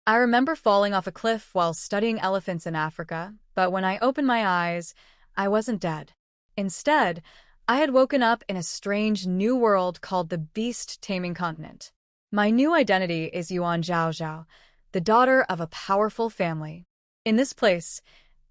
I remember falling off a cliff while studying elephants in Africa, but when I opened my eyes, I wasn't dead. Instead, I had woken up in a strange new world called the beast-taming continent. My new identity is Yuan Zhaozhao, the daughter of a powerful family. In this place,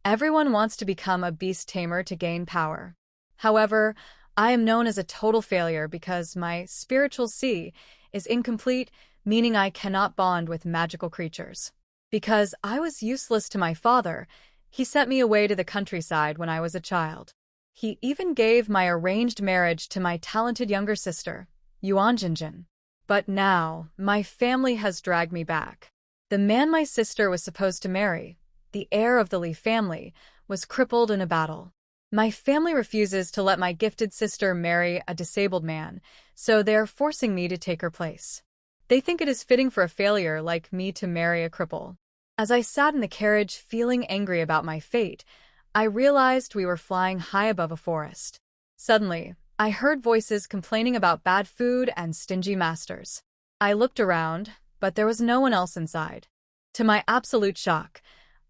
everyone wants to become a beast tamer to gain power. However, I am known as a total failure because my spiritual sea is incomplete, meaning I cannot bond with magical creatures. Because I was useless to my father, he sent me away to the countryside when I was a child. He even gave my arranged marriage to my talented younger sister, Yuan Jinjin. But now, my family has dragged me back. The man my sister was supposed to marry, the heir of the Lee family, was crippled in a battle. My family refuses to let my gifted sister marry a disabled man, so they are forcing me to take her place. They think it is fitting for a failure like me to marry a cripple. As I sat in the carriage feeling angry about my fate, I realized we were flying high above a forest. Suddenly, I heard voices complaining about bad food and stingy masters. I looked around, but there was no one else inside. To my absolute shock,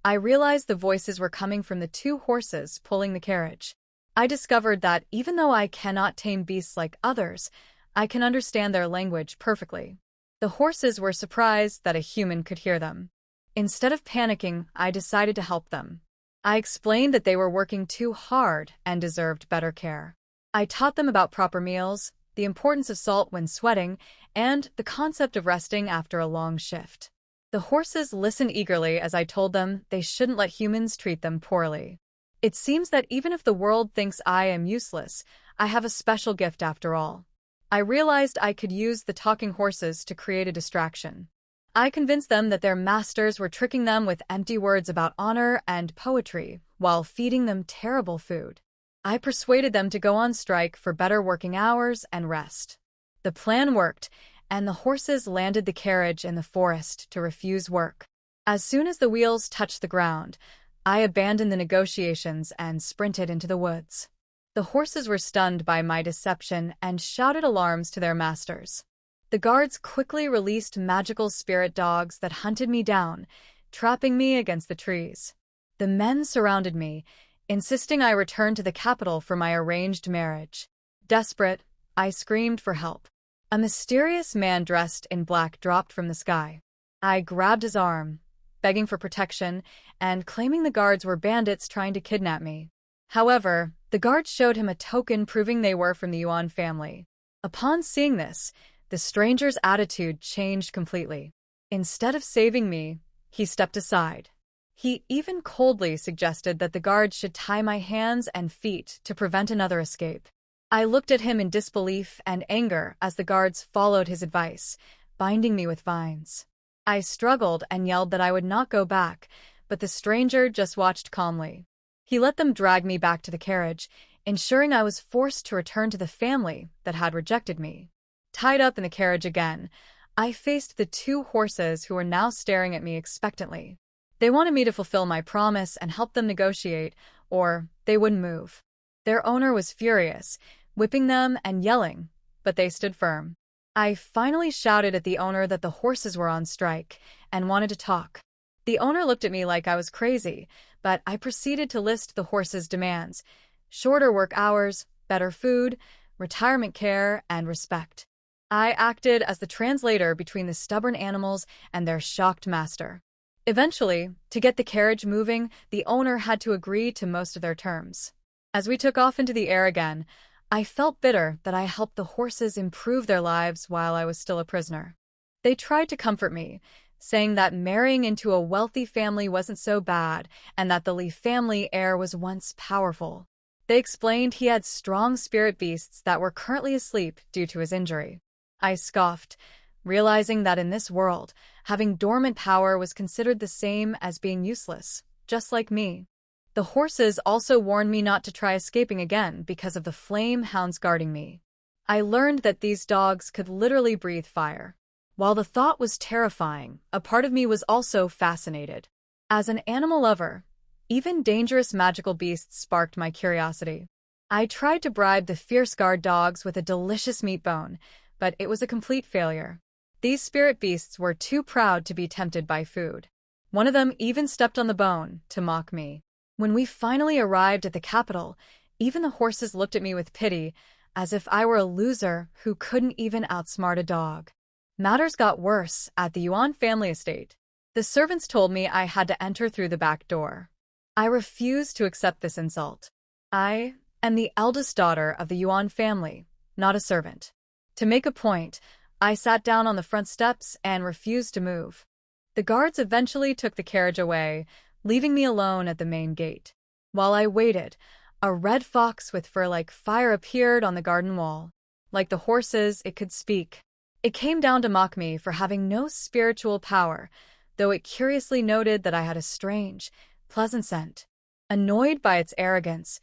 I realized the voices were coming from the two horses pulling the carriage. I discovered that even though I cannot tame beasts like others, I can understand their language perfectly. The horses were surprised that a human could hear them. Instead of panicking, I decided to help them. I explained that they were working too hard and deserved better care. I taught them about proper meals, the importance of salt when sweating, and the concept of resting after a long shift. The horses listened eagerly as I told them they shouldn't let humans treat them poorly. It seems that even if the world thinks I am useless, I have a special gift after all. I realized I could use the talking horses to create a distraction. I convinced them that their masters were tricking them with empty words about honor and poetry while feeding them terrible food. I persuaded them to go on strike for better working hours and rest. The plan worked, and the horses landed the carriage in the forest to refuse work. As soon as the wheels touched the ground, I abandoned the negotiations and sprinted into the woods. The horses were stunned by my deception and shouted alarms to their masters. The guards quickly released magical spirit dogs that hunted me down, trapping me against the trees. The men surrounded me, insisting I return to the capital for my arranged marriage. Desperate, I screamed for help. A mysterious man dressed in black dropped from the sky. I grabbed his arm, begging for protection, and claiming the guards were bandits trying to kidnap me. However, the guards showed him a token proving they were from the Yuan family. Upon seeing this, the stranger's attitude changed completely. Instead of saving me, he stepped aside. He even coldly suggested that the guards should tie my hands and feet to prevent another escape. I looked at him in disbelief and anger as the guards followed his advice, binding me with vines. I struggled and yelled that I would not go back, but the stranger just watched calmly. He let them drag me back to the carriage, ensuring I was forced to return to the family that had rejected me. Tied up in the carriage again, I faced the two horses who were now staring at me expectantly. They wanted me to fulfill my promise and help them negotiate, or they wouldn't move. Their owner was furious, whipping them and yelling, but they stood firm. I finally shouted at the owner that the horses were on strike and wanted to talk. The owner looked at me like I was crazy, but I proceeded to list the horses' demands: shorter work hours, better food, retirement care, and respect. I acted as the translator between the stubborn animals and their shocked master. Eventually, to get the carriage moving, the owner had to agree to most of their terms. As we took off into the air again, I felt bitter that I helped the horses improve their lives while I was still a prisoner. They tried to comfort me, saying that marrying into a wealthy family wasn't so bad and that the Lee family heir was once powerful. They explained he had strong spirit beasts that were currently asleep due to his injury. I scoffed, realizing that in this world, having dormant power was considered the same as being useless, just like me. The horses also warned me not to try escaping again because of the flame hounds guarding me. I learned that these dogs could literally breathe fire. While the thought was terrifying, a part of me was also fascinated. As an animal lover, even dangerous magical beasts sparked my curiosity. I tried to bribe the fierce guard dogs with a delicious meat bone, but it was a complete failure. These spirit beasts were too proud to be tempted by food. One of them even stepped on the bone to mock me. When we finally arrived at the capital, even the horses looked at me with pity, as if I were a loser who couldn't even outsmart a dog. Matters got worse at the Yuan family estate. The servants told me I had to enter through the back door. I refused to accept this insult. I am the eldest daughter of the Yuan family, not a servant. To make a point, I sat down on the front steps and refused to move. The guards eventually took the carriage away, leaving me alone at the main gate. While I waited, a red fox with fur like fire appeared on the garden wall. Like the horses, it could speak. It came down to mock me for having no spiritual power, though it curiously noted that I had a strange, pleasant scent. Annoyed by its arrogance,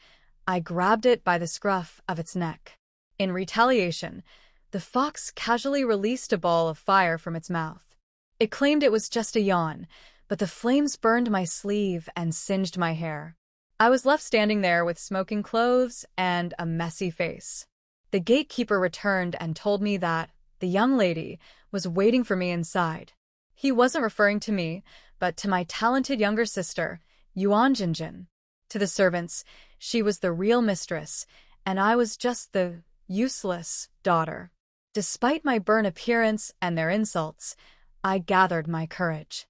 I grabbed it by the scruff of its neck. In retaliation, the fox casually released a ball of fire from its mouth. It claimed it was just a yawn, but the flames burned my sleeve and singed my hair. I was left standing there with smoking clothes and a messy face. The gatekeeper returned and told me that the young lady was waiting for me inside. He wasn't referring to me, but to my talented younger sister, Yuan. To the servants, she was the real mistress, and I was just the useless daughter. Despite my burnt appearance and their insults, I gathered my courage.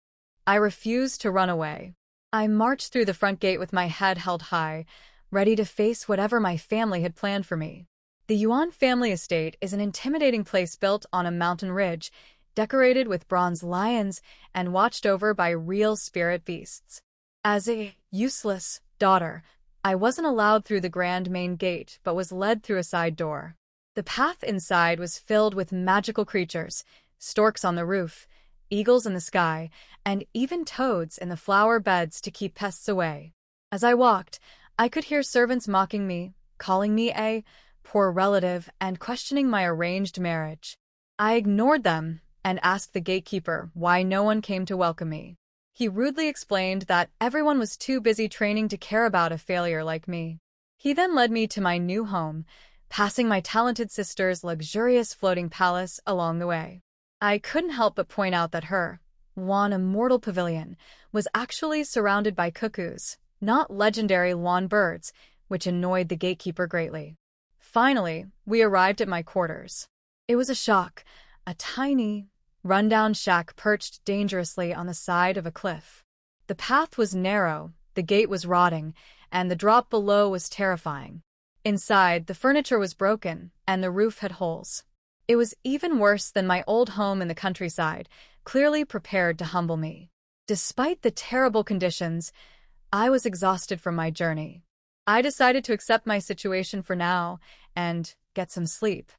I refused to run away. I marched through the front gate with my head held high, ready to face whatever my family had planned for me. The Yuan family estate is an intimidating place built on a mountain ridge, decorated with bronze lions and watched over by real spirit beasts. As a useless daughter, I wasn't allowed through the grand main gate but was led through a side door. The path inside was filled with magical creatures, storks on the roof, eagles in the sky, and even toads in the flower beds to keep pests away. As I walked, I could hear servants mocking me, calling me a poor relative, and questioning my arranged marriage. I ignored them and asked the gatekeeper why no one came to welcome me. He rudely explained that everyone was too busy training to care about a failure like me. He then led me to my new home, passing my talented sister's luxurious floating palace along the way. I couldn't help but point out that her Yuan immortal pavilion was actually surrounded by cuckoos, not legendary Yuan birds, which annoyed the gatekeeper greatly. Finally, we arrived at my quarters. It was a shock, a tiny, rundown shack perched dangerously on the side of a cliff. The path was narrow, the gate was rotting, and the drop below was terrifying. Inside, the furniture was broken, and the roof had holes. It was even worse than my old home in the countryside, clearly prepared to humble me. Despite the terrible conditions, I was exhausted from my journey. I decided to accept my situation for now and get some sleep.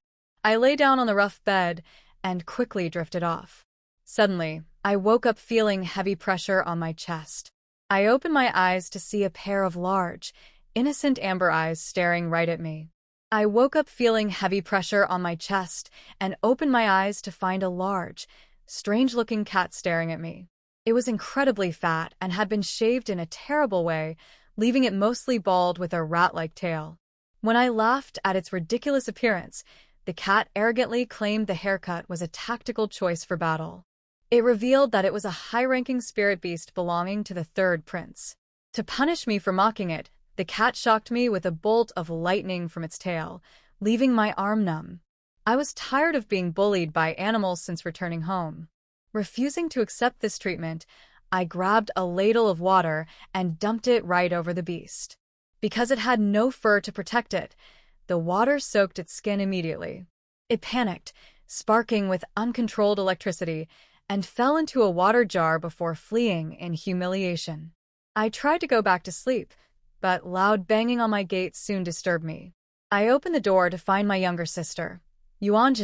I lay down on the rough bed and quickly drifted off. Suddenly, I woke up feeling heavy pressure on my chest. I opened my eyes to see a pair of large, innocent amber eyes staring right at me. I woke up feeling heavy pressure on my chest and opened my eyes to find a large, strange-looking cat staring at me. It was incredibly fat and had been shaved in a terrible way, leaving it mostly bald with a rat-like tail. When I laughed at its ridiculous appearance, the cat arrogantly claimed the haircut was a tactical choice for battle. It revealed that it was a high-ranking spirit beast belonging to the third prince. To punish me for mocking it, the cat shocked me with a bolt of lightning from its tail, leaving my arm numb. I was tired of being bullied by animals since returning home. Refusing to accept this treatment, I grabbed a ladle of water and dumped it right over the beast. Because it had no fur to protect it, the water soaked its skin immediately. It panicked, sparking with uncontrolled electricity, and fell into a water jar before fleeing in humiliation. I tried to go back to sleep, but loud banging on my gate soon disturbed me. I opened the door to find my younger sister, Yuan,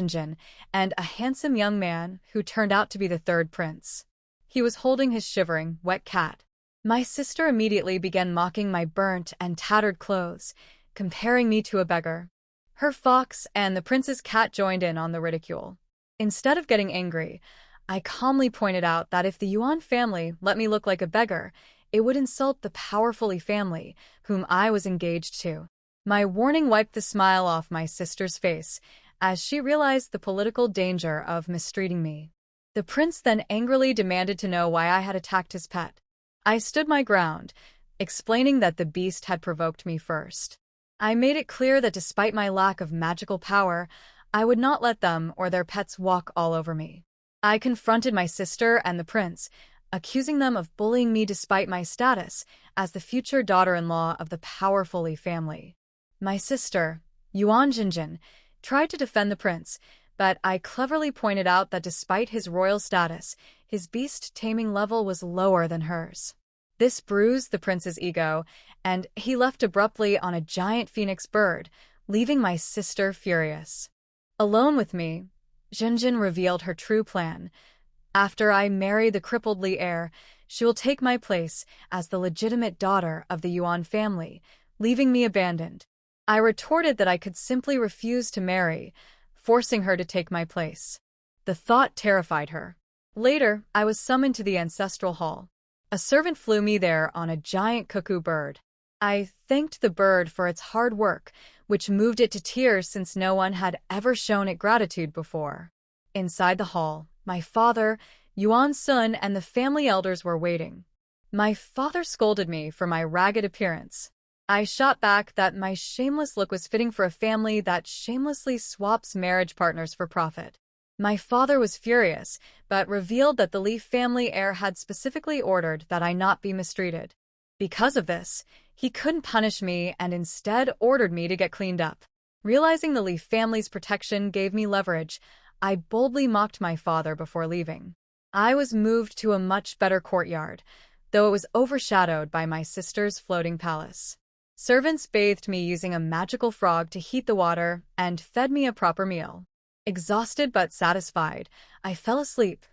and a handsome young man who turned out to be the third prince. He was holding his shivering, wet cat. My sister immediately began mocking my burnt and tattered clothes, comparing me to a beggar. Her fox and the prince's cat joined in on the ridicule. Instead of getting angry, I calmly pointed out that if the Yuan family let me look like a beggar, it would insult the powerful Lee family, whom I was engaged to. My warning wiped the smile off my sister's face, as she realized the political danger of mistreating me. The prince then angrily demanded to know why I had attacked his pet. I stood my ground, explaining that the beast had provoked me first. I made it clear that despite my lack of magical power, I would not let them or their pets walk all over me. I confronted my sister and the prince, accusing them of bullying me despite my status as the future daughter-in-law of the powerful Lee family. My sister, Yuan, tried to defend the prince, but I cleverly pointed out that despite his royal status, his beast-taming level was lower than hers. This bruised the prince's ego, and he left abruptly on a giant phoenix bird, leaving my sister furious. Alone with me, Jinjin revealed her true plan. After I marry the crippled Lee heir, she will take my place as the legitimate daughter of the Yuan family, leaving me abandoned. I retorted that I could simply refuse to marry, forcing her to take my place. The thought terrified her. Later, I was summoned to the ancestral hall. A servant flew me there on a giant cuckoo bird. I thanked the bird for its hard work, which moved it to tears since no one had ever shown it gratitude before. Inside the hall, my father, Yuan's son, and the family elders were waiting. My father scolded me for my ragged appearance. I shot back that my shameless look was fitting for a family that shamelessly swaps marriage partners for profit. My father was furious, but revealed that the Lee family heir had specifically ordered that I not be mistreated. Because of this, he couldn't punish me and instead ordered me to get cleaned up. Realizing the Lee family's protection gave me leverage, I boldly mocked my father before leaving. I was moved to a much better courtyard, though it was overshadowed by my sister's floating palace. Servants bathed me using a magical frog to heat the water and fed me a proper meal. Exhausted but satisfied, I fell asleep,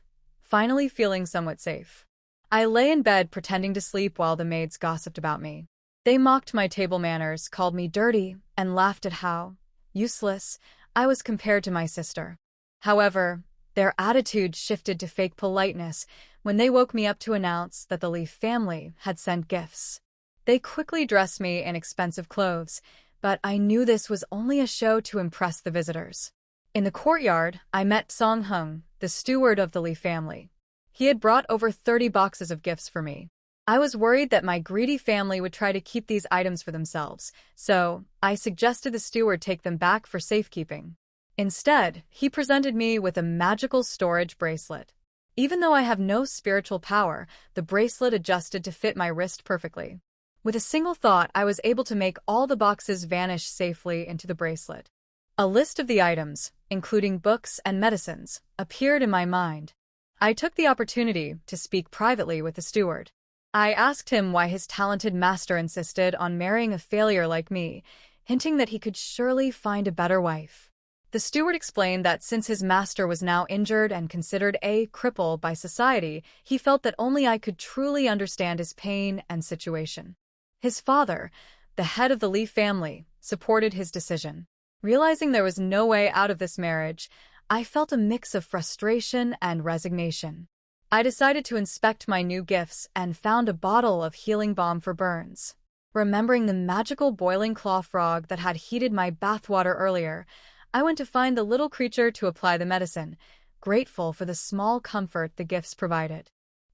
finally feeling somewhat safe. I lay in bed pretending to sleep while the maids gossiped about me. They mocked my table manners, called me dirty, and laughed at how useless I was compared to my sister. However, their attitude shifted to fake politeness when they woke me up to announce that the Lee family had sent gifts. They quickly dressed me in expensive clothes, but I knew this was only a show to impress the visitors. In the courtyard, I met Song Hung, the steward of the Lee family. He had brought over 30 boxes of gifts for me. I was worried that my greedy family would try to keep these items for themselves, so I suggested the steward take them back for safekeeping. Instead, he presented me with a magical storage bracelet. Even though I have no spiritual power, the bracelet adjusted to fit my wrist perfectly. With a single thought, I was able to make all the boxes vanish safely into the bracelet. A list of the items, including books and medicines, appeared in my mind. I took the opportunity to speak privately with the steward. I asked him why his talented master insisted on marrying a failure like me, hinting that he could surely find a better wife. The steward explained that since his master was now injured and considered a cripple by society, he felt that only I could truly understand his pain and situation. His father, the head of the Lee family, supported his decision. Realizing there was no way out of this marriage, I felt a mix of frustration and resignation. I decided to inspect my new gifts and found a bottle of healing balm for burns. Remembering the magical boiling claw frog that had heated my bathwater earlier, I went to find the little creature to apply the medicine, grateful for the small comfort the gifts provided.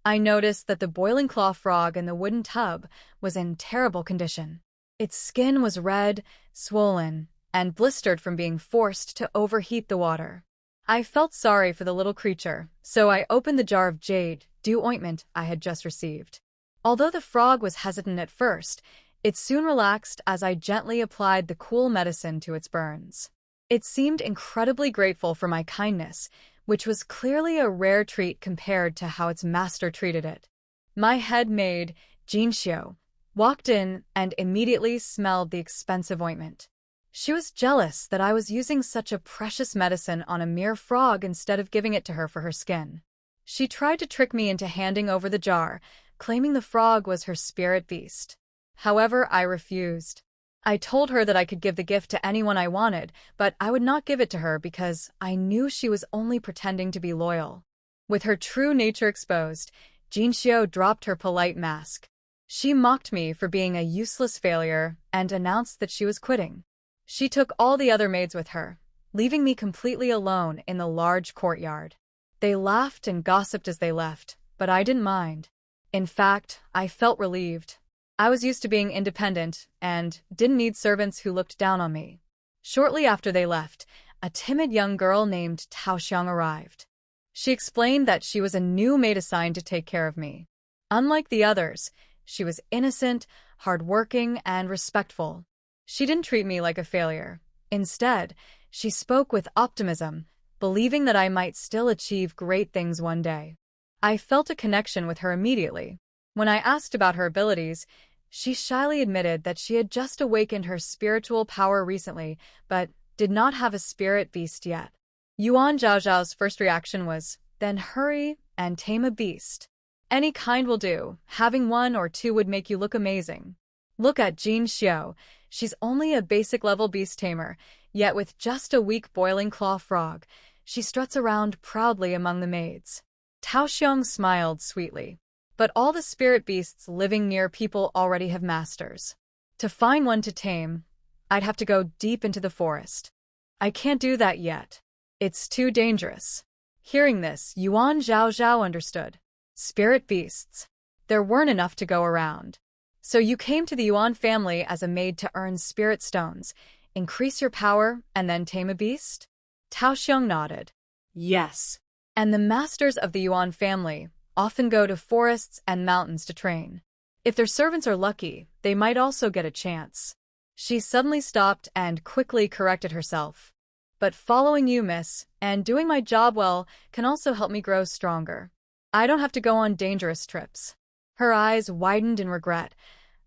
I noticed that the boiling claw frog in the wooden tub was in terrible condition. Its skin was red, swollen, and blistered from being forced to overheat the water. I felt sorry for the little creature, so I opened the jar of jade dew ointment I had just received. Although the frog was hesitant at first, it soon relaxed as I gently applied the cool medicine to its burns. It seemed incredibly grateful for my kindness, which was clearly a rare treat compared to how its master treated it. My head maid, Jinxiu, walked in and immediately smelled the expensive ointment. She was jealous that I was using such a precious medicine on a mere frog instead of giving it to her for her skin. She tried to trick me into handing over the jar, claiming the frog was her spirit beast. However, I refused. I told her that I could give the gift to anyone I wanted, but I would not give it to her because I knew she was only pretending to be loyal. With her true nature exposed, Jinxiu dropped her polite mask. She mocked me for being a useless failure and announced that she was quitting. She took all the other maids with her, leaving me completely alone in the large courtyard. They laughed and gossiped as they left, but I didn't mind. In fact, I felt relieved. I was used to being independent and didn't need servants who looked down on me. Shortly after they left, a timid young girl named Taoxiang arrived. She explained that she was a new maid assigned to take care of me. Unlike the others, she was innocent, hardworking, and respectful. She didn't treat me like a failure. Instead, she spoke with optimism, believing that I might still achieve great things one day. I felt a connection with her immediately. When I asked about her abilities, she shyly admitted that she had just awakened her spiritual power recently, but did not have a spirit beast yet. Yuan Zhaozhao's first reaction was, then hurry and tame a beast. Any kind will do. Having one or two would make you look amazing. Look at Jin Xiao. She's only a basic level beast tamer, yet with just a weak boiling claw frog, she struts around proudly among the maids. Taoxiang smiled sweetly. But all the spirit beasts living near people already have masters. To find one to tame, I'd have to go deep into the forest. I can't do that yet. It's too dangerous. Hearing this, Yuan Zhaozhao understood. Spirit beasts. There weren't enough to go around. So you came to the Yuan family as a maid to earn spirit stones, increase your power, and then tame a beast? Taoxiang nodded. Yes. And the masters of the Yuan family often go to forests and mountains to train. If their servants are lucky, they might also get a chance. She suddenly stopped and quickly corrected herself. But following you, miss, and doing my job well can also help me grow stronger. I don't have to go on dangerous trips. Her eyes widened in regret.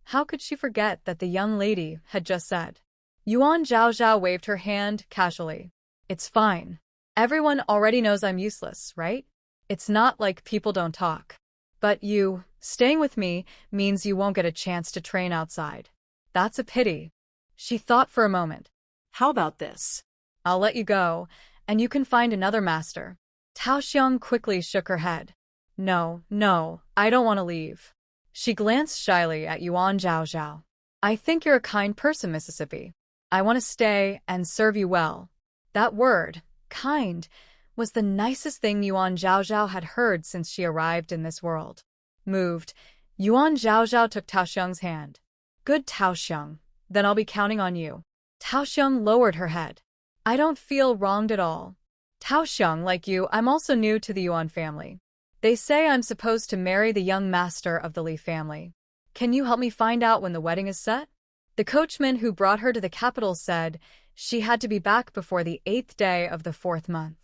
How could she forget that the young lady had just said? Yuan Zhaozhao waved her hand casually. It's fine. Everyone already knows I'm useless, right? It's not like people don't talk. But you, staying with me, means you won't get a chance to train outside. That's a pity. She thought for a moment. How about this? I'll let you go, and you can find another master. Taoxiang quickly shook her head. No, I don't want to leave. She glanced shyly at Yuan Zhaozhao. I think you're a kind person, Mississippi. I want to stay and serve you well. That word, kind, was the nicest thing Yuan Zhaozhao had heard since she arrived in this world. Moved, Yuan Zhaozhao took Taoxiang's hand. Good, Taoxiang. Then I'll be counting on you. Taoxiang lowered her head. I don't feel wronged at all. Taoxiang, like you, I'm also new to the Yuan family. They say I'm supposed to marry the young master of the Lee family. Can you help me find out when the wedding is set? The coachman who brought her to the capital said she had to be back before the 8th day of the 4th month.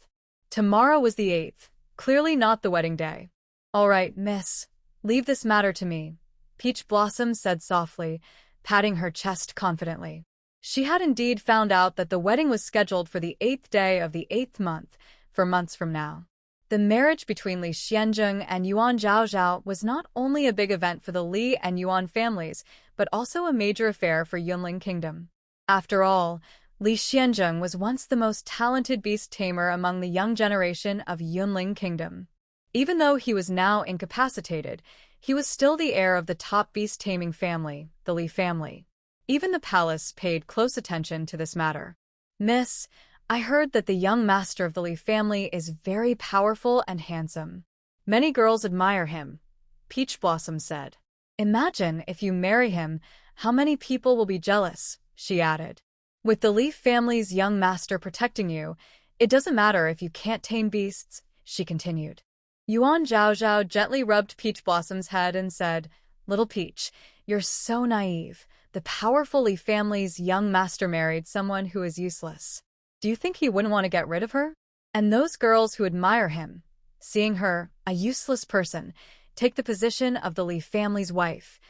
Tomorrow was the 8th, clearly not the wedding day. All right, miss, leave this matter to me, Peach Blossom said softly, patting her chest confidently. She had indeed found out that the wedding was scheduled for the 8th day of the 8th month, for months from now. The marriage between Lee Shien and Yuan Zhaozhao was not only a big event for the Li and Yuan families, but also a major affair for Yunlin Kingdom. After all, Lee Shien was once the most talented beast tamer among the young generation of Yunlin Kingdom. Even though he was now incapacitated, he was still the heir of the top beast taming family, the Lee family. Even the palace paid close attention to this matter. Miss, I heard that the young master of the Lee family is very powerful and handsome. Many girls admire him, Peach Blossom said. Imagine if you marry him, how many people will be jealous, she added. With the Lee family's young master protecting you, it doesn't matter if you can't tame beasts, she continued. Yuan Zhaozhao gently rubbed Peach Blossom's head and said, Little Peach, you're so naive. The powerful Lee family's young master married someone who is useless. Do you think he wouldn't want to get rid of her? And those girls who admire him, seeing her, a useless person, take the position of the Lee family's wife,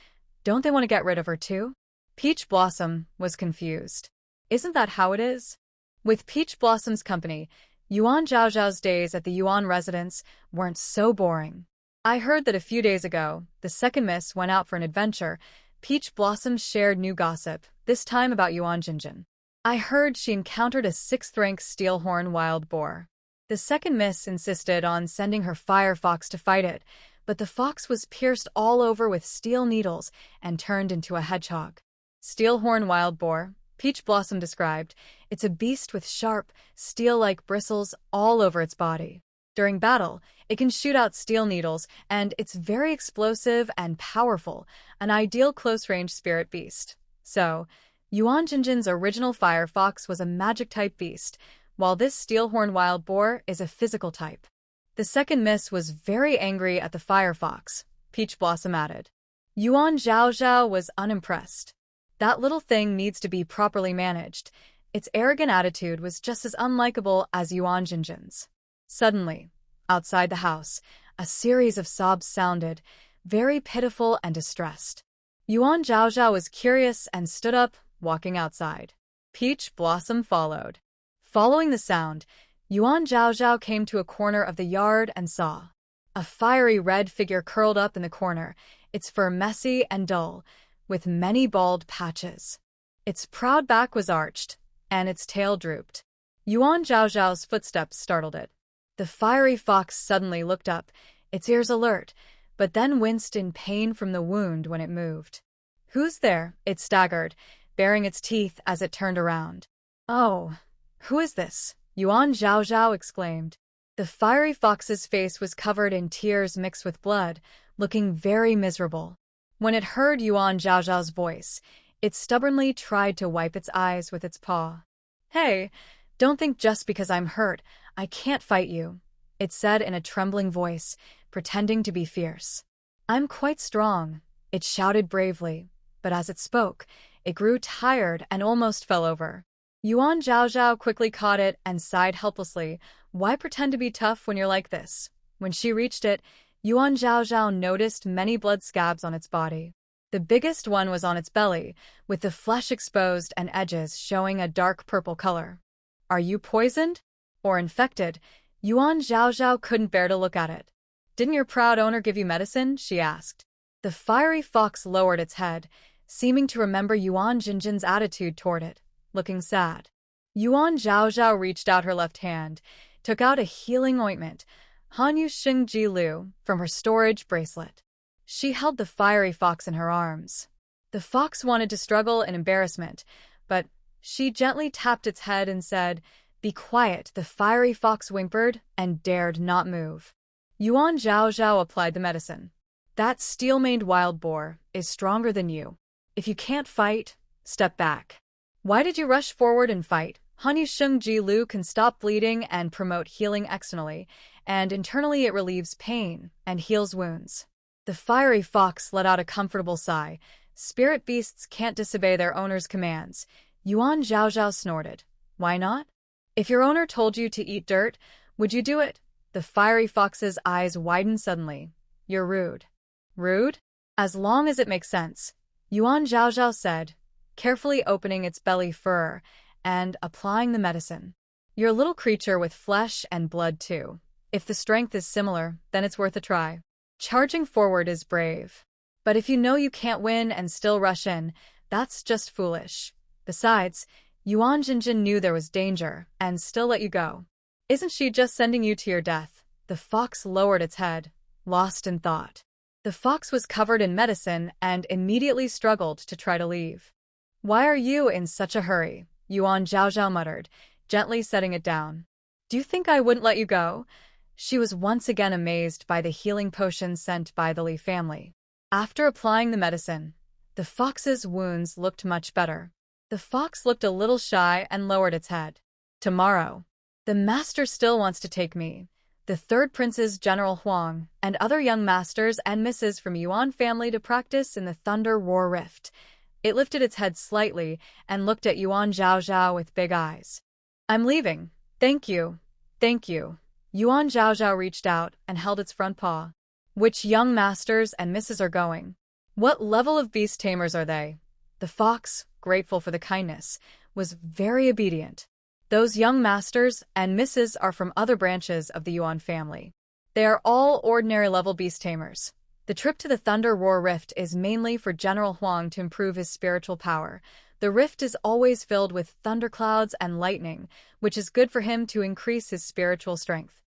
don't they want to get rid of her too? Peach Blossom was confused. Isn't that how it is? With Peach Blossom's company, Yuan Zhaozhao's days at the Yuan residence weren't so boring. I heard that a few days ago, the second miss went out for an adventure. Peach Blossom shared new gossip, this time about Yuan Jinjin. I heard she encountered a 6th-rank steelhorn wild boar. The second miss insisted on sending her fire fox to fight it, but the fox was pierced all over with steel needles and turned into a hedgehog. Steelhorn wild boar, Peach Blossom described, "It's a beast with sharp, steel-like bristles all over its body. During battle, it can shoot out steel needles, and it's very explosive and powerful, an ideal close-range spirit beast." So, Yuan Jinjin's original fire fox was a magic-type beast, while this steelhorn wild boar is a physical type. The second miss was very angry at the fire fox, Peach Blossom added. Yuan Zhaozhao was unimpressed. That little thing needs to be properly managed. Its arrogant attitude was just as unlikable as Yuan Jinjin's. Suddenly, outside the house, a series of sobs sounded, very pitiful and distressed. Yuan Zhaozhao was curious and stood up, walking outside. Peach Blossom followed. Following the sound, Yuan Zhaozhao came to a corner of the yard and saw a fiery red figure curled up in the corner, its fur messy and dull, with many bald patches. Its proud back was arched, and its tail drooped. Yuan Zhaozhao's footsteps startled it. The fiery fox suddenly looked up, its ears alert, but then winced in pain from the wound when it moved. "Who's there?" it staggered, baring its teeth as it turned around. "Oh, who is this?" Yuan Zhaozhao exclaimed. The fiery fox's face was covered in tears mixed with blood, looking very miserable. When it heard Yuan Zhaozhao's voice, it stubbornly tried to wipe its eyes with its paw. "Hey, don't think just because I'm hurt, I can't fight you," it said in a trembling voice, pretending to be fierce. "I'm quite strong," it shouted bravely, but as it spoke, it grew tired and almost fell over. Yuan Zhaozhao quickly caught it and sighed helplessly. "Why pretend to be tough when you're like this?" When she reached it, Yuan Zhaozhao noticed many blood scabs on its body. The biggest one was on its belly, with the flesh exposed and edges showing a dark purple color. "Are you poisoned? Or infected?" Yuan Zhaozhao couldn't bear to look at it. "Didn't your proud owner give you medicine?" she asked. The fiery fox lowered its head, seeming to remember Yuan Jinjin's attitude toward it, looking sad. Yuan Zhaozhao reached out her left hand, took out a healing ointment, Hanyu Xingji Lu, from her storage bracelet. She held the fiery fox in her arms. The fox wanted to struggle in embarrassment, but she gently tapped its head and said, "Be quiet." The fiery fox whimpered and dared not move. Yuan Zhaozhao applied the medicine. "That steel-maned wild boar is stronger than you. If you can't fight, step back." "Why did you rush forward and fight?" Hanyu Xingji Lu can stop bleeding and promote healing externally, and internally it relieves pain and heals wounds. The fiery fox let out a comfortable sigh. Spirit beasts can't disobey their owner's commands. Yuan Zhaozhao snorted. "Why not? If your owner told you to eat dirt, would you do it?" The fiery fox's eyes widened suddenly. "You're rude." "Rude? As long as it makes sense," Yuan Zhaozhao said, carefully opening its belly fur and applying the medicine. "You're a little creature with flesh and blood too. If the strength is similar, then it's worth a try. Charging forward is brave. But if you know you can't win and still rush in, that's just foolish. Besides, Yuan Jinjin knew there was danger and still let you go. Isn't she just sending you to your death?" The fox lowered its head, lost in thought. The fox was covered in medicine and immediately struggled to try to leave. "Why are you in such a hurry?" Yuan Zhaozhao muttered, gently setting it down. "Do you think I wouldn't let you go?" She was once again amazed by the healing potion sent by the Lee family. After applying the medicine, the fox's wounds looked much better. The fox looked a little shy and lowered its head. "Tomorrow. The master still wants to take me, the third prince's General Huang, and other young masters and misses from Yuan family to practice in the Thunder Roar Rift." It lifted its head slightly and looked at Yuan Zhaozhao with big eyes. "I'm leaving. Thank you. Thank you." Yuan Zhaozhao reached out and held its front paw. "Which young masters and misses are going? What level of beast tamers are they?" The fox, grateful for the kindness, was very obedient. "Those young masters and misses are from other branches of the Yuan family. They are all ordinary level beast tamers. The trip to the Thunder Roar Rift is mainly for General Huang to improve his spiritual power. The rift is always filled with thunderclouds and lightning, which is good for him to increase his spiritual strength.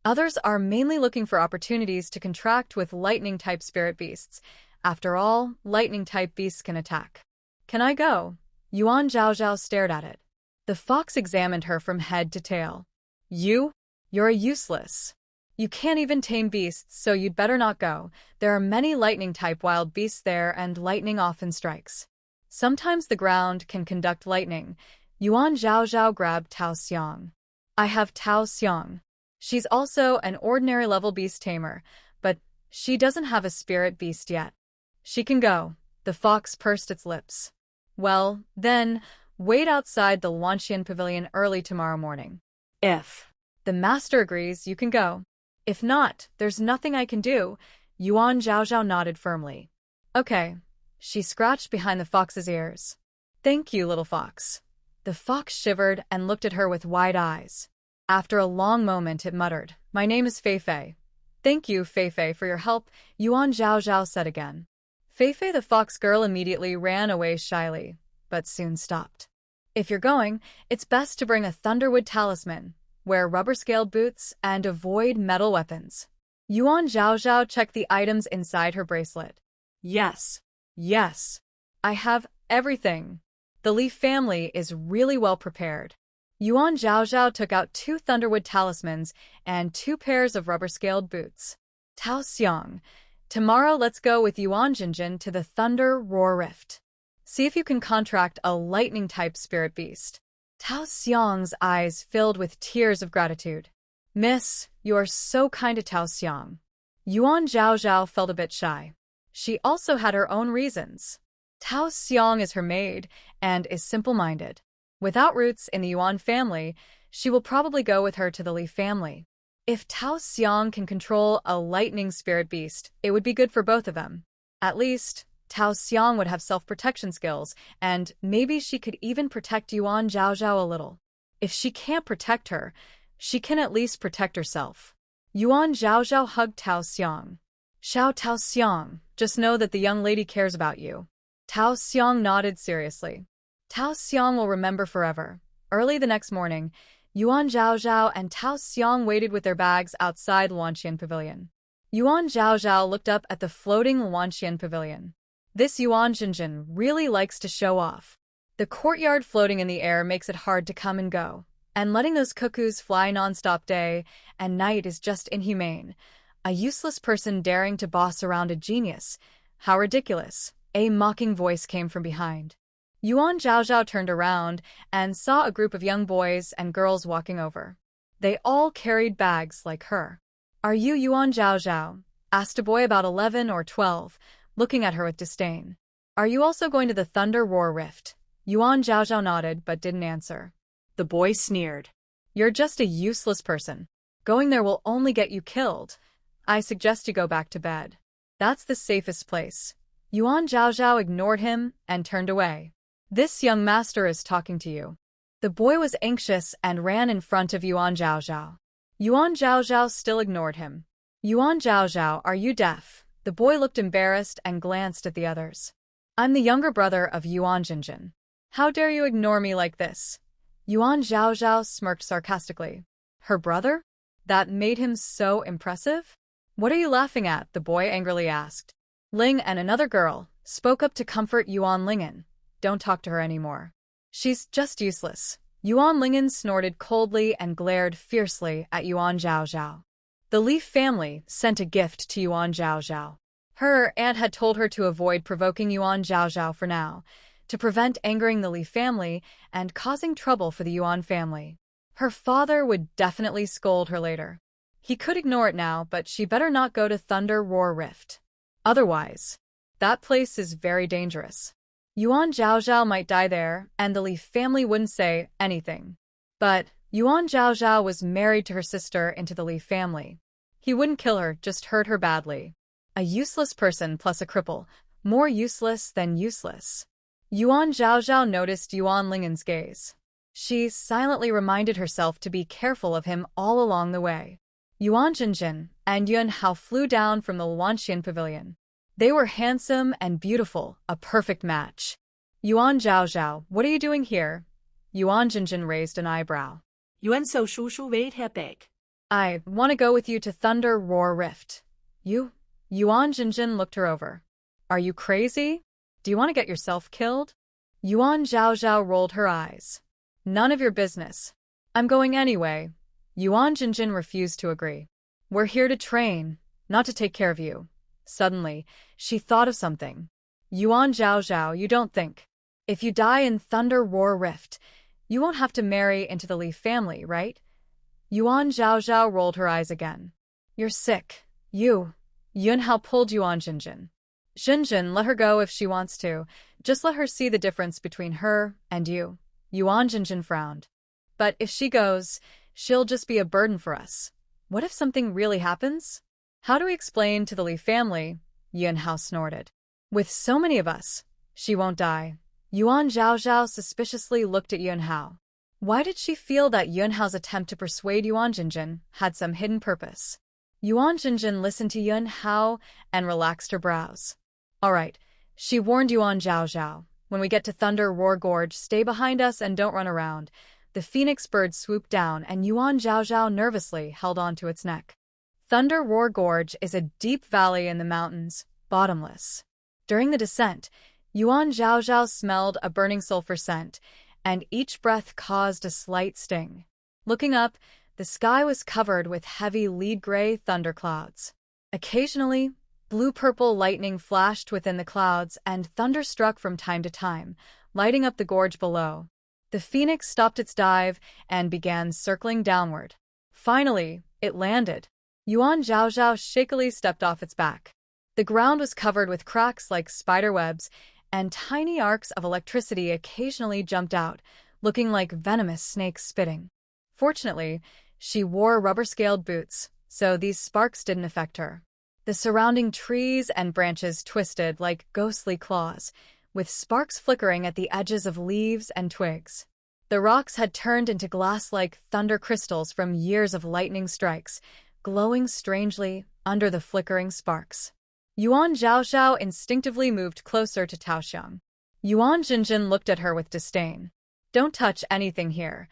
Others are mainly looking for opportunities to contract with lightning-type spirit beasts. After all, lightning-type beasts can attack." "Can I go?" Yuan Zhaozhao stared at it. The fox examined her from head to tail. You're useless. You can't even tame beasts, so you'd better not go. There are many lightning-type wild beasts there, and lightning often strikes. Sometimes the ground can conduct lightning. Yuan Zhaozhao grabbed Tao Xiang. I have Tao Xiang. She's also an ordinary level beast tamer, but she doesn't have a spirit beast yet. She can go. The fox pursed its lips. Well, then, wait outside the Lee Shien pavilion early tomorrow morning. If the master agrees, you can go. If not, there's nothing I can do. Yuan Zhaozhao nodded firmly. Okay. She scratched behind the fox's ears. Thank you, little fox. The fox shivered and looked at her with wide eyes. After a long moment, it muttered, My name is Feifei. Thank you, Feifei, for your help, Yuan Zhaozhao said again. Feifei the fox girl immediately ran away shyly, but soon stopped. If you're going, it's best to bring a thunderwood talisman, wear rubber-scaled boots, and avoid metal weapons. Yuan Zhaozhao checked the items inside her bracelet. Yes. I have everything. The Lee family is really well prepared. Yuan Zhaozhao took out 2 thunderwood talismans and 2 pairs of rubber-scaled boots. Tao Xiang, tomorrow let's go with Yuan Jinjin to the Thunder Roar Rift. See if you can contract a lightning-type spirit beast. Tao Xiang's eyes filled with tears of gratitude. Miss, you are so kind to Tao Xiang. Yuan Zhaozhao felt a bit shy. She also had her own reasons. Tao Xiang is her maid and is simple-minded. Without roots in the Yuan family, she will probably go with her to the Lee family. If Tao Xiang can control a lightning spirit beast, it would be good for both of them. At least, Tao Xiang would have self-protection skills, and maybe she could even protect Yuan Zhaozhao a little. If she can't protect her, she can at least protect herself. Yuan Zhaozhao hugged Tao Xiang. Tao Xiang, just know that the young lady cares about you. Tao Xiang nodded seriously. Tao Xiang will remember forever. Early the next morning, Yuan Zhaozhao and Tao Xiang waited with their bags outside Lee Shien Pavilion. Yuan Zhaozhao looked up at the floating Lee Shien Pavilion. This Yuan Jinjin really likes to show off. The courtyard floating in the air makes it hard to come and go, and letting those cuckoos fly non-stop day and night is just inhumane. A useless person daring to boss around a genius. How ridiculous. A mocking voice came from behind. Yuan Zhaozhao turned around and saw a group of young boys and girls walking over. They all carried bags like her. Are you Yuan Zhaozhao? Asked a boy about 11 or 12, looking at her with disdain. Are you also going to the Thunder Roar Rift? Yuan Zhaozhao nodded but didn't answer. The boy sneered. You're just a useless person. Going there will only get you killed. I suggest you go back to bed. That's the safest place. Yuan Zhaozhao ignored him and turned away. This young master is talking to you. The boy was anxious and ran in front of Yuan Zhaozhao. Yuan Zhaozhao still ignored him. Yuan Zhaozhao, are you deaf? The boy looked embarrassed and glanced at the others. I'm the younger brother of Yuan Jinjin. How dare you ignore me like this? Yuan Zhaozhao smirked sarcastically. Her brother? That made him so impressive? What are you laughing at? The boy angrily asked. Ling and another girl spoke up to comfort Yuan Lingen. Don't talk to her anymore. She's just useless. Yuan Lingen snorted coldly and glared fiercely at Yuan Zhaozhao. The Lee family sent a gift to Yuan Zhaozhao. Her aunt had told her to avoid provoking Yuan Zhaozhao for now, to prevent angering the Lee family and causing trouble for the Yuan family. Her father would definitely scold her later. He could ignore it now, but she better not go to Thunder Roar Rift. Otherwise, that place is very dangerous. Yuan Zhaozhao might die there, and the Lee family wouldn't say anything. But Yuan Zhaozhao was married to her sister into the Lee family. He wouldn't kill her, just hurt her badly. A useless person plus a cripple, more useless than useless. Yuan Zhaozhao noticed Yuan Lingen's gaze. She silently reminded herself to be careful of him all along the way. Yuan Jinjin and Yuan Hao flew down from the Lee Shien Pavilion. They were handsome and beautiful, a perfect match. Yuan Zhaozhao, what are you doing here? Yuan Jinjin raised an eyebrow. Yuan so shushu wait here back. I want to go with you to Thunder Roar Rift. You? Yuan Jinjin looked her over. Are you crazy? Do you want to get yourself killed? Yuan Zhaozhao rolled her eyes. None of your business. I'm going anyway. Yuan Jinjin refused to agree. We're here to train, not to take care of you. Suddenly, she thought of something. Yuan Zhaozhao, you don't think. If you die in Thunder War Rift, you won't have to marry into the Lee family, right? Yuan Zhaozhao rolled her eyes again. You're sick. Yunhao pulled Yuan Jinjin. Jinjin, let her go if she wants to. Just let her see the difference between her and you. Yuan Jinjin frowned. But if she goes, she'll just be a burden for us. What if something really happens? How do we explain to the Lee family? Yunhao snorted. With so many of us, she won't die. Yuan Zhaozhao suspiciously looked at Yunhao. Why did she feel that Yunhao's attempt to persuade Yuan Jinjin had some hidden purpose? Yuan Jinjin listened to Yunhao and relaxed her brows. All right, she warned Yuan Zhaozhao. When we get to Thunder Roar Gorge, stay behind us and don't run around. The phoenix bird swooped down and Yuan Zhaozhao nervously held on to its neck. Thunder Roar Gorge is a deep valley in the mountains, bottomless. During the descent, Yuan Zhaozhao smelled a burning sulfur scent, and each breath caused a slight sting. Looking up, the sky was covered with heavy lead-gray thunderclouds. Occasionally, blue-purple lightning flashed within the clouds and thunder struck from time to time, lighting up the gorge below. The phoenix stopped its dive and began circling downward. Finally, it landed. Yuan Zhaozhao shakily stepped off its back. The ground was covered with cracks like spider webs, and tiny arcs of electricity occasionally jumped out, looking like venomous snakes spitting. Fortunately, she wore rubber-scaled boots, so these sparks didn't affect her. The surrounding trees and branches twisted like ghostly claws, with sparks flickering at the edges of leaves and twigs. The rocks had turned into glass-like thunder crystals from years of lightning strikes, glowing strangely under the flickering sparks. Yuan Zhaozhao instinctively moved closer to Taoxiang. Yuan Jinjin looked at her with disdain. Don't touch anything here.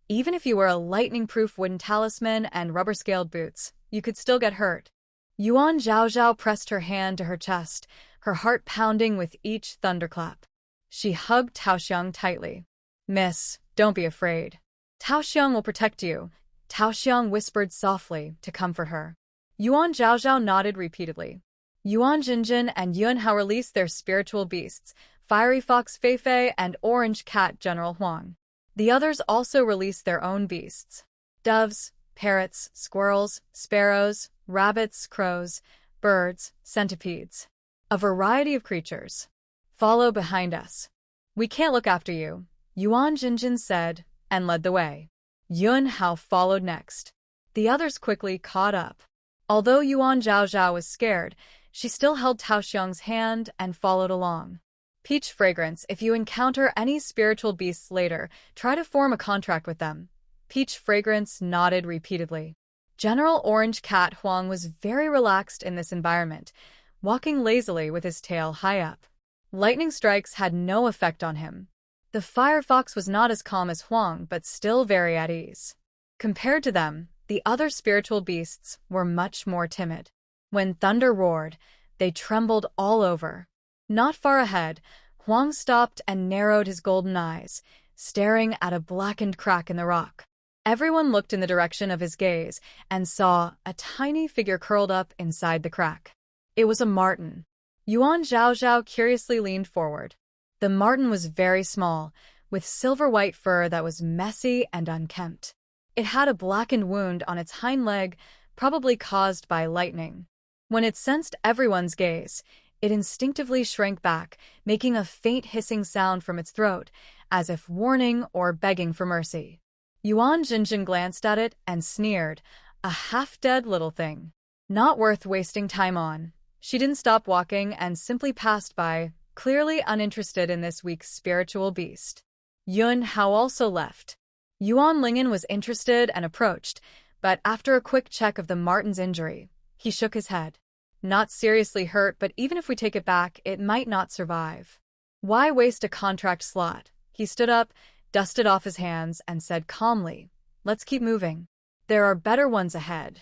Even if you wear a lightning-proof wooden talisman and rubber-scaled boots, you could still get hurt. Yuan Zhaozhao pressed her hand to her chest, her heart pounding with each thunderclap. She hugged Taoxiang tightly. Miss, don't be afraid. Taoxiang will protect you. Taoxiang whispered softly to comfort her. Yuan Zhaozhao nodded repeatedly. Yuan Jinjin and Yunhao released their spiritual beasts, Fiery Fox Feifei and Orange Cat General Huang. The others also released their own beasts. Doves, parrots, squirrels, sparrows, rabbits, crows, birds, centipedes. A variety of creatures. Follow behind us. We can't look after you, Yuan Jinjin said, and led the way. Yunhao followed next. The others quickly caught up. Although Yuan Zhaozhao was scared, she still held Taoxiang's hand and followed along. Peach Fragrance, if you encounter any spiritual beasts later, try to form a contract with them. Peach Fragrance nodded repeatedly. General Orange Cat Huang was very relaxed in this environment, walking lazily with his tail high up. Lightning strikes had no effect on him. The Fire Fox was not as calm as Huang, but still very at ease. Compared to them, the other spiritual beasts were much more timid. When thunder roared, they trembled all over. Not far ahead, Huang stopped and narrowed his golden eyes, staring at a blackened crack in the rock. Everyone looked in the direction of his gaze and saw a tiny figure curled up inside the crack. It was a Marten. Yuan Zhaozhao curiously leaned forward. The Marten was very small, with silver-white fur that was messy and unkempt. It had a blackened wound on its hind leg, probably caused by lightning. When it sensed everyone's gaze, it instinctively shrank back, making a faint hissing sound from its throat, as if warning or begging for mercy. Yuan Jinjin glanced at it and sneered, a half-dead little thing. Not worth wasting time on. She didn't stop walking and simply passed by, clearly uninterested in this week's spiritual beast. Yunhao also left. Yuan Lingyan was interested and approached, but after a quick check of the Marten's injury, he shook his head. Not seriously hurt, but even if we take it back, it might not survive. Why waste a contract slot? He stood up, dusted off his hands, and said calmly, let's keep moving. There are better ones ahead.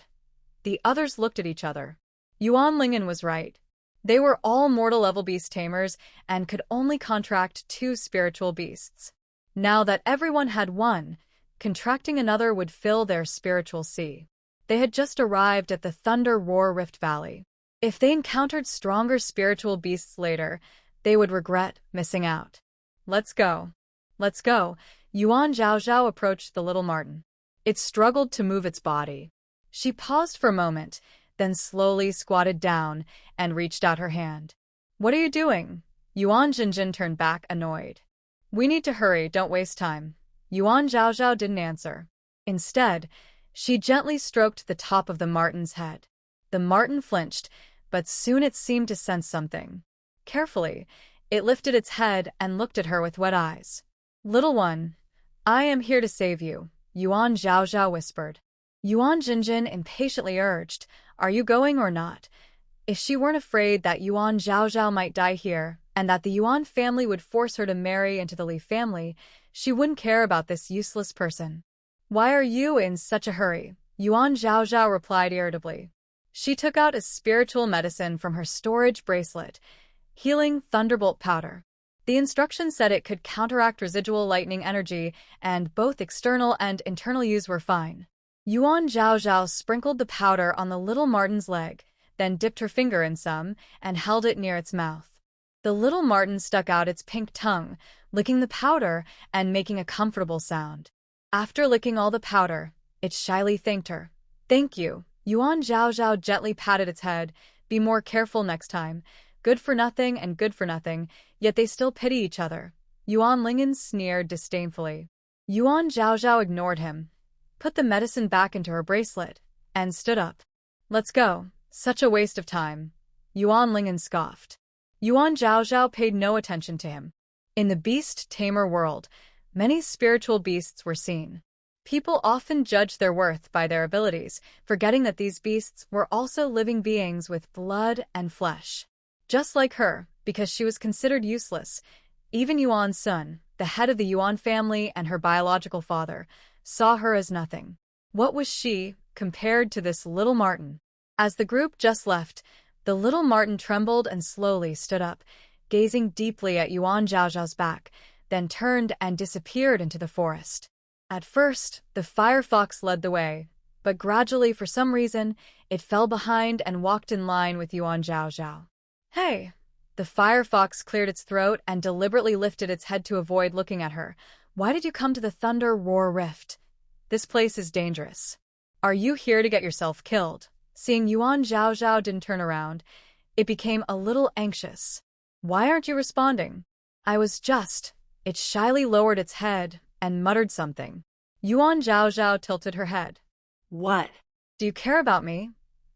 The others looked at each other. Yuan Lingyan was right. They were all mortal-level beast tamers and could only contract 2 spiritual beasts. Now that everyone had one, contracting another would fill their spiritual sea. They had just arrived at the Thunder Roar Rift Valley. If they encountered stronger spiritual beasts later, they would regret missing out. Let's go. Let's go. Yuan Zhaozhao approached the little Marten. It struggled to move its body. She paused for a moment, then slowly squatted down and reached out her hand. What are you doing? Yuan Jinjin turned back, annoyed. We need to hurry, don't waste time. Yuan Zhaozhao didn't answer. Instead, she gently stroked the top of the Marten's head. The Marten flinched, but soon it seemed to sense something. Carefully, it lifted its head and looked at her with wet eyes. Little one, I am here to save you, Yuan Zhaozhao whispered. Yuan Jinjin impatiently urged, are you going or not? If she weren't afraid that Yuan Zhaozhao might die here, and that the Yuan family would force her to marry into the Lee family, she wouldn't care about this useless person. Why are you in such a hurry? Yuan Zhaozhao replied irritably. She took out a spiritual medicine from her storage bracelet, Healing Thunderbolt Powder. The instructions said it could counteract residual lightning energy, and both external and internal use were fine. Yuan Zhaozhao sprinkled the powder on the little Marten's leg, then dipped her finger in some and held it near its mouth. The little Marten stuck out its pink tongue, licking the powder and making a comfortable sound. After licking all the powder, it shyly thanked her. Thank you. Yuan Zhaozhao gently patted its head. Be more careful next time. Good for nothing and good for nothing, yet they still pity each other. Yuan Lingen sneered disdainfully. Yuan Zhaozhao ignored him, put the medicine back into her bracelet, and stood up. Let's go. Such a waste of time. Yuan Lingen scoffed. Yuan Zhaozhao paid no attention to him. In the beast tamer world, many spiritual beasts were seen. People often judged their worth by their abilities, forgetting that these beasts were also living beings with blood and flesh. Just like her, because she was considered useless, even Yuan Sun, the head of the Yuan family and her biological father, saw her as nothing. What was she, compared to this little Marten? As the group just left, the little Marten trembled and slowly stood up, gazing deeply at Yuan Zhaozhao's back, then turned and disappeared into the forest. At first, the firefox led the way, but gradually, for some reason, it fell behind and walked in line with Yuan Zhaozhao. Hey! The firefox cleared its throat and deliberately lifted its head to avoid looking at her. Why did you come to the Thunder Roar Rift? This place is dangerous. Are you here to get yourself killed? Seeing Yuan Zhaozhao didn't turn around, it became a little anxious. Why aren't you responding? I was just... It shyly lowered its head and muttered something. Yuan Zhaozhao tilted her head. What? Do you care about me?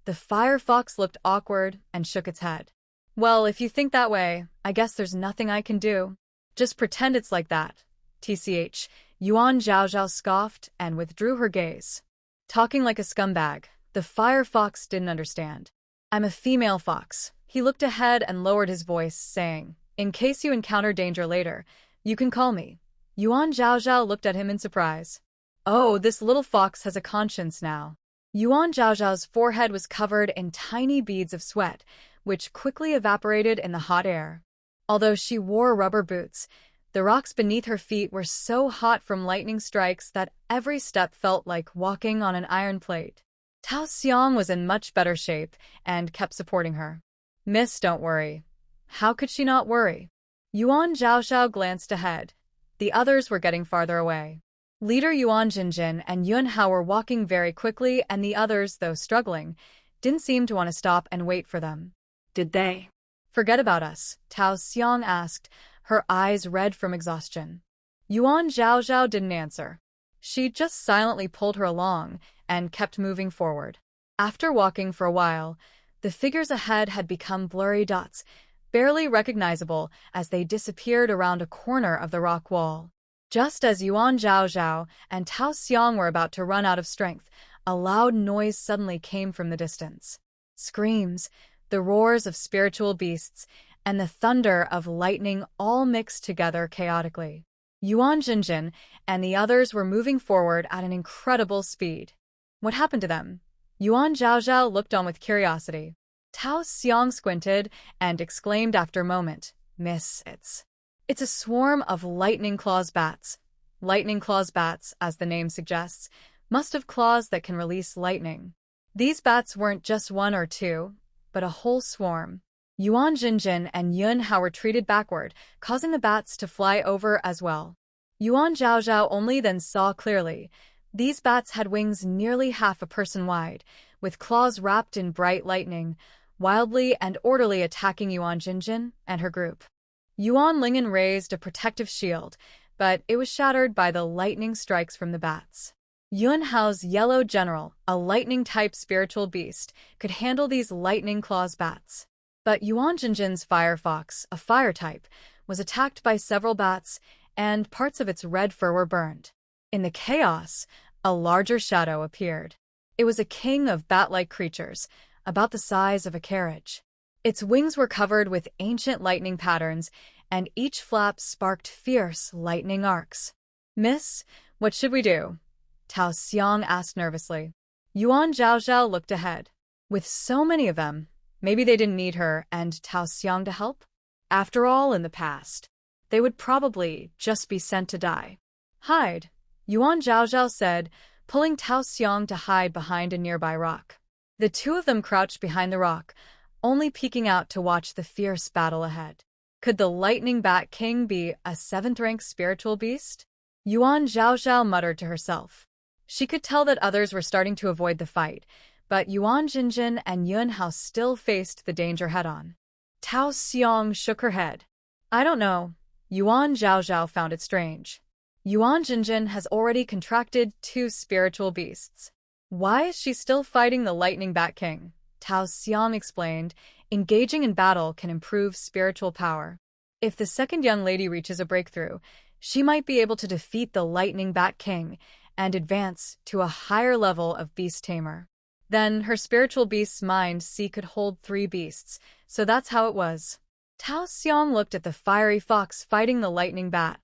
The firefox looked awkward and shook its head. Well, if you think that way, I guess there's nothing I can do. Just pretend it's like that. TCH, Yuan Zhaozhao scoffed and withdrew her gaze. Talking like a scumbag, the firefox didn't understand. I'm a female fox. He looked ahead and lowered his voice, saying, in case you encounter danger later, you can call me. Yuan Zhaozhao looked at him in surprise. Oh, this little fox has a conscience now. Yuan Zhaozhao's forehead was covered in tiny beads of sweat, which quickly evaporated in the hot air. Although she wore rubber boots, the rocks beneath her feet were so hot from lightning strikes that every step felt like walking on an iron plate. Tao Xiang was in much better shape and kept supporting her. Miss, don't worry. How could she not worry? Yuan Zhaozhao glanced ahead. The others were getting farther away. Leader Yuan Jinjin and Yun Hao were walking very quickly, and the others, though struggling, didn't seem to want to stop and wait for them. Did they forget about us? Tao Xiang asked, her eyes red from exhaustion. Yuan Zhaozhao didn't answer. She just silently pulled her along and kept moving forward. After walking for a while, the figures ahead had become blurry dots, barely recognizable as they disappeared around a corner of the rock wall. Just as Yuan Zhaozhao and Tao Xiang were about to run out of strength, a loud noise suddenly came from the distance. Screams, the roars of spiritual beasts, and the thunder of lightning all mixed together chaotically. Yuan Jinjin and the others were moving forward at an incredible speed. What happened to them? Yuan Zhaozhao looked on with curiosity. Tao Xiang squinted and exclaimed after a moment, "Miss, it's a swarm of lightning claws bats." Lightning claws bats, as the name suggests, must have claws that can release lightning. These bats weren't just one or two, but a whole swarm. Yuan Jinjin and Yun Hao retreated backward, causing the bats to fly over as well. Yuan Zhaozhao only then saw clearly. These bats had wings nearly half a person wide, with claws wrapped in bright lightning, wildly and orderly attacking Yuan Jinjin and her group. Yuan Lingen raised a protective shield, but it was shattered by the lightning strikes from the bats. Yun Hao's yellow general, a lightning-type spiritual beast, could handle these lightning claws bats. But Yuan Jinjin's fire fox, a fire type, was attacked by several bats, and parts of its red fur were burned. In the chaos, a larger shadow appeared. It was a king of bat-like creatures, about the size of a carriage. Its wings were covered with ancient lightning patterns, and each flap sparked fierce lightning arcs. "Miss, what should we do?" Tao Xiang asked nervously. Yuan Zhaozhao looked ahead. With so many of them, maybe they didn't need her and Tao Xiang to help? After all, in the past, they would probably just be sent to die. "Hide," Yuan Zhaozhao said, pulling Tao Xiang to hide behind a nearby rock. The two of them crouched behind the rock, only peeking out to watch the fierce battle ahead. Could the Lightning Bat King be a 7th-rank spiritual beast? Yuan Zhaozhao muttered to herself. She could tell that others were starting to avoid the fight, but Yuan Jinjin and Yun Hao still faced the danger head-on. Tao Xiang shook her head. "I don't know." Yuan Zhaozhao found it strange. Yuan Jinjin has already contracted 2 spiritual beasts. Why is she still fighting the Lightning Bat King? Tao Xiang explained, engaging in battle can improve spiritual power. If the second young lady reaches a breakthrough, she might be able to defeat the Lightning Bat King and advance to a higher level of beast tamer. Then her spiritual beast's mind could hold 3 beasts, so that's how it was. Tao Xiang looked at the fiery fox fighting the lightning bat.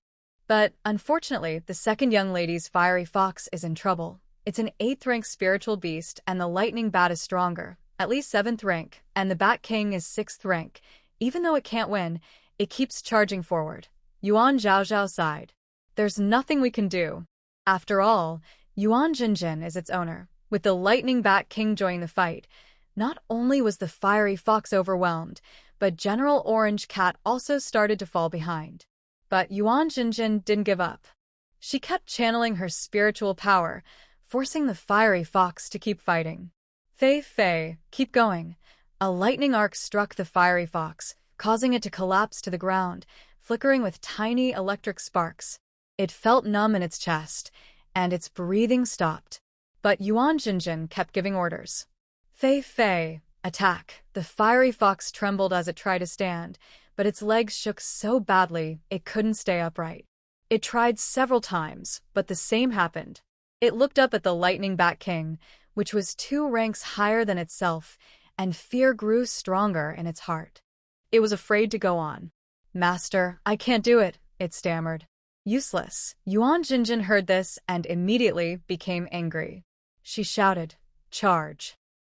But unfortunately, the second young lady's fiery fox is in trouble. It's an 8th-rank spiritual beast, and the lightning bat is stronger, at least 7th rank, and the Bat King is 6th rank. Even though it can't win, it keeps charging forward. Yuan Zhaozhao sighed. There's nothing we can do. After all, Yuan Jinjin is its owner. With the Lightning Bat King joining the fight, not only was the fiery fox overwhelmed, but General Orange Cat also started to fall behind. But Yuan Jinjin didn't give up. She kept channeling her spiritual power, forcing the fiery fox to keep fighting. "Fei, keep going." A lightning arc struck the fiery fox, causing it to collapse to the ground, flickering with tiny electric sparks. It felt numb in its chest, and its breathing stopped. But Yuan Jinjin kept giving orders. "Fei, attack." The fiery fox trembled as it tried to stand, but its legs shook so badly it couldn't stay upright. It tried several times, but the same happened. It looked up at the Lightning Bat King, which was 2 ranks higher than itself, and fear grew stronger in its heart. It was afraid to go on. "Master, I can't do it," it stammered. "Useless." Yuan Jinjin heard this and immediately became angry. She shouted, "Charge!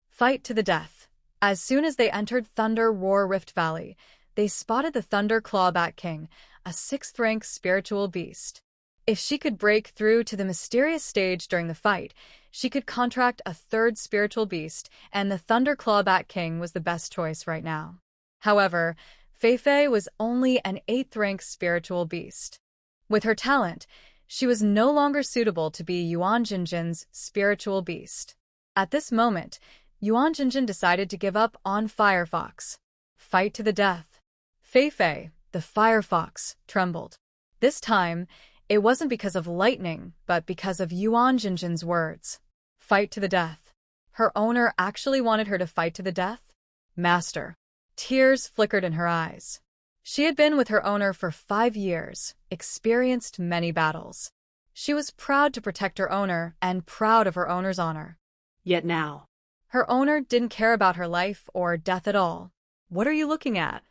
Fight to the death." As soon as they entered Thunder Roar Rift Valley, they spotted the Thunder Claw Bat King, a 6th-rank spiritual beast. If she could break through to the mysterious stage during the fight, she could contract a 3rd spiritual beast, and the Thunder Claw Bat King was the best choice right now. However, Fei was only an 8th-rank spiritual beast. With her talent, she was no longer suitable to be Yuan Jinjin's spiritual beast. At this moment, Yuan Jinjin decided to give up on Firefox. Fight to the death. Fei, the Firefox, trembled. This time, it wasn't because of lightning, but because of Yuan Jinjin's words. Fight to the death. Her owner actually wanted her to fight to the death? Master. Tears flickered in her eyes. She had been with her owner for 5 years, experienced many battles. She was proud to protect her owner and proud of her owner's honor. Yet now, her owner didn't care about her life or death at all. What are you looking at?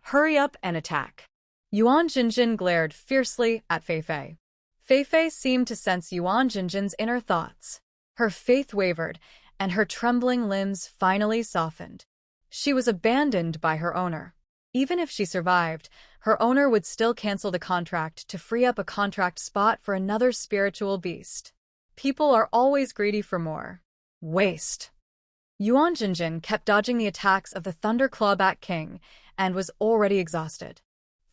Hurry up and attack. Yuan Jinjin glared fiercely at Fei. Fei seemed to sense Yuan Jinjin's inner thoughts. Her faith wavered, and her trembling limbs finally softened. She was abandoned by her owner. Even if she survived, her owner would still cancel the contract to free up a contract spot for another spiritual beast. People are always greedy for more. Waste. Yuan Jinjin kept dodging the attacks of the Thunder Clawback King and was already exhausted.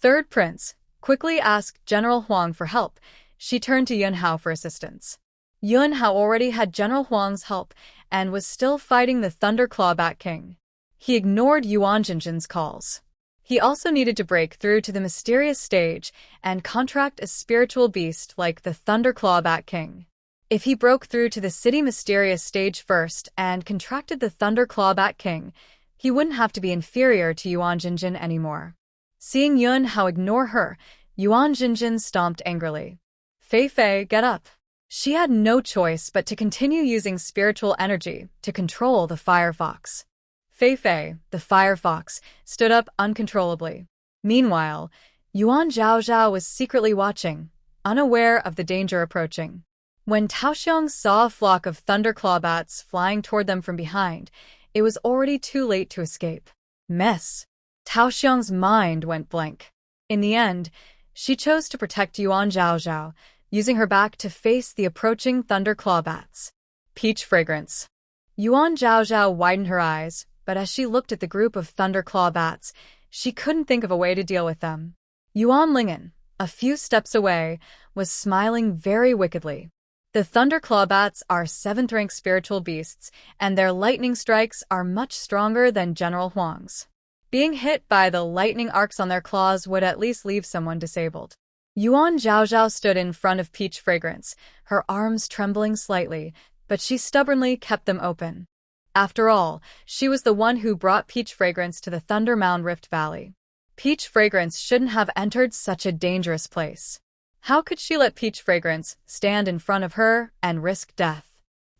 Third Prince quickly asked General Huang for help. She turned to Yun Hao for assistance. Yun Hao already had General Huang's help and was still fighting the Thunder Clawback King. He ignored Yuan Jinjin's calls. He also needed to break through to the mysterious stage and contract a spiritual beast like the Thunder Clawback King. If he broke through to the city mysterious stage first and contracted the Thunder Clawback King, he wouldn't have to be inferior to Yuan Jinjin anymore. Seeing Yun Hao ignore her, Yuan Jinjin stomped angrily. Fei Fei, get up. She had no choice but to continue using spiritual energy to control the Fire Fox. Fei Fei, the Fire Fox, stood up uncontrollably. Meanwhile, Yuan Zhaozhao was secretly watching, unaware of the danger approaching. When Taoxiang saw a flock of thunderclaw bats flying toward them from behind, it was already too late to escape. Mess. Taoxiang's mind went blank. In the end, she chose to protect Yuan Zhaozhao, using her back to face the approaching thunderclaw bats. Peach fragrance. Yuan Zhaozhao widened her eyes, but as she looked at the group of thunderclaw bats, she couldn't think of a way to deal with them. Yuan Lingen, a few steps away, was smiling very wickedly. The thunderclaw bats are 7th-rank spiritual beasts, and their lightning strikes are much stronger than General Huang's. Being hit by the lightning arcs on their claws would at least leave someone disabled. Yuan Zhaozhao stood in front of Peach Fragrance, her arms trembling slightly, but she stubbornly kept them open. After all, she was the one who brought Peach Fragrance to the Thunder Mound Rift Valley. Peach Fragrance shouldn't have entered such a dangerous place. How could she let Peach Fragrance stand in front of her and risk death?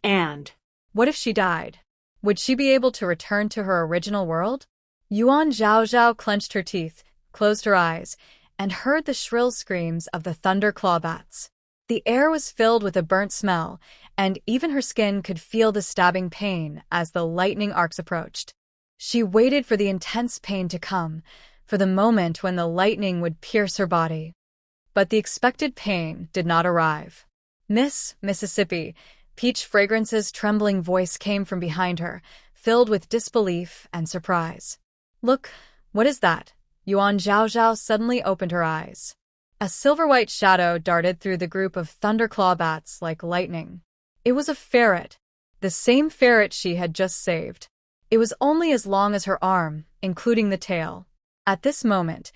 And what if she died? Would she be able to return to her original world? Yuan Zhaozhao clenched her teeth, closed her eyes, and heard the shrill screams of the thunder clawbats. The air was filled with a burnt smell, and even her skin could feel the stabbing pain as the lightning arcs approached. She waited for the intense pain to come, for the moment when the lightning would pierce her body. But the expected pain did not arrive. Miss Mississippi, Peach Fragrance's trembling voice came from behind her, filled with disbelief and surprise. Look, what is that? Yuan Zhaozhao suddenly opened her eyes. A silver-white shadow darted through the group of thunderclaw bats like lightning. It was a ferret, the same ferret she had just saved. It was only as long as her arm, including the tail. At this moment,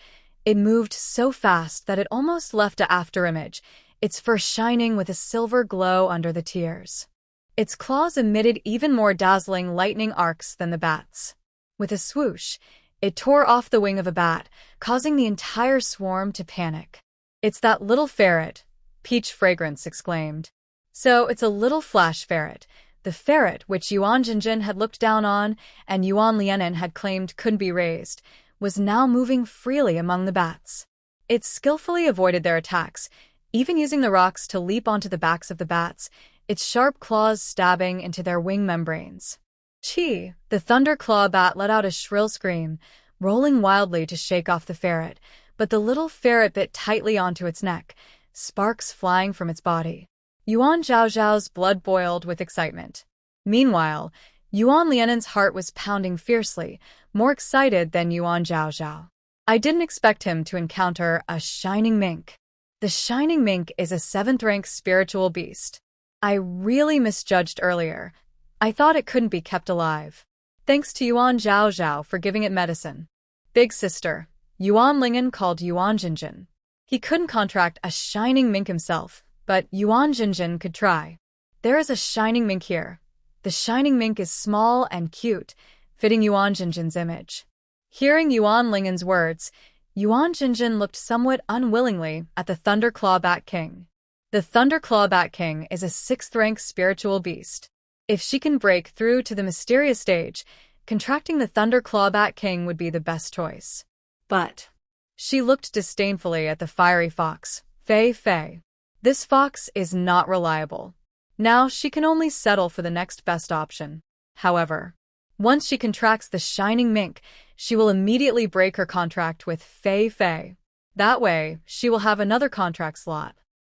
it moved so fast that it almost left an afterimage, its fur shining with a silver glow under the tears. Its claws emitted even more dazzling lightning arcs than the bats. With a swoosh, it tore off the wing of a bat, causing the entire swarm to panic. It's that little ferret, Peach Fragrance exclaimed. So it's a little flash ferret, the ferret which Yuan Jinjin had looked down on and Yuan Lianen had claimed couldn't be raised, was now moving freely among the bats. It skillfully avoided their attacks, even using the rocks to leap onto the backs of the bats, its sharp claws stabbing into their wing membranes. Chi, the thunderclaw bat, let out a shrill scream, rolling wildly to shake off the ferret, but the little ferret bit tightly onto its neck, sparks flying from its body. Yuan Zhaozhao's blood boiled with excitement. Meanwhile, Yuan Lianen's heart was pounding fiercely, more excited than Yuan Zhaozhao. I didn't expect him to encounter a shining mink. The shining mink is a 7th-rank spiritual beast. I really misjudged earlier. I thought it couldn't be kept alive. Thanks to Yuan Zhaozhao for giving it medicine. Big sister, Yuan Lingen called Yuan Jinjin. He couldn't contract a shining mink himself, but Yuan Jinjin could try. There is a shining mink here. The shining mink is small and cute, fitting Yuan Jinjin's image. Hearing Yuan Lingen's words, Yuan Jinjin looked somewhat unwillingly at the Thunderclaw Bat King. The Thunderclaw Bat King is a 6th-rank spiritual beast. If she can break through to the mysterious stage, contracting the Thunderclaw Bat King would be the best choice. But she looked disdainfully at the fiery fox, Fei Fei. This fox is not reliable. Now she can only settle for the next best option. However, Once she contracts the shining mink, she will immediately break her contract with Fei Fei. That way, she will have another contract slot.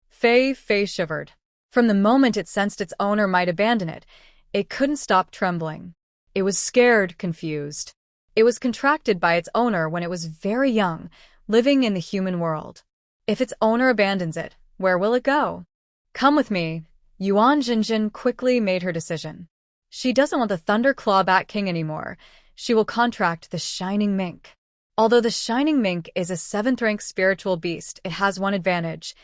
Fei Fei shivered. From the moment it sensed its owner might abandon it, it couldn't stop trembling. It was scared, confused. It was contracted by its owner when it was very young, living in the human world. If its owner abandons it, where will it go? Come with me. Yuan Jinjin quickly made her decision. She doesn't want the Thunder Claw Bat King anymore. She will contract the Shining Mink. Although the Shining Mink is a 7th-rank spiritual beast, it has one advantage.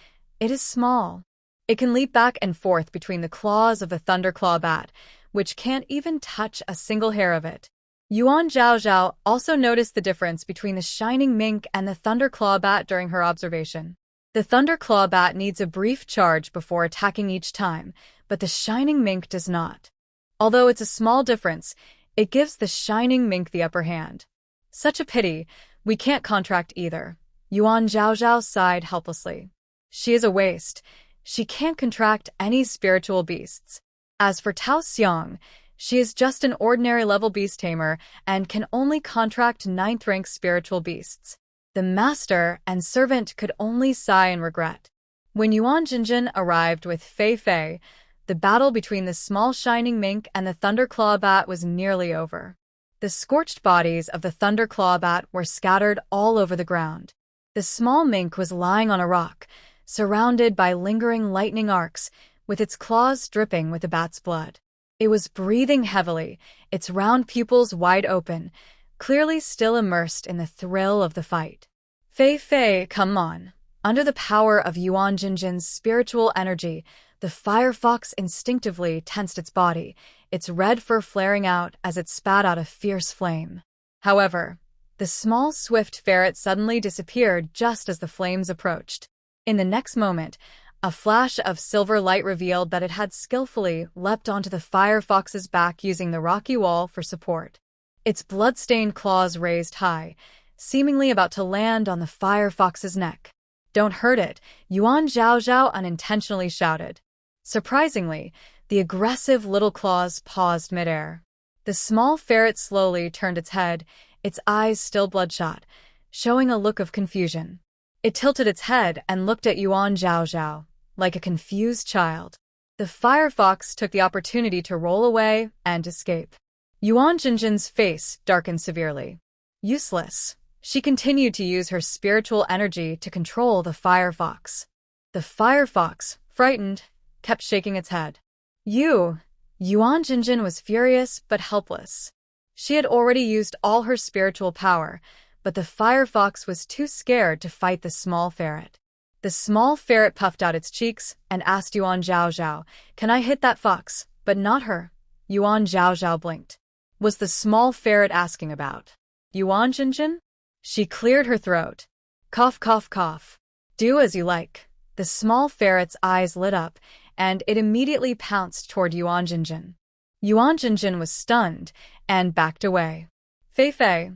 It is small. It can leap back and forth between the claws of the Thunder Claw Bat, which can't even touch a single hair of it. Yuan Zhaozhao also noticed the difference between the Shining Mink and the Thunder Claw Bat during her observation. The Thunder Claw Bat needs a brief charge before attacking each time, but the Shining Mink does not. Although it's a small difference, it gives the Shining Mink the upper hand. Such a pity, we can't contract either. Yuan Zhaozhao sighed helplessly. She is a waste. She can't contract any spiritual beasts. As for Tao Xiang, she is just an ordinary level beast tamer and can only contract 9th-rank spiritual beasts. The master and servant could only sigh in regret. When Yuan Jinjin arrived with Fei Fei, the battle between the small Shining Mink and the Thunder Claw Bat was nearly over. The scorched bodies of the Thunder Claw Bat were scattered all over the ground. The small mink was lying on a rock, surrounded by lingering lightning arcs, with its claws dripping with the bat's blood. It was breathing heavily, its round pupils wide open, clearly still immersed in the thrill of the fight. Fei Fei, come on. Under the power of Yuan Jinjin's spiritual energy, the firefox instinctively tensed its body, its red fur flaring out as it spat out a fierce flame. However, the small, swift ferret suddenly disappeared just as the flames approached. In the next moment, a flash of silver light revealed that it had skillfully leapt onto the firefox's back using the rocky wall for support. Its blood-stained claws raised high, seemingly about to land on the firefox's neck. Don't hurt it, Yuan Zhaozhao unintentionally shouted. Surprisingly, the aggressive little claws paused midair. The small ferret slowly turned its head, its eyes still bloodshot, showing a look of confusion. It tilted its head and looked at Yuan Zhaozhao, like a confused child. The firefox took the opportunity to roll away and escape. Yuan Jinjin's face darkened severely. Useless. She continued to use her spiritual energy to control the firefox. The firefox, frightened, kept shaking its head. Yuan Jinjin was furious but helpless. She had already used all her spiritual power, but the firefox was too scared to fight the small ferret. The small ferret puffed out its cheeks and asked Yuan Zhaozhao, "Can I hit that fox, but not her?" Yuan Zhaozhao blinked. Was the small ferret asking about Yuan Jinjin? She cleared her throat. Cough, cough, cough. Do as you like. The small ferret's eyes lit up, and it immediately pounced toward Yuan Jinjin. Yuan Jinjin was stunned and backed away. Fei Fei.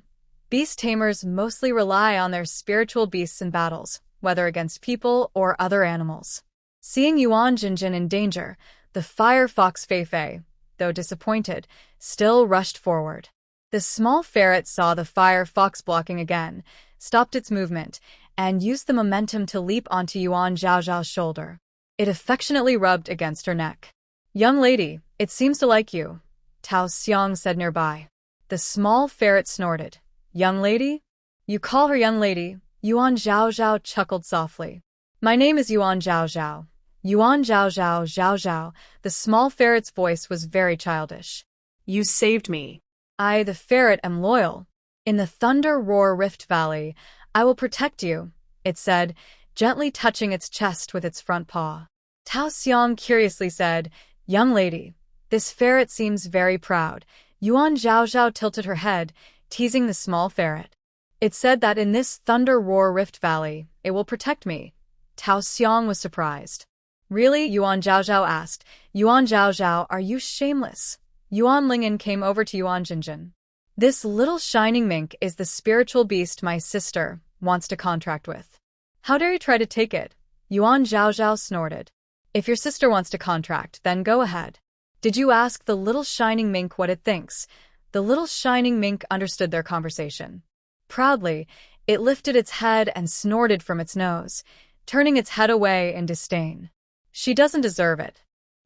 Beast tamers mostly rely on their spiritual beasts in battles, whether against people or other animals. Seeing Yuan Jinjin in danger, the firefox Fei Fei, though disappointed, still rushed forward. The small ferret saw the firefox blocking again, stopped its movement, and used the momentum to leap onto Yuan Zhaozhao's shoulder. It affectionately rubbed against her neck. "Young lady, it seems to like you," Tao Xiang said nearby. The small ferret snorted. "Young lady? You call her young lady?" Yuan Zhaozhao chuckled softly. "My name is Yuan Zhaozhao." Yuan Zhaozhao Zhaozhao. The small ferret's voice was very childish. You saved me. I, the ferret, am loyal. In the Thunder Roar Rift Valley, I will protect you, it said, gently touching its chest with its front paw. Tao Xiang curiously said, "Young lady, this ferret seems very proud." Yuan Zhaozhao tilted her head, teasing the small ferret. "It said that in this Thunder Roar Rift Valley, it will protect me." Tao Xiang was surprised. "Really?" Yuan Zhaozhao asked. "Yuan Zhaozhao, are you shameless?" Yuan Lingyan came over to Yuan Jinjin. "This little shining mink is the spiritual beast my sister wants to contract with. How dare you try to take it?" Yuan Zhaozhao snorted. "If your sister wants to contract, then go ahead. Did you ask the little shining mink what it thinks?" The little shining mink understood their conversation. Proudly, it lifted its head and snorted from its nose, turning its head away in disdain. She doesn't deserve it.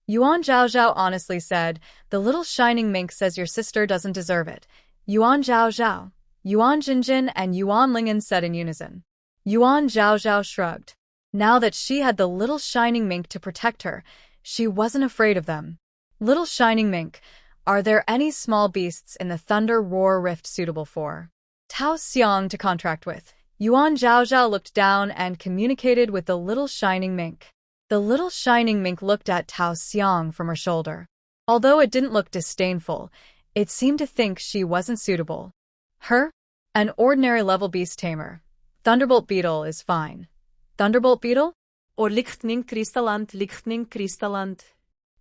Yuan Zhaozhao honestly said, the little shining mink says your sister doesn't deserve it. Yuan Zhaozhao, Yuan Jinjin and Yuan Lingen said in unison. Yuan Zhaozhao shrugged. Now that she had the little shining mink to protect her, she wasn't afraid of them. Little shining mink, are there any small beasts in the Thunder Roar Rift suitable for Tao Xiang to contract with? Yuan Zhaozhao looked down and communicated with the little shining mink. The little shining mink looked at Tao Xiang from her shoulder. Although it didn't look disdainful, it seemed to think she wasn't suitable. Her? An ordinary level beast tamer. Thunderbolt beetle is fine. Thunderbolt beetle? Or lichtning kristalland.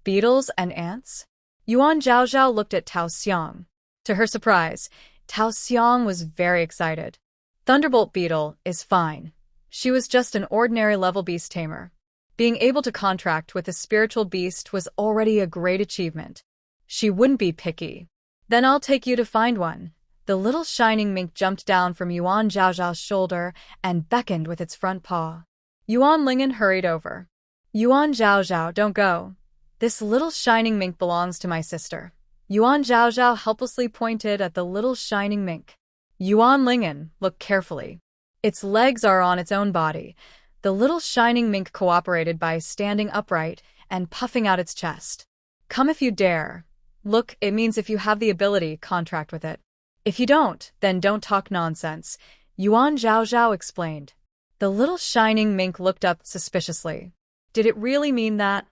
Beetles and ants? Yuan Zhaozhao looked at Tao Xiang. To her surprise, Tao Xiang was very excited. Thunderbolt beetle is fine. She was just an ordinary level beast tamer. Being able to contract with a spiritual beast was already a great achievement. She wouldn't be picky. Then I'll take you to find one. The little shining mink jumped down from Yuan Zhaozhao's shoulder and beckoned with its front paw. Yuan Lingen hurried over. Yuan Zhaozhao, don't go. This little shining mink belongs to my sister. Yuan Zhaozhao helplessly pointed at the little shining mink. Yuan Lingen, look carefully. Its legs are on its own body. The little shining mink cooperated by standing upright and puffing out its chest. Come if you dare. Look, it means if you have the ability, contract with it. If you don't, then don't talk nonsense, Yuan Zhaozhao explained. The little shining mink looked up suspiciously. Did it really mean that?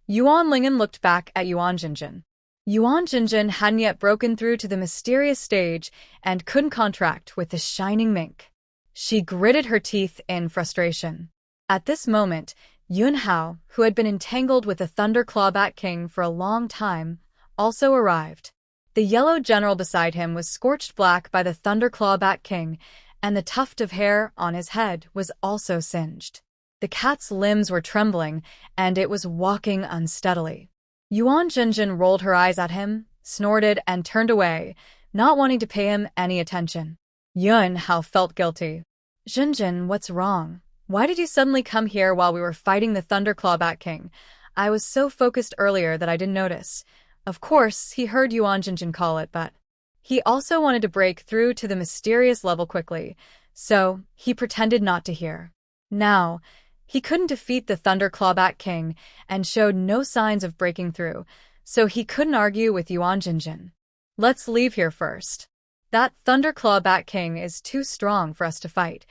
Yuan Lingen looked back at Yuan Jinjin. Yuan Jinjin hadn't yet broken through to the mysterious stage and couldn't contract with the shining mink. She gritted her teeth in frustration. At this moment, Yun Hao, who had been entangled with the Thunder Clawback King for a long time, also arrived. The yellow general beside him was scorched black by the Thunder Clawback King, and the tuft of hair on his head was also singed. The cat's limbs were trembling, and it was walking unsteadily. Yuan Jinjin rolled her eyes at him, snorted, and turned away, not wanting to pay him any attention. Yun Hao felt guilty. Jinjin, what's wrong? Why did you suddenly come here while we were fighting the Thunder Clawback King? I was so focused earlier that I didn't notice. Of course, he heard Yuan Jinjin call it, but he also wanted to break through to the mysterious level quickly, so he pretended not to hear. Now, he couldn't defeat the Thunder Clawback King and showed no signs of breaking through, so he couldn't argue with Yuan Jinjin. Let's leave here first. That Thunder Clawback King is too strong for us to fight.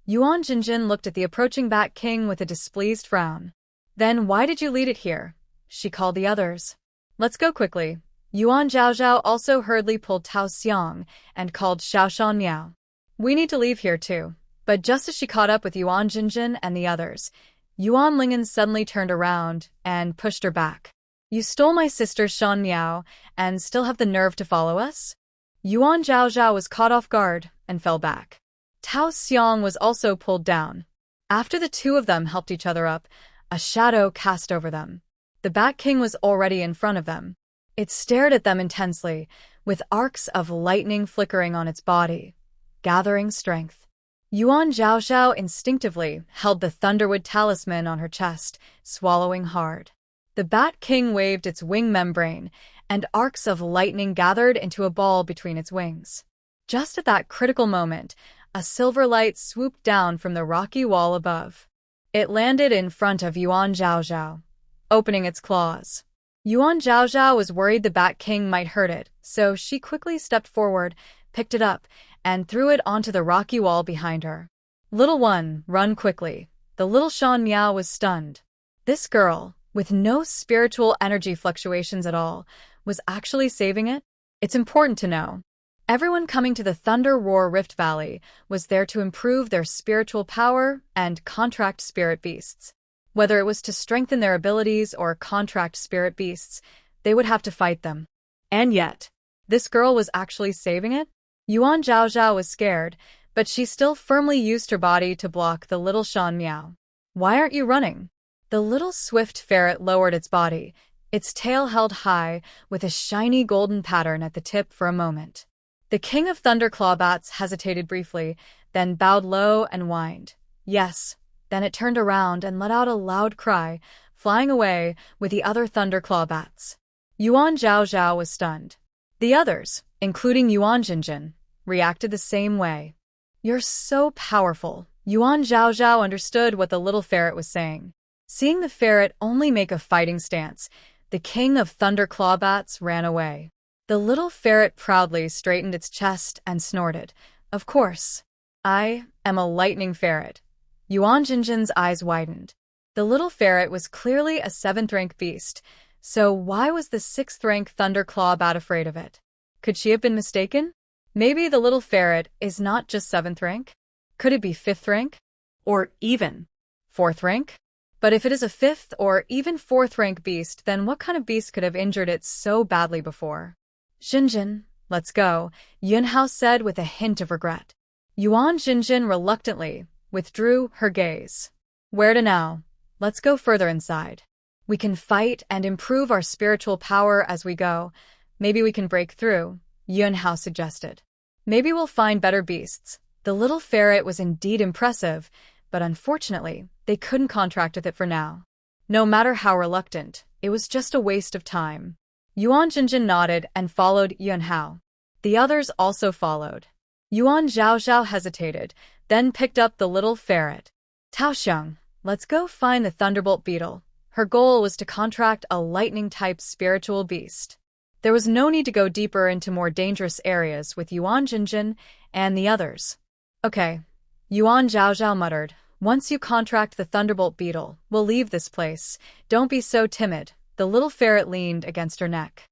Yuan Jinjin looked at the approaching Bat King with a displeased frown. Then why did you lead it here? She called the others. Let's go quickly. Yuan Zhaozhao also hurriedly pulled Tao Xiang and called Xiaoshan Miao. We need to leave here too. But just as she caught up with Yuan Jinjin and the others, Yuan Lingen suddenly turned around and pushed her back. You stole my sister Shan Miao and still have the nerve to follow us? Yuan Zhaozhao was caught off guard and fell back. Tao Xiang was also pulled down. After the two of them helped each other up, a shadow cast over them. The Bat King was already in front of them. It stared at them intensely, with arcs of lightning flickering on its body, gathering strength. Yuan Zhaozhao instinctively held the Thunderwood talisman on her chest, swallowing hard. The Bat King waved its wing membrane, and arcs of lightning gathered into a ball between its wings. Just at that critical moment, a silver light swooped down from the rocky wall above. It landed in front of Yuan Zhaozhao, opening its claws. Yuan Zhaozhao was worried the Bat King might hurt it, so she quickly stepped forward, picked it up, and threw it onto the rocky wall behind her. Little one, run quickly. The little Shan Miao was stunned. This girl, with no spiritual energy fluctuations at all, was actually saving it? It's important to know. Everyone coming to the Thunder Roar Rift Valley was there to improve their spiritual power and contract spirit beasts. Whether it was to strengthen their abilities or contract spirit beasts, they would have to fight them. And yet, this girl was actually saving it? Yuan Zhaozhao was scared, but she still firmly used her body to block the little Shan Miao. Why aren't you running? The little swift ferret lowered its body, its tail held high with a shiny golden pattern at the tip for a moment. The king of thunder clawbats hesitated briefly, then bowed low and whined. Yes. Then it turned around and let out a loud cry, flying away with the other thunder clawbats. Yuan Zhaozhao was stunned. The others, including Yuan Jinjin, reacted the same way. You're so powerful. Yuan Zhaozhao understood what the little ferret was saying. Seeing the ferret only make a fighting stance, the king of thunder clawbats ran away. The little ferret proudly straightened its chest and snorted. Of course. I am a lightning ferret. Yuan Jinjin's eyes widened. The little ferret was clearly a 7th-rank beast, so why was the 6th-rank thunder clawbat afraid of it? Could she have been mistaken? Maybe the little ferret is not just 7th rank? Could it be 5th rank? Or even 4th rank? But if it is a 5th or even 4th rank beast, then what kind of beast could have injured it so badly before? Jinjin, let's go, Yunhao said with a hint of regret. Yuan Jinjin reluctantly withdrew her gaze. Where to now? Let's go further inside. We can fight and improve our spiritual power as we go. Maybe we can break through, Yunhao suggested. Maybe we'll find better beasts. The little ferret was indeed impressive, but unfortunately, they couldn't contract with it for now. No matter how reluctant, it was just a waste of time. Yuan Jinjin nodded and followed Yunhao. The others also followed. Yuan Zhaozhao hesitated, then picked up the little ferret. Taoxiang, let's go find the Thunderbolt Beetle. Her goal was to contract a lightning-type spiritual beast. There was no need to go deeper into more dangerous areas with Yuan Jinjin and the others. Okay, Yuan Zhaozhao muttered. Once you contract the Thunderbolt Beetle, we'll leave this place. Don't be so timid. The little ferret leaned against her neck.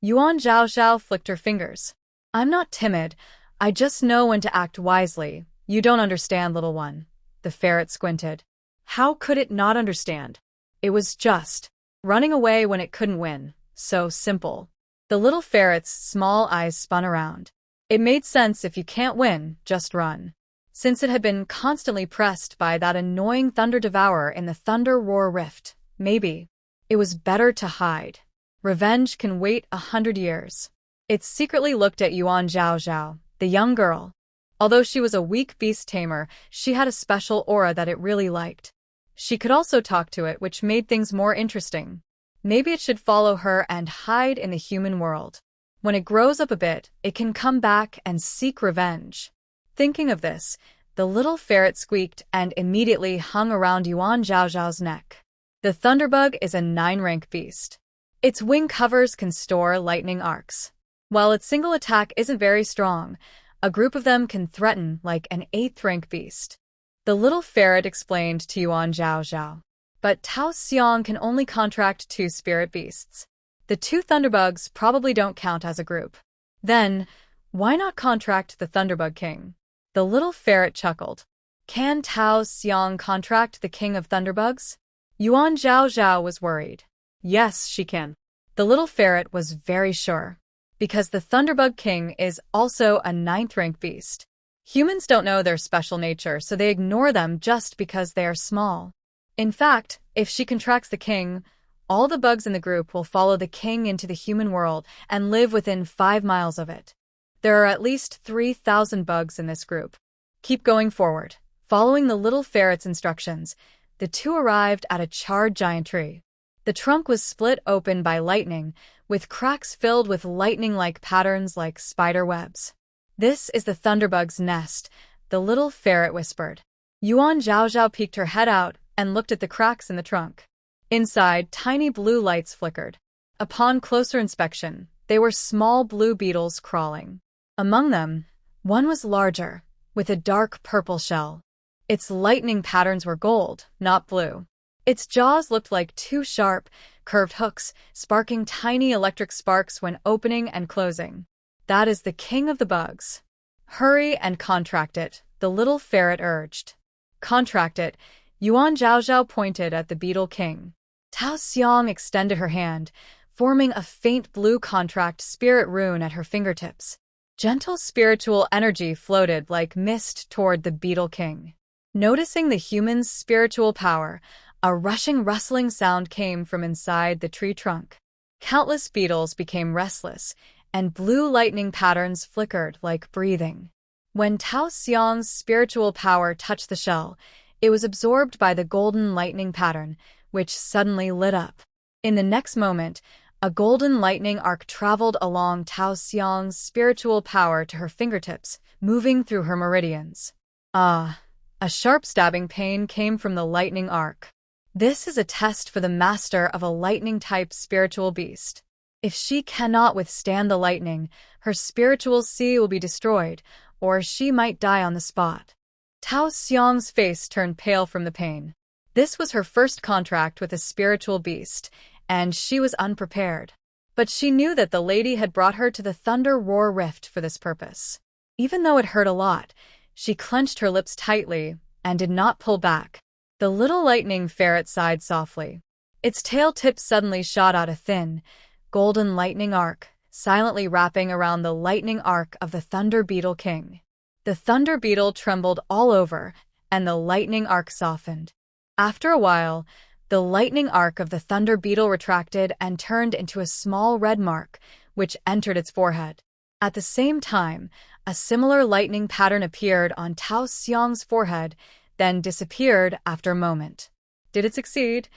Yuan Zhaozhao flicked her fingers. I'm not timid. I just know when to act wisely. You don't understand, little one. The ferret squinted. How could it not understand? It was just running away when it couldn't win. So simple. The little ferret's small eyes spun around. It made sense. If you can't win, just run. Since it had been constantly pressed by that annoying Thunder Devourer in the Thunder Roar Rift, maybe it was better to hide. Revenge can wait 100 years. It secretly looked at Yuan Zhaozhao, the young girl. Although she was a weak beast tamer, she had a special aura that it really liked. She could also talk to it, which made things more interesting. Maybe it should follow her and hide in the human world. When it grows up a bit, it can come back and seek revenge. Thinking of this, the little ferret squeaked and immediately hung around Yuan Zhaozhao's neck. The Thunderbug is a 9-rank beast. Its wing covers can store lightning arcs. While its single attack isn't very strong, a group of them can threaten like an 8th-rank beast. The little ferret explained to Yuan Zhaozhao. But Tao Xiang can only contract 2 spirit beasts. The 2 Thunderbugs probably don't count as a group. Then, why not contract the Thunderbug King? The little ferret chuckled. Can Tao Xiang contract the King of Thunderbugs? Yuan Zhaozhao was worried. Yes, she can. The little ferret was very sure. Because the Thunderbug King is also a 9th-rank beast. Humans don't know their special nature, so they ignore them just because they are small. In fact, if she contracts the king, all the bugs in the group will follow the king into the human world and live within 5 miles of it. There are at least 3,000 bugs in this group. Keep going forward. Following the little ferret's instructions, the 2 arrived at a charred giant tree. The trunk was split open by lightning, with cracks filled with lightning-like patterns like spider webs. This is the Thunderbug's nest, the little ferret whispered. Yuan Zhaozhao peeked her head out and looked at the cracks in the trunk. Inside, tiny blue lights flickered. Upon closer inspection, they were small blue beetles crawling. Among them, one was larger, with a dark purple shell. Its lightning patterns were gold, not blue. Its jaws looked like 2 sharp, curved hooks, sparking tiny electric sparks when opening and closing. That is the king of the bugs. Hurry and contract it, the little ferret urged. Contract it, Yuan Zhaozhao pointed at the beetle king. Tao Xiang extended her hand, forming a faint blue contract spirit rune at her fingertips. Gentle spiritual energy floated like mist toward the beetle king. Noticing the human's spiritual power, a rushing rustling sound came from inside the tree trunk. Countless beetles became restless, and blue lightning patterns flickered like breathing. When Tao Xiang's spiritual power touched the shell, it was absorbed by the golden lightning pattern, which suddenly lit up. In the next moment, a golden lightning arc traveled along Tao Xiang's spiritual power to her fingertips, moving through her meridians. Ah! A sharp stabbing pain came from the lightning arc. This is a test for the master of a lightning-type spiritual beast. If she cannot withstand the lightning, her spiritual sea will be destroyed, or she might die on the spot. Tao Xiang's face turned pale from the pain. This was her first contract with a spiritual beast, and she was unprepared. But she knew that the lady had brought her to the Thunder Roar Rift for this purpose. Even though it hurt a lot, she clenched her lips tightly and did not pull back. The little lightning ferret sighed softly. Its tail tip suddenly shot out a thin, golden lightning arc, silently wrapping around the lightning arc of the Thunder Beetle King. The Thunder Beetle trembled all over, and the lightning arc softened. After a while, the lightning arc of the Thunder Beetle retracted and turned into a small red mark, which entered its forehead. At the same time, a similar lightning pattern appeared on Tao Xiang's forehead, then disappeared after a moment. Did it succeed?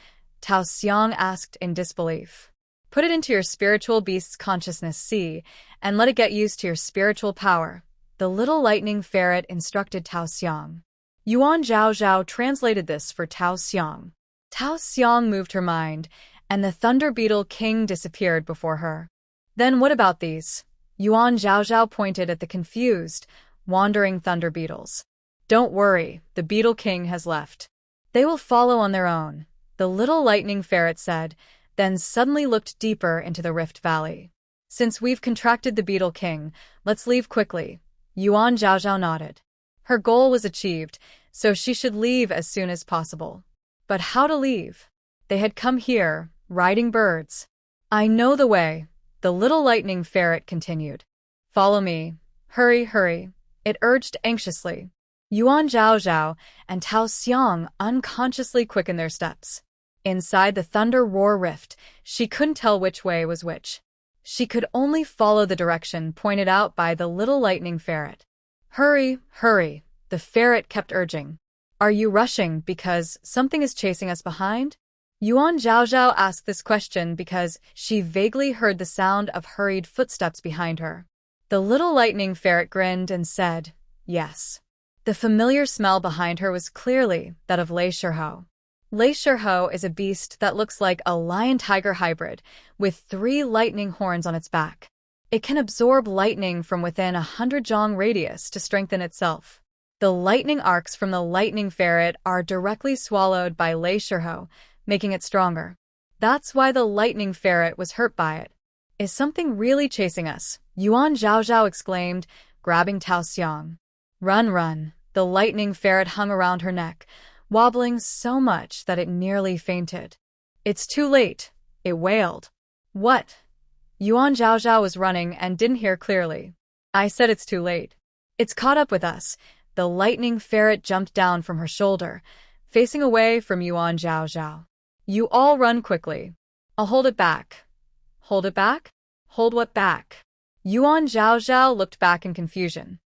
Tao Xiang asked in disbelief. Put it into your spiritual beast's consciousness, see, and let it get used to your spiritual power. The little lightning ferret instructed Tao Xiang. Yuan Zhao translated this for Tao Xiang. Tao Xiang moved her mind, and the Thunder Beetle King disappeared before her. Then what about these? Yuan Zhao pointed at the confused, wandering thunder beetles. Don't worry, the Beetle King has left. They will follow on their own, the little lightning ferret said, then suddenly looked deeper into the Rift Valley. Since we've contracted the Beetle King, let's leave quickly. Yuan Zhao nodded. Her goal was achieved, so she should leave as soon as possible. But how to leave? They had come here, riding birds. I know the way, the little lightning ferret continued. Follow me. Hurry, hurry, it urged anxiously. Yuan Zhao and Tao Xiang unconsciously quickened their steps. Inside the Thunder Roar Rift, she couldn't tell which way was which. She could only follow the direction pointed out by the little lightning ferret. Hurry, hurry, the ferret kept urging. Are you rushing because something is chasing us behind? Yuan Zhao asked this question because she vaguely heard the sound of hurried footsteps behind her. The little lightning ferret grinned and said, yes. The familiar smell behind her was clearly that of Lee Shien. Lee Shien is a beast that looks like a lion-tiger hybrid, with 3 lightning horns on its back. It can absorb lightning from within 100 zhong radius to strengthen itself. The lightning arcs from the lightning ferret are directly swallowed by Lee Shien, making it stronger. That's why the lightning ferret was hurt by it. Is something really chasing us? Yuan Zhao exclaimed, grabbing Tao Xiang. Run, run. The lightning ferret hung around her neck, wobbling so much that it nearly fainted. It's too late, it wailed. What? Yuan Zhao was running and didn't hear clearly. I said it's too late. It's caught up with us. The lightning ferret jumped down from her shoulder, facing away from Yuan Zhao. You all run quickly. I'll hold it back. Hold it back? Hold what back? Yuan Zhao looked back in confusion.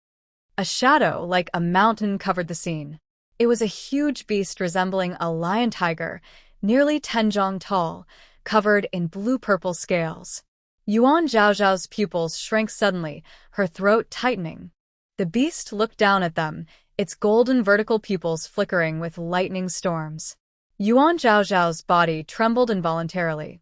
A shadow like a mountain covered the scene. It was a huge beast resembling a lion-tiger, nearly 10 zhong tall, covered in blue-purple scales. Yuan Zhao's pupils shrank suddenly, her throat tightening. The beast looked down at them, its golden vertical pupils flickering with lightning storms. Yuan Zhao's body trembled involuntarily.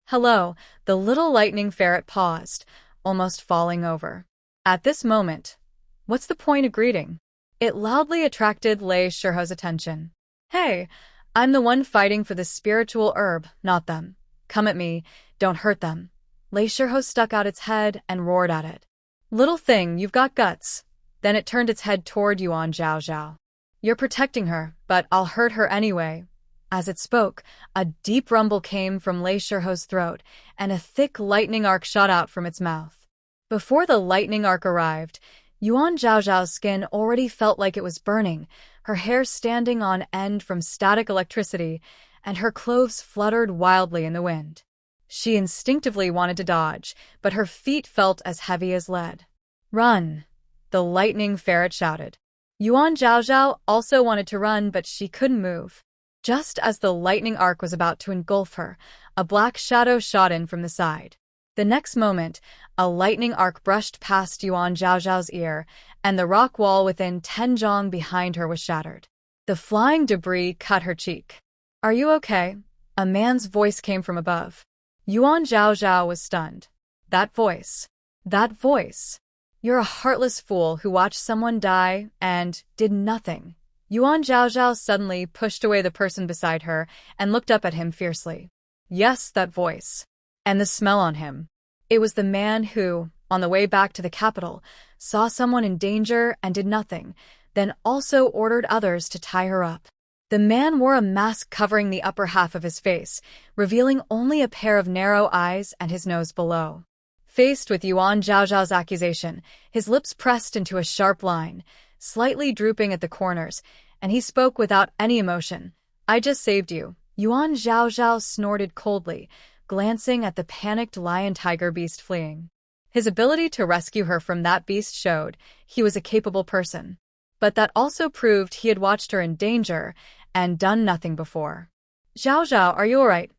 Hello, the little lightning ferret paused, almost falling over. At this moment, what's the point of greeting? It loudly attracted Lee Shien's attention. Hey, I'm the one fighting for the spiritual herb, not them. Come at me, don't hurt them. Lee Shien stuck out its head and roared at it. Little thing, you've got guts. Then it turned its head toward Yuan Zhao. You're protecting her, but I'll hurt her anyway. As it spoke, a deep rumble came from Lee Shien's throat, and a thick lightning arc shot out from its mouth. Before the lightning arc arrived, Yuan Zhao's skin already felt like it was burning, her hair standing on end from static electricity, and her clothes fluttered wildly in the wind. She instinctively wanted to dodge, but her feet felt as heavy as lead. "Run!" the lightning ferret shouted. Yuan Zhaozhao also wanted to run, but she couldn't move. Just as the lightning arc was about to engulf her, a black shadow shot in from the side. The next moment, a lightning arc brushed past Yuan Zhaozhao's ear, and the rock wall within 10 zhong behind her was shattered. The flying debris cut her cheek. "Are you okay?" A man's voice came from above. Yuan Zhaozhao was stunned. That voice. "You're a heartless fool who watched someone die and did nothing." Yuan Zhaozhao suddenly pushed away the person beside her and looked up at him fiercely. Yes, that voice. And the smell on him. It was the man who, on the way back to the capital, saw someone in danger and did nothing, then also ordered others to tie her up. The man wore a mask covering the upper half of his face, revealing only a pair of narrow eyes and his nose below. Faced with Yuan Zhaozhao's accusation, his lips pressed into a sharp line, slightly drooping at the corners, and he spoke without any emotion. "I just saved you." Yuan Zhaozhao snorted coldly, glancing at the panicked lion-tiger beast fleeing. His ability to rescue her from that beast showed he was a capable person. But that also proved he had watched her in danger and done nothing before. "Zhaozhao, are you alright?"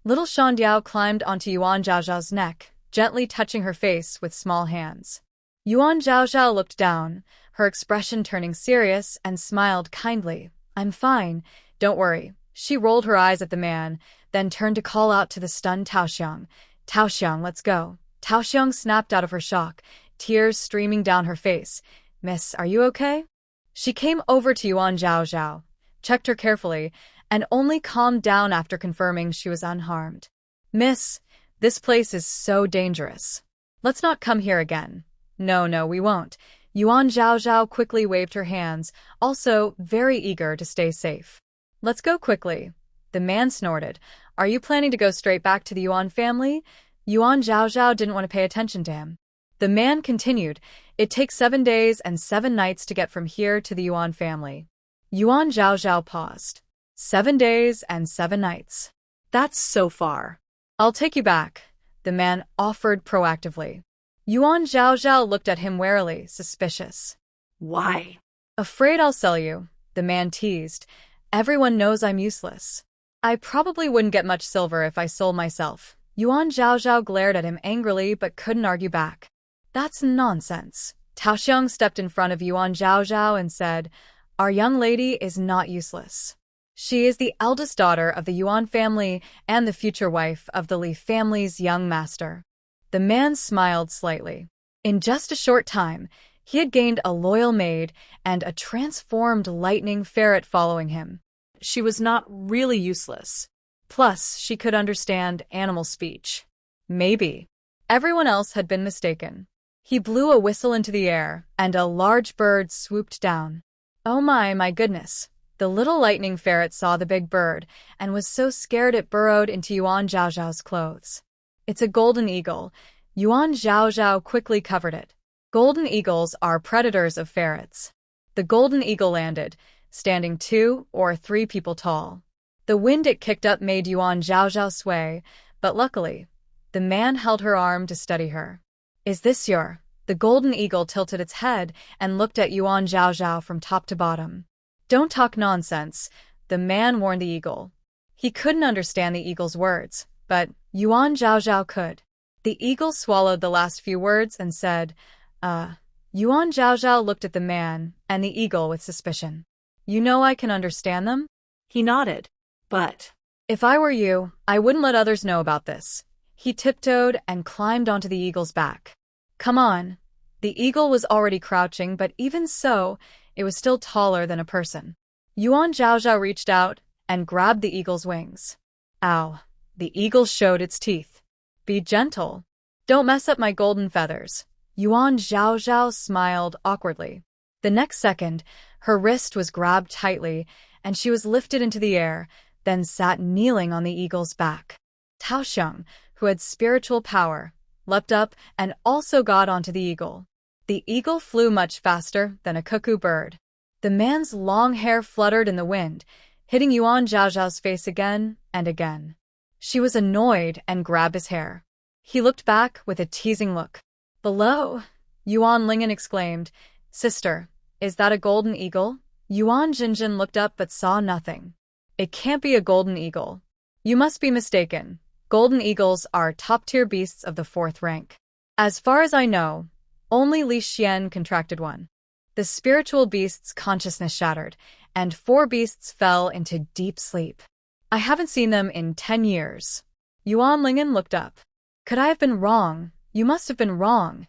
Little Shandiao climbed onto Yuan Zhaozhao's neck, gently touching her face with small hands. Yuan Zhaozhao looked down, her expression turning serious, and smiled kindly. "I'm fine, don't worry." She rolled her eyes at the man, then turned to call out to the stunned Taoxiang. "Taoxiang, let's go." Taoxiang snapped out of her shock, tears streaming down her face. "Miss, are you okay?" She came over to Yuan Zhaozhao, checked her carefully, and only calmed down after confirming she was unharmed. "Miss, this place is so dangerous. Let's not come here again." No, we won't." Yuan Zhaozhao quickly waved her hands, also very eager to stay safe. "Let's go quickly." The man snorted. "Are you planning to go straight back to the Yuan family?" Yuan Zhaozhao didn't want to pay attention to him. The man continued, "It takes 7 days and 7 nights to get from here to the Yuan family." Yuan Zhaozhao paused. 7 days and 7 nights. That's so far. "I'll take you back," the man offered proactively. Yuan Zhaozhao looked at him warily, suspicious. "Why?" "Afraid I'll sell you," the man teased. "Everyone knows I'm useless. I probably wouldn't get much silver if I sold myself." Yuan Zhaozhao glared at him angrily but couldn't argue back. "That's nonsense." Taoxiang stepped in front of Yuan Zhaozhao and said, "Our young lady is not useless. She is the eldest daughter of the Yuan family and the future wife of the Li family's young master." The man smiled slightly. In just a short time, he had gained a loyal maid and a transformed lightning ferret following him. She was not really useless. Plus, she could understand animal speech. Maybe. Everyone else had been mistaken. He blew a whistle into the air, and a large bird swooped down. "Oh my goodness." The little lightning ferret saw the big bird and was so scared it burrowed into Yuan Zhaozhao's clothes. "It's a golden eagle." Yuan Zhaozhao quickly covered it. Golden eagles are predators of ferrets. The golden eagle landed, standing 2 or 3 people tall. The wind it kicked up made Yuan Zhaozhao sway, but luckily, the man held her arm to steady her. "Is this your—" The golden eagle tilted its head and looked at Yuan Zhaozhao from top to bottom. "Don't talk nonsense," the man warned the eagle. He couldn't understand the eagle's words, but Yuan Zhaozhao could. The eagle swallowed the last few words and said, Yuan Zhaozhao looked at the man and the eagle with suspicion. "You know I can understand them?" He nodded. "But if I were you, I wouldn't let others know about this." He tiptoed and climbed onto the eagle's back. "Come on." The eagle was already crouching, but even so, it was still taller than a person. Yuan Zhaozhao reached out and grabbed the eagle's wings. Ow. The eagle showed its teeth. "Be gentle. Don't mess up my golden feathers." Yuan Zhaozhao smiled awkwardly. The next second, her wrist was grabbed tightly, and she was lifted into the air, then sat kneeling on the eagle's back. Taoxiang, who had spiritual power, leapt up and also got onto the eagle. The eagle flew much faster than a cuckoo bird. The man's long hair fluttered in the wind, hitting Yuan Zhaozhao's face again and again. She was annoyed and grabbed his hair. He looked back with a teasing look. Below, Yuan Lingen exclaimed, "Sister, is that a golden eagle?" Yuan Jinjin looked up but saw nothing. "It can't be a golden eagle. You must be mistaken. Golden eagles are top-tier beasts of the 4th rank. As far as I know, only Lee Shien contracted one." The spiritual beast's consciousness shattered, and 4 beasts fell into deep sleep. "I haven't seen them in 10 years. Yuan Lingen looked up. "Could I have been wrong? You must have been wrong,"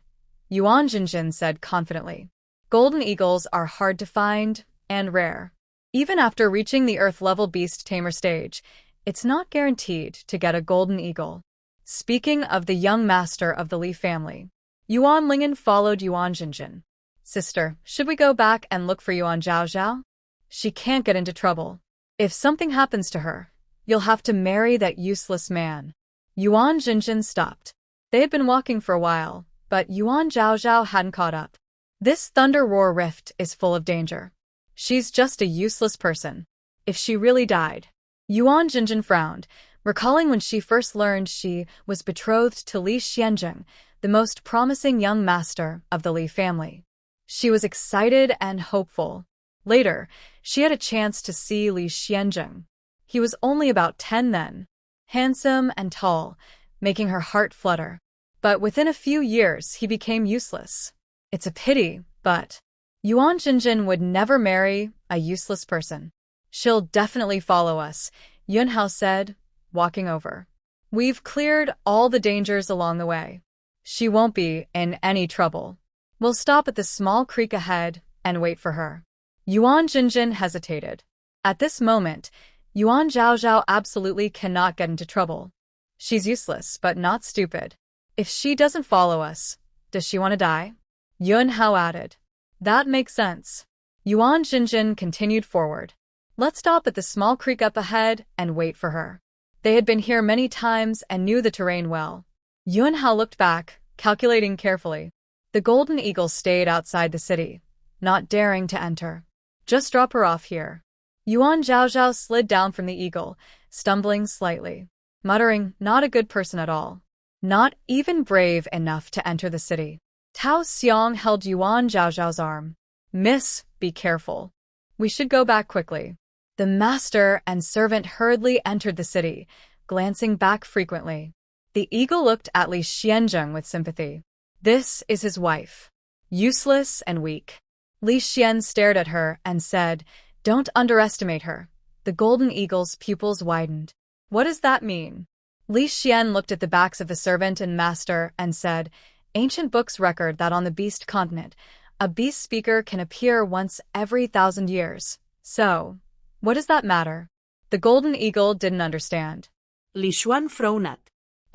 Yuan Jinjin said confidently. "Golden eagles are hard to find and rare. Even after reaching the Earth-level beast tamer stage, it's not guaranteed to get a golden eagle." Speaking of the young master of the Lee family, Yuan Lingen followed Yuan Jinjin. "Sister, should we go back and look for Yuan Zhaozhao? She can't get into trouble. If something happens to her, you'll have to marry that useless man." Yuan Jinjin stopped. They had been walking for a while, but Yuan Zhaozhao hadn't caught up. "This Thunder Roar Rift is full of danger. She's just a useless person. If she really died..." Yuan Jinjin frowned, recalling when she first learned she was betrothed to Lee Xianzheng, the most promising young master of the Lee family. She was excited and hopeful. Later, she had a chance to see Lee Xianzheng. He was only about 10 then, handsome and tall, making her heart flutter. But within a few years, he became useless. It's a pity, but Yuan Jinjin would never marry a useless person. "She'll definitely follow us," Yun Hao said, walking over. "We've cleared all the dangers along the way. She won't be in any trouble. We'll stop at the small creek ahead and wait for her." Yuan Jinjin hesitated. At this moment, Yuan Zhaozhao absolutely cannot get into trouble. She's useless, but not stupid. If she doesn't follow us, does she want to die? Yun Hao added. "That makes sense." Yuan Jinjin continued forward. "Let's stop at the small creek up ahead and wait for her." They had been here many times and knew the terrain well. Yun Hao looked back, calculating carefully. The golden eagle stayed outside the city, not daring to enter. "Just drop her off here." Yuan Zhaozhao slid down from the eagle, stumbling slightly, muttering, "Not a good person at all. Not even brave enough to enter the city." Tao Xiong held Yuan Zhaozhao's arm. "Miss, be careful. We should go back quickly." The master and servant hurriedly entered the city, glancing back frequently. The eagle looked at Lee Xianzheng with sympathy. This is his wife. Useless and weak. Lee Shien stared at her and said, "Don't underestimate her." The golden eagle's pupils widened. "What does that mean?" Lee Shien looked at the backs of the servant and master and said, "Ancient books record that on the beast continent, a beast speaker can appear once every 1,000 years. So, what does that matter?" The golden eagle didn't understand. Li Xuan frowned.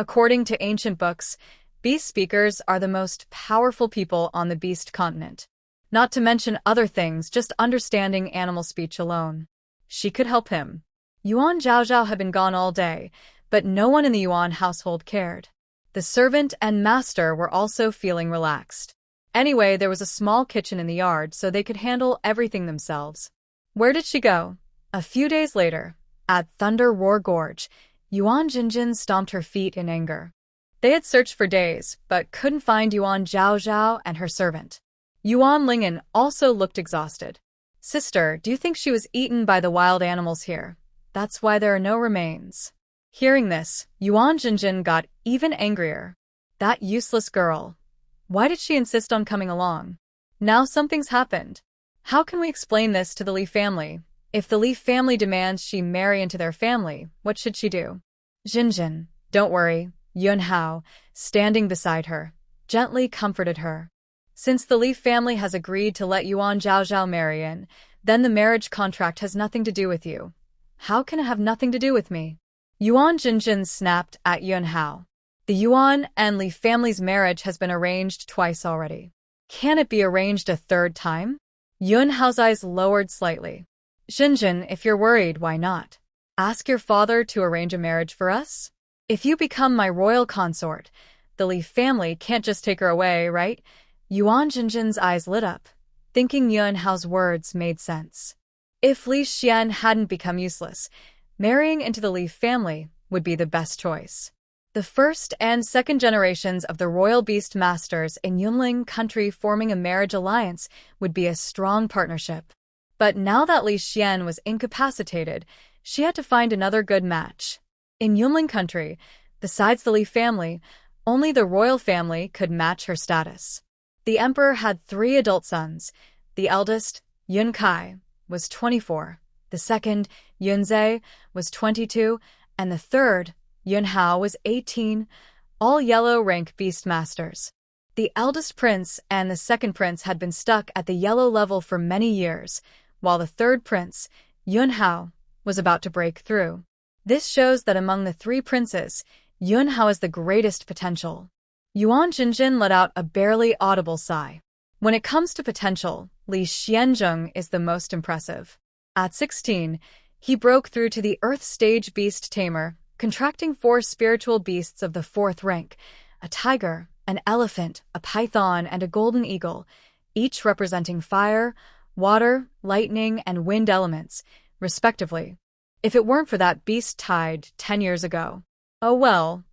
According to ancient books, beast speakers are the most powerful people on the beast continent. Not to mention other things, just understanding animal speech alone. She could help him. Yuan Zhaozhao had been gone all day, but no one in the Yuan household cared. The servant and master were also feeling relaxed. Anyway, there was a small kitchen in the yard, so they could handle everything themselves. Where did she go? A few days later, at Thunder Roar Gorge, Yuan Jinjin stomped her feet in anger. They had searched for days, but couldn't find Yuan Zhaozhao and her servant. Yuan Lingen also looked exhausted. "Sister, do you think she was eaten by the wild animals here? That's why there are no remains." Hearing this, Yuan Jinjin got even angrier. That useless girl. Why did she insist on coming along? Now something's happened. How can we explain this to the Lee family? If the Lee family demands she marry into their family, what should she do? "Jinjin, don't worry," Yun Hao, standing beside her, gently comforted her. "Since the Lee family has agreed to let Yuan Zhaozhao marry in, then the marriage contract has nothing to do with you." "How can it have nothing to do with me?" Yuan Jinjin snapped at Yun Hao. "The Yuan and Lee family's marriage has been arranged twice already. Can it be arranged a third time?" Yun Hao's eyes lowered slightly. "Jinjin, if you're worried, why not? Ask your father to arrange a marriage for us? If you become my royal consort, the Lee family can't just take her away, right?" Yuan Jinjin's eyes lit up, thinking Yun Hao's words made sense. If Lee Shien hadn't become useless, marrying into the Lee family would be the best choice. The first and second generations of the royal beast masters in Yunling country forming a marriage alliance would be a strong partnership. But now that Lee Shien was incapacitated, she had to find another good match. In Yunling country, besides the Lee family, only the royal family could match her status. The emperor had 3 adult sons. The eldest, Yun Kai, was 24. The second, Yun Zhe, was 22, and the third, Yun Hao, was 18, all yellow rank beast masters. The eldest prince and the second prince had been stuck at the yellow level for many years, while the third prince, Yun Hao, was about to break through. This shows that among the 3 princes, Yun Hao has the greatest potential. Yuan Jinjin let out a barely audible sigh. When it comes to potential, Lee Shien is the most impressive. At 16, he broke through to the Earth Stage Beast Tamer, contracting 4 spiritual beasts of the 4th rank, a tiger, an elephant, a python, and a golden eagle, each representing fire, water, lightning, and wind elements, respectively. If it weren't for that beast tied 10 years ago. Oh well,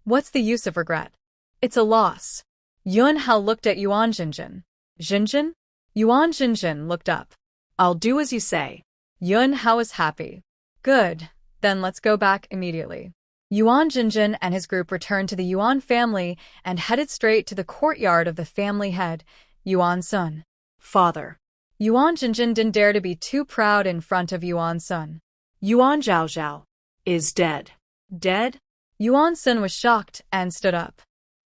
what's the use of regret? It's a loss. Yun Hao looked at Yuan Jinjin. Jinjin? Yuan Jinjin looked up. I'll do as you say. Yun Hao was happy. Good. Then let's go back immediately. Yuan Jinjin and his group returned to the Yuan family and headed straight to the courtyard of the family head, Yuan Sun. Father. Yuan Jinjin didn't dare to be too proud in front of Yuan Sun. Yuan Zhaozhao is dead. Dead? Yuan Sun was shocked and stood up.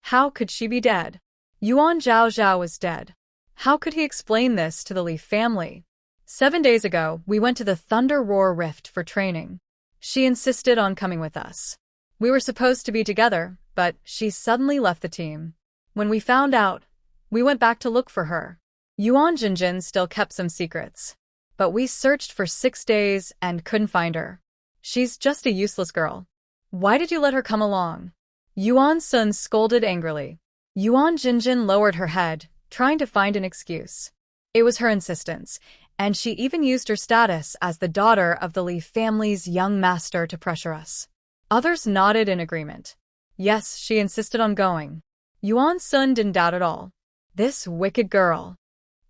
How could she be dead? Yuan Zhaozhao was dead. How could he explain this to the Lee family? 7 days ago, we went to the Thunder Roar Rift for training. She insisted on coming with us. We were supposed to be together, but she suddenly left the team. When we found out, we went back to look for her. Yuan Jinjin still kept some secrets. But we searched for 6 days and couldn't find her. She's just a useless girl. Why did you let her come along? Yuan Sun scolded angrily. Yuan Jinjin lowered her head, trying to find an excuse. It was her insistence, and she even used her status as the daughter of the Lee family's young master to pressure us. Others nodded in agreement. Yes, she insisted on going. Yuan Sun didn't doubt at all. This wicked girl.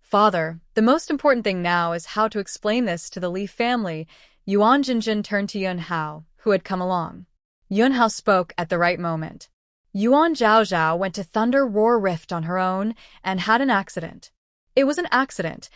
Father, the most important thing now is how to explain this to the Lee family. Yuan Jinjin turned to Yun Hao, who had come along. Yun Hao spoke at the right moment. Yuan Zhaozhao went to Thunder Roar Rift on her own and had an accident. It was an accident,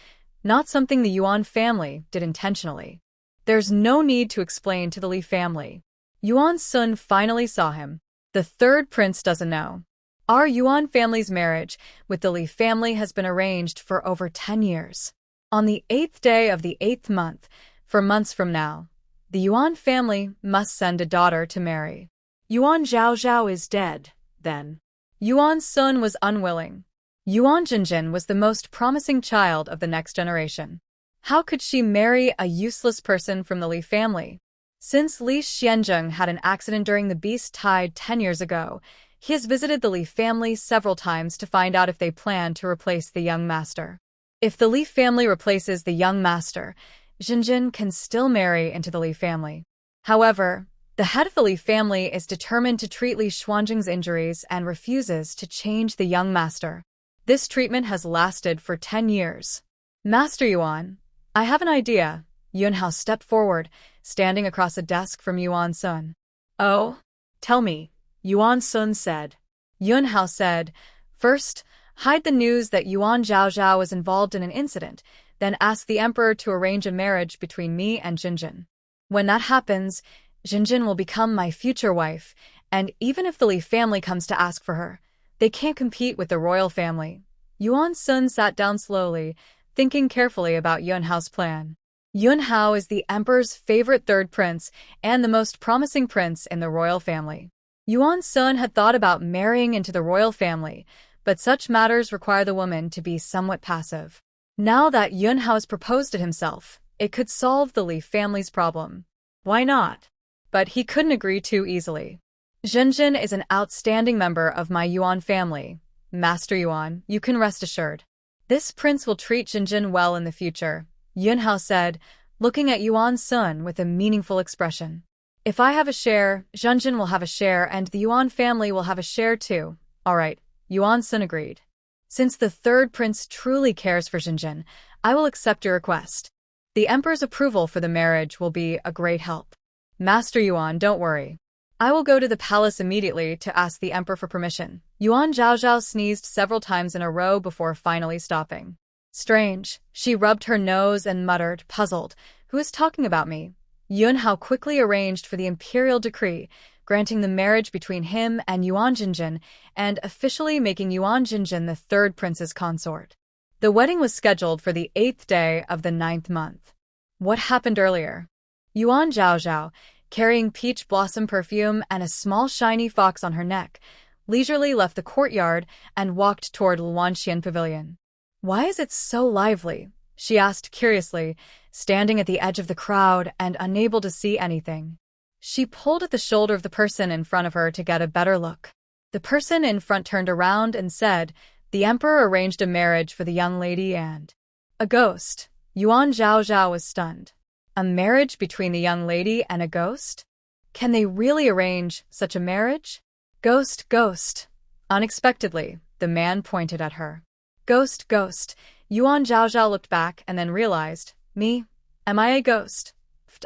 not something the Yuan family did intentionally. There's no need to explain to the Lee family. Yuan Sun finally saw him. The third prince doesn't know. Our Yuan family's marriage with the Lee family has been arranged for over 10 years. On the 8th day of the 8th month, for months from now, the Yuan family must send a daughter to marry. Yuan Zhaozhao is dead, then. Yuan Sun was unwilling. Yuan Jinjin was the most promising child of the next generation. How could she marry a useless person from the Lee family? Since Lee Shien had an accident during the beast tide 10 years ago, he has visited the Lee family several times to find out if they plan to replace the young master. If the Lee family replaces the young master, Jinjin can still marry into the Lee family. However, the head of the Lee family is determined to treat Lee Xuanjing's injuries and refuses to change the young master. This treatment has lasted for 10 years. Master Yuan, I have an idea. Yun Hao stepped forward, standing across a desk from Yuan Sun. Oh? Tell me, Yuan Sun said. Yun Hao said, first, hide the news that Yuan Zhaozhao was involved in an incident, then ask the emperor to arrange a marriage between me and Jinjin. When that happens, Jinjin will become my future wife, and even if the Lee family comes to ask for her, they can't compete with the royal family. Yuan Sun sat down slowly, thinking carefully about Yun Hao's plan. Yun Hao is the emperor's favorite third prince and the most promising prince in the royal family. Yuan Sun had thought about marrying into the royal family, but such matters require the woman to be somewhat passive. Now that Yun Hao has proposed it himself, it could solve the Lee family's problem. Why not? But he couldn't agree too easily. Jinjin is an outstanding member of my Yuan family. Master Yuan, you can rest assured. This prince will treat Jinjin well in the future, Yun Hao said, looking at Yuan Sun with a meaningful expression. If I have a share, Zhenjin will have a share and the Yuan family will have a share too. Alright, Yuan-sun agreed. Since the third prince truly cares for Zhenjin, I will accept your request. The emperor's approval for the marriage will be a great help. Master Yuan, don't worry. I will go to the palace immediately to ask the emperor for permission. Yuan Zhaozhao sneezed several times in a row before finally stopping. Strange. She rubbed her nose and muttered, puzzled. Who is talking about me? Yun Hao quickly arranged for the imperial decree, granting the marriage between him and Yuan Zhenjin, and officially making Yuan Zhenjin the third prince's consort. The wedding was scheduled for the 8th day of the 9th month. What happened earlier? Yuan Zhaozhao, carrying peach blossom perfume and a small shiny fox on her neck, leisurely left the courtyard and walked toward Luanxian Pavilion. Why is it so lively? She asked curiously, standing at the edge of the crowd and unable to see anything. She pulled at the shoulder of the person in front of her to get a better look. The person in front turned around and said, the emperor arranged a marriage for the young lady and a ghost. Yuan Zhaozhao was stunned. A marriage between the young lady and a ghost? Can they really arrange such a marriage? Ghost, ghost. Unexpectedly, the man pointed at her. Ghost, ghost. Yuan Zhaozhao looked back and then realized, me? Am I a ghost?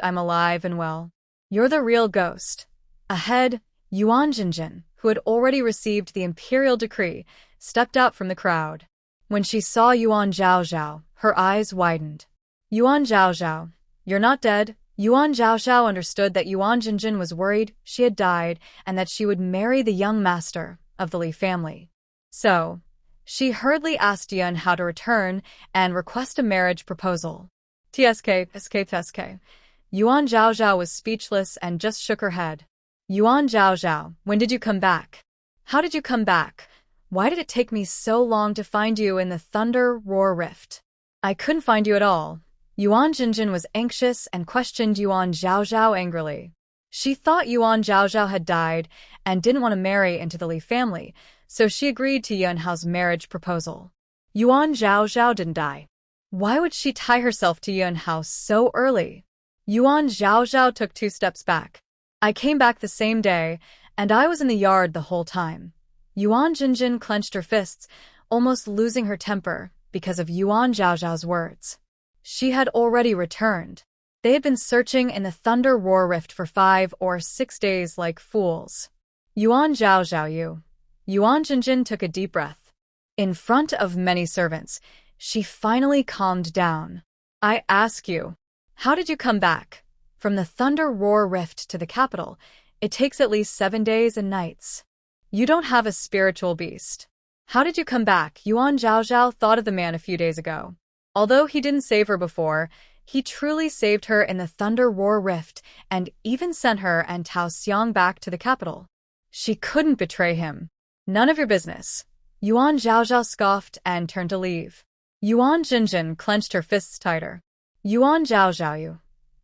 I'm alive and well. You're the real ghost. Ahead, Yuan Zhenjin, who had already received the imperial decree, stepped out from the crowd. When she saw Yuan Zhaozhao, her eyes widened. Yuan Zhaozhao, you're not dead. Yuan Zhaozhao understood that Yuan Zhenjin was worried she had died and that she would marry the young master of the Lee family. So, she hurriedly asked Yuan how to return and request a marriage proposal. TSK. Yuan Zhaozhao was speechless and just shook her head. Yuan Zhaozhao, when did you come back? How did you come back? Why did it take me so long to find you in the Thunder Roar Rift? I couldn't find you at all. Yuan Zhenjin was anxious and questioned Yuan Zhaozhao angrily. She thought Yuan Zhaozhao had died and didn't want to marry into the Lee family, so she agreed to Yuan Hao's marriage proposal. Yuan Zhaozhao didn't die. Why would she tie herself to Yuan Hao so early? Yuan Zhaozhao took 2 steps back. I came back the same day, and I was in the yard the whole time. Yuan Zhenjin clenched her fists, almost losing her temper because of Yuan Zhaozhao's words. She had already returned. They had been searching in the Thunder Roar Rift for 5 or 6 days like fools. Yuan Zhaozhao, Yuan Zhenjin took a deep breath. In front of many servants, she finally calmed down. I ask you, how did you come back? From the Thunder Roar Rift to the capital, it takes at least 7 days and nights. You don't have a spiritual beast. How did you come back? Yuan Zhaozhao thought of the man a few days ago. Although he didn't save her before, he truly saved her in the Thunder Roar Rift and even sent her and Tao Xiang back to the capital. She couldn't betray him. None of your business. Yuan Zhaozhao scoffed and turned to leave. Yuan Zhenjin clenched her fists tighter. Yuan Zhaozhao.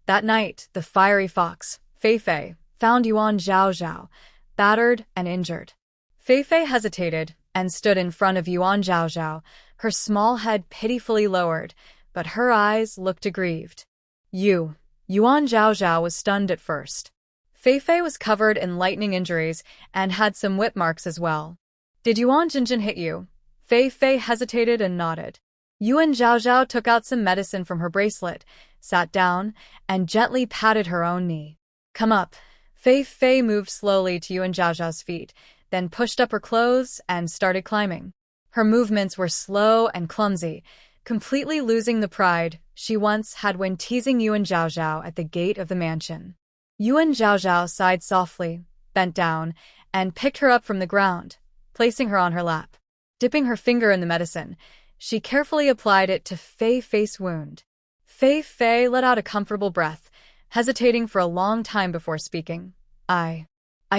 That night, the fiery fox, Fei, found Yuan Zhaozhao, battered and injured. Fei hesitated and stood in front of Yuan Zhaozhao, her small head pitifully lowered, but her eyes looked aggrieved. Yuan Zhaozhao was stunned at first. Fei was covered in lightning injuries and had some whip marks as well. Did Yuan Zhenjin hit you? Fei hesitated and nodded. Yuan Zhaozhao took out some medicine from her bracelet, sat down, and gently patted her own knee. Come up. Fei moved slowly to Yuan Zhaozhao's feet, then pushed up her clothes and started climbing. Her movements were slow and clumsy, completely losing the pride she once had when teasing Yuan Zhaozhao at the gate of the mansion. Yuan Zhaozhao sighed softly, bent down, and picked her up from the ground, placing her on her lap. Dipping her finger in the medicine, she carefully applied it to Fei's wound. Fei let out a comfortable breath, hesitating for a long time before speaking. I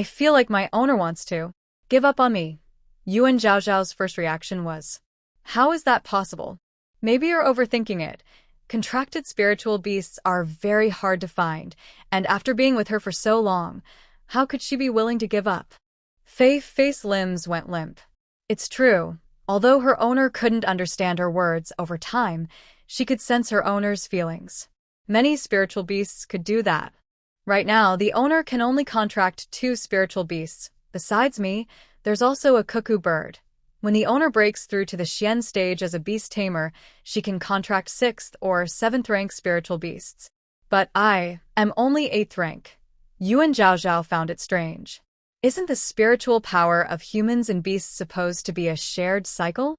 feel like my owner wants to give up on me. Yuan Zhaozhao's first reaction was, how is that possible? Maybe you're overthinking it. Contracted spiritual beasts are very hard to find, and after being with her for so long, how could she be willing to give up? Fei's limbs went limp. It's true. Although her owner couldn't understand her words over time, she could sense her owner's feelings. Many spiritual beasts could do that. Right now, the owner can only contract 2 spiritual beasts. Besides me, there's also a cuckoo bird. When the owner breaks through to the Shien stage as a beast tamer, she can contract 6th or 7th rank spiritual beasts. But I am only 8th rank. Yuan Zhaozhao found it strange. Isn't the spiritual power of humans and beasts supposed to be a shared cycle?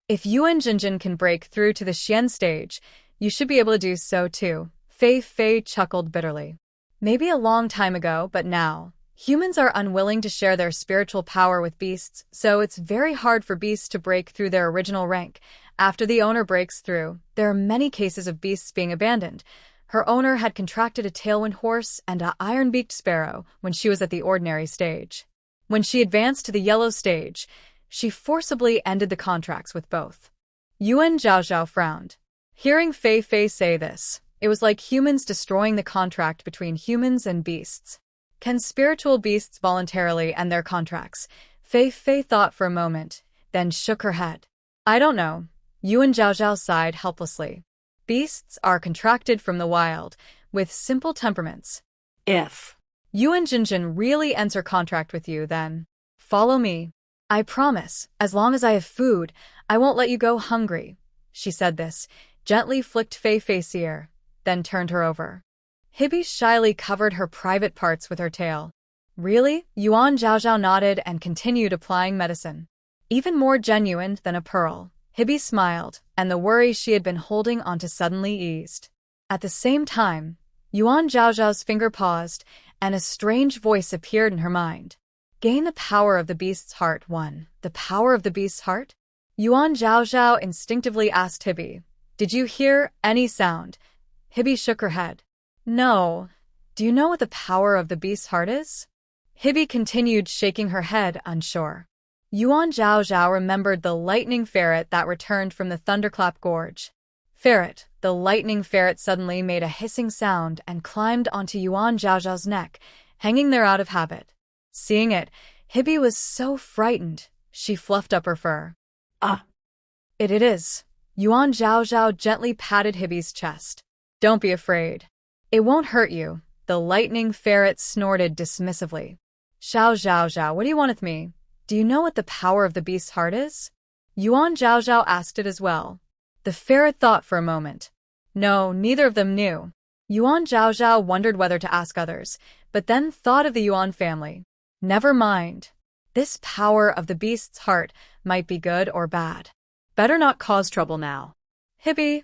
If Yuan Jinjin can break through to the Shien stage, you should be able to do so too. Fei Fei chuckled bitterly. Maybe a long time ago, but now, humans are unwilling to share their spiritual power with beasts, so it's very hard for beasts to break through their original rank. After the owner breaks through, there are many cases of beasts being abandoned. Her owner had contracted a tailwind horse and an iron-beaked sparrow when she was at the ordinary stage. When she advanced to the yellow stage, she forcibly ended the contracts with both. Yuan Zhaozhao frowned. Hearing Fei Fei say this, it was like humans destroying the contract between humans and beasts. Can spiritual beasts voluntarily end their contracts? Fei Fei thought for a moment, then shook her head. I don't know. Yuan Zhaozhao sighed helplessly. Beasts are contracted from the wild, with simple temperaments. If Yuan Jinjin really ends her contract with you, then follow me. I promise, as long as I have food, I won't let you go hungry. She said this, gently flicked Fei Fei's ear, then turned her over. Hibby shyly covered her private parts with her tail. Really? Yuan Zhaozhao nodded and continued applying medicine. Even more genuine than a pearl. Hibby smiled, and the worry she had been holding onto suddenly eased. At the same time, Yuan Zhaozhao's finger paused, and a strange voice appeared in her mind. Gain the power of the beast's heart. 1. The power of the beast's heart? Yuan Zhaozhao instinctively asked Hibby. Did you hear any sound? Hibby shook her head. No. Do you know what the power of the beast's heart is? Hibby continued shaking her head, unsure. Yuan Zhaozhao remembered the lightning ferret that returned from the Thunderclap Gorge. Ferret, the lightning ferret suddenly made a hissing sound and climbed onto Yuan Zhaozhao's neck, hanging there out of habit. Seeing it, Hibby was so frightened, she fluffed up her fur. Ah! It is. Yuan Zhaozhao gently patted Hibby's chest. Don't be afraid. It won't hurt you, the lightning ferret snorted dismissively. Xiao Zhaozhao, what do you want with me? Do you know what the power of the beast's heart is? Yuan Zhaozhao asked it as well. The ferret thought for a moment. No, neither of them knew. Yuan Zhaozhao wondered whether to ask others, but then thought of the Yuan family. Never mind. This power of the beast's heart might be good or bad. Better not cause trouble now. Hibby.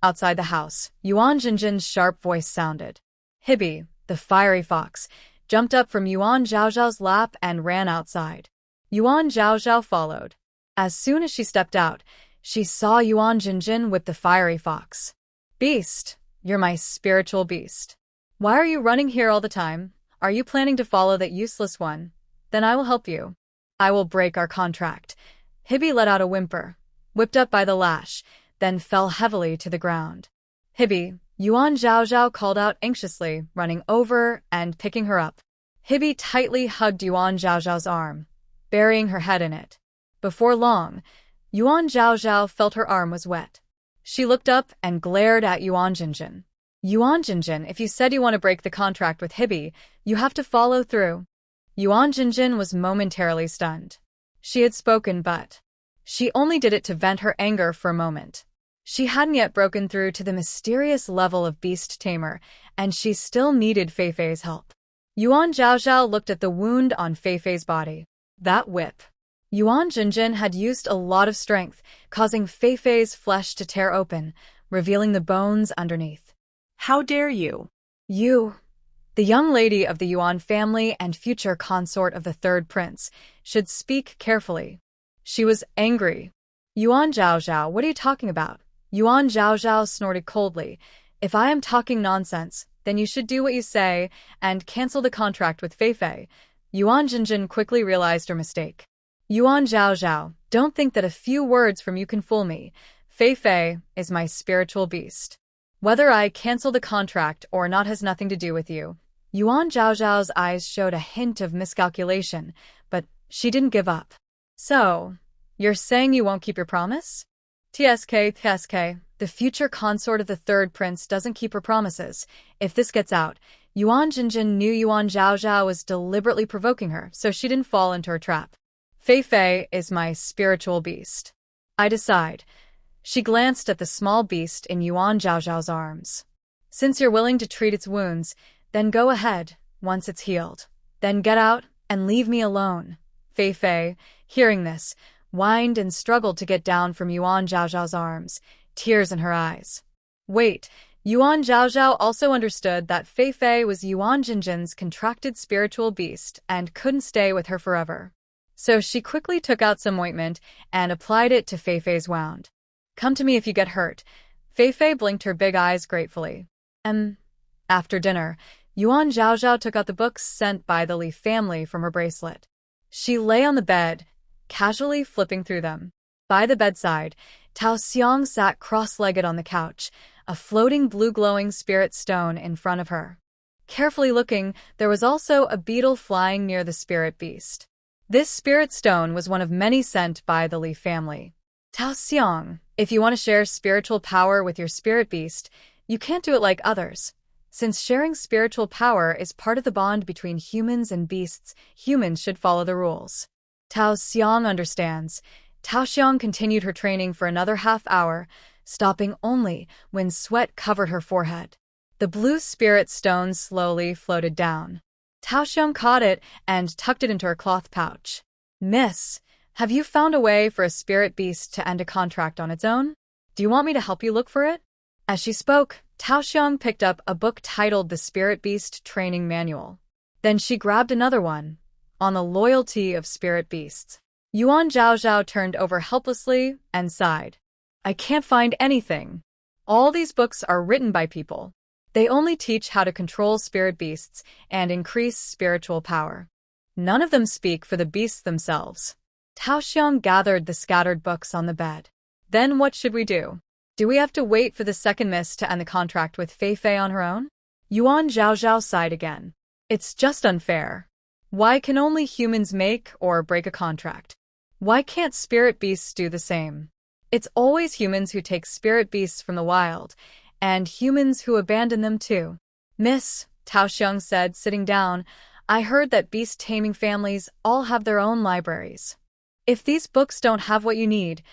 Outside the house, Yuan Jinjin's sharp voice sounded. Hibby, the fiery fox, jumped up from Yuan Zhaozhao's lap and ran outside. Yuan Zhaozhao followed. As soon as she stepped out, she saw Yuan Jinjin with the fiery fox. Beast, you're my spiritual beast. Why are you running here all the time? Are you planning to follow that useless one? Then I will help you. I will break our contract. Hibby let out a whimper, whipped up by the lash, then fell heavily to the ground. Hibby, Yuan Zhaozhao called out anxiously, running over and picking her up. Hibby tightly hugged Yuan Zhaozhao's arm, burying her head in it. Before long, Yuan Zhaozhao felt her arm was wet. She looked up and glared at Yuan Jinjin. Yuan Jinjin, if you said you want to break the contract with Hibby, you have to follow through. Yuan Jinjin was momentarily stunned. She had spoken, but she only did it to vent her anger for a moment. She hadn't yet broken through to the mysterious level of beast tamer, and she still needed Fei Fei's help. Yuan Zhaozhao looked at the wound on Fei Fei's body. That whip. Yuan Jinjin had used a lot of strength, causing Fei Fei's flesh to tear open, revealing the bones underneath. How dare you? You, the young lady of the Yuan family and future consort of the third prince, should speak carefully. She was angry. Yuan Zhaozhao, what are you talking about? Yuan Zhaozhao snorted coldly. If I am talking nonsense, then you should do what you say and cancel the contract with Fei Fei. Yuan Jinjin quickly realized her mistake. Yuan Zhaozhao, don't think that a few words from you can fool me. Fei Fei is my spiritual beast. Whether I cancel the contract or not has nothing to do with you. Yuan Zhaozhao's eyes showed a hint of miscalculation, but she didn't give up. So, you're saying you won't keep your promise? TSK, the future consort of the third prince doesn't keep her promises. If this gets out, Yuan Jinjin knew Yuan Zhaozhao was deliberately provoking her, so she didn't fall into her trap. Fei Fei is my spiritual beast, I decide. She glanced at the small beast in Yuan Zhaozhao's arms. Since you're willing to treat its wounds, then go ahead, once it's healed. Then get out and leave me alone. Fei Fei, hearing this, whined and struggled to get down from Yuan Zhaozhao's arms, tears in her eyes. Wait, Yuan Zhaozhao also understood that Fei Fei was Yuan Jinjin's contracted spiritual beast and couldn't stay with her forever. So she quickly took out some ointment and applied it to Fei Fei's wound. Come to me if you get hurt. Fei Fei blinked her big eyes gratefully. After dinner, Yuan Zhaozhao took out the books sent by the Lee family from her bracelet. She lay on the bed, casually flipping through them. By the bedside, Tao Xiang sat cross-legged on the couch, a floating blue glowing spirit stone in front of her. Carefully looking, there was also a beetle flying near the spirit beast. This spirit stone was one of many sent by the Lee family. Tao Xiang, if you want to share spiritual power with your spirit beast, you can't do it like others. Since sharing spiritual power is part of the bond between humans and beasts, humans should follow the rules. Tao Xiang understands. Tao Xiang continued her training for another half-hour, stopping only when sweat covered her forehead. The blue spirit stone slowly floated down. Tao Xiang caught it and tucked it into her cloth pouch. Miss, have you found a way for a spirit beast to end a contract on its own? Do you want me to help you look for it? As she spoke, Tao Xiang picked up a book titled The Spirit Beast Training Manual. Then she grabbed another one, on the loyalty of spirit beasts. Yuan Zhaozhao turned over helplessly and sighed. I can't find anything. All these books are written by people. They only teach how to control spirit beasts and increase spiritual power. None of them speak for the beasts themselves. Tao Xiang gathered the scattered books on the bed. Then what should we do? Do we have to wait for the second miss to end the contract with Fei Fei on her own? Yuan Zhaozhao sighed again. It's just unfair. Why can only humans make or break a contract? Why can't spirit beasts do the same? It's always humans who take spirit beasts from the wild, and humans who abandon them too. Miss, Tao Xiang said, sitting down, I heard that beast-taming families all have their own libraries. If these books don't have what you need,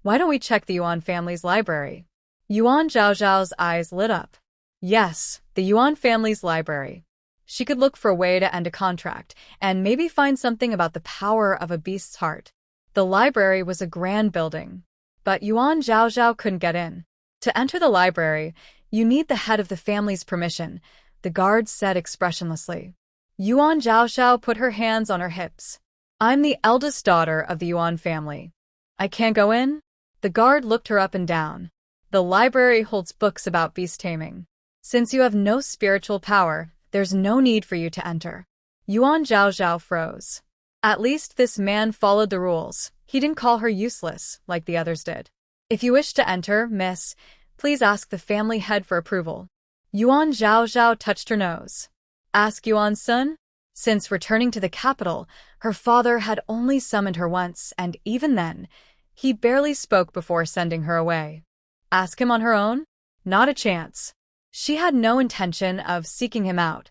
why don't we check the Yuan family's library? Yuan Zhaozhao's eyes lit up. Yes, the Yuan family's library. She could look for a way to end a contract, and maybe find something about the power of a beast's heart. The library was a grand building, but Yuan Zhaozhao couldn't get in. To enter the library, you need the head of the family's permission, the guard said expressionlessly. Yuan Zhaozhao put her hands on her hips. I'm the eldest daughter of the Yuan family. I can't go in? The guard looked her up and down. The library holds books about beast taming. Since you have no spiritual power, there's no need for you to enter. Yuan Zhaozhao froze. At least this man followed the rules. He didn't call her useless, like the others did. If you wish to enter, miss, please ask the family head for approval. Yuan Zhaozhao touched her nose. Ask Yuan Sun? Since returning to the capital, her father had only summoned her once, and even then, he barely spoke before sending her away. Ask him on her own? Not a chance. She had no intention of seeking him out,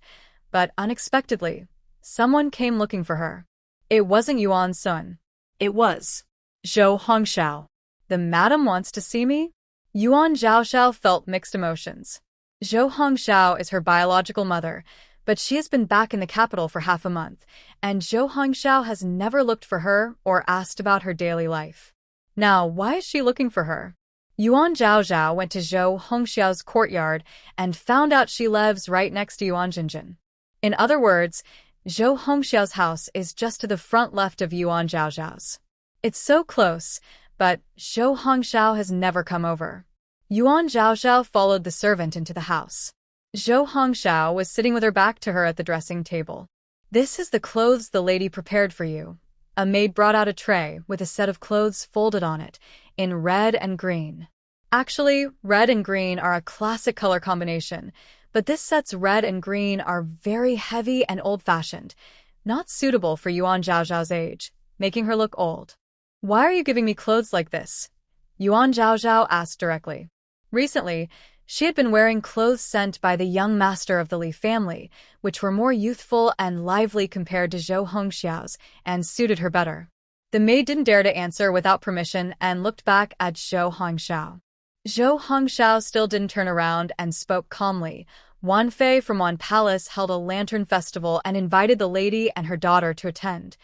but unexpectedly, someone came looking for her. It wasn't Yuan Sun. It was Zhou Hongxiao. The madam wants to see me? Yuan Zhaozhao felt mixed emotions. Zhou Hongxiao is her biological mother, but she has been back in the capital for half a month, and Zhou Hongxiao has never looked for her or asked about her daily life. Now, why is she looking for her? Yuan Zhaozhao went to Zhou Hongxiao's courtyard and found out she lives right next to Yuan Jinjin. In other words, Zhou Hongxiao's house is just to the front left of Yuan Zhaozhao's. It's so close, but Zhou Hongxiao has never come over. Yuan Zhaozhao followed the servant into the house. Zhou Hongxiao was sitting with her back to her at the dressing table. This is the clothes the lady prepared for you. A maid brought out a tray with a set of clothes folded on it, in red and green. Actually, red and green are a classic color combination, but this set's red and green are very heavy and old-fashioned, not suitable for Yuan Zhaozhao's age, making her look old. Why are you giving me clothes like this? Yuan Zhaozhao asked directly. Recently, She had been wearing clothes sent by the young master of the Lee family, which were more youthful and lively compared to Zhou Hongxiao's, and suited her better. The maid didn't dare to answer without permission and looked back at Zhou Hongxiao. Zhou Hongxiao still didn't turn around and spoke calmly. Wan Fei from Wan Palace held a lantern festival and invited the lady and her daughter to attend.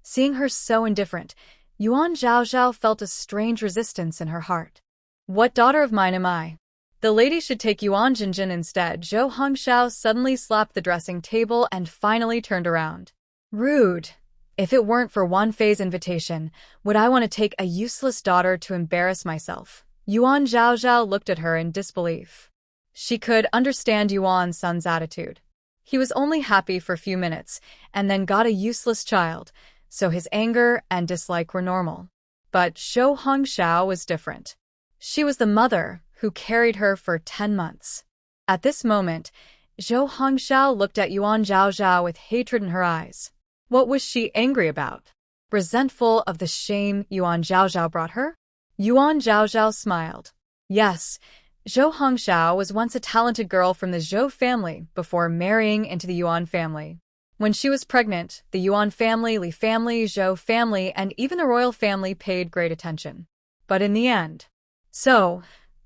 Seeing her so indifferent, Yuan Zhaozhao felt a strange resistance in her heart. What daughter of mine am I? The lady should take Yuan Jinjin instead. Zhou Hongxiao suddenly slapped the dressing table and finally turned around. Rude. If it weren't for Wan Fei's invitation, would I want to take a useless daughter to embarrass myself? Yuan Zhaozhao looked at her in disbelief. She could understand Yuan's son's attitude. He was only happy for a few minutes and then got a useless child, so his anger and dislike were normal. But Zhou Hongxiao was different. She was the mother who carried her for 10 months. At this moment, Zhou Hongxiao looked at Yuan Zhaozhao with hatred in her eyes. What was she angry about? Resentful of the shame Yuan Zhaozhao brought her? Yuan Zhaozhao smiled. Yes, Zhou Hongxiao was once a talented girl from the Zhou family before marrying into the Yuan family. When she was pregnant, the Yuan family, Li family, Zhou family, and even the royal family paid great attention. But in the end,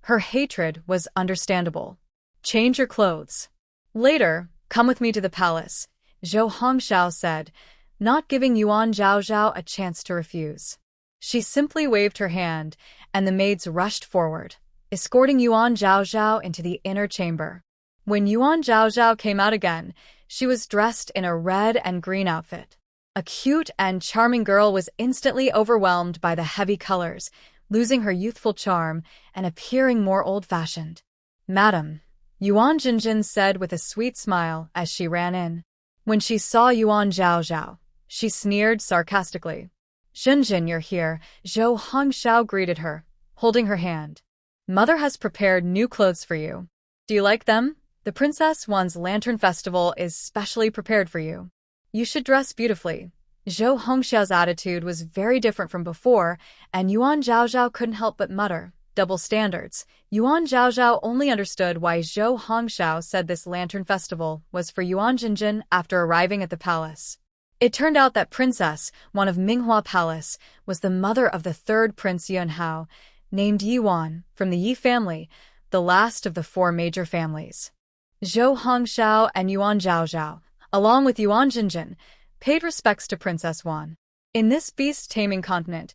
her hatred was understandable. Change your clothes. Later, come with me to the palace, Zhou Hongxiao said, not giving Yuan Zhaozhao a chance to refuse. She simply waved her hand, and the maids rushed forward, escorting Yuan Zhaozhao into the inner chamber. When Yuan Zhaozhao came out again, she was dressed in a red and green outfit. A cute and charming girl was instantly overwhelmed by the heavy colors, losing her youthful charm and appearing more old-fashioned. Madam, Yuan Jinjin said with a sweet smile as she ran in. When she saw Yuan Zhaozhao, she sneered sarcastically. Jinjin, you're here, Zhou Hongxiao greeted her, holding her hand. Mother has prepared new clothes for you. Do you like them? The Princess Wan's Lantern Festival is specially prepared for you. You should dress beautifully. Zhou Hongxiao's attitude was very different from before, and Yuan Zhaozhao couldn't help but mutter, double standards. Yuan Zhaozhao only understood why Zhou Hongxiao said this lantern festival was for Yuan Jinjin after arriving at the palace. It turned out that Princess, one of Manhwa Palace, was the mother of the third Prince Yuan, named Yuan, from the Yi family, the last of the 4 major families. Zhou Hongxiao and Yuan Zhaozhao, along with Yuan Jinjin, paid respects to Princess Wan. In this beast-taming continent,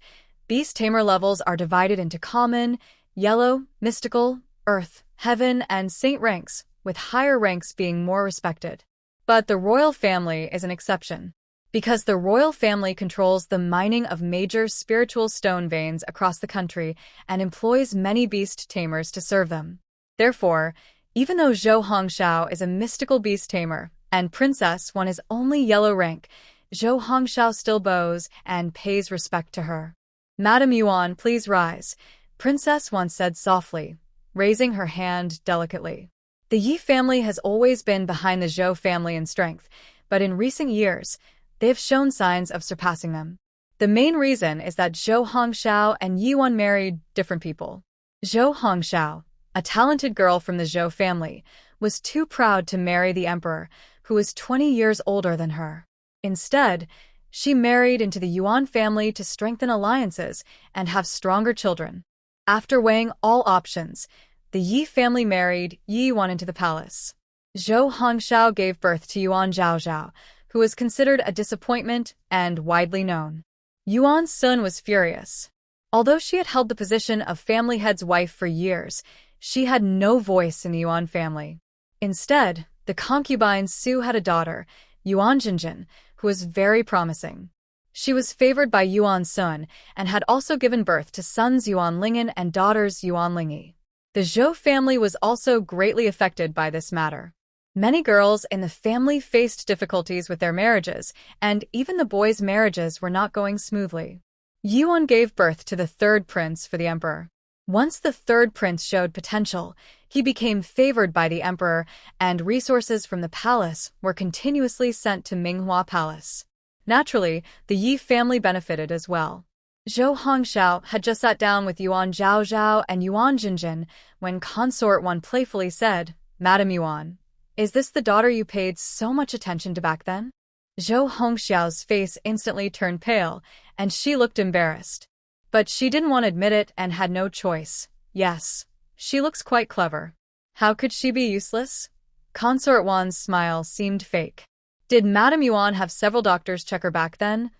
beast-tamer levels are divided into common, yellow, mystical, earth, heaven, and saint ranks, with higher ranks being more respected. But the royal family is an exception, because the royal family controls the mining of major spiritual stone veins across the country and employs many beast-tamers to serve them. Therefore, even though Zhou Hongxiao is a mystical beast-tamer, and Princess Wan is only yellow rank, Zhou Hongxiao still bows and pays respect to her. Madam Yuan, please rise, Princess Wan said softly, raising her hand delicately. The Yi family has always been behind the Zhou family in strength, but in recent years, they have shown signs of surpassing them. The main reason is that Zhou Hongxiao and Yuan married different people. Zhou Hongxiao, a talented girl from the Zhou family, was too proud to marry the emperor, who was 20 years older than her. Instead, she married into the Yuan family to strengthen alliances and have stronger children. After weighing all options, the Yi family married Yuan into the palace. Zhou Hongxiao gave birth to Yuan Zhaozhao, who was considered a disappointment and widely known. Yuan's son was furious. Although she had held the position of family head's wife for years, she had no voice in the Yuan family. Instead, the concubine Su had a daughter, Yuan Jinjin, who was very promising. She was favored by Yuan's son and had also given birth to sons Yuan Lingen and daughters Yuan Lingyi. The Zhou family was also greatly affected by this matter. Many girls in the family faced difficulties with their marriages, and even the boys' marriages were not going smoothly. Yuan gave birth to the third prince for the emperor. Once the third prince showed potential, he became favored by the emperor, and resources from the palace were continuously sent to Manhwa Palace. Naturally, the Yi family benefited as well. Zhou Hongxiao had just sat down with Yuan Zhaozhao and Yuan Jinjin when Consort One playfully said, "Madam Yuan, is this the daughter you paid so much attention to back then?" Zhou Hongxiao's face instantly turned pale, and she looked embarrassed. But she didn't want to admit it and had no choice. Yes, she looks quite clever. How could she be useless? Consort Wan's smile seemed fake. Did Madame Yuan have several doctors check her back then?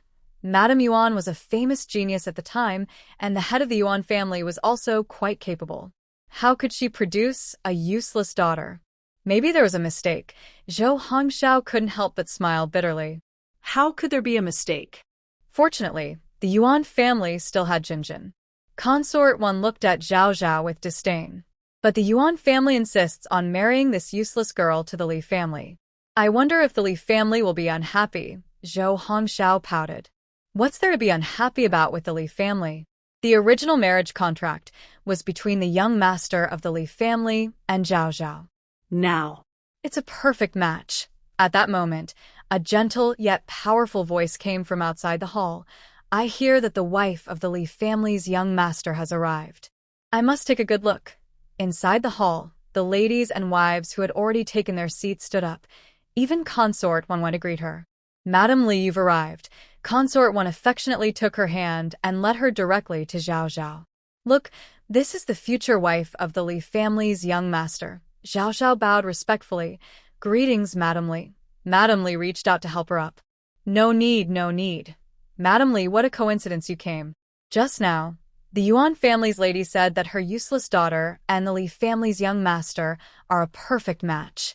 Madame Yuan was a famous genius at the time, and the head of the Yuan family was also quite capable. How could she produce a useless daughter? Maybe there was a mistake. Zhou Hongxiao couldn't help but smile bitterly. How could there be a mistake? Fortunately, the Yuan family still had Jinjin. Consort One looked at Zhao Zhao with disdain. But the Yuan family insists on marrying this useless girl to the Li family. I wonder if the Li family will be unhappy, Zhou Hongxiao pouted. What's there to be unhappy about with the Li family? The original marriage contract was between the young master of the Li family and Zhao Zhao. Now. It's a perfect match. At that moment, a gentle yet powerful voice came from outside the hall. I hear that the wife of the Li family's young master has arrived. I must take a good look. Inside the hall, the ladies and wives who had already taken their seats stood up. Even Consort One went to greet her. Madam Li, you've arrived. Consort One affectionately took her hand and led her directly to Zhao Zhao. Look, this is the future wife of the Li family's young master. Zhao Zhao bowed respectfully. Greetings, Madam Li. Madam Li reached out to help her up. No need, no need. Madam Li, what a coincidence you came. Just now, the Yuan family's lady said that her useless daughter and the Li family's young master are a perfect match.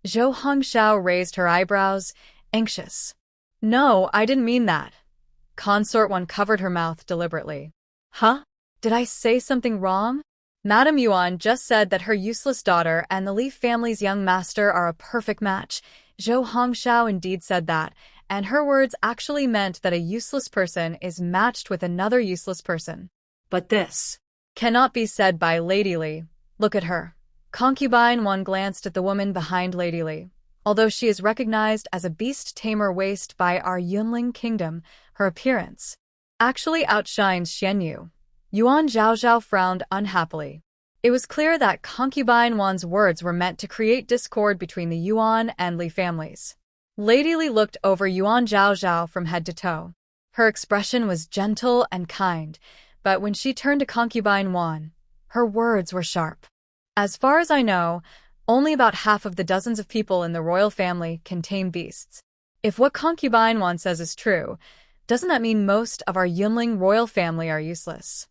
Zhou Hongxiao raised her eyebrows, anxious. No, I didn't mean that. Consort One covered her mouth deliberately. Huh? Did I say something wrong? Madame Yuan just said that her useless daughter and the Li family's young master are a perfect match. Zhou Hongxiao indeed said that, and her words actually meant that a useless person is matched with another useless person. But this cannot be said by Lady Li. Look at her. Concubine One glanced at the woman behind Lady Li. Although she is recognized as a beast tamer waste by our Yunling kingdom, her appearance actually outshines Xianyu. Yuan Zhaozhao frowned unhappily. It was clear that Concubine Wan's words were meant to create discord between the Yuan and Li families. Lady Li looked over Yuan Zhaozhao from head to toe. Her expression was gentle and kind, but when she turned to Concubine Wan, her words were sharp. As far as I know, only about half of the dozens of people in the royal family can tame beasts. If what Concubine Wan says is true, doesn't that mean most of our Yunling royal family are useless?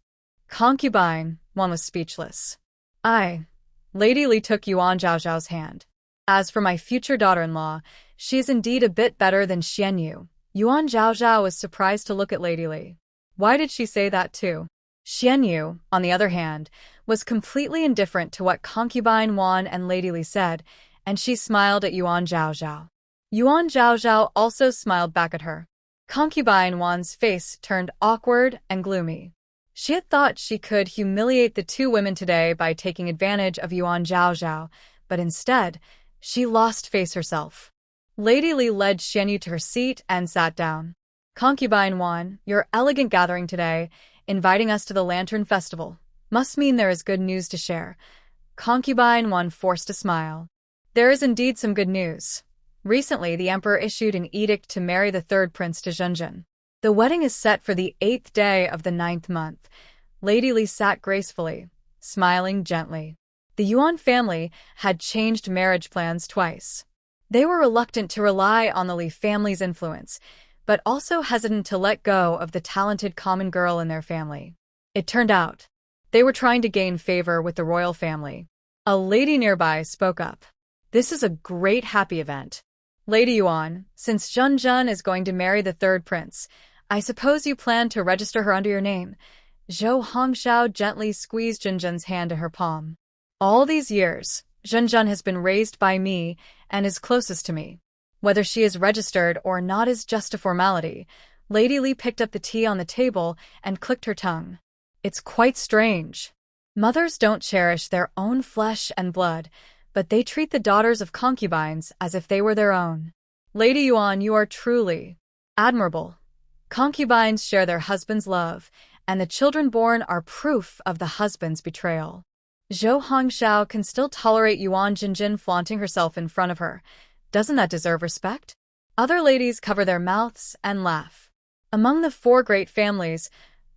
Concubine Wan was speechless. Lady Li took Yuan Zhaozhao's hand. As for my future daughter-in-law, she is indeed a bit better than Xianyu. Yuan Zhaozhao was surprised to look at Lady Li. Why did she say that too? Xianyu, on the other hand, was completely indifferent to what Concubine Wan and Lady Li said, and she smiled at Yuan Zhaozhao. Yuan Zhaozhao also smiled back at her. Concubine Wan's face turned awkward and gloomy. She had thought she could humiliate the two women today by taking advantage of Yuan Zhaozhao, but instead, she lost face herself. Lady Li led Xianyu to her seat and sat down. Concubine Wan, your elegant gathering today, inviting us to the Lantern Festival, must mean there is good news to share. Concubine Wan forced a smile. There is indeed some good news. Recently, the Emperor issued an edict to marry the third prince to Zhenjun. The wedding is set for the 8th day of the 9th month. Lady Li sat gracefully, smiling gently. The Yuan family had changed marriage plans twice. They were reluctant to rely on the Li family's influence, but also hesitant to let go of the talented common girl in their family. It turned out, they were trying to gain favor with the royal family. A lady nearby spoke up. This is a great happy event. Lady Yuan, since Zhenjun is going to marry the third prince, I suppose you plan to register her under your name. Zhou Hongxiao gently squeezed Zhenjun's hand to her palm. All these years, Zhenjun has been raised by me and is closest to me. Whether she is registered or not is just a formality. Lady Li picked up the tea on the table and clicked her tongue. It's quite strange. Mothers don't cherish their own flesh and blood, but they treat the daughters of concubines as if they were their own. Lady Yuan, you are truly admirable. Concubines share their husband's love, and the children born are proof of the husband's betrayal. Zhou Hongxiao can still tolerate Yuan Jinjin flaunting herself in front of her. Doesn't that deserve respect? Other ladies cover their mouths and laugh. Among the four great families,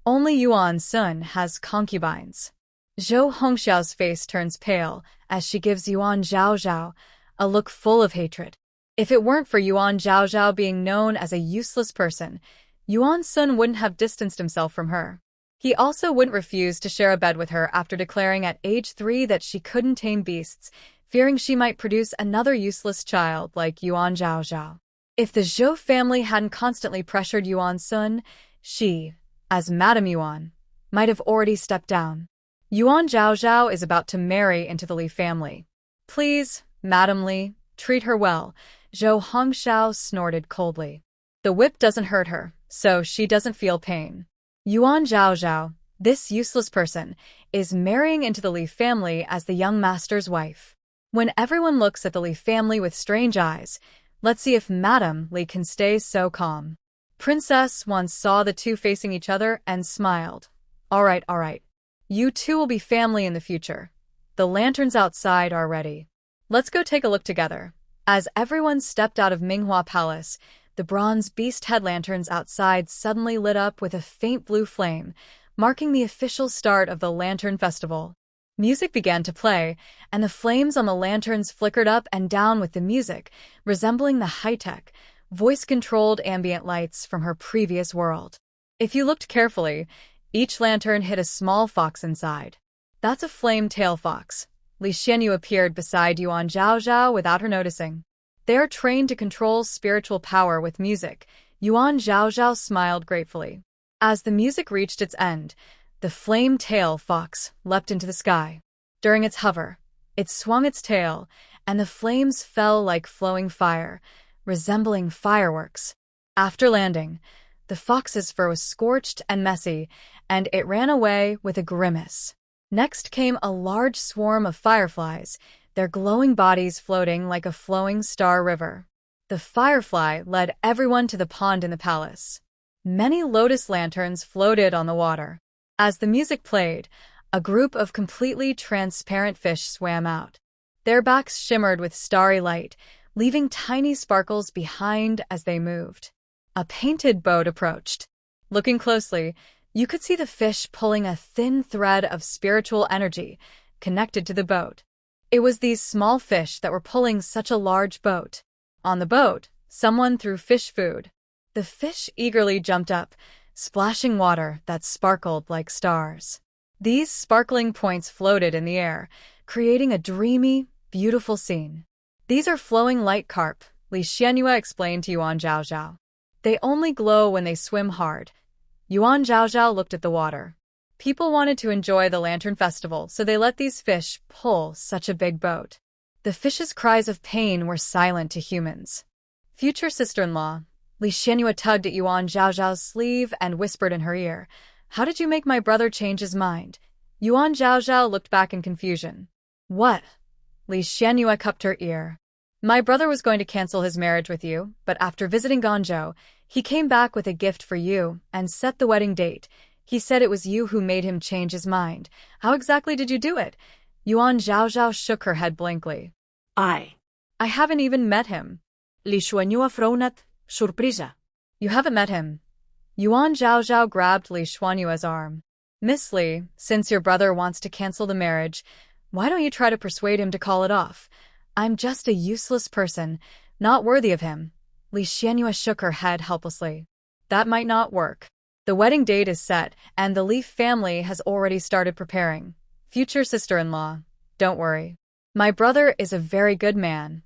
only Yuan Sun has concubines. Zhou Hongxiao's face turns pale as she gives Yuan Zhaozhao a look full of hatred. If it weren't for Yuan Zhaozhao being known as a useless person, Yuan Sun wouldn't have distanced himself from her. He also wouldn't refuse to share a bed with her after declaring at age 3 that she couldn't tame beasts, fearing she might produce another useless child like Yuan Zhaozhao. If the Zhou family hadn't constantly pressured Yuan Sun, she, as Madame Yuan, might have already stepped down. Yuan Zhaozhao is about to marry into the Li family. Please, Madame Li, treat her well, Zhou Hongxiao snorted coldly. The whip doesn't hurt her, so she doesn't feel pain. Yuan Zhaozhao, this useless person, is marrying into the Li family as the young master's wife. When everyone looks at the Li family with strange eyes, let's see if Madame Li can stay so calm. Princess once saw the two facing each other and smiled. All right. You two will be family in the future. The lanterns outside are ready. Let's go take a look together. As everyone stepped out of Manhwa Palace, the bronze beast head lanterns outside suddenly lit up with a faint blue flame, marking the official start of the Lantern Festival. Music began to play, and the flames on the lanterns flickered up and down with the music, resembling the high-tech, voice-controlled ambient lights from her previous world. If you looked carefully, each lantern hid a small fox inside. That's a flame-tail fox. Lee Shien appeared beside Yuan Zhaozhao without her noticing. They are trained to control spiritual power with music. Yuan Zhaozhao smiled gratefully. As the music reached its end, the flame-tail fox leapt into the sky. During its hover, it swung its tail, and the flames fell like flowing fire, resembling fireworks. After landing, the fox's fur was scorched and messy, and it ran away with a grimace. Next came a large swarm of fireflies, their glowing bodies floating like a flowing star river. The firefly led everyone to the pond in the palace. Many lotus lanterns floated on the water. As the music played, a group of completely transparent fish swam out. Their backs shimmered with starry light, leaving tiny sparkles behind as they moved. A painted boat approached. Looking closely, you could see the fish pulling a thin thread of spiritual energy connected to the boat. It was these small fish that were pulling such a large boat. On the boat, someone threw fish food. The fish eagerly jumped up, splashing water that sparkled like stars. These sparkling points floated in the air, creating a dreamy, beautiful scene. These are flowing light carp, Li Shien explained to Yuan Zhaozhao. They only glow when they swim hard. Yuan Zhaozhao looked at the water. People wanted to enjoy the Lantern Festival, so they let these fish pull such a big boat. The fish's cries of pain were silent to humans. Future sister-in-law, Li Shien tugged at Yuan Zhaozhao's sleeve and whispered in her ear, "How did you make my brother change his mind?" Yuan Zhaozhao looked back in confusion. "What?" Li Shien cupped her ear. "My brother was going to cancel his marriage with you, but after visiting Guangzhou, he came back with a gift for you and set the wedding date. He said it was you who made him change his mind. How exactly did you do it?" Yuan Zhaozhao shook her head blankly. I haven't even met him." Li Shien frowned, surpresa. "You haven't met him?" Yuan Zhaozhao grabbed Li Xuanyue's arm. "Miss Li, since your brother wants to cancel the marriage, why don't you try to persuade him to call it off? I'm just a useless person, not worthy of him." Li Shien shook her head helplessly. "That might not work. The wedding date is set, and the Li family has already started preparing. Future sister-in-law, don't worry. My brother is a very good man.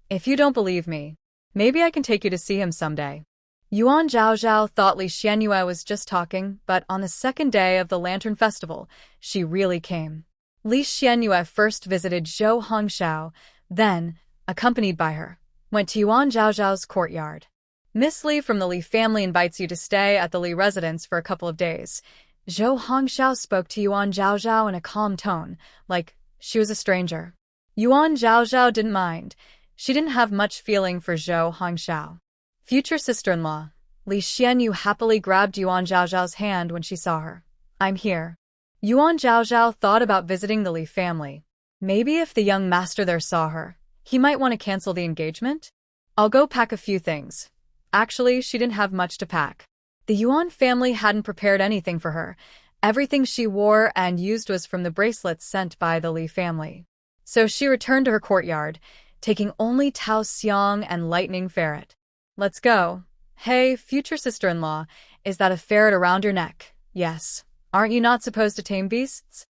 If you don't believe me, maybe I can take you to see him someday." Yuan Zhaozhao thought Li Shien was just talking, but on the second day of the Lantern Festival, she really came. Li Shien first visited Zhou Hongxiao, then, accompanied by her, went to Yuan Zhaozhao's courtyard. "Miss Li from the Li family invites you to stay at the Li residence for a couple of days." Zhou Hongxiao spoke to Yuan Zhaozhao in a calm tone, like she was a stranger. Yuan Zhaozhao didn't mind. She didn't have much feeling for Zhou Hongxiao. "Future sister-in-law, Lee Shien happily grabbed Yuan Zhaozhao's hand when she saw her. I'm here. Yuan Zhaozhao thought about visiting the Lee family. Maybe if the young master there saw her, he might want to cancel the engagement? I'll go pack a few things. Actually, she didn't have much to pack. The Yuan family hadn't prepared anything for her. Everything she wore and used was from the bracelets sent by the Lee family. So she returned to her courtyard, taking only Tao Xiang and Lightning Ferret. Let's go. Hey, future sister-in-law, is that a ferret around your neck? Yes. Aren't you not supposed to tame beasts?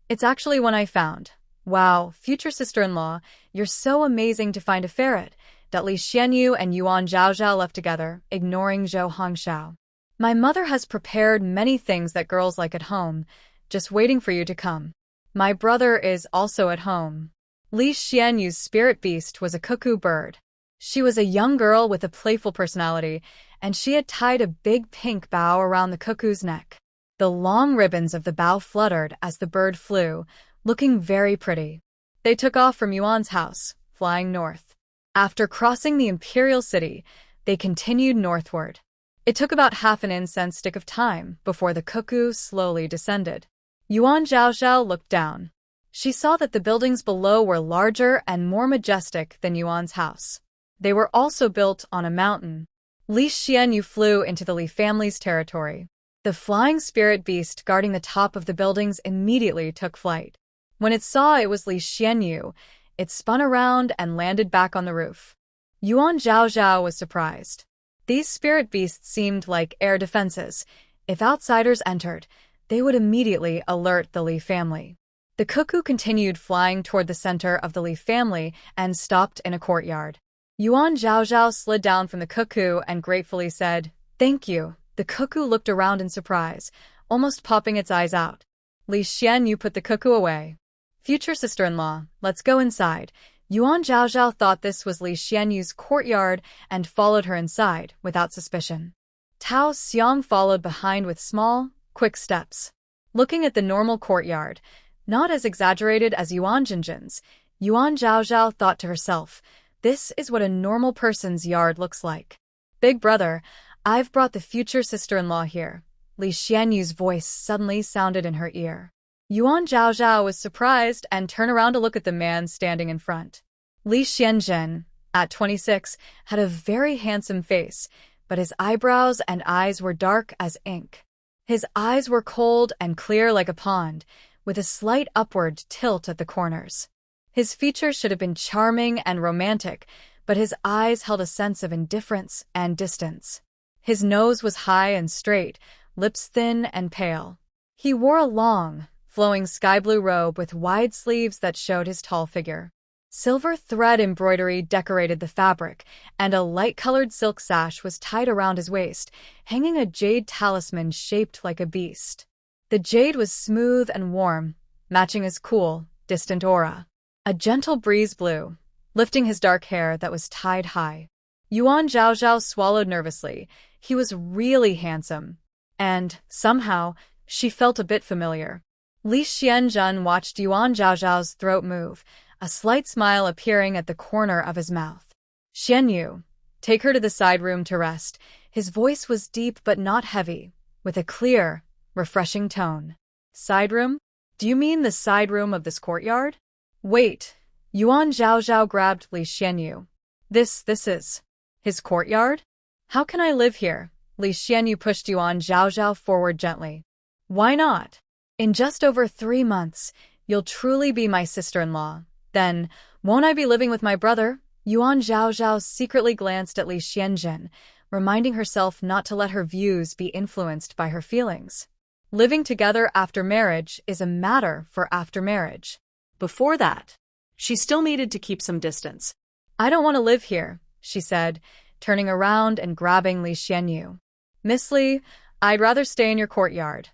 It's actually one I found. Wow, future sister-in-law, you're so amazing to find a ferret. That Lee Shien and Yuan Zhaozhao left together, ignoring Zhou Hongxiao. My mother has prepared many things that girls like at home, just waiting for you to come. My brother is also at home. Lee Shien spirit beast was a cuckoo bird. She was a young girl with a playful personality, and she had tied a big pink bow around the cuckoo's neck. The long ribbons of the bow fluttered as the bird flew, looking very pretty. They took off from Yuan's house, flying north. After crossing the imperial city, they continued northward. It took about half an incense stick of time before the cuckoo slowly descended. Yuan Zhaozhao looked down. She saw that the buildings below were larger and more majestic than Yuan's house. They were also built on a mountain. Lee Shien flew into the Lee family's territory. The flying spirit beast guarding the top of the buildings immediately took flight. When it saw it was Lee Shien, it spun around and landed back on the roof. Yuan Zhaozhao was surprised. These spirit beasts seemed like air defenses. If outsiders entered, they would immediately alert the Lee family. The cuckoo continued flying toward the center of the Lee family and stopped in a courtyard. Yuan Zhaozhao slid down from the cuckoo and gratefully said, "Thank you." The cuckoo looked around in surprise, almost popping its eyes out. Lee Shien, you put the cuckoo away. Future sister-in-law, let's go inside. Yuan Zhaozhao thought this was Lee Xianyu's courtyard and followed her inside without suspicion. Tao Xiang followed behind with small, quick steps. Looking at the normal courtyard, not as exaggerated as Yuan Jinjin's, Yuan Zhaozhao thought to herself, this is what a normal person's yard looks like. Big brother, I've brought the future sister-in-law here. Lee Xianyu's voice suddenly sounded in her ear. Yuan Zhaozhao was surprised and turned around to look at the man standing in front. Lee Xianzhen, at 26, had a very handsome face, but his eyebrows and eyes were dark as ink. His eyes were cold and clear like a pond, with a slight upward tilt at the corners. His features should have been charming and romantic, but his eyes held a sense of indifference and distance. His nose was high and straight, lips thin and pale. He wore a long, flowing sky-blue robe with wide sleeves that showed his tall figure. Silver thread embroidery decorated the fabric, and a light-colored silk sash was tied around his waist, hanging a jade talisman shaped like a beast. The jade was smooth and warm, matching his cool, distant aura. A gentle breeze blew, lifting his dark hair that was tied high. Yuan Zhaozhao swallowed nervously. He was really handsome. And, somehow, she felt a bit familiar. Lee Xianzhen watched Yuan Zhaozhao's throat move, a slight smile appearing at the corner of his mouth. "Xianyu, take her to the side room to rest." His voice was deep but not heavy, with a clear, refreshing tone. "Side room? Do you mean the side room of this courtyard?" "Wait." Yuan Zhaozhao grabbed Lee Xianyu. This is his courtyard? How can I live here?" Lee Xianyu pushed Yuan Zhaozhao forward gently. "Why not? In just over 3 months, you'll truly be my sister-in-law. Then, won't I be living with my brother?" Yuan Zhaozhao secretly glanced at Lee Xianzhen, reminding herself not to let her views be influenced by her feelings. Living together after marriage is a matter for after marriage. Before that, she still needed to keep some distance. "I don't want to live here," she said, turning around and grabbing Lee Xianyu. "Miss Lee, I'd rather stay in your courtyard."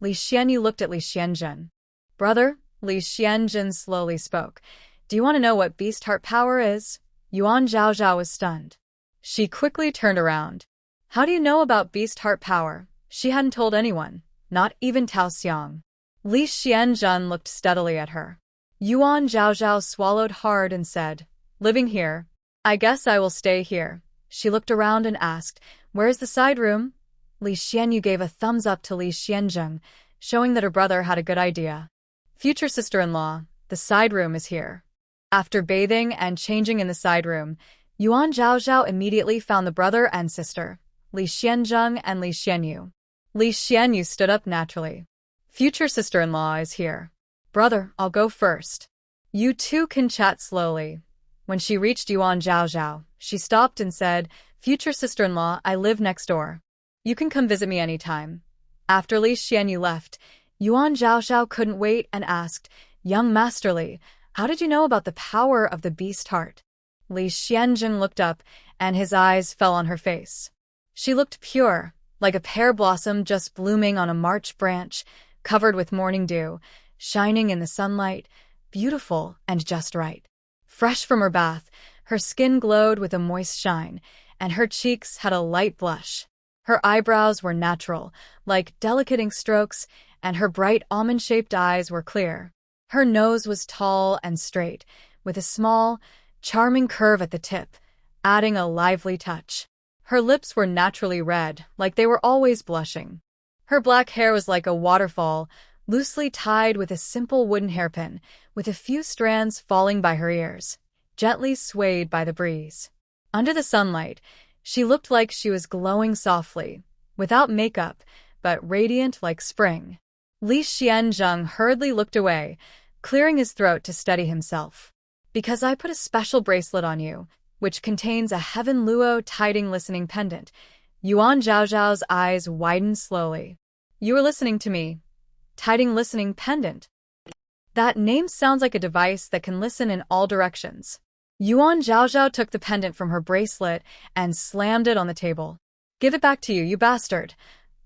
Lee Xianyu looked at Lee Xianzhen. "Brother," Lee Xianzhen slowly spoke, "do you want to know what beast heart power is?" Yuan Zhaozhao was stunned. She quickly turned around. "How do you know about beast heart power?" She hadn't told anyone, not even Tao Xiang. Lee Xianzhen looked steadily at her. Yuan Zhaozhao swallowed hard and said, "Living here. I guess I will stay here." She looked around and asked, "Where's the side room?" Lee Shien gave a thumbs up to Lee Xianzheng, showing that her brother had a good idea. "Future sister-in-law, the side room is here." After bathing and changing in the side room, Yuan Zhaozhao immediately found the brother and sister, Li Xianzheng and Li Xianyu. Li Xianyu stood up naturally. "Future sister-in-law is here. Brother, I'll go first. You two can chat slowly." When she reached Yuan Zhaozhao, she stopped and said, "Future sister-in-law, I live next door. You can come visit me anytime." After Li Xianyu left, Yuan Zhaozhao couldn't wait and asked, "Young Master Li, how did you know about the power of the beast heart?" Li Xianzheng looked up, and his eyes fell on her face. She looked pure, like a pear blossom just blooming on a March branch, covered with morning dew, shining in the sunlight, beautiful and just right. Fresh from her bath, her skin glowed with a moist shine, and her cheeks had a light blush. Her eyebrows were natural, like delicate ink strokes, and her bright almond-shaped eyes were clear. Her nose was tall and straight, with a small, charming curve at the tip, adding a lively touch. Her lips were naturally red, like they were always blushing. Her black hair was like a waterfall, loosely tied with a simple wooden hairpin, with a few strands falling by her ears, gently swayed by the breeze. Under the sunlight, she looked like she was glowing softly, without makeup, but radiant like spring. Li Xianzheng hurriedly looked away, clearing his throat to steady himself. "Because I put a special bracelet on you, which contains a Heaven Luo Tiding listening pendant." Yuan Zhaozhao's eyes widened slowly. "You were listening to me. Tiding listening pendant. That name sounds like a device that can listen in all directions." Yuan Zhaozhao took the pendant from her bracelet and slammed it on the table. "Give it back to you bastard."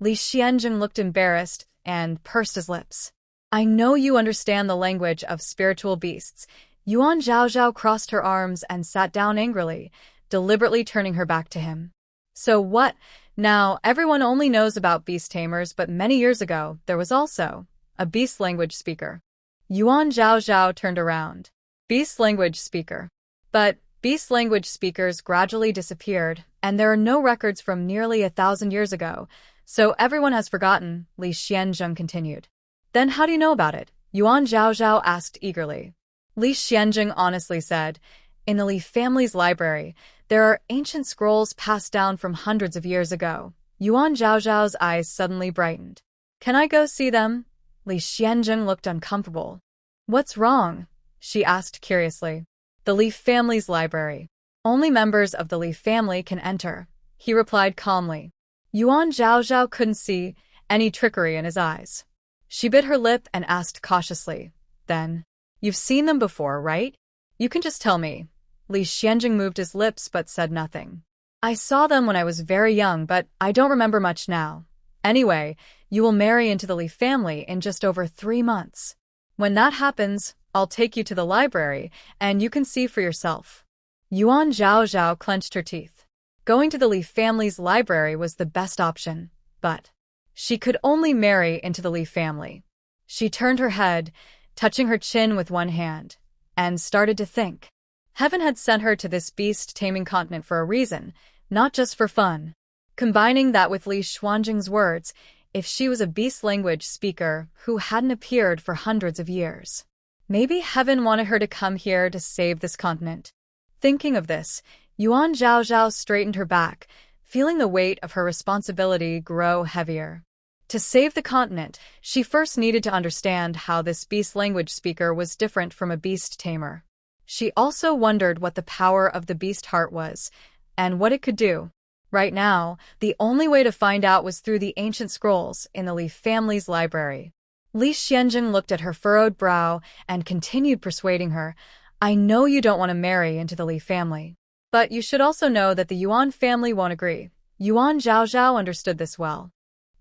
Li Xianzheng looked embarrassed and pursed his lips. "I know you understand the language of spiritual beasts." Yuan Zhaozhao crossed her arms and sat down angrily, deliberately turning her back to him. "So what? Now, everyone only knows about beast tamers, but many years ago, there was also a beast language speaker." Yuan Zhaozhao turned around. "Beast language speaker." But beast language speakers gradually disappeared, and there are no records from nearly 1,000 years ago, so everyone has forgotten, Li Xianzheng continued. "Then how do you know about it?" Yuan Zhaozhao asked eagerly. Li Xianzheng honestly said, "In the Li family's library, there are ancient scrolls passed down from hundreds of years ago." Yuan Zhaozhao's eyes suddenly brightened. "Can I go see them?" Li Xianzheng looked uncomfortable. "What's wrong?" she asked curiously. "The Li family's library. Only members of the Li family can enter," he replied calmly. Yuan Zhaozhao couldn't see any trickery in his eyes. She bit her lip and asked cautiously, "Then, you've seen them before, right? You can just tell me." Li Xianzheng moved his lips but said nothing. "I saw them when I was very young, but I don't remember much now. Anyway, you will marry into the Li family in just over 3 months. When that happens, I'll take you to the library, and you can see for yourself." Yuan Zhaozhao clenched her teeth. Going to the Li family's library was the best option, but she could only marry into the Li family. She turned her head, touching her chin with one hand, and started to think. Heaven had sent her to this beast-taming continent for a reason, not just for fun. Combining that with Li Xianzheng's words, if she was a beast language speaker who hadn't appeared for hundreds of years, maybe Heaven wanted her to come here to save this continent. Thinking of this, Yuan Zhaozhao straightened her back, feeling the weight of her responsibility grow heavier. To save the continent, she first needed to understand how this beast language speaker was different from a beast tamer. She also wondered what the power of the beast heart was, and what it could do. Right now, the only way to find out was through the ancient scrolls in the Li family's library. Li Xianzheng looked at her furrowed brow and continued persuading her, "I know you don't want to marry into the Li family. But you should also know that the Yuan family won't agree." Yuan Zhaozhao understood this well.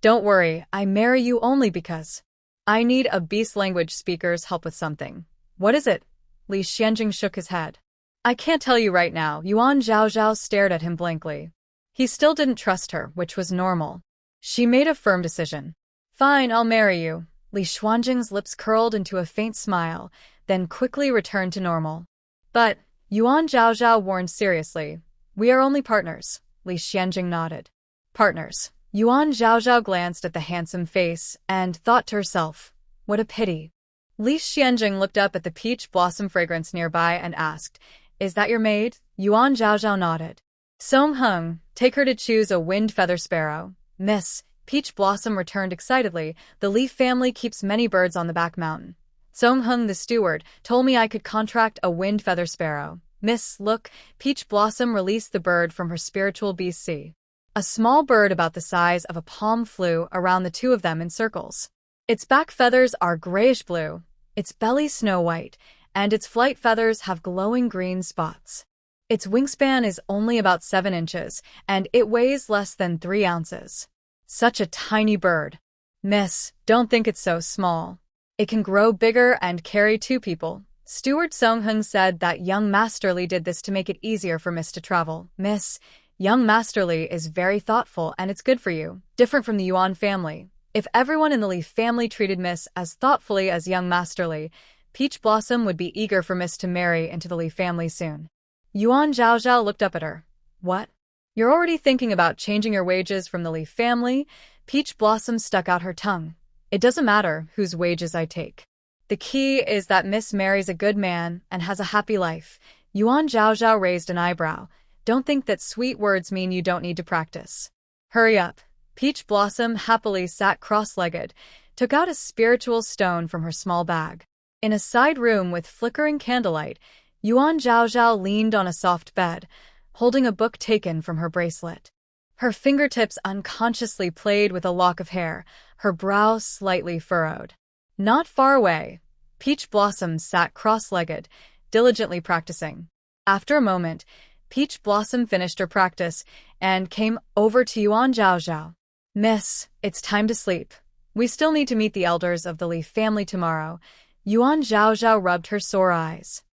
"Don't worry, I marry you only because I need a beast language speaker's help with something." "What is it?" Li Xianzheng shook his head. "I can't tell you right now." Yuan Zhaozhao stared at him blankly. He still didn't trust her, which was normal. She made a firm decision. "Fine, I'll marry you." Li Xianzheng's lips curled into a faint smile, then quickly returned to normal. "But," Yuan Zhaozhao warned seriously, We are only partners, Lee Shien nodded. Partners. Yuan Zhaozhao glanced at the handsome face and thought to herself, what a pity. Lee Shien looked up at the peach blossom fragrance nearby and asked, is that your maid? Yuan Zhaozhao nodded. Song Hung, take her to choose a wind feather sparrow. Miss, Peach Blossom returned excitedly, the Lee family keeps many birds on the back mountain. Song Hung the steward told me I could contract a wind feather sparrow. Miss, look, Peach Blossom released the bird from her spiritual beast sea. A small bird about the size of a palm flew around the two of them in circles. Its back feathers are grayish-blue, its belly snow-white, and its flight feathers have glowing green spots. Its wingspan is only about 7 inches, and it weighs less than 3 ounces. Such a tiny bird. Miss, don't think it's so small. It can grow bigger and carry 2 people. Steward Song Hung said that young Master Lee did this to make it easier for Miss to travel. Miss, young Master Lee is very thoughtful and it's good for you, different from the Yuan family. If everyone in the Lee family treated Miss as thoughtfully as young Master Lee, Peach Blossom would be eager for Miss to marry into the Lee family soon. Yuan Zhaozhao looked up at her. What? You're already thinking about changing your wages from the Lee family? Peach Blossom stuck out her tongue. It doesn't matter whose wages I take. The key is that Miss marries a good man and has a happy life. Yuan Zhaozhao raised an eyebrow. Don't think that sweet words mean you don't need to practice. Hurry up. Peach Blossom happily sat cross-legged, took out a spiritual stone from her small bag. In a side room with flickering candlelight, Yuan Zhaozhao leaned on a soft bed, holding a book taken from her bracelet. Her fingertips unconsciously played with a lock of hair, her brow slightly furrowed. Not far away, Peach Blossom sat cross-legged, diligently practicing. After a moment, Peach Blossom finished her practice and came over to Yuan Zhaozhao. Miss, it's time to sleep. We still need to meet the elders of the Lee family tomorrow. Yuan Zhaozhao rubbed her sore eyes.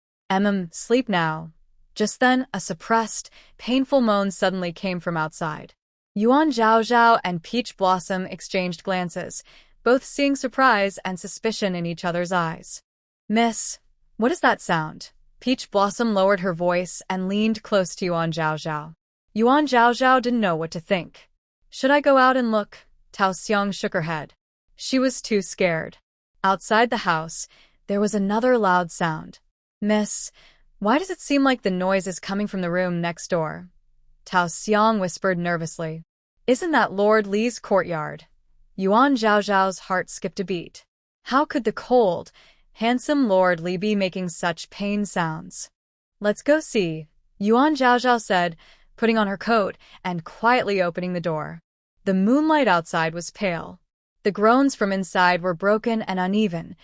Sleep now. Just then, a suppressed, painful moan suddenly came from outside. Yuan Zhaozhao and Peach Blossom exchanged glances, both seeing surprise and suspicion in each other's eyes. Miss, what is that sound? Peach Blossom lowered her voice and leaned close to Yuan Zhaozhao. Yuan Zhaozhao didn't know what to think. Should I go out and look? Tao Xiong shook her head. She was too scared. Outside the house, there was another loud sound. Miss, why does it seem like the noise is coming from the room next door? Tao Xiong whispered nervously. Isn't that Lord Lee's courtyard? Yuan Zhaozhao's heart skipped a beat. How could the cold, handsome Lord Lee be making such pain sounds? Let's go see, Yuan Zhaozhao said, putting on her coat and quietly opening the door. The moonlight outside was pale. The groans from inside were broken and uneven,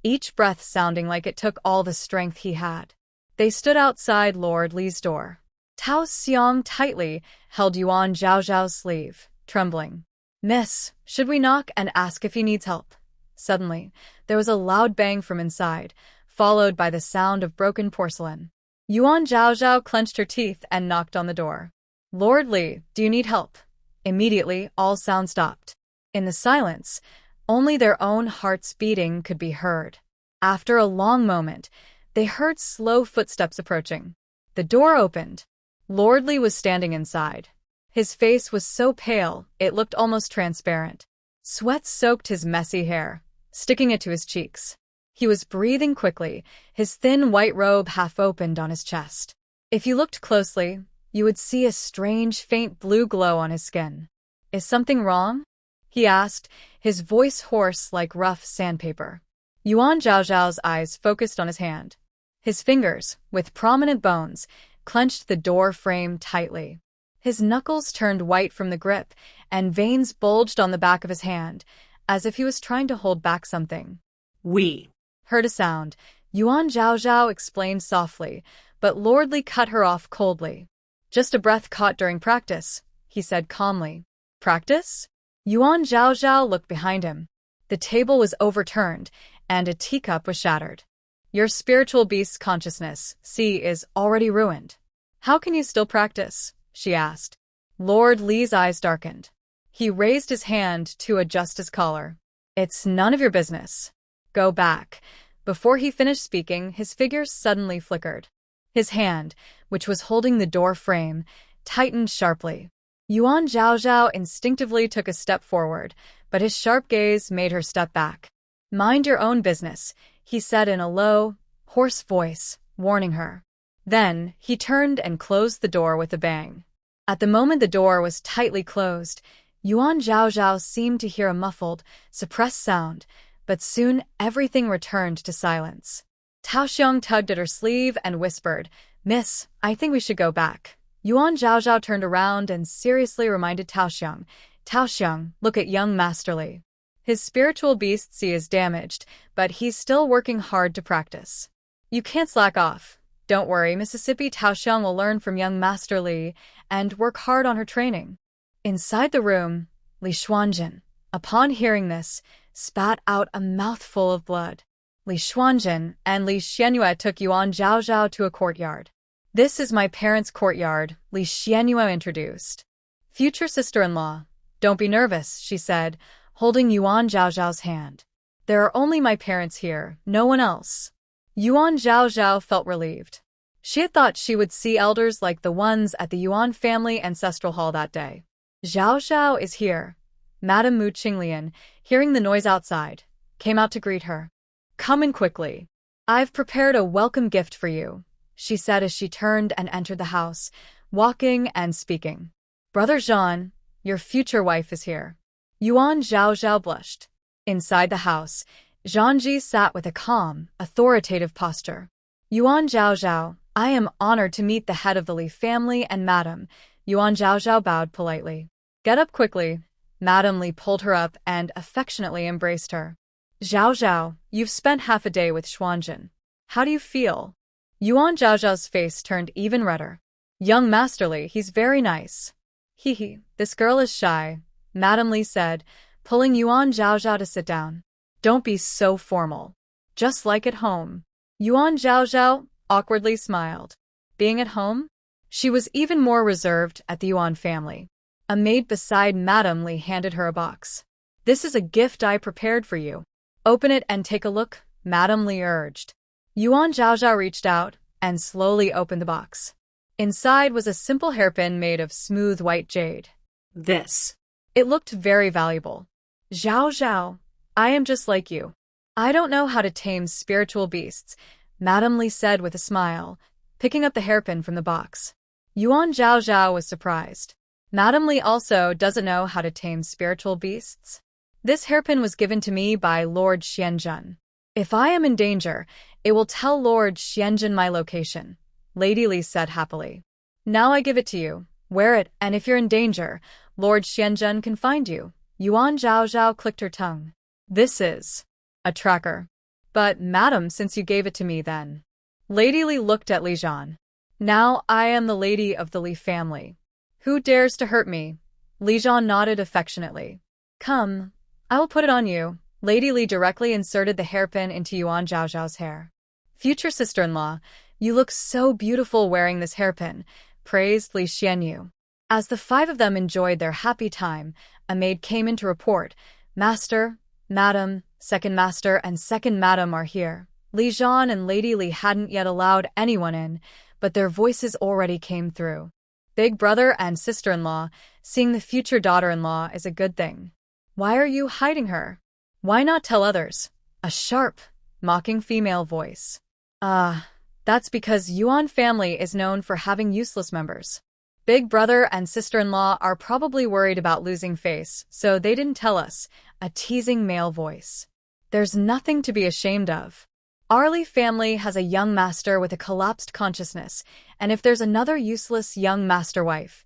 each breath sounding like it took all the strength he had. They stood outside Lord Lee's door. Tao Xiong tightly held Yuan Zhaozhao's sleeve, trembling. Miss, should we knock and ask if he needs help? Suddenly, there was a loud bang from inside, followed by the sound of broken porcelain. Yuan Zhaozhao clenched her teeth and knocked on the door. Lord Lee, do you need help? Immediately, all sound stopped. In the silence, only their own hearts beating could be heard. After a long moment, they heard slow footsteps approaching. The door opened. Lord Lee was standing inside. His face was so pale, it looked almost transparent. Sweat soaked his messy hair, sticking it to his cheeks. He was breathing quickly, his thin white robe half opened on his chest. If you looked closely, you would see a strange, faint blue glow on his skin. Is something wrong? He asked, his voice hoarse like rough sandpaper. Yuan Zhaozhao's eyes focused on his hand. His fingers, with prominent bones, clenched the door frame tightly. His knuckles turned white from the grip, and veins bulged on the back of his hand, as if he was trying to hold back something. We heard a sound. Yuan Zhaozhao explained softly, but Lord Lee cut her off coldly. Just a breath caught during practice, he said calmly. Practice? Yuan Zhaozhao looked behind him. The table was overturned, and a teacup was shattered. Your spiritual beast's consciousness, is already ruined. How can you still practice? She asked. Lord Lee's eyes darkened. He raised his hand to adjust his collar. It's none of your business. Go back. Before he finished speaking, his figure suddenly flickered. His hand, which was holding the door frame, tightened sharply. Yuan Zhaozhao instinctively took a step forward, but his sharp gaze made her step back. "Mind your own business," he said in a low, hoarse voice, warning her. Then, he turned and closed the door with a bang. At the moment the door was tightly closed, Yuan Zhaozhao seemed to hear a muffled, suppressed sound, but soon everything returned to silence. Tao Xiong tugged at her sleeve and whispered, "Miss, I think we should go back." Yuan Zhaozhao turned around and seriously reminded Tao Xiong, "Tao Xiong, look at young Master Lee. His spiritual beast is damaged, but he's still working hard to practice. You can't slack off. Don't worry, Mississippi Tao Xiong will learn from young Master Lee and work hard on her training." Inside the room, Li Xuanjin, upon hearing this, spat out a mouthful of blood. Li Xuanjin and Li Xianyue took Yuan Zhaozhao to a courtyard. "This is my parents' courtyard," Li Xianyue introduced. "Future sister-in-law, don't be nervous," she said, holding Yuan Zhaozhao's hand. "There are only my parents here, no one else." Yuan Zhaozhao felt relieved. She had thought she would see elders like the ones at the Yuan family ancestral hall that day. "Zhaozhao is here." Madame Mu Qinglian, hearing the noise outside, came out to greet her. "Come in quickly. I've prepared a welcome gift for you," she said as she turned and entered the house, walking and speaking. "Brother Jean, your future wife is here." Yuan Zhaozhao blushed. Inside the house, Zhangji sat with a calm, authoritative posture. "Yuan Zhaozhao, I am honored to meet the head of the Li family and Madame." Yuan Zhaozhao bowed politely. "Get up quickly." Madame Li pulled her up and affectionately embraced her. "Zhaozhao, you've spent half a day with Xuanjin. How do you feel?" Yuan Zhaozhao's face turned even redder. "Young Master Li, he's very nice." "Hee, this girl is shy," Madame Li said, pulling Yuan Zhaozhao to sit down. "Don't be so formal. Just like at home." Yuan Zhaozhao awkwardly smiled. Being at home? She was even more reserved at the Yuan family. A maid beside Madame Li handed her a box. "This is a gift I prepared for you. Open it and take a look," Madame Li urged. Yuan Zhaozhao reached out and slowly opened the box. Inside was a simple hairpin made of smooth white jade. This. It looked very valuable. "Zhaozhao, I am just like you. I don't know how to tame spiritual beasts," Madame Li said with a smile, picking up the hairpin from the box. Yuan Zhaozhao was surprised. Madame Li also doesn't know how to tame spiritual beasts. "This hairpin was given to me by Lord Xianjun. If I am in danger, it will tell Lord Xianjun my location," Lady Li said happily. "Now I give it to you. Wear it, and if you're in danger, Lord Xianjun can find you." Yuan Zhaozhao clicked her tongue. "This is a tracker." "But, madam, since you gave it to me then." Lady Li looked at Li Zhan. "Now I am the lady of the Li family. Who dares to hurt me?" Li Zhan nodded affectionately. "Come, I will put it on you." Lady Li directly inserted the hairpin into Yuan Zhaozhao's hair. "Future sister-in-law, you look so beautiful wearing this hairpin," praised Li Xianyu. As the five of them enjoyed their happy time, a maid came in to report, "Master, Madam, Second Master and Second Madam are here." Li Zhan and Lady Li hadn't yet allowed anyone in, but their voices already came through. Big brother and sister-in-law, seeing the future daughter-in-law is a good thing. "Why are you hiding her? Why not tell others?" A sharp, mocking female voice. That's because Yuan family is known for having useless members. Big brother and sister-in-law are probably worried about losing face, so they didn't tell us," a teasing male voice. "There's nothing to be ashamed of. Our Li family has a young master with a collapsed consciousness, and if there's another useless young master wife,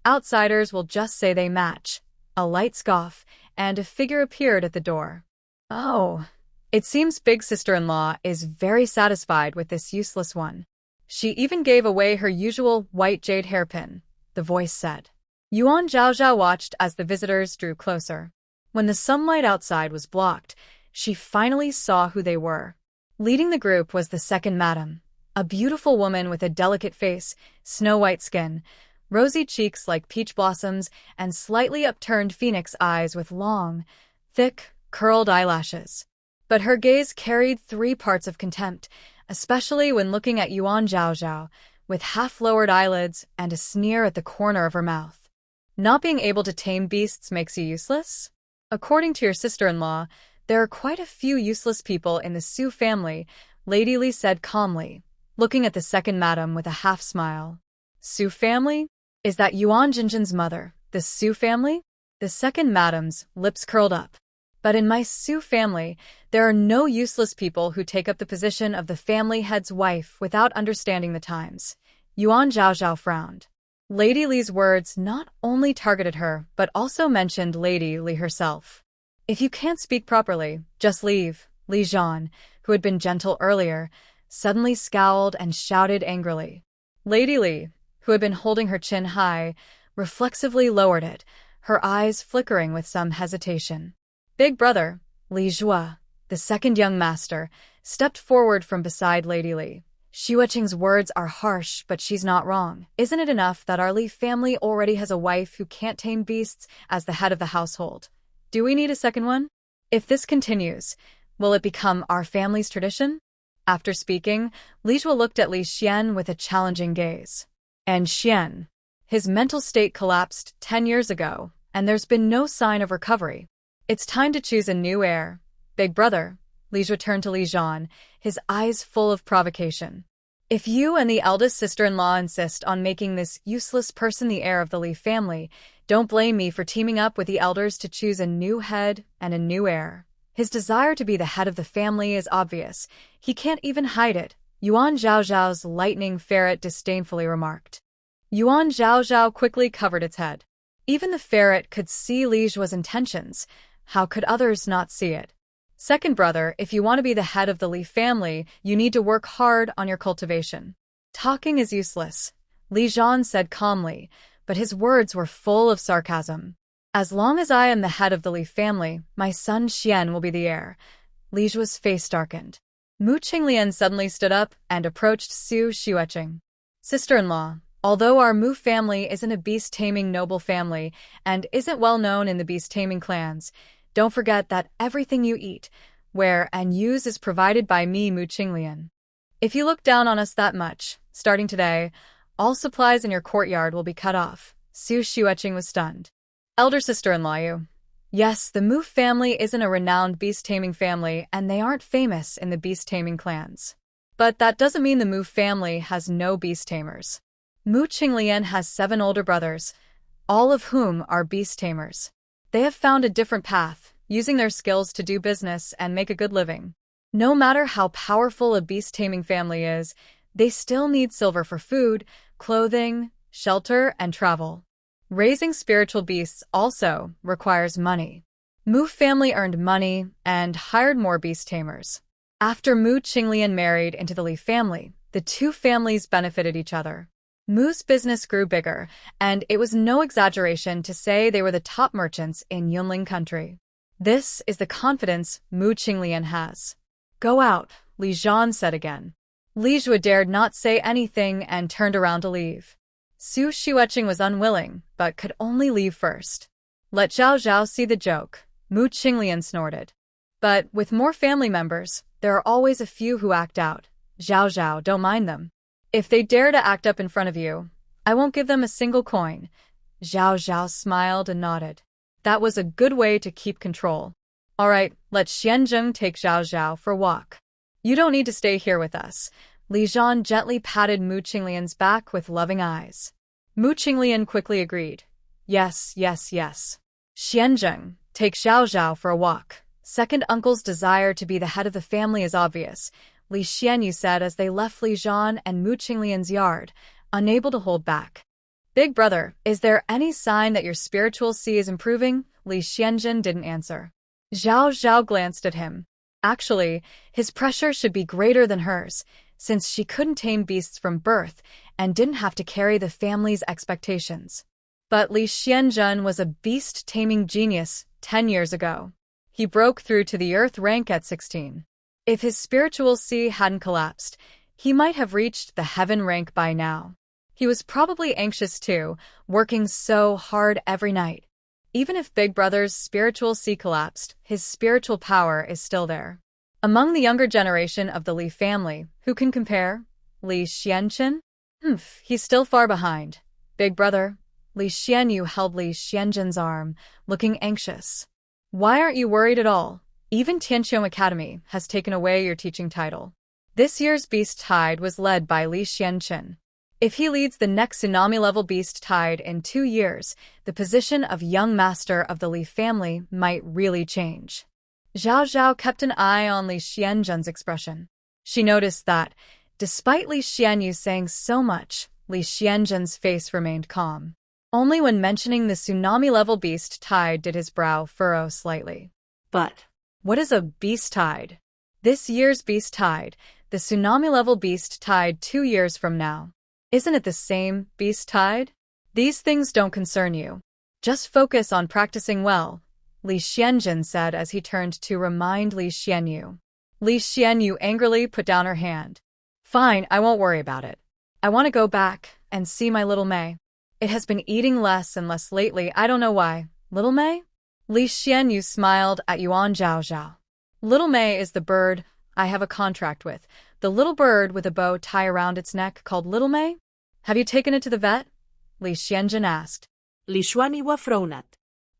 outsiders will just say they match." A light scoff, and a figure appeared at the door. "Oh, it seems big sister-in-law is very satisfied with this useless one. She even gave away her usual white jade hairpin," the voice said. Yuan Zhaozhao watched as the visitors drew closer. When the sunlight outside was blocked, she finally saw who they were. Leading the group was the second madam, a beautiful woman with a delicate face, snow-white skin, rosy cheeks like peach blossoms, and slightly upturned phoenix eyes with long, thick, curled eyelashes. But her gaze carried 3 parts of contempt, especially when looking at Yuan Zhao with half-lowered eyelids and a sneer at the corner of her mouth. Not being able to tame beasts makes you useless? According to your sister-in-law, there are quite a few useless people in the Su family, Lady Lee said calmly, looking at the second madam with a half-smile. Su family? Is that Yuan Jinjin's mother, the Su family? The second madam's lips curled up. But in my Su family, there are no useless people who take up the position of the family head's wife without understanding the times. Yuan Zhao frowned. Lady Lee's words not only targeted her, but also mentioned Lady Lee herself. If you can't speak properly, just leave, Lee Shien, who had been gentle earlier, suddenly scowled and shouted angrily. Lady Lee, who had been holding her chin high, reflexively lowered it, her eyes flickering with some hesitation. Big brother, Li Zhua, the second young master, stepped forward from beside Lady Lee. Xueqing's words are harsh, but she's not wrong. Isn't it enough that our Li family already has a wife who can't tame beasts as the head of the household? Do we need a second one? If this continues, will it become our family's tradition? After speaking, Li Zhua looked at Li Shien with a challenging gaze. And Shien. His mental state collapsed 10 years ago, and there's been no sign of recovery. It's time to choose a new heir. Big brother, Li Zhua turned to Li Shien, his eyes full of provocation. If you and the eldest sister-in-law insist on making this useless person the heir of the Li family, don't blame me for teaming up with the elders to choose a new head and a new heir. His desire to be the head of the family is obvious. He can't even hide it, Yuan Zhao's lightning ferret disdainfully remarked. Yuan Zhao quickly covered its head. Even the ferret could see Li Zhua's intentions. How could others not see it? Second brother, if you want to be the head of the Li family, you need to work hard on your cultivation. Talking is useless, Li Shien said calmly, but his words were full of sarcasm. As long as I am the head of the Li family, my son Shien will be the heir. Li Zhua's face darkened. Mu Qinglian suddenly stood up and approached Su Xueqing. Sister-in-law, although our Mu family isn't a beast-taming noble family and isn't well known in the beast-taming clans, don't forget that everything you eat, wear, and use is provided by me, Mu Qinglian. If you look down on us that much, starting today, all supplies in your courtyard will be cut off. Su Xueqing was stunned. Elder sister-in-law you. Yes, the Mu family isn't a renowned beast-taming family, and they aren't famous in the beast-taming clans. But that doesn't mean the Mu family has no beast-tamers. Mu Qinglian has 7 older brothers, all of whom are beast-tamers. They have found a different path, using their skills to do business and make a good living. No matter how powerful a beast-taming family is, they still need silver for food, clothing, shelter, and travel. Raising spiritual beasts also requires money. Mu family earned money and hired more beast-tamers. After Mu Qinglian married into the Li family, the two families benefited each other. Mu's business grew bigger, and it was no exaggeration to say they were the top merchants in Yunling country. This is the confidence Mu Qinglian has. Go out, Li Shien said again. Li Zhua dared not say anything and turned around to leave. Su Xueqing was unwilling, but could only leave first. Let Zhao see the joke, Mu Qinglian snorted. But with more family members, there are always a few who act out. Zhao, don't mind them. If they dare to act up in front of you, I won't give them a single coin. Zhao smiled and nodded. That was a good way to keep control. All right, let Xianzheng take Zhao for a walk. You don't need to stay here with us. Li Shien gently patted Mu Qinglian's back with loving eyes. Mu Qinglian quickly agreed. Yes. Xianzheng, take Zhao for a walk. Second uncle's desire to be the head of the family is obvious, Li Xianyu said as they left Li Shien and Mu Qinglian's yard, unable to hold back. Big brother, is there any sign that your spiritual sea is improving? Li Xianzhen didn't answer. Zhao glanced at him. Actually, his pressure should be greater than hers, since she couldn't tame beasts from birth and didn't have to carry the family's expectations. But Li Xianzhen was a beast-taming genius 10 years ago. He broke through to the Earth rank at 16. If his spiritual sea hadn't collapsed, he might have reached the Heaven rank by now. He was probably anxious too, working so hard every night. Even if Big Brother's spiritual sea collapsed, his spiritual power is still there. Among the younger generation of the Lee family, who can compare? Lee Shien? He's still far behind. Big brother. Lee Xianyu held Lee Xianjin's arm, looking anxious. Why aren't you worried at all? Even Tianqiong Academy has taken away your teaching title. This year's Beast Tide was led by Lee Xianqin. If he leads the next tsunami-level Beast Tide in 2 years, the position of young master of the Lee family might really change. Zhao Zhao kept an eye on Lee Xianjin's expression. She noticed that, despite Lee Xianyu saying so much, Lee Xianjin's face remained calm. Only when mentioning the tsunami-level Beast Tide did his brow furrow slightly. But what is a Beast Tide? This year's Beast Tide, the tsunami-level Beast Tide 2 years from now. Isn't it the same Beast Tide? These things don't concern you. Just focus on practicing well, Lee Xianjin said as he turned to remind Lee Xianyu. Lee Xianyu angrily put down her hand. Fine, I won't worry about it. I want to go back and see my little Mei. It has been eating less and less lately, I don't know why. Little Mei? Lee Xianyu smiled at Yuan Zhao. Little Mei is the bird I have a contract with. The little bird with a bow tie around its neck called Little Mei? Have you taken it to the vet? Lee Xianjin asked. Li Xuaniwa fronat.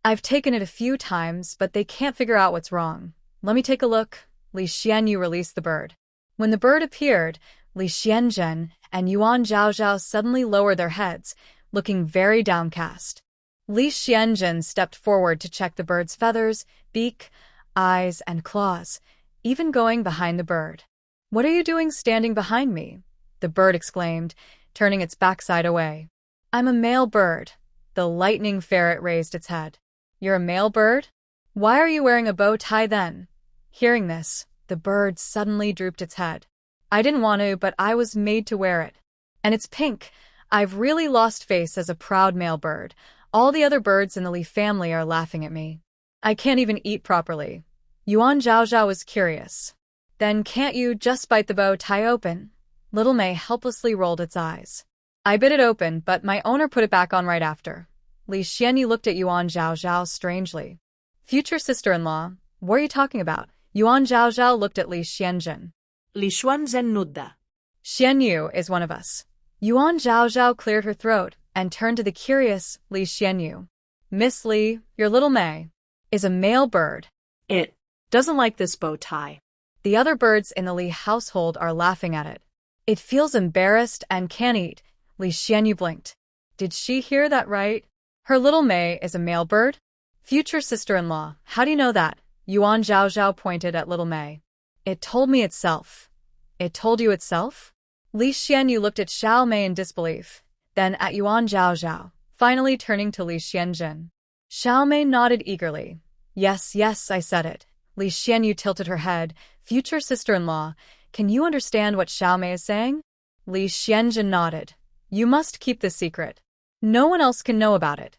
I've taken it a few times, but they can't figure out what's wrong. Let me take a look. Li Xianyu released the bird. When the bird appeared, Li Xianjin and Yuan Zhao suddenly lowered their heads, looking very downcast. Li Xianjin stepped forward to check the bird's feathers, beak, eyes, and claws, even going behind the bird. What are you doing standing behind me? The bird exclaimed, turning its backside away. I'm a male bird. The lightning ferret raised its head. You're a male bird? Why are you wearing a bow tie then? Hearing this, the bird suddenly drooped its head. I didn't want to, but I was made to wear it. And it's pink. I've really lost face as a proud male bird. All the other birds in the Lee family are laughing at me. I can't even eat properly. Yuan Zhao was curious. Then can't you just bite the bow tie open? Little Mei helplessly rolled its eyes. I bit it open, but my owner put it back on right after. Li Xianyu looked at Yuan Zhao strangely. Future sister-in-law, what are you talking about? Yuan Zhao looked at Li Xianjin. Li Xuanzhen nudda. Xianyu is one of us. Yuan Zhao cleared her throat and turned to the curious Li Xianyu. Miss Li, your little Mei is a male bird. It doesn't like this bow tie. The other birds in the Li household are laughing at it. It feels embarrassed and can't eat. Li Xianyu blinked. Did she hear that right? Her little Mei is a male bird? Future sister-in-law, how do you know that? Yuan Zhao pointed at little Mei. It told me itself. It told you itself? Li Xianyu looked at Xiao Mei in disbelief, then at Yuan Zhao, finally turning to Li Xianjin. Xiao Mei nodded eagerly. Yes, I said it. Li Xianyu tilted her head. Future sister-in-law, can you understand what Xiao Mei is saying? Li Xianjin nodded. You must keep this secret. No one else can know about it.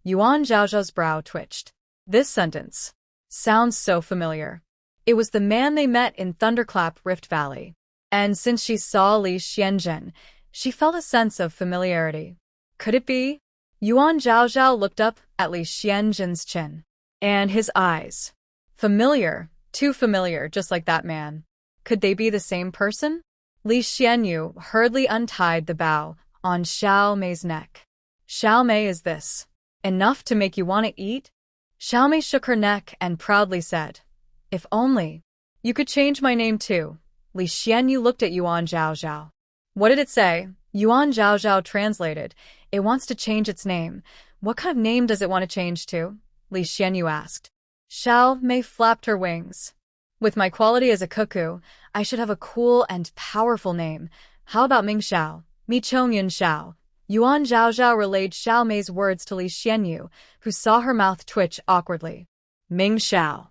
Yuan Zhao's brow twitched. This sentence sounds so familiar. It was the man they met in Thunderclap Rift Valley. And since she saw Li Xianjin, she felt a sense of familiarity. Could it be? Yuan Zhao looked up at Li Xianjin's chin. And his eyes. Familiar, too familiar, just like that man. Could they be the same person? Li Xianyu hurriedly untied the bow on Xiao Mei's neck. Xiao Mei, is this enough to make you want to eat? Xiao Mei shook her neck and proudly said, If only you could change my name too. Li Xianyu looked at Yuan Zhao. What did it say? Yuan Zhao translated. It wants to change its name. What kind of name does it want to change to? Li Xianyu asked. Xiao Mei flapped her wings. With my quality as a cuckoo, I should have a cool and powerful name. How about Ming Xiao? Mi Chongyun Xiao. Yuan Zhao relayed Xiao Mei's words to Li Xianyu, who saw her mouth twitch awkwardly. Ming Xiao.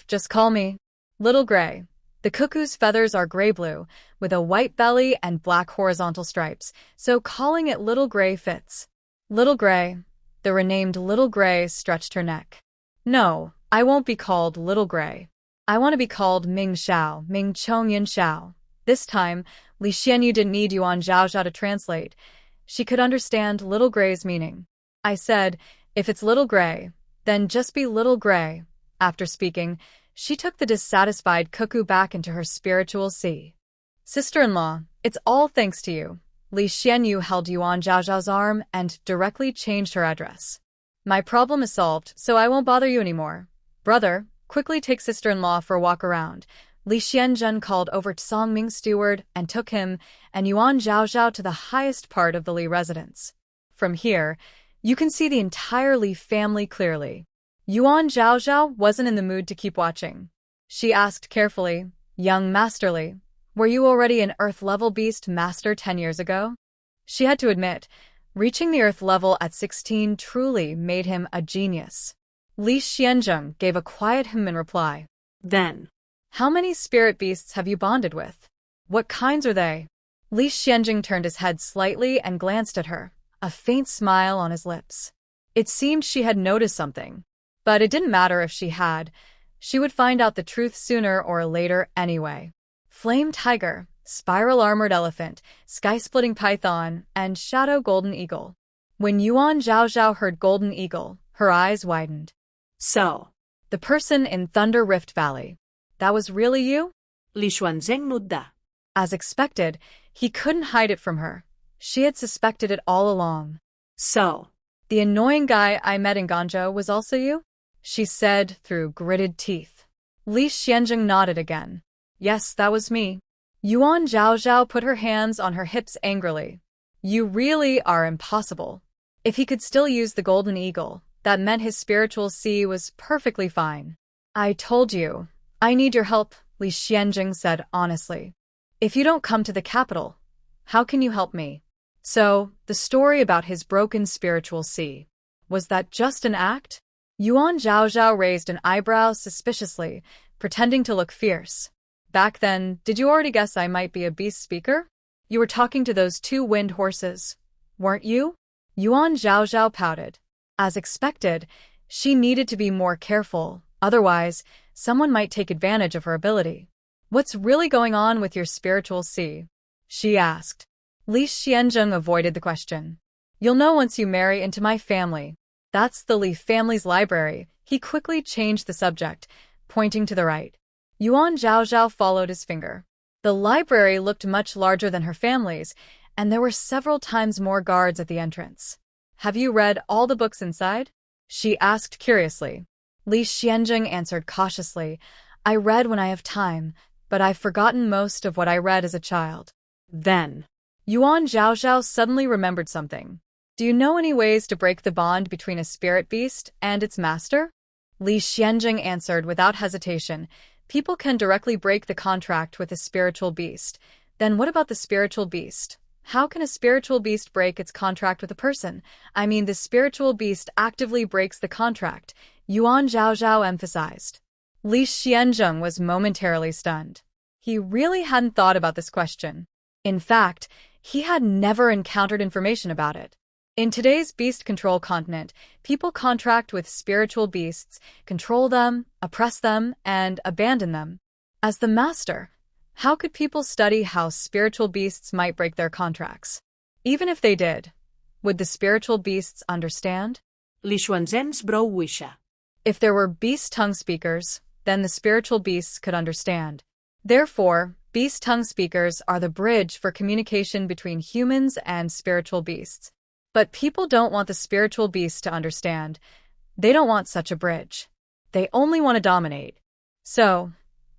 Just call me Little Gray. The cuckoo's feathers are gray-blue, with a white belly and black horizontal stripes, so calling it Little Gray fits. Little Gray. The renamed Little Gray stretched her neck. No, I won't be called Little Gray. I want to be called Ming Xiao, Ming Chongyan Xiao. This time, Li Xianyu didn't need Yuan Zhao to translate. She could understand Little Gray's meaning. I said, if it's Little Gray, then just be Little Gray. After speaking, she took the dissatisfied cuckoo back into her spiritual sea. Sister-in-law, it's all thanks to you. Lee Shien held Yuan Zhaozhao's arm and directly changed her address. My problem is solved, so I won't bother you anymore. Brother, quickly take sister-in-law for a walk around. Lee Shien called over Songming's steward and took him and Yuan Zhaozhao to the highest part of the Li residence. From here, you can see the entire Li family clearly. Yuan Zhaozhao wasn't in the mood to keep watching. She asked carefully, "Young Master Li, were you already an Earth-level beast master 10 years ago?" She had to admit, reaching the Earth level at 16 truly made him a genius. Li Shien gave a quiet in reply. Then, How many spirit beasts have you bonded with? What kinds are they? Li Shien turned his head slightly and glanced at her, a faint smile on his lips. It seemed she had noticed something. But it didn't matter if she had. She would find out the truth sooner or later anyway. Flame tiger, spiral armored elephant, sky-splitting python, and shadow golden eagle. When Yuan Zhaozhao heard golden eagle, her eyes widened. So, The person in Thunder Rift Valley. That was really you? Li Shien nudda. As expected, he couldn't hide it from her. She had suspected it all along. So, The annoying guy I met in Ganzhou was also you? She said through gritted teeth. Li Shien nodded again. Yes, that was me. Yuan Zhaozhao put her hands on her hips angrily. You really are impossible. If he could still use the golden eagle, that meant his spiritual sea was perfectly fine. I told you. I need your help, Li Shien said honestly. If you don't come to the capital, how can you help me? So, the story about his broken spiritual sea. Was that just an act? Yuan Zhaozhao raised an eyebrow suspiciously, pretending to look fierce. Back then, did you already guess I might be a beast speaker? You were talking to those 2 wind horses, weren't you? Yuan Zhaozhao pouted. As expected, she needed to be more careful, otherwise, someone might take advantage of her ability. What's really going on with your spiritual sea? She asked. Li Shien avoided the question. You'll know once you marry into my family. That's the Li family's library. He quickly changed the subject, pointing to the right. Yuan Zhaozhao followed his finger. The library looked much larger than her family's, and there were several times more guards at the entrance. Have you read all the books inside? She asked curiously. Li Shien answered cautiously. I read when I have time, but I've forgotten most of what I read as a child. Then, Yuan Zhaozhao suddenly remembered something. Do you know any ways to break the bond between a spirit beast and its master? Li Shien answered without hesitation. People can directly break the contract with a spiritual beast. Then what about the spiritual beast? How can a spiritual beast break its contract with a person? I mean, the spiritual beast actively breaks the contract, Yuan Zhaozhao emphasized. Li Shien was momentarily stunned. He really hadn't thought about this question. In fact, he had never encountered information about it. In today's beast control continent, people contract with spiritual beasts, control them, oppress them, and abandon them. As the master, how could people study how spiritual beasts might break their contracts? Even if they did, would the spiritual beasts understand? Li Xuanzhen's bro wisha. If there were beast tongue speakers, then the spiritual beasts could understand. Therefore, beast tongue speakers are the bridge for communication between humans and spiritual beasts. But people don't want the spiritual beasts to understand. They don't want such a bridge. They only want to dominate. So,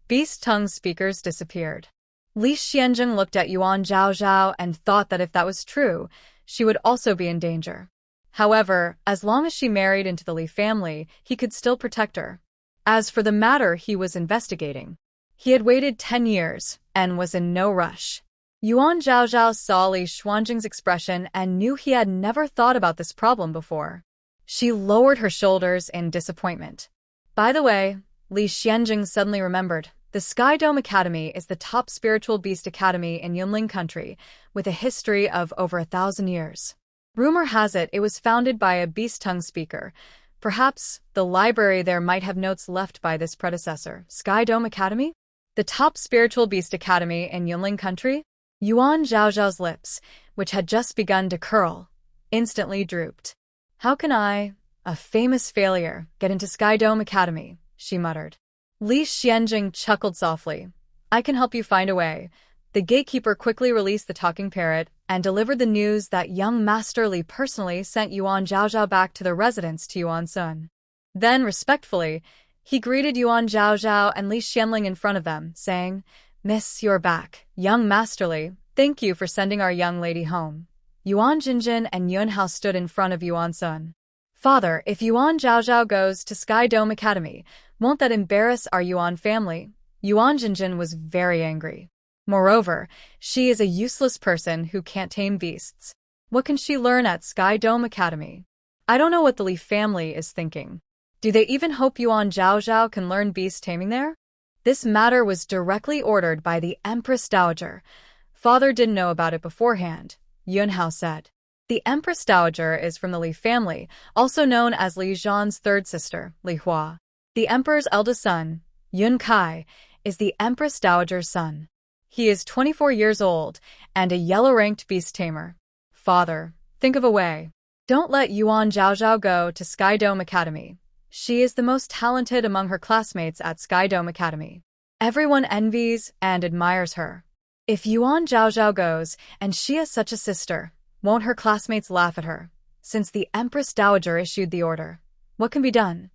beast tongue speakers disappeared. Li Shien looked at Yuan Zhaozhao and thought that if that was true, she would also be in danger. However, as long as she married into the Li family, he could still protect her. As for the matter he was investigating, he had waited 10 years and was in no rush. Yuan Zhaozhao saw Li Xuanjing's expression and knew he had never thought about this problem before. She lowered her shoulders in disappointment. By the way, Li Shien suddenly remembered, the Sky Dome Academy is the top spiritual beast academy in Yunlin country, with a history of over 1,000 years. Rumor has it was founded by a beast tongue speaker. Perhaps the library there might have notes left by this predecessor. Sky Dome Academy? The top spiritual beast academy in Yunlin country? Yuan Zhaozhao's lips, which had just begun to curl, instantly drooped. How can I, a famous failure, get into Sky Dome Academy? She muttered. Lee Shien chuckled softly. I can help you find a way. The gatekeeper quickly released the talking parrot and delivered the news that young Master Li personally sent Yuan Zhaozhao back to their residence to Yuan Sun. Then, respectfully, he greeted Yuan Zhaozhao and Li Xianling in front of them, saying, Miss, you're back. Young Master Li, thank you for sending our young lady home. Yuan Jinjin and Yun Hao stood in front of Yuan Sun. Father, if Yuan Zhaozhao goes to Sky Dome Academy, won't that embarrass our Yuan family? Yuan Jinjin was very angry. Moreover, she is a useless person who can't tame beasts. What can she learn at Sky Dome Academy? I don't know what the Li family is thinking. Do they even hope Yuan Zhaozhao can learn beast taming there? This matter was directly ordered by the Empress Dowager. Father didn't know about it beforehand, Yun Hao said. The Empress Dowager is from the Li family, also known as Li Zhan's third sister, Li Hua. The Emperor's eldest son, Yun Kai, is the Empress Dowager's son. He is 24 years old and a yellow-ranked beast tamer. Father, think of a way. Don't let Yuan Zhaozhao go to Sky Dome Academy. She is the most talented among her classmates at Sky Dome Academy. Everyone envies and admires her. If Yuan Zhaozhao goes and she has such a sister, won't her classmates laugh at her? Since the Empress Dowager issued the order, what can be done?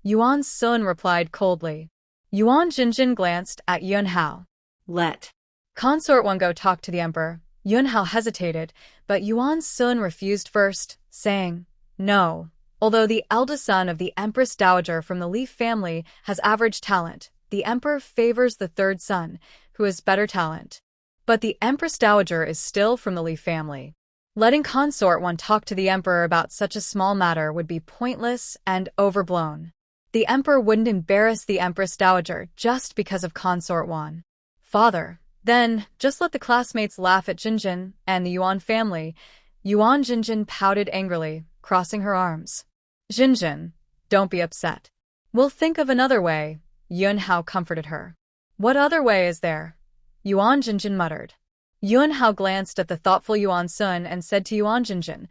Yuan Sun replied coldly. Yuan Jinjin glanced at Yun Hao. Let Consort One go talk to the Emperor. Yun Hao hesitated, but Yuan Sun refused first, saying, No. Although the eldest son of the Empress Dowager from the Li family has average talent, the Emperor favors the third son, who has better talent. But the Empress Dowager is still from the Li family. Letting Consort One talk to the Emperor about such a small matter would be pointless and overblown. The Emperor wouldn't embarrass the Empress Dowager just because of Consort One. Father, then, just let the classmates laugh at Jinjin and the Yuan family. Yuan Jinjin pouted angrily, crossing her arms. Jinjin, don't be upset. We'll think of another way, Yun Hao comforted her. What other way is there? Yuan Jinjin muttered. Yun Hao glanced at the thoughtful Yuan Sun and said to Yuan Jinjin,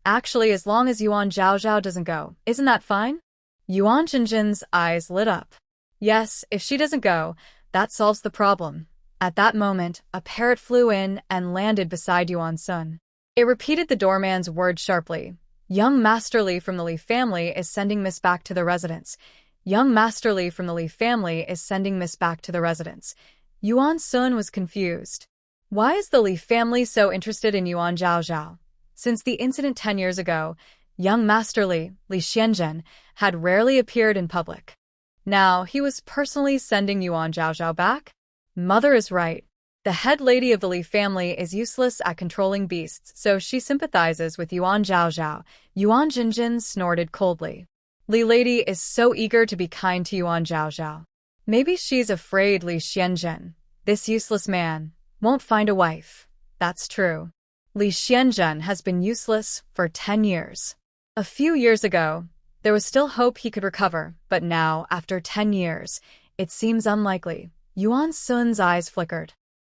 Actually, as long as Yuan Zhaozhao doesn't go, isn't that fine? Yuan Jinjin's eyes lit up. Yes, if she doesn't go, that solves the problem. At that moment, a parrot flew in and landed beside Yuan Sun. It repeated the doorman's words sharply. Young Master Li from the Li family is sending Miss back to the residence. Young Master Li from the Li family is sending Miss back to the residence. Yuan Sun was confused. Why is the Li family so interested in Yuan Zhaozhao? Since the incident 10 years ago, young Master Li, Li Xianzhen, had rarely appeared in public. Now, he was personally sending Yuan Zhaozhao back? Mother is right. The head lady of the Li family is useless at controlling beasts, so she sympathizes with Yuan Zhaozhao. Yuan Jinjin snorted coldly. Li lady is so eager to be kind to Yuan Zhaozhao. Maybe she's afraid Li Xianzhen, this useless man, won't find a wife. That's true. Li Xianzhen has been useless for 10 years. A few years ago, there was still hope he could recover, but now, after 10 years, it seems unlikely. Yuan Sun's eyes flickered.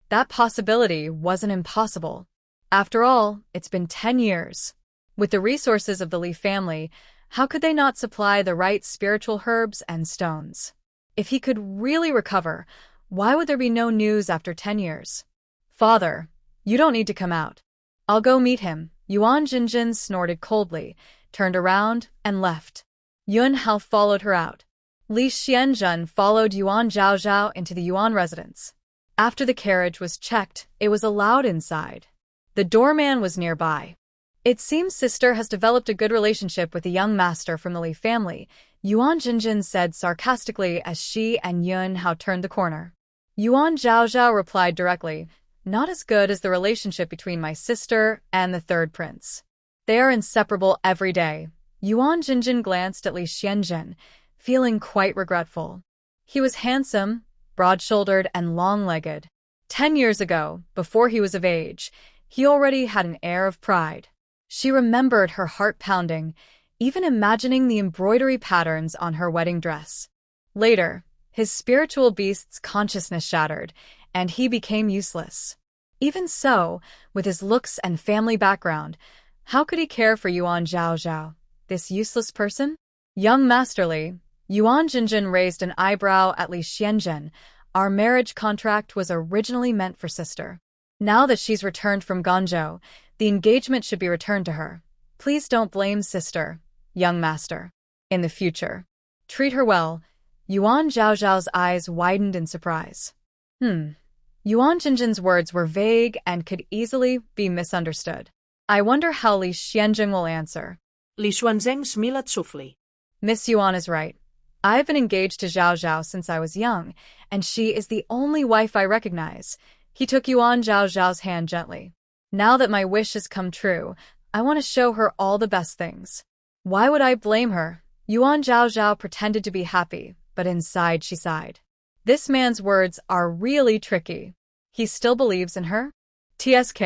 That possibility wasn't impossible. After all, it's been 10 years. With the resources of the Li family, how could they not supply the right spiritual herbs and stones? If he could really recover, why would there be no news after 10 years? Father, you don't need to come out. I'll go meet him. Yuan Jinjin snorted coldly, turned around, and left. Yun Hao followed her out. Li Xianzhen followed Yuan Zhaozhao into the Yuan residence. After the carriage was checked, it was allowed inside. The doorman was nearby. It seems sister has developed a good relationship with the young master from the Li family, Yuan Jinjin said sarcastically as she and Yun Hao turned the corner. Yuan Zhaozhao replied directly, Not as good as the relationship between my sister and the third prince. They are inseparable every day. Yuan Jinjin glanced at Li Xianzhen, feeling quite regretful. He was handsome, broad-shouldered, and long-legged. 10 years ago, before he was of age, he already had an air of pride. She remembered her heart pounding, even imagining the embroidery patterns on her wedding dress. Later, his spiritual beast's consciousness shattered, and he became useless. Even so, with his looks and family background, how could he care for Yuan Zhaozhao, this useless person? Young Master Li, Yuan Jinjin raised an eyebrow at Lee Shien. Our marriage contract was originally meant for sister. Now that she's returned from Guangzhou, the engagement should be returned to her. Please don't blame sister, young master. In the future, treat her well. Yuan Zhaozhao's eyes widened in surprise. Yuan Jinjin's words were vague and could easily be misunderstood. I wonder how Lee Shien will answer. Lee Xuanzeng smiled softly. Miss Yuan is right. I've been engaged to Zhao Zhao since I was young, and she is the only wife I recognize. He took Yuan Zhaozhao's hand gently. Now that my wish has come true, I want to show her all the best things. Why would I blame her? Yuan Zhaozhao pretended to be happy, but inside she sighed. This man's words are really tricky. He still believes in her? TSK.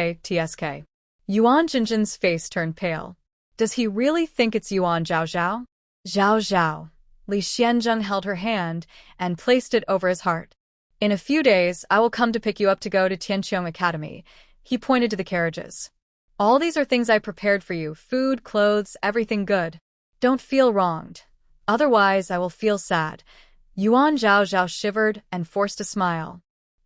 Yuan Jinjin's face turned pale. Does he really think it's Yuan Zhaozhao? Zhaozhao. Lee Shien held her hand and placed it over his heart. In a few days, I will come to pick you up to go to Tianqiong Academy. He pointed to the carriages. All these are things I prepared for you, food, clothes, everything good. Don't feel wronged. Otherwise, I will feel sad. Yuan Zhaozhao shivered and forced a smile.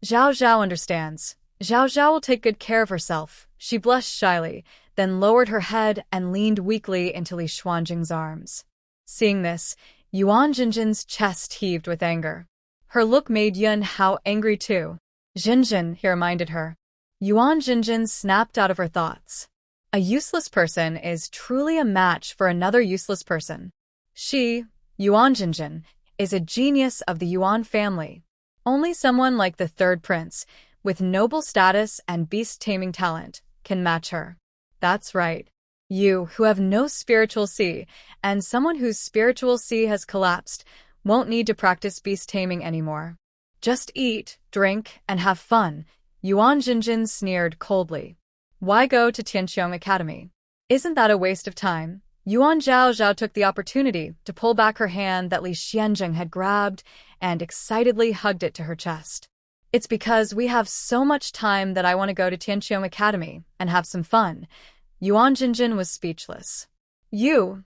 Zhaozhao understands. Zhaozhao will take good care of herself. She blushed shyly, then lowered her head and leaned weakly into Li Xuanjing's arms. Seeing this, Yuan Jinjin's chest heaved with anger. Her look made Yuan Hao angry too. Jinjin, he reminded her. Yuan Jinjin snapped out of her thoughts. A useless person is truly a match for another useless person. She, Yuan Jinjin, is a genius of the Yuan family. Only someone like the third prince, with noble status and beast-taming talent, can match her. That's right. You, who have no spiritual sea, and someone whose spiritual sea has collapsed, won't need to practice beast-taming anymore. Just eat, drink, and have fun, Yuan Jinjin sneered coldly. Why go to Tianqiong Academy? Isn't that a waste of time? Yuan Zhaozhao took the opportunity to pull back her hand that Lee Shien had grabbed and excitedly hugged it to her chest. It's because we have so much time that I want to go to Tianqiong Academy and have some fun. Yuan Jinjin was speechless. Yuan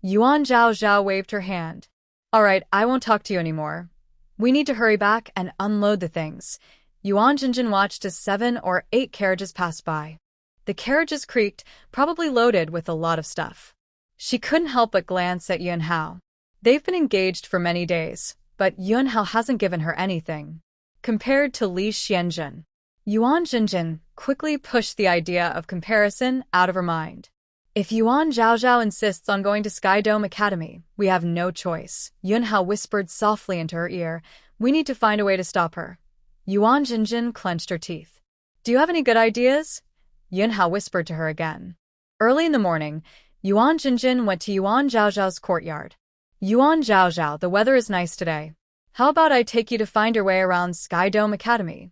Zhaozhao waved her hand. All right, I won't talk to you anymore. We need to hurry back and unload the things. Yuan Jinjin watched as 7 or 8 carriages passed by. The carriages creaked, probably loaded with a lot of stuff. She couldn't help but glance at Yuan Hao. They've been engaged for many days, but Yuan Hao hasn't given her anything. Compared to Lee Shien, Yuan Jinjin quickly pushed the idea of comparison out of her mind. If Yuan Zhaozhao insists on going to Sky Dome Academy, we have no choice. Yuan Hao whispered softly into her ear. We need to find a way to stop her. Yuan Jinjin clenched her teeth. Do you have any good ideas? Yuan Hao whispered to her again. Early in the morning, Yuan Jinjin went to Yuan Zhaozhao's courtyard. Yuan Zhaozhao, the weather is nice today. How about I take you to find your way around Sky Dome Academy?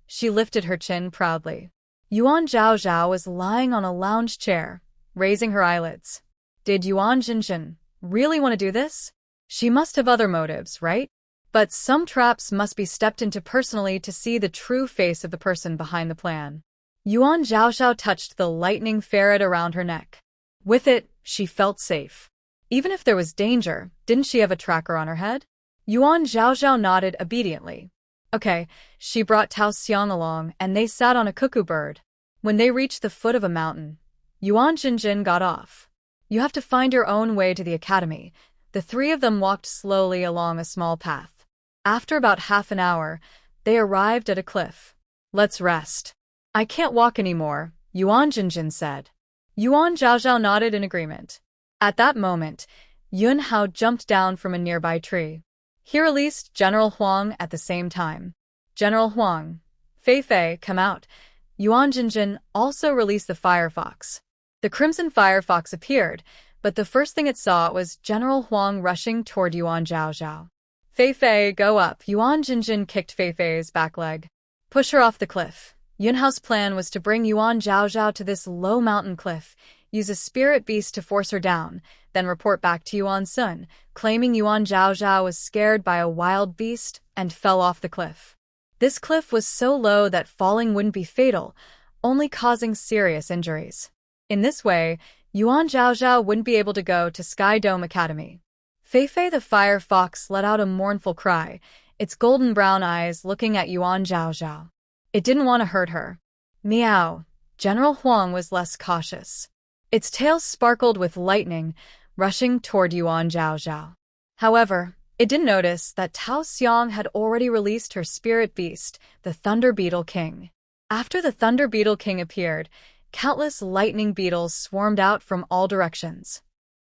She lifted her chin proudly. Yuan Zhaozhao was lying on a lounge chair, raising her eyelids. Did Yuan Jinjin really want to do this? She must have other motives, right? But some traps must be stepped into personally to see the true face of the person behind the plan. Yuan Zhaozhao touched the lightning ferret around her neck. With it, she felt safe. Even if there was danger, didn't she have a tracker on her head? Yuan Zhaozhao nodded obediently. Okay, she brought Tao Xiang along, and they sat on a cuckoo bird. When they reached the foot of a mountain, Yuan Jinjin got off. You have to find your own way to the academy. The three of them walked slowly along a small path. After about half an hour, they arrived at a cliff. Let's rest. I can't walk anymore, Yuan Jinjin said. Yuan Zhaozhao nodded in agreement. At that moment, Yuan Hao jumped down from a nearby tree. He released General Huang at the same time. General Huang, Fei Fei, come out. Yuan Jinjin also released the firefox. The crimson firefox appeared, but the first thing it saw was General Huang rushing toward Yuan Zhaozhao. Fei Fei, go up. Yuan Jinjin kicked Fei Fei's back leg. Push her off the cliff. Yuan Hao's plan was to bring Yuan Zhaozhao to this low mountain cliff, use a spirit beast to force her down, then report back to Yuan Sun, claiming Yuan Zhaozhao was scared by a wild beast and fell off the cliff. This cliff was so low that falling wouldn't be fatal, only causing serious injuries. In this way, Yuan Zhaozhao wouldn't be able to go to Sky Dome Academy. Feifei the fire fox let out a mournful cry, its golden brown eyes looking at Yuan Zhaozhao. It didn't want to hurt her. Meow. General Huang was less cautious. Its tail sparkled with lightning, rushing toward Yuan Zhaozhao. However, it didn't notice that Tao Xiang had already released her spirit beast, the Thunder Beetle King. After the Thunder Beetle King appeared, countless lightning beetles swarmed out from all directions.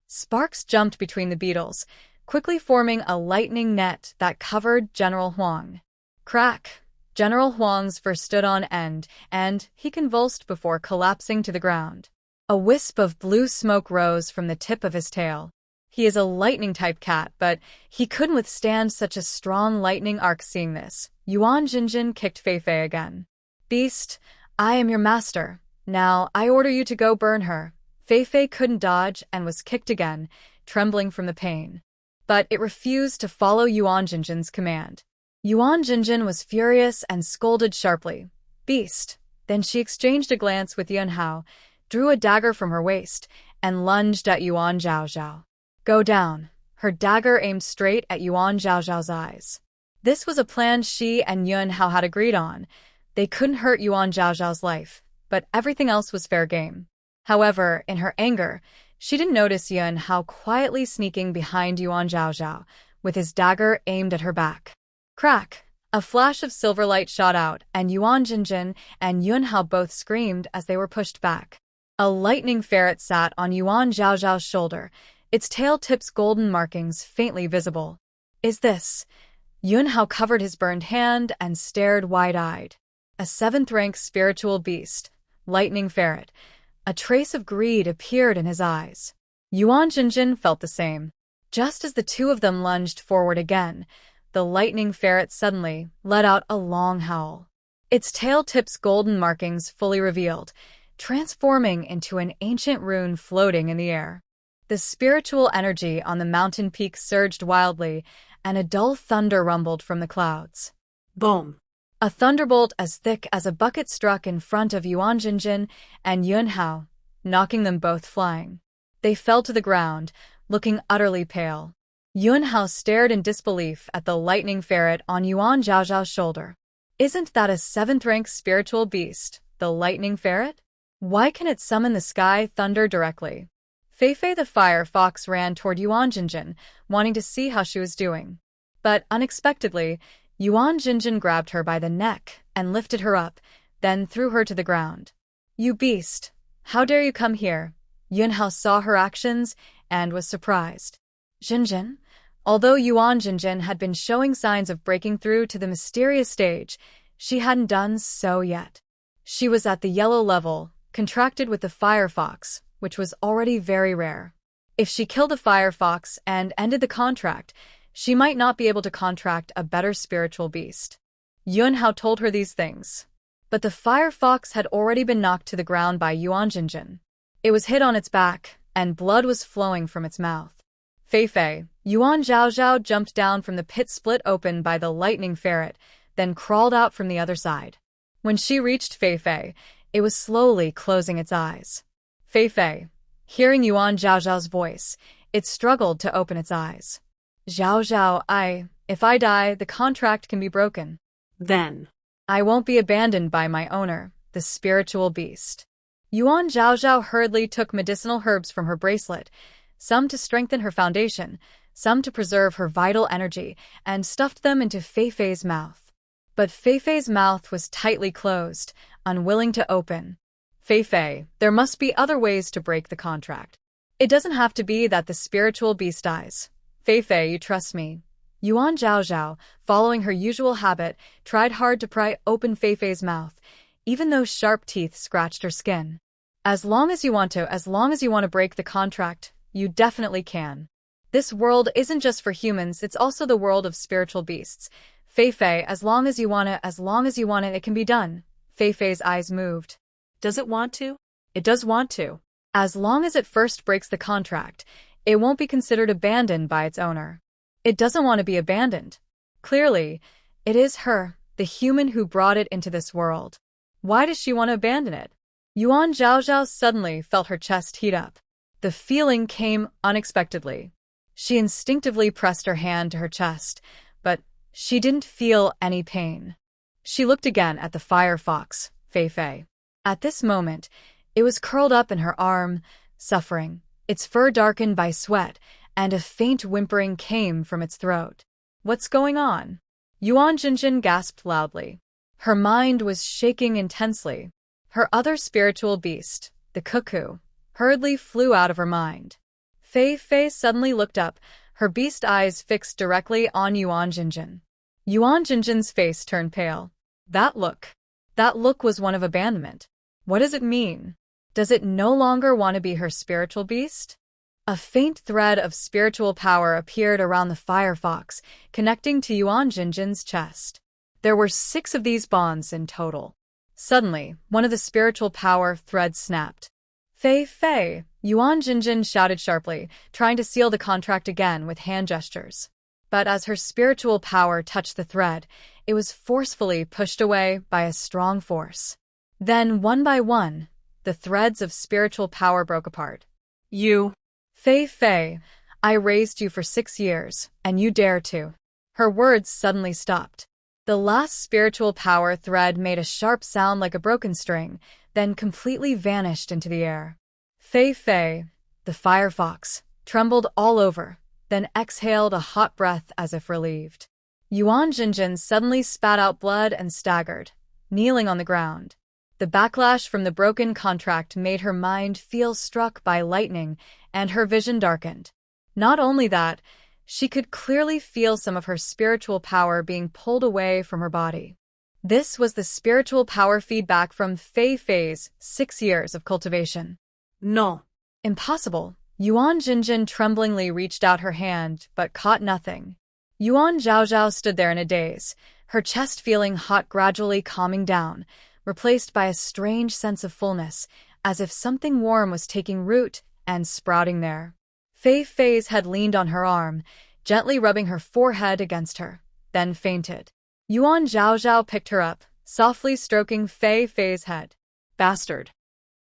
Sparks jumped between the beetles, quickly forming a lightning net that covered General Huang. Crack! General Huang's fur stood on end, and he convulsed before collapsing to the ground. A wisp of blue smoke rose from the tip of his tail. He is a lightning-type cat, but he couldn't withstand such a strong lightning arc. Seeing this, Yuan Jinjin kicked Feifei again. Beast, I am your master. Now, I order you to go burn her. Feifei couldn't dodge and was kicked again, trembling from the pain. But it refused to follow Yuan Jinjin's command. Yuan Jinjin was furious and scolded sharply. Beast! Then she exchanged a glance with Yuan Hao, drew a dagger from her waist, and lunged at Yuan Zhaozhao. Go down. Her dagger aimed straight at Yuan Zhaozhao's eyes. This was a plan she and Yuan Hao had agreed on. They couldn't hurt Yuan Zhaozhao's life, but everything else was fair game. However, in her anger, she didn't notice Yuan Hao quietly sneaking behind Yuan Zhaozhao, with his dagger aimed at her back. Crack! A flash of silver light shot out, and Yuan Jinjin and Yuan Hao both screamed as they were pushed back. A lightning ferret sat on Yuan Zhaozhao's shoulder, its tail tips golden markings faintly visible. Is this? Yuan Hao covered his burned hand and stared wide-eyed. A 7th-rank spiritual beast, lightning ferret. A trace of greed appeared in his eyes. Yuan Jinjin felt the same. Just as the two of them lunged forward again, the lightning ferret suddenly let out a long howl. Its tail tips golden markings fully revealed, transforming into an ancient rune floating in the air. The spiritual energy on the mountain peak surged wildly, and a dull thunder rumbled from the clouds. Boom! A thunderbolt as thick as a bucket struck in front of Yuan Jinjin and Yuan Hao, knocking them both flying. They fell to the ground, looking utterly pale. Yuan Hao stared in disbelief at the lightning ferret on Yuan Zhaozhao's shoulder. Isn't that a 7th-rank spiritual beast, the lightning ferret? Why can it summon the sky thunder directly? Feifei the fire fox ran toward Yuan Jinjin, wanting to see how she was doing. But unexpectedly, Yuan Jinjin grabbed her by the neck and lifted her up, then threw her to the ground. You beast! How dare you come here? Yuan Hao saw her actions and was surprised. Jinjin? Although Yuan Jinjin had been showing signs of breaking through to the mysterious stage, she hadn't done so yet. She was at the yellow level, contracted with the fire fox, which was already very rare. If she killed the fire fox and ended the contract, she might not be able to contract a better spiritual beast. Yuan Hao told her these things. But the fire fox had already been knocked to the ground by Yuan Jinjin. It was hit on its back, and blood was flowing from its mouth. Feifei, Yuan Zhaozhao jumped down from the pit split open by the lightning ferret, then crawled out from the other side. When she reached Feifei, it was slowly closing its eyes. Feifei, hearing Yuan Zhaozhao's voice, it struggled to open its eyes. Zhaozhao, if I die, the contract can be broken. Then I won't be abandoned by my owner, the spiritual beast. Yuan Zhaozhao hurriedly took medicinal herbs from her bracelet, some to strengthen her foundation, some to preserve her vital energy, and stuffed them into Feifei's mouth. But Feifei's mouth was tightly closed, unwilling to open. Feifei, there must be other ways to break the contract. It doesn't have to be that the spiritual beast dies. Feifei, you trust me. Yuan Zhaozhao, following her usual habit, tried hard to pry open Feifei's mouth, even though sharp teeth scratched her skin. As long as you want to break the contract, you definitely can. This world isn't just for humans, it's also the world of spiritual beasts. Feifei, as long as you want it, it can be done. Feifei's eyes moved. does it want to? It does want to. As long as it first breaks the contract, it won't be considered abandoned by its owner. It doesn't want to be abandoned. Clearly, it is her, the human who brought it into this world. Why does she want to abandon it? Yuan Zhaozhao suddenly felt her chest heat up. The feeling came unexpectedly. She instinctively pressed her hand to her chest, but she didn't feel any pain. She looked again at the fire fox, Fei Fei. At this moment, it was curled up in her arm, suffering. Its fur darkened by sweat, and a faint whimpering came from its throat. "What's going on?" Yuan Jinjin gasped loudly. Her mind was shaking intensely. Her other spiritual beast, the cuckoo, hurriedly flew out of her mind. Fei Fei suddenly looked up, her beast eyes fixed directly on Yuan Jinjin. Yuan Jinjin's face turned pale. That look was one of abandonment. What does it mean? Does it no longer want to be her spiritual beast? A faint thread of spiritual power appeared around the firefox, connecting to Yuan Jinjin's chest. There were 6 of these bonds in total. Suddenly, one of the spiritual power threads snapped. "Fei Fei!" Yuan Jinjin shouted sharply, trying to seal the contract again with hand gestures. But as her spiritual power touched the thread, it was forcefully pushed away by a strong force. Then, one by one, the threads of spiritual power broke apart. "You." "Fei Fei, I raised you for 6 years, and you dare to." Her words suddenly stopped. The last spiritual power thread made a sharp sound like a broken string, then completely vanished into the air. Fei Fei, the firefox, trembled all over, then exhaled a hot breath as if relieved. Yuan Jinjin suddenly spat out blood and staggered, kneeling on the ground. The backlash from the broken contract made her mind feel struck by lightning, and her vision darkened. Not only that, she could clearly feel some of her spiritual power being pulled away from her body. This was the spiritual power feedback from Fei Fei's 6 years of cultivation. "No." "Impossible." Yuan Jinjin tremblingly reached out her hand, but caught nothing. Yuan Zhaozhao stood there in a daze, her chest feeling hot, gradually calming down, replaced by a strange sense of fullness, as if something warm was taking root and sprouting there. Fei Fei's head leaned on her arm, gently rubbing her forehead against her, then fainted. Yuan Zhaozhao picked her up, softly stroking Fei Fei's head. "Bastard!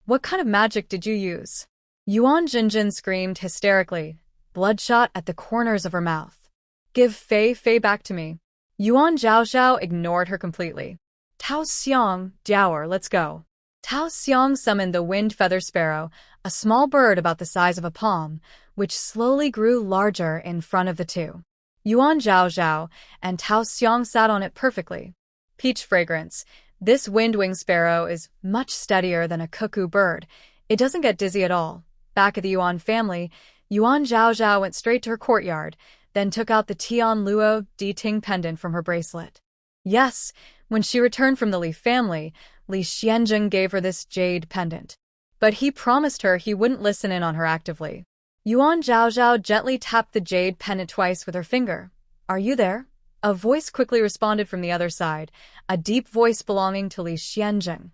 What kind of magic did you use?" Yuan Jinjin screamed hysterically, bloodshot at the corners of her mouth. "Give Fei Fei back to me." Yuan Zhaozhao ignored her completely. "Tao Xiang, Dower, let's go." Tao Xiang summoned the wind feather sparrow, a small bird about the size of a palm, which slowly grew larger in front of the two. Yuan Zhaozhao and Tao Xiang sat on it perfectly. Peach fragrance. This wind-wing sparrow is much steadier than a cuckoo bird. It doesn't get dizzy at all. Back at the Yuan family, Yuan Zhaozhao went straight to her courtyard, then took out the Tian Luo Di Ting pendant from her bracelet. Yes, when she returned from the Li family, Lee Shien gave her this jade pendant. But he promised her he wouldn't listen in on her actively. Yuan Zhaozhao gently tapped the jade pendant twice with her finger. "Are you there?" A voice quickly responded from the other side, a deep voice belonging to Lee Shien.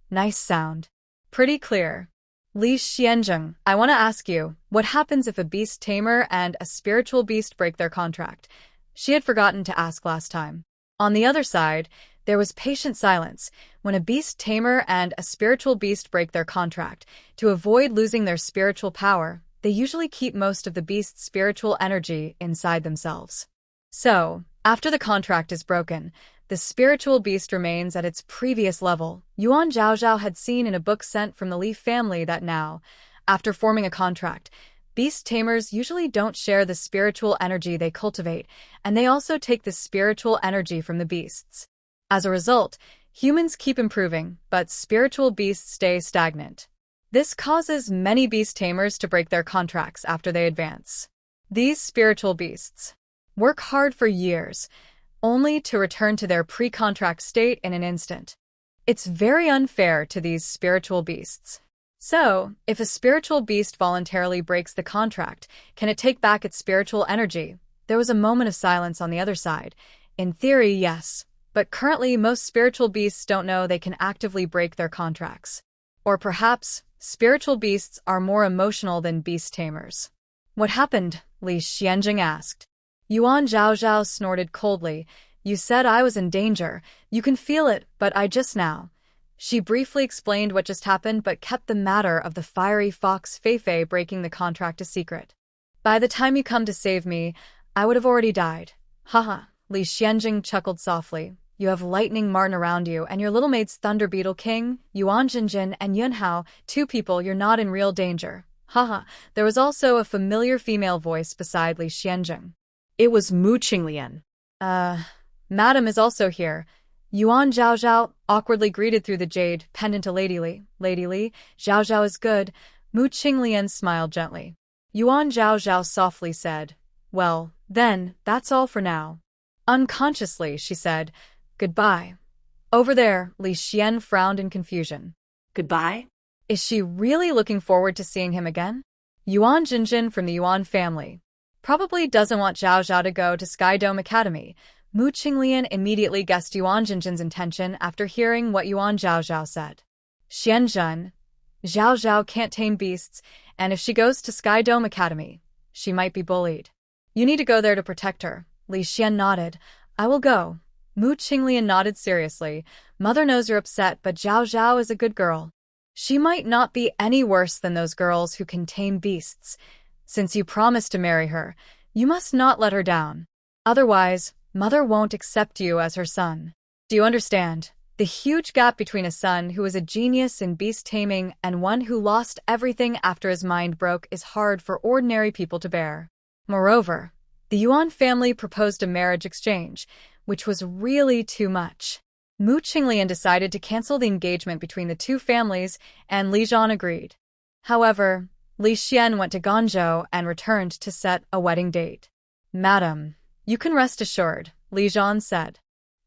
Nice sound. Pretty clear. "Lee Shien, I want to ask you, what happens if a beast tamer and a spiritual beast break their contract?" She had forgotten to ask last time. On the other side, there was patient silence. When a beast tamer and a spiritual beast break their contract, to avoid losing their spiritual power, they usually keep most of the beast's spiritual energy inside themselves. So, after the contract is broken, the spiritual beast remains at its previous level. Yuan Zhaozhao had seen in a book sent from the Li family that now, after forming a contract, beast tamers usually don't share the spiritual energy they cultivate, and they also take the spiritual energy from the beasts. As a result, humans keep improving, but spiritual beasts stay stagnant. This causes many beast tamers to break their contracts after they advance. These spiritual beasts work hard for years, only to return to their pre-contract state in an instant. It's very unfair to these spiritual beasts. So, if a spiritual beast voluntarily breaks the contract, can it take back its spiritual energy? There was a moment of silence on the other side. In theory, yes. But currently, most spiritual beasts don't know they can actively break their contracts. Or perhaps, spiritual beasts are more emotional than beast tamers. "What happened?" Lee Shien asked. Yuan Zhaozhao snorted coldly. "You said I was in danger. You can feel it, but I just now." She briefly explained what just happened but kept the matter of the fiery fox Fei Fei breaking the contract a secret. By the time you come to save me, I would have already died. Haha, Lee Shien chuckled softly. You have lightning Marten around you, and your little mate's Thunder Beetle King, Yuan, and Yunhao, 2 people, you're not in real danger. Haha, there was also a familiar female voice beside Lee Shien. It was Mu Qinglian. Madam is also here. Yuan Zhao awkwardly greeted through the jade pendant to Lady Li. Lady Li, Zhao is good. Mu Qinglian smiled gently. Yuan Zhao softly said, Well, then, that's all for now. Unconsciously, she said, Goodbye. Over there, Lee Shien frowned in confusion. Goodbye? Is she really looking forward to seeing him again? Yuan Jinjin from the Yuan family. Probably doesn't want Zhao to go to Sky Dome Academy. Mu Qinglian immediately guessed Yuan Jinjin's intention after hearing what Yuan Zhao said. Xianzhen, Zhao can't tame beasts, and if she goes to Sky Dome Academy, she might be bullied. You need to go there to protect her. Li Shien nodded. I will go. Mu Qinglian nodded seriously. Mother knows you're upset, but Zhao is a good girl. She might not be any worse than those girls who can tame beasts. Since you promised to marry her, you must not let her down. Otherwise, Mother won't accept you as her son. Do you understand? The huge gap between a son who is a genius in beast taming and one who lost everything after his mind broke is hard for ordinary people to bear. Moreover, the Yuan family proposed a marriage exchange, which was really too much. Mu Qinglian decided to cancel the engagement between the 2 families, and Li Zhan agreed. However, Li Shien went to Guangzhou and returned to set a wedding date. Madam, you can rest assured, Li Zhan said.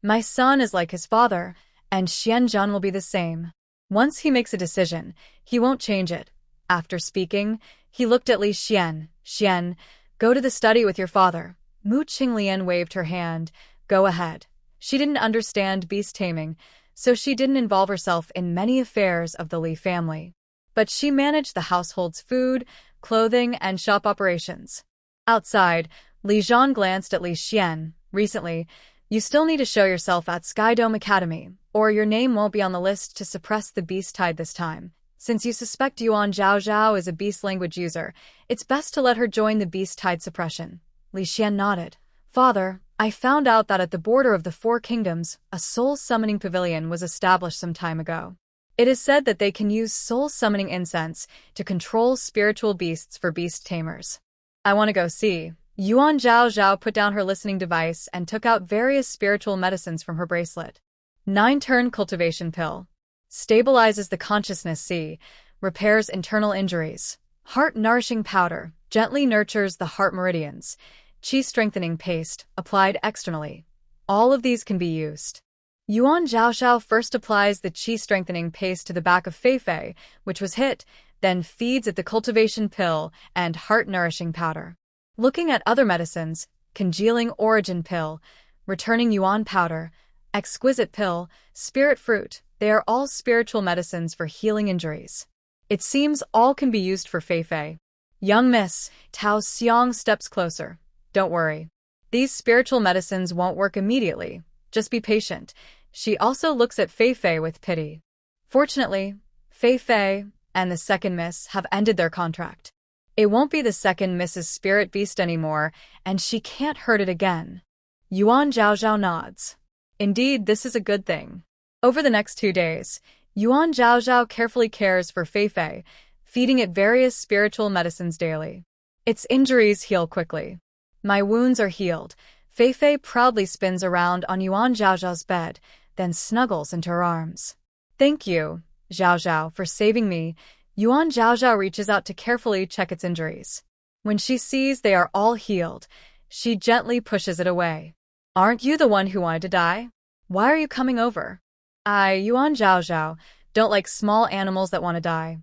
My son is like his father, and Xianzhen will be the same. Once he makes a decision, he won't change it. After speaking, he looked at Li Shien. Shien, go to the study with your father. Mu Qinglian waved her hand. Go ahead. She didn't understand beast taming, so she didn't involve herself in many affairs of the Li family. But she managed the household's food, clothing, and shop operations. Outside, Li Zhan glanced at Li Shien. Recently, you still need to show yourself at Sky Dome Academy, or your name won't be on the list to suppress the beast tide this time. Since you suspect Yuan Zhao is a beast language user, it's best to let her join the beast tide suppression. Li Shien nodded. Father, I found out that at the border of the 4 kingdoms, a soul-summoning pavilion was established some time ago. It is said that they can use soul-summoning incense to control spiritual beasts for beast tamers. I want to go see. Yuan Zhao put down her listening device and took out various spiritual medicines from her bracelet. 9-turn cultivation pill. Stabilizes the consciousness. C. Repairs internal injuries. Heart-nourishing powder. Gently nurtures the heart meridians. Qi strengthening paste, applied externally. All of these can be used. Yuan Zhao first applies the Qi strengthening paste to the back of Fei, which was hit, then feeds it the cultivation pill and heart-nourishing powder. Looking at other medicines, congealing origin pill, returning Yuan powder, exquisite pill, spirit fruit, they are all spiritual medicines for healing injuries. It seems all can be used for Fei. Young Miss, Tao Xiang steps closer. Don't worry. These spiritual medicines won't work immediately. Just be patient. She also looks at Fei with pity. Fortunately, Fei and the second miss have ended their contract. It won't be the second Miss's spirit beast anymore, and she can't hurt it again. Yuan Zhao nods. Indeed, this is a good thing. Over the next 2 days, Yuan Zhao carefully cares for Fei, feeding it various spiritual medicines daily. Its injuries heal quickly. My wounds are healed. Fei proudly spins around on Yuan Zhao's bed, then snuggles into her arms. Thank you, Zhao, for saving me. Yuan Zhao reaches out to carefully check its injuries. When she sees they are all healed, she gently pushes it away. Aren't you the one who wanted to die? Why are you coming over? Yuan Zhao, don't like small animals that want to die.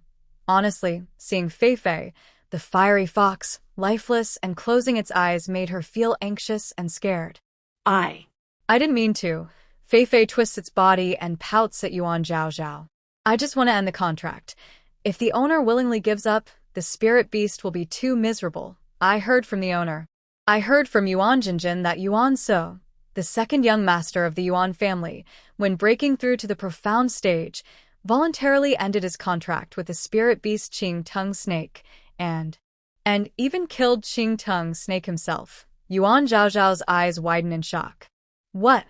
Honestly, seeing Fei, the fiery fox, lifeless and closing its eyes made her feel anxious and scared. I didn't mean to. Fei twists its body and pouts at Yuan Zhao. I just want to end the contract. If the owner willingly gives up, the spirit beast will be too miserable. I heard from the owner. I heard from Yuan Jinjin that Yuan So, the second young master of the Yuan family, when breaking through to the profound stage, voluntarily ended his contract with the spirit beast Qing Tongue Snake, and and even killed Qing Snake himself. Yuan Zhaozhao's eyes widen in shock. What?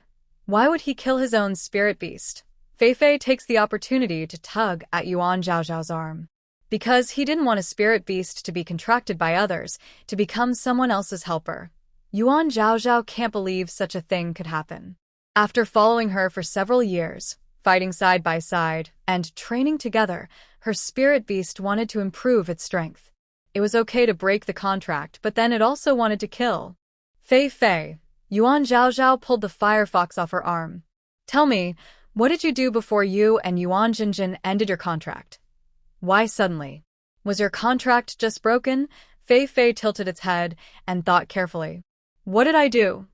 Why would he kill his own spirit beast? Fei Fei takes the opportunity to tug at Yuan Zhaozhao's arm. Because he didn't want a spirit beast to be contracted by others, to become someone else's helper. Yuan Zhaozhao can't believe such a thing could happen. After following her for several years, fighting side by side, and training together, her spirit beast wanted to improve its strength. It was okay to break the contract, but then it also wanted to kill. Fei Fei. Yuan Zhaozhao pulled the firefox off her arm. Tell me, what did you do before you and Yuan Jinjin ended your contract? Why suddenly? Was your contract just broken? Fei Fei tilted its head and thought carefully. What did I do?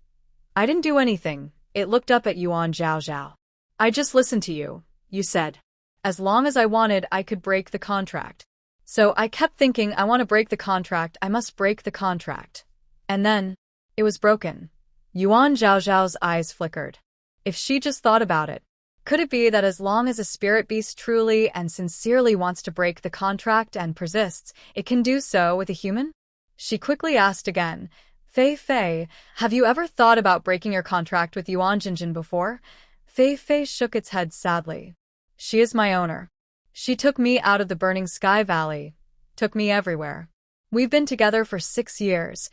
I didn't do anything. It looked up at Yuan Zhaozhao. I just listened to you, you said. As long as I wanted, I could break the contract. So I kept thinking, I want to break the contract, I must break the contract. And then, it was broken. Yuan Zhaozhao's eyes flickered. If she just thought about it, could it be that as long as a spirit beast truly and sincerely wants to break the contract and persists, it can do so with a human? She quickly asked again, Fei Fei, have you ever thought about breaking your contract with Yuan Jinjin before? Fei Fei shook its head sadly. She is my owner. She took me out of the burning sky valley, took me everywhere. We've been together for 6 years.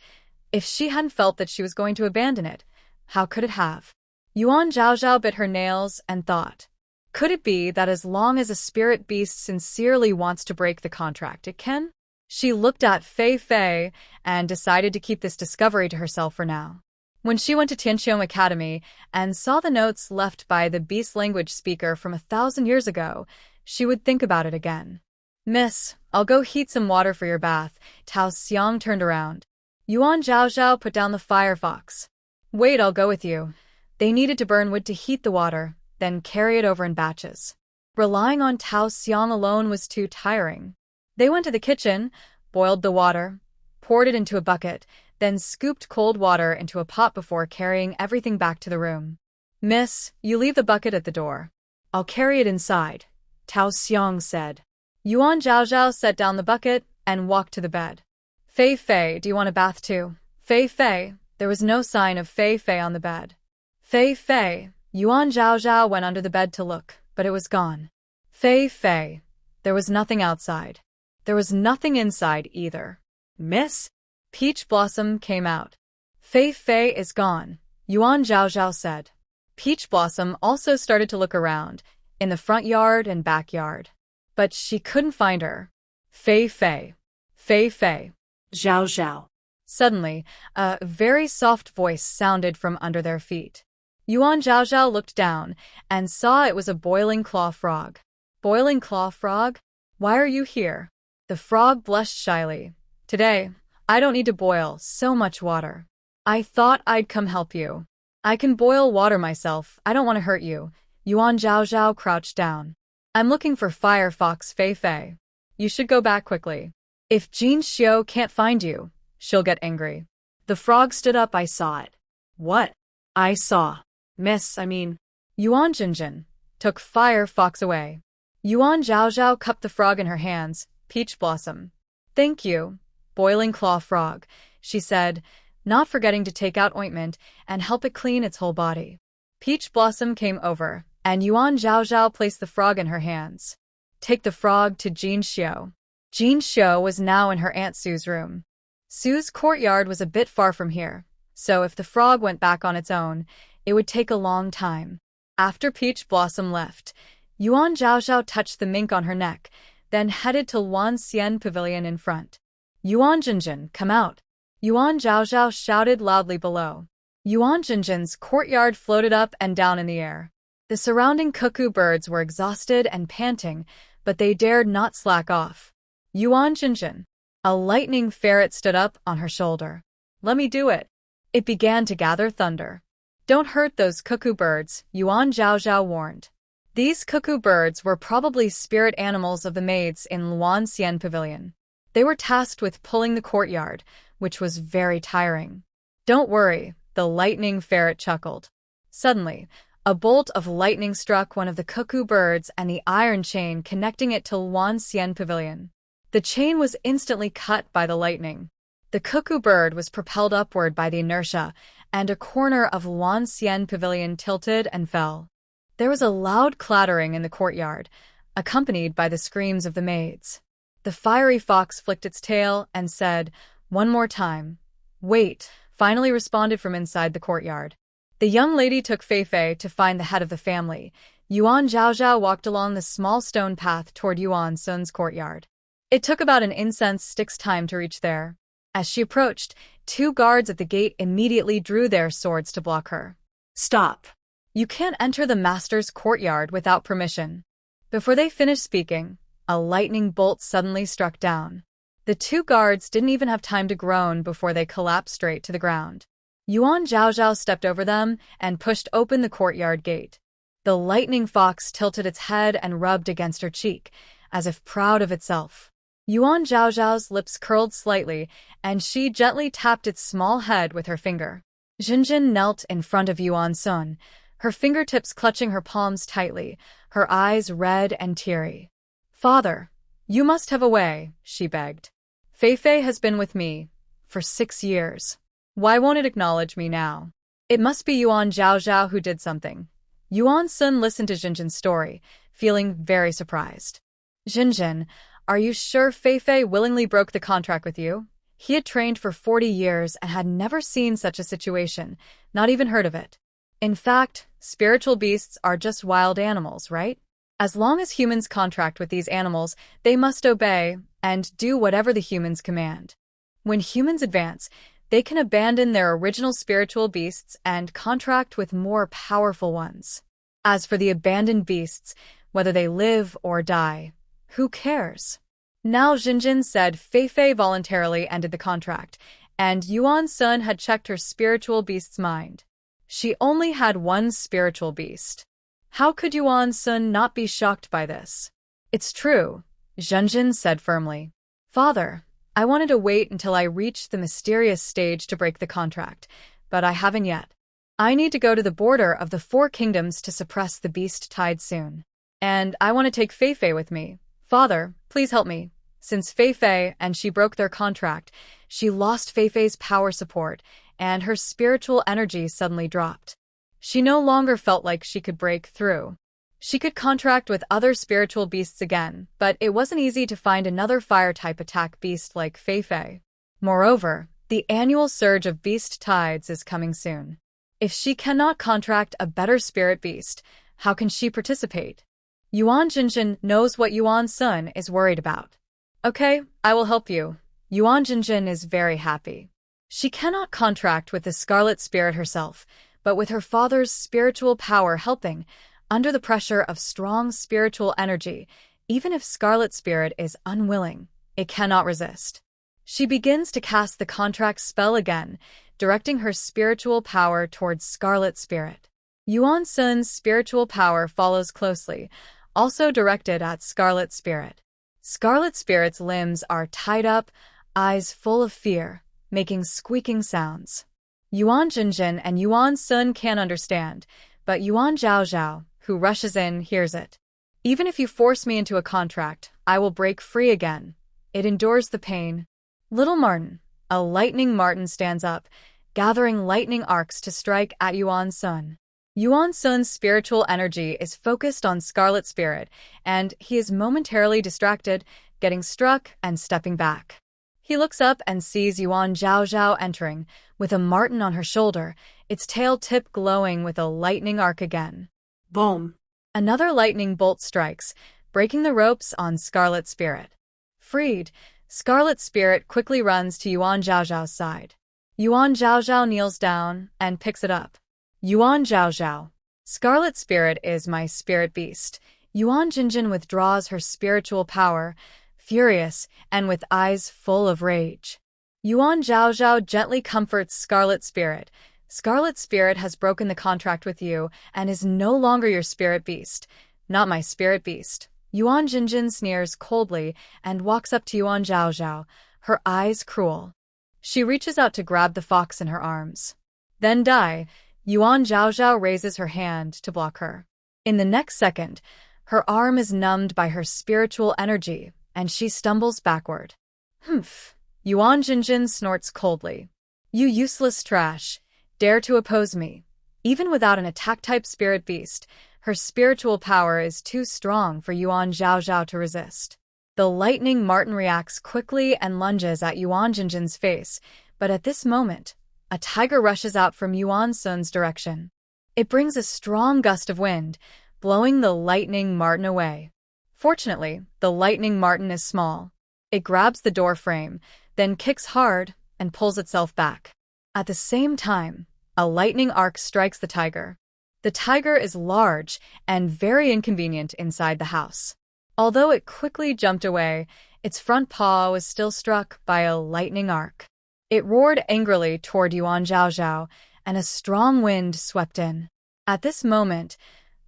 If she hadn't felt that she was going to abandon it, how could it have? Yuan Zhaozhao bit her nails and thought. Could it be that as long as a spirit beast sincerely wants to break the contract, it can? She looked at Fei Fei and decided to keep this discovery to herself for now. When she went to Tianqiong Academy and saw the notes left by the beast language speaker from 1,000 years ago, she would think about it again. Miss, I'll go heat some water for your bath. Tao Xiang turned around. Yuan Zhaozhao put down the firefox. Wait, I'll go with you. They needed to burn wood to heat the water, then carry it over in batches. Relying on Tao Xiang alone was too tiring. They went to the kitchen, boiled the water, poured it into a bucket, then scooped cold water into a pot before carrying everything back to the room. Miss, you leave the bucket at the door. I'll carry it inside, Tao Xiang said. Yuan Zhaozhao set down the bucket and walked to the bed. Fei Fei, do you want a bath too? Fei Fei, there was no sign of Fei Fei on the bed. Fei Fei, Yuan Zhaozhao went under the bed to look, but it was gone. Fei Fei, there was nothing outside. There was nothing inside either. Miss? Peach Blossom came out. Fei Fei is gone, Yuan Zhaozhao said. Peach Blossom also started to look around, in the front yard and backyard. But she couldn't find her. Fei Fei. Fei Fei. Zhaozhao. Suddenly, a very soft voice sounded from under their feet. Yuan Zhaozhao looked down and saw it was a boiling claw frog. Boiling claw frog? Why are you here? The frog blushed shyly. Today, I don't need to boil so much water. I thought I'd come help you. I can boil water myself, I don't want to hurt you. Yuan Zhaozhao crouched down. I'm looking for Firefox Fei Fei. You should go back quickly. If Jin Xiu can't find you, she'll get angry. The frog stood up. I saw it. What? I saw. Yuan Jinjin took Firefox away. Yuan Zhaozhao cupped the frog in her hands. Peach Blossom. Thank you, Boiling Claw Frog, she said, not forgetting to take out ointment and help it clean its whole body. Peach Blossom came over, and Yuan Zhaozhao placed the frog in her hands. Take the frog to Jin Xiu. Jin Xiu was now in her Aunt Sue's room. Sue's courtyard was a bit far from here, so if the frog went back on its own, it would take a long time. After Peach Blossom left, Yuan Zhaozhao touched the mink on her neck, then headed to Yuan Xian Pavilion in front. Yuan Jinjin, come out. Yuan Zhaozhao shouted loudly below. Yuan Jinjin's courtyard floated up and down in the air. The surrounding cuckoo birds were exhausted and panting, but they dared not slack off. Yuan Jinjin. A lightning ferret stood up on her shoulder. Let me do it. It began to gather thunder. Don't hurt those cuckoo birds, Yuan Zhaozhao warned. These cuckoo birds were probably spirit animals of the maids in Yuan Xian Pavilion. They were tasked with pulling the courtyard, which was very tiring. Don't worry, the lightning ferret chuckled. Suddenly, a bolt of lightning struck one of the cuckoo birds and the iron chain connecting it to Yuan Xian Pavilion. The chain was instantly cut by the lightning. The cuckoo bird was propelled upward by the inertia, and a corner of Yuan Xian pavilion tilted and fell. There was a loud clattering in the courtyard, accompanied by the screams of the maids. The fiery fox flicked its tail and said, "One more time." "Wait," finally responded from inside the courtyard. The young lady took Fei to find the head of the family. Yuan Zhaozhao walked along the small stone path toward Yuan Sun's courtyard. It took about an incense stick's time to reach there. As she approached, 2 guards at the gate immediately drew their swords to block her. Stop. You can't enter the master's courtyard without permission. Before they finished speaking, a lightning bolt suddenly struck down. The 2 guards didn't even have time to groan before they collapsed straight to the ground. Yuan Zhaozhao stepped over them and pushed open the courtyard gate. The lightning fox tilted its head and rubbed against her cheek, as if proud of itself. Yuan Zhaozhao's lips curled slightly, and she gently tapped its small head with her finger. Jinjin knelt in front of Yuan Sun, her fingertips clutching her palms tightly, her eyes red and teary. "Father, you must have a way," she begged. "Fei has been with me for 6 years. Why won't it acknowledge me now? It must be Yuan Zhaozhao who did something." Yuan Sun listened to Jinjin's story, feeling very surprised. "Jinjin, are you sure Fei willingly broke the contract with you?" He had trained for 40 years and had never seen such a situation, not even heard of it. In fact, spiritual beasts are just wild animals, right? As long as humans contract with these animals, they must obey and do whatever the humans command. When humans advance, they can abandon their original spiritual beasts and contract with more powerful ones. As for the abandoned beasts, whether they live or die, who cares? Now Jinjin said Fei voluntarily ended the contract, and Yuan Sun had checked her spiritual beast's mind. She only had one spiritual beast. How could Yuan Sun not be shocked by this? "It's true," Jinjin said firmly. "Father, I wanted to wait until I reached the mysterious stage to break the contract, but I haven't yet. I need to go to the border of the 4 kingdoms to suppress the beast tide soon. And I want to take Fei with me. Father, please help me." Since Fei and she broke their contract, she lost Fei's power support, and her spiritual energy suddenly dropped. She no longer felt like she could break through. She could contract with other spiritual beasts again, but it wasn't easy to find another fire-type attack beast like Fei. Moreover, the annual surge of beast tides is coming soon. If she cannot contract a better spirit beast, how can she participate? Yuan Jinjin knows what Yuan Sun is worried about. "Okay, I will help you." Yuan Jinjin is very happy. She cannot contract with the Scarlet Spirit herself, but with her father's spiritual power helping, under the pressure of strong spiritual energy, even if Scarlet Spirit is unwilling, it cannot resist. She begins to cast the contract spell again, directing her spiritual power towards Scarlet Spirit. Yuan Sun's spiritual power follows closely, also directed at Scarlet Spirit. Scarlet Spirit's limbs are tied up, eyes full of fear, making squeaking sounds. Yuan Jinjin and Yuan Sun can't understand, but Yuan Zhaozhao, who rushes in, hears it. "Even if you force me into a contract, I will break free again. It endures the pain." Little Marten, a lightning Marten, stands up, gathering lightning arcs to strike at Yuan Sun. Yuan Sun's spiritual energy is focused on Scarlet Spirit, and he is momentarily distracted, getting struck and stepping back. He looks up and sees Yuan Zhaozhao entering, with a Marten on her shoulder, its tail tip glowing with a lightning arc again. Boom. Another lightning bolt strikes, breaking the ropes on Scarlet Spirit. Freed, Scarlet Spirit quickly runs to Yuan Zhaozhao's side. Yuan Zhaozhao kneels down and picks it up. "Yuan Zhaozhao, Scarlet Spirit is my spirit beast." Yuan Jinjin withdraws her spiritual power, furious and with eyes full of rage. Yuan Zhaozhao gently comforts Scarlet Spirit. "Scarlet Spirit has broken the contract with you and is no longer your spirit beast. Not my spirit beast." Yuan Jinjin sneers coldly and walks up to Yuan Zhaozhao, her eyes cruel. She reaches out to grab the fox in her arms. "Then die." Yuan Zhaozhao raises her hand to block her. In the next second, her arm is numbed by her spiritual energy, and she stumbles backward. Humph. Yuan Jinjin snorts coldly. You useless trash. Dare to oppose me. Even without an attack-type spirit beast, her spiritual power is too strong for Yuan Zhaozhao to resist. The lightning Marten reacts quickly and lunges at Yuan Jinjin's face, but at this moment, a tiger rushes out from Yuan Sun's direction. It brings a strong gust of wind, blowing the lightning Marten away. Fortunately, the lightning Marten is small. It grabs the door frame, then kicks hard and pulls itself back. At the same time, a lightning arc strikes the tiger. The tiger is large and very inconvenient inside the house. Although it quickly jumped away, its front paw was still struck by a lightning arc. It roared angrily toward Yuan Zhaozhao, and a strong wind swept in. At this moment,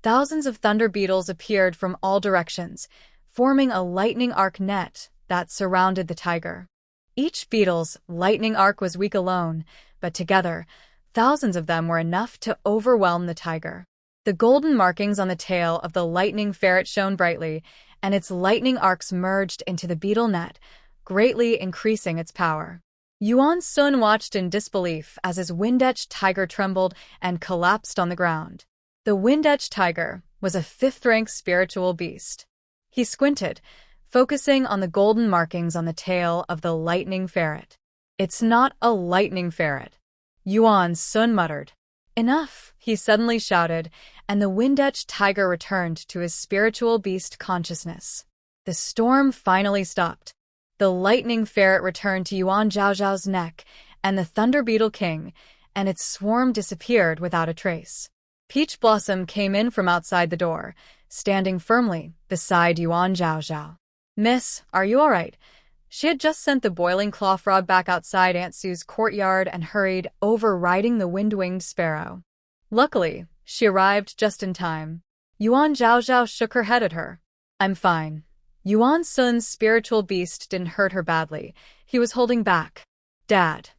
thousands of thunder beetles appeared from all directions, forming a lightning arc net that surrounded the tiger. Each beetle's lightning arc was weak alone, but together, thousands of them were enough to overwhelm the tiger. The golden markings on the tail of the lightning ferret shone brightly, and its lightning arcs merged into the beetle net, greatly increasing its power. Yuan Sun watched in disbelief as his wind-etched tiger trembled and collapsed on the ground. The wind-etched tiger was a fifth-rank spiritual beast. He squinted, focusing on the golden markings on the tail of the lightning ferret. It's not a lightning ferret, Yuan Sun muttered. Enough, he suddenly shouted, and the wind-etched tiger returned to his spiritual beast consciousness. The storm finally stopped. The lightning ferret returned to Yuan Zhaozhao's neck and the Thunder Beetle King, and its swarm disappeared without a trace. Peach Blossom came in from outside the door, standing firmly beside Yuan Zhaozhao. Miss, are you all right? She had just sent the boiling claw frog back outside Aunt Sue's courtyard and hurried over riding the wind-winged sparrow. Luckily, she arrived just in time. Yuan Zhaozhao shook her head at her. I'm fine. Yuan Sun's spiritual beast didn't hurt her badly. He was holding back. Dad.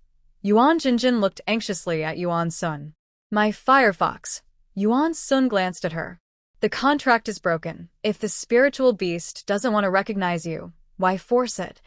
Yuan Jinjin looked anxiously at Yuan Sun. My firefox. Yuan Sun glanced at her. The contract is broken. If the spiritual beast doesn't want to recognize you, why force it?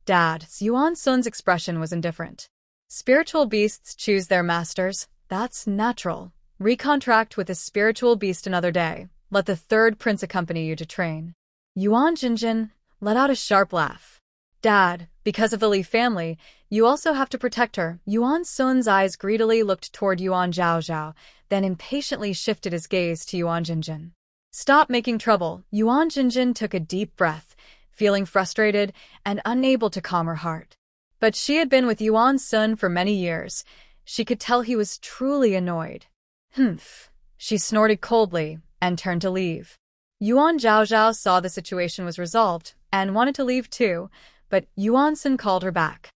Dad, Yuan Sun's expression was indifferent. Spiritual beasts choose their masters. That's natural. Recontract with a spiritual beast another day. Let the third prince accompany you to train. Yuan Jinjin let out a sharp laugh. Dad, because of the Lee family, you also have to protect her. Yuan Sun's eyes greedily looked toward Yuan Zhaozhao, then impatiently shifted his gaze to Yuan Jinjin. Stop making trouble. Yuan Jinjin took a deep breath, feeling frustrated and unable to calm her heart. But she had been with Yuan Sun for many years. She could tell he was truly annoyed. Humph. She snorted coldly and turned to leave. Yuan Zhaozhao saw the situation was resolved and wanted to leave too, but Yuan Sun called her back.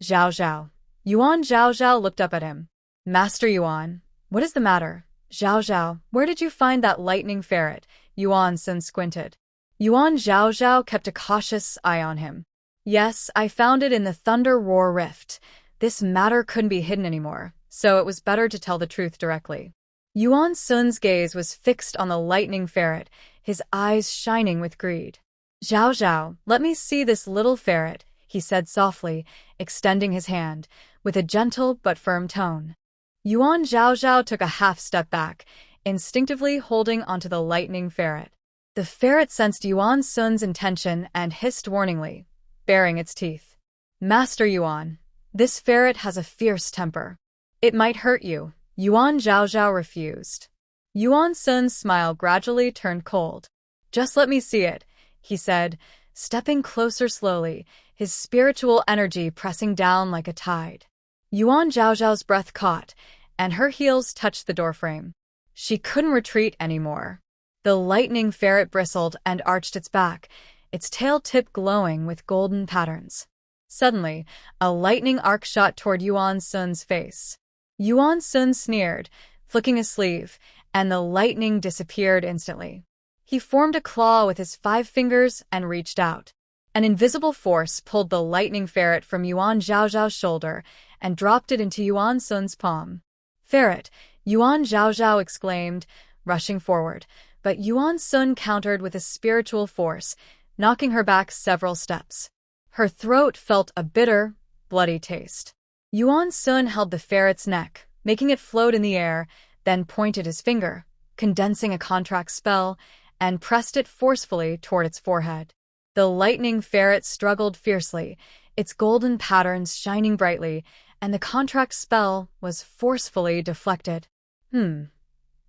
Zhaozhao. Yuan Zhaozhao looked up at him. Master Yuan, what is the matter? Zhaozhao, where did you find that lightning ferret? Yuan Sun squinted. Yuan Zhaozhao kept a cautious eye on him. Yes, I found it in the Thunder Roar Rift. This matter couldn't be hidden anymore, so it was better to tell the truth directly. Yuan Sun's gaze was fixed on the lightning ferret, his eyes shining with greed. Zhaozhao, let me see this little ferret, he said softly, extending his hand, with a gentle but firm tone. Yuan Zhaozhao took a half step back, instinctively holding onto the lightning ferret. The ferret sensed Yuan Sun's intention and hissed warningly, baring its teeth. Master Yuan, this ferret has a fierce temper. It might hurt you. Yuan Zhaozhao refused. Yuan Sun's smile gradually turned cold. Just let me see it, he said, stepping closer slowly, his spiritual energy pressing down like a tide. Yuan Zhaozhao's breath caught, and her heels touched the doorframe. She couldn't retreat anymore. The lightning ferret bristled and arched its back, its tail tip glowing with golden patterns. Suddenly, a lightning arc shot toward Yuan Sun's face. Yuan Sun sneered, flicking a sleeve, and the lightning disappeared instantly. He formed a claw with his 5 fingers and reached out. An invisible force pulled the lightning ferret from Yuan Zhaozhao's shoulder and dropped it into Yuan Sun's palm. Ferret, Yuan Zhaozhao exclaimed, rushing forward, but Yuan Sun countered with a spiritual force, knocking her back several steps. Her throat felt a bitter, bloody taste. Yuan Sun held the ferret's neck, making it float in the air, then pointed his finger, condensing a contract spell, and pressed it forcefully toward its forehead. The lightning ferret struggled fiercely, its golden patterns shining brightly, and the contract spell was forcefully deflected.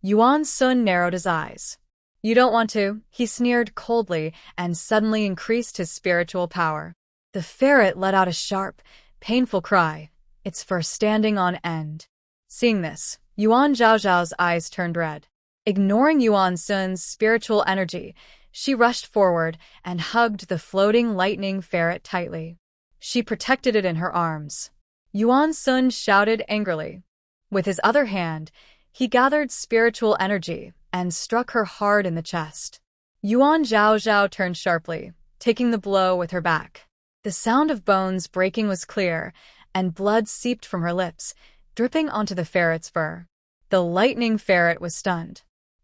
Yuan Sun narrowed his eyes. You don't want to, he sneered coldly and suddenly increased his spiritual power. The ferret let out a sharp, painful cry, its fur standing on end. Seeing this, Yuan Zhaozhao's eyes turned red. Ignoring Yuan Sun's spiritual energy, she rushed forward and hugged the floating lightning ferret tightly. She protected it in her arms. Yuan Sun shouted angrily. With his other hand, he gathered spiritual energy and struck her hard in the chest. Yuan Zhaozhao turned sharply, taking the blow with her back. The sound of bones breaking was clear, and blood seeped from her lips, dripping onto the ferret's fur. The lightning ferret was stunned.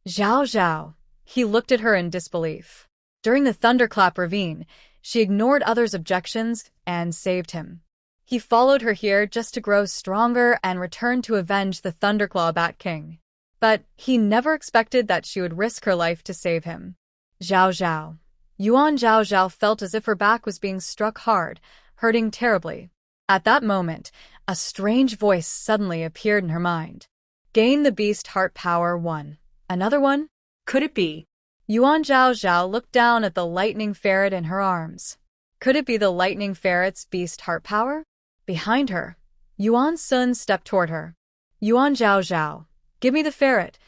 Zhao Zhao. He looked at her in disbelief. During the thunderclap ravine, she ignored others' objections and saved him. He followed her here just to grow stronger and return to avenge the Thunderclaw Bat King. But he never expected that she would risk her life to save him. Zhao Zhao. Yuan Zhaozhao felt as if her back was being struck hard, hurting terribly. At that moment, a strange voice suddenly appeared in her mind. Gain the Beast Heart Power 1. Another one? Could it be? Yuan Zhaozhao looked down at the lightning ferret in her arms. Could it be the lightning ferret's beast heart power? Behind her, Yuan Sun stepped toward her. Yuan Zhaozhao, give me the ferret.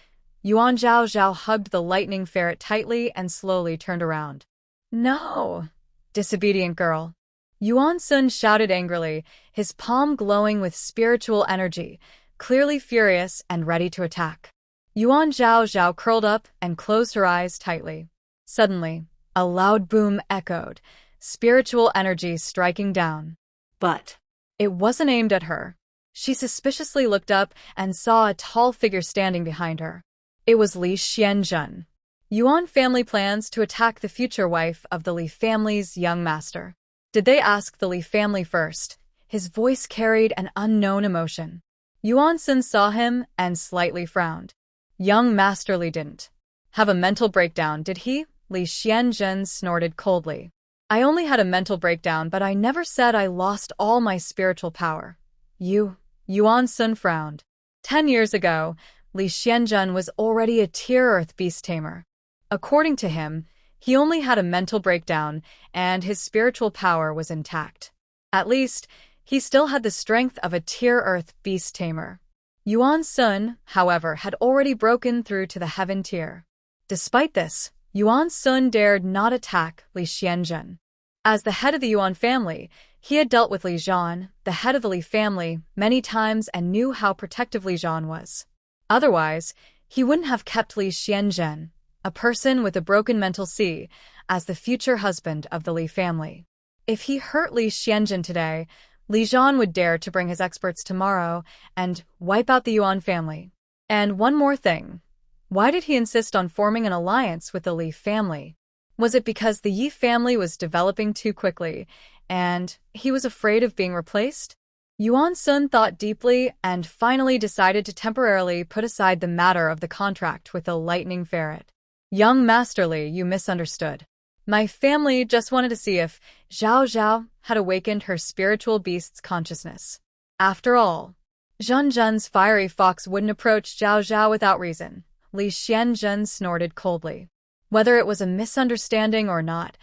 Yuan Zhaozhao hugged the lightning ferret tightly and slowly turned around. No, disobedient girl. Yuan Sun shouted angrily, his palm glowing with spiritual energy, clearly furious and ready to attack. Yuan Zhaozhao curled up and closed her eyes tightly. Suddenly, a loud boom echoed, spiritual energy striking down. But it wasn't aimed at her. She suspiciously looked up and saw a tall figure standing behind her. It was Lee Shien. Yuan family plans to attack the future wife of the Lee family's young master. Did they ask the Lee family first? His voice carried an unknown emotion. Yuan Sun saw him and slightly frowned. Young Master Lee didn't have a mental breakdown, did he? Lee Shien snorted coldly. I only had a mental breakdown, but I never said I lost all my spiritual power. Yuan Sun frowned. 10 years ago, Lee Shien was already a tier Earth beast tamer. According to him, he only had a mental breakdown, and his spiritual power was intact. At least, he still had the strength of a tier Earth beast tamer. Yuan Sun, however, had already broken through to the heaven tier. Despite this, Yuan Sun dared not attack Lee Shien. As the head of the Yuan family, he had dealt with Li Zhan, the head of the Li family, many times and knew how protective Li Zhan was. Otherwise, he wouldn't have kept Li Shien, a person with a broken mental C, as the future husband of the Li family. If he hurt Li Shien today, Li Zhan would dare to bring his experts tomorrow and wipe out the Yuan family. And one more thing. Why did he insist on forming an alliance with the Li family? Was it because the Yi family was developing too quickly, and he was afraid of being replaced? Yuan Sun thought deeply and finally decided to temporarily put aside the matter of the contract with the lightning ferret. Young Master Li, you misunderstood. My family just wanted to see if Zhao Zhao had awakened her spiritual beast's consciousness. After all, Zhen's fiery fox wouldn't approach Zhao Zhao without reason. Li Shien snorted coldly. Whether it was a misunderstanding or not,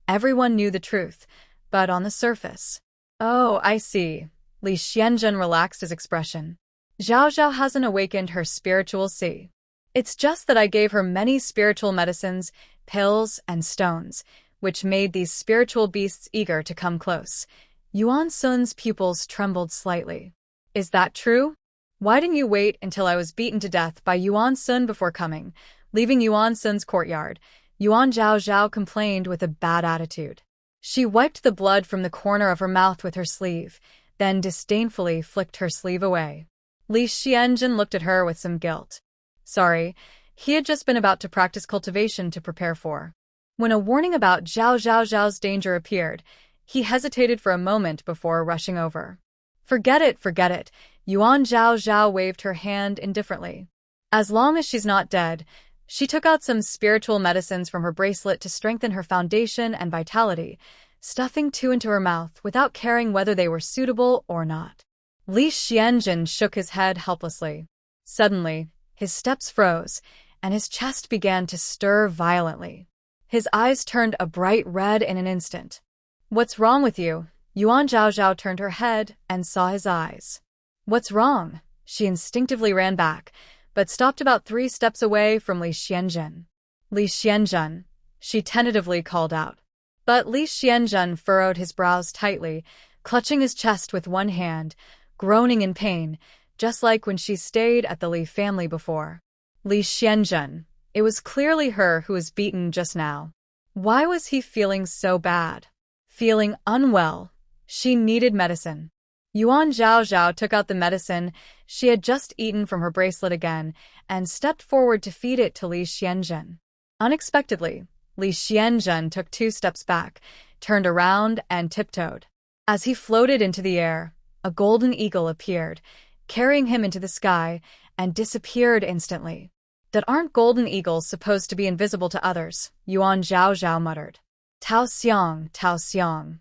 everyone knew the truth, but on the surface. Oh, I see. Li Shien relaxed his expression. Zhao Zhao hasn't awakened her spiritual C. It's just that I gave her many spiritual medicines, pills, and stones, which made these spiritual beasts eager to come close. Yuan Sun's pupils trembled slightly. Is that true? Why didn't you wait until I was beaten to death by Yuan Sun before coming? Leaving Yuan Sun's courtyard, Yuan Zhaozhao complained with a bad attitude. She wiped the blood from the corner of her mouth with her sleeve, then disdainfully flicked her sleeve away. Li Shien looked at her with some guilt. Sorry, he had just been about to practice cultivation to prepare for When a warning about Zhao Zhao Zhao's danger appeared, he hesitated for a moment before rushing over. Forget it, Yuan Zhao Zhao waved her hand indifferently. As long as she's not dead. She took out some spiritual medicines from her bracelet to strengthen her foundation and vitality, stuffing 2 into her mouth without caring whether they were suitable or not. Lee Shien shook his head helplessly. Suddenly, his steps froze, and his chest began to stir violently. His eyes turned a bright red in an instant. "What's wrong with you?" Yuan Zhao Zhao turned her head and saw his eyes. "What's wrong?" She instinctively ran back, but stopped about 3 steps away from Lee Shien. "Lee Shien," she tentatively called out. But Lee Shien furrowed his brows tightly, clutching his chest with one hand, groaning in pain, just like when she stayed at the Lee family before. Lee Shien. It was clearly her who was beaten just now. Why was he feeling so bad? Feeling unwell. She needed medicine. Yuan Zhao Zhao took out the medicine she had just eaten from her bracelet again and stepped forward to feed it to Lee Shien. Unexpectedly, Lee Shien took 2 steps back, turned around, and tiptoed. As he floated into the air, a golden eagle appeared, carrying him into the sky, and disappeared instantly. "That aren't golden eagles supposed to be invisible to others," Yuan Zhao Zhao muttered. Tao Xiong,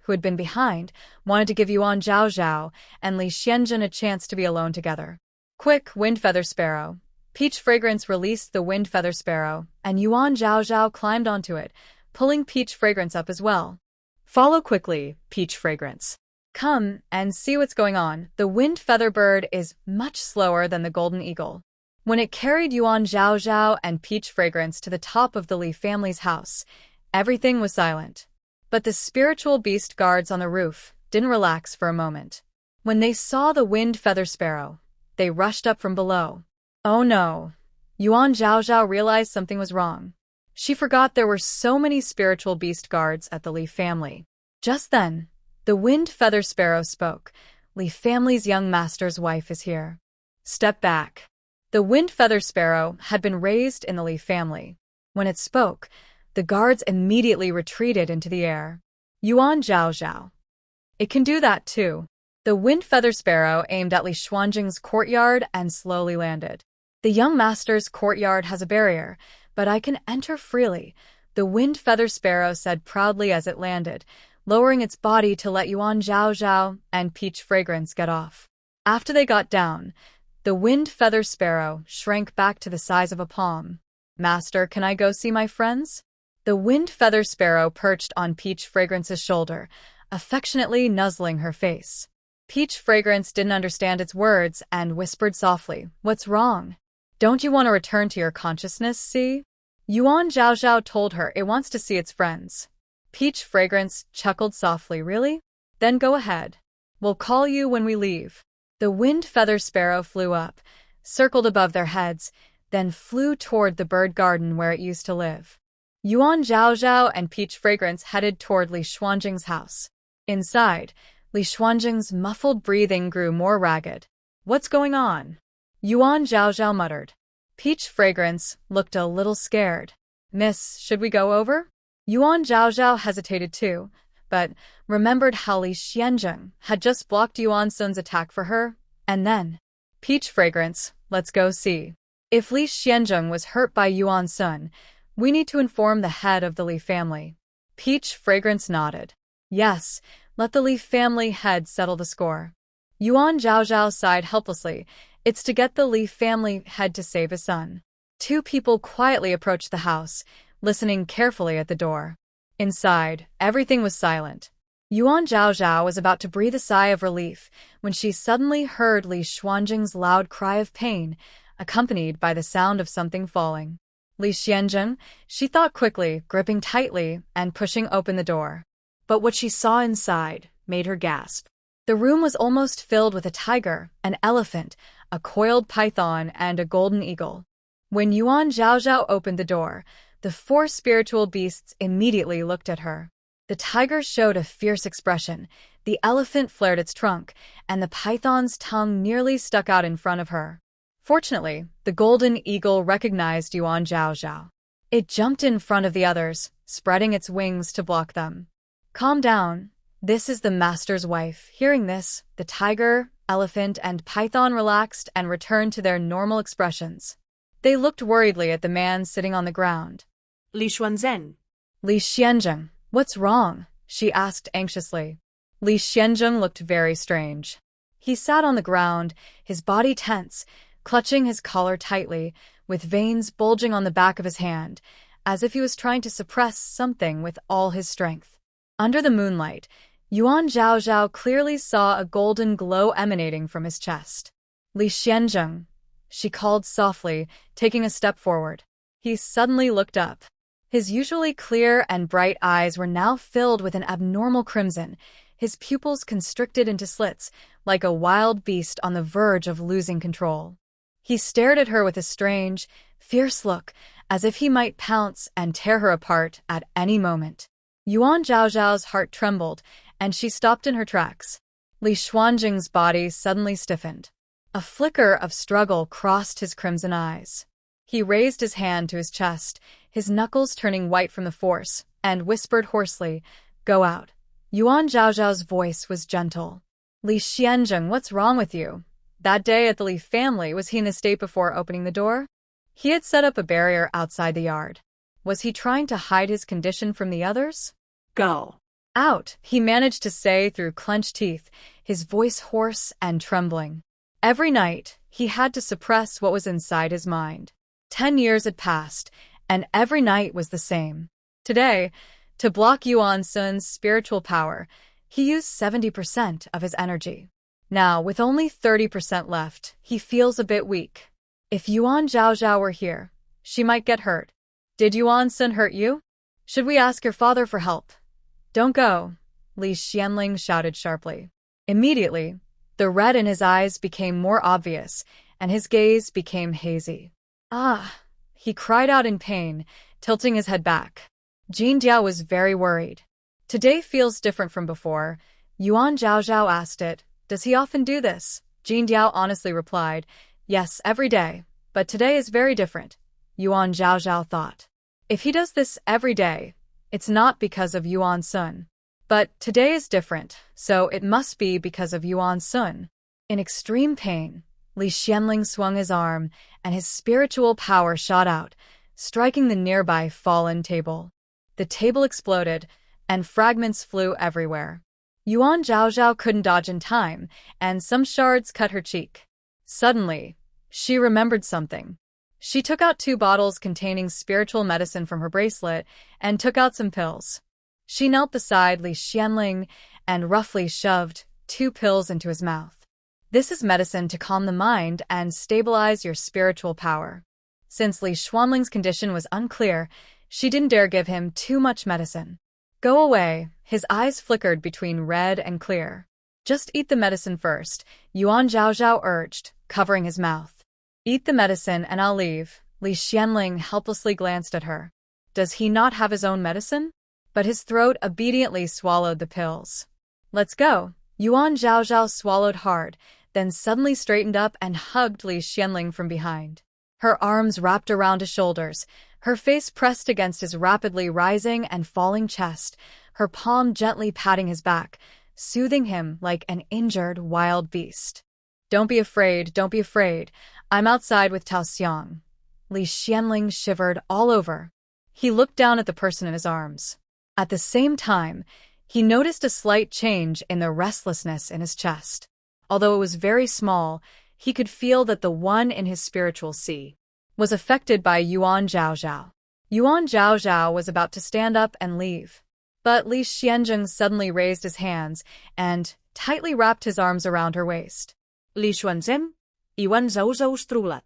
who had been behind, wanted to give Yuan Zhao Zhao and Lee Shien a chance to be alone together. "Quick, Wind Feather Sparrow." Peach Fragrance released the Wind Feather Sparrow, and Yuan Zhao Zhao climbed onto it, pulling Peach Fragrance up as well. "Follow quickly, Peach Fragrance. Come and see what's going on." The Wind Feather Bird is much slower than the Golden Eagle. When it carried Yuan Zhao Zhao and Peach Fragrance to the top of the Lee family's house, everything was silent. But the spiritual beast guards on the roof didn't relax for a moment. When they saw the Wind Feather Sparrow, they rushed up from below. Oh no! Yuan Zhao Zhao realized something was wrong. She forgot there were so many spiritual beast guards at the Lee family. Just then, the Wind Feather Sparrow spoke. "Lee family's young master's wife is here. Step back." The Wind Feather Sparrow had been raised in the Lee family. When it spoke, the guards immediately retreated into the air. Yuan Zhao Zhao. It can do that too. The Wind Feather Sparrow aimed at Li Xuanjing's courtyard and slowly landed. "The young master's courtyard has a barrier, but I can enter freely," the Wind Feather Sparrow said proudly as it landed, lowering its body to let Yuan Zhao Zhao and Peach Fragrance get off. After they got down, the Wind Feather Sparrow shrank back to the size of a palm. "Master, can I go see my friends?" The Wind Feather Sparrow perched on Peach Fragrance's shoulder, affectionately nuzzling her face. Peach Fragrance didn't understand its words and whispered softly, "What's wrong? Don't you want to return to your consciousness, see?" Yuan Zhao Zhao told her it wants to see its friends. Peach Fragrance chuckled softly, "Really? Then go ahead. We'll call you when we leave." The Wind Feather Sparrow flew up, circled above their heads, then flew toward the bird garden where it used to live. Yuan Zhao Zhao and Peach Fragrance headed toward Li Xuanjing's house. Inside, Li Xuanjing's muffled breathing grew more ragged. "What's going on?" Yuan Zhao Zhao muttered. Peach Fragrance looked a little scared. "Miss, should we go over?" Yuan Zhao Zhao hesitated too, but remembered how Lee Shien had just blocked Yuan Sun's attack for her, and then, "Peach Fragrance, let's go see. If Lee Shien was hurt by Yuan Sun, we need to inform the head of the Lee family." Peach Fragrance nodded. "Yes, let the Lee family head settle the score." Yuan Zhao Zhao sighed helplessly. It's to get the Lee family head to save his son. 2 people quietly approached the house, listening carefully at the door. Inside, everything was silent. Yuan Zhao Zhao was about to breathe a sigh of relief when she suddenly heard Li Xuanjing's loud cry of pain, accompanied by the sound of something falling. Li Shien, she thought quickly, gripping tightly and pushing open the door. But what she saw inside made her gasp. The room was almost filled with a tiger, an elephant, a coiled python, and a golden eagle. When Yuan Zhao Zhao opened the door, the 4 spiritual beasts immediately looked at her. The tiger showed a fierce expression, the elephant flared its trunk, and the python's tongue nearly stuck out in front of her. Fortunately, the golden eagle recognized Yuan Zhao Zhao. It jumped in front of the others, spreading its wings to block them. Calm down. This is the master's wife. Hearing this, the tiger, elephant, and python relaxed and returned to their normal expressions. They looked worriedly at the man sitting on the ground. Lee Shien. Lee Shien, what's wrong? She asked anxiously. Lee Shien looked very strange. He sat on the ground, his body tense, clutching his collar tightly, with veins bulging on the back of his hand, as if he was trying to suppress something with all his strength. Under the moonlight, Yuan Zhaozhao clearly saw a golden glow emanating from his chest. Lee Shien, she called softly, taking a step forward. He suddenly looked up. His usually clear and bright eyes were now filled with an abnormal crimson, his pupils constricted into slits, like a wild beast on the verge of losing control. He stared at her with a strange, fierce look, as if he might pounce and tear her apart at any moment. Yuan Zhaozhao's heart trembled, and she stopped in her tracks. Li Xuanjing's body suddenly stiffened. A flicker of struggle crossed his crimson eyes. He raised his hand to his chest, his knuckles turning white from the force, and whispered hoarsely, "Go out." Yuan Zhaozhao's voice was gentle. Li Shien, what's wrong with you? That day at the Li family, was he in a state before opening the door? He had set up a barrier outside the yard. Was he trying to hide his condition from the others? Go. Out, he managed to say through clenched teeth, his voice hoarse and trembling. Every night, he had to suppress what was inside his mind. 10 years had passed, and every night was the same. Today, to block Yuan Sun's spiritual power, he used 70% of his energy. Now, with only 30% left, he feels a bit weak. If Yuan Zhaozhao were here, she might get hurt. Did Yuan Sun hurt you? Should we ask your father for help? Don't go, Li Xianling shouted sharply. Immediately, the red in his eyes became more obvious, and his gaze became hazy. Ah, he cried out in pain, tilting his head back. Jin Diao was very worried. Today feels different from before. Yuan Zhaozhao asked it, does he often do this? Jin Diao honestly replied, yes, every day, but today is very different. Yuan Zhaozhao thought. If he does this every day, it's not because of Yuan Sun. But today is different, so it must be because of Yuan Sun. In extreme pain, Li Xianling swung his arm, and his spiritual power shot out, striking the nearby fallen table. The table exploded, and fragments flew everywhere. Yuan Zhaozhao couldn't dodge in time, and some shards cut her cheek. Suddenly, she remembered something. She took out 2 bottles containing spiritual medicine from her bracelet and took out some pills. She knelt beside Li Xianling and roughly shoved 2 pills into his mouth. This is medicine to calm the mind and stabilize your spiritual power. Since Li Xuanling's condition was unclear, she didn't dare give him too much medicine. Go away, his eyes flickered between red and clear. Just eat the medicine first, Yuan Zhaozhao urged, covering his mouth. Eat the medicine and I'll leave. Li Xianling helplessly glanced at her. Does he not have his own medicine? But his throat obediently swallowed the pills. Let's go. Yuan Zhaozhao swallowed hard, then suddenly straightened up and hugged Li Xianling from behind. Her arms wrapped around his shoulders, her face pressed against his rapidly rising and falling chest, her palm gently patting his back, soothing him like an injured wild beast. Don't be afraid, don't be afraid. I'm outside with Tao Xiang. Li Xianling shivered all over. He looked down at the person in his arms. At the same time, he noticed a slight change in the restlessness in his chest. Although it was very small, he could feel that the one in his spiritual sea was affected by Yuan Zhaozhao. Yuan Zhaozhao was about to stand up and leave. But Li Xianjing suddenly raised his hands and tightly wrapped his arms around her waist. Li Xuanzhen, Yuan Zhaozhao's trulat.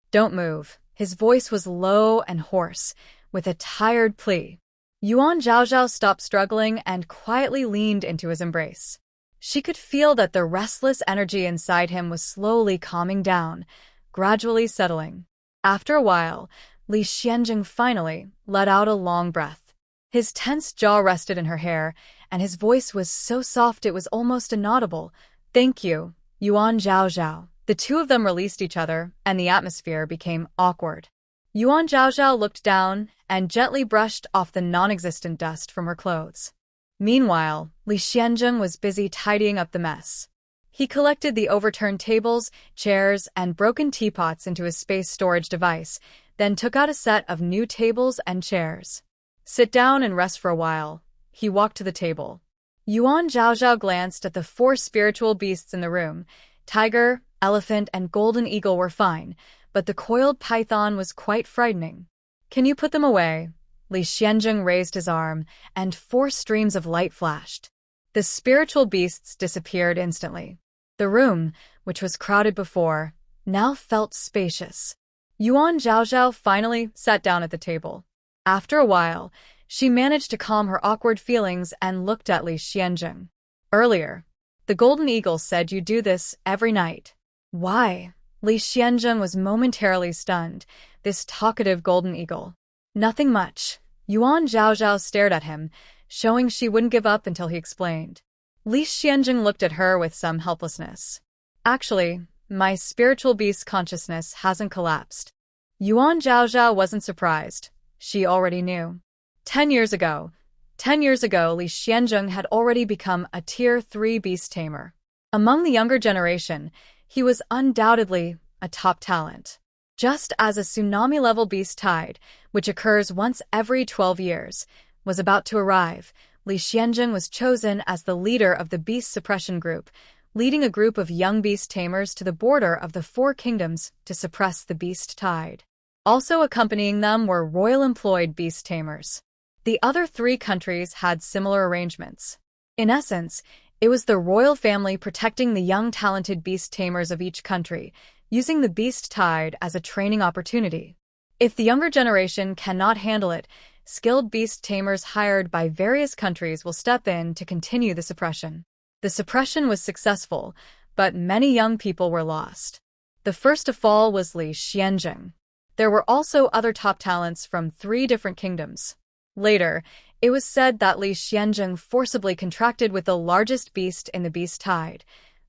Don't move. His voice was low and hoarse, with a tired plea. Yuan Zhaozhao stopped struggling and quietly leaned into his embrace. She could feel that the restless energy inside him was slowly calming down, gradually settling. After a while, Li Xianjing finally let out a long breath. His tense jaw rested in her hair, and his voice was so soft it was almost inaudible. Thank you, Yuan Zhaozhao. The two of them released each other, and the atmosphere became awkward. Yuan Zhaozhao looked down and gently brushed off the non-existent dust from her clothes. Meanwhile, Lee Shien was busy tidying up the mess. He collected the overturned tables, chairs, and broken teapots into his space storage device, then took out a set of new tables and chairs. "Sit down and rest for a while." He walked to the table. Yuan Zhaozhao glanced at the 4 spiritual beasts in the room. Tiger, elephant, and golden eagle were fine, but the coiled python was quite frightening. "Can you put them away?" Lee Shien raised his arm, and 4 streams of light flashed. The spiritual beasts disappeared instantly. The room, which was crowded before, now felt spacious. Yuan Zhaozhao finally sat down at the table. After a while, she managed to calm her awkward feelings and looked at Lee Shien. "Earlier, the golden eagle said you do this every night." "Why?" Lee Shien was momentarily stunned. This talkative golden eagle. "Nothing much." Yuan Zhaozhao stared at him, showing she wouldn't give up until he explained. Lee Shien looked at her with some helplessness. "Actually, my spiritual beast's consciousness hasn't collapsed." Yuan Zhaozhao wasn't surprised. She already knew. 10 years ago, Li Shien had already become a Tier 3 beast tamer. Among the younger generation, he was undoubtedly a top talent. Just as a tsunami-level beast tide, which occurs once every 12 years, was about to arrive, Li Shien was chosen as the leader of the beast suppression group, leading a group of young beast tamers to the border of the 4 kingdoms to suppress the beast tide. Also accompanying them were royal-employed beast tamers. The other 3 countries had similar arrangements. In essence, it was the royal family protecting the young talented beast tamers of each country, using the beast tide as a training opportunity. If the younger generation cannot handle it, skilled beast tamers hired by various countries will step in to continue the suppression. The suppression was successful, but many young people were lost. The first to fall was Lee Shien. There were also other top talents from 3 different kingdoms. Later, it was said that Lee Shien forcibly contracted with the largest beast in the beast tide,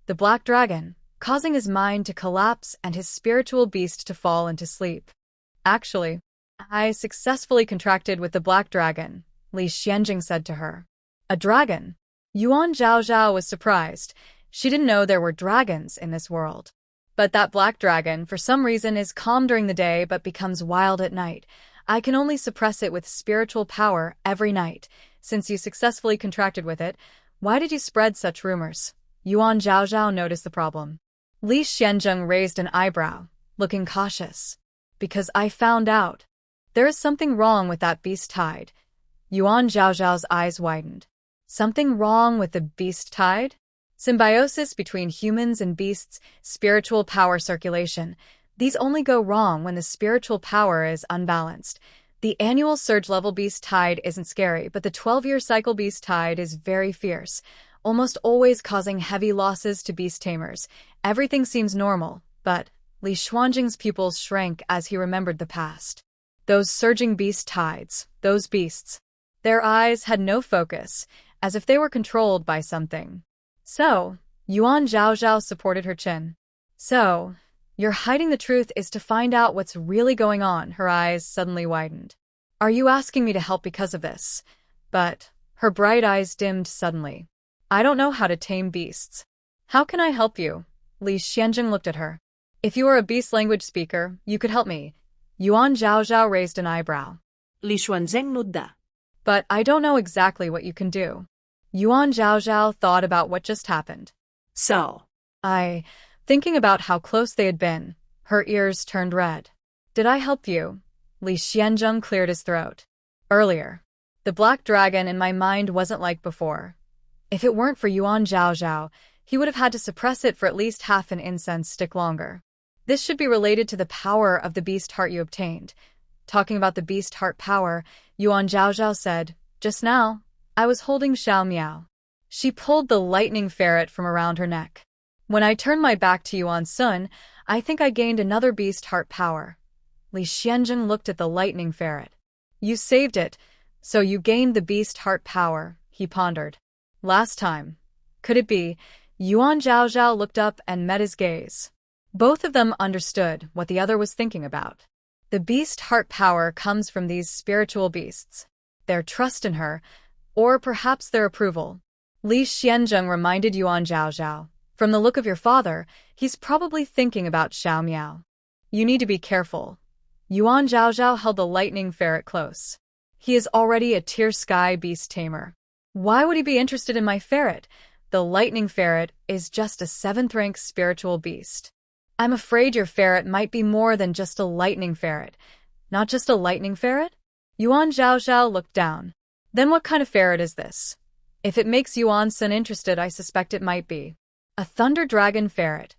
the black dragon, causing his mind to collapse and his spiritual beast to fall into sleep. "Actually, I successfully contracted with the black dragon," Lee Shien said to her. "A dragon?" Yuan Zhaozhao was surprised. She didn't know there were dragons in this world. "But that black dragon, for some reason, is calm during the day but becomes wild at night. I can only suppress it with spiritual power every night. Since you successfully contracted with it, why did you spread such rumors?" Yuan Zhaozhao noticed the problem. Lee Shien raised an eyebrow, looking cautious. "Because I found out. There is something wrong with that beast tide." Yuan Zhaozhao's eyes widened. "Something wrong with the beast tide?" "Symbiosis between humans and beasts, spiritual power circulation. These only go wrong when the spiritual power is unbalanced. The annual surge-level beast tide isn't scary, but the 12-year cycle beast tide is very fierce, almost always causing heavy losses to beast tamers. Everything seems normal, but..." Li Xuanjing's pupils shrank as he remembered the past. Those surging beast tides, those beasts. Their eyes had no focus, as if they were controlled by something. "So," Yuan Zhaozhao supported her chin. "So, your hiding the truth is to find out what's really going on." Her eyes suddenly widened. "Are you asking me to help because of this?" But her bright eyes dimmed suddenly. "I don't know how to tame beasts." "How can I help you?" Li Shien looked at her. "If you are a beast language speaker, you could help me." Yuan Zhaozhao raised an eyebrow. Lee Shien nudda. "But I don't know exactly what you can do." Yuan Zhaozhao thought about what just happened. "So, Thinking about how close they had been, her ears turned red. "Did I help you?" Li Shien cleared his throat. "Earlier, the black dragon in my mind wasn't like before. If it weren't for Yuan Zhaozhao, he would have had to suppress it for at least half an incense stick longer. This should be related to the power of the beast heart you obtained." Talking about the beast heart power, Yuan Zhaozhao said, "Just now, I was holding Xiao Miao." She pulled the lightning ferret from around her neck. "When I turned my back to Yuan Sun, I think I gained another beast heart power." Li Shien looked at the lightning ferret. "You saved it, so you gained the beast heart power," he pondered. "Last time. Could it be?" Yuan Zhaozhao looked up and met his gaze. Both of them understood what the other was thinking about. The beast heart power comes from these spiritual beasts. Their trust in her, or perhaps their approval. Li Xianzheng reminded Yuan Zhaozhao. From the look of your father, he's probably thinking about Xiao Miao. You need to be careful. Yuan Zhaozhao held the lightning ferret close. He is already a tier sky beast tamer. Why would he be interested in my ferret? The lightning ferret is just a 7th rank spiritual beast. I'm afraid your ferret might be more than just a lightning ferret. Not just a lightning ferret? Yuan Zhaozhao looked down. Then what kind of ferret is this? If it makes Yuan-san interested, I suspect it might be a thunder dragon ferret.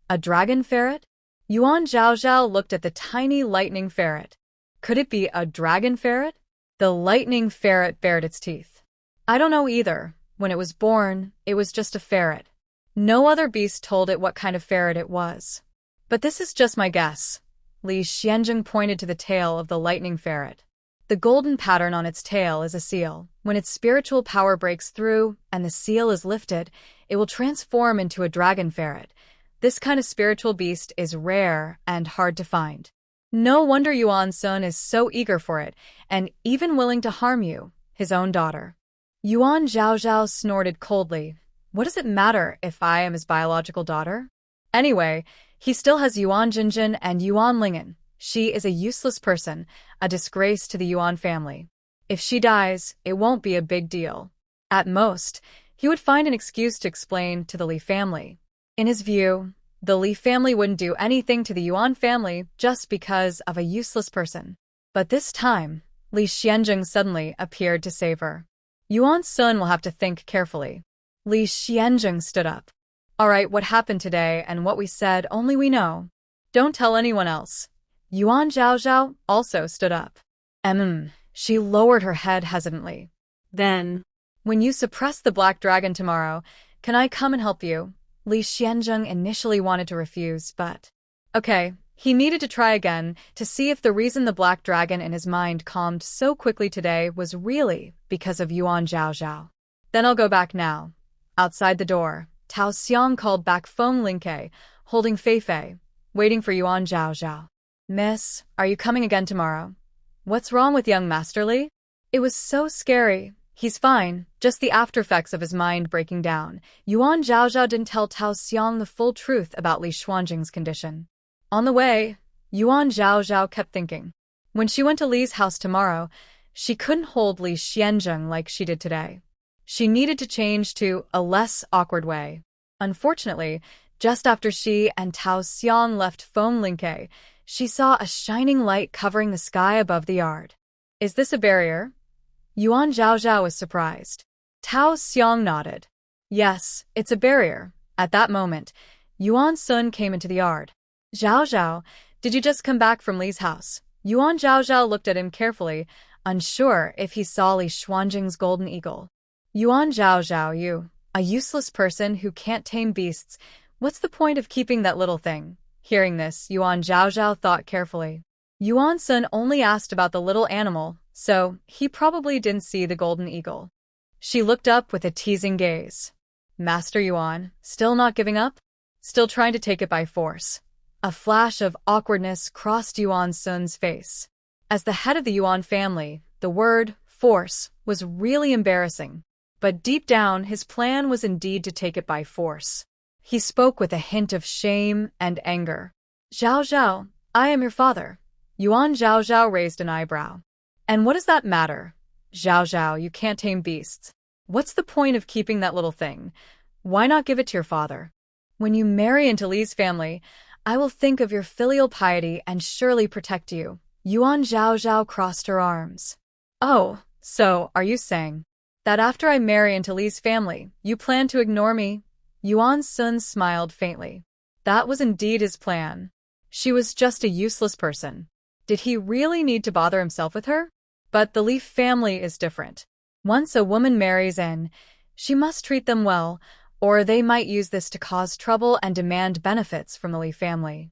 A dragon ferret? Yuan Zhaozhao looked at the tiny lightning ferret. Could it be a dragon ferret? The lightning ferret bared its teeth. I don't know either. When it was born, it was just a ferret. No other beast told it what kind of ferret it was. But this is just my guess. Li Xianzheng pointed to the tail of the lightning ferret. The golden pattern on its tail is a seal. When its spiritual power breaks through and the seal is lifted, it will transform into a dragon ferret. This kind of spiritual beast is rare and hard to find. No wonder Yuan-san is so eager for it, and even willing to harm you, his own daughter. Yuan Zhaozhao snorted coldly. What does it matter if I am his biological daughter? Anyway, he still has Yuan Jinjin and Yuan Lingen. She is a useless person, a disgrace to the Yuan family. If she dies, it won't be a big deal. At most, he would find an excuse to explain to the Li family. In his view, the Li family wouldn't do anything to the Yuan family just because of a useless person. But this time, Li Xianzheng suddenly appeared to save her. Yuan's son will have to think carefully. Li Xianzheng stood up. All right, what happened today and what we said only we know. Don't tell anyone else. Yuan Zhaozhao also stood up. She lowered her head hesitantly. Then, when you suppress the black dragon tomorrow, can I come and help you? Li Xianzheng initially wanted to refuse, but okay, he needed to try again to see if the reason the black dragon in his mind calmed so quickly today was really because of Yuan Zhaozhao. Then I'll go back now. Outside the door, Tao Xiang called back Feng Lingke, holding Feifei, waiting for Yuan Zhaozhao. Miss, are you coming again tomorrow? What's wrong with young Master Li? It was so scary. He's fine, just the aftereffects of his mind breaking down. Yuan Zhaozhao didn't tell Tao Xiang the full truth about Li Xuanjing's condition. On the way, Yuan Zhaozhao kept thinking. When she went to Li's house tomorrow, she couldn't hold Li Xianzheng like she did today. She needed to change to a less awkward way. Unfortunately, just after she and Tao Xiang left Feng Lingke, she saw a shining light covering the sky above the yard. Is this a barrier? Yuan Zhaozhao was surprised. Tao Xiang nodded. Yes, it's a barrier. At that moment, Yuan Sun came into the yard. Zhaozhao, did you just come back from Li's house? Yuan Zhaozhao looked at him carefully, unsure if he saw Li Xuanjing's golden eagle. Yuan Zhaozhao, you, a useless person who can't tame beasts, what's the point of keeping that little thing? Hearing this, Yuan Zhaozhao thought carefully. Yuan Sun only asked about the little animal, so he probably didn't see the golden eagle. She looked up with a teasing gaze. Master Yuan, still not giving up? Still trying to take it by force. A flash of awkwardness crossed Yuan Sun's face. As the head of the Yuan family, the word force was really embarrassing. But deep down, his plan was indeed to take it by force. He spoke with a hint of shame and anger. Zhaozhao, I am your father. Yuan Zhaozhao raised an eyebrow. And what does that matter? Zhaozhao, you can't tame beasts. What's the point of keeping that little thing? Why not give it to your father? When you marry into Li's family, I will think of your filial piety and surely protect you. Yuan Zhaozhao crossed her arms. Oh, so are you saying that after I marry into Li's family, you plan to ignore me? Yuan Sun smiled faintly. That was indeed his plan. She was just a useless person. Did he really need to bother himself with her? But the Li family is different. Once a woman marries in, she must treat them well, or they might use this to cause trouble and demand benefits from the Li family.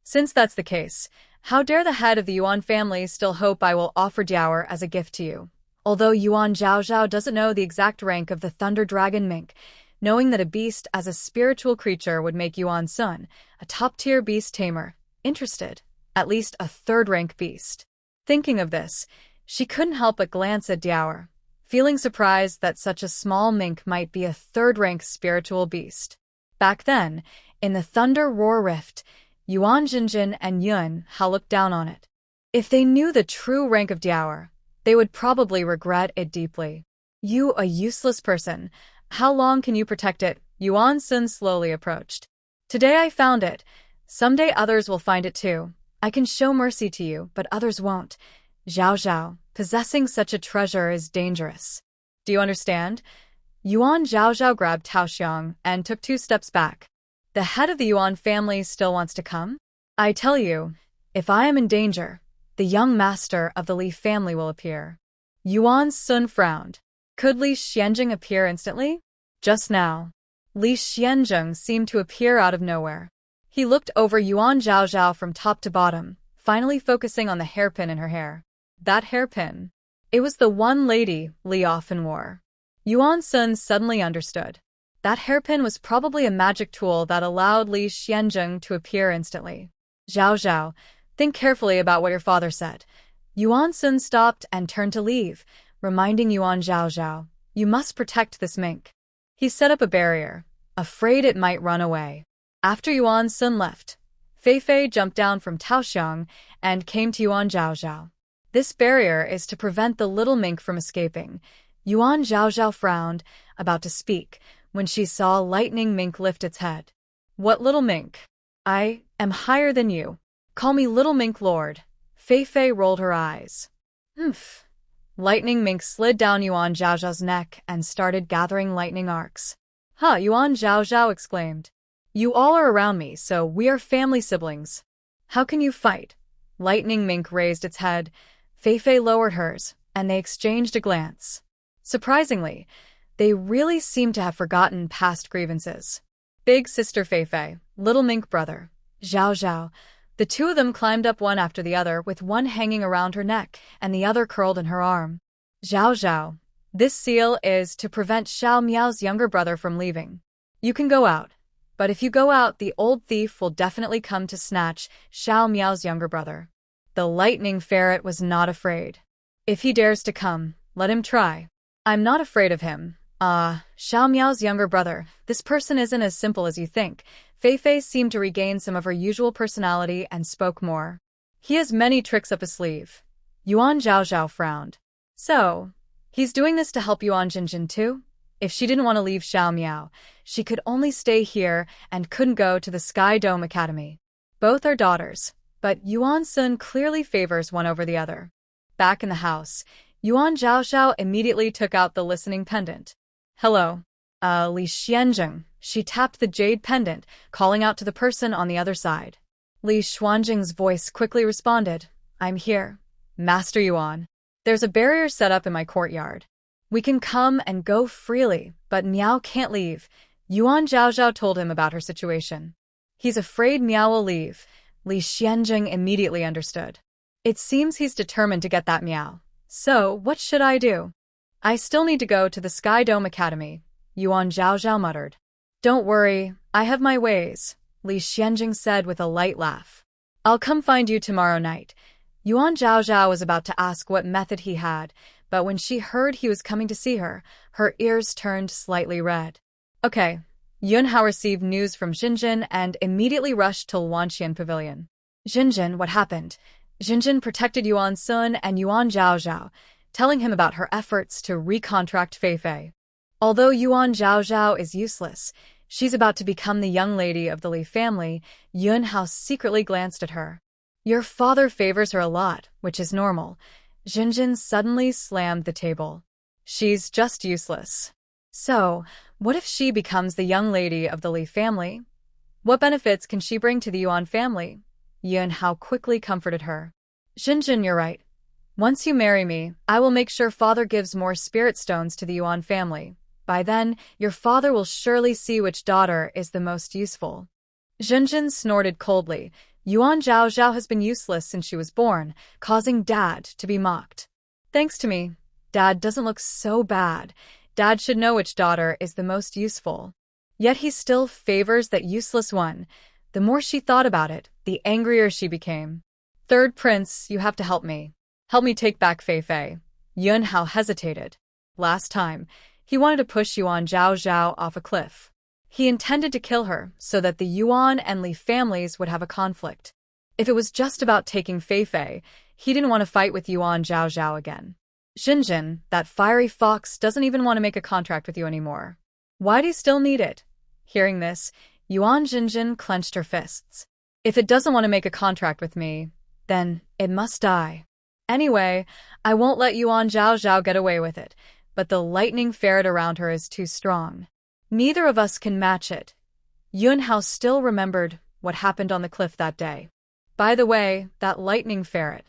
Since that's the case, how dare the head of the Yuan family still hope I will offer dower as a gift to you? Although Yuan Zhaozhao doesn't know the exact rank of the thunder dragon mink, knowing that a beast as a spiritual creature would make Yuan Sun, a top-tier beast tamer, interested. at least a third-rank beast. Thinking of this, she couldn't help but glance at Diao, feeling surprised that such a small mink might be a third-rank spiritual beast. Back then, in the Thunder Roar Rift, Yuan, Jinjin, and Yuan Hao looked down on it. If they knew the true rank of Diao, they would probably regret it deeply. You, a useless person. How long can you protect it? Yuan Sun slowly approached. Today I found it. Someday others will find it too. I can show mercy to you, but others won't. Zhao Zhao, possessing such a treasure is dangerous. Do you understand? Yuan Zhao Zhao grabbed Tao Xiang and took 2 steps back. The head of the Yuan family still wants to come? I tell you, if I am in danger, the young master of the Li family will appear. Yuan Sun frowned. Could Li Xianjing appear instantly? Just now. Li Xianjing seemed to appear out of nowhere. He looked over Yuan Zhao Zhao from top to bottom, finally focusing on the hairpin in her hair. That hairpin. It was the one lady Li often wore. Yuan Sun suddenly understood. That hairpin was probably a magic tool that allowed Li Xianjing to appear instantly. Zhao Zhao, think carefully about what your father said. Yuan Sun stopped and turned to leave, reminding Yuan Zhao Zhao, you must protect this mink. He set up a barrier, afraid it might run away. After Yuan Sun left, Fei Fei jumped down from Tao Xiang and came to Yuan Zhao Zhao. This barrier is to prevent the little mink from escaping. Yuan Zhao Zhao frowned, about to speak, when she saw Lightning Mink lift its head. What little mink? I am higher than you. Call me Little Mink Lord. Fei Fei rolled her eyes. Humph. Lightning Mink slid down Yuan Zhao Zhao's neck and started gathering lightning arcs. Huh, Yuan Zhao Zhao exclaimed. You all are around me, so we are family siblings. How can you fight? Lightning Mink raised its head. Fei Fei lowered hers, and they exchanged a glance. Surprisingly, they really seemed to have forgotten past grievances. Big sister Fei Fei, little mink brother, Zhao Zhao. The 2 of them climbed up one after the other, with one hanging around her neck and the other curled in her arm. Zhao Zhao, this seal is to prevent Xiao Miao's younger brother from leaving. You can go out, but if you go out, the old thief will definitely come to snatch Xiao Miao's younger brother. The lightning ferret was not afraid. If he dares to come, let him try. I'm not afraid of him. Xiao Miao's younger brother, this person isn't as simple as you think. Fei Fei seemed to regain some of her usual personality and spoke more. He has many tricks up his sleeve. Yuan Zhao Zhao frowned. So, he's doing this to help Yuan Jinjin too? If she didn't want to leave Xiao Miao, she could only stay here and couldn't go to the Sky Dome Academy. Both are daughters, but Yuan Sun clearly favors one over the other. Back in the house, Yuan Zhao Zhao immediately took out the listening pendant. Hello. Li Xianjing. She tapped the jade pendant, calling out to the person on the other side. Li Xuanjing's voice quickly responded. I'm here. Master Yuan. There's a barrier set up in my courtyard. We can come and go freely, but Miao can't leave. Yuan Zhao Zhao told him about her situation. He's afraid Miao will leave. Li Xianjing immediately understood. It seems he's determined to get that Miao. So, what should I do? I still need to go to the Sky Dome Academy, Yuan Zhao Zhao muttered. Don't worry, I have my ways, Li Xianjing said with a light laugh. I'll come find you tomorrow night. Yuan Zhao Zhao was about to ask what method he had, but when she heard he was coming to see her, her ears turned slightly red. Okay. Yuan Hao received news from Jinjin and immediately rushed to Wanqian Pavilion. Jinjin, what happened? Jinjin protected Yuan Sun and Yuan Zhao Zhao, telling him about her efforts to recontract Fei Fei. Although Yuan Zhao Zhao is useless, she's about to become the young lady of the Li family. Yuan Hao secretly glanced at her. Your father favors her a lot, which is normal. Jinjin suddenly slammed the table. She's just useless. So, what if she becomes the young lady of the Li family? What benefits can she bring to the Yuan family? Yuan Hao quickly comforted her. Jinjin, you're right. Once you marry me, I will make sure father gives more spirit stones to the Yuan family. By then, your father will surely see which daughter is the most useful. Jinjin snorted coldly. Yuan Zhao Zhao has been useless since she was born, causing Dad to be mocked. Thanks to me, Dad doesn't look so bad. Dad should know which daughter is the most useful. Yet he still favors that useless one. The more she thought about it, the angrier she became. Third prince, you have to help me. Help me take back Fei Fei. Yuan Hao hesitated. Last time, he wanted to push Yuan Zhao off a cliff. He intended to kill her so that the Yuan and Li families would have a conflict. If it was just about taking Fei Fei, he didn't want to fight with Yuan Zhao again. Xinjin, that fiery fox, doesn't even want to make a contract with you anymore. Why do you still need it? Hearing this, Yuan Xinjin clenched her fists. If it doesn't want to make a contract with me, then it must die. Anyway, I won't let Yuan Zhao get away with it, but the lightning ferret around her is too strong. Neither of us can match it. Yuan Hao still remembered what happened on the cliff that day. By the way, that lightning ferret.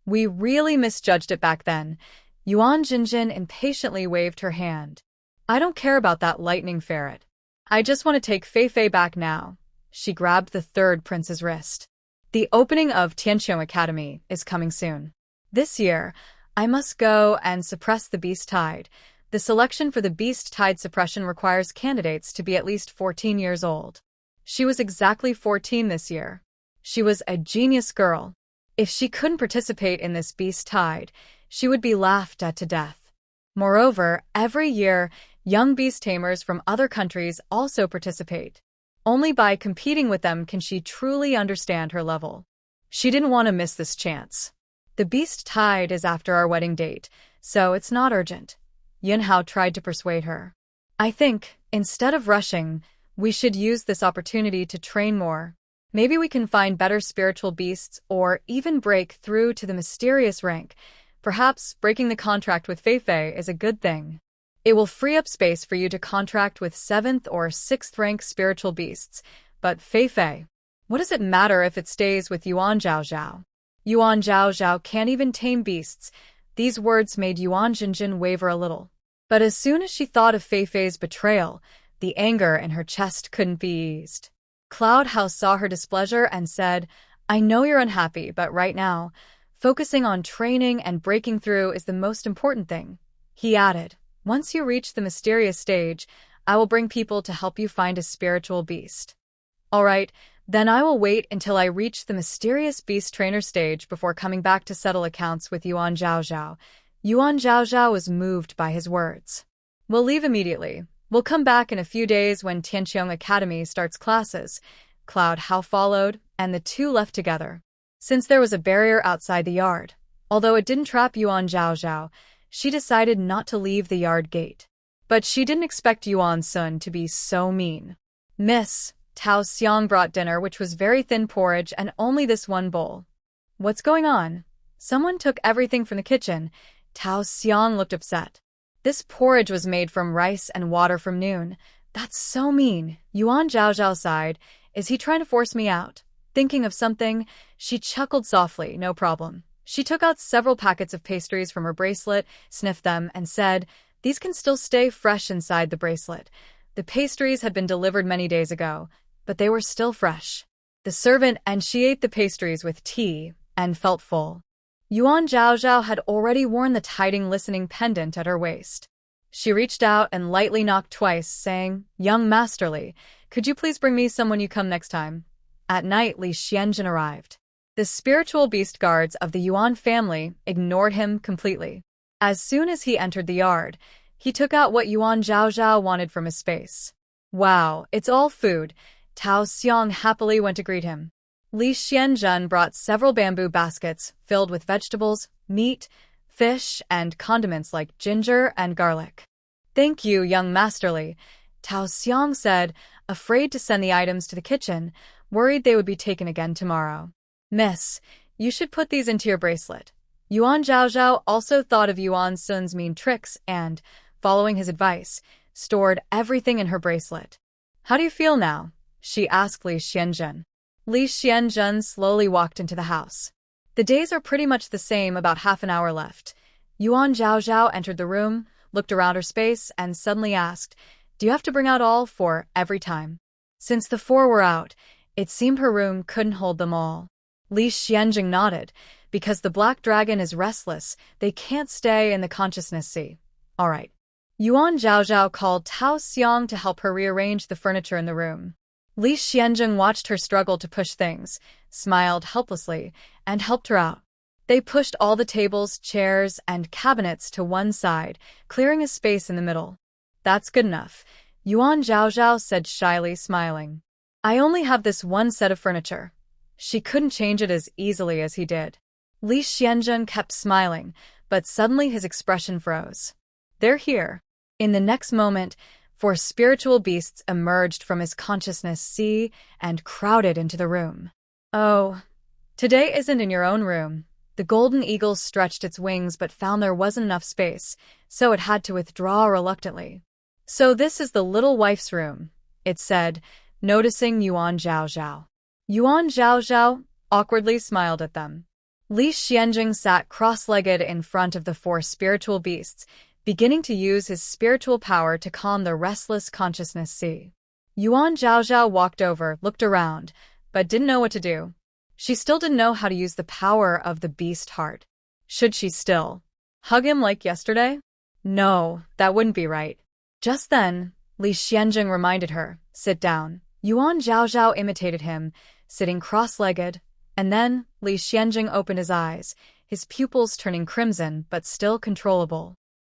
We really misjudged it back then. Yuan Xinjin impatiently waved her hand. I don't care about that lightning ferret. I just want to take Fei Fei back now. She grabbed the third prince's wrist. The opening of Tianqiong Academy is coming soon. This year, I must go and suppress the beast tide. The selection for the beast tide suppression requires candidates to be at least 14 years old. She was exactly 14 this year. She was a genius girl. If she couldn't participate in this beast tide, she would be laughed at to death. Moreover, every year, young beast tamers from other countries also participate. Only by competing with them can she truly understand her level. She didn't want to miss this chance. The beast tide is after our wedding date, so it's not urgent. Yuan Hao tried to persuade her. I think, instead of rushing, we should use this opportunity to train more. Maybe we can find better spiritual beasts or even break through to the mysterious rank. Perhaps breaking the contract with Fei Fei is a good thing. It will free up space for you to contract with 7th or 6th rank spiritual beasts. But Fei Fei, what does it matter if it stays with Yuan Zhao? Yuan Zhao can't even tame beasts. These words made Yuan Xinjin waver a little. But as soon as she thought of Fei Fei's betrayal, the anger in her chest couldn't be eased. Cloud House saw her displeasure and said, I know you're unhappy, but right now, focusing on training and breaking through is the most important thing. He added, once you reach the mysterious stage, I will bring people to help you find a spiritual beast. All right, then I will wait until I reach the mysterious beast trainer stage before coming back to settle accounts with Yuan Zhao. Yuan Zhao was moved by his words. We'll leave immediately. We'll come back in a few days when Tianqiong Academy starts classes. Cloud Hao followed, and the two left together. Since there was a barrier outside the yard, although it didn't trap Yuan Zhao, she decided not to leave the yard gate. But she didn't expect Yuan Sun to be so mean. Miss, Tao Xiang brought dinner, which was very thin porridge and only this one bowl. What's going on? Someone took everything from the kitchen. Tao Xiang looked upset. This porridge was made from rice and water from noon. That's so mean. Yuan Zhao sighed. Is he trying to force me out? Thinking of something, she chuckled softly. No problem. She took out several packets of pastries from her bracelet, sniffed them, and said, these can still stay fresh inside the bracelet. The pastries had been delivered many days ago, but they were still fresh. The servant and she ate the pastries with tea and felt full. Yuan Zhao had already worn the tiding listening pendant at her waist. She reached out and lightly knocked twice, saying, young Masterly, could you please bring me some when you come next time? At night, Lee Shien arrived. The spiritual beast guards of the Yuan family ignored him completely. As soon as he entered the yard, he took out what Yuan Zhao wanted from his space. Wow, it's all food. Tao Xiang happily went to greet him. Li Shien brought several bamboo baskets filled with vegetables, meat, fish, and condiments like ginger and garlic. Thank you, young Masterly, Tao Xiang said, afraid to send the items to the kitchen, worried they would be taken again tomorrow. Miss, you should put these into your bracelet. Yuan Zhao also thought of Yuan Sun's mean tricks and, following his advice, stored everything in her bracelet. How do you feel now? She asked Li Shien. Li Shien slowly walked into the house. The days are pretty much the same, about half an hour left. Yuan Zhao entered the room, looked around her space, and suddenly asked, do you have to bring out all 4 every time? Since the 4 were out, it seemed her room couldn't hold them all. Li Shien nodded. Because the black dragon is restless, they can't stay in the consciousness sea. All right. Yuan Zhao called Tao Xiang to help her rearrange the furniture in the room. Li Shien watched her struggle to push things, smiled helplessly, and helped her out. They pushed all the tables, chairs, and cabinets to one side, clearing a space in the middle. "That's good enough," Yuan Zhaozhao said shyly, smiling. "I only have this one set of furniture." She couldn't change it as easily as he did. Lee Shien kept smiling, but suddenly his expression froze. "They're here." In the next moment, 4 spiritual beasts emerged from his consciousness sea and crowded into the room. "Oh, today isn't in your own room." The golden eagle stretched its wings but found there wasn't enough space, so it had to withdraw reluctantly. "So this is the little wife's room," it said, noticing Yuan Zhaozhao. Yuan Zhaozhao awkwardly smiled at them. Li Xianjing sat cross-legged in front of the 4 spiritual beasts, beginning to use his spiritual power to calm the restless consciousness sea. Yuan Zhaozhao walked over, looked around, but didn't know what to do. She still didn't know how to use the power of the beast heart. Should she still hug him like yesterday? No, that wouldn't be right. Just then, Li Xianjing reminded her, "Sit down." Yuan Zhaozhao imitated him, sitting cross-legged, and then Li Xianjing opened his eyes, his pupils turning crimson but still controllable.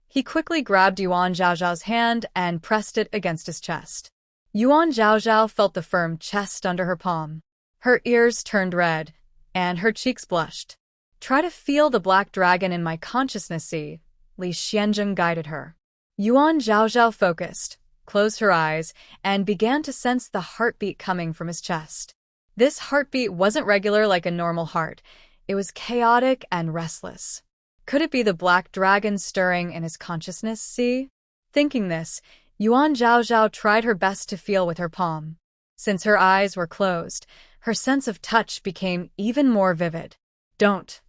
He quickly grabbed Yuan Zhaozhao's hand and pressed it against his chest. Yuan Zhaozhao felt the firm chest under her palm. Her ears turned red, and her cheeks blushed. "Try to feel the black dragon in my consciousness, see?" Li Xianjing guided her. Yuan Zhaozhao focused, closed her eyes, and began to sense the heartbeat coming from his chest. This heartbeat wasn't regular like a normal heart. It was chaotic and restless. Could it be the black dragon stirring in his consciousness, see? Thinking this, Yuan Zhaozhao tried her best to feel with her palm. Since her eyes were closed, her sense of touch became even more vivid. Don't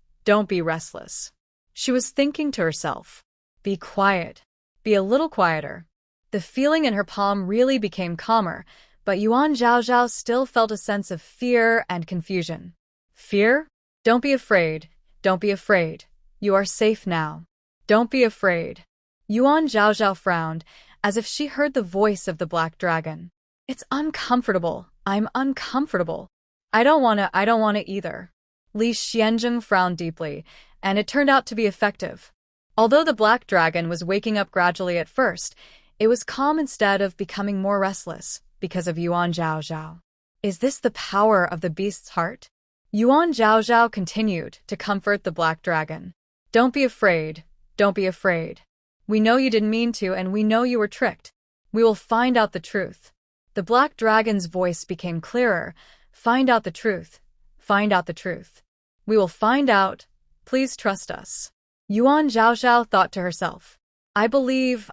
be restless." She was thinking to herself. "Be quiet. Be a little quieter." The feeling in her palm really became calmer, but Yuan Zhaozhao still felt a sense of fear and confusion. "Fear? Don't be afraid. Don't be afraid. You are safe now. Don't be afraid." Yuan Zhaozhao frowned, as if she heard the voice of the black dragon. "It's uncomfortable. I'm uncomfortable. I don't wanna either." Li Xianjing frowned deeply, and it turned out to be effective. Although the black dragon was waking up gradually at first, it was calm instead of becoming more restless, because of Yuan Zhaozhao. Is this the power of the beast's heart? Yuan Zhaozhao continued to comfort the black dragon. "Don't be afraid. Don't be afraid. We know you didn't mean to, and we know you were tricked. We will find out the truth." The black dragon's voice became clearer. "Find out the truth. Find out the truth. We will find out. Please trust us." Yuan Zhaozhao thought to herself. I believe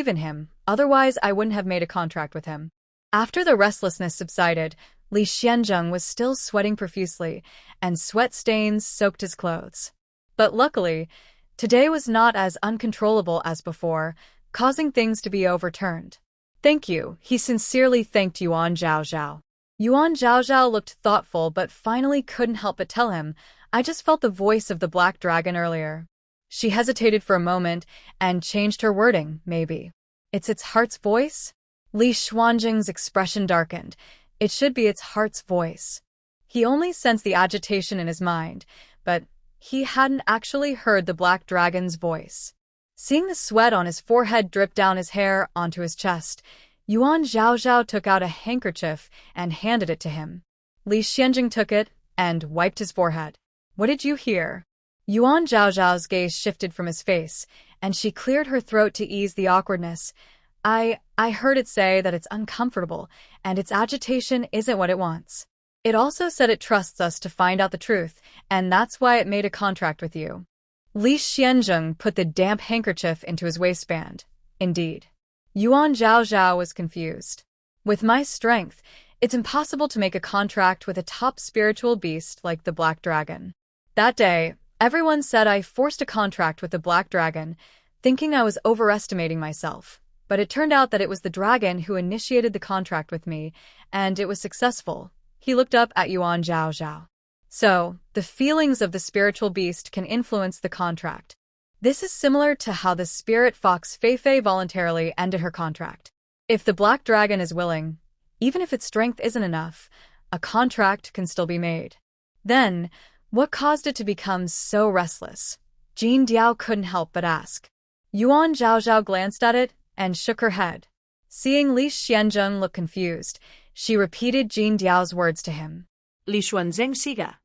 in him, otherwise I wouldn't have made a contract with him." After the restlessness subsided, Li Xianjing was still sweating profusely, and sweat stains soaked his clothes. But luckily, today was not as uncontrollable as before, causing things to be overturned. "Thank you," he sincerely thanked Yuan Zhaozhao. Yuan Zhaozhao looked thoughtful but finally couldn't help but tell him, "I just felt the voice of the black dragon earlier." She hesitated for a moment and changed her wording, "Maybe it's its heart's voice?" Li Xuanjing's expression darkened. It should be its heart's voice. He only sensed the agitation in his mind, but he hadn't actually heard the black dragon's voice. Seeing the sweat on his forehead drip down his hair onto his chest, Yuan Zhaozhao took out a handkerchief and handed it to him. Li Xianjing took it and wiped his forehead. "What did you hear?" Yuan Zhaozhao's gaze shifted from his face, and she cleared her throat to ease the awkwardness. I heard it say that it's uncomfortable, and its agitation isn't what it wants. It also said it trusts us to find out the truth, and that's why it made a contract with you." Li Xianjing put the damp handkerchief into his waistband. Indeed. Yuan Zhaozhao was confused. "With my strength, it's impossible to make a contract with a top spiritual beast like the Black Dragon." That day, everyone said I forced a contract with the Black Dragon, thinking I was overestimating myself. But it turned out that it was the dragon who initiated the contract with me, and it was successful. He looked up at Yuan Zhaozhao. "So, the feelings of the spiritual beast can influence the contract. This is similar to how the spirit fox Feifei voluntarily ended her contract. If the Black Dragon is willing, even if its strength isn't enough, a contract can still be made." Then, what caused it to become so restless? Jin Diao couldn't help but ask. Yuan Zhaozhao glanced at it and shook her head. Seeing Li Xianzheng look confused, she repeated Jin Diao's words to him. Li Xuanzeng siga.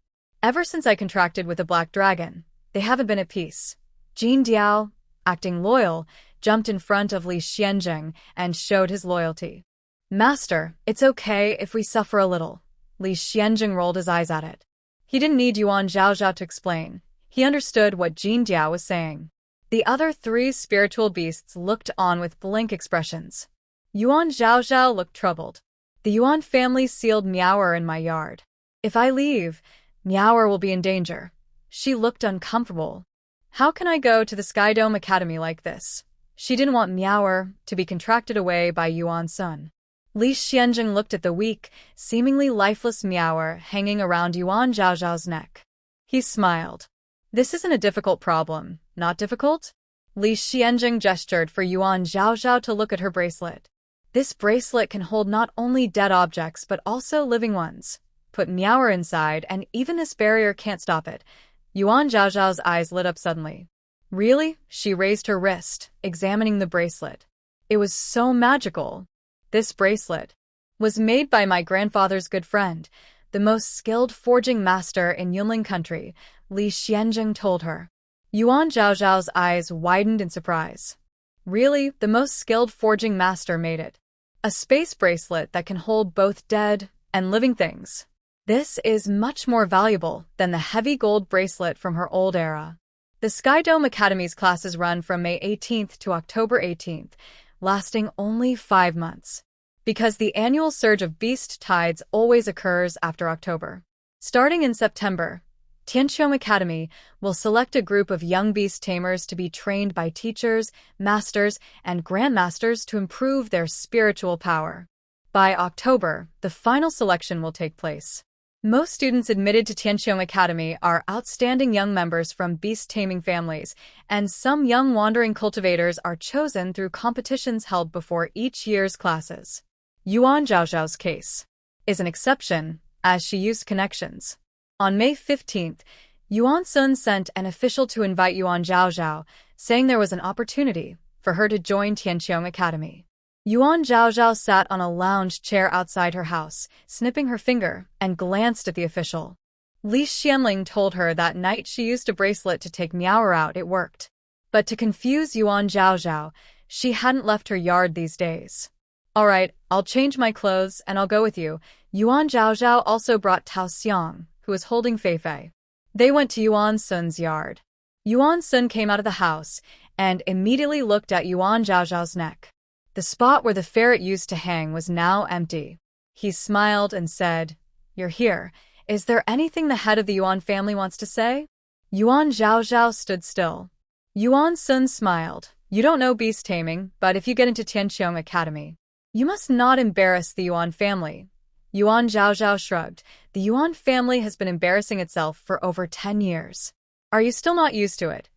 Ever since I contracted with the Black Dragon, they haven't been at peace. Jin Diao, acting loyal, jumped in front of Li Xianzheng and showed his loyalty. Master, it's okay if we suffer a little. Li Xianzheng rolled his eyes at it. He didn't need Yuan Zhaozhao to explain. He understood what Jin Diao was saying. The other three spiritual beasts looked on with blank expressions. Yuan Zhaozhao looked troubled. The Yuan family sealed Miaoer in my yard. If I leave, Miaoer will be in danger. She looked uncomfortable. How can I go to the Sky Dome Academy like this? She didn't want Miaoer to be contracted away by Yuan's son. Li Xianzheng looked at the weak, seemingly lifeless Miaoer hanging around Yuan Zhaozhao's neck. He smiled. This isn't a difficult problem, not difficult? Li Xianzheng gestured for Yuan Zhaozhao to look at her bracelet. This bracelet can hold not only dead objects but also living ones. Put Miaoer inside and even this barrier can't stop it. Yuan Zhaozhao's eyes lit up suddenly. Really? She raised her wrist, examining the bracelet. It was so magical. This bracelet was made by my grandfather's good friend, the most skilled forging master in Yunlin country, Li Xianzheng told her. Yuan Zhaozhao's eyes widened in surprise. Really, the most skilled forging master made it. A space bracelet that can hold both dead and living things. This is much more valuable than the heavy gold bracelet from her old era. The Sky Dome Academy's classes run from May 18th to October 18th, lasting only 5 months. Because the annual surge of beast tides always occurs after October. Starting in September, Tianqiong Academy will select a group of young beast tamers to be trained by teachers, masters, and grandmasters to improve their spiritual power. By October, the final selection will take place. Most students admitted to Tianqiong Academy are outstanding young members from beast-taming families, and some young wandering cultivators are chosen through competitions held before each year's classes. Yuan Zhaozhao's case is an exception, as she used connections. On May 15th, Yuan Sun sent an official to invite Yuan Zhaozhao, saying there was an opportunity for her to join Tianqiong Academy. Yuan Zhaozhao sat on a lounge chair outside her house, snipping her finger, and glanced at the official. Li Xianling told her that night she used a bracelet to take Miaoer out. It worked. But to confuse Yuan Zhaozhao, she hadn't left her yard these days. All right, I'll change my clothes and I'll go with you. Yuan Zhaozhao also brought Tao Xiang, who was holding Feifei. They went to Yuan Sun's yard. Yuan Sun came out of the house and immediately looked at Yuan Zhaozhao's neck. The spot where the ferret used to hang was now empty. He smiled and said, "You're here. Is there anything the head of the Yuan family wants to say?" Yuan Zhaozhao stood still. Yuan Sun smiled. "You don't know beast taming, but if you get into Tianqiong Academy, you must not embarrass the Yuan family." Yuan Zhaozhao shrugged. The Yuan family has been embarrassing itself for over 10 years. Are you still not used to it?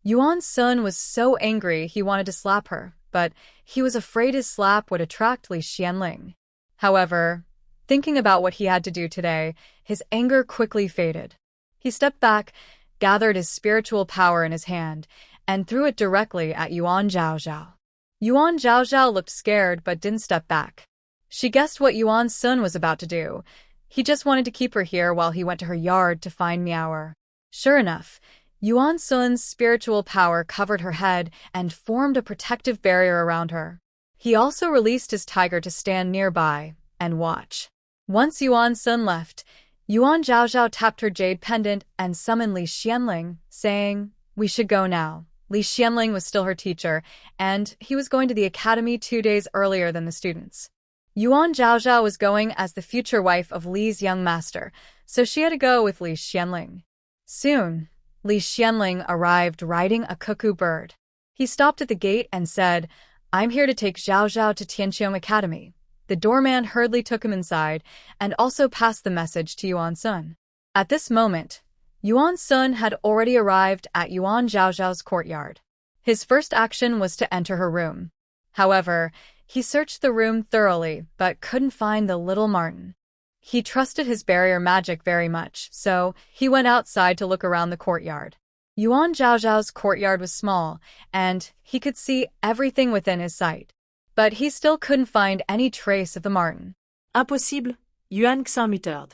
Yuan Sun was so angry he wanted to slap her, but he was afraid his slap would attract Li Xianling. However, thinking about what he had to do today, his anger quickly faded. He stepped back, gathered his spiritual power in his hand, and threw it directly at Yuan Zhaozhao. Yuan Zhaozhao looked scared but didn't step back. She guessed what Yuan Sun was about to do. He just wanted to keep her here while he went to her yard to find Miaoer. Sure enough, Yuan Sun's spiritual power covered her head and formed a protective barrier around her. He also released his tiger to stand nearby and watch. Once Yuan Sun left, Yuan Zhaozhao tapped her jade pendant and summoned Li Xianling, saying, "We should go now." Li Xianling was still her teacher, and he was going to the academy 2 days earlier than the students. Yuan Zhaozhao was going as the future wife of Li's young master, so she had to go with Li Xianling. Soon, Li Xianling arrived riding a cuckoo bird. He stopped at the gate and said, "I'm here to take Zhaozhao to Tianqiong Academy." The doorman hurriedly took him inside and also passed the message to Yuan Sun. At this moment, Yuan Sun had already arrived at Yuan Zhaozhao's courtyard. His first action was to enter her room. However, he searched the room thoroughly but couldn't find the little Marten. He trusted his barrier magic very much, so he went outside to look around the courtyard. Yuan Zhaozhao's courtyard was small, and he could see everything within his sight. But he still couldn't find any trace of the Marten. Impossible, Yuan s'en.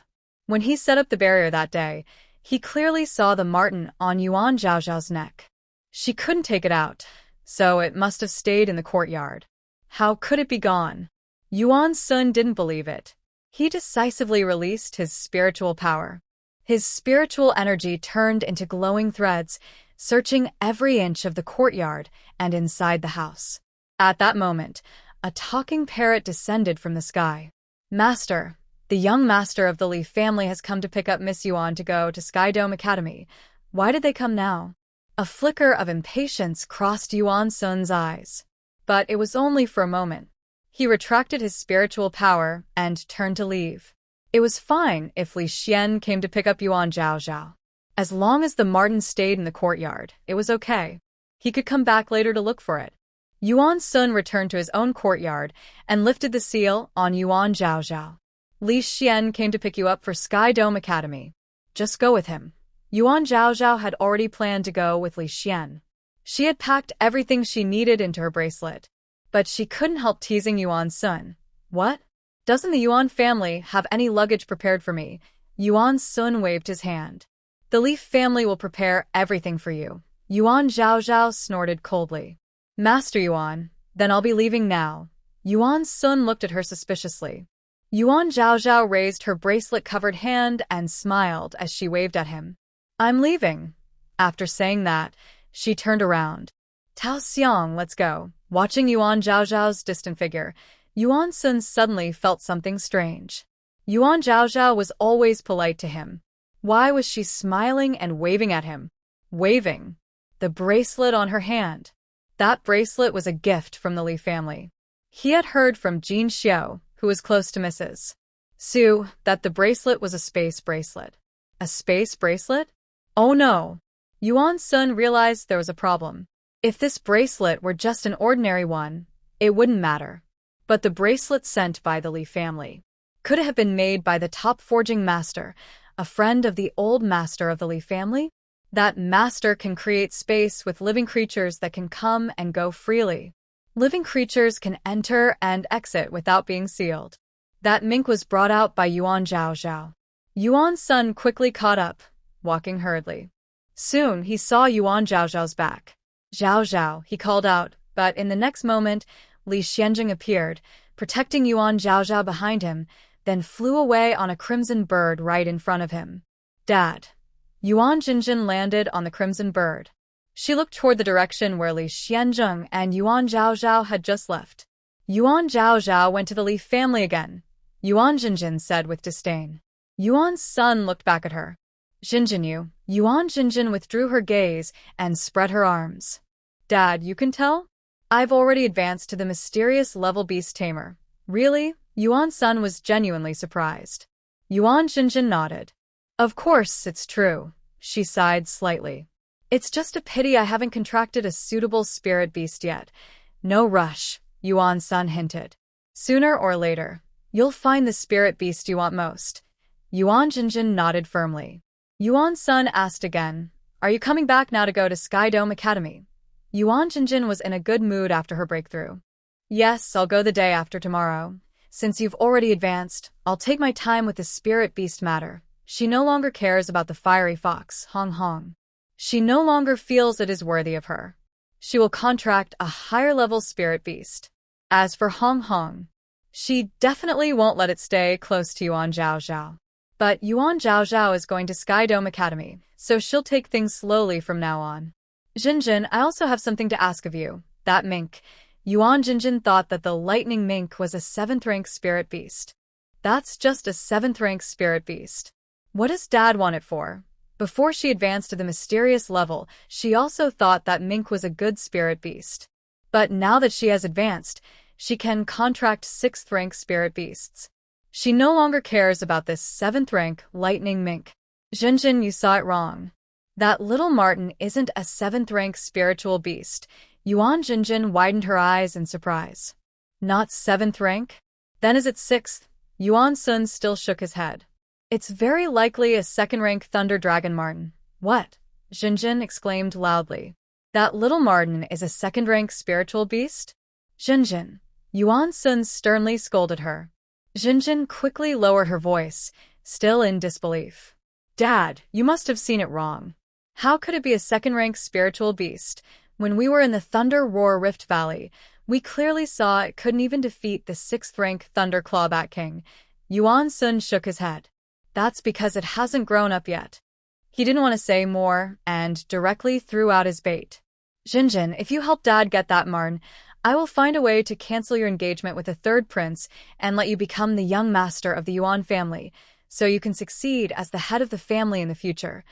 When he set up the barrier that day, he clearly saw the Marten on Yuan Zhaozhao's neck. She couldn't take it out, so it must have stayed in the courtyard. How could it be gone? Yuan Sun didn't believe it. He decisively released his spiritual power. His spiritual energy turned into glowing threads, searching every inch of the courtyard and inside the house. At that moment, a talking parrot descended from the sky. Master, the young master of the Lee family has come to pick up Miss Yuan to go to Sky Dome Academy. Why did they come now? A flicker of impatience crossed Yuan Sun's eyes. But it was only for a moment. He retracted his spiritual power and turned to leave. It was fine if Lee Shien came to pick up Yuan Zhaozhao. As long as the Marten stayed in the courtyard, it was okay. He could come back later to look for it. Yuan Sun returned to his own courtyard and lifted the seal on Yuan Zhaozhao. Lee Shien came to pick you up for Sky Dome Academy. Just go with him. Yuan Zhaozhao had already planned to go with Lee Shien. She had packed everything she needed into her bracelet. But she couldn't help teasing Yuan Sun. What? Doesn't the Yuan family have any luggage prepared for me? Yuan Sun waved his hand. The Lee family will prepare everything for you. Yuan Zhaozhao snorted coldly. Master Yuan, then I'll be leaving now. Yuan Sun looked at her suspiciously. Yuan Zhaozhao raised her bracelet-covered hand and smiled as she waved at him. I'm leaving. After saying that, she turned around. Tao Xiang, let's go. Watching Yuan Zhaozhao's distant figure, Yuan Sun suddenly felt something strange. Yuan Zhaozhao was always polite to him. Why was she smiling and waving at him? Waving. The bracelet on her hand. That bracelet was a gift from the Lee family. He had heard from Jin Xiao, who was close to Mrs. Su, that the bracelet was a space bracelet. A space bracelet? Oh no! Yuan Sun realized there was a problem. If this bracelet were just an ordinary one, it wouldn't matter. But the bracelet sent by the Lee family could it have been made by the top forging master, a friend of the old master of the Lee family? That master can create space with living creatures that can come and go freely. Living creatures can enter and exit without being sealed. That mink was brought out by Yuan Zhaozhao. Yuan Sun quickly caught up, walking hurriedly. Soon he saw Yuan Zhaozhao's back. Zhaozhao, he called out, but in the next moment, Li Xianjing appeared, protecting Yuan Zhaozhao behind him, then flew away on a crimson bird right in front of him. Dad. Yuan Jinjin landed on the crimson bird. She looked toward the direction where Li Xianjing and Yuan Zhaozhao had just left. Yuan Zhaozhao went to the Li family again, Yuan Jinjin said with disdain. Yuan's son looked back at her. Jinjin, Yuan Jinjin withdrew her gaze and spread her arms. Dad, you can tell? I've already advanced to the mysterious level beast tamer. Really? Yuan's son was genuinely surprised. Yuan Jinjin nodded. Of course, it's true. She sighed slightly. It's just a pity I haven't contracted a suitable spirit beast yet. No rush, Yuan's son hinted. Sooner or later, you'll find the spirit beast you want most. Yuan Jinjin nodded firmly. Yuan's son asked again, Are you coming back now to go to Sky Dome Academy? Yuan Jinjin was in a good mood after her breakthrough. Yes, I'll go the day after tomorrow. Since you've already advanced, I'll take my time with the spirit beast matter. She no longer cares about the fiery fox, Hong Hong. She no longer feels it is worthy of her. She will contract a higher-level spirit beast. As for Hong Hong, she definitely won't let it stay close to Yuan Zhaozhao. But Yuan Zhaozhao is going to Sky Dome Academy, so she'll take things slowly from now on. Jinjin, I also have something to ask of you. That mink. Yuan Jinjin thought that the lightning mink was a 7th-rank spirit beast. That's just a 7th-rank spirit beast. What does Dad want it for? Before she advanced to the mysterious level, she also thought that mink was a good spirit beast. But now that she has advanced, she can contract 6th-rank spirit beasts. She no longer cares about this 7th-rank lightning mink. Jinjin, you saw it wrong. That little Marten isn't a 7th-rank spiritual beast. Yuan Jinjin widened her eyes in surprise. Not 7th rank? Then is it 6th? Yuan Sun still shook his head. It's very likely a second-rank thunder dragon, Marten. What? Jinjin exclaimed loudly. That little Marten is a second-rank spiritual beast? Jinjin. Yuan Sun sternly scolded her. Jinjin quickly lowered her voice, still in disbelief. Dad, you must have seen it wrong. How could it be a second-rank spiritual beast? When we were in the Thunder Roar Rift Valley, we clearly saw it couldn't even defeat the sixth-rank Thunder Clawback King. Yuan Sun shook his head. That's because it hasn't grown up yet. He didn't want to say more and directly threw out his bait. Jinjin, if you help Dad get that Marten, I will find a way to cancel your engagement with the third prince and let you become the young master of the Yuan family, so you can succeed as the head of the family in the future.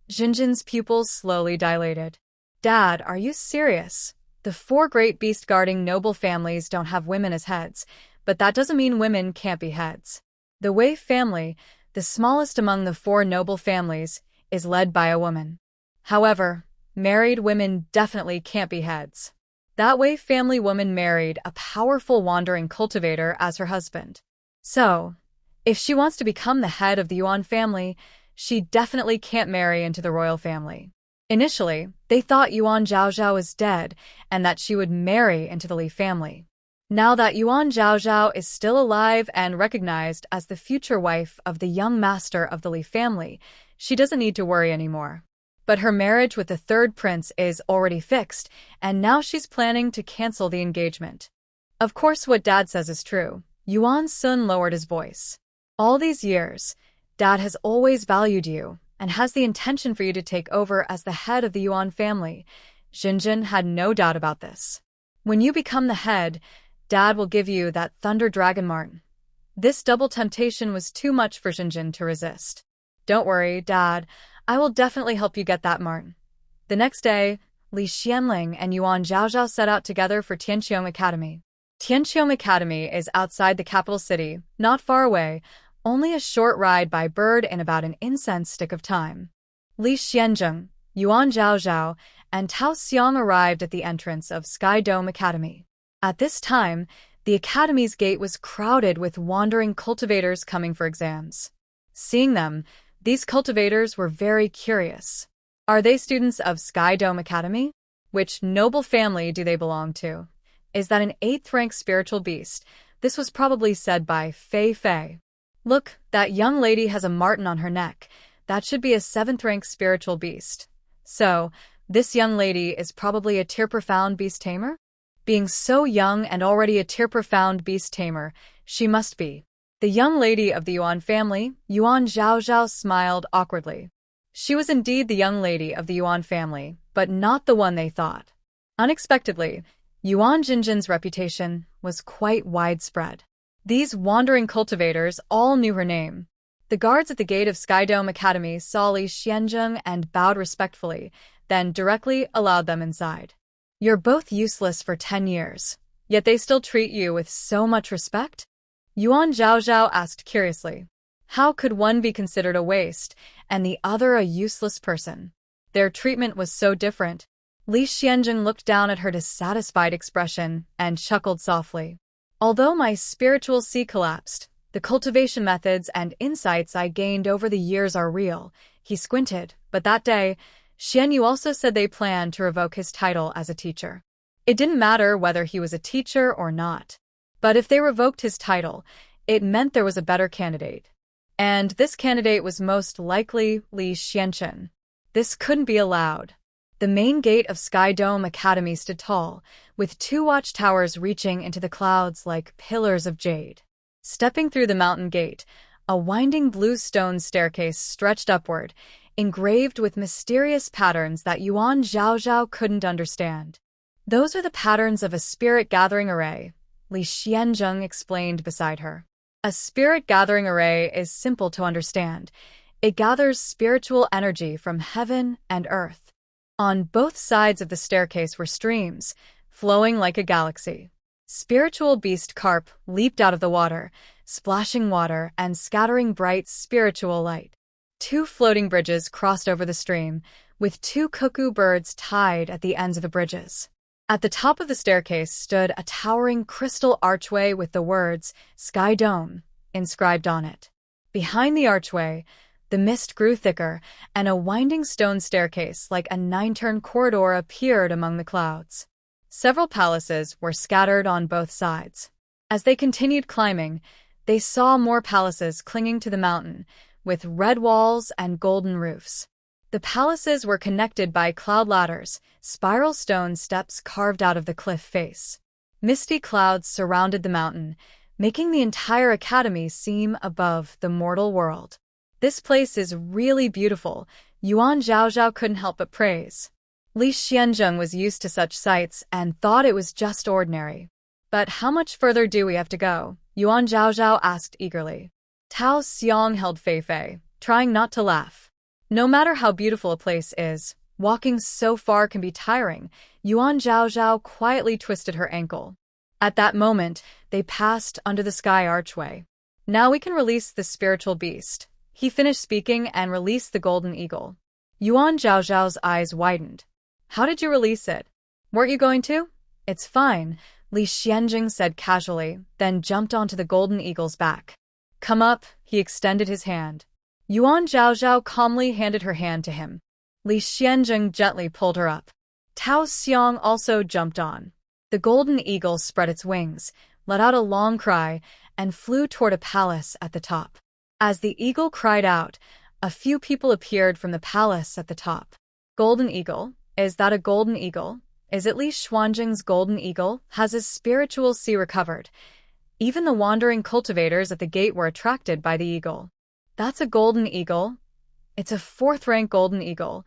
Jinjin's pupils slowly dilated. Dad, are you serious? The four great beast-guarding noble families don't have women as heads, but that doesn't mean women can't be heads. The Wei family, the smallest among the four noble families, is led by a woman. However, married women definitely can't be heads. That Wei family woman married a powerful wandering cultivator as her husband. So, if she wants to become the head of the Yuan family, she definitely can't marry into the royal family. Initially, they thought Yuan Zhaozhao is dead and that she would marry into the Li family. Now that Yuan Zhaozhao is still alive and recognized as the future wife of the young master of the Li family, she doesn't need to worry anymore. But her marriage with the third prince is already fixed, and now she's planning to cancel the engagement. Of course, what Dad says is true. Yuan Sun lowered his voice. All these years, Dad has always valued you and has the intention for you to take over as the head of the Yuan family. Jinjin had no doubt about this. When you become the head, Dad will give you that Thunder Dragon Marten. This double temptation was too much for Jinjin to resist. Don't worry, Dad. I will definitely help you get that Marten. The next day, Li Xianling and Yuan Zhaozhao set out together for Tianqiong Academy. Tianqiong Academy is outside the capital city, not far away, only a short ride by bird in about an incense stick of time. Li Xianzheng, Yuan Zhaozhao, and Tao Xiang arrived at the entrance of Sky Dome Academy. At this time, the academy's gate was crowded with wandering cultivators coming for exams. Seeing them, these cultivators were very curious. Are they students of Sky Dome Academy? Which noble family do they belong to? Is that an 8th-rank spiritual beast? This was probably said by Fei Fei. Look, that young lady has a Marten on her neck. That should be a 7th-rank spiritual beast. So, this young lady is probably a tier-profound beast tamer? Being so young and already a tier-profound beast tamer, she must be. The young lady of the Yuan family, Yuan Zhaozhao, smiled awkwardly. She was indeed the young lady of the Yuan family, but not the one they thought. Unexpectedly, Yuan Jinjin's reputation was quite widespread. These wandering cultivators all knew her name. The guards at the gate of Sky Dome Academy saw Li Xianzheng and bowed respectfully, then directly allowed them inside. You're both useless for 10 years, yet they still treat you with so much respect? Yuan Zhaozhao asked curiously. How could one be considered a waste and the other a useless person? Their treatment was so different. Li Xianzheng looked down at her dissatisfied expression and chuckled softly. Although my spiritual sea collapsed, the cultivation methods and insights I gained over the years are real. He squinted, but that day, Xian Yu also said they planned to revoke his title as a teacher. It didn't matter whether he was a teacher or not. But if they revoked his title, it meant there was a better candidate. And this candidate was most likely Li Xianzheng. This couldn't be allowed. The main gate of Sky Dome Academy stood tall, with 2 watchtowers reaching into the clouds like pillars of jade. Stepping through the mountain gate, a winding blue stone staircase stretched upward, engraved with mysterious patterns that Yuan Zhaozhao couldn't understand. Those are the patterns of a spirit gathering array, Li Xianzheng explained beside her. A spirit gathering array is simple to understand. It gathers spiritual energy from heaven and earth. On both sides of the staircase were streams, flowing like a galaxy. Spiritual beast carp leaped out of the water, splashing water and scattering bright spiritual light. 2 floating bridges crossed over the stream, with 2 cuckoo birds tied at the ends of the bridges. At the top of the staircase stood a towering crystal archway with the words, Sky Dome, inscribed on it. Behind the archway, the mist grew thicker, and a winding stone staircase like a 9-turn corridor appeared among the clouds. Several palaces were scattered on both sides. As they continued climbing, they saw more palaces clinging to the mountain, with red walls and golden roofs. The palaces were connected by cloud ladders, spiral stone steps carved out of the cliff face. Misty clouds surrounded the mountain, making the entire academy seem above the mortal world. This place is really beautiful, Yuan Zhaozhao couldn't help but praise. Lee Shien was used to such sights and thought it was just ordinary. But how much further do we have to go? Yuan Zhaozhao asked eagerly. Tao Xiong held Fei, trying not to laugh. No matter how beautiful a place is, walking so far can be tiring. Yuan Zhaozhao quietly twisted her ankle. At that moment, they passed under the sky archway. Now we can release the spiritual beast. He finished speaking and released the golden eagle. Yuan Zhaozhao's eyes widened. How did you release it? Weren't you going to? It's fine, Lee Shien said casually, then jumped onto the golden eagle's back. Come up, he extended his hand. Yuan Zhaozhao calmly handed her hand to him. Lee Shien gently pulled her up. Tao Xiong also jumped on. The golden eagle spread its wings, let out a long cry, and flew toward a palace at the top. As the eagle cried out, a few people appeared from the palace at the top. Golden eagle? Is that a golden eagle? Is it Li Xuanjing's golden eagle? Has his spiritual sea recovered? Even the wandering cultivators at the gate were attracted by the eagle. That's a golden eagle. It's a 4th-rank golden eagle.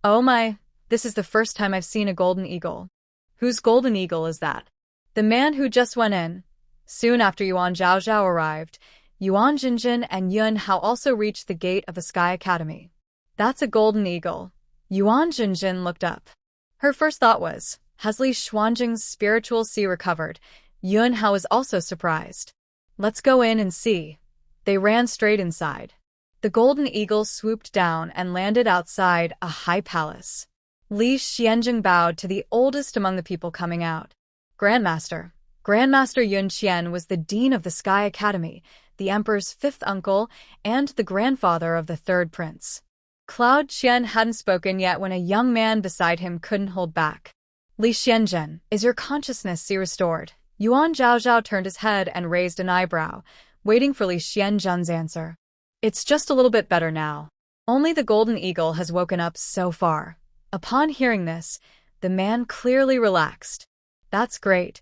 Oh my, this is the first time I've seen a golden eagle. Whose golden eagle is that? The man who just went in. Soon after Yuan Zhaozhao arrived, Yuan Jinjin and Yun Hao also reached the gate of the Sky Academy. That's a golden eagle. Yuan Jinjin looked up. Her first thought was, has Li Xuanjing's spiritual sea recovered? Yun Hao was also surprised. Let's go in and see. They ran straight inside. The golden eagle swooped down and landed outside a high palace. Li Shien bowed to the oldest among the people coming out. Grandmaster Yun Qian was the dean of the Sky Academy, the Emperor's 5th uncle, and the grandfather of the 3rd prince. Cloud Qian hadn't spoken yet when a young man beside him couldn't hold back. Li Xianzhen, is your consciousness restored? Yuan Zhaozhao turned his head and raised an eyebrow, waiting for Li Xianzhen's answer. It's just a little bit better now. Only the golden eagle has woken up so far. Upon hearing this, the man clearly relaxed. That's great.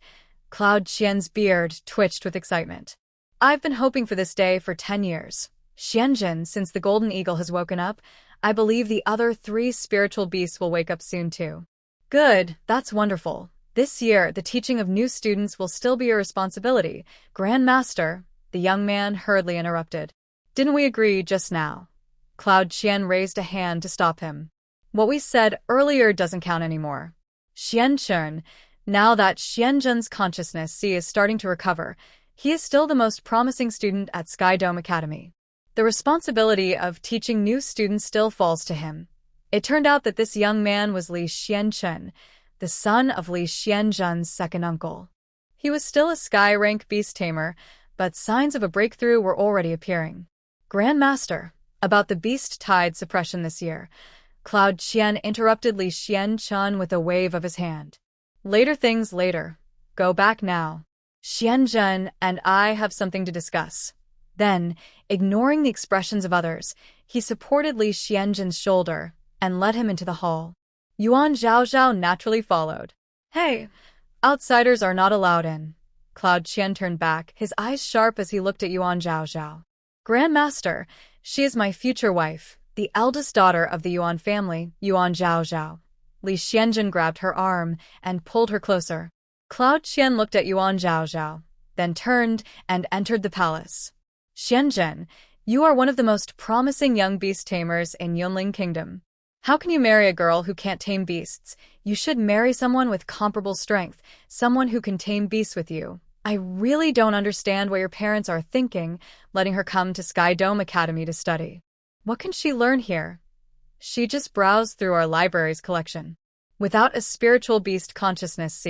Cloud Qian's beard twitched with excitement. I've been hoping for this day for 10 years. Xianzhen, since the golden eagle has woken up, I believe the other 3 spiritual beasts will wake up soon too. Good, that's wonderful. This year, the teaching of new students will still be your responsibility. Grandmaster, the young man hurriedly interrupted. Didn't we agree just now? Cloud Qian raised a hand to stop him. What we said earlier doesn't count anymore. Xianzhen, now that Xianzhen's consciousness is starting to recover, he is still the most promising student at Sky Dome Academy. The responsibility of teaching new students still falls to him. It turned out that this young man was Li Xianzhen, the son of Li Xianzhen's 2nd uncle. He was still a Sky rank beast tamer, but signs of a breakthrough were already appearing. Grandmaster, about the beast tide suppression this year, Cloud Qian interrupted Li Xianzhen with a wave of his hand. Later things later. Go back now. Xianzhen and I have something to discuss. Then, ignoring the expressions of others, he supported Li Xianzhen's shoulder and led him into the hall. Yuan Zhaozhao naturally followed. Hey, outsiders are not allowed in. Cloud Qian turned back, his eyes sharp as he looked at Yuan Zhaozhao. Grandmaster, she is my future wife, the eldest daughter of the Yuan family, Yuan Zhaozhao. Li Xianzhen grabbed her arm and pulled her closer. Cloud Qian looked at Yuan Zhaozhao, then turned and entered the palace. Xianzhen, you are one of the most promising young beast tamers in Yunling Kingdom. How can you marry a girl who can't tame beasts? You should marry someone with comparable strength, someone who can tame beasts with you. I really don't understand what your parents are thinking, letting her come to Sky Dome Academy to study. What can she learn here? She just browsed through our library's collection. Without a spiritual beast consciousness,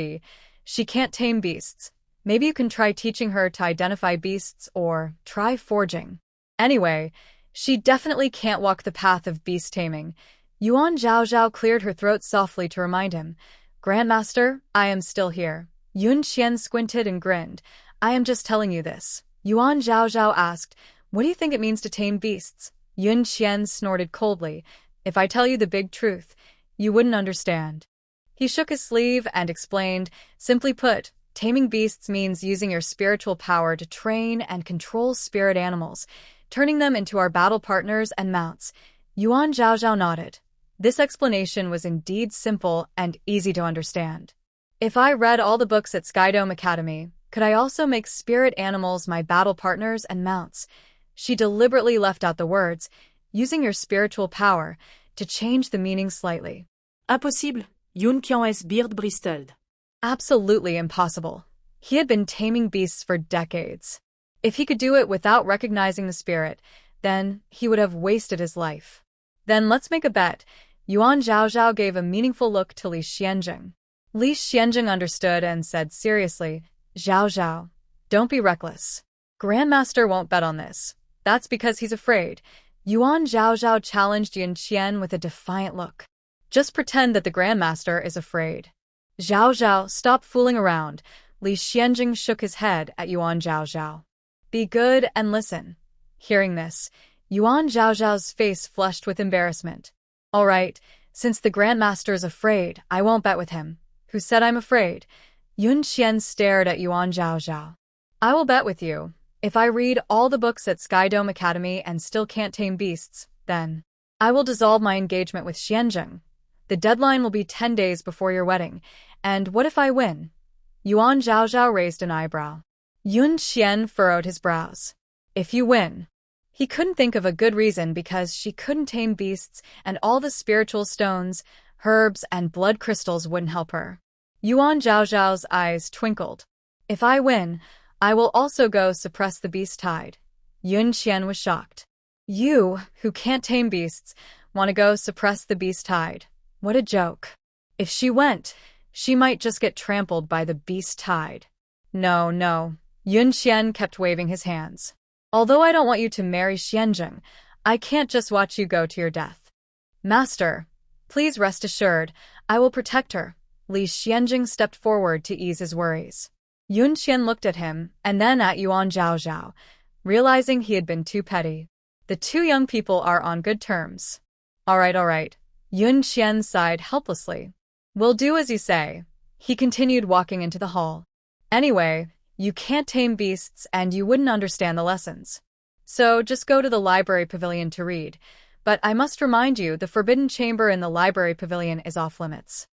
she can't tame beasts. Maybe you can try teaching her to identify beasts or try forging. Anyway, she definitely can't walk the path of beast taming. Yuan Zhaozhao cleared her throat softly to remind him. Grandmaster, I am still here. Yun Xian squinted and grinned. I am just telling you this. Yuan Zhaozhao asked, what do you think it means to tame beasts? Yun Xian snorted coldly. If I tell you the big truth, you wouldn't understand. He shook his sleeve and explained, simply put, taming beasts means using your spiritual power to train and control spirit animals, turning them into our battle partners and mounts. Yuan Zhaozhao nodded. This explanation was indeed simple and easy to understand. If I read all the books at Skydome Academy, could I also make spirit animals my battle partners and mounts? She deliberately left out the words, using your spiritual power, to change the meaning slightly. Impossible. Yun Qian's beard bristled. Absolutely impossible. He had been taming beasts for decades. If he could do it without recognizing the spirit, then he would have wasted his life. Then let's make a bet. Yuan Zhaozhao gave a meaningful look to Lee Shien. Lee Shien understood and said seriously, Zhaozhao, don't be reckless. Grandmaster won't bet on this. That's because he's afraid. Yuan Zhaozhao challenged Yun Qian with a defiant look. Just pretend that the Grandmaster is afraid. Zhaozhao, stop fooling around. Lee Shien shook his head at Yuan Zhaozhao. Be good and listen. Hearing this, Yuan Zhaozhao's face flushed with embarrassment. All right, since the Grandmaster is afraid, I won't bet with him. Who said I'm afraid? Yun Qian stared at Yuan Zhaozhao. I will bet with you. If I read all the books at Skydome Academy and still can't tame beasts, then I will dissolve my engagement with Xianzheng. The deadline will be 10 days before your wedding. And what if I win? Yuan Zhaozhao raised an eyebrow. Yun Qian furrowed his brows. If you win. He couldn't think of a good reason because she couldn't tame beasts and all the spiritual stones, herbs, and blood crystals wouldn't help her. Yuan Zhaozhao's eyes twinkled. If I win, I will also go suppress the beast tide. Yun Qian was shocked. You, who can't tame beasts, want to go suppress the beast tide. What a joke. If she went, she might just get trampled by the beast tide. No, no. Yun Qian kept waving his hands. Although I don't want you to marry Xianzheng, I can't just watch you go to your death. Master, please rest assured, I will protect her. Lee Xianzheng stepped forward to ease his worries. Yun Qian looked at him and then at Yuan Zhaozhao, realizing he had been too petty. The two young people are on good terms. All right. Yun Qian sighed helplessly. We'll do as you say. He continued walking into the hall. Anyway, you can't tame beasts and you wouldn't understand the lessons. So just go to the library pavilion to read. But I must remind you, the forbidden chamber in the library pavilion is off limits.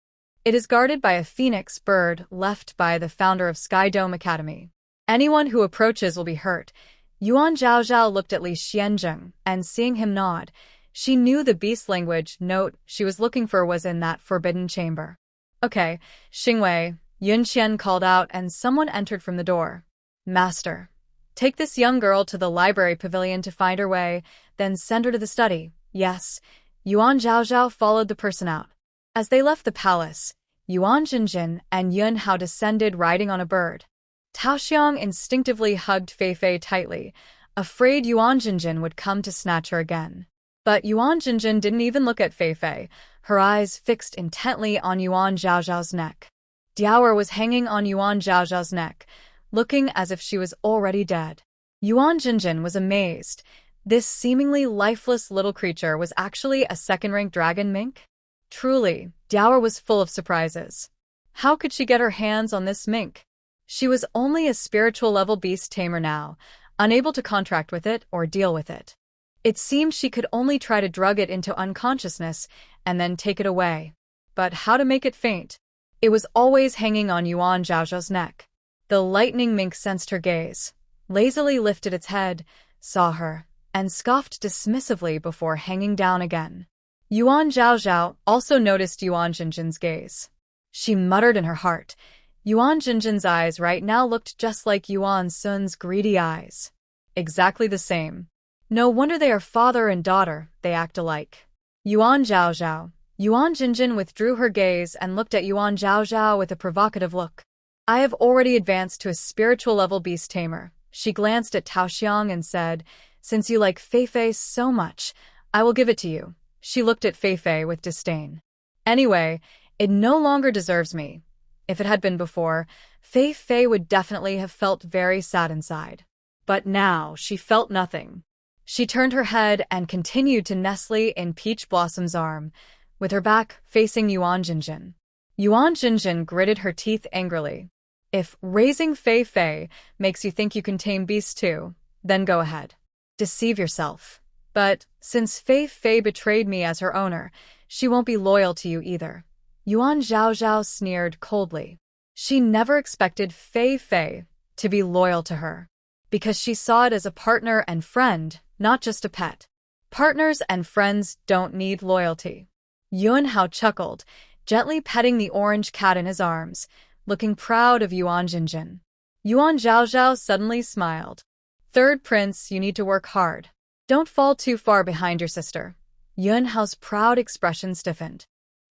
It is guarded by a phoenix bird left by the founder of Skydome Academy. Anyone who approaches will be hurt. Yuan Zhaozhao looked at Lee Xianzheng, and seeing him nod, she knew the beast language note she was looking for was in that forbidden chamber. Okay, Xingwei, Yun Qian called out and someone entered from the door. Master, take this young girl to the library pavilion to find her way, then send her to the study. Yes. Yuan Zhaozhao followed the person out. As they left the palace, Yuan Zhinjin and Yun Hao descended riding on a bird. Tao Xiang instinctively hugged Fei Fei tightly, afraid Yuan Zhinjin would come to snatch her again. But Yuan Zhinjin didn't even look at Fei Fei, her eyes fixed intently on Yuan Zhaozhao's neck. Diaoer was hanging on Yuan Zhaozhao's neck, looking as if she was already dead. Yuan Zhinjin was amazed. This seemingly lifeless little creature was actually a second-rank dragon mink? Truly, Diaoer was full of surprises. How could she get her hands on this mink? She was only a spiritual-level beast tamer now, unable to contract with it or deal with it. It seemed she could only try to drug it into unconsciousness and then take it away. But how to make it faint? It was always hanging on Yuan Zhaozhao's neck. The lightning mink sensed her gaze, lazily lifted its head, saw her, and scoffed dismissively before hanging down again. Yuan Zhaozhao also noticed Yuan Zhinjin's gaze. She muttered in her heart. Yuan Zhinjin's eyes right now looked just like Yuan Sun's greedy eyes. Exactly the same. No wonder they are father and daughter, they act alike. Yuan Zhaozhao. Yuan Zhinjin withdrew her gaze and looked at Yuan Zhaozhao with a provocative look. I have already advanced to a spiritual level beast tamer. She glanced at Taoxiang and said, since you like Feifei so much, I will give it to you. She looked at Feifei with disdain. Anyway, it no longer deserves me. If it had been before, Feifei would definitely have felt very sad inside. But now she felt nothing. She turned her head and continued to nestle in Peach Blossom's arm, with her back facing Yuan Jinjin. Yuan Jinjin gritted her teeth angrily. If raising Feifei makes you think you can tame beasts too, then go ahead. Deceive yourself. But since Feifei betrayed me as her owner, she won't be loyal to you either. Yuan Zhaozhao sneered coldly. She never expected Feifei to be loyal to her, because she saw it as a partner and friend, not just a pet. Partners and friends don't need loyalty. Yuan Hao chuckled, gently petting the orange cat in his arms, looking proud of Yuan Jinjin. Yuan Zhaozhao suddenly smiled. Third prince, you need to work hard. Don't fall too far behind your sister. Yuan Hao's proud expression stiffened.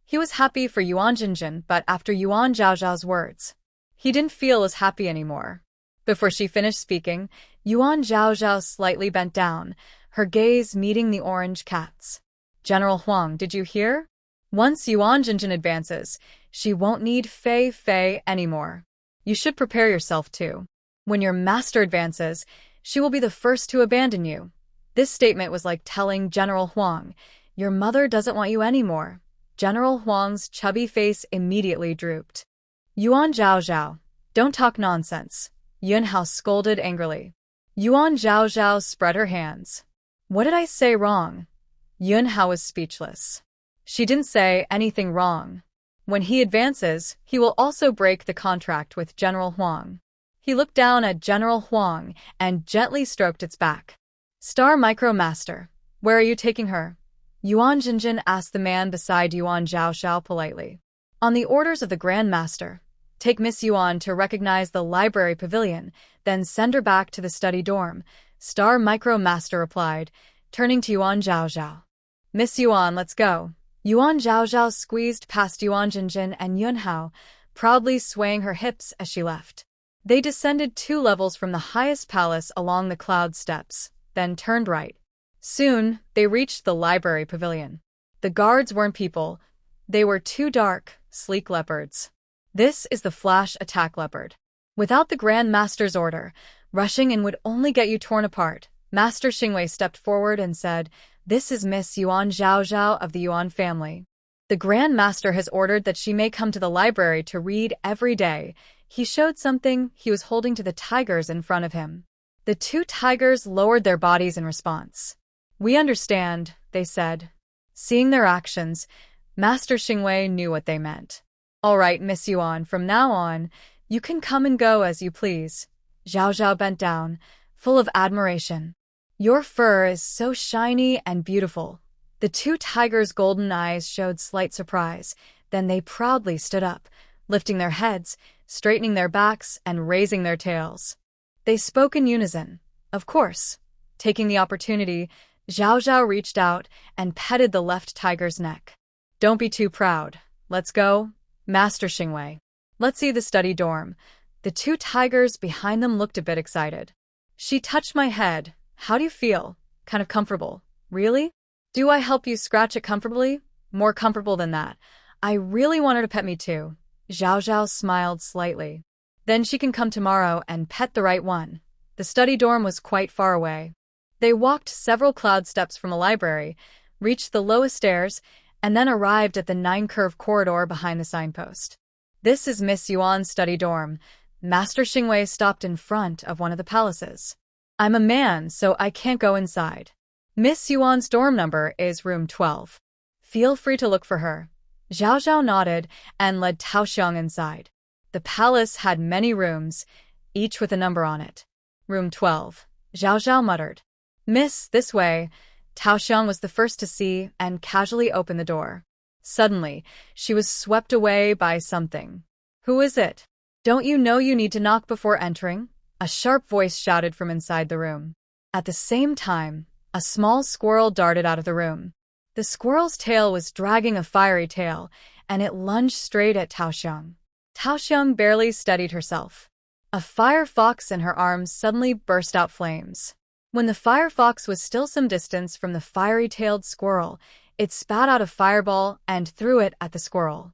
He was happy for Yuan Jinjin, but after Yuan Zhaozhao's words, he didn't feel as happy anymore. Before she finished speaking, Yuan Zhaozhao slightly bent down, her gaze meeting the orange cat's. General Huang, did you hear? Once Yuan Jinjin advances, she won't need Feifei anymore. You should prepare yourself too. When your master advances, she will be the first to abandon you. This statement was like telling General Huang, your mother doesn't want you anymore. General Huang's chubby face immediately drooped. Yuan Zhaozhao, don't talk nonsense. Yuan Hao scolded angrily. Yuan Zhaozhao spread her hands. What did I say wrong? Yuan Hao was speechless. She didn't say anything wrong. When he advances, he will also break the contract with General Huang. He looked down at General Huang and gently stroked its back. Star Micro Master, where are you taking her? Yuan Jinjin asked the man beside Yuan Zhaozhao politely. On the orders of the Grand Master, take Miss Yuan to recognize the library pavilion, then send her back to the study dorm, Star Micro Master replied, turning to Yuan Zhaozhao. Miss Yuan, let's go. Yuan Zhaozhao squeezed past Yuan Jinjin and Yuan Hao, proudly swaying her hips as she left. They descended 2 levels from the highest palace along the cloud steps, then turned right. Soon, they reached the library pavilion. The guards weren't people. They were 2 dark, sleek leopards. This is the flash attack leopard. Without the Grand Master's order, rushing in would only get you torn apart. Master Xingwei stepped forward and said, this is Miss Yuan Zhaozhao of the Yuan family. The Grand Master has ordered that she may come to the library to read every day. He showed something he was holding to the tigers in front of him. The 2 tigers lowered their bodies in response. We understand, they said. Seeing their actions, Master Xingwei knew what they meant. All right, Miss Yuan, from now on, you can come and go as you please. Zhaozhao bent down, full of admiration. Your fur is so shiny and beautiful. The 2 tigers' golden eyes showed slight surprise. Then they proudly stood up, lifting their heads, straightening their backs, and raising their tails. They spoke in unison. Of course. Taking the opportunity, Zhaozhao reached out and petted the left tiger's neck. Don't be too proud. Let's go. Master Xingwei. Let's see the study dorm. The 2 tigers behind them looked a bit excited. She touched my head. How do you feel? Kind of comfortable. Really? Do I help you scratch it comfortably? More comfortable than that. I really want her to pet me too. Zhaozhao smiled slightly. Then she can come tomorrow and pet the right one. The study dorm was quite far away. They walked several cloud steps from the library, reached the lowest stairs, and then arrived at the 9-curve corridor behind the signpost. This is Miss Yuan's study dorm. Master Xingwei stopped in front of one of the palaces. I'm a man, so I can't go inside. Miss Yuan's dorm number is room 12. Feel free to look for her. Zhaozhao nodded and led Taoxiang inside. The palace had many rooms, each with a number on it. Room 12. Zhaozhao muttered. Miss, this way. Taoxiang was the first to see and casually opened the door. Suddenly, she was swept away by something. Who is it? Don't you know you need to knock before entering? A sharp voice shouted from inside the room. At the same time, a small squirrel darted out of the room. The squirrel's tail was dragging a fiery tail, and it lunged straight at Taoxiang. Tao Xiang barely steadied herself. A fire fox in her arms suddenly burst out flames. When the fire fox was still some distance from the fiery-tailed squirrel, it spat out a fireball and threw it at the squirrel.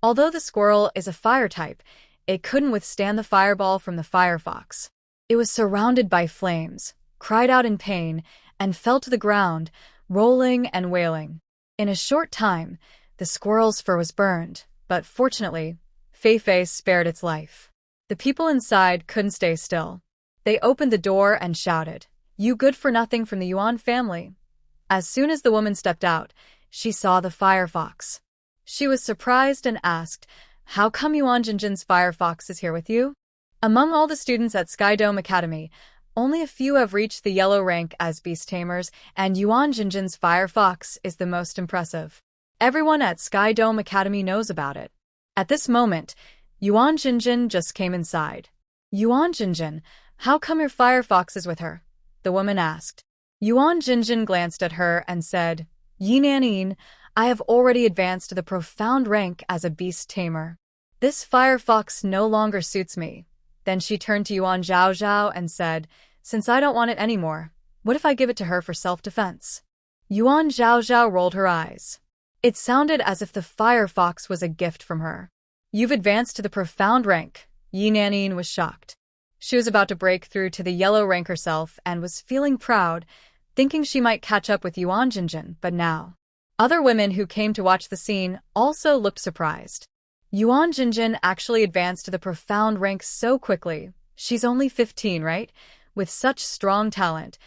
Although the squirrel is a fire type, it couldn't withstand the fireball from the fire fox. It was surrounded by flames, cried out in pain, and fell to the ground, rolling and wailing. In a short time, the squirrel's fur was burned, but fortunately, Fei spared its life. The people inside couldn't stay still. They opened the door and shouted, "You good-for-nothing from the Yuan family." As soon as the woman stepped out, she saw the fire fox. She was surprised and asked, "How come Yuan Jinjin's fire fox is here with you?" Among all the students at Skydome Academy, only a few have reached the yellow rank as beast tamers, and Yuan Jinjin's fire fox is the most impressive. Everyone at Skydome Academy knows about it. At this moment, Yuan Jinjin just came inside. "Yuan Jinjin, how come your fire fox is with her?" the woman asked. Yuan Jinjin glanced at her and said, "Yinanin, I have already advanced to the profound rank as a beast tamer. This fire fox no longer suits me." Then she turned to Yuan Zhaozhao and said, "Since I don't want it anymore, what if I give it to her for self-defense?" Yuan Zhaozhao rolled her eyes. It sounded as if the fire fox was a gift from her. "You've advanced to the profound rank." Yinanin was shocked. She was about to break through to the yellow rank herself and was feeling proud, thinking she might catch up with Yuan Jinjin, but now. Other women who came to watch the scene also looked surprised. Yuan Jinjin actually advanced to the profound rank so quickly. She's only 15, right? With such strong talent,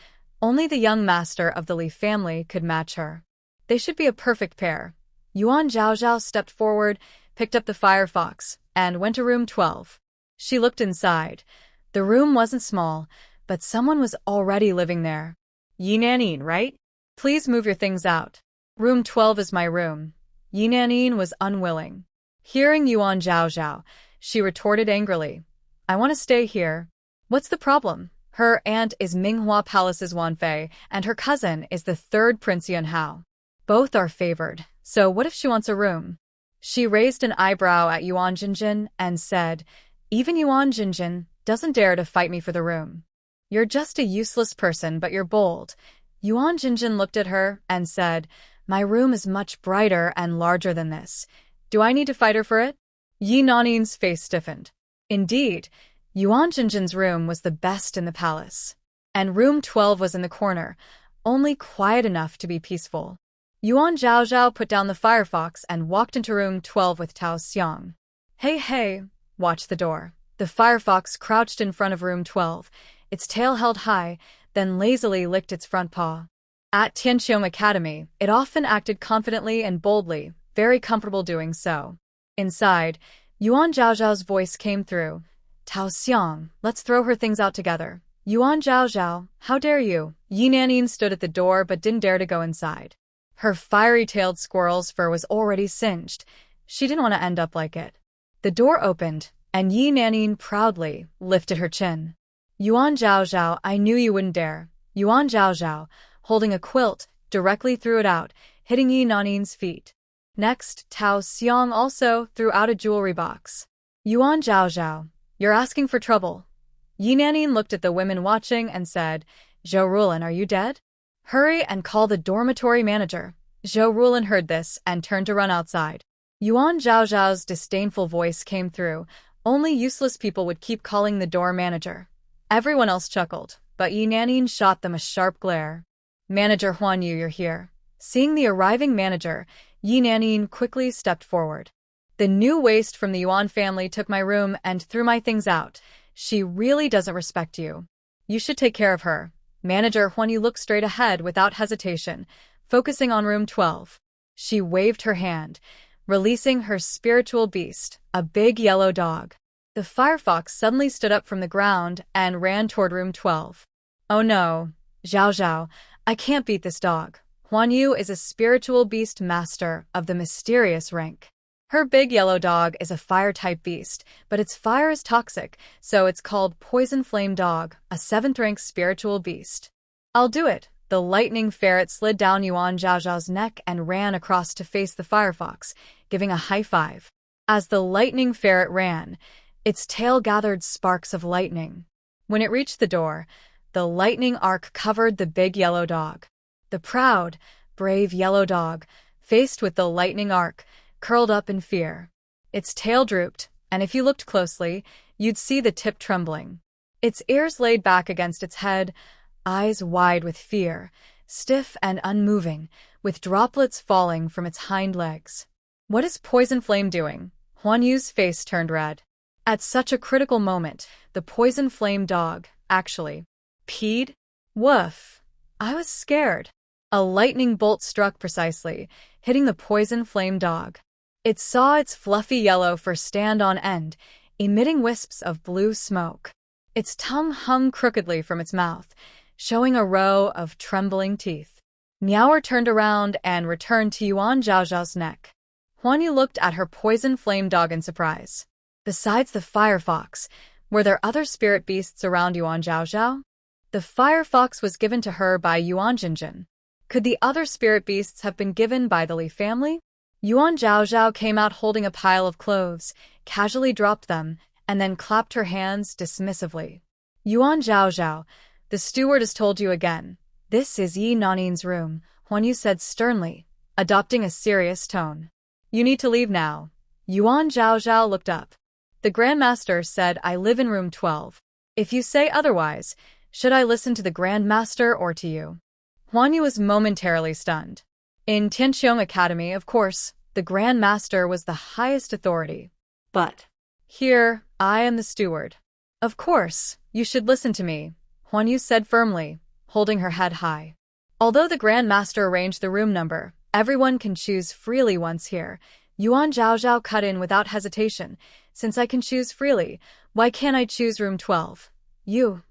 only the young master of the Lee family could match her. They should be a perfect pair. Yuan Zhaozhao stepped forward, picked up the fire fox, and went to room 12. She looked inside. The room wasn't small, but someone was already living there. "Yinanin, right? Please move your things out. Room 12 is my room." Yinanin was unwilling. Hearing Yuan Zhaozhao, she retorted angrily, "I want to stay here." "What's the problem? Her aunt is Manhwa Palace's Wanfei, and her cousin is the third Prince Yuan Hao. Both are favored, so what if she wants a room?" She raised an eyebrow at Yuan Jinjin and said, "Even Yuan Jinjin doesn't dare to fight me for the room. You're just a useless person, but you're bold." Yuan Jinjin looked at her and said, "My room is much brighter and larger than this. Do I need to fight her for it?" Yinanin's face stiffened. Indeed, Yuan Jinjin's room was the best in the palace. And room 12 was in the corner, only quiet enough to be peaceful. Yuan Zhaozhao put down the firefox and walked into room 12 with Tao Xiang. Hey, watch the door." The firefox crouched in front of room 12, its tail held high, then lazily licked its front paw. At Tianqiong Academy, it often acted confidently and boldly, very comfortable doing so. Inside, Yuan Zhaozhao's voice came through. "Tao Xiang, let's throw her things out together." "Yuan Zhaozhao, how dare you?" Yinanin stood at the door but didn't dare to go inside. Her fiery-tailed squirrel's fur was already singed. She didn't want to end up like it. The door opened, and Yinanin proudly lifted her chin. "Yuan Zhaozhao, I knew you wouldn't dare." Yuan Zhaozhao, holding a quilt, directly threw it out, hitting Yinanin's feet. Next, Tao Xiang also threw out a jewelry box. "Yuan Zhaozhao, you're asking for trouble." Yinanin looked at the women watching and said, "Zhou Rulin, are you dead? Hurry and call the dormitory manager." Zhou Rulin heard this and turned to run outside. Yuan Zhaozhao's disdainful voice came through. Only useless people would keep calling the door manager. Everyone else chuckled, but Yinanin shot them a sharp glare. "Manager Huan Yu, you're here." Seeing the arriving manager, Yinanin quickly stepped forward. "The new waste from the Yuan family took my room and threw my things out. She really doesn't respect you. You should take care of her." Manager Huan Yu looked straight ahead without hesitation, focusing on room 12. She waved her hand, releasing her spiritual beast, a big yellow dog. The firefox suddenly stood up from the ground and ran toward room 12. "Oh no, Zhaozhao, I can't beat this dog. Huan Yu is a spiritual beast master of the mysterious rank. Her big yellow dog is a fire-type beast, but its fire is toxic, so it's called Poison Flame Dog, a 7th-rank spiritual beast." "I'll do it." The lightning ferret slid down Yuan Zhaozhao's neck and ran across to face the firefox, giving a high five. As the lightning ferret ran, its tail gathered sparks of lightning. When it reached the door, the lightning arc covered the big yellow dog. The proud, brave yellow dog, faced with the lightning arc, curled up in fear. Its tail drooped, and if you looked closely, you'd see the tip trembling. Its ears laid back against its head, eyes wide with fear, stiff and unmoving, with droplets falling from its hind legs. "What is Poison Flame doing?" Huan Yu's face turned red. At such a critical moment, the Poison Flame dog, actually, peed? Woof! I was scared. A lightning bolt struck precisely, hitting the Poison Flame dog. It saw its fluffy yellow fur stand on end, emitting wisps of blue smoke. Its tongue hung crookedly from its mouth, showing a row of trembling teeth. Meower turned around and returned to Yuan Zhaozhao's neck. Huan Yu looked at her Poison Flame dog in surprise. Besides the firefox, were there other spirit beasts around Yuan Zhaozhao? The firefox was given to her by Yuan Jinjin. Could the other spirit beasts have been given by the Lee family? Yuan Zhaozhao came out holding a pile of clothes, casually dropped them, and then clapped her hands dismissively. "Yuan Zhaozhao, the steward has told you again. This is Yi Nanin's room," Huan Yu said sternly, adopting a serious tone. "You need to leave now." Yuan Zhaozhao looked up. "The Grand Master said I live in room 12. If you say otherwise, should I listen to the Grand Master or to you?" Huan Yu was momentarily stunned. In Tianqiong Academy, of course, the Grand Master was the highest authority. But here, I am the steward. "Of course, you should listen to me," Huan Yu said firmly, holding her head high. "Although the Grand Master arranged the room number, everyone can choose freely once here." Yuan Zhaozhao cut in without hesitation. "Since I can choose freely, why can't I choose room 12? You."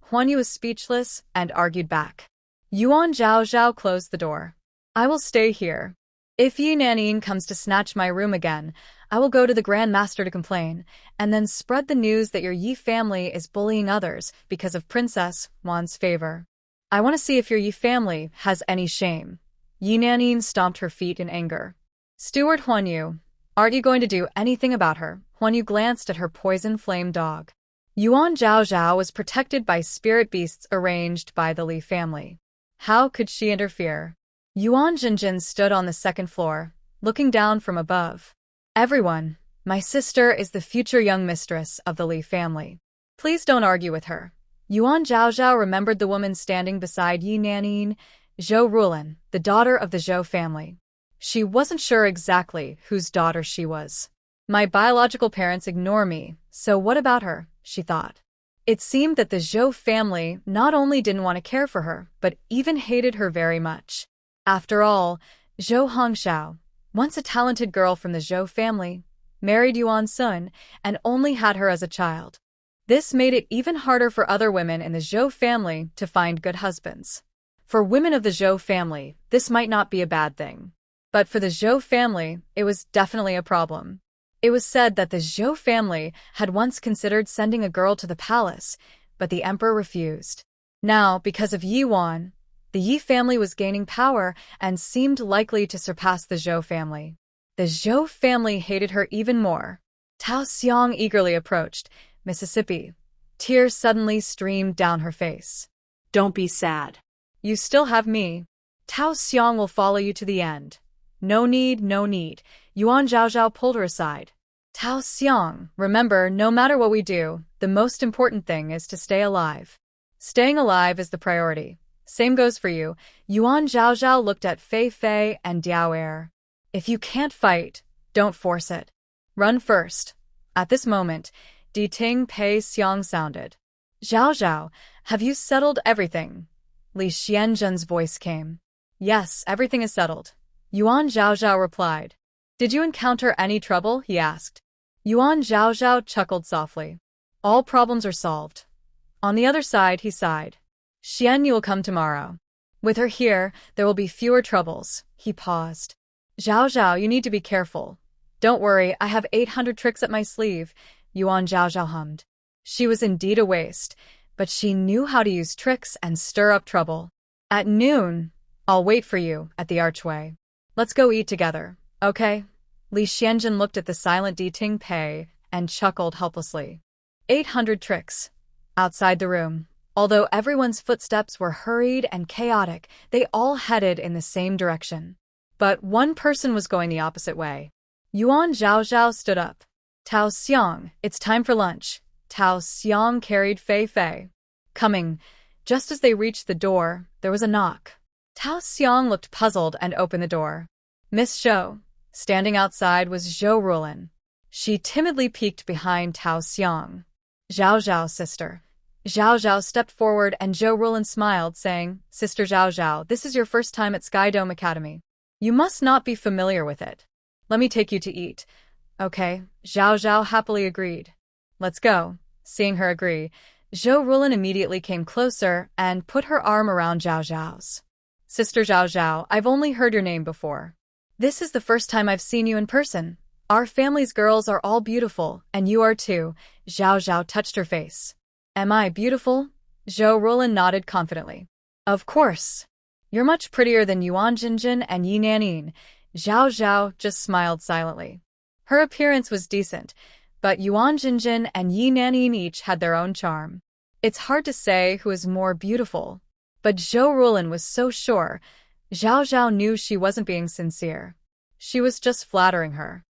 Huan Yu was speechless and argued back. Yuan Zhaozhao closed the door. "I will stay here. If Yi Nanin comes to snatch my room again, I will go to the Grand Master to complain, and then spread the news that your Yi family is bullying others because of Princess Wan's favor. I want to see if your Yi family has any shame." Yi Nanin stomped her feet in anger. "Steward Huan Yu, aren't you going to do anything about her?" Huan Yu glanced at her Poison Flame dog. Yuan Zhaozhao was protected by spirit beasts arranged by the Lee family. How could she interfere? Yuan Jinjin stood on the second floor, looking down from above. "Everyone, my sister is the future young mistress of the Lee family. Please don't argue with her." Yuan Zhaozhao remembered the woman standing beside Yi Nanin, Zhou Rulan, the daughter of the Zhou family. She wasn't sure exactly whose daughter she was. "My biological parents ignore me, so what about her?" she thought. It seemed that the Zhou family not only didn't want to care for her, but even hated her very much. After all, Zhou Hongxiao, once a talented girl from the Zhou family, married Yuan Sun and only had her as a child. This made it even harder for other women in the Zhou family to find good husbands. For women of the Zhou family, this might not be a bad thing. But for the Zhou family, it was definitely a problem. It was said that the Zhou family had once considered sending a girl to the palace, but the emperor refused. Now, because of Yuan, the Yi family was gaining power and seemed likely to surpass the Zhou family. The Zhou family hated her even more. Tao Xiang eagerly approached, Mississippi. Tears suddenly streamed down her face. don't be sad. "You still have me. Tao Xiang will follow you to the end." "No need, no need." Yuan Zhaozhao pulled her aside. "Tao Xiang, remember, no matter what we do, the most important thing is to stay alive. Staying alive is the priority. Same goes for you." Yuan Zhaozhao looked at Fei Fei and Diao Er. "If you can't fight, don't force it. Run first." At this moment, Di Ting Pei Xiang sounded. "Zhaozhao, have you settled everything?" Lee Shien voice came. "Yes, everything is settled." Yuan Zhaozhao replied. "Did you encounter any trouble?" he asked. Yuan Zhaozhao chuckled softly. "All problems are solved." On the other side, he sighed. "Xian, you will come tomorrow. With her here, there will be fewer troubles." He paused. "Zhaozhao, you need to be careful." "Don't worry, I have 800 tricks up my sleeve," Yuan Zhaozhao hummed. She was indeed a waste, but she knew how to use tricks and stir up trouble. "At noon, I'll wait for you at the archway. Let's go eat together, okay?" Li Xianjun looked at the silent Di Ting Pei and chuckled helplessly. 800 tricks. Outside the room, although everyone's footsteps were hurried and chaotic, they all headed in the same direction. But one person was going the opposite way. Yuan Zhaozhao stood up. Tao Xiang, it's time for lunch. Tao Xiang carried Fei Fei. Coming. Just as they reached the door, there was a knock. Tao Xiang looked puzzled and opened the door. Miss Zhou. Standing outside was Zhou Rulin. She timidly peeked behind Tao Xiang. Zhao Zhao, sister. Zhao Zhao stepped forward and Zhou Rulin smiled, saying, Sister Zhao Zhao, this is your first time at Skydome Academy. You must not be familiar with it. Let me take you to eat. Okay, Zhao Zhao happily agreed. Let's go. Seeing her agree, Zhou Rulin immediately came closer and put her arm around Zhao Zhao's. Sister Zhao Zhao, I've only heard your name before. This is the first time I've seen you in person. Our family's girls are all beautiful, and you are too. Zhao Zhao touched her face. Am I beautiful? Zhou Rulin nodded confidently. Of course. You're much prettier than Yuan Jinjin and Yi Nanin. Zhao Zhao just smiled silently. Her appearance was decent, but Yuan Jinjin and Yi Nanin each had their own charm. It's hard to say who is more beautiful, but Zhou Rulin was so sure. Zhao Zhao knew she wasn't being sincere. She was just flattering her.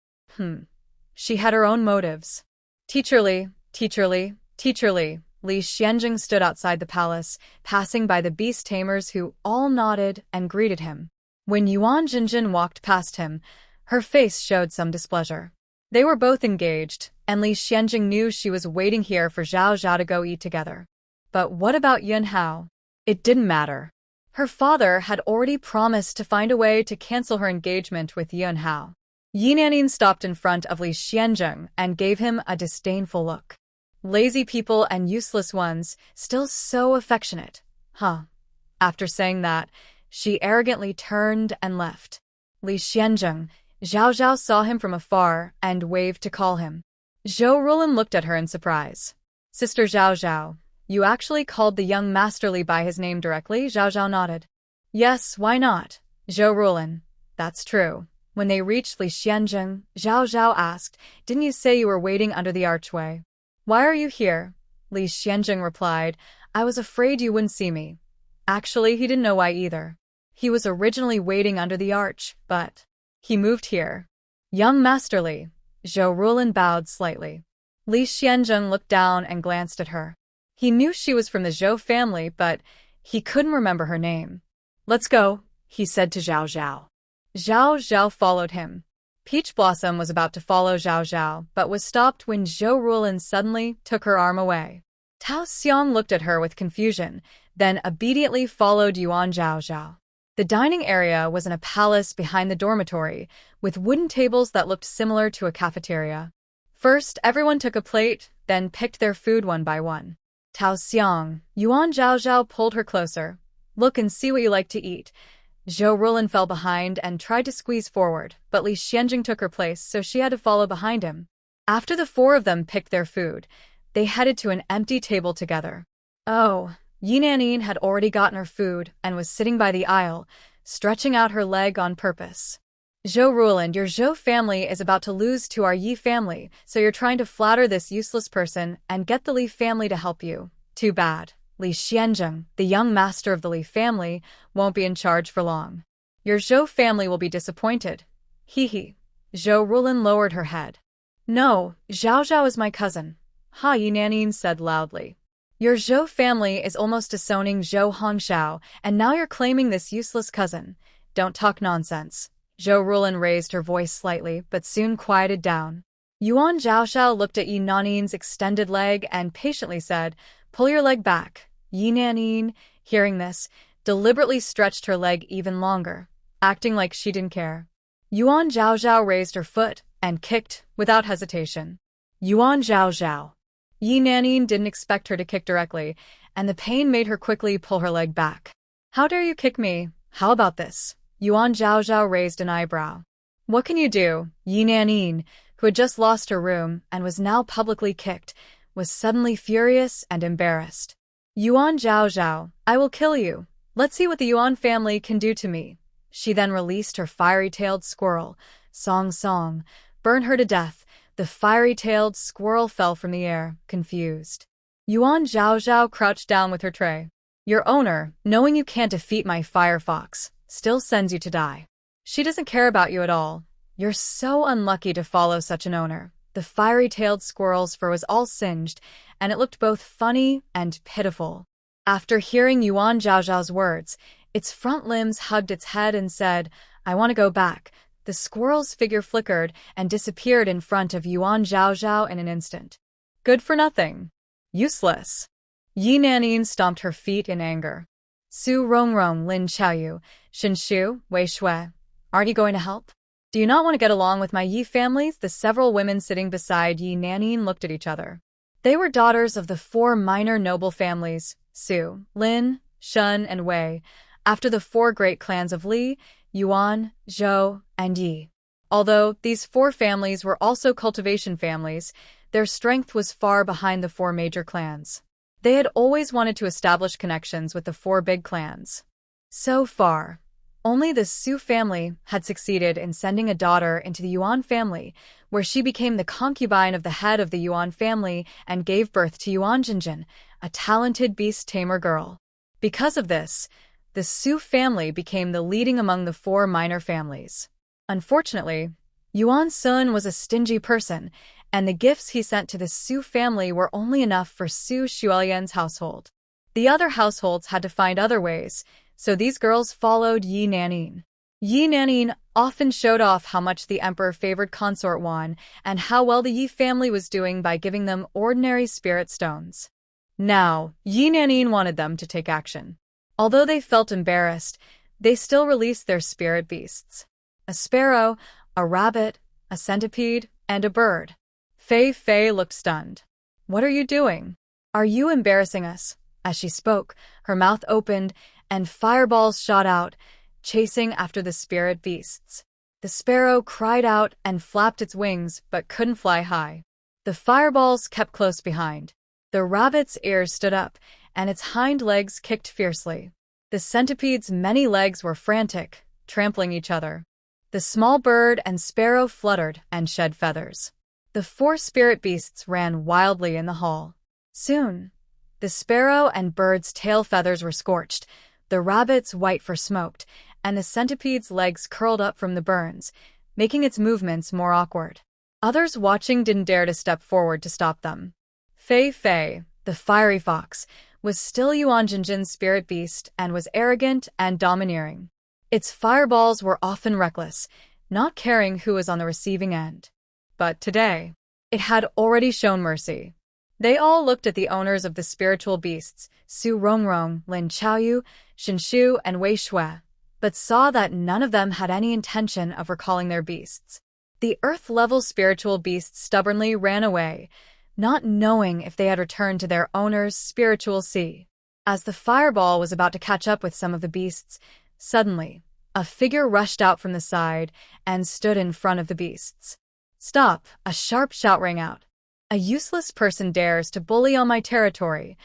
She had her own motives. Teacher Li, Teacher Li, Teacher Li. Li Xianjing stood outside the palace, passing by the beast tamers who all nodded and greeted him. When Yuan Jinjin walked past him, her face showed some displeasure. They were both engaged, and Li Xianjing knew she was waiting here for Zhao Zhao to go eat together. But what about Yun Hao? It didn't matter. Her father had already promised to find a way to cancel her engagement with Yun Hao. Yi Nanin stopped in front of Li Xianjing and gave him a disdainful look. Lazy people and useless ones, still so affectionate. After saying that, she arrogantly turned and left. Li Xianjing, Zhao Zhao saw him from afar and waved to call him. Zhou Rulin looked at her in surprise. Sister Zhao Zhao, you actually called the young Master Li by his name directly? Zhao Zhao nodded. Yes, why not? Zhou Rulin. That's true. When they reached Li Xianjing, Zhao Zhao asked, Didn't you say you were waiting under the archway? Why are you here? Li Xianjing replied, I was afraid you wouldn't see me. Actually, he didn't know why either. He was originally waiting under the arch, but he moved here. Young Master Li. Zhou Rulin bowed slightly. Li Xianjing looked down and glanced at her. He knew she was from the Zhou family, but he couldn't remember her name. Let's go, he said to Zhao Zhao. Zhao Zhao followed him. Peach Blossom was about to follow Zhao Zhao, but was stopped when Zhou Rulin suddenly took her arm away. Tao Xiang looked at her with confusion, then obediently followed Yuan Zhao Zhao. The dining area was in a palace behind the dormitory, with wooden tables that looked similar to a cafeteria. First, everyone took a plate, then picked their food one by one. Tao Xiang, Yuan Zhao Zhao pulled her closer. Look and see what you like to eat. Zhou Rulin fell behind and tried to squeeze forward, but Li Xianjing took her place, so she had to follow behind him. After the four of them picked their food, they headed to an empty table together. Oh, Yi Nanin had already gotten her food and was sitting by the aisle, stretching out her leg on purpose. Zhou Rulin, your Zhou family is about to lose to our Yi family, so you're trying to flatter this useless person and get the Li family to help you. Too bad. Li Xianjing, the young master of the Li family, won't be in charge for long. Your Zhou family will be disappointed. Hee. Zhou Rulin lowered her head. No, Zhao Zhao is my cousin. Yi Nanin said loudly. Your Zhou family is almost disowning Zhou Hongxiao, and now you're claiming this useless cousin. Don't talk nonsense. Zhou Rulin raised her voice slightly, but soon quieted down. Yuan Zhaoxiao looked at Yi Nanin's extended leg and patiently said, Pull your leg back. Yi Nanin, hearing this, deliberately stretched her leg even longer, acting like she didn't care. Yuan Zhaoxiao raised her foot and kicked without hesitation. Yuan Zhaoxiao. Yi Nanin didn't expect her to kick directly, and the pain made her quickly pull her leg back. How dare you kick me? How about this? Yuan Zhaoxiao raised an eyebrow. What can you do? Yi Nanin, who had just lost her room and was now publicly kicked, was suddenly furious and embarrassed. Yuan Zhaoxiao, I will kill you. Let's see what the Yuan family can do to me. She then released her fiery-tailed squirrel, Song song. Burn her to death. The fiery-tailed squirrel fell from the air, confused. Yuan Zhao crouched down with her tray. Your owner, knowing you can't defeat my firefox, still sends you to die. She doesn't care about you at all. You're so unlucky to follow such an owner. The fiery-tailed squirrel's fur was all singed, and it looked both funny and pitiful. After hearing Yuan Zhao's words, its front limbs hugged its head and said, I want to go back. The squirrel's figure flickered and disappeared in front of Yuan Zhao in an instant. Good for nothing. Useless. Yi Nanin stomped her feet in anger. Su Rongrong, Lin Qiaoyu, Xinshu, Wei Shui. Aren't you going to help? Do you not want to get along with my Yi families? The several women sitting beside Yi Nanin looked at each other. They were daughters of the 4 minor noble families, Su, Lin, Shun, and Wei, after the 4 great clans of Li, Yuan, Zhou, and Yi. Although these 4 families were also cultivation families, their strength was far behind the 4 major clans. They had always wanted to establish connections with the 4 big clans. So far, only the Su family had succeeded in sending a daughter into the Yuan family, where she became the concubine of the head of the Yuan family and gave birth to Yuan Jinjin, a talented beast tamer girl. Because of this, the Su family became the leading among the 4 minor families. Unfortunately, Yuan Sun was a stingy person, and the gifts he sent to the Su family were only enough for Su Shuolian's household. The other households had to find other ways, so these girls followed Yi Nanin. Yi Nanin often showed off how much the emperor favored consort Yuan and how well the Yi family was doing by giving them ordinary spirit stones. Now, Yi Nanin wanted them to take action. Although they felt embarrassed, they still released their spirit beasts. A sparrow, a rabbit, a centipede, and a bird. Fei looked stunned. What are you doing? Are you embarrassing us? As she spoke, her mouth opened, and fireballs shot out, chasing after the spirit beasts. The sparrow cried out and flapped its wings, but couldn't fly high. The fireballs kept close behind. The rabbit's ears stood up, and its hind legs kicked fiercely. The centipede's many legs were frantic, trampling each other. The small bird and sparrow fluttered and shed feathers. The 4 spirit beasts ran wildly in the hall. Soon, the sparrow and bird's tail feathers were scorched, the rabbit's white fur smoked, and the centipede's legs curled up from the burns, making its movements more awkward. Others watching didn't dare to step forward to stop them. Fei, the fiery fox, was still Yuan Jinjin's spirit beast and was arrogant and domineering. Its fireballs were often reckless, not caring who was on the receiving end. But today, it had already shown mercy. They all looked at the owners of the spiritual beasts, Su Rongrong, Lin Qiaoyu, Xinshu, and Wei Shui, but saw that none of them had any intention of recalling their beasts. The earth-level spiritual beasts stubbornly ran away, not knowing if they had returned to their owner's spiritual sea. As the fireball was about to catch up with some of the beasts, suddenly, a figure rushed out from the side and stood in front of the beasts. Stop! A sharp shout rang out. A useless person dares to bully on my territory.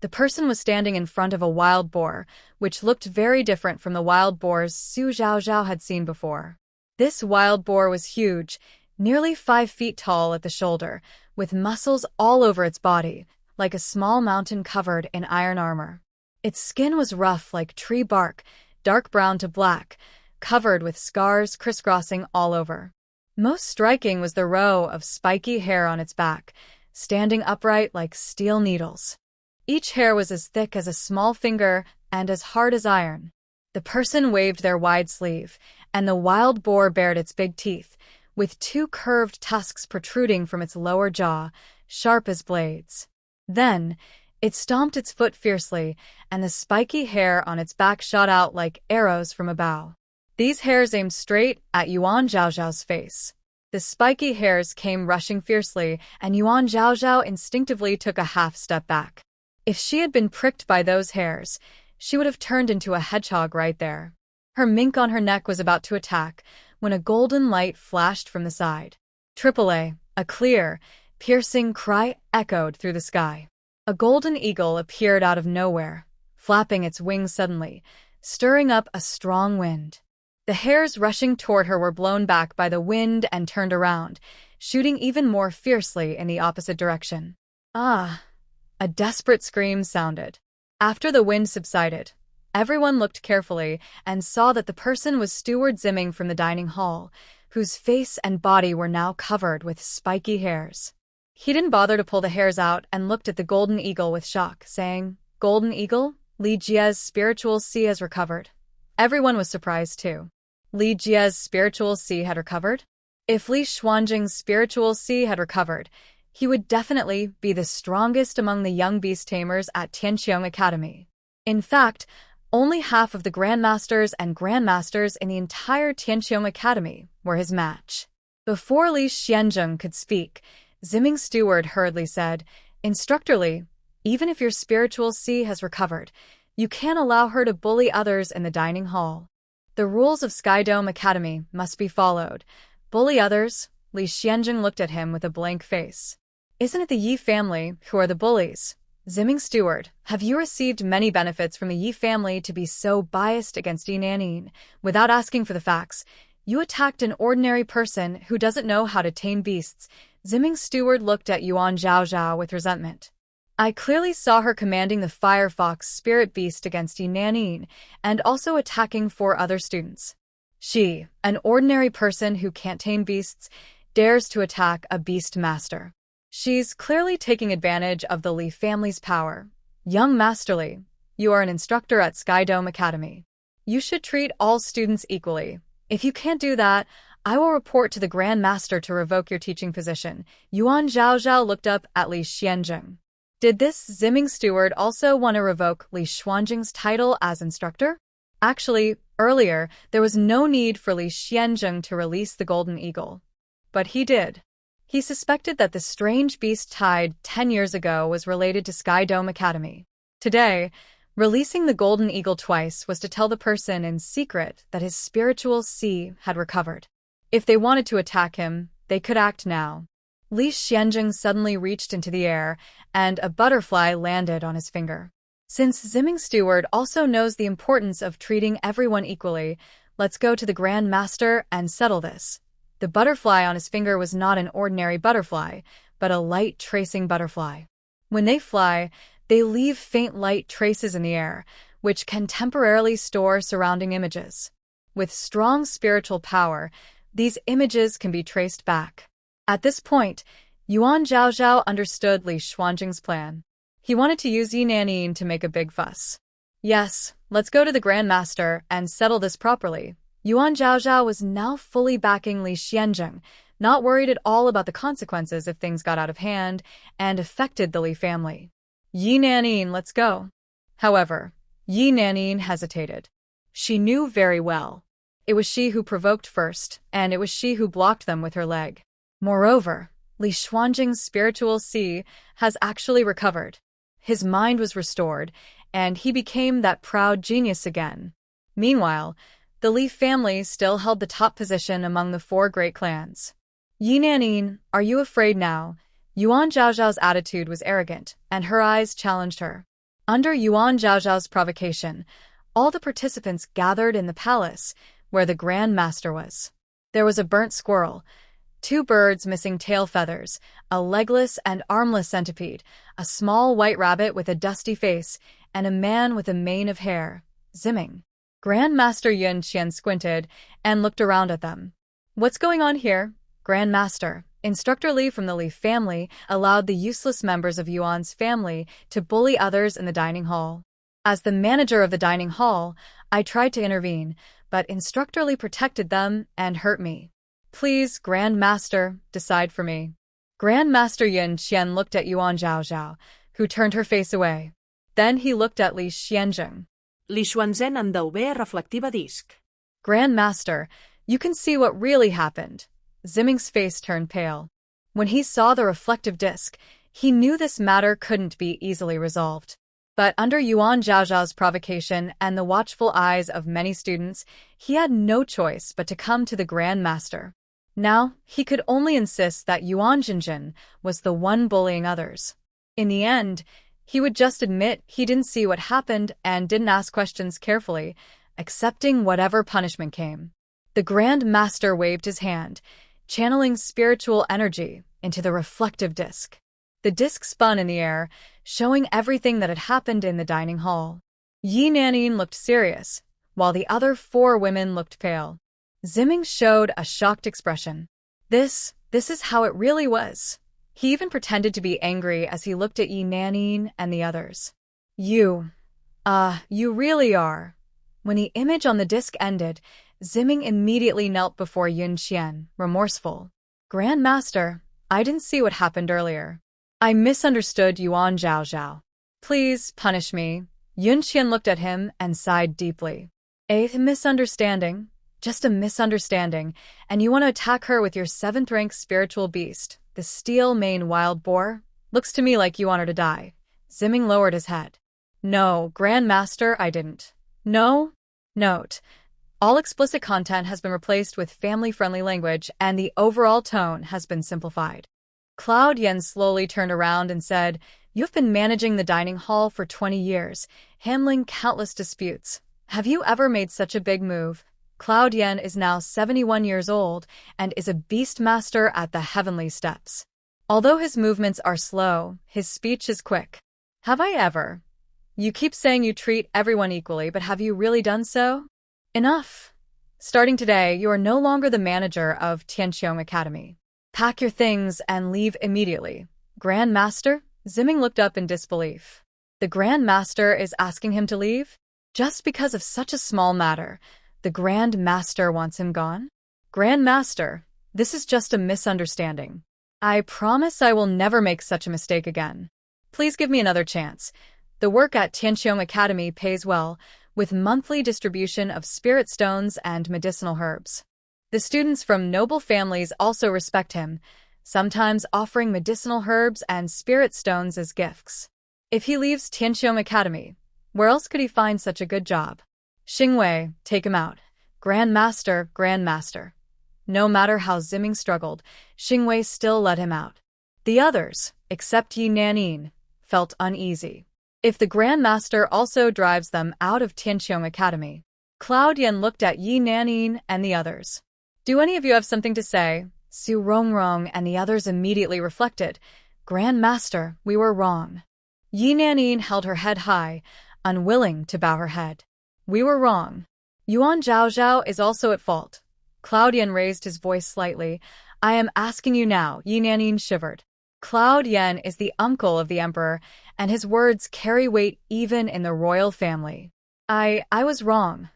The person was standing in front of a wild boar, which looked very different from the wild boars Su Zhao had seen before. This wild boar was huge, nearly 5 feet tall at the shoulder, with muscles all over its body, like a small mountain covered in iron armor. Its skin was rough like tree bark, dark brown to black, covered with scars crisscrossing all over. Most striking was the row of spiky hair on its back, standing upright like steel needles. Each hair was as thick as a small finger and as hard as iron. The person waved their wide sleeve, and the wild boar bared its big teeth, with 2 curved tusks protruding from its lower jaw, sharp as blades. Then, it stomped its foot fiercely, and the spiky hair on its back shot out like arrows from a bow. These hairs aimed straight at Yuan Zhao's face. The spiky hairs came rushing fiercely, and Yuan Zhao instinctively took a half step back. If she had been pricked by those hairs, she would have turned into a hedgehog right there. Her mink on her neck was about to attack, when a golden light flashed from the side. Triple A, a clear, piercing cry echoed through the sky. A golden eagle appeared out of nowhere, flapping its wings suddenly, stirring up a strong wind. The hares rushing toward her were blown back by the wind and turned around, shooting even more fiercely in the opposite direction. Ah! A desperate scream sounded. After the wind subsided, everyone looked carefully and saw that the person was Steward Zimming from the dining hall, whose face and body were now covered with spiky hairs. He didn't bother to pull the hairs out and looked at the golden eagle with shock, saying, "Golden eagle, Li Jie's spiritual sea has recovered." Everyone was surprised too. Li Jie's spiritual sea had recovered? If Li Xuanjing's spiritual sea had recovered, he would definitely be the strongest among the young beast tamers at Tianqiong Academy. In fact, only half of the grandmasters and grandmasters in the entire Tianqiong Academy were his match. Before Li Xianjing could speak, Zimming's steward hurriedly said, "Instructor Li, even if your spiritual sea has recovered, you can't allow her to bully others in the dining hall. The rules of Skydome Academy must be followed. Bully others?" Li Xianjing looked at him with a blank face. "Isn't it the Yi family who are the bullies? Zimming steward, have you received many benefits from the Yi family to be so biased against Yi Nanin? Without asking for the facts, you attacked an ordinary person who doesn't know how to tame beasts." Zimming's steward looked at Yuan Zhaozhao with resentment. "I clearly saw her commanding the Firefox spirit beast against Yi Nanin and also attacking 4 other students. She, an ordinary person who can't tame beasts, dares to attack a beast master. She's clearly taking advantage of the Li family's power. Young Master Li, you are an instructor at Skydome Academy. You should treat all students equally. If you can't do that, I will report to the Grand Master to revoke your teaching position." Yuan Zhaozhao looked up at Li Xianjing. Did this Zimming steward also want to revoke Li Xuanjing's title as instructor? Actually, earlier, there was no need for Li Xianjing to release the golden eagle. But he did. He suspected that the strange beast tied 10 years ago was related to Skydome Academy. Today, releasing the golden eagle twice was to tell the person in secret that his spiritual sea had recovered. If they wanted to attack him, they could act now. Li Xianjing suddenly reached into the air, and a butterfly landed on his finger. Since Zimming steward also knows the importance of treating everyone equally, let's go to the Grand Master and settle this. The butterfly on his finger was not an ordinary butterfly, but a light-tracing butterfly. When they fly, they leave faint light traces in the air, which can temporarily store surrounding images. With strong spiritual power, these images can be traced back. At this point, Yuan Zhaozhao understood Li Xuanjing's plan. He wanted to use Yi Nanin to make a big fuss. "Yes, let's go to the Grand Master and settle this properly." Yuan Zhaozhao was now fully backing Li Xianjing, not worried at all about the consequences if things got out of hand and affected the Li family. "Yi Nanin, let's go." However, Yi Nanin hesitated. She knew very well. It was she who provoked first, and it was she who blocked them with her leg. Moreover, Li Xuanjing's spiritual sea has actually recovered. His mind was restored, and he became that proud genius again. Meanwhile, the Li family still held the top position among the 4 great clans. "Yi Nanin, are you afraid now?" Yuan Zhaozhao's attitude was arrogant, and her eyes challenged her. Under Yuan Zhaozhao's provocation, all the participants gathered in the palace, where the Grand Master was. There was a burnt squirrel, 2 birds missing tail feathers, a legless and armless centipede, a small white rabbit with a dusty face, and a man with a mane of hair. Zimming. Grand Master Yun Qian squinted and looked around at them. "What's going on here, Grand Master?" Instructor Li from the Li family allowed the useless members of Yuan's family to bully others in the dining hall. As the manager of the dining hall, I tried to intervene, but Instructor Li protected them and hurt me. "Please, Grand Master, decide for me." Grand Master Yun Qian looked at Yuan Zhaozhao, who turned her face away. Then he looked at Li Xianjing. Li Xuanzhen en del bé reflectiva disc. "Grand Master, you can see what really happened." Zimming's face turned pale. When he saw the reflective disc, he knew this matter couldn't be easily resolved. But under Yuan Zhaozhao's provocation and the watchful eyes of many students, he had no choice but to come to the Grand Master. Now, he could only insist that Yuan Zhinjin was the one bullying others. In the end, he would just admit he didn't see what happened and didn't ask questions carefully, accepting whatever punishment came. The Grand Master waved his hand, channeling spiritual energy into the reflective disc. The disc spun in the air, showing everything that had happened in the dining hall. Yi Nanin looked serious, while the other 4 women looked pale. Ziming showed a shocked expression. This is how it really was. He even pretended to be angry as he looked at Yi Nanin and the others. You really are. When the image on the disc ended, Ziming immediately knelt before Yun Qian, remorseful. Grand Master, I didn't see what happened earlier. I misunderstood Yuan Zhao. Please punish me. Yun Qian looked at him and sighed deeply. A misunderstanding? Just a misunderstanding, and you want to attack her with your 7th-rank spiritual beast, the steel-mane wild boar? Looks to me like you want her to die. Ziming lowered his head. No, Grand Master, I didn't. No? Note. All explicit content has been replaced with family-friendly language, and the overall tone has been simplified. Cloud Yen slowly turned around and said, You've been managing the dining hall for 20 years, handling countless disputes. Have you ever made such a big move? Cloud Yen is now 71 years old and is a beast master at the heavenly steps. Although his movements are slow, his speech is quick. Have I ever? You keep saying you treat everyone equally, but have you really done so? Enough. Starting today, you are no longer the manager of Tianqiong Academy. Pack your things and leave immediately. Grand Master? Ziming looked up in disbelief. The Grand Master is asking him to leave? Just because of such a small matter, the Grand Master wants him gone? Grand Master, this is just a misunderstanding. I promise I will never make such a mistake again. Please give me another chance. The work at Tianqiong Academy pays well, with monthly distribution of spirit stones and medicinal herbs. The students from noble families also respect him, sometimes offering medicinal herbs and spirit stones as gifts. If he leaves Tianqiong Academy, where else could he find such a good job? Xingwei, take him out. Grand Master, Grand Master. No matter how Ziming struggled, Xingwei still let him out. The others, except Yi Nanin, felt uneasy. If the Grand Master also drives them out of Tianqiong Academy. Cloud Yen looked at Yi Nanin and the others. Do any of you have something to say? Su Rongrong and the others immediately reflected. Grand Master, we were wrong. Yi Nanin held her head high, unwilling to bow her head. We were wrong. Yuan Zhao is also at fault. Cloud Yen raised his voice slightly. I am asking you now, Yi Nanin shivered. Cloud Yen is the uncle of the Emperor, and his words carry weight even in the royal family. I was wrong.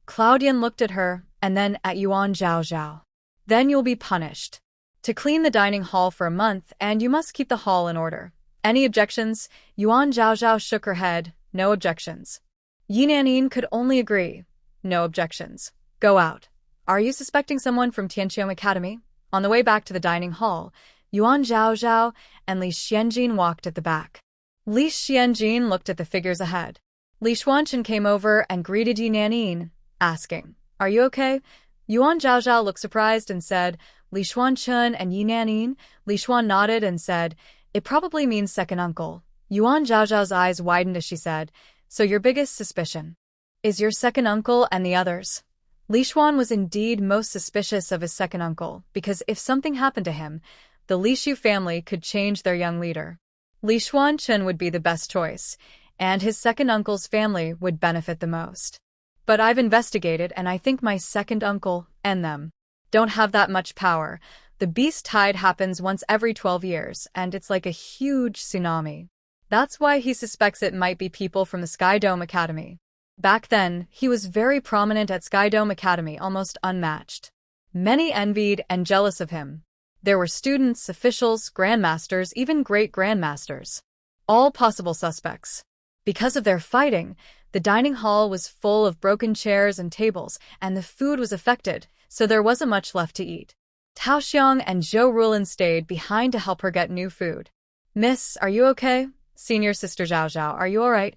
Cloud Yen looked at her, and then at Yuan Zhao. Then you'll be punished. To clean the dining hall for a month, and you must keep the hall in order. Any objections? Yuan Zhao shook her head. No objections. Yi Nanin could only agree. No objections. Go out. Are you suspecting someone from Tianqiong Academy? On the way back to the dining hall, Yuan Zhao and Li Xianjin walked at the back. Li Xianjin looked at the figures ahead. Li Xuanchen came over and greeted Yi Nanin, asking, Are you okay? Yuan Zhao looked surprised and said, Li Xuanchen and Yi Nanin. Li Xuan nodded and said, It probably means second uncle. Yuan Zhao's eyes widened as she said, So your biggest suspicion is your second uncle and the others? Li Xuan was indeed most suspicious of his second uncle, because if something happened to him, the Li Shu family could change their young leader. Li Xuanchen would be the best choice, and his second uncle's family would benefit the most. But I've investigated, and I think my second uncle and them don't have that much power. The beast tide happens once every 12 years, and it's like a huge tsunami. That's why he suspects it might be people from the Sky Dome Academy. Back then, he was very prominent at Sky Dome Academy, almost unmatched. Many envied and jealous of him. There were students, officials, grandmasters, even great grandmasters. All possible suspects. Because of their fighting, the dining hall was full of broken chairs and tables, and the food was affected, so there wasn't much left to eat. Tao Xiang and Zhou Rulin stayed behind to help her get new food. Miss, are you okay? Senior Sister Zhao, are you alright?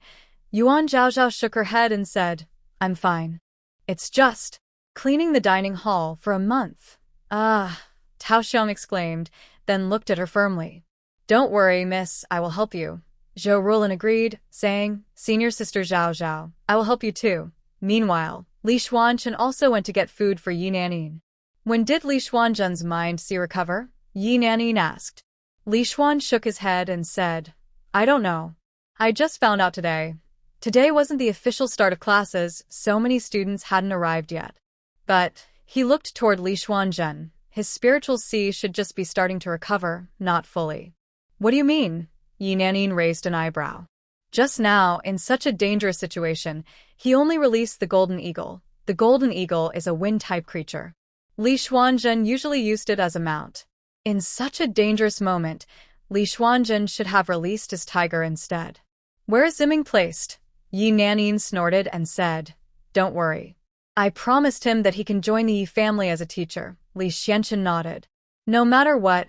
Yuan Zhao shook her head and said, I'm fine. It's just cleaning the dining hall for a month. Ah, Tao Xiang exclaimed, then looked at her firmly. Don't worry, miss, I will help you. Zhou Rulin agreed, saying, Senior Sister Zhao, I will help you too. Meanwhile, Lee Shien also went to get food for Yi Nanin. When did Lee Shien's mind recover? Yi Nanin asked. Lee Shien shook his head and said, I don't know. I just found out today. Today wasn't the official start of classes, so many students hadn't arrived yet. But he looked toward Lee Shien. His spiritual sea should just be starting to recover, not fully. What do you mean? Yi Nanin raised an eyebrow. Just now, in such a dangerous situation, he only released the golden eagle. The golden eagle is a wind-type creature. Lee Shien usually used it as a mount. In such a dangerous moment, Lee Shien should have released his tiger instead. Where is Ziming placed? Yi Nanin snorted and said, Don't worry. I promised him that he can join the Yi family as a teacher. Lee Shien nodded. No matter what,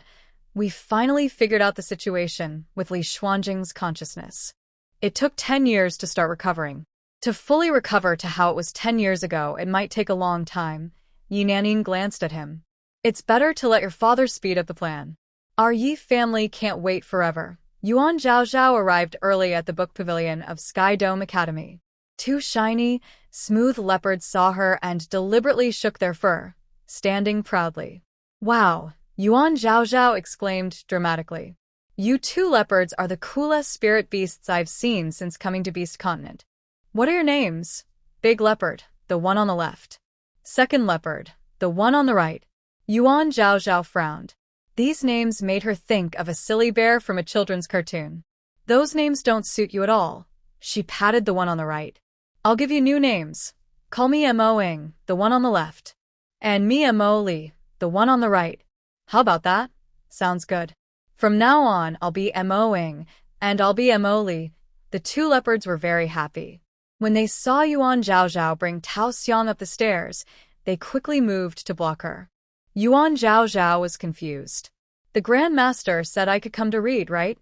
we finally figured out the situation with Lee Shien's consciousness. It took 10 years to start recovering. To fully recover to how it was 10 years ago, it might take a long time. Yi Nanin glanced at him. It's better to let your father speed up the plan. Our Yi family can't wait forever. Yuan Zhao arrived early at the book pavilion of Sky Dome Academy. 2 shiny, smooth leopards saw her and deliberately shook their fur, standing proudly. Wow! Yuan Zhao exclaimed dramatically. You 2 leopards are the coolest spirit beasts I've seen since coming to Beast Continent. What are your names? Big leopard, the one on the left. Second leopard, the one on the right. Yuan Zhao frowned. These names made her think of a silly bear from a children's cartoon. Those names don't suit you at all. She patted the one on the right. I'll give you new names. Call me Mo-ing, the one on the left. And me Mo-Lee, the one on the right. How about that? Sounds good. From now on, I'll be Mo-ing, and I'll be Mo-Lee. The 2 leopards were very happy. When they saw Yuan Zhao bring Tao Xiang up the stairs, they quickly moved to block her. Yuan Zhao was confused. The Grand Master said I could come to read, right?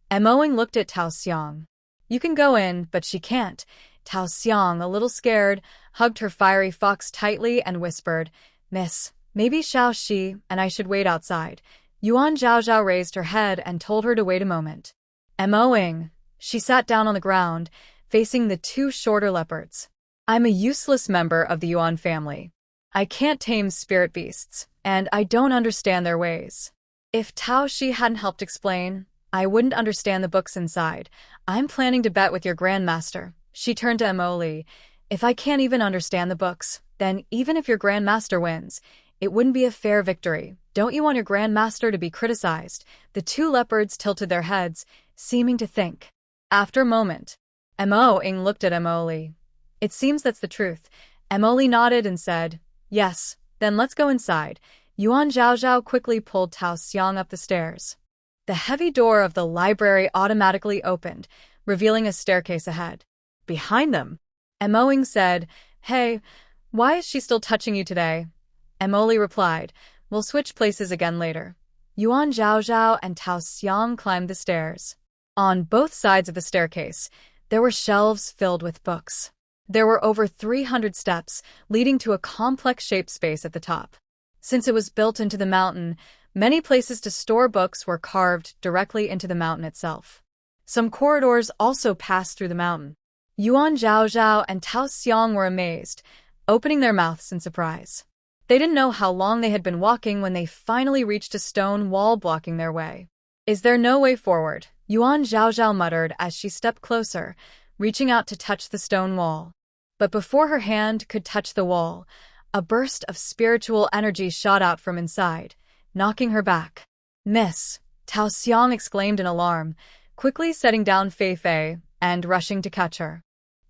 Mo-ing looked at Tao Xiang. You can go in, but she can't. Tao Xiang, a little scared, hugged her fiery fox tightly and whispered, Miss, maybe Xiao Shi and I should wait outside. Yuan Zhao raised her head and told her to wait a moment. Mo-ing. She sat down on the ground, facing the 2 shorter leopards. I'm a useless member of the Yuan family. I can't tame spirit beasts, and I don't understand their ways. If Tao Shi hadn't helped explain, I wouldn't understand the books inside. I'm planning to bet with your Grandmaster. She turned to Mo-Lee. If I can't even understand the books, then even if your Grandmaster wins, it wouldn't be a fair victory. Don't you want your Grandmaster to be criticized? The 2 leopards tilted their heads, seeming to think. After a moment, Mo-ing looked at Mo-Lee. It seems that's the truth. Mo-Lee nodded and said, Yes, then let's go inside. Yuan Zhao quickly pulled Tao Xiang up the stairs. The heavy door of the library automatically opened, revealing a staircase ahead. Behind them, Mo-ing said, Hey, why is she still touching you today? Mo-Lee replied, We'll switch places again later. Yuan Zhao and Tao Xiang climbed the stairs. On both sides of the staircase, there were shelves filled with books. There were over 300 steps, leading to a complex-shaped space at the top. Since it was built into the mountain, many places to store books were carved directly into the mountain itself. Some corridors also passed through the mountain. Yuan Zhao and Tao Xiang were amazed, opening their mouths in surprise. They didn't know how long they had been walking when they finally reached a stone wall blocking their way. Is there no way forward? Yuan Zhao muttered as she stepped closer, reaching out to touch the stone wall. But before her hand could touch the wall, a burst of spiritual energy shot out from inside, knocking her back. Miss, Tao Xiang exclaimed in alarm, quickly setting down Fei and rushing to catch her.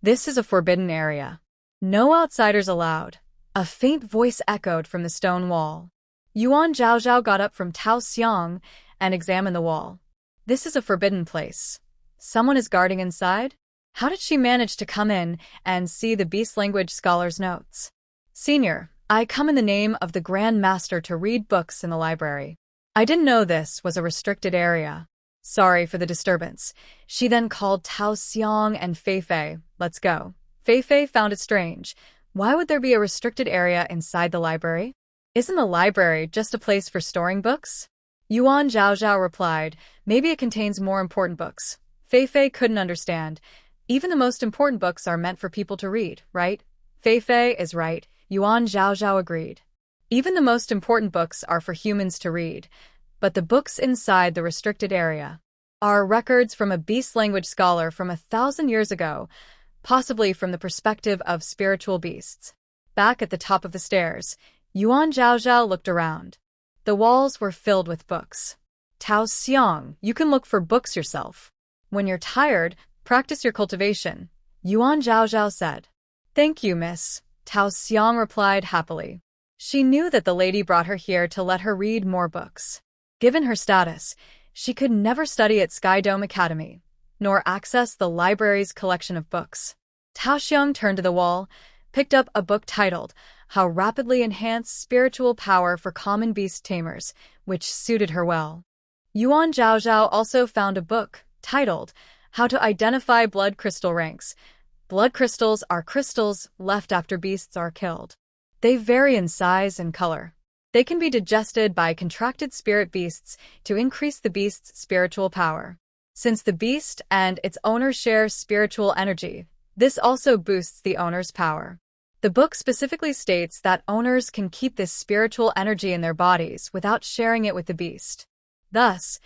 This is a forbidden area. No outsiders allowed. A faint voice echoed from the stone wall. Yuan Zhao got up from Tao Xiang and examined the wall. This is a forbidden place. Someone is guarding inside? How did she manage to come in and see the beast language scholar's notes? Senior, I come in the name of the Grand Master to read books in the library. I didn't know this was a restricted area. Sorry for the disturbance. She then called Tao Xiang and Fei. Let's go. Fei found it strange. Why would there be a restricted area inside the library? Isn't the library just a place for storing books? Yuan Zhao replied, maybe it contains more important books. Fei couldn't understand. Even the most important books are meant for people to read, right? Fei Fei is right, Yuan Zhaozhao agreed. Even the most important books are for humans to read, but the books inside the restricted area are records from a beast language scholar from 1,000 years ago, possibly from the perspective of spiritual beasts. Back at the top of the stairs, Yuan Zhaozhao looked around. The walls were filled with books. Tao Xiang, you can look for books yourself. When you're tired, practice your cultivation, Yuan Zhaozhao said. Thank you, miss, Tao Xiang replied happily. She knew that the lady brought her here to let her read more books. Given her status, she could never study at Sky Dome Academy, nor access the library's collection of books. Tao Xiang turned to the wall, picked up a book titled How Rapidly Enhance Spiritual Power for Common Beast Tamers, which suited her well. Yuan Zhaozhao also found a book titled How to Identify Blood Crystal Ranks. Blood crystals are crystals left after beasts are killed. They vary in size and color. They can be digested by contracted spirit beasts to increase the beast's spiritual power. Since the beast and its owner share spiritual energy, this also boosts the owner's power. The book specifically states that owners can keep this spiritual energy in their bodies without sharing it with the beast. Thus,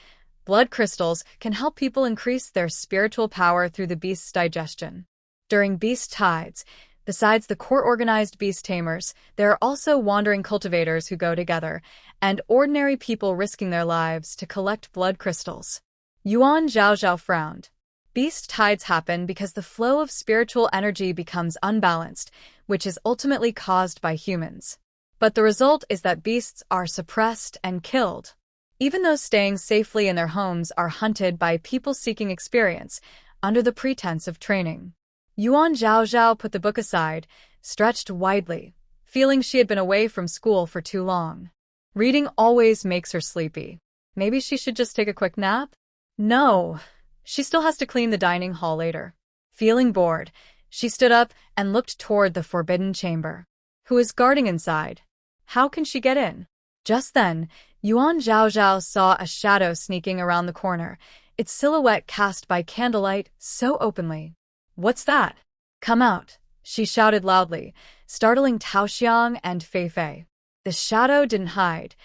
blood crystals can help people increase their spiritual power through the beast's digestion. During beast tides, besides the court-organized beast tamers, there are also wandering cultivators who go together, and ordinary people risking their lives to collect blood crystals. Yuan Zhaozhao frowned. Beast tides happen because the flow of spiritual energy becomes unbalanced, which is ultimately caused by humans. But the result is that beasts are suppressed and killed. Even those staying safely in their homes are hunted by people seeking experience, under the pretense of training. Yuan Zhaozhao put the book aside, stretched widely, feeling she had been away from school for too long. Reading always makes her sleepy. Maybe she should just take a quick nap? No, she still has to clean the dining hall later. Feeling bored, she stood up and looked toward the forbidden chamber. Who is guarding inside? How can she get in? Just then, Yuan Zhaozhao saw a shadow sneaking around the corner, its silhouette cast by candlelight so openly. What's that? Come out, she shouted loudly, startling Tao Xiang and Fei Fei. The shadow didn't hide.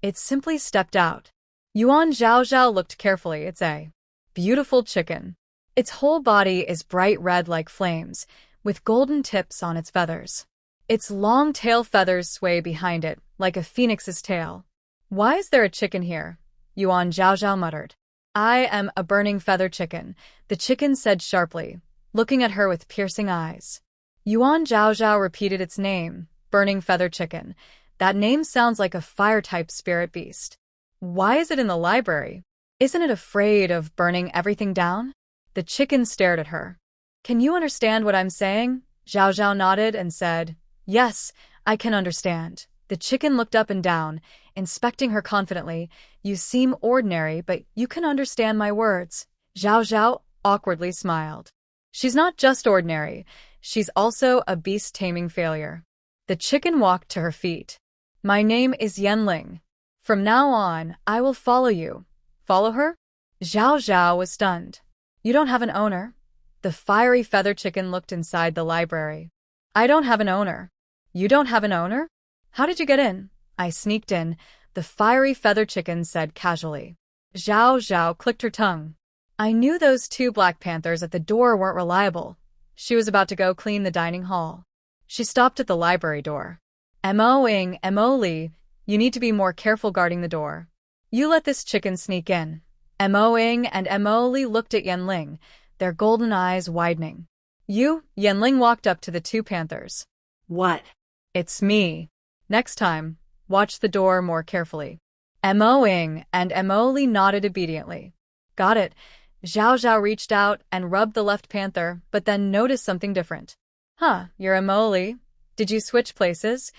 It simply stepped out. Yuan Zhaozhao looked carefully. It's a beautiful chicken. Its whole body is bright red like flames, with golden tips on its feathers. Its long tail feathers sway behind it, like a phoenix's tail. Why is there a chicken here? Yuan Zhaozhao muttered. I am a burning feather chicken, the chicken said sharply, looking at her with piercing eyes. Yuan Zhaozhao repeated its name, Burning Feather Chicken. That name sounds like a fire-type spirit beast. Why is it in the library? Isn't it afraid of burning everything down? The chicken stared at her. Can you understand what I'm saying? Zhaozhao nodded and said, Yes, I can understand. The chicken looked up and down, inspecting her confidently. You seem ordinary, but you can understand my words. Zhaozhao awkwardly smiled. She's not just ordinary, she's also a beast-taming failure. The chicken walked to her feet. My name is Yanling. From now on, I will follow you. Follow her? Zhaozhao was stunned. You don't have an owner? The fiery feather chicken looked inside the library. I don't have an owner. You don't have an owner? How did you get in? I sneaked in, the fiery feather chicken said casually. Zhaozhao clicked her tongue. I knew those two Black Panthers at the door weren't reliable. She was about to go clean the dining hall. She stopped at the library door. Mo-ing, Mo-Lee, you need to be more careful guarding the door. You let this chicken sneak in. Mo-ing and Mo-Lee looked at Yanling, their golden eyes widening. You? Yanling walked up to the two panthers. What? It's me. Next time, watch the door more carefully. Mo-ing and Mo-Lee nodded obediently. Got it. Zhaozhao reached out and rubbed the left panther, but then noticed something different. Huh, you're Mo-Lee. Did you switch places?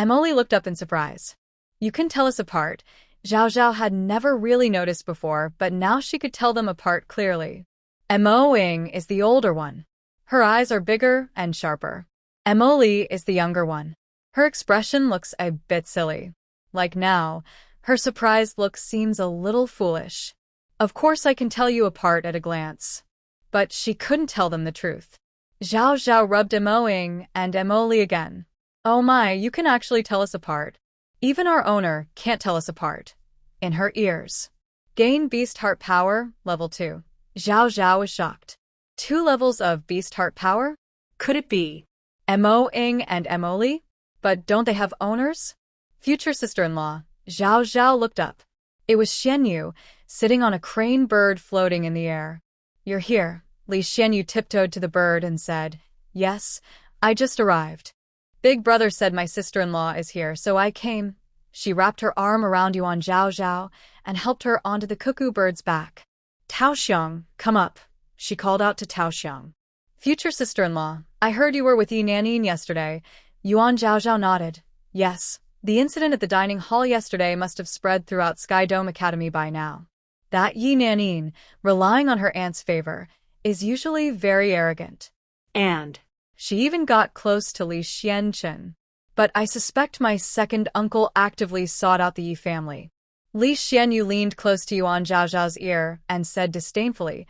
Mo-Lee looked up in surprise. You can tell us apart. Zhaozhao had never really noticed before, but now she could tell them apart clearly. Mo-ing is the older one. Her eyes are bigger and sharper. Mo-Lee is the younger one. Her expression looks a bit silly. Like now, her surprised look seems a little foolish. Of course I can tell you apart at a glance. But she couldn't tell them the truth. Zhao Zhao rubbed Emoing and Emoli again. Oh my, you can actually tell us apart. Even our owner can't tell us apart. In her ears. Gain Beast Heart Power, level 2. Zhao Zhao was shocked. 2 levels of Beast Heart Power? Could it be Emoing and Emoli? But don't they have owners? Future sister-in-law. Zhao Zhao looked up. It was Xianyu, sitting on a crane bird floating in the air. You're here. Lee Shien tiptoed to the bird and said, Yes, I just arrived. Big brother said my sister-in-law is here, so I came. She wrapped her arm around Yuan Zhao Zhao and helped her onto the cuckoo bird's back. Tao Xiang, come up, she called out to Tao Xiang. Future sister-in-law, I heard you were with Yi Nanin yesterday. Yuan Zhao Zhao nodded. Yes, the incident at the dining hall yesterday must have spread throughout Sky Dome Academy by now. That Yi Nanin, relying on her aunt's favor, is usually very arrogant. And she even got close to Lee Shien. But I suspect my second uncle actively sought out the Yi family. Lee Shien leaned close to Yuan Zhao Zhao's ear and said disdainfully,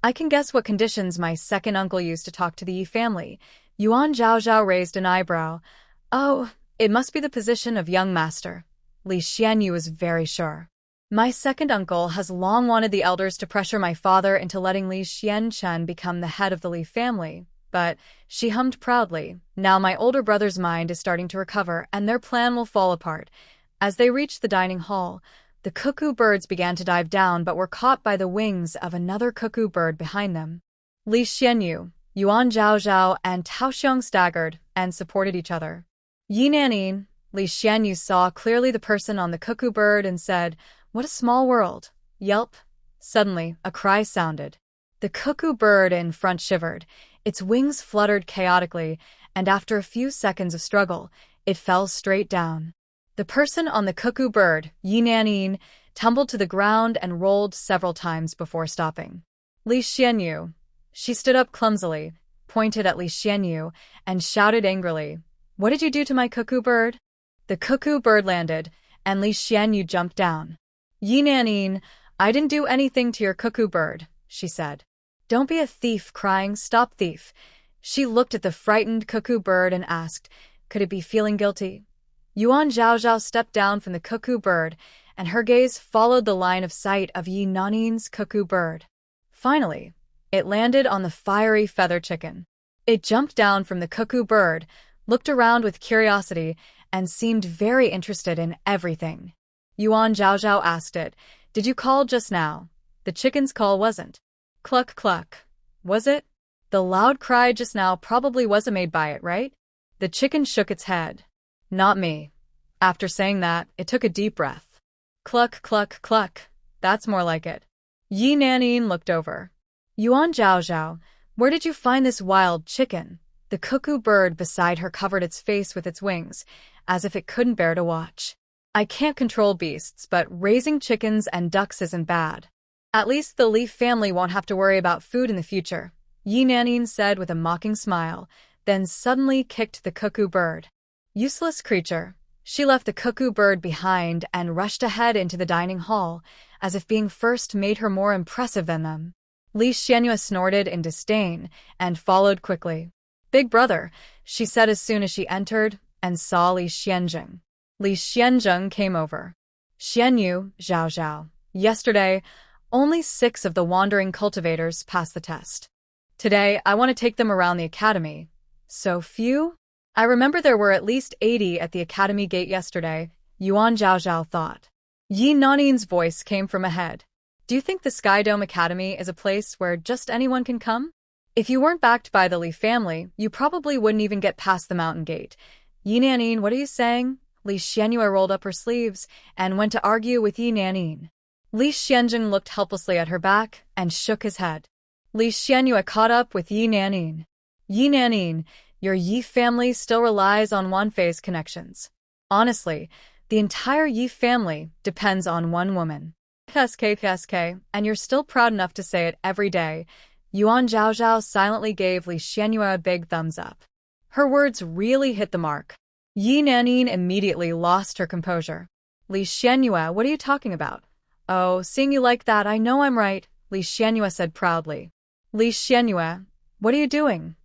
I can guess what conditions my second uncle used to talk to the Yi family. Yuan Zhao Zhao raised an eyebrow. Oh, it must be the position of young master. Lee Shien was very sure. My second uncle has long wanted the elders to pressure my father into letting Lee Shien become the head of the Lee family, but she hummed proudly. Now my older brother's mind is starting to recover, and their plan will fall apart. As they reached the dining hall, the cuckoo birds began to dive down but were caught by the wings of another cuckoo bird behind them. Lee Shien, Yuan Zhao Zhao, and Tao Xiang staggered and supported each other. Yi Nanin, Lee Shien saw clearly the person on the cuckoo bird and said, What a small world. Yelp. Suddenly, a cry sounded. The cuckoo bird in front shivered, its wings fluttered chaotically, and after a few seconds of struggle, it fell straight down. The person on the cuckoo bird, Yi Nanin, tumbled to the ground and rolled several times before stopping. Lee Shien. She stood up clumsily, pointed at Lee Shien, and shouted angrily, What did you do to my cuckoo bird? The cuckoo bird landed, and Lee Shien jumped down. Yi Nanin, I didn't do anything to your cuckoo bird, she said. Don't be a thief, crying, stop thief. She looked at the frightened cuckoo bird and asked, Could it be feeling guilty? Yuan Zhao Zhao stepped down from the cuckoo bird, and her gaze followed the line of sight of Yi Nanin's cuckoo bird. Finally, it landed on the fiery feather chicken. It jumped down from the cuckoo bird, looked around with curiosity, and seemed very interested in everything. Yuan Zhao Zhao asked it, Did you call just now? The chicken's call wasn't. Cluck cluck. Was it? The loud cry just now probably wasn't made by it, right? The chicken shook its head. Not me. After saying that, it took a deep breath. Cluck cluck cluck. That's more like it. Yi Nanin looked over. Yuan Zhao Zhao, where did you find this wild chicken? The cuckoo bird beside her covered its face with its wings, as if it couldn't bear to watch. I can't control beasts, but raising chickens and ducks isn't bad. At least the Lee family won't have to worry about food in the future, Yi Nanin said with a mocking smile, then suddenly kicked the cuckoo bird. Useless creature. She left the cuckoo bird behind and rushed ahead into the dining hall, as if being first made her more impressive than them. Lee Shien snorted in disdain and followed quickly. Big brother, she said as soon as she entered and saw Lee Shien. Lee Shien came over. Xianyu, Zhao Zhao. Yesterday, only 6 of the wandering cultivators passed the test. Today, I want to take them around the academy. So few? I remember there were at least 80 at the academy gate yesterday, Yuan Zhao Zhao thought. Yi Nanin's voice came from ahead. Do you think the Sky Dome Academy is a place where just anyone can come? If you weren't backed by the Lee family, you probably wouldn't even get past the mountain gate. Yi Nanin, what are you saying? Lee Shien rolled up her sleeves and went to argue with Yi Nanin. Lee Shien looked helplessly at her back and shook his head. Lee Shien caught up with Yi Nanin. Yi Nanin, your Yi family still relies on Wanfei's connections. Honestly, the entire Yi family depends on one woman. PSK, and you're still proud enough to say it every day. Yuan Zhao Zhao silently gave Lee Shien a big thumbs up. Her words really hit the mark. Yi Nanin immediately lost her composure. Lee Shien, what are you talking about? Oh, seeing you like that, I know I'm right, Lee Shien said proudly. Lee Shien, what are you doing?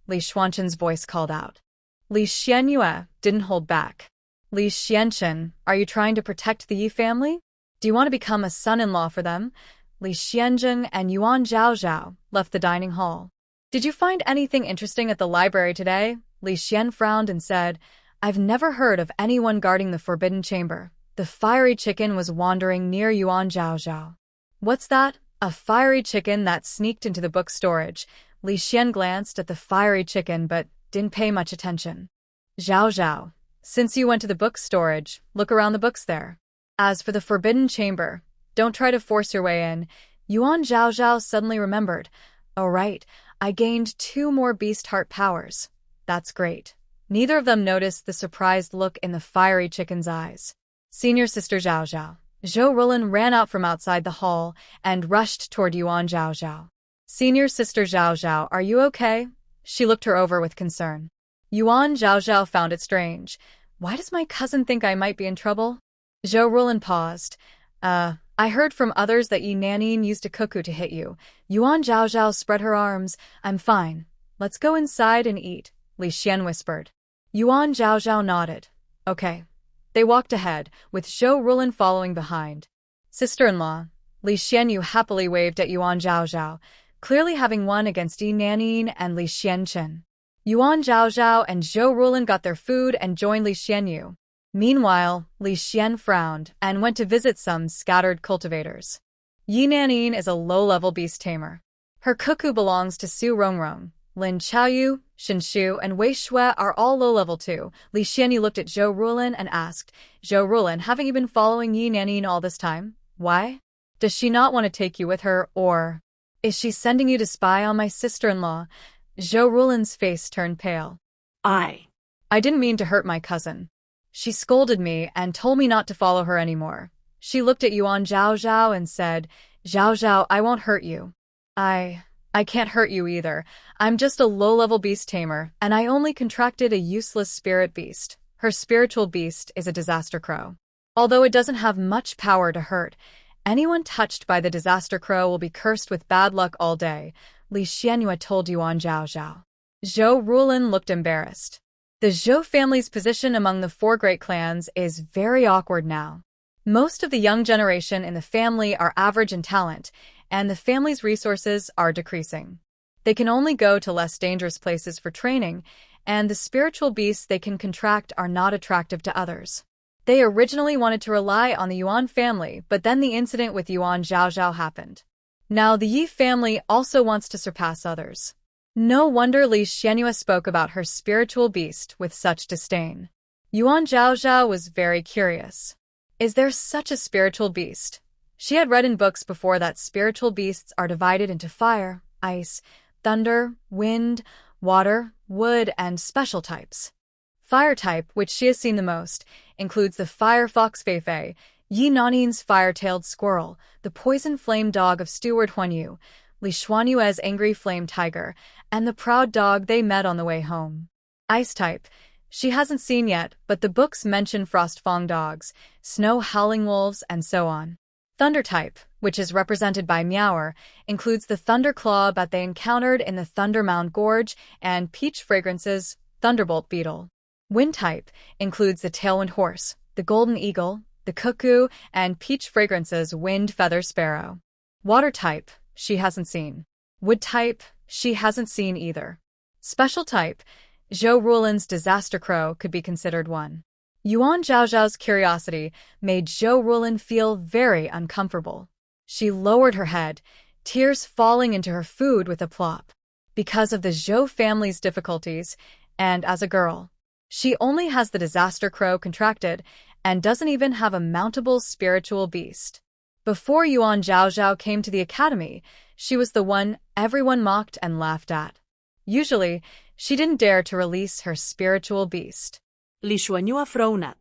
Li Xuanchen's voice called out. Li Xianyue didn't hold back. Li Xianchen, are you trying to protect the Yi family? Do you want to become a son-in-law for them? Li Xianzheng and Yuan Zhaozhao left the dining hall. Did you find anything interesting at the library today? Li Xian frowned and said, I've never heard of anyone guarding the forbidden chamber. The fiery chicken was wandering near Yuan Zhaozhao. What's that? A fiery chicken that sneaked into the book storage. Li Xian glanced at the fiery chicken but didn't pay much attention. Zhaozhao, since you went to the book storage, look around the books there. As for the forbidden chamber, don't try to force your way in. Yuan Zhaozhao suddenly remembered. Oh right, I gained 2 more beast heart powers. That's great. Neither of them noticed the surprised look in the fiery chicken's eyes. Senior Sister Zhaozhao. Zhou Rulin ran out from outside the hall and rushed toward Yuan Zhaozhao. Senior Sister Zhaozhao, are you okay? She looked her over with concern. Yuan Zhaozhao found it strange. Why does my cousin think I might be in trouble? Zhou Rulin paused. I heard from others that Yi Nanin used a cuckoo to hit you. Yuan Zhaozhao spread her arms. I'm fine. Let's go inside and eat, Li Xian whispered. Yuan Zhaozhao nodded. Okay. They walked ahead, with Zhou Rulin following behind. Sister-in-law, Li Xianyu happily waved at Yuan Zhaozhao, clearly having won against Yi Nanin and Li Xianchen. Yuan Zhaozhao and Zhou Rulin got their food and joined Li Xianyu. Meanwhile, Li Xian frowned and went to visit some scattered cultivators. Yi Nanin is a low-level beast tamer. Her cuckoo belongs to Su Rongrong. Lin Chaoyu, Shin Shu, and Wei Shui are all low-level too. Li Xianyu looked at Zhou Rulin and asked, Zhou Rulin, haven't you been following Yi Nanin all this time? Why? Does she not want to take you with her, or is she sending you to spy on my sister-in-law? Zhou Rulin's face turned pale. I didn't mean to hurt my cousin. She scolded me and told me not to follow her anymore. She looked at Yuan Zhaozhao and said, Zhaozhao, I won't hurt you. I can't hurt you either. I'm just a low-level beast tamer, and I only contracted a useless spirit beast. Her spiritual beast is a disaster crow. Although it doesn't have much power to hurt, anyone touched by the disaster crow will be cursed with bad luck all day, Li Xianyue told Yuan Zhaozhao. Zhou Rulin looked embarrassed. The Zhou family's position among the 4 great clans is very awkward now. Most of the young generation in the family are average in talent, and the family's resources are decreasing. They can only go to less dangerous places for training, and the spiritual beasts they can contract are not attractive to others. They originally wanted to rely on the Yuan family, but then the incident with Yuan Zhaozhao happened. Now the Yi family also wants to surpass others. No wonder Li Xianyue spoke about her spiritual beast with such disdain. Yuan Zhaozhao was very curious. Is there such a spiritual beast? She had read in books before that spiritual beasts are divided into fire, ice, thunder, wind, water, wood, and special types. Fire type, which she has seen the most, includes the fire fox Feifei, Yi Nanin's fire-tailed squirrel, the poison flame dog of Steward Huanyu, Li Xuanyue's angry flame tiger, and the proud dog they met on the way home. Ice type, she hasn't seen yet, but the books mention frostfang dogs, snow howling wolves, and so on. Thunder type, which is represented by Meower, includes the thunderclaw bat they encountered in the Thunder Mound Gorge and Peach Fragrance's thunderbolt beetle. Wind type includes the tailwind horse, the golden eagle, the cuckoo, and Peach Fragrance's wind feather sparrow. Water type, she hasn't seen. Wood type, she hasn't seen either. Special type, Zhou Rulin's disaster crow could be considered one. Yuan Zhaozhao's curiosity made Zhou Rulin feel very uncomfortable. She lowered her head, tears falling into her food with a plop. Because of the Zhou family's difficulties, and as a girl, she only has the disaster crow contracted and doesn't even have a mountable spiritual beast. Before Yuan Zhaozhao came to the Academy, she was the one everyone mocked and laughed at. Usually, she didn't dare to release her spiritual beast. Li Xuanyue frowned.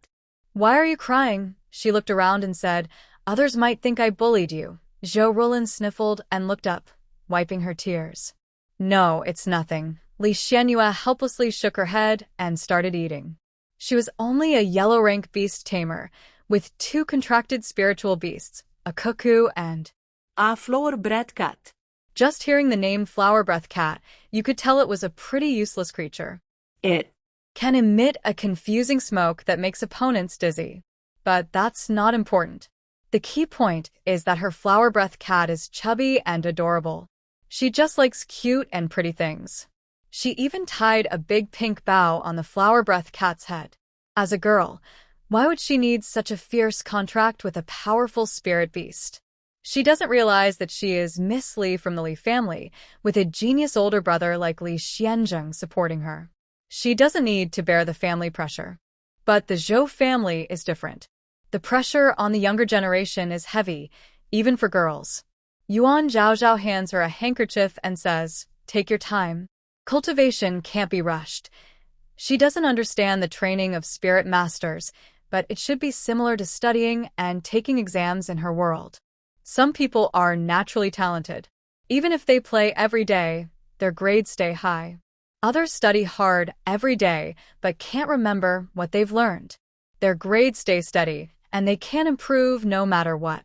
Why are you crying? She looked around and said, Others might think I bullied you. Zhou Rulin sniffled and looked up, wiping her tears. No, it's nothing. Li Xianyue helplessly shook her head and started eating. She was only a yellow-rank beast tamer, with 2 contracted spiritual beasts, a cuckoo and a flower-bred cat. Just hearing the name Flower Breath Cat, you could tell it was a pretty useless creature. It Can emit a confusing smoke that makes opponents dizzy. But that's not important. The key point is that her Flower Breath Cat is chubby and adorable. She just likes cute and pretty things. She even tied a big pink bow on the Flower Breath Cat's head. As a girl, why would she need such a fierce contract with a powerful spirit beast? She doesn't realize that she is Miss Lee from the Lee family, with a genius older brother like Lee Shien supporting her. She doesn't need to bear the family pressure. But the Zhou family is different. The pressure on the younger generation is heavy, even for girls. Yuan Zhao hands her a handkerchief and says, "Take your time. Cultivation can't be rushed." She doesn't understand the training of spirit masters, but it should be similar to studying and taking exams in her world. Some people are naturally talented. Even if they play every day, their grades stay high. Others study hard every day but can't remember what they've learned. Their grades stay steady, and they can't improve no matter what.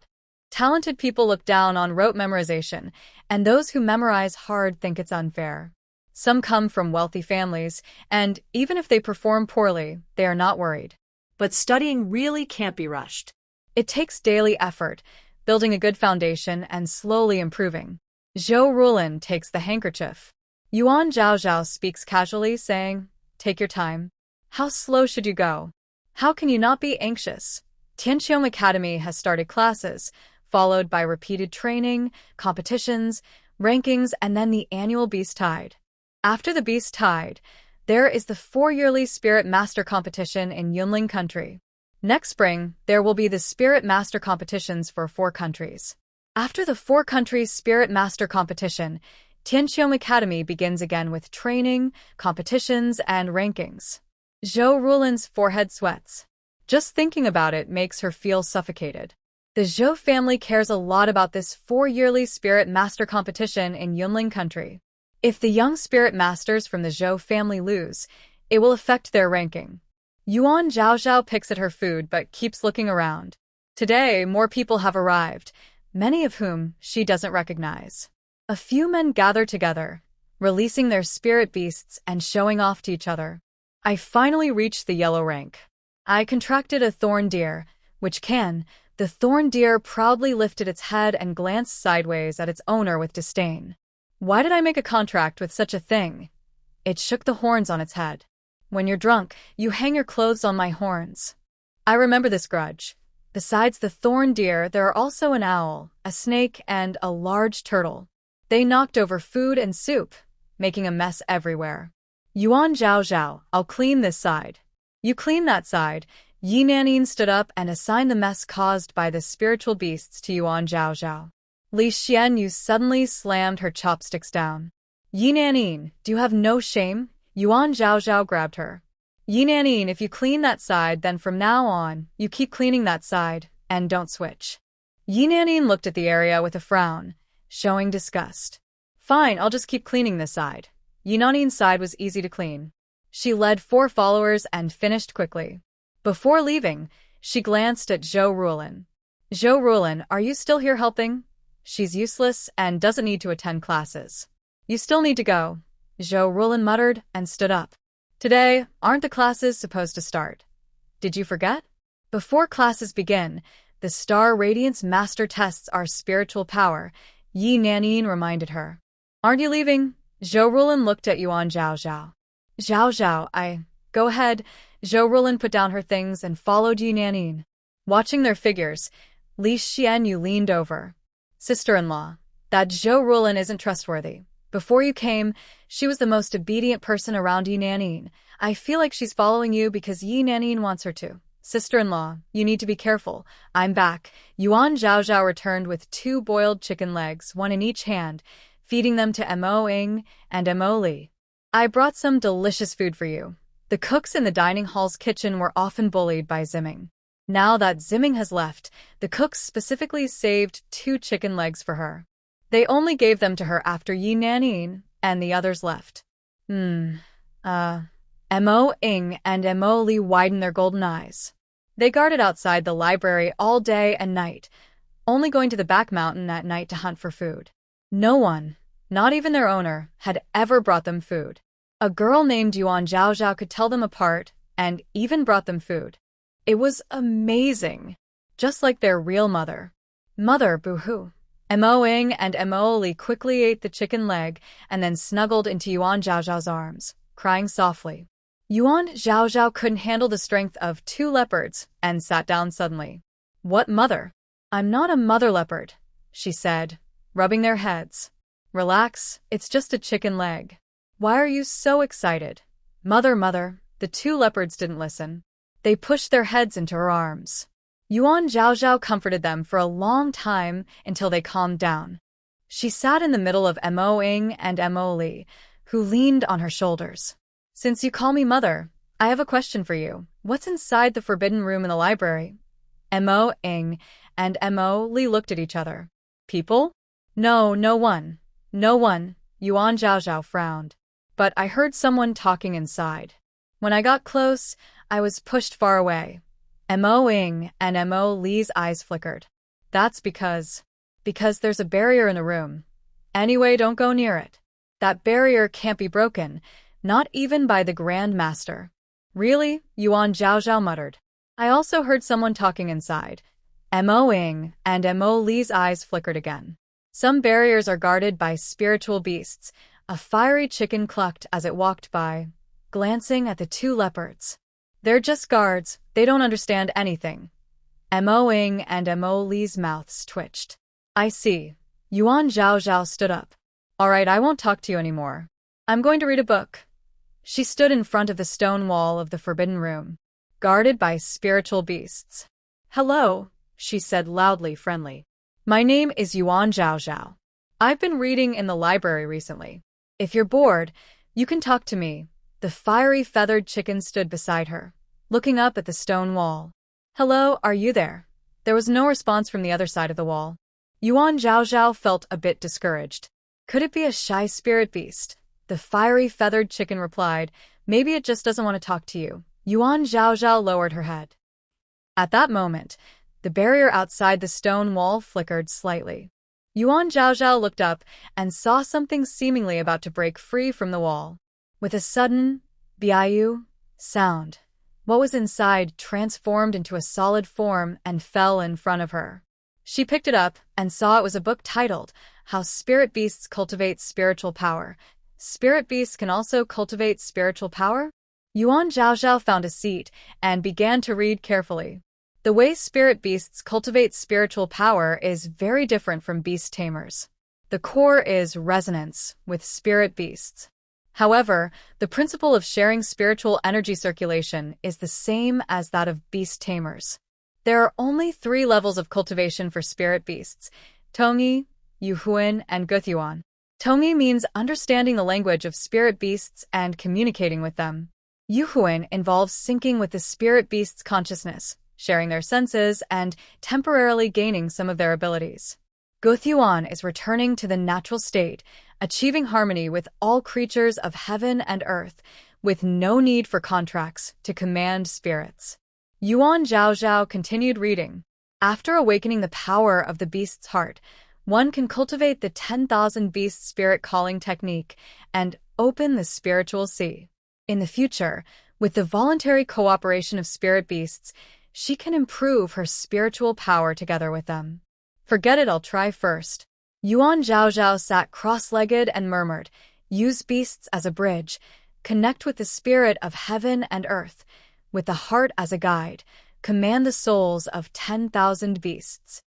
Talented people look down on rote memorization, and those who memorize hard think it's unfair. Some come from wealthy families, and even if they perform poorly, they are not worried. But studying really can't be rushed. It takes daily effort, building a good foundation and slowly improving. Zhou Rulin takes the handkerchief. Yuan Zhao speaks casually, saying, "Take your time. How slow should you go? How can you not be anxious?" Tianqiong Academy has started classes, followed by repeated training, competitions, rankings, and then the annual Beast Tide. After the Beast Tide, there is the 4-yearly Spirit Master Competition in Yunlin Country. Next spring, there will be the Spirit Master Competitions for 4 countries. After the 4 countries' Spirit Master Competition, Tianqiong Academy begins again with training, competitions, and rankings. Zhou Rulin's forehead sweats. Just thinking about it makes her feel suffocated. The Zhou family cares a lot about this 4-yearly Spirit Master Competition in Yunlin Country. If the young Spirit Masters from the Zhou family lose, it will affect their ranking. Yuan Zhao picks at her food but keeps looking around. Today, more people have arrived, many of whom she doesn't recognize. A few men gather together, releasing their spirit beasts and showing off to each other. I finally reached the yellow rank. I contracted a thorn deer, the thorn deer proudly lifted its head and glanced sideways at its owner with disdain. Why did I make a contract with such a thing? It shook the horns on its head. When you're drunk, you hang your clothes on my horns. I remember this grudge. Besides the thorn deer, there are also an owl, a snake, and a large turtle. They knocked over food and soup, making a mess everywhere. Yuan Zhao, I'll clean this side. You clean that side. Yi Nanin stood up and assigned the mess caused by the spiritual beasts to Yuan Zhao. Lee Shien suddenly slammed her chopsticks down. Yi Nanin, do you have no shame? Yuan Zhao grabbed her. Yi Nanin, if you clean that side, then from now on, you keep cleaning that side, and don't switch. Yi Nanin looked at the area with a frown, showing disgust. Fine, I'll just keep cleaning this side. Yi Nanin's side was easy to clean. She led 4 followers and finished quickly. Before leaving, she glanced at Zhou Rulin. Zhou Rulin, are you still here helping? She's useless and doesn't need to attend classes. You still need to go, Zhou Rulin muttered and stood up. Today, aren't the classes supposed to start? Did you forget? Before classes begin, the Star Radiance Master tests our spiritual power, Yi Nanin reminded her. Aren't you leaving? Zhou Rulin looked at Yuan Zhao. Zhao, Go ahead. Zhou Rulin put down her things and followed Yi Nanin. Watching their figures, Lee Shien leaned over. Sister-in-law, that Zhou Rulin isn't trustworthy. Before you came, she was the most obedient person around Yi Nanin. I feel like she's following you because Yi Nanin wants her to. Sister-in-law, you need to be careful. I'm back. Yuan Zhao returned with 2 boiled chicken legs, 1 in each hand, feeding them to Mo Ing and Mo Lee. I brought some delicious food for you. The cooks in the dining hall's kitchen were often bullied by Zimming. Now that Zimming has left, the cooks specifically saved 2 chicken legs for her. They only gave them to her after Yi Nanin and the others left. Mo Ing and Mo Lee widened their golden eyes. They guarded outside the library all day and night, only going to the back mountain at night to hunt for food. No one, not even their owner, had ever brought them food. A girl named Yuan Zhaozhao could tell them apart and even brought them food. It was amazing, just like their real mother. Mother, boo-hoo. Mo Ying and Mo Li quickly ate the chicken leg and then snuggled into Yuan Zhaozhao's arms, crying softly. Yuan Zhaozhao couldn't handle the strength of 2 leopards and sat down suddenly. What mother? I'm not a mother leopard, she said, rubbing their heads. Relax, it's just a chicken leg. Why are you so excited? Mother, the 2 leopards didn't listen. They pushed their heads into her arms. Yuan Zhaozhao comforted them for a long time until they calmed down. She sat in the middle of Mo Ying and Mo Li, who leaned on her shoulders. Since you call me mother, I have a question for you. What's inside the forbidden room in the library? Mo Ying and Mo Li looked at each other. People? No one. Yuan Zhaozhao frowned. But I heard someone talking inside. When I got close, I was pushed far away. Mo Ying and Mo Li's eyes flickered. That's because there's a barrier in the room. Anyway, don't go near it. That barrier can't be broken, not even by the Grand Master. Really? Yuan Zhaozhao muttered. I also heard someone talking inside. Mo Ying and Mo Li's eyes flickered again. Some barriers are guarded by spiritual beasts. A fiery chicken clucked as it walked by, glancing at the 2 leopards. They're just guards, they don't understand anything. Mo Ying and Mo Li's mouths twitched. I see. Yuan Zhaozhao stood up. Alright, I won't talk to you anymore. I'm going to read a book. She stood in front of the stone wall of the forbidden room, guarded by spiritual beasts. Hello, she said loudly friendly. My name is Yuan Zhaozhao. I've been reading in the library recently. If you're bored, you can talk to me. The fiery feathered chicken stood beside her, looking up at the stone wall. Hello, are you there? There was no response from the other side of the wall. Yuan Zhaozhao felt a bit discouraged. Could it be a shy spirit beast? The fiery feathered chicken replied, maybe it just doesn't want to talk to you. Yuan Zhaozhao lowered her head. At that moment, the barrier outside the stone wall flickered slightly. Yuan Zhaozhao looked up and saw something seemingly about to break free from the wall. With a sudden, biayu sound, what was inside transformed into a solid form and fell in front of her. She picked it up and saw it was a book titled, How Spirit Beasts Cultivate Spiritual Power. Spirit beasts can also cultivate spiritual power? Yuan Zhaozhao found a seat and began to read carefully. The way spirit beasts cultivate spiritual power is very different from beast tamers. The core is resonance with spirit beasts. However, the principle of sharing spiritual energy circulation is the same as that of beast tamers. There are only 3 levels of cultivation for spirit beasts: Tongyi, Yuhuan, and Guthyuan. Tongyi means understanding the language of spirit beasts and communicating with them. Yuhuan involves syncing with the spirit beast's consciousness, sharing their senses, and temporarily gaining some of their abilities. Guthyuan is returning to the natural state, achieving harmony with all creatures of heaven and earth, with no need for contracts to command spirits. Yuan Zhaozhao continued reading. After awakening the power of the beast's heart, one can cultivate the 10,000 beast spirit calling technique and open the spiritual sea. In the future, with the voluntary cooperation of spirit beasts, she can improve her spiritual power together with them. Forget it, I'll try first. Yuan Zhaozhao sat cross-legged and murmured, use beasts as a bridge, connect with the spirit of heaven and earth, with the heart as a guide, command the souls of 10,000 beasts.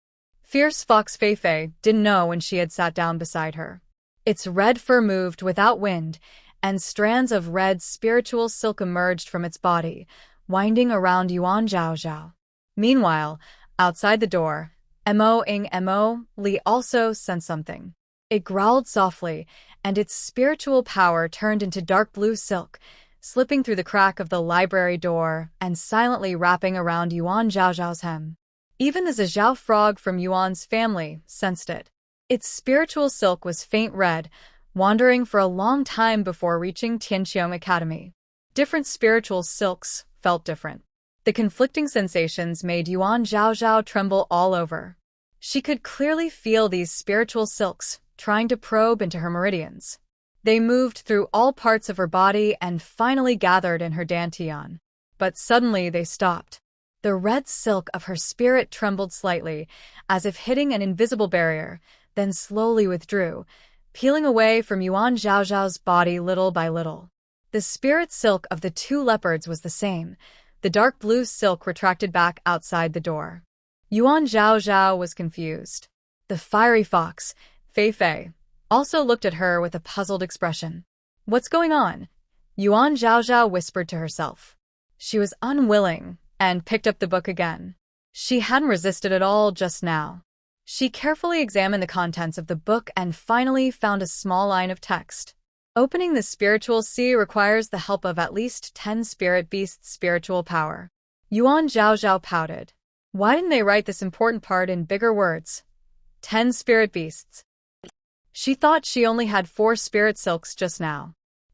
Fierce Fox Feifei didn't know when she had sat down beside her. Its red fur moved without wind, and strands of red spiritual silk emerged from its body, winding around Yuan Zhaozhao. Meanwhile, outside the door, Mo Ying Mo Li also sensed something. It growled softly, and its spiritual power turned into dark blue silk, slipping through the crack of the library door and silently wrapping around Yuan Zhaozhao's hem. Even the Zhao frog from Yuan's family sensed it. Its spiritual silk was faint red, wandering for a long time before reaching Tianqiong Academy. Different spiritual silks felt different. The conflicting sensations made Yuan Zhaozhao tremble all over. She could clearly feel these spiritual silks trying to probe into her meridians. They moved through all parts of her body and finally gathered in her dantian. But suddenly they stopped. The red silk of her spirit trembled slightly, as if hitting an invisible barrier, then slowly withdrew, peeling away from Yuan Zhaozhao's body little by little. The spirit silk of the two leopards was the same. The dark blue silk retracted back outside the door. Yuan Zhaozhao was confused. The fiery fox, Fei Fei, also looked at her with a puzzled expression. "What's going on?" Yuan Zhaozhao whispered to herself. She was unwilling and picked up the book again. She hadn't resisted at all just now. She carefully examined the contents of the book and finally found a small line of text. Opening the spiritual sea requires the help of at least 10 spirit beasts' spiritual power. Yuan Zhaozhao pouted. Why didn't they write this important part in bigger words? 10 spirit beasts. She thought she only had 4 spirit silks just now.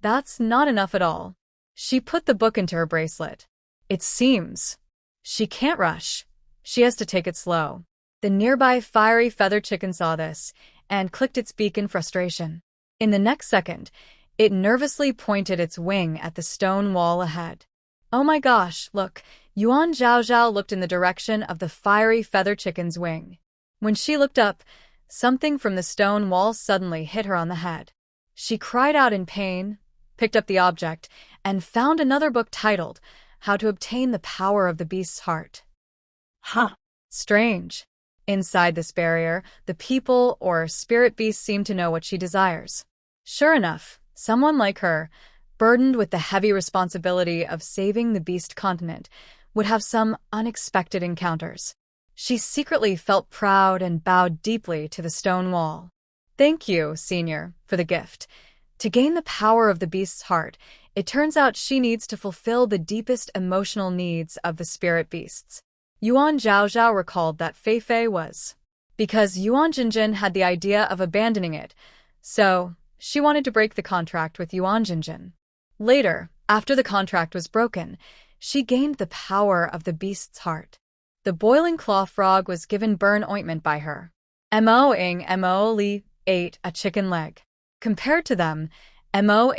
That's not enough at all. She put the book into her bracelet. It seems she can't rush. She has to take it slow. The nearby fiery feather chicken saw this and clicked its beak in frustration. In the next second, it nervously pointed its wing at the stone wall ahead. Oh my gosh, look! Yuan Zhaozhao looked in the direction of the fiery feather chicken's wing. When she looked up, something from the stone wall suddenly hit her on the head. She cried out in pain, picked up the object, and found another book titled, How to Obtain the Power of the Beast's Heart. Huh. Strange. Inside this barrier, the people or spirit beast seem to know what she desires. Sure enough, someone like her, burdened with the heavy responsibility of saving the beast continent, would have some unexpected encounters. She secretly felt proud and bowed deeply to the stone wall. Thank you, Senior, for the gift. To gain the power of the beast's heart, it turns out she needs to fulfill the deepest emotional needs of the spirit beasts. Yuan Zhaozhao recalled that Fei Fei was. Because Yuan Jinjin had the idea of abandoning it, so she wanted to break the contract with Yuan Jinjin. Later, after the contract was broken, she gained the power of the beast's heart. The boiling claw frog was given burn ointment by her. Mo Lee ate a chicken leg. Compared to them, Mo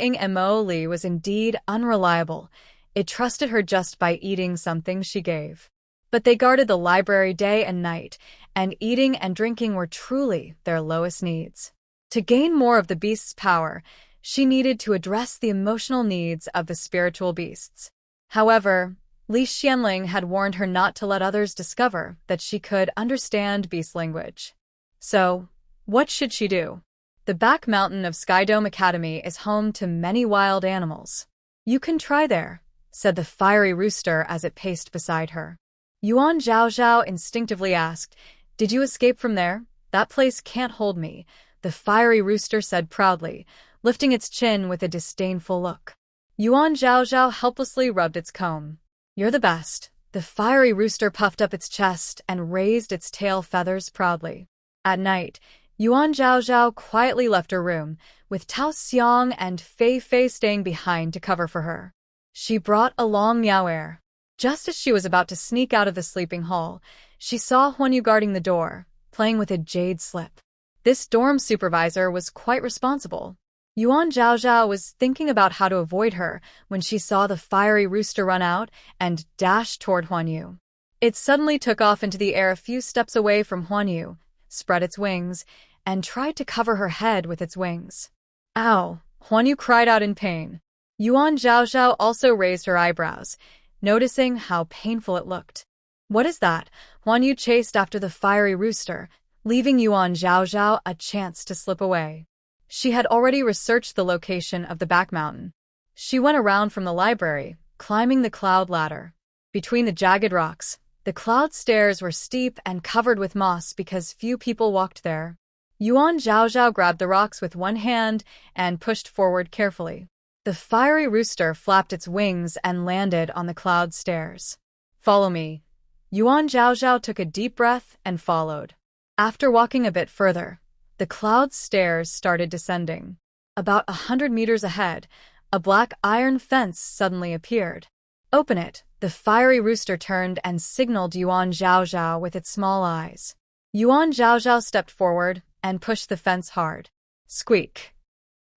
Lee was indeed unreliable. It trusted her just by eating something she gave. But they guarded the library day and night, and eating and drinking were truly their lowest needs. To gain more of the beast's power, she needed to address the emotional needs of the spiritual beasts. However, Lee Shien had warned her not to let others discover that she could understand beast language. So, what should she do? The back mountain of Skydome Academy is home to many wild animals. You can try there, said the fiery rooster as it paced beside her. Yuan Zhaozhao instinctively asked, Did you escape from there? That place can't hold me, the fiery rooster said proudly, lifting its chin with a disdainful look. Yuan Zhaozhao helplessly rubbed its comb. You're the best. The fiery rooster puffed up its chest and raised its tail feathers proudly. At night, Yuan Zhaozhao quietly left her room, with Tao Xiang and Fei Fei staying behind to cover for her. She brought a long meow air. Just as she was about to sneak out of the sleeping hall, she saw Huanyu guarding the door, playing with a jade slip. This dorm supervisor was quite responsible. Yuan Zhaozhao was thinking about how to avoid her when she saw the fiery rooster run out and dash toward Huanyu. It suddenly took off into the air a few steps away from Huanyu, spread its wings, and tried to cover her head with its wings. Ow! Huanyu cried out in pain. Yuan Zhaozhao also raised her eyebrows, noticing how painful it looked. What is that? Huanyu chased after the fiery rooster, leaving Yuan Zhaozhao a chance to slip away. She had already researched the location of the back mountain. She went around from the library, climbing the cloud ladder. Between the jagged rocks, the cloud stairs were steep and covered with moss because few people walked there. Yuan Zhaozhao grabbed the rocks with one hand and pushed forward carefully. The fiery rooster flapped its wings and landed on the cloud stairs. Follow me. Yuan Zhaozhao took a deep breath and followed. After walking a bit further, the cloud stairs started descending. About 100 meters ahead, a black iron fence suddenly appeared. Open it. The fiery rooster turned and signaled Yuan Zhaozhao with its small eyes. Yuan Zhaozhao stepped forward and pushed the fence hard. Squeak.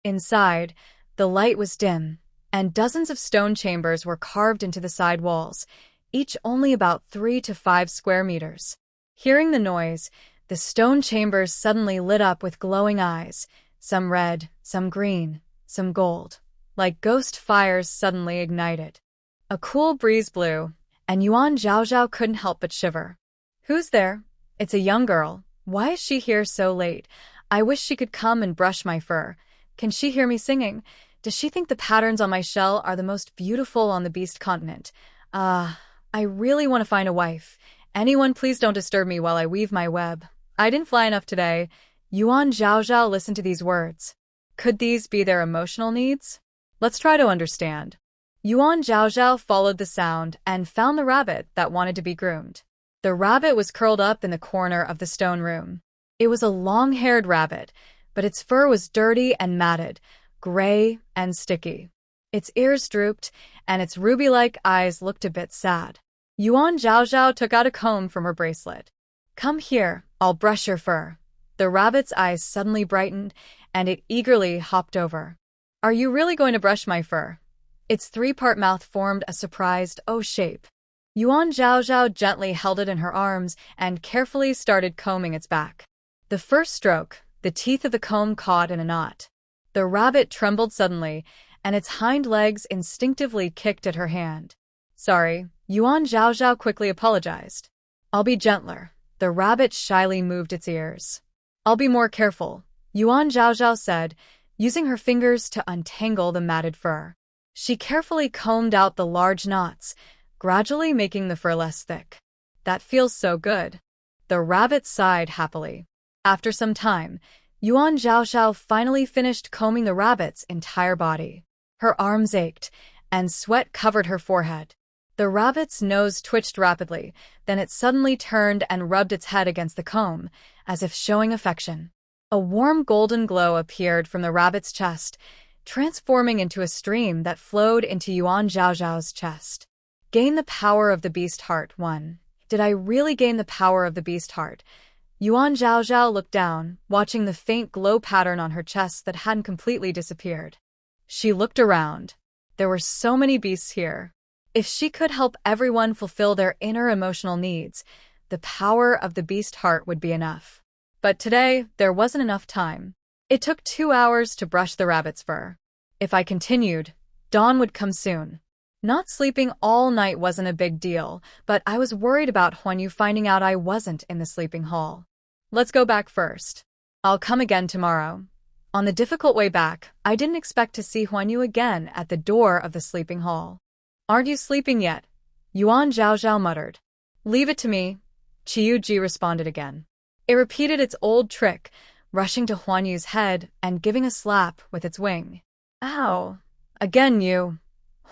Inside, the light was dim, and dozens of stone chambers were carved into the side walls, each only about 3 to 5 square meters. Hearing the noise, the stone chambers suddenly lit up with glowing eyes, some red, some green, some gold, like ghost fires suddenly ignited. A cool breeze blew, and Yuan Zhaozhao couldn't help but shiver. Who's there? It's a young girl. Why is she here so late? I wish she could come and brush my fur. Can she hear me singing? Does she think the patterns on my shell are the most beautiful on the beast continent? I really want to find a wife. Anyone, please don't disturb me while I weave my web. I didn't fly enough today. Yuan Zhaozhao listened to these words. Could these be their emotional needs? Let's try to understand. Yuan Zhaozhao followed the sound and found the rabbit that wanted to be groomed. The rabbit was curled up in the corner of the stone room. It was a long-haired rabbit, but its fur was dirty and matted, gray and sticky. Its ears drooped, and its ruby-like eyes looked a bit sad. Yuan Zhaozhao took out a comb from her bracelet. Come here, I'll brush your fur. The rabbit's eyes suddenly brightened, and it eagerly hopped over. Are you really going to brush my fur? Its three-part mouth formed a surprised O shape. Yuan Zhaozhao gently held it in her arms and carefully started combing its back. The first stroke, the teeth of the comb caught in a knot. The rabbit trembled suddenly, and its hind legs instinctively kicked at her hand. Sorry, Yuan Zhaozhao quickly apologized. I'll be gentler. The rabbit shyly moved its ears. I'll be more careful, Yuan Zhaozhao said, using her fingers to untangle the matted fur. She carefully combed out the large knots, gradually making the fur less thick. That feels so good. The rabbit sighed happily. After some time, Yuan Zhaozhao finally finished combing the rabbit's entire body. Her arms ached, and sweat covered her forehead. The rabbit's nose twitched rapidly, then it suddenly turned and rubbed its head against the comb, as if showing affection. A warm golden glow appeared from the rabbit's chest, transforming into a stream that flowed into Yuan Zhaozhao's chest. Gain the power of the beast heart 1. Did I really gain the power of the beast heart? Yuan Zhaozhao looked down, watching the faint glow pattern on her chest that hadn't completely disappeared. She looked around. There were so many beasts here. If she could help everyone fulfill their inner emotional needs, the power of the beast heart would be enough. But today, there wasn't enough time. It took 2 hours to brush the rabbit's fur. If I continued, dawn would come soon. Not sleeping all night wasn't a big deal, but I was worried about Huanyu finding out I wasn't in the sleeping hall. Let's go back first. I'll come again tomorrow. On the difficult way back, I didn't expect to see Huanyu again at the door of the sleeping hall. Aren't you sleeping yet? Yuan Zhaozhao muttered. Leave it to me, Qiuji responded again. It repeated its old trick, rushing to Huanyu's head and giving a slap with its wing. Ow! Again you!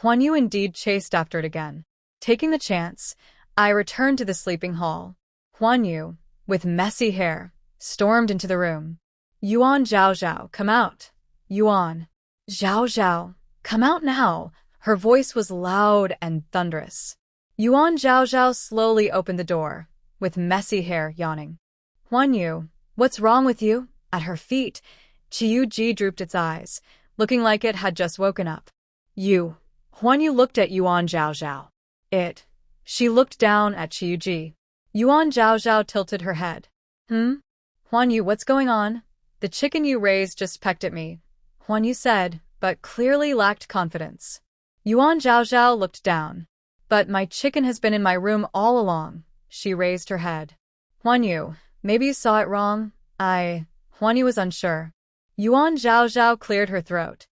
Huanyu indeed chased after it again. Taking the chance, I returned to the sleeping hall. Huanyu, with messy hair, stormed into the room. Yuan Zhaozhao, come out. Yuan Zhaozhao, come out now. Her voice was loud and thunderous. Yuan Zhaozhao slowly opened the door, with messy hair yawning. Huanyu, what's wrong with you? At her feet, Qiuji drooped its eyes, looking like it had just woken up. You. Huanyu looked at Yuan Zhaozhao. She looked down at Qiuji. Yuan Zhaozhao tilted her head. Huanyu, what's going on? The chicken you raised just pecked at me, Huanyu said, but clearly lacked confidence. Yuan Zhaozhao looked down. But my chicken has been in my room all along. She raised her head. Huanyu, maybe you saw it wrong. Huanyu was unsure. Yuan Zhaozhao cleared her throat.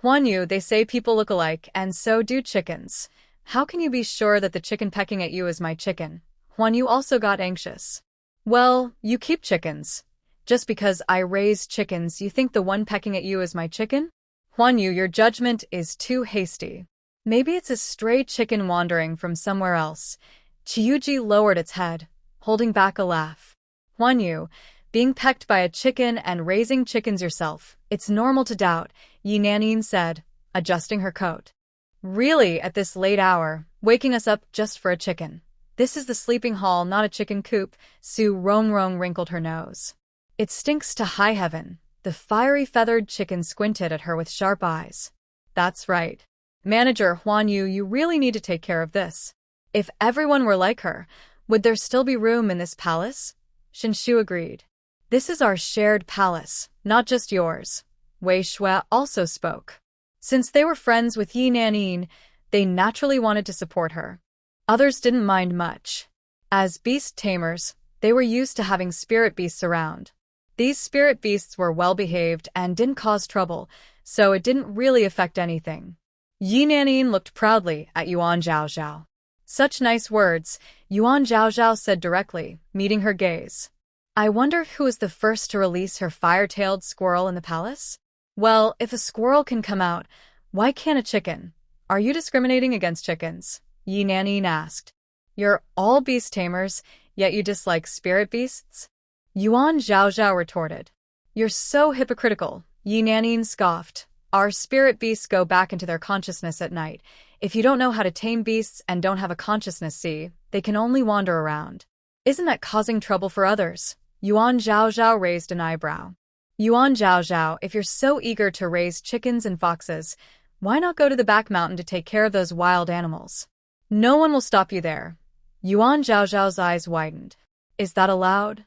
Huanyu, they say people look alike, and so do chickens. How can you be sure that the chicken pecking at you is my chicken? Huanyu also got anxious. Well, you keep chickens. Just because I raise chickens, you think the one pecking at you is my chicken? Huanyu, your judgment is too hasty. Maybe it's a stray chicken wandering from somewhere else. Qiuji lowered its head, holding back a laugh. Huanyu, being pecked by a chicken and raising chickens yourself, it's normal to doubt, Yi Nanin said, adjusting her coat. Really, at this late hour, waking us up just for a chicken. This is the sleeping hall, not a chicken coop. Su Rongrong wrinkled her nose. It stinks to high heaven. The fiery feathered chicken squinted at her with sharp eyes. That's right. Manager Huan Yu, you really need to take care of this. If everyone were like her, would there still be room in this palace? Shinshu agreed. This is our shared palace, not just yours. Wei Shui also spoke. Since they were friends with Yi Nanin, they naturally wanted to support her. Others didn't mind much. As beast tamers, they were used to having spirit beasts around. These spirit beasts were well-behaved and didn't cause trouble, so it didn't really affect anything. Yi Nanin looked proudly at Yuan Zhaozhao. Such nice words, Yuan Zhaozhao said directly, meeting her gaze. I wonder who was the first to release her fire-tailed squirrel in the palace? Well, if a squirrel can come out, why can't a chicken? Are you discriminating against chickens? Yi Nanin asked. You're all beast tamers, yet you dislike spirit beasts? Yuan Zhaozhao retorted. You're so hypocritical, Yi Nanin scoffed. Our spirit beasts go back into their consciousness at night. If you don't know how to tame beasts and don't have a consciousness, see, they can only wander around. Isn't that causing trouble for others? Yuan Zhaozhao raised an eyebrow. Yuan Zhaozhao, if you're so eager to raise chickens and foxes, why not go to the back mountain to take care of those wild animals? No one will stop you there. Yuan Zhaozhao's eyes widened. Is that allowed?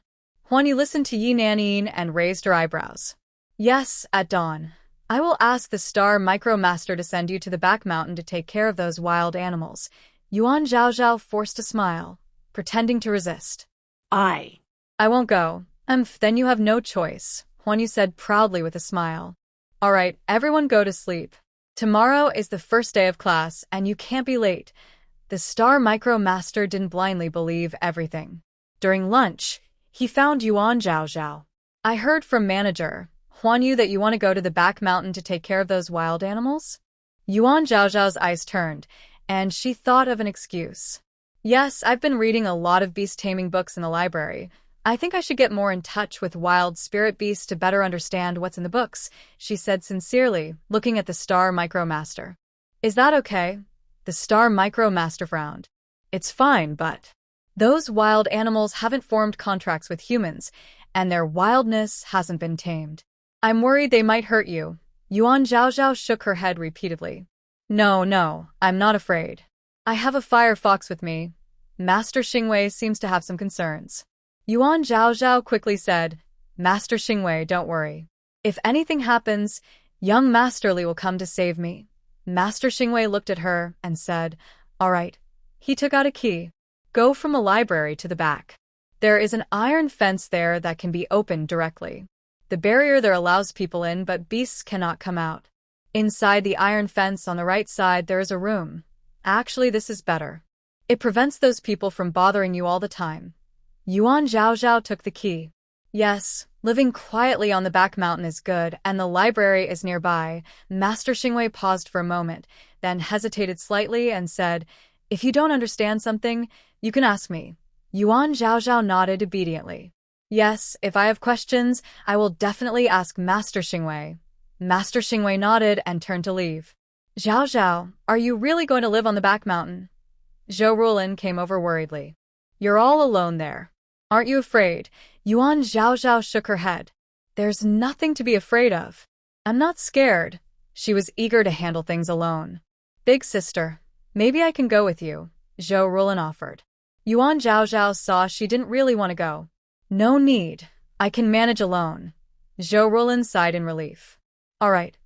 Huanyi listened to Yi Nanin and raised her eyebrows. Yes, at dawn. I will ask the Star Micromaster to send you to the back mountain to take care of those wild animals. Yuan Zhaozhao forced a smile, pretending to resist. I won't go. Then you have no choice, Huanyi said proudly with a smile. All right, everyone go to sleep. Tomorrow is the first day of class, and you can't be late. The Star Micromaster didn't blindly believe everything. During lunch, he found Yuan Zhaozhao. I heard from manager Huan Yu that you want to go to the back mountain to take care of those wild animals? Yuan Zhaozhao's eyes turned, and she thought of an excuse. Yes, I've been reading a lot of beast-taming books in the library. I think I should get more in touch with wild spirit beasts to better understand what's in the books, she said sincerely, looking at the Star Micromaster. Is that okay? The Star Micromaster frowned. It's fine, but those wild animals haven't formed contracts with humans, and their wildness hasn't been tamed. I'm worried they might hurt you. Yuan Zhaozhao shook her head repeatedly. No, I'm not afraid. I have a fire fox with me. Master Xingwei seems to have some concerns. Yuan Zhaozhao quickly said, Master Xingwei, don't worry. If anything happens, young Master Li will come to save me. Master Xingwei looked at her and said, All right. He took out a key. Go from the library to the back. There is an iron fence there that can be opened directly. The barrier there allows people in, but beasts cannot come out. Inside the iron fence on the right side there is a room. Actually, this is better. It prevents those people from bothering you all the time. Yuan Zhaozhao took the key. Yes, living quietly on the back mountain is good, and the library is nearby. Master Xingwei paused for a moment, then hesitated slightly and said, If you don't understand something, you can ask me. Yuan Zhaozhao nodded obediently. Yes, if I have questions, I will definitely ask Master Xingwei. Master Xingwei nodded and turned to leave. Zhaozhao, are you really going to live on the back mountain? Zhou Rulin came over worriedly. You're all alone there. Aren't you afraid? Yuan Zhaozhao shook her head. There's nothing to be afraid of. I'm not scared. She was eager to handle things alone. Big sister, maybe I can go with you, Zhou Rulin offered. Yuan Zhaozhao saw she didn't really want to go. No need. I can manage alone. Zhou Rulin sighed in relief. All right.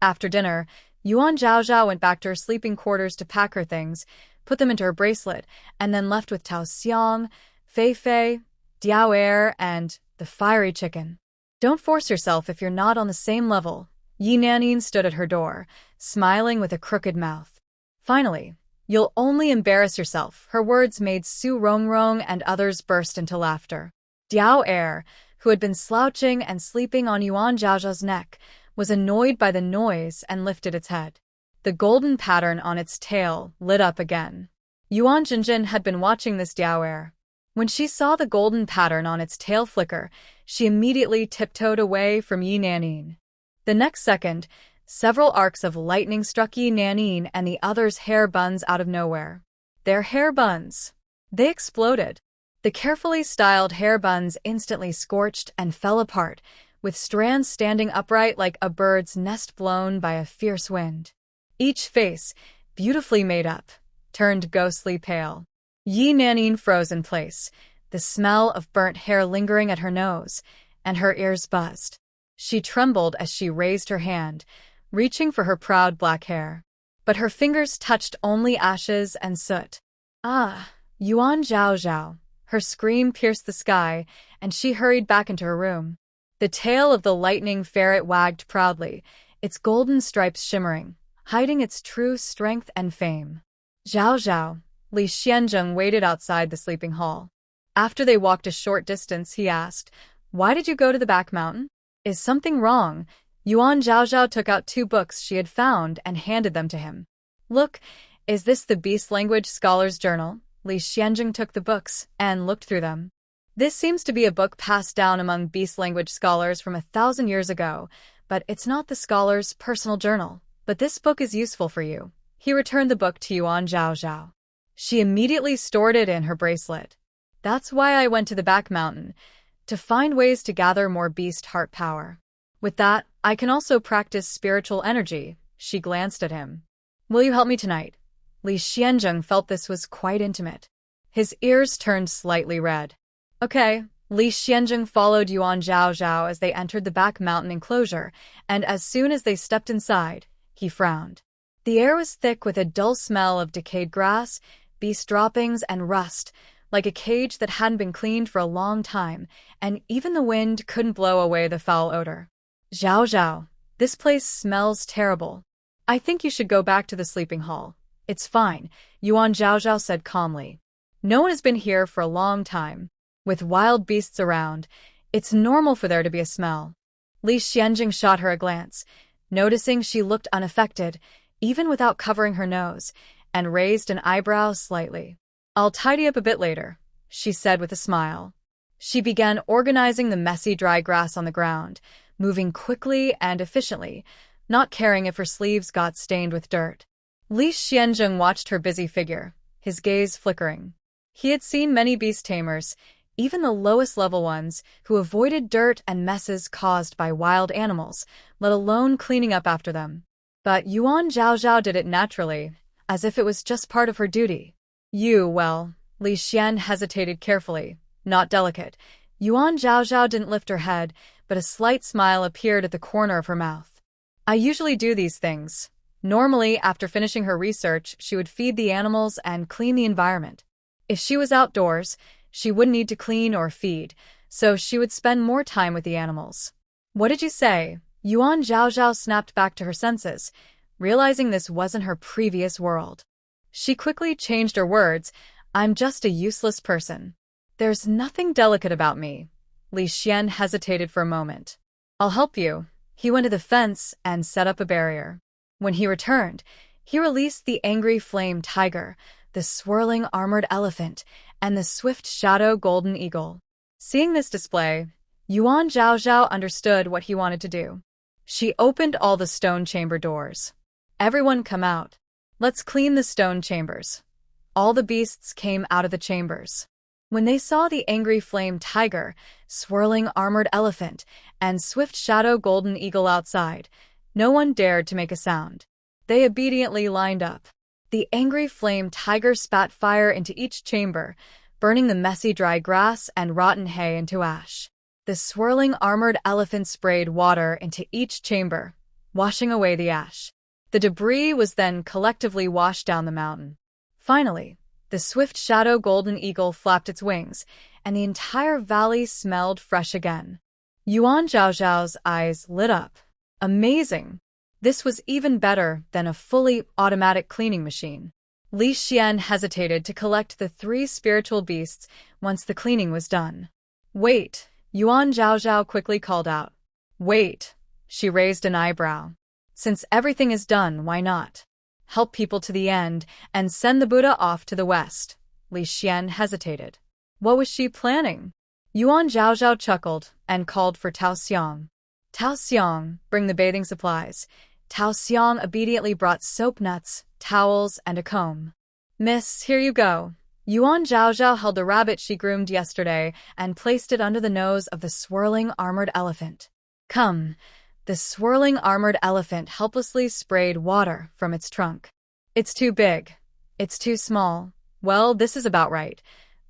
After dinner, Yuan Zhaozhao went back to her sleeping quarters to pack her things, put them into her bracelet, and then left with Tao Xiang, Fei Fei, Diao Er, and the fiery chicken. Don't force yourself if you're not on the same level. Yi Nanin stood at her door, smiling with a crooked mouth. Finally, you'll only embarrass yourself. Her words made Su Rongrong and others burst into laughter. Diao Er, who had been slouching and sleeping on Yuan Zhaozhao's neck, was annoyed by the noise and lifted its head. The golden pattern on its tail lit up again. Yuan Jinjin had been watching this Diao Er. When she saw the golden pattern on its tail flicker, she immediately tiptoed away from Yi Nanin. The next second, several arcs of lightning struck Yi Nanin and the others' hair buns out of nowhere. Their hair buns. They exploded. The carefully styled hair buns instantly scorched and fell apart, with strands standing upright like a bird's nest blown by a fierce wind. Each face, beautifully made up, turned ghostly pale. Yi Nanin froze in place, the smell of burnt hair lingering at her nose, and her ears buzzed. She trembled as she raised her hand, reaching for her proud black hair. But her fingers touched only ashes and soot. Ah, Yuan Zhao Zhao. Her scream pierced the sky, and she hurried back into her room. The tail of the lightning ferret wagged proudly, its golden stripes shimmering, hiding its true strength and fame. Zhao Zhao. Lee Shien waited outside the sleeping hall. After they walked a short distance, he asked, "Why did you go to the back mountain? Is something wrong?" Yuan Zhao took out 2 books she had found and handed them to him. "Look, is this the Beast Language Scholar's Journal?" Lee Shien took the books and looked through them. "This seems to be a book passed down among Beast Language scholars from 1,000 years ago, but it's not the scholar's personal journal. But this book is useful for you." He returned the book to Yuan Zhao. She immediately stored it in her bracelet. "That's why I went to the back mountain, to find ways to gather more beast heart power. With that, I can also practice spiritual energy." She glanced at him. "Will you help me tonight?" Lee Shien felt this was quite intimate. His ears turned slightly red. "Okay." Lee Shien followed Yuan Zhao as they entered the back mountain enclosure, and as soon as they stepped inside, he frowned. The air was thick with a dull smell of decayed grass, beast droppings, and rust, like a cage that hadn't been cleaned for a long time, and even the wind couldn't blow away the foul odor. Zhao, this place smells terrible. I think you should go back to the sleeping hall." "It's fine," Yuan Zhao said calmly. "No one has been here for a long time. With wild beasts around, it's normal for there to be a smell." Lee Shien shot her a glance, noticing she looked unaffected, even without covering her nose, and raised an eyebrow slightly. "I'll tidy up a bit later," she said with a smile. She began organizing the messy dry grass on the ground, moving quickly and efficiently, not caring if her sleeves got stained with dirt. Lee Shien watched her busy figure, his gaze flickering. He had seen many beast tamers, even the lowest level ones, who avoided dirt and messes caused by wild animals, let alone cleaning up after them. But Yuan Zhao did it naturally, as if it was just part of her duty. Well, Lee Shien hesitated carefully, not delicate. Yuan Zhao didn't lift her head, but a slight smile appeared at the corner of her mouth. "I usually do these things." Normally, after finishing her research, she would feed the animals and clean the environment. If she was outdoors, she wouldn't need to clean or feed, so she would spend more time with the animals. "What did you say?" Yuan Zhao snapped back to her senses, realizing this wasn't her previous world. She quickly changed her words. "I'm just a useless person." "There's nothing delicate about me." Lee Shien hesitated for a moment. "I'll help you." He went to the fence and set up a barrier. When he returned, he released the angry flame tiger, the swirling armored elephant, and the swift shadow golden eagle. Seeing this display, Yuan Zhao understood what he wanted to do. She opened all the stone chamber doors. "Everyone come out. Let's clean the stone chambers." All the beasts came out of the chambers. When they saw the angry flame tiger, swirling armored elephant, and swift shadow golden eagle outside, no one dared to make a sound. They obediently lined up. The angry flame tiger spat fire into each chamber, burning the messy dry grass and rotten hay into ash. The swirling armored elephant sprayed water into each chamber, washing away the ash. The debris was then collectively washed down the mountain. Finally, the swift shadow golden eagle flapped its wings, and the entire valley smelled fresh again. Yuan Zhao's eyes lit up. Amazing! This was even better than a fully automatic cleaning machine. Lee Shien hesitated to collect the 3 spiritual beasts once the cleaning was done. "Wait!" Yuan Zhao quickly called out. "Wait!" She raised an eyebrow. "Since everything is done, why not help people to the end and send the Buddha off to the west?" Lee Shien hesitated. What was she planning? Yuan Zhao chuckled and called for Tao Xiang. "Tao Xiang, bring the bathing supplies." Tao Xiang obediently brought soap nuts, towels, and a comb. "Miss, here you go." Yuan Zhao held the rabbit she groomed yesterday and placed it under the nose of the swirling armored elephant. Come. The swirling armored elephant helplessly sprayed water from its trunk. It's too big. It's too small. Well, this is about right.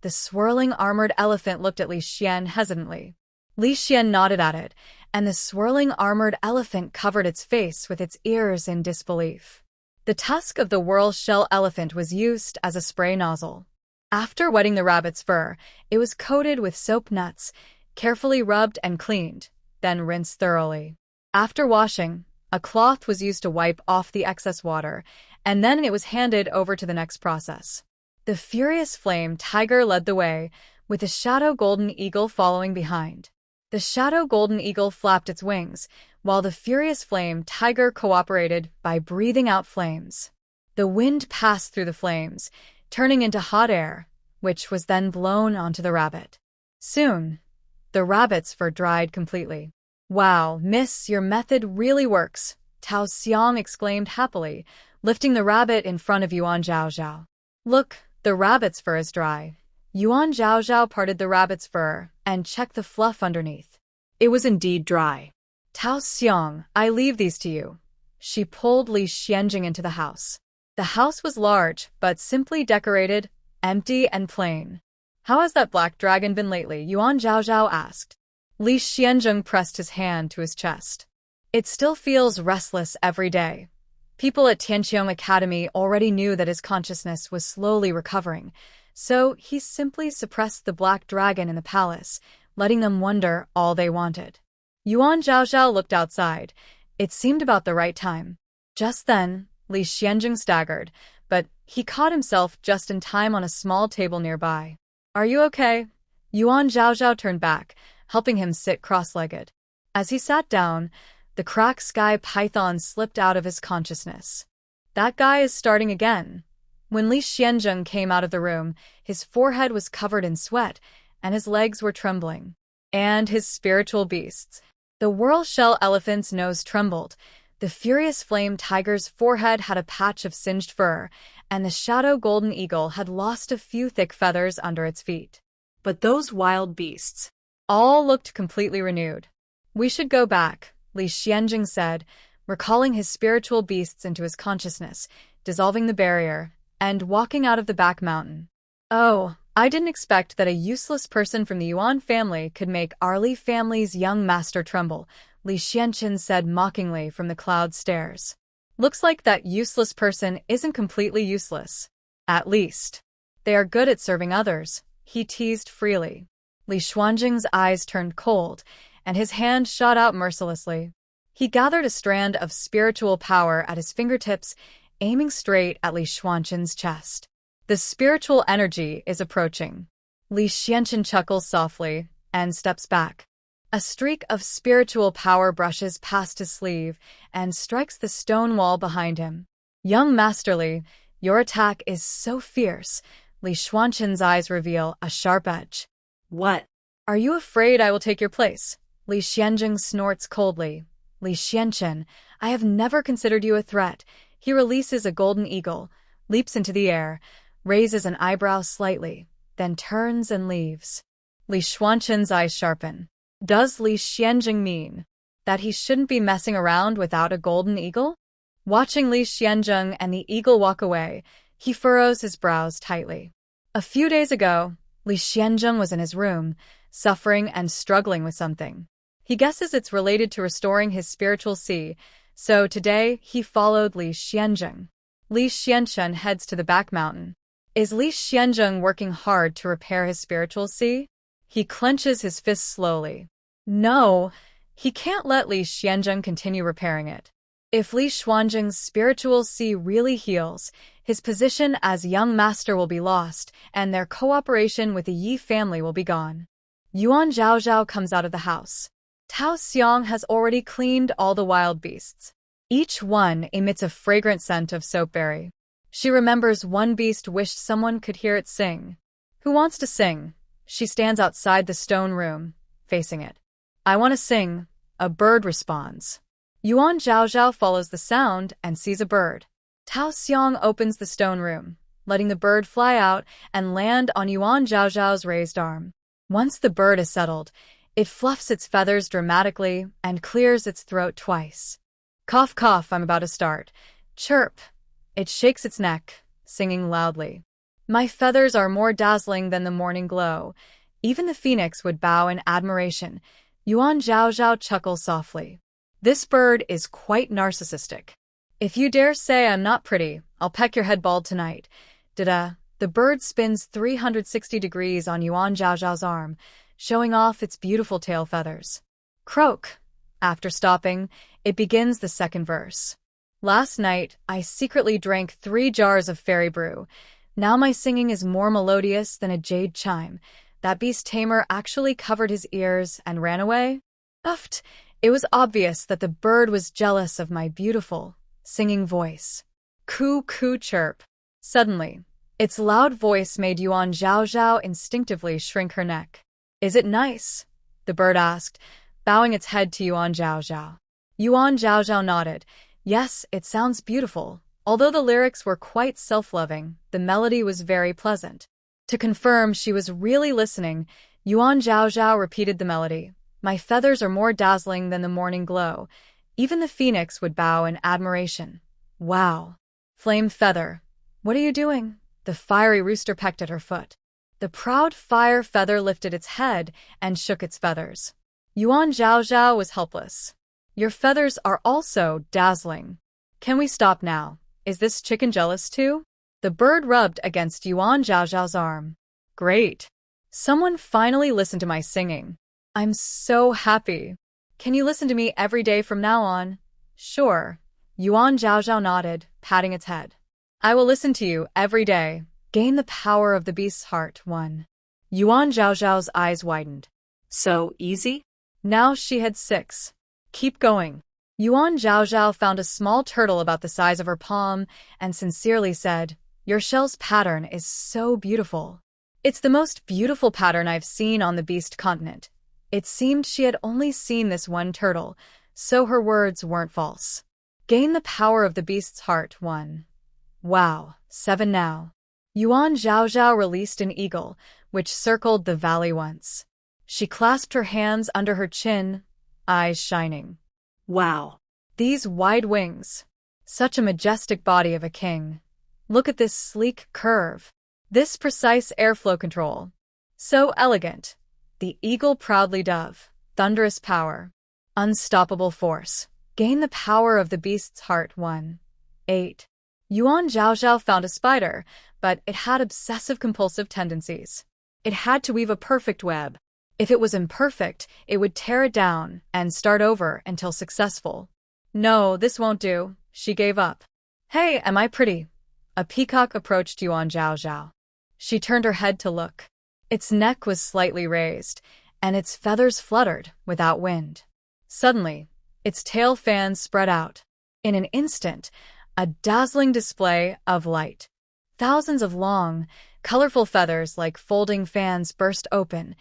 The swirling armored elephant looked at Lee Shien hesitantly. Lee Shien nodded at it, and the swirling armored elephant covered its face with its ears in disbelief. The tusk of the whirl shell elephant was used as a spray nozzle. After wetting the rabbit's fur, it was coated with soap nuts, carefully rubbed and cleaned, then rinsed thoroughly. After washing, a cloth was used to wipe off the excess water, and then it was handed over to the next process. The furious flame tiger led the way, with the shadow golden eagle following behind. The shadow golden eagle flapped its wings, while the furious flame tiger cooperated by breathing out flames. The wind passed through the flames, turning into hot air, which was then blown onto the rabbit. Soon, the rabbit's fur dried completely. "Wow, miss, your method really works," Tao Xiang exclaimed happily, lifting the rabbit in front of Yuan Zhaozhao. "Look, the rabbit's fur is dry." Yuan Zhaozhao parted the rabbit's fur and checked the fluff underneath. It was indeed dry. "Tao Xiang, I leave these to you." She pulled Li Xianjing into the house. The house was large, but simply decorated, empty and plain. "How has that black dragon been lately?" Yuan Zhaozhao asked. Li Xianjing pressed his hand to his chest. "It still feels restless every day." People at Tianqiong Academy already knew that his consciousness was slowly recovering, so he simply suppressed the black dragon in the palace, letting them wonder all they wanted. Yuan Zhaozhao looked outside. It seemed about the right time. Just then, Li Xianjing staggered, but he caught himself just in time on a small table nearby. "Are you okay?" Yuan Zhaozhao turned back, helping him sit cross-legged. As he sat down, the cracked sky python slipped out of his consciousness. "That guy is starting again." When Li Xianjing came out of the room, his forehead was covered in sweat, and his legs were trembling. And his spiritual beasts. The whirl shell elephant's nose trembled, the furious flame tiger's forehead had a patch of singed fur, and the shadow golden eagle had lost a few thick feathers under its feet. But those wild beasts all looked completely renewed. "We should go back," Li Xianjing said, recalling his spiritual beasts into his consciousness, dissolving the barrier, and walking out of the back mountain. "Oh, I didn't expect that a useless person from the Yuan family could make our Li family's young master tremble," Li Xianqin said mockingly from the cloud stairs. "Looks like that useless person isn't completely useless. At least, they are good at serving others," he teased freely. Li Xuanjing's eyes turned cold, and his hand shot out mercilessly. He gathered a strand of spiritual power at his fingertips, aiming straight at Li Xuanqin's chest. "The spiritual energy is approaching." Li Xianqin chuckles softly and steps back. A streak of spiritual power brushes past his sleeve and strikes the stone wall behind him. "Young Master Li, your attack is so fierce." Li Xuanqin's eyes reveal a sharp edge. What? "Are you afraid I will take your place?" Li Xianjing snorts coldly. "Li Xianqin, I have never considered you a threat." He releases a golden eagle, leaps into the air, raises an eyebrow slightly, then turns and leaves. Li Xuanqin's eyes sharpen. Does Li Xianjing mean that he shouldn't be messing around without a golden eagle? Watching Li Xianjing and the eagle walk away, he furrows his brows tightly. A few days ago, Li Xianjing was in his room, suffering and struggling with something. He guesses it's related to restoring his spiritual sea, so today he followed Li Xianjing. Li Xianqin heads to the back mountain. Is Li Xianjing working hard to repair his spiritual sea? He clenches his fists slowly. No, he can't let Li Xianjing continue repairing it. If Li Xuanjing's spiritual sea really heals, his position as young master will be lost, and their cooperation with the Yi family will be gone. Yuan Zhaozhao comes out of the house. Tao Xiang has already cleaned all the wild beasts. Each one emits a fragrant scent of soapberry. She remembers one beast wished someone could hear it sing. Who wants to sing? She stands outside the stone room, facing it. I want to sing. A bird responds. Yuan Zhaozhao follows the sound and sees a bird. Tao Xiang opens the stone room, letting the bird fly out and land on Yuan Zhaozhao's raised arm. Once the bird is settled, It fluffs its feathers dramatically and clears its throat twice. Cough, cough, I'm about to start. Chirp. It shakes its neck, singing loudly. My feathers are more dazzling than the morning glow. Even the phoenix would bow in admiration. Yuan Zhao Zhao chuckles softly. This bird is quite narcissistic. If you dare say I'm not pretty, I'll peck your head bald tonight. Da-da. The bird spins 360 degrees on Yuan Zhao Zhao's arm, showing off its beautiful tail feathers. Croak. After stopping, it begins the second verse. Last night, I secretly drank 3 jars of fairy brew. Now my singing is more melodious than a jade chime. That beast tamer actually covered his ears and ran away? Uffed. It was obvious that the bird was jealous of my beautiful, singing voice. Coo coo chirp. Suddenly, its loud voice made Yuan Zhao Zhao instinctively shrink her neck. Is it nice? The bird asked, bowing its head to Yuan Zhao Zhao. Yuan Zhao Zhao nodded. Yes, it sounds beautiful. Although the lyrics were quite self-loving, the melody was very pleasant. To confirm she was really listening, Yuan Zhao Zhao repeated the melody. My feathers are more dazzling than the morning glow. Even the phoenix would bow in admiration. Wow. Flame feather. What are you doing? The fiery rooster pecked at her foot. The proud fire feather lifted its head and shook its feathers. Yuan Zhao Zhao was helpless. Your feathers are also dazzling. Can we stop now? Is this chicken jealous too? The bird rubbed against Yuan Zhao Zhao's arm. Great. Someone finally listened to my singing. I'm so happy. Can you listen to me every day from now on? Sure. Yuan Zhao Zhao nodded, patting its head. I will listen to you every day. Gain the power of the beast's heart, 1. Yuan Zhao Zhao's eyes widened. So easy? Now she had 6. Keep going. Yuan Zhao Zhao found a small turtle about the size of her palm and sincerely said, Your shell's pattern is so beautiful. It's the most beautiful pattern I've seen on the beast continent. It seemed she had only seen this one turtle, so her words weren't false. Gain the power of the beast's heart, 1. Wow, 7 now. Yuan Zhao Zhao released an eagle, which circled the valley once. She clasped her hands under her chin, eyes shining. Wow. These wide wings. Such a majestic body of a king. Look at this sleek curve. This precise airflow control. So elegant. The eagle proudly dove. Thunderous power. Unstoppable force. Gain the power of the beast's heart, 1. 8. Yuan Zhao Zhao found a spider, but it had obsessive-compulsive tendencies. It had to weave a perfect web. If it was imperfect, it would tear it down and start over until successful. No, this won't do. She gave up. Hey, am I pretty? A peacock approached Yuan Zhao Zhao. She turned her head to look. Its neck was slightly raised, and its feathers fluttered without wind. Suddenly, its tail fans spread out. In an instant, a dazzling display of light. Thousands of long, colorful feathers like folding fans burst open,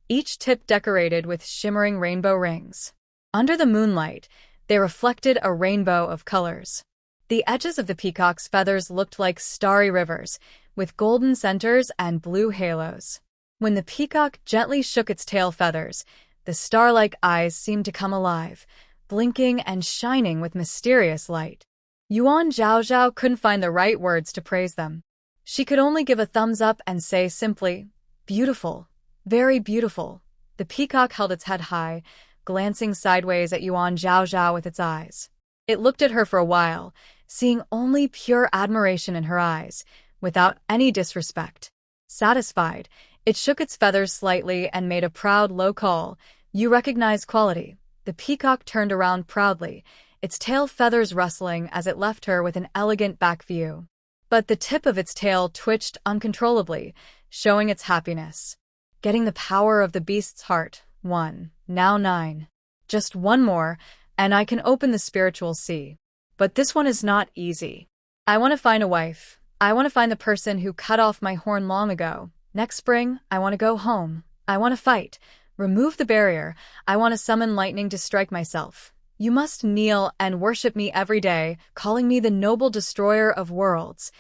each tip decorated with shimmering rainbow rings. Under the moonlight, they reflected a rainbow of colors. The edges of the peacock's feathers looked like starry rivers, with golden centers and blue halos. When the peacock gently shook its tail feathers, the star-like eyes seemed to come alive, blinking and shining with mysterious light. Yuan Zhao Zhao couldn't find the right words to praise them. She could only give a thumbs up and say simply, beautiful, very beautiful. The peacock held its head high, glancing sideways at Yuan Zhao Zhao with its eyes. It looked at her for a while, seeing only pure admiration in her eyes, without any disrespect. Satisfied, it shook its feathers slightly and made a proud low call. You recognize quality. The peacock turned around proudly, its tail feathers rustling as it left her with an elegant back view. But the tip of its tail twitched uncontrollably, showing its happiness. Getting the power of the beast's heart, 1. Now 9. Just one more, and I can open the spiritual sea. But this one is not easy. I want to find a wife. I want to find the person who cut off my horn long ago. Next spring, I want to go home. I want to fight. Remove the barrier. I want to summon lightning to strike myself. You must kneel and worship me every day, calling me the noble destroyer of worlds.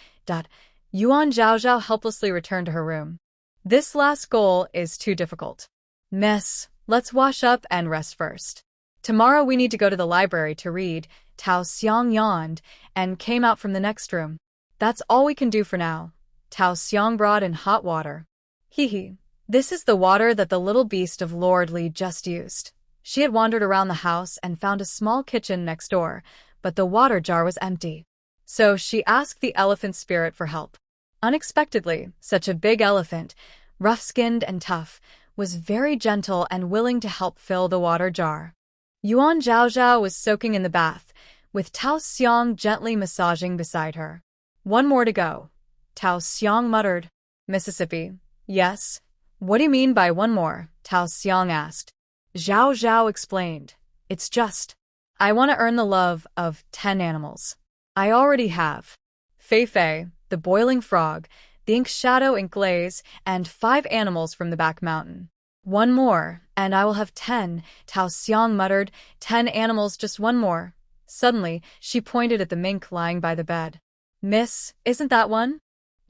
Yuan Zhao Zhao helplessly returned to her room. This last goal is too difficult. Miss, Let's wash up and rest first. Tomorrow we need to go to the library to read. Tao Xiang yawned and came out from the next room. That's all we can do for now. Tao Xiang brought in hot water. Hee. This is the water that the little beast of Lord Lee just used. She had wandered around the house and found a small kitchen next door, but the water jar was empty. So she asked the elephant spirit for help. Unexpectedly, such a big elephant, rough-skinned and tough, was very gentle and willing to help fill the water jar. Yuan Zhaozhao was soaking in the bath, with Tao Xiang gently massaging beside her. One more to go. Tao Xiang muttered. Mississippi. Yes. What do you mean by one more? Tao Xiang asked. Zhao Zhao explained. It's just, I want to earn the love of 10 animals. I already have. Fei Fei, the boiling frog, the ink shadow ink glaze, and 5 animals from the back mountain. One more, and I will have 10, Tao Xiang muttered. 10 animals, just one more. Suddenly, she pointed at the mink lying by the bed. Miss, isn't that one?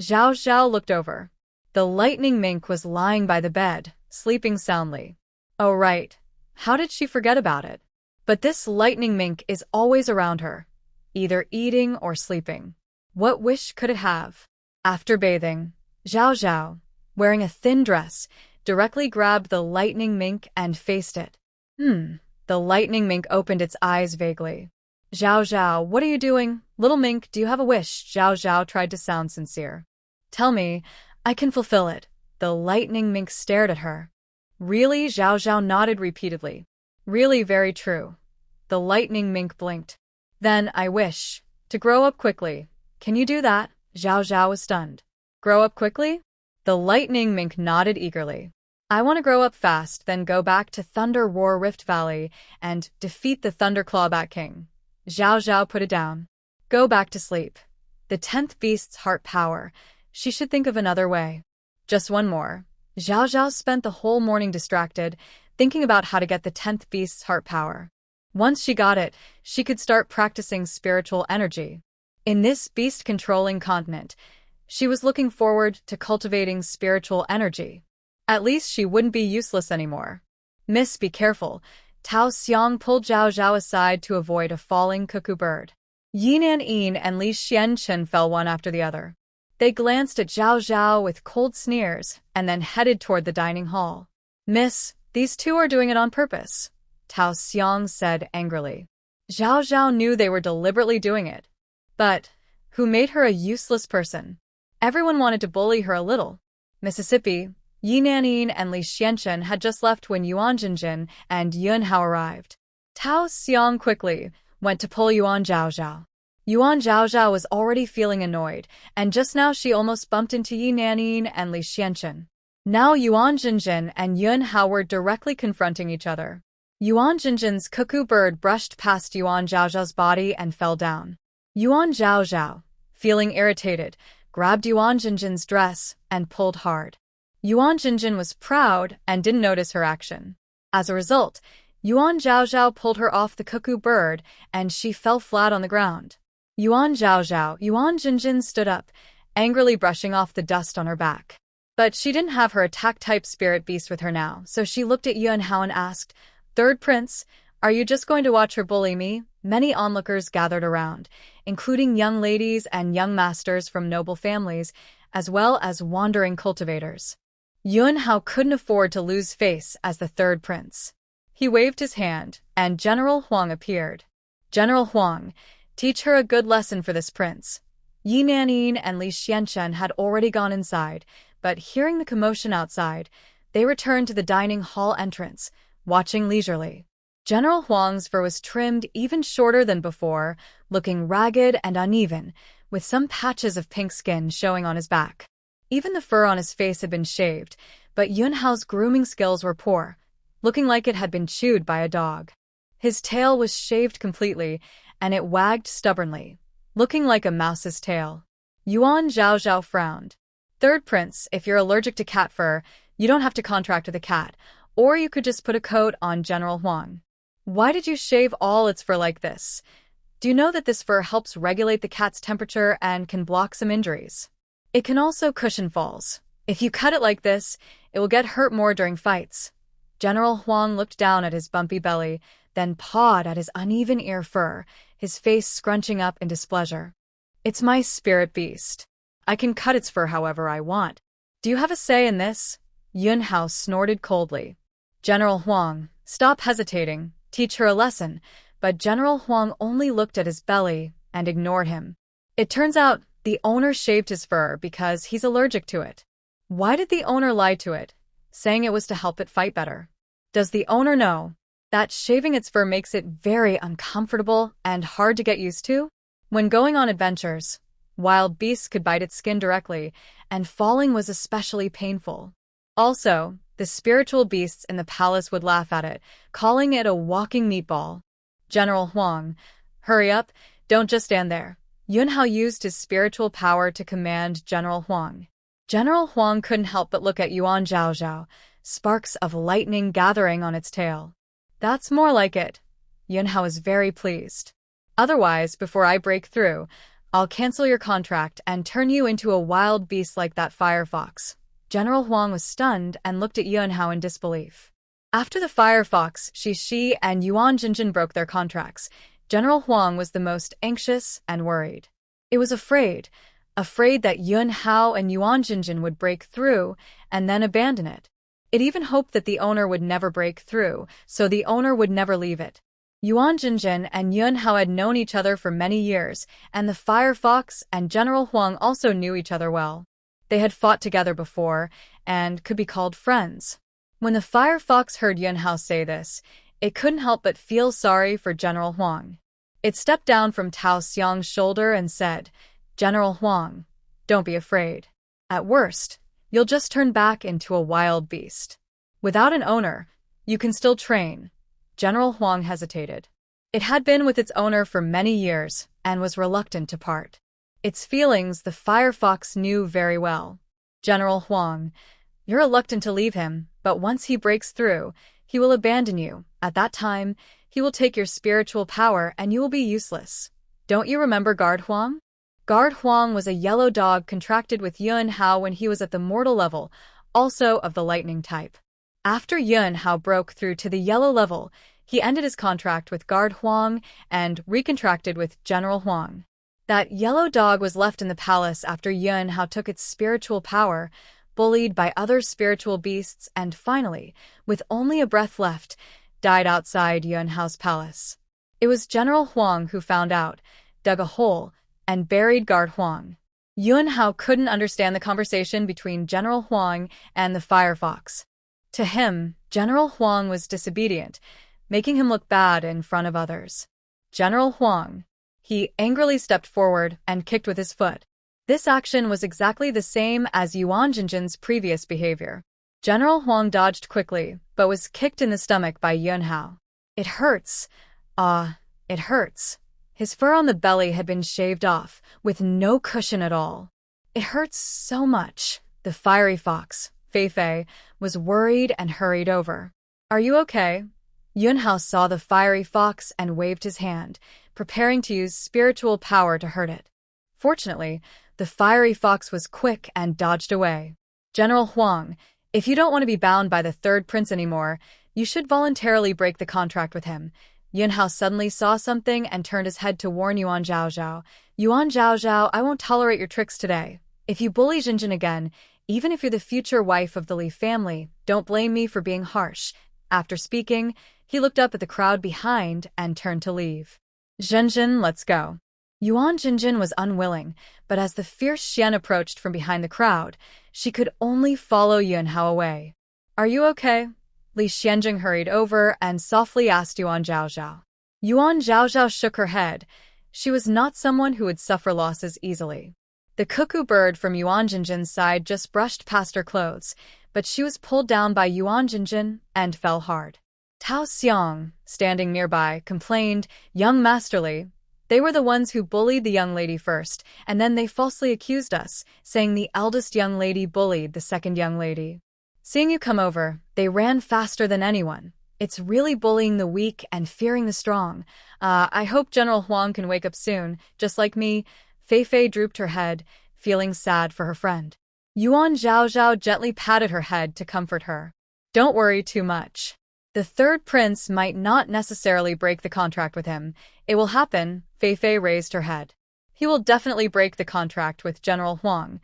Zhao Zhao looked over. The lightning mink was lying by the bed, sleeping soundly. Oh right, how did she forget about it? But this lightning mink is always around her, either eating or sleeping. What wish could it have? After bathing, Zhao Zhao, wearing a thin dress, directly grabbed the lightning mink and faced it. The lightning mink opened its eyes vaguely. Zhao Zhao, what are you doing? Little mink, do you have a wish? Zhao Zhao tried to sound sincere. Tell me, I can fulfill it. The lightning mink stared at her. Really? Zhao Zhao nodded repeatedly. Really, very true. The lightning mink blinked. Then I wish to grow up quickly. Can you do that? Zhao Zhao was stunned. Grow up quickly? The lightning mink nodded eagerly. I want to grow up fast, then go back to Thunder Roar Rift Valley and defeat the Thunder Clawback King. Zhao Zhao put it down. Go back to sleep. The 10th beast's heart power. She should think of another way. Just one more. Zhao Zhao spent the whole morning distracted, thinking about how to get the 10th beast's heart power. Once she got it, she could start practicing spiritual energy. In this beast-controlling continent, she was looking forward to cultivating spiritual energy. At least she wouldn't be useless anymore. Miss, be careful. Tao Xiang pulled Zhao Zhao aside to avoid a falling cuckoo bird. Yuan and Lee Shien fell one after the other. They glanced at Zhao Zhao with cold sneers and then headed toward the dining hall. Miss, these two are doing it on purpose, Tao Xiang said angrily. Zhao Zhao knew they were deliberately doing it. But who made her a useless person? Everyone wanted to bully her a little. Mississippi, Yuan and Lee Shien had just left when Yuan Jinjin and Yuan Hao arrived. Tao Xiang quickly went to pull Yuan Zhaozhao. Yuan Zhaozhao was already feeling annoyed, and just now she almost bumped into Yuan and Lee Shien. Now Yuan Jinjin and Yuan Hao were directly confronting each other. Yuan Jinjin's cuckoo bird brushed past Yuan Zhaozhao's body and fell down. Yuan Zhaozhao, feeling irritated, grabbed Yuan Jinjin's dress and pulled hard. Yuan Jinjin was proud and didn't notice her action. As a result, Yuan Zhaozhao pulled her off the cuckoo bird and she fell flat on the ground. Yuan Jinjin stood up, angrily brushing off the dust on her back. But she didn't have her attack-type spirit beast with her now, so she looked at Yuan Hao and asked, Third Prince, are you just going to watch her bully me? Many onlookers gathered around, including young ladies and young masters from noble families, as well as wandering cultivators. Yuan Hao couldn't afford to lose face as the third prince. He waved his hand, and General Huang appeared. General Huang, teach her a good lesson for this prince. Yuan and Lee Shien had already gone inside, but hearing the commotion outside, they returned to the dining hall entrance, watching leisurely. General Huang's fur was trimmed even shorter than before, looking ragged and uneven, with some patches of pink skin showing on his back. Even the fur on his face had been shaved, but Yuan Hao's grooming skills were poor, looking like it had been chewed by a dog. His tail was shaved completely, and it wagged stubbornly, looking like a mouse's tail. Yuan Zhaozhao frowned. Third Prince, if you're allergic to cat fur, you don't have to contract with a cat, or you could just put a coat on General Huang. Why did you shave all its fur like this? Do you know that this fur helps regulate the cat's temperature and can block some injuries? It can also cushion falls. If you cut it like this, it will get hurt more during fights. General Huang looked down at his bumpy belly, then pawed at his uneven ear fur, his face scrunching up in displeasure. It's my spirit beast. I can cut its fur however I want. Do you have a say in this? Yuan snorted coldly. General Huang, stop hesitating, teach her a lesson, but General Huang only looked at his belly and ignored him. It turns out the owner shaved his fur because he's allergic to it. Why did the owner lie to it, saying it was to help it fight better? Does the owner know that shaving its fur makes it very uncomfortable and hard to get used to? When going on adventures, wild beasts could bite its skin directly, and falling was especially painful. Also, the spiritual beasts in the palace would laugh at it, calling it a walking meatball. General Huang, hurry up, don't just stand there. Yuan used his spiritual power to command General Huang. General Huang couldn't help but look at Yuan Zhaozhao, sparks of lightning gathering on its tail. That's more like it. Yuan was very pleased. Otherwise, before I break through, I'll cancel your contract and turn you into a wild beast like that firefox. General Huang was stunned and looked at Yuan in disbelief. After the firefox, Shi and Yuan Jinjin broke their contracts, General Huang was the most anxious and worried. It was afraid that Yuan and Yuan Jinjin would break through and then abandon it. It even hoped that the owner would never break through, so the owner would never leave it. Yuan Jinjin and Yuan had known each other for many years, and the firefox and General Huang also knew each other well. They had fought together before, and could be called friends. When the firefox heard Yuan say this, it couldn't help but feel sorry for General Huang. It stepped down from Tao Xiang's shoulder and said, General Huang, don't be afraid. At worst, you'll just turn back into a wild beast. Without an owner, you can still train. General Huang hesitated. It had been with its owner for many years and was reluctant to part. Its feelings the firefox knew very well. General Huang, you're reluctant to leave him, but once he breaks through, he will abandon you. At that time, he will take your spiritual power and you will be useless. Don't you remember Guard Huang? Guard Huang was a yellow dog contracted with Yuan when he was at the mortal level, also of the lightning type. After Yuan broke through to the yellow level, he ended his contract with Guard Huang and recontracted with General Huang. That yellow dog was left in the palace after Yuan took its spiritual power, bullied by other spiritual beasts, and finally, with only a breath left, died outside Yuan's palace. It was General Huang who found out, dug a hole, and buried Guard Huang. Yuan couldn't understand the conversation between General Huang and the firefox. To him, General Huang was disobedient, making him look bad in front of others. General Huang. He angrily stepped forward and kicked with his foot. This action was exactly the same as Yuan Jinjin's previous behavior. General Huang dodged quickly, but was kicked in the stomach by Yuan. It hurts. It hurts. His fur on the belly had been shaved off, with no cushion at all. It hurts so much. The fiery fox, Fei, was worried and hurried over. Are you okay? Yuan saw the fiery fox and waved his hand, preparing to use spiritual power to hurt it. Fortunately, the fiery fox was quick and dodged away. General Huang, if you don't want to be bound by the third prince anymore, you should voluntarily break the contract with him. Yuan suddenly saw something and turned his head to warn Yuan Zhaozhao. Yuan Zhaozhao, I won't tolerate your tricks today. If you bully Jinjin again, even if you're the future wife of the Lee family, don't blame me for being harsh. After speaking, he looked up at the crowd behind and turned to leave. Jinjin, let's go. Yuan Jinjin was unwilling, but as the fierce Shien approached from behind the crowd, she could only follow Yuan away. Are you okay? Lee Shien hurried over and softly asked Yuan Zhaozhao. Yuan Zhaozhao shook her head. She was not someone who would suffer losses easily. The cuckoo bird from Yuan Jinjin's side just brushed past her clothes, but she was pulled down by Yuan Jinjin and fell hard. Tao Xiang, standing nearby, complained, Young Master Li, they were the ones who bullied the young lady first, and then they falsely accused us, saying the eldest young lady bullied the second young lady. Seeing you come over, they ran faster than anyone. It's really bullying the weak and fearing the strong. I hope General Huang can wake up soon, just like me. Fei drooped her head, feeling sad for her friend. Yuan Zhaozhao gently patted her head to comfort her. Don't worry too much. The third prince might not necessarily break the contract with him. It will happen, Fei Fei raised her head. He will definitely break the contract with General Huang.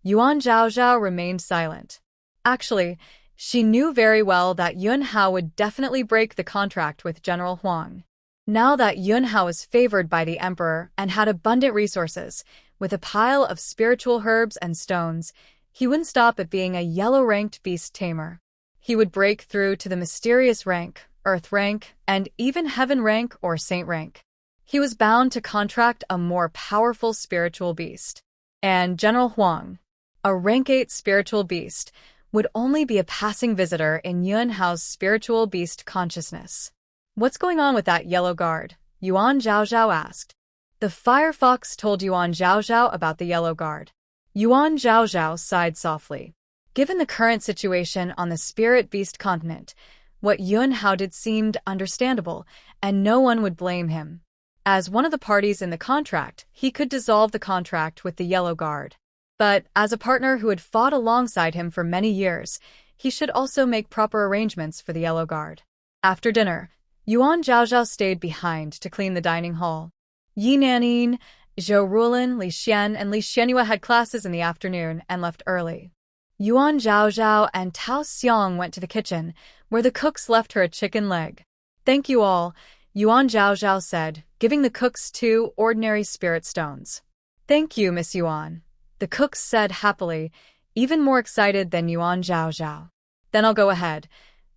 Yuan Zhaozhao remained silent. Actually, she knew very well that Yun Hao would definitely break the contract with General Huang. Now that Yun Hao was favored by the emperor and had abundant resources, with a pile of spiritual herbs and stones, he wouldn't stop at being a yellow-ranked beast tamer. He would break through to the mysterious rank, earth rank, and even heaven rank or saint rank. He was bound to contract a more powerful spiritual beast. And General Huang, a rank 8 spiritual beast, would only be a passing visitor in Yun Hao's spiritual beast consciousness. What's going on with that yellow guard? Yuan Zhaozhao asked. The firefox told Yuan Zhaozhao about the yellow guard. Yuan Zhaozhao sighed softly. Given the current situation on the spirit beast continent, what Yun Hao did seemed understandable, and no one would blame him. As one of the parties in the contract, he could dissolve the contract with the yellow guard. But as a partner who had fought alongside him for many years, he should also make proper arrangements for the yellow guard. After dinner, Yuan Zhaozhao stayed behind to clean the dining hall. Yi Nanin, Zhou Rulin, Lee Shien, and Lee Xianyue had classes in the afternoon and left early. Yuan Zhaozhao and Tao Xiong went to the kitchen, where the cooks left her a chicken leg. Thank you all, Yuan Zhaozhao said, giving the cooks 2 ordinary spirit stones. Thank you, Miss Yuan, the cooks said happily, even more excited than Yuan Zhaozhao. Then I'll go ahead.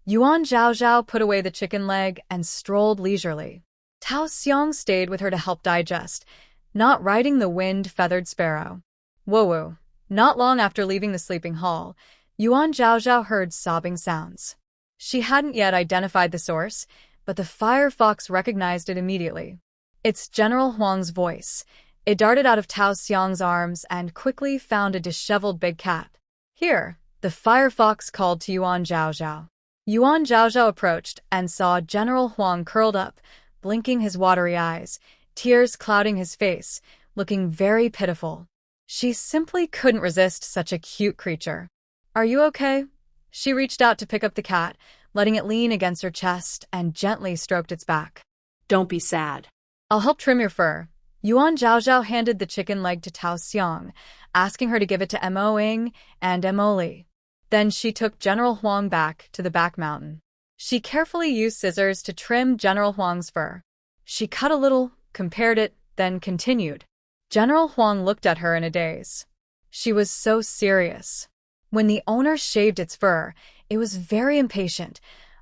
Yuan Zhaozhao put away the chicken leg and strolled leisurely. Tao Xiong stayed with her to help digest, not riding the wind-feathered sparrow. Whoa. Not long after leaving the sleeping hall, Yuan Zhaozhao heard sobbing sounds. She hadn't yet identified the source, but the firefox recognized it immediately. It's General Huang's voice. It darted out of Tao Xiong's arms and quickly found a disheveled big cat. Here, the firefox called to Yuan Zhaozhao. Yuan Zhaozhao approached and saw General Huang curled up, blinking his watery eyes, tears clouding his face, looking very pitiful. She simply couldn't resist such a cute creature. Are you okay? She reached out to pick up the cat, letting it lean against her chest and gently stroked its back. Don't be sad. I'll help trim your fur. Yuan Zhaozhao handed the chicken leg to Tao Xiong, asking her to give it to Mo Ying and Mo Li. Then she took General Huang back to the back mountain. She carefully used scissors to trim General Huang's fur. She cut a little, compared it, then continued. General Huang looked at her in a daze. She was so serious. When the owner shaved its fur, it was very impatient,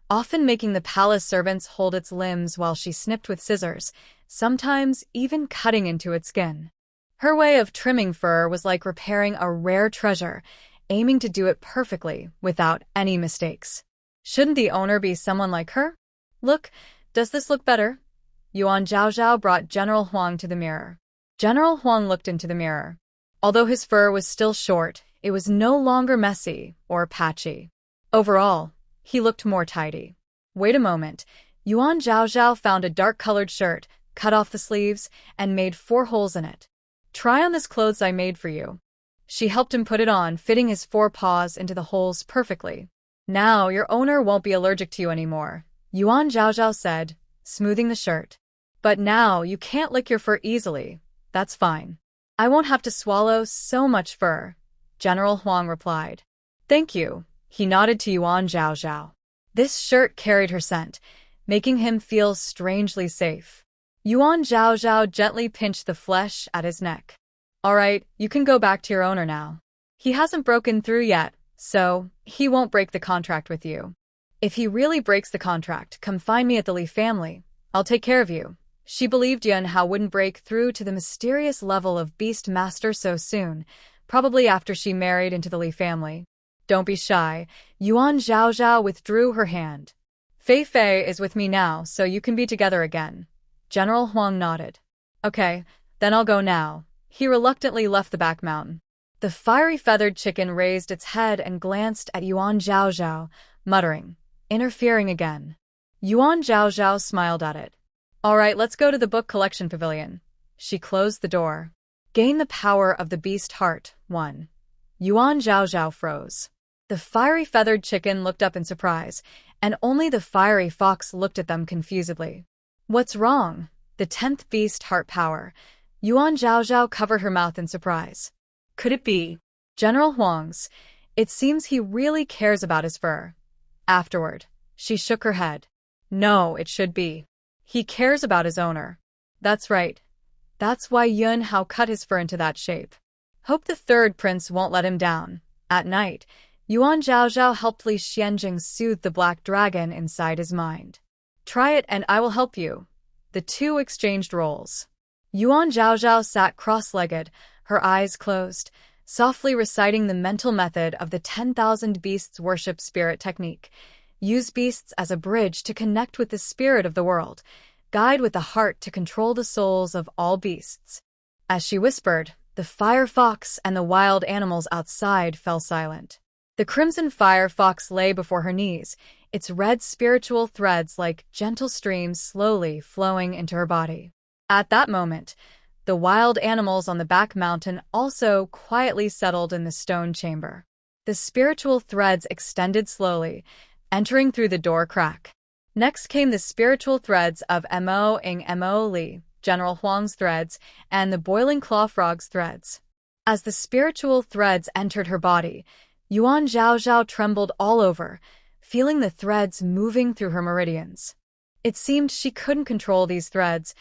often making the palace servants hold its limbs while she snipped with scissors, sometimes even cutting into its skin. Her way of trimming fur was like repairing a rare treasure, aiming to do it perfectly, without any mistakes. Shouldn't the owner be someone like her? Look, does this look better? Yuan Zhaozhao brought General Huang to the mirror. General Huang looked into the mirror. Although his fur was still short, it was no longer messy or patchy. Overall, he looked more tidy. Wait a moment. Yuan Zhaozhao found a dark-colored shirt, cut off the sleeves, and made 4 holes in it. Try on this clothes I made for you. She helped him put it on, fitting his 4 paws into the holes perfectly. Now your owner won't be allergic to you anymore, Yuan Zhaozhao said, smoothing the shirt. But now you can't lick your fur easily. That's fine. I won't have to swallow so much fur, General Huang replied. Thank you, he nodded to Yuan Zhaozhao. This shirt carried her scent, making him feel strangely safe. Yuan Zhaozhao gently pinched the flesh at his neck. All right, you can go back to your owner now. He hasn't broken through yet, so he won't break the contract with you. If he really breaks the contract, come find me at the Lee family. I'll take care of you. She believed Yun Hao wouldn't break through to the mysterious level of Beast Master so soon, probably after she married into the Lee family. Don't be shy. Yuan Zhaozhao withdrew her hand. Fei Fei is with me now, so you can be together again. General Huang nodded. Okay, then I'll go now. He reluctantly left the back mountain. The fiery feathered chicken raised its head and glanced at Yuan Zhaozhao, muttering, interfering again. Yuan Zhaozhao smiled at it. All right, let's go to the book collection pavilion. She closed the door. Gain the power of the beast heart, 1. Yuan Zhaozhao froze. The fiery feathered chicken looked up in surprise, and only the fiery fox looked at them confusedly. What's wrong? The 10th beast heart power. Yuan Zhaozhao covered her mouth in surprise. Could it be General Huang's? It seems he really cares about his fur. Afterward, she shook her head. No, it should be. He cares about his owner. That's right. That's why Yun Hao cut his fur into that shape. Hope the third prince won't let him down. At night, Yuan Zhaozhao helped Lee Shien soothe the black dragon inside his mind. Try it and I will help you. The two exchanged roles. Yuan Zhaozhao sat cross-legged, her eyes closed, softly reciting the mental method of the 10,000 beasts worship spirit technique. Use beasts as a bridge to connect with the spirit of the world. Guide with the heart to control the souls of all beasts. As she whispered, the fire fox and the wild animals outside fell silent. The crimson fire fox lay before her knees, its red spiritual threads like gentle streams slowly flowing into her body. At that moment, the wild animals on the back mountain also quietly settled in the stone chamber. The spiritual threads extended slowly, entering through the door crack. Next came the spiritual threads of Mo Ing Mo Li, General Huang's threads, and the boiling claw frog's threads. As the spiritual threads entered her body, Yuan Zhaozhao trembled all over, feeling the threads moving through her meridians. It seemed she couldn't control these threads,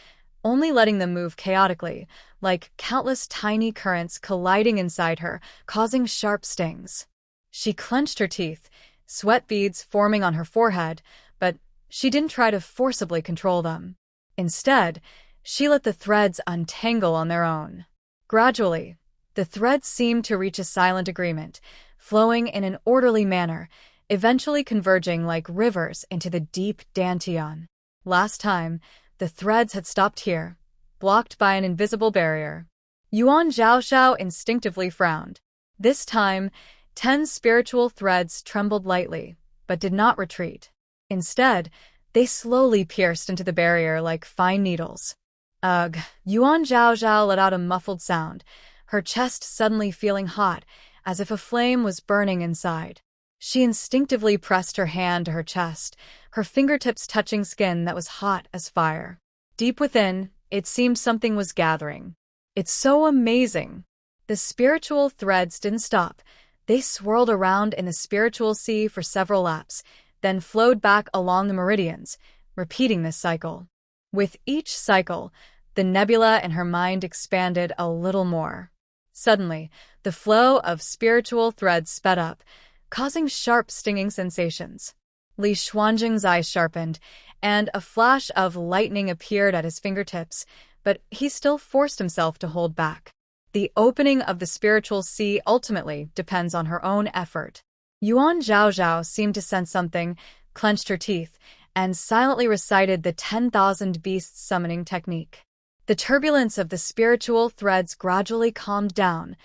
only letting them move chaotically, like countless tiny currents colliding inside her, causing sharp stings. She clenched her teeth, sweat beads forming on her forehead, but she didn't try to forcibly control them. Instead, she let the threads untangle on their own. Gradually, the threads seemed to reach a silent agreement, flowing in an orderly manner, eventually converging like rivers into the deep Dantian. Last time, the threads had stopped here, blocked by an invisible barrier. Yuan Zhaozhao instinctively frowned. This time, 10 spiritual threads trembled lightly, but did not retreat. Instead, they slowly pierced into the barrier like fine needles. Ugh! Yuan Zhaozhao let out a muffled sound, her chest suddenly feeling hot, as if a flame was burning inside. She instinctively pressed her hand to her chest, her fingertips touching skin that was hot as fire. Deep within, it seemed something was gathering. It's so amazing! The spiritual threads didn't stop. They swirled around in the spiritual sea for several laps, then flowed back along the meridians, repeating this cycle. With each cycle, the nebula in her mind expanded a little more. Suddenly, the flow of spiritual threads sped up, causing sharp stinging sensations. Li Xuanjing's eyes sharpened, and a flash of lightning appeared at his fingertips, but he still forced himself to hold back. The opening of the spiritual sea ultimately depends on her own effort. Yuan Zhaozhao seemed to sense something, clenched her teeth, and silently recited the 10,000 beasts summoning technique. The turbulence of the spiritual threads gradually calmed down,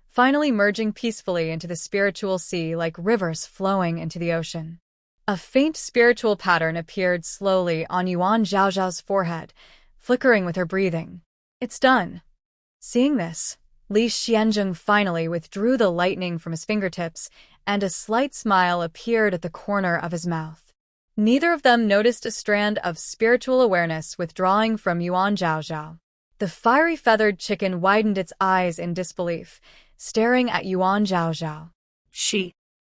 finally merging peacefully into the spiritual sea like rivers flowing into the ocean. A faint spiritual pattern appeared slowly on Yuan Zhaozhao's forehead, flickering with her breathing. It's done. Seeing this, Lee Shien finally withdrew the lightning from his fingertips, and a slight smile appeared at the corner of his mouth. Neither of them noticed a strand of spiritual awareness withdrawing from Yuan Zhaozhao. The fiery feathered chicken widened its eyes in disbelief, staring at Yuan Zhaozhao.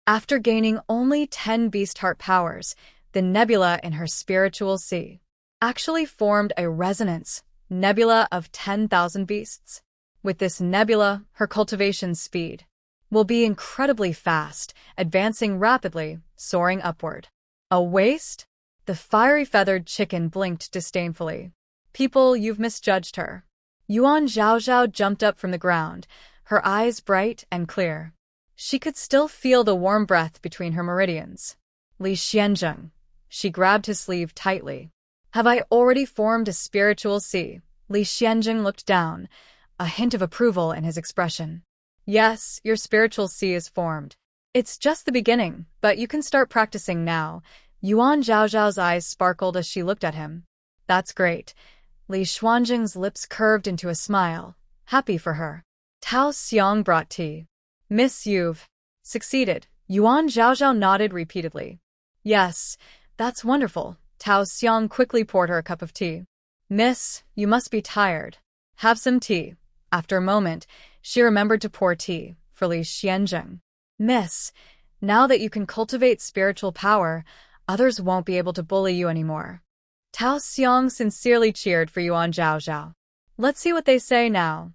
After gaining only 10 beast heart powers, the nebula in her spiritual sea actually formed a resonance nebula of 10,000 beasts. With this nebula, her cultivation speed will be incredibly fast, advancing rapidly, soaring upward. A waste? The fiery feathered chicken blinked disdainfully. People, you've misjudged her. Yuan Zhaozhao jumped up from the ground, her eyes bright and clear. She could still feel the warm breath between her meridians. Li Shien. She grabbed his sleeve tightly. Have I already formed a spiritual sea? Li Shien looked down, a hint of approval in his expression. Yes, your spiritual sea is formed. It's just the beginning, but you can start practicing now. Yuan Zhaozhao's eyes sparkled as she looked at him. That's great. Li Xuanjing's lips curved into a smile, happy for her. Tao Xiang brought tea. Miss, you've succeeded. Yuan Zhaozhao nodded repeatedly. Yes, that's wonderful. Tao Xiang quickly poured her a cup of tea. Miss, you must be tired. Have some tea. After a moment, she remembered to pour tea for Lee Shien. Miss, now that you can cultivate spiritual power, others won't be able to bully you anymore. Tao Xiang sincerely cheered for Yuan Zhaozhao. Let's see what they say now.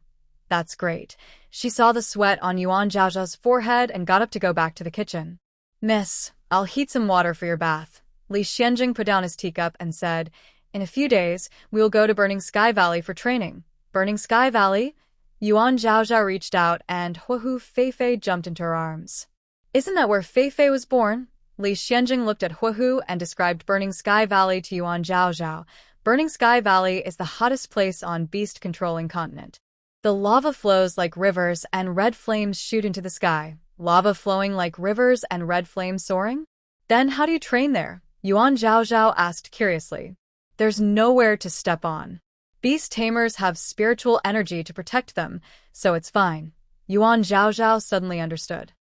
That's great. She saw the sweat on Yuan Zhaozhao's forehead and got up to go back to the kitchen. Miss, I'll heat some water for your bath. Lee Shien put down his teacup and said, in a few days, we will go to Burning Sky Valley for training. Burning Sky Valley? Yuan Zhaozhao reached out and Huohu Feifei jumped into her arms. Isn't that where Feifei was born? Lee Shien looked at Huohu and described Burning Sky Valley to Yuan Zhaozhao. Burning Sky Valley is the hottest place on beast-controlling continent. The lava flows like rivers and red flames shoot into the sky. Lava flowing like rivers and red flames soaring? Then how do you train there? Yuan Zhaozhao asked curiously. There's nowhere to step on. Beast tamers have spiritual energy to protect them, so it's fine. Yuan Zhaozhao suddenly understood.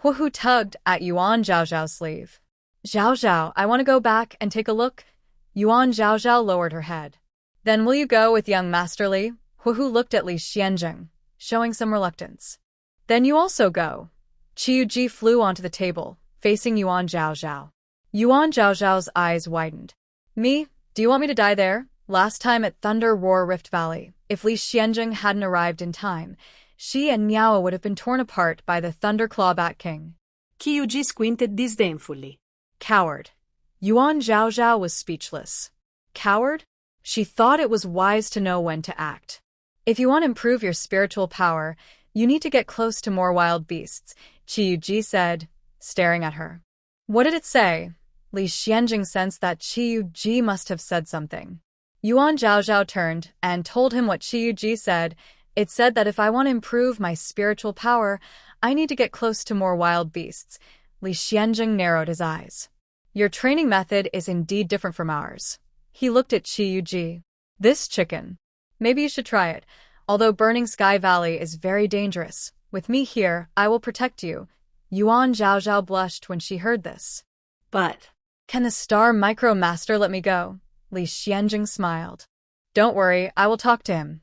Huohu tugged at Yuan Zhaozhao's sleeve. Zhaozhao, I want to go back and take a look. Yuan Zhaozhao lowered her head. Then will you go with young Master Li? Huohu looked at Lee Shien, showing some reluctance. Then you also go. Qiuji flew onto the table, facing Yuan Zhaozhao. Yuan Zhaozhao's eyes widened. Me? Do you want me to die there? Last time at Thunder Roar Rift Valley, if Lee Shien hadn't arrived in time, she and Miao would have been torn apart by the Thunder Clawback King. Qiuji squinted disdainfully. Coward. Yuan Zhaozhao was speechless. Coward? She thought it was wise to know when to act. If you want to improve your spiritual power, you need to get close to more wild beasts, Qiuji said, staring at her. What did it say? Lee Shien sensed that Qiuji must have said something. Yuan Zhaozhao turned and told him what Qiuji said. It said that if I want to improve my spiritual power, I need to get close to more wild beasts. Lee Shien narrowed his eyes. Your training method is indeed different from ours. He looked at Qiuji. This chicken. Maybe you should try it. Although Burning Sky Valley is very dangerous, with me here, I will protect you. Yuan Zhaozhao blushed when she heard this. But can the Star Micro Master let me go? Lee Shien smiled. Don't worry, I will talk to him.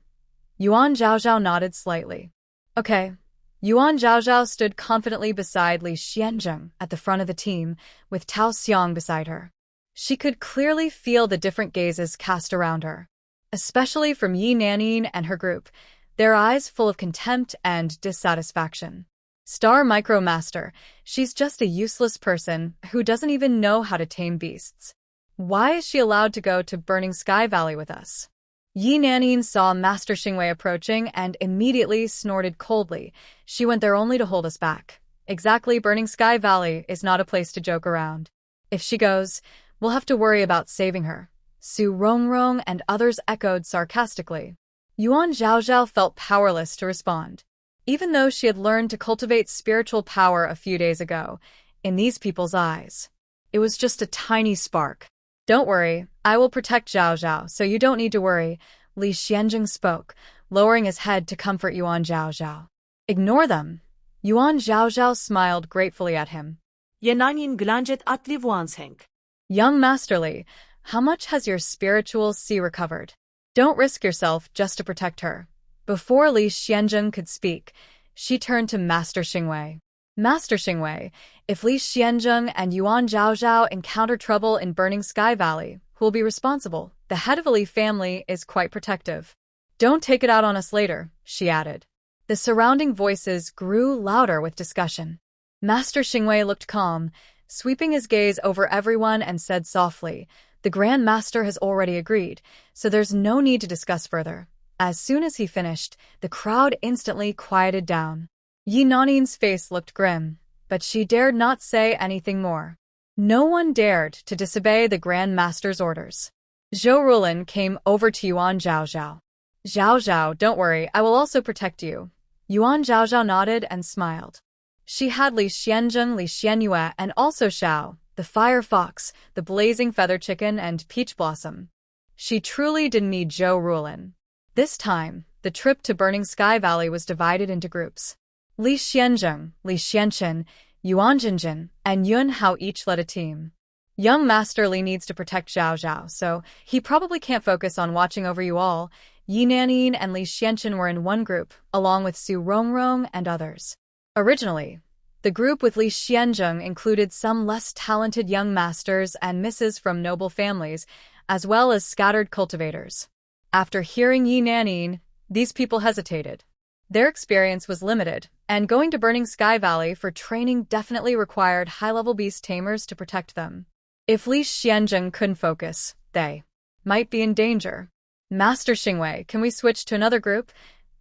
Yuan Zhaozhao nodded slightly. Okay. Yuan Zhaozhao stood confidently beside Lee Shien at the front of the team, with Tao Xiang beside her. She could clearly feel the different gazes cast around her, especially from Yi Nanin and her group, their eyes full of contempt and dissatisfaction. Star Micro Master, she's just a useless person who doesn't even know how to tame beasts. Why is she allowed to go to Burning Sky Valley with us? Yi Nanin saw Master Xingwei approaching and immediately snorted coldly. She went there only to hold us back. Exactly, Burning Sky Valley is not a place to joke around. If she goes, we'll have to worry about saving her. Su Rongrong and others echoed sarcastically. Yuan Zhaozhao felt powerless to respond. Even though she had learned to cultivate spiritual power a few days ago, in these people's eyes, it was just a tiny spark. Don't worry, I will protect Zhaozhao, so you don't need to worry, Lee Shien spoke, lowering his head to comfort Yuan Zhaozhao. Ignore them. Yuan Zhaozhao smiled gratefully at him. Yenanin glanjet atlivuansheng. Young Master Li, how much has your spiritual sea recovered? Don't risk yourself just to protect her. Before Lee Shien could speak, she turned to Master Xingwei. Master Xingwei, if Lee Shien and Yuan Zhaozhao encounter trouble in Burning Sky Valley, who will be responsible? The head of the Li family is quite protective. Don't take it out on us later, she added. The surrounding voices grew louder with discussion. Master Xingwei looked calm, sweeping his gaze over everyone and said softly, the Grand Master has already agreed, so there's no need to discuss further. As soon as he finished, the crowd instantly quieted down. Yi Nanin's face looked grim, but she dared not say anything more. No one dared to disobey the Grand Master's orders. Zhou Rulin came over to Yuan Zhaozhao. Zhaozhao, don't worry, I will also protect you. Yuan Zhaozhao nodded and smiled. She had Li Xianzheng, Li Xianyue, and also Xiao, the Fire Fox, the Blazing Feather Chicken, and Peach Blossom. She truly didn't need Zhou Rulin. This time, the trip to Burning Sky Valley was divided into groups. Li Xianzheng, Li Xianchen, Yuan Jinjin, and Yuan Hao each led a team. Young Master Li needs to protect Zhao Zhao, so he probably can't focus on watching over you all. Yi Nanin and Li Xianchen were in one group, along with Su Rongrong and others. Originally, the group with Li Xianzheng included some less talented young masters and misses from noble families, as well as scattered cultivators. After hearing Yi Nanin, these people hesitated. Their experience was limited, and going to Burning Sky Valley for training definitely required high-level beast tamers to protect them. If Li Xianzheng couldn't focus, they might be in danger. Master Xingwei, can we switch to another group?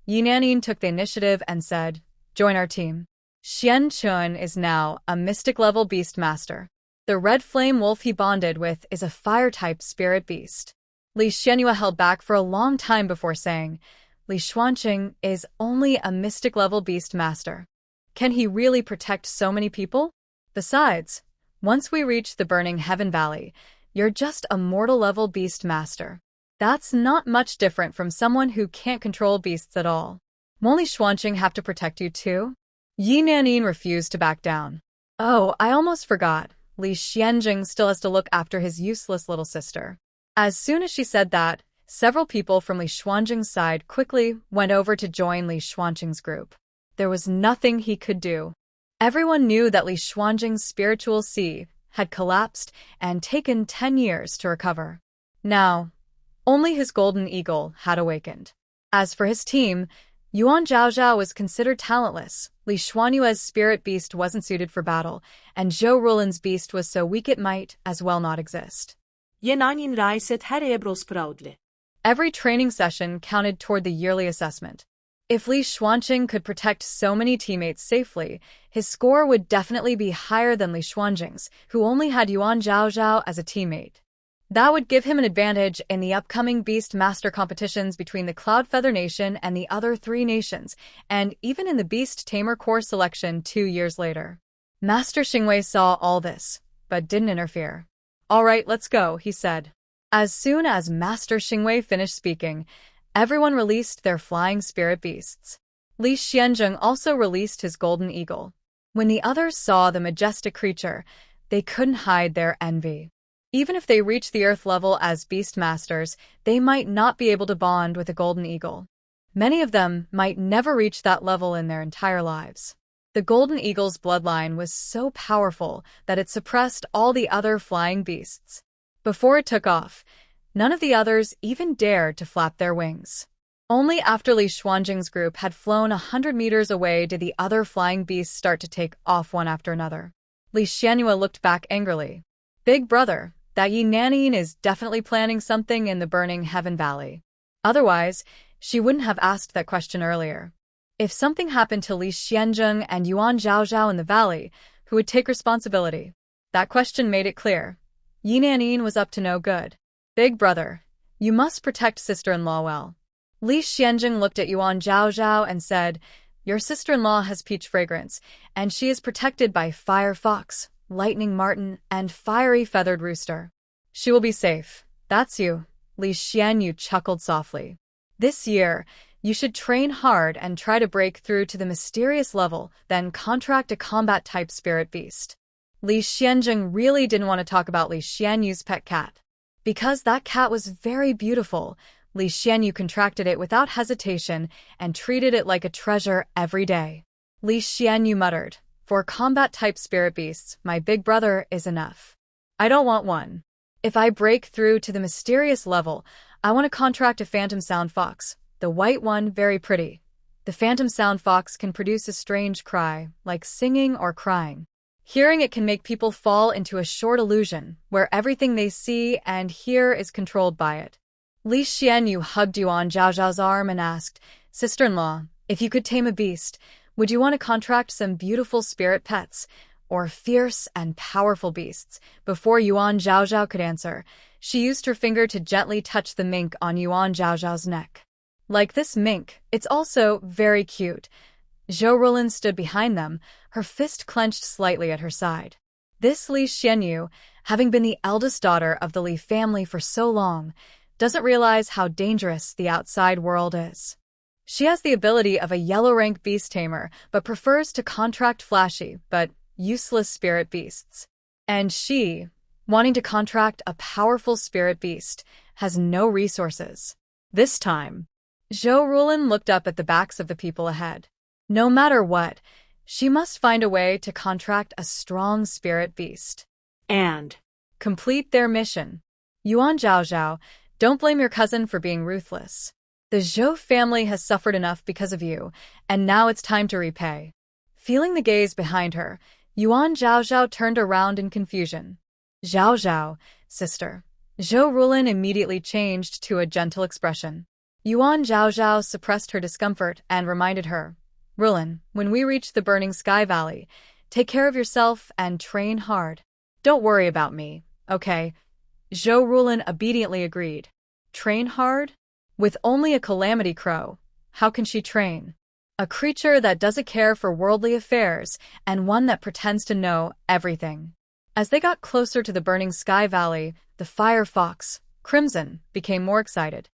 Yi Nanin took the initiative and said, join our team. Xian Chun is now a mystic-level beast master. The red flame wolf he bonded with is a fire-type spirit beast. Li Xianyue held back for a long time before saying, Li Xuanqing is only a mystic-level beast master. Can he really protect so many people? Besides, once we reach the Burning Heaven Valley, you're just a mortal-level beast master. That's not much different from someone who can't control beasts at all. Won't Li Xuanqing have to protect you too? Yi Nanin refused to back down. Oh, I almost forgot. Li Xianzheng still has to look after his useless little sister. As soon as she said that, several people from Li Xuanzheng's side quickly went over to join Li Xuanqing's group. There was nothing he could do. Everyone knew that Li Xuanzheng's spiritual sea had collapsed and taken 10 years to recover. Now, only his golden eagle had awakened. As for his team, Yuan Zhaozhao was considered talentless, Li Xuanyue's spirit beast wasn't suited for battle, and Zhou Rulin's beast was so weak it might as well not exist. Yenanin reiset her ebros proudly. Every training session counted toward the yearly assessment. If Li Xuanqing could protect so many teammates safely, his score would definitely be higher than Li Xuanjing's, who only had Yuan Zhaozhao as a teammate. That would give him an advantage in the upcoming Beast Master competitions between the Cloud Feather Nation and the other 3 nations, and even in the Beast Tamer Corps selection 2 years later. Master Xingwei saw all this, but didn't interfere. All right, let's go, he said. As soon as Master Xingwei finished speaking, everyone released their flying spirit beasts. Li Xianzheng also released his golden eagle. When the others saw the majestic creature, they couldn't hide their envy. Even if they reached the Earth level as beast masters, they might not be able to bond with a golden eagle. Many of them might never reach that level in their entire lives. The golden eagle's bloodline was so powerful that it suppressed all the other flying beasts. Before it took off, none of the others even dared to flap their wings. Only after Li Xuanjing's group had flown 100 meters away did the other flying beasts start to take off one after another. Li Xianyue looked back angrily. Big brother, that Yi Nanin is definitely planning something in the Burning Heaven Valley. Otherwise, she wouldn't have asked that question earlier. If something happened to Li Xianzheng and Yuan Zhaozhao in the valley, who would take responsibility? That question made it clear. Yi Nanin was up to no good. Big brother, you must protect sister-in-law well. Li Xianzheng looked at Yuan Zhaozhao and said, your sister-in-law has peach fragrance, and she is protected by Fire Fox, Lightning Marten, and Fiery Feathered Rooster. She will be safe. That's you. Li Xianyu chuckled softly. This year, you should train hard and try to break through to the mysterious level, then contract a combat-type spirit beast. Li Xianzheng really didn't want to talk about Li Xianyu's pet cat. Because that cat was very beautiful, Li Xianyu contracted it without hesitation and treated it like a treasure every day. Li Xianyu muttered, for combat-type spirit beasts, my big brother is enough. I don't want one. If I break through to the mysterious level, I want to contract a phantom sound fox, the white one, very pretty. The phantom sound fox can produce a strange cry, like singing or crying. Hearing it can make people fall into a short illusion, where everything they see and hear is controlled by it. Li Xianyu hugged Yuan Zhaozhao's arm and asked, sister-in-law, if you could tame a beast, would you want to contract some beautiful spirit pets, or fierce and powerful beasts? Before Yuan Zhaozhao could answer, she used her finger to gently touch the mink on Yuan Zhaozhao's neck. Like this mink, it's also very cute. Zhou Rulin stood behind them, her fist clenched slightly at her side. This Li Xianyu, having been the eldest daughter of the Li family for so long, doesn't realize how dangerous the outside world is. She has the ability of a yellow rank beast tamer, but prefers to contract flashy, but useless spirit beasts. And she, wanting to contract a powerful spirit beast, has no resources. This time, Zhou Rulin looked up at the backs of the people ahead. No matter what, she must find a way to contract a strong spirit beast. And Complete their mission. Yuan Zhaozhao, don't blame your cousin for being ruthless. The Zhou family has suffered enough because of you, and now it's time to repay. Feeling the gaze behind her, Yuan Zhaozhao turned around in confusion. Zhaozhao, sister. Zhou Rulin immediately changed to a gentle expression. Yuan Zhaozhao suppressed her discomfort and reminded her, Rulin, when we reach the Burning Sky Valley, take care of yourself and train hard. Don't worry about me, okay? Zhou Rulin obediently agreed. Train hard? With only a calamity crow, how can she train? A creature that doesn't care for worldly affairs and one that pretends to know everything. As they got closer to the Burning Sky Valley, the fire fox, Crimson, became more excited.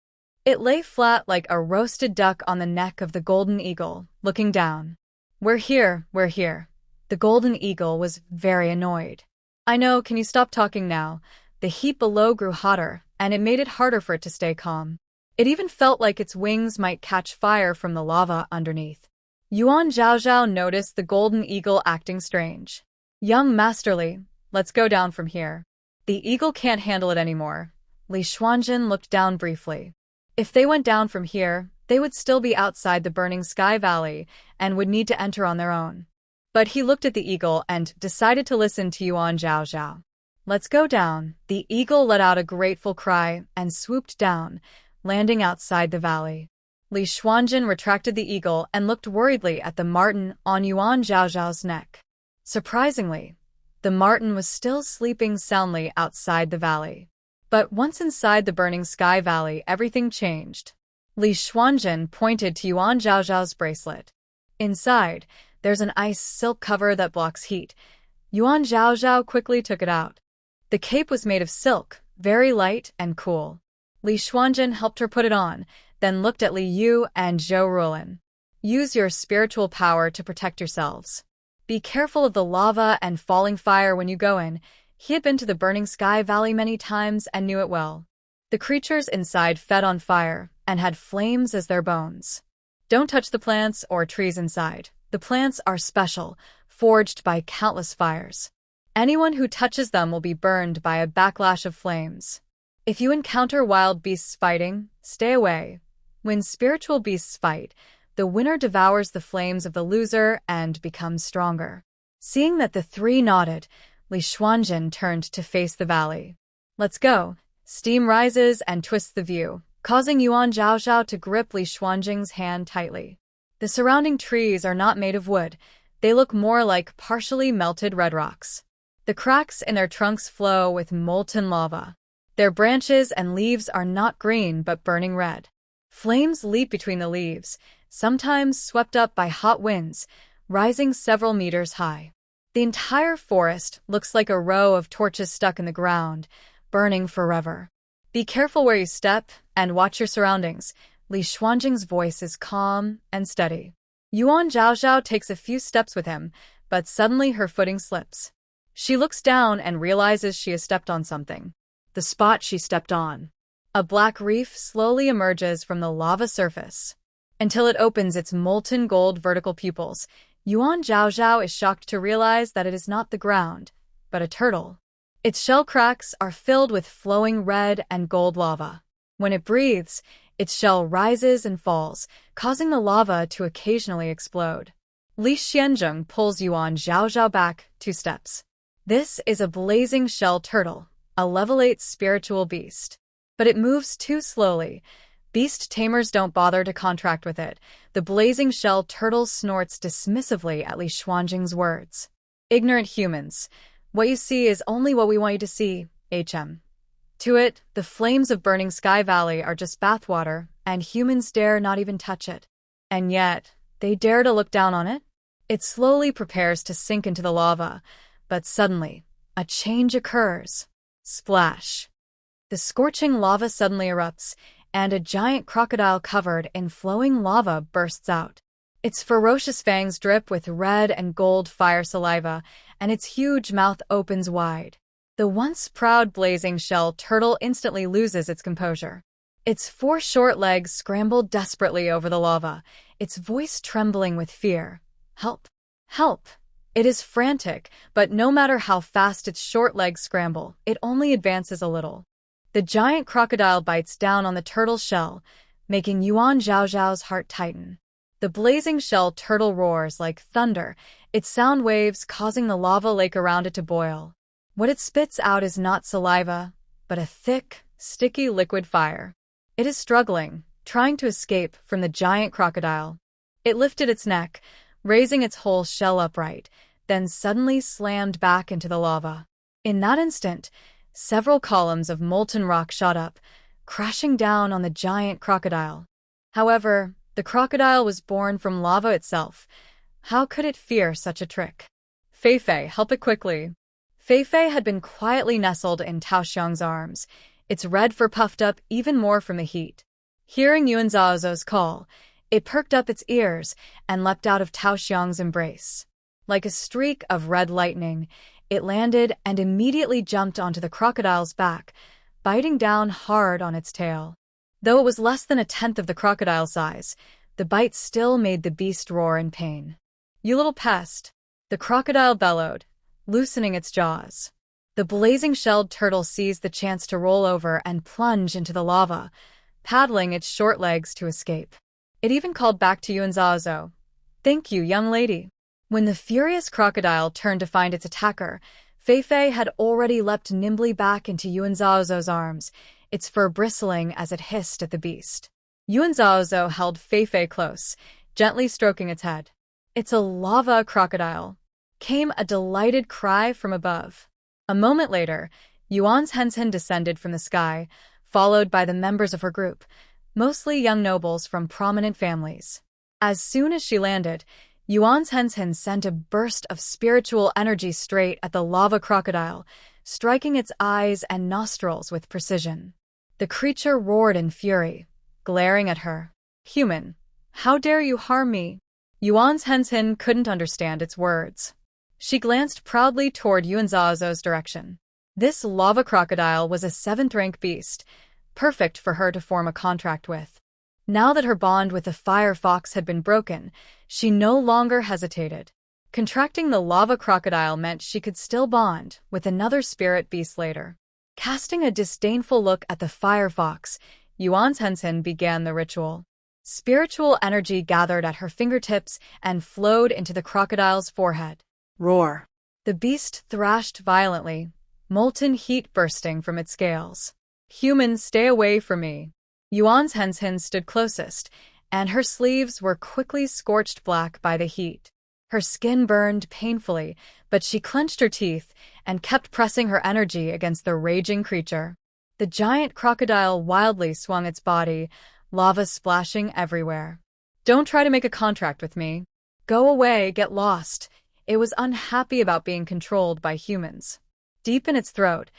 It lay flat like a roasted duck on the neck of the golden eagle, looking down. We're here, we're here. The golden eagle was very annoyed. I know, can you stop talking now? The heat below grew hotter, and it made it harder for it to stay calm. It even felt like its wings might catch fire from the lava underneath. Yuan Zhaozhao noticed the golden eagle acting strange. Young masterly, let's go down from here. The eagle can't handle it anymore. Lee Shien looked down briefly. If they went down from here, they would still be outside the Burning Sky Valley and would need to enter on their own. But he looked at the eagle and decided to listen to Yuan Zhaozhao. Let's go down. The eagle let out a grateful cry and swooped down, landing outside the valley. Lee Shien retracted the eagle and looked worriedly at the marten on Yuan Zhaozhao's neck. Surprisingly, the marten was still sleeping soundly outside the valley. But once inside the Burning Sky Valley, everything changed. Lee Shien pointed to Yuan Zhaozhao's bracelet. Inside, there's an ice silk cover that blocks heat. Yuan Zhaozhao quickly took it out. The cape was made of silk, very light and cool. Lee Shien helped her put it on, then looked at Li Yu and Zhou Rulin. Use your spiritual power to protect yourselves. Be careful of the lava and falling fire when you go in. He had been to the Burning Sky Valley many times and knew it well. The creatures inside fed on fire and had flames as their bones. Don't touch the plants or trees inside. The plants are special, forged by countless fires. Anyone who touches them will be burned by a backlash of flames. If you encounter wild beasts fighting, stay away. When spiritual beasts fight, the winner devours the flames of the loser and becomes stronger. Seeing that the three nodded, Lee Shien turned to face the valley. Let's go. Steam rises and twists the view, causing Yuan Zhaozhao to grip Lee Xuanjing's hand tightly. The surrounding trees are not made of wood. They look more like partially melted red rocks. The cracks in their trunks flow with molten lava. Their branches and leaves are not green but burning red. Flames leap between the leaves, sometimes swept up by hot winds, rising several meters high. The entire forest looks like a row of torches stuck in the ground, burning forever. Be careful where you step and watch your surroundings. Lee Xuanjing's voice is calm and steady. Yuan Zhaozhao takes a few steps with him, but suddenly her footing slips. She looks down and realizes she has stepped on something. The spot she stepped on. A black reef slowly emerges from the lava surface. Until it opens its molten gold vertical pupils, Yuan Zhaozhao is shocked to realize that it is not the ground, but a turtle. Its shell cracks are filled with flowing red and gold lava. When it breathes, its shell rises and falls, causing the lava to occasionally explode. Li Xianzheng pulls Yuan Zhaozhao back 2 steps. This is a blazing shell turtle, a level 8 spiritual beast. But it moves too slowly. Beast tamers don't bother to contract with it. The blazing shell turtle snorts dismissively at Li Xuanjing's words. Ignorant humans. What you see is only what we want you to see, HM. To it, the flames of Burning Sky Valley are just bathwater, and humans dare not even touch it. And yet, they dare to look down on it? It slowly prepares to sink into the lava, but suddenly, a change occurs. Splash. The scorching lava suddenly erupts, and a giant crocodile covered in flowing lava bursts out. Its ferocious fangs drip with red and gold fire saliva, and its huge mouth opens wide. The once proud blazing shell turtle instantly loses its composure. Its 4 short legs scramble desperately over the lava, its voice trembling with fear. Help! Help! It is frantic, but no matter how fast its short legs scramble, it only advances a little. The giant crocodile bites down on the turtle's shell, making Yuan Zhaozhao's heart tighten. The blazing shell turtle roars like thunder, its sound waves causing the lava lake around it to boil. What it spits out is not saliva, but a thick, sticky liquid fire. It is struggling, trying to escape from the giant crocodile. It lifted its neck, raising its whole shell upright, then suddenly slammed back into the lava. In that instant, several columns of molten rock shot up, crashing down on the giant crocodile. However, the crocodile was born from lava itself. How could it fear such a trick? Feifei, help it quickly. Feifei had been quietly nestled in Tao Xiang's arms, its red fur puffed up even more from the heat. Hearing Yuan Zhaozhao's call, it perked up its ears and leapt out of Tao Xiang's embrace. Like a streak of red lightning, it landed and immediately jumped onto the crocodile's back, biting down hard on its tail. Though it was less than a tenth of the crocodile's size, the bite still made the beast roar in pain. "You little pest!" the crocodile bellowed, loosening its jaws. The blazing-shelled turtle seized the chance to roll over and plunge into the lava, paddling its short legs to escape. It even called back to Yuan Zhaozhao, "Thank you, young lady." When the furious crocodile turned to find its attacker, Feifei had already leapt nimbly back into Yuan Zhaozhou's arms, its fur bristling as it hissed at the beast. Yuan Zhaozhou held Feifei close, gently stroking its head. "It's a lava crocodile," came a delighted cry from above. A moment later, Yuan's Henshin descended from the sky, followed by the members of her group, mostly young nobles from prominent families. As soon as she landed, Yuan's Henshin sent a burst of spiritual energy straight at the lava crocodile, striking its eyes and nostrils with precision. The creature roared in fury, glaring at her. "Human, how dare you harm me?" Yuan's Henshin couldn't understand its words. She glanced proudly toward Yuan Zhaozhou's direction. This lava crocodile was a 7th-rank beast, perfect for her to form a contract with. Now that her bond with the fire fox had been broken, she no longer hesitated. Contracting the lava crocodile meant she could still bond with another spirit beast later. Casting a disdainful look at the fire fox, Yuan's Henshin began the ritual. Spiritual energy gathered at her fingertips and flowed into the crocodile's forehead. Roar. The beast thrashed violently, molten heat bursting from its scales. "Humans, stay away from me." Yuan's Henshin stood closest, and her sleeves were quickly scorched black by the heat. Her skin burned painfully, but she clenched her teeth and kept pressing her energy against the raging creature. The giant crocodile wildly swung its body, lava splashing everywhere. "Don't try to make a contract with me. Go away, get lost." It was unhappy about being controlled by humans. Deep in its throat,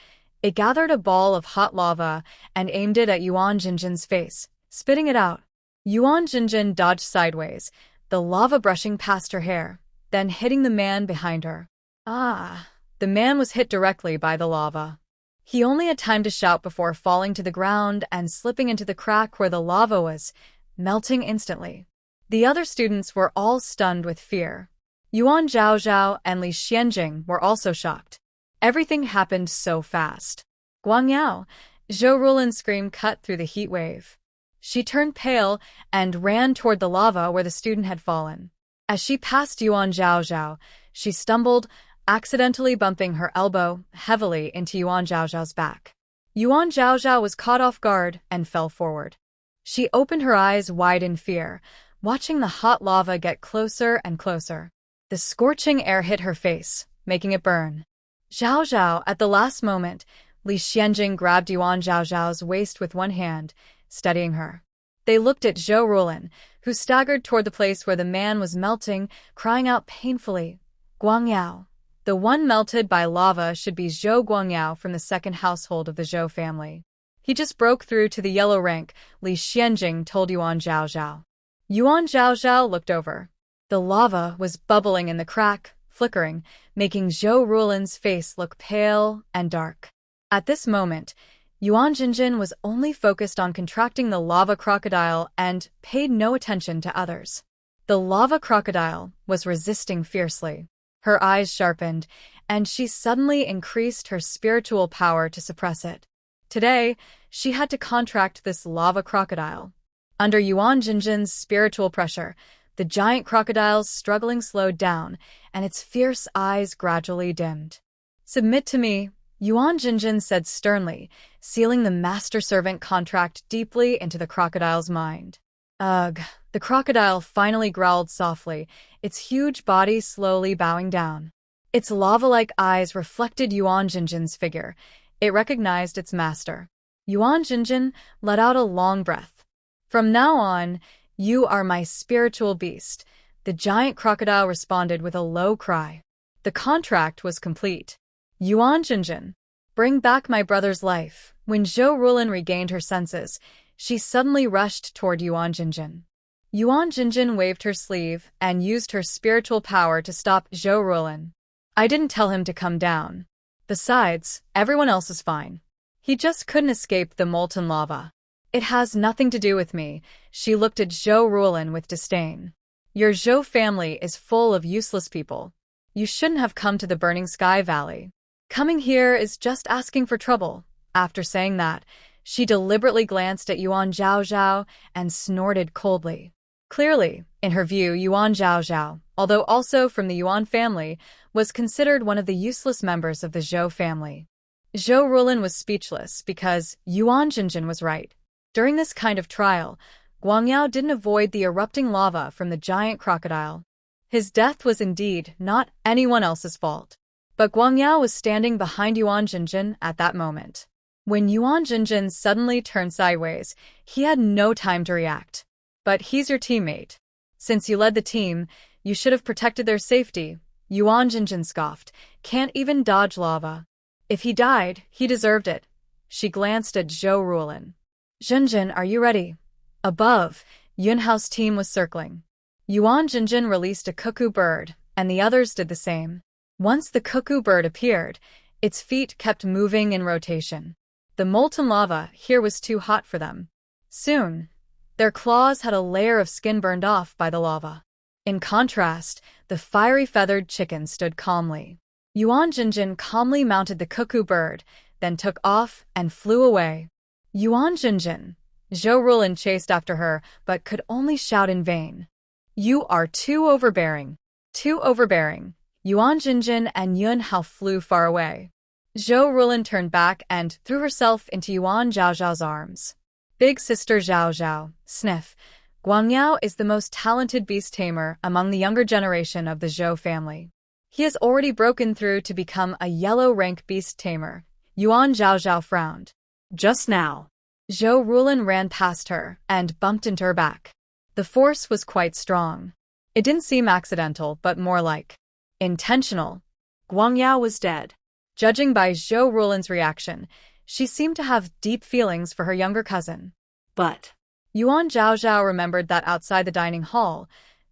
it gathered a ball of hot lava and aimed it at Yuan Jinjin's face, spitting it out. Yuan Jinjin dodged sideways, the lava brushing past her hair, then hitting the man behind her. Ah! The man was hit directly by the lava. He only had time to shout before falling to the ground and slipping into the crack where the lava was, melting instantly. The other students were all stunned with fear. Yuan Zhaozhao and Lee Shien were also shocked. Everything happened so fast. "Guangyao!" Zhou Rulin's scream cut through the heat wave. She turned pale and ran toward the lava where the student had fallen. As she passed Yuan Zhaozhao, she stumbled, accidentally bumping her elbow heavily into Yuan Zhaozhao's back. Yuan Zhaozhao was caught off guard and fell forward. She opened her eyes wide in fear, watching the hot lava get closer and closer. The scorching air hit her face, making it burn. "Zhaozhao!" At the last moment, Lee Shien grabbed Yuan Zhaozhao's waist with one hand, steadying her. They looked at Zhou Rulin, who staggered toward the place where the man was melting, crying out painfully, "Guangyao!" The one melted by lava should be Zhou Guangyao from the second household of the Zhou family. "He just broke through to the yellow rank," Lee Shien told Yuan Zhaozhao. Yuan Zhaozhao looked over. The lava was bubbling in the crack, flickering, making Zhou Rulin's face look pale and dark. At this moment, Yuan Jinjin was only focused on contracting the lava crocodile and paid no attention to others. The lava crocodile was resisting fiercely. Her eyes sharpened, and she suddenly increased her spiritual power to suppress it. Today, she had to contract this lava crocodile. Under Yuan Jinjin's spiritual pressure, the giant crocodile's struggling slowed down, and its fierce eyes gradually dimmed. "Submit to me," Yuan Jinjin said sternly, sealing the master-servant contract deeply into the crocodile's mind. Ugh, the crocodile finally growled softly, its huge body slowly bowing down. Its lava-like eyes reflected Yuan Jinjin's figure. It recognized its master. Yuan Jinjin let out a long breath. "From now on, you are my spiritual beast," the giant crocodile responded with a low cry. The contract was complete. "Yuan Jinjin, bring back my brother's life." When Zhou Rulin regained her senses, she suddenly rushed toward Yuan Jinjin. Yuan Jinjin waved her sleeve and used her spiritual power to stop Zhou Rulin. "I didn't tell him to come down. Besides, everyone else is fine. He just couldn't escape the molten lava. It has nothing to do with me." She looked at Zhou Rulin with disdain. "Your Zhou family is full of useless people. You shouldn't have come to the Burning Sky Valley. Coming here is just asking for trouble." After saying that, she deliberately glanced at Yuan Zhaozhao and snorted coldly. Clearly, in her view, Yuan Zhaozhao, although also from the Yuan family, was considered one of the useless members of the Zhou family. Zhou Rulin was speechless because Yuan Jinjin was right. During this kind of trial, Guangyao didn't avoid the erupting lava from the giant crocodile. His death was indeed not anyone else's fault. But Guangyao was standing behind Yuan Jinjin at that moment. When Yuan Jinjin suddenly turned sideways, he had no time to react. "But he's your teammate. Since you led the team, you should have protected their safety." Yuan Jinjin scoffed. "Can't even dodge lava. If he died, he deserved it." She glanced at Zhou Rulin. "Jinjin, are you ready?" Above, Yunhao's team was circling. Yuan Jinjin released a cuckoo bird, and the others did the same. Once the cuckoo bird appeared, its feet kept moving in rotation. The molten lava here was too hot for them. Soon, their claws had a layer of skin burned off by the lava. In contrast, the fiery feathered chicken stood calmly. Yuan Jinjin calmly mounted the cuckoo bird, then took off and flew away. "Yuan Jinjin!" Zhou Rulin chased after her, but could only shout in vain. "You are too overbearing. Too overbearing." Yuan Jinjin and Yunhao flew far away. Zhou Rulin turned back and threw herself into Yuan Zhaozhao's arms. "Big sister Zhaozhao, sniff. Guangyao is the most talented beast tamer among the younger generation of the Zhou family. He has already broken through to become a yellow rank beast tamer." Yuan Zhaozhao frowned. "Just now." Zhou Rulin ran past her and bumped into her back. The force was quite strong. It didn't seem accidental, but more like intentional. Guangyao was dead. Judging by Zhou Rulin's reaction, she seemed to have deep feelings for her younger cousin. But Yuan Zhaozhao remembered that outside the dining hall,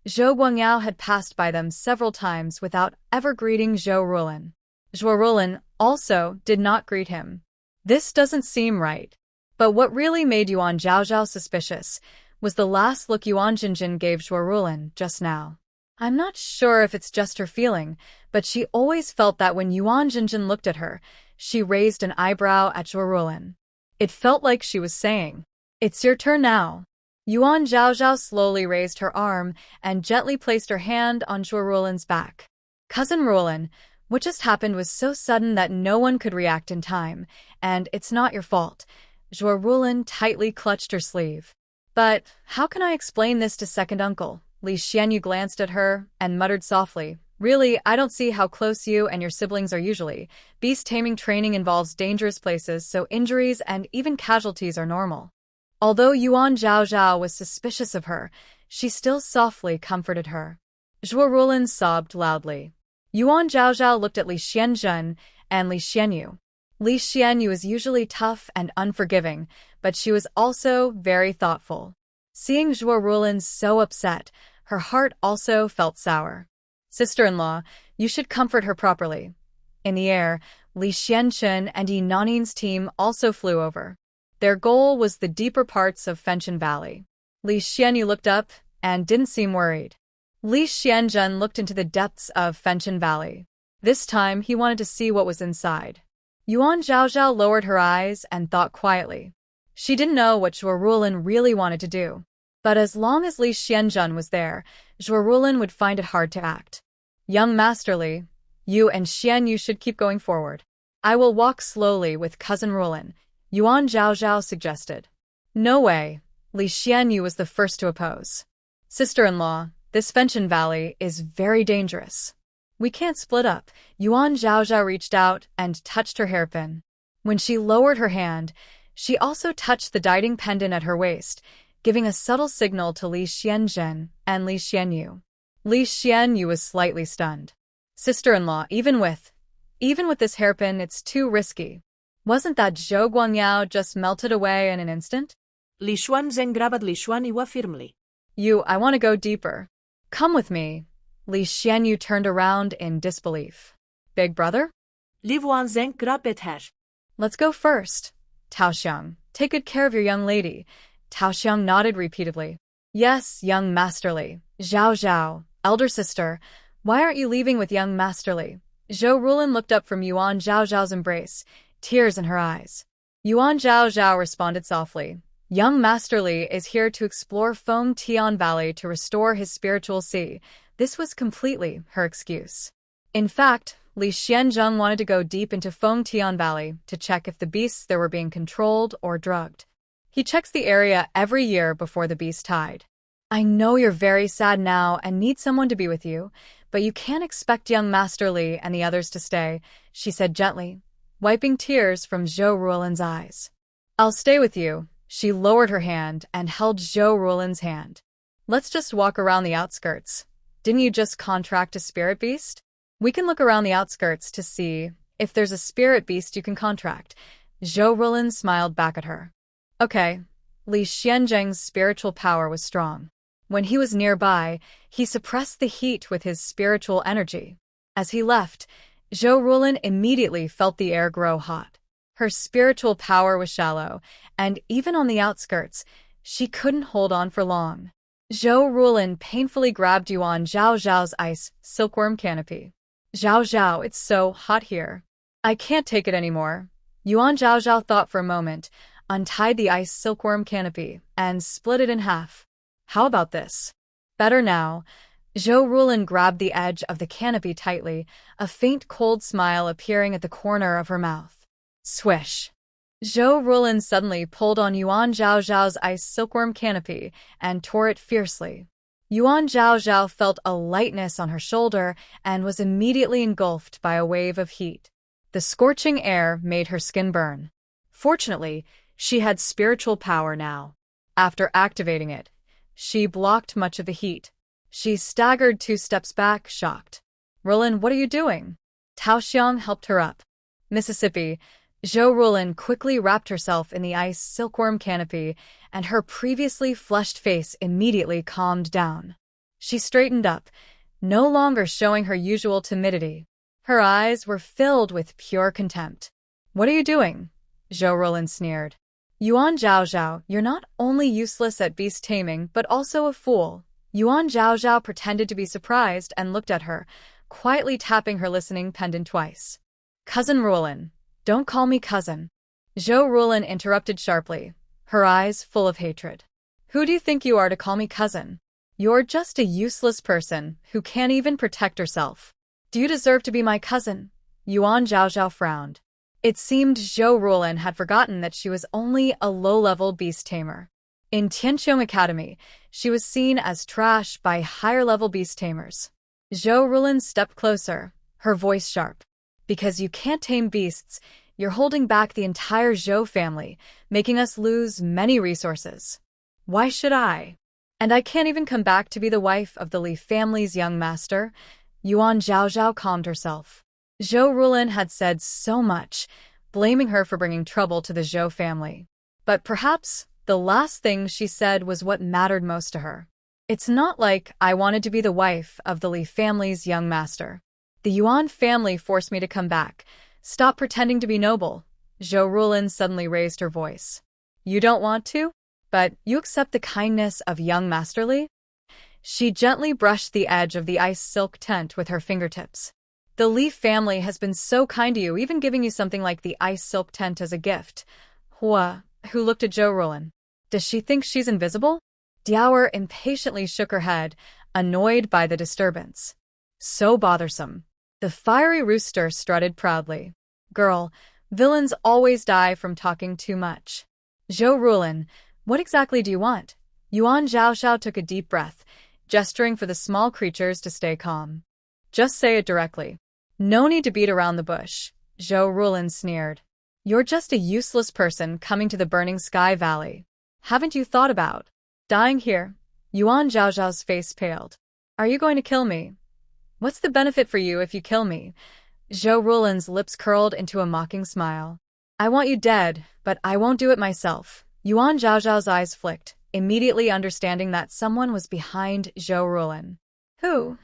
Zhou Guangyao had passed by them several times without ever greeting Zhou Rulin. Zhou Rulin also did not greet him. This doesn't seem right. But what really made Yuan Zhaozhao suspicious was the last look Yuan Jinjin gave Zhou Rulin just now. I'm not sure if it's just her feeling, but she always felt that when Yuan Jinjin looked at her, she raised an eyebrow at Zhou Rulin. It felt like she was saying, "It's your turn now." Yuan Zhaozhao slowly raised her arm and gently placed her hand on Zhou Rulin's back. "Cousin Rulin, what just happened was so sudden that no one could react in time, and it's not your fault." Zhou Rulin tightly clutched her sleeve. "But how can I explain this to second uncle?" Lee Shien glanced at her and muttered softly, "Really, I don't see how close you and your siblings are usually. Beast taming training involves dangerous places, so injuries and even casualties are normal." Although Yuan Zhaozhao was suspicious of her, she still softly comforted her. Zhou Rulin sobbed loudly. Yuan Zhaozhao looked at Lee Shien and Lee Shien. Lee Shien is usually tough and unforgiving, but she was also very thoughtful. Seeing Zhou Rulin so upset, her heart also felt sour. "Sister-in-law, You should comfort her properly. In the air, Lee Shien and Yi Nanin's team also flew over. Their goal was the deeper parts of Fenchen Valley. Lee Shien looked up and didn't seem worried. Lee Shien looked into the depths of Fenchen Valley. This time, he wanted to see what was inside. Yuan Zhaozhao lowered her eyes and thought quietly. She didn't know what Zhuo Rulin really wanted to do. But as long as Lee Shien was there, Zhuo Rulin would find it hard to act. Young Master Li, you and Xian should keep going forward. I will walk slowly with Cousin Rulin, Yuan Zhaozhao suggested. No way, Li Xianyu was the first to oppose. Sister-in-law, this Fenchen Valley is very dangerous. We can't split up. Yuan Zhaozhao reached out and touched her hairpin. When she lowered her hand, she also touched the dating pendant at her waist, giving a subtle signal to Li Xianzhen and Li Xianyu. Li Xianyu was slightly stunned. Sister-in-law, even with this hairpin, it's too risky. Wasn't that Zhou Guangyao just melted away in an instant? Li Xuanzhen grabbed Li Xuanyu firmly. I want to go deeper. Come with me. Li Xianyu turned around in disbelief. Big brother? Li Wuanzhen grabbed her. Let's go first. Tao Xiang, take good care of your young lady. Tao Xiang nodded repeatedly. Yes, young Master Li. Zhao Zhao, elder sister, why aren't you leaving with young Master Li? Zhou Rulin looked up from Yuan Zhaozhao's embrace, tears in her eyes. Yuan Zhaozhao responded softly. Young Master Li is here to explore Feng Tian Valley to restore his spiritual sea. This was completely her excuse. In fact, Li Xianzheng wanted to go deep into Feng Tian Valley to check if the beasts there were being controlled or drugged. He checks the area every year before the beast tide. I know you're very sad now and need someone to be with you, but you can't expect young Master Li and the others to stay, she said gently, wiping tears from Zhou Rulin's eyes. I'll stay with you. She lowered her hand and held Zhou Rulin's hand. Let's just walk around the outskirts. Didn't you just contract a spirit beast? We can look around the outskirts to see if there's a spirit beast you can contract. Zhou Rulin smiled back at her. Okay. Li Xianzheng's spiritual power was strong. When he was nearby, he suppressed the heat with his spiritual energy. As he left, Zhou Rulin immediately felt the air grow hot. Her spiritual power was shallow, and even on the outskirts, she couldn't hold on for long. Zhou Rulin painfully grabbed Yuan Zhaozhao's ice silkworm canopy. Zhao Zhao, it's so hot here. I can't take it anymore. Yuan Zhaozhao thought for a moment, untied the ice silkworm canopy, and split it in half. How about this? Better now. Zhou Rulin grabbed the edge of the canopy tightly, a faint cold smile appearing at the corner of her mouth. Swish. Zhou Rulin suddenly pulled on Yuan Zhaozhao's ice silkworm canopy and tore it fiercely. Yuan Zhaozhao felt a lightness on her shoulder and was immediately engulfed by a wave of heat. The scorching air made her skin burn. Fortunately, she had spiritual power now. After activating it, she blocked much of the heat. She staggered 2 steps back, shocked. Rulin, what are you doing? Tao Xiang helped her up. Mississippi. Zhou Rulin quickly wrapped herself in the ice silkworm canopy, and her previously flushed face immediately calmed down. She straightened up, no longer showing her usual timidity. Her eyes were filled with pure contempt. What are you doing? Zhou Rulin sneered. Yuan Zhaozhao, you're not only useless at beast taming, but also a fool. Yuan Zhaozhao pretended to be surprised and looked at her, quietly tapping her listening pendant twice. Cousin Rulin. Don't call me cousin. Zhou Rulin interrupted sharply, her eyes full of hatred. Who do you think you are to call me cousin? You're just a useless person who can't even protect herself. Do you deserve to be my cousin? Yuan Zhaozhao frowned. It seemed Zhou Rulin had forgotten that she was only a low-level beast tamer. In Tianqiong Academy, she was seen as trash by higher-level beast tamers. Zhou Rulin stepped closer, her voice sharp. Because you can't tame beasts, you're holding back the entire Zhou family, making us lose many resources. Why should I? And I can't even come back to be the wife of the Li family's young master. Yuan Zhaozhao calmed herself. Zhou Rulin had said so much, blaming her for bringing trouble to the Zhou family. But perhaps the last thing she said was what mattered most to her. It's not like I wanted to be the wife of the Li family's young master. The Yuan family forced me to come back. Stop pretending to be noble. Zhou Rulin suddenly raised her voice. You don't want to? But you accept the kindness of young Master Li? She gently brushed the edge of the ice silk tent with her fingertips. The Li family has been so kind to you, even giving you something like the ice silk tent as a gift. Hua, who looked at Zhou Rulin. Does she think she's invisible? Diaoer impatiently shook her head, annoyed by the disturbance. So bothersome. The fiery rooster strutted proudly. Girl, villains always die from talking too much. Zhou Rulin, what exactly do you want? Yuan Zhaozhao took a deep breath, gesturing for the small creatures to stay calm. Just say it directly. No need to beat around the bush, Zhou Rulin sneered. You're just a useless person coming to the Burning Sky Valley. Haven't you thought about dying here? Yuan Zhaozhao's face paled. Are you going to kill me? What's the benefit for you if you kill me? Zhou Rulin's lips curled into a mocking smile. I want you dead, but I won't do it myself. Yuan Zhaozhao's eyes flicked, immediately understanding that someone was behind Zhou Rulin. Who?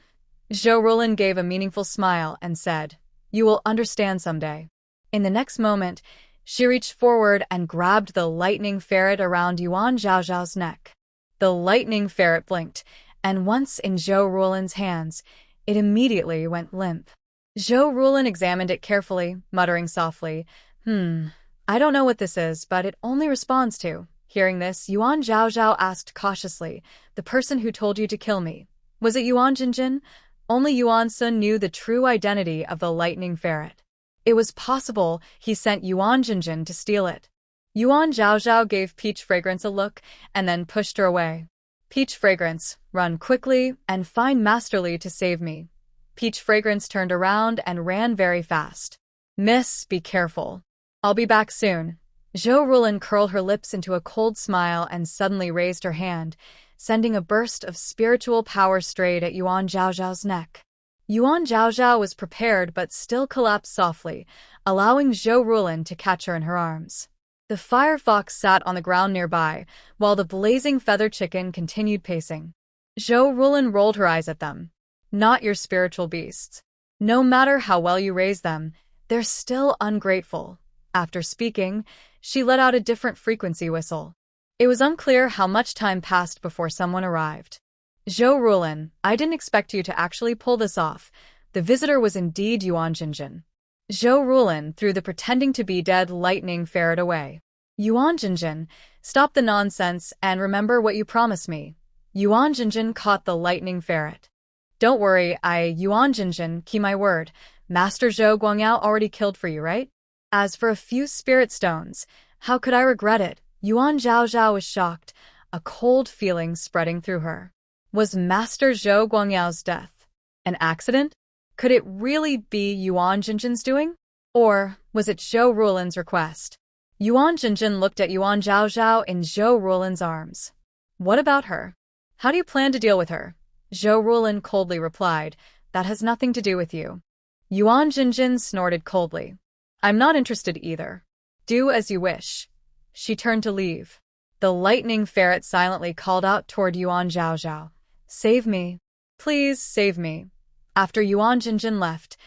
Zhou Rulin gave a meaningful smile and said, You will understand someday. In the next moment, she reached forward and grabbed the lightning ferret around Yuan Zhaozhao's neck. The lightning ferret blinked, and once in Zhou Rulin's hands, it immediately went limp. Zhou Rulin examined it carefully, muttering softly, I don't know what this is, but it only responds to. Hearing this, Yuan Zhaozhao asked cautiously, The person who told you to kill me, was it Yuan Jinjin? Only Yuan Sun knew the true identity of the lightning ferret. It was possible he sent Yuan Jinjin to steal it. Yuan Zhaozhao gave Peach Fragrance a look and then pushed her away. Peach Fragrance, run quickly and find Master Li to save me. Peach Fragrance turned around and ran very fast. Miss, be careful. I'll be back soon. Zhou Rulin curled her lips into a cold smile and suddenly raised her hand, sending a burst of spiritual power straight at Yuan Zhaozhao's neck. Yuan Zhaozhao was prepared but still collapsed softly, allowing Zhou Rulin to catch her in her arms. The firefox sat on the ground nearby, while the blazing feather chicken continued pacing. Zhou Rulin rolled her eyes at them. Not your spiritual beasts. No matter how well you raise them, they're still ungrateful. After speaking, she let out a different frequency whistle. It was unclear how much time passed before someone arrived. Zhou Rulin, I didn't expect you to actually pull this off. The visitor was indeed Yuan Jinjin. Zhou Rulin threw the pretending to be dead lightning ferret away. Yuan Jinjin, stop the nonsense and remember what you promised me. Yuan Jinjin caught the lightning ferret. Don't worry, Yuan Jinjin, keep my word. Master Zhou Guangyao already killed for you, right? As for a few spirit stones, how could I regret it? Yuan Zhaozhao was shocked, a cold feeling spreading through her. Was Master Zhou Guangyao's death an accident? Could it really be Yuan Jinjin's doing? Or was it Zhou Rulin's request? Yuan Jinjin looked at Yuan Zhaozhao in Zhou Rulin's arms. What about her? How do you plan to deal with her? Zhou Rulin coldly replied, That has nothing to do with you. Yuan Jinjin snorted coldly. I'm not interested either. Do as you wish. She turned to leave. The lightning ferret silently called out toward Yuan Zhaozhao. Save me. Please save me. After Yuan Jinjin left,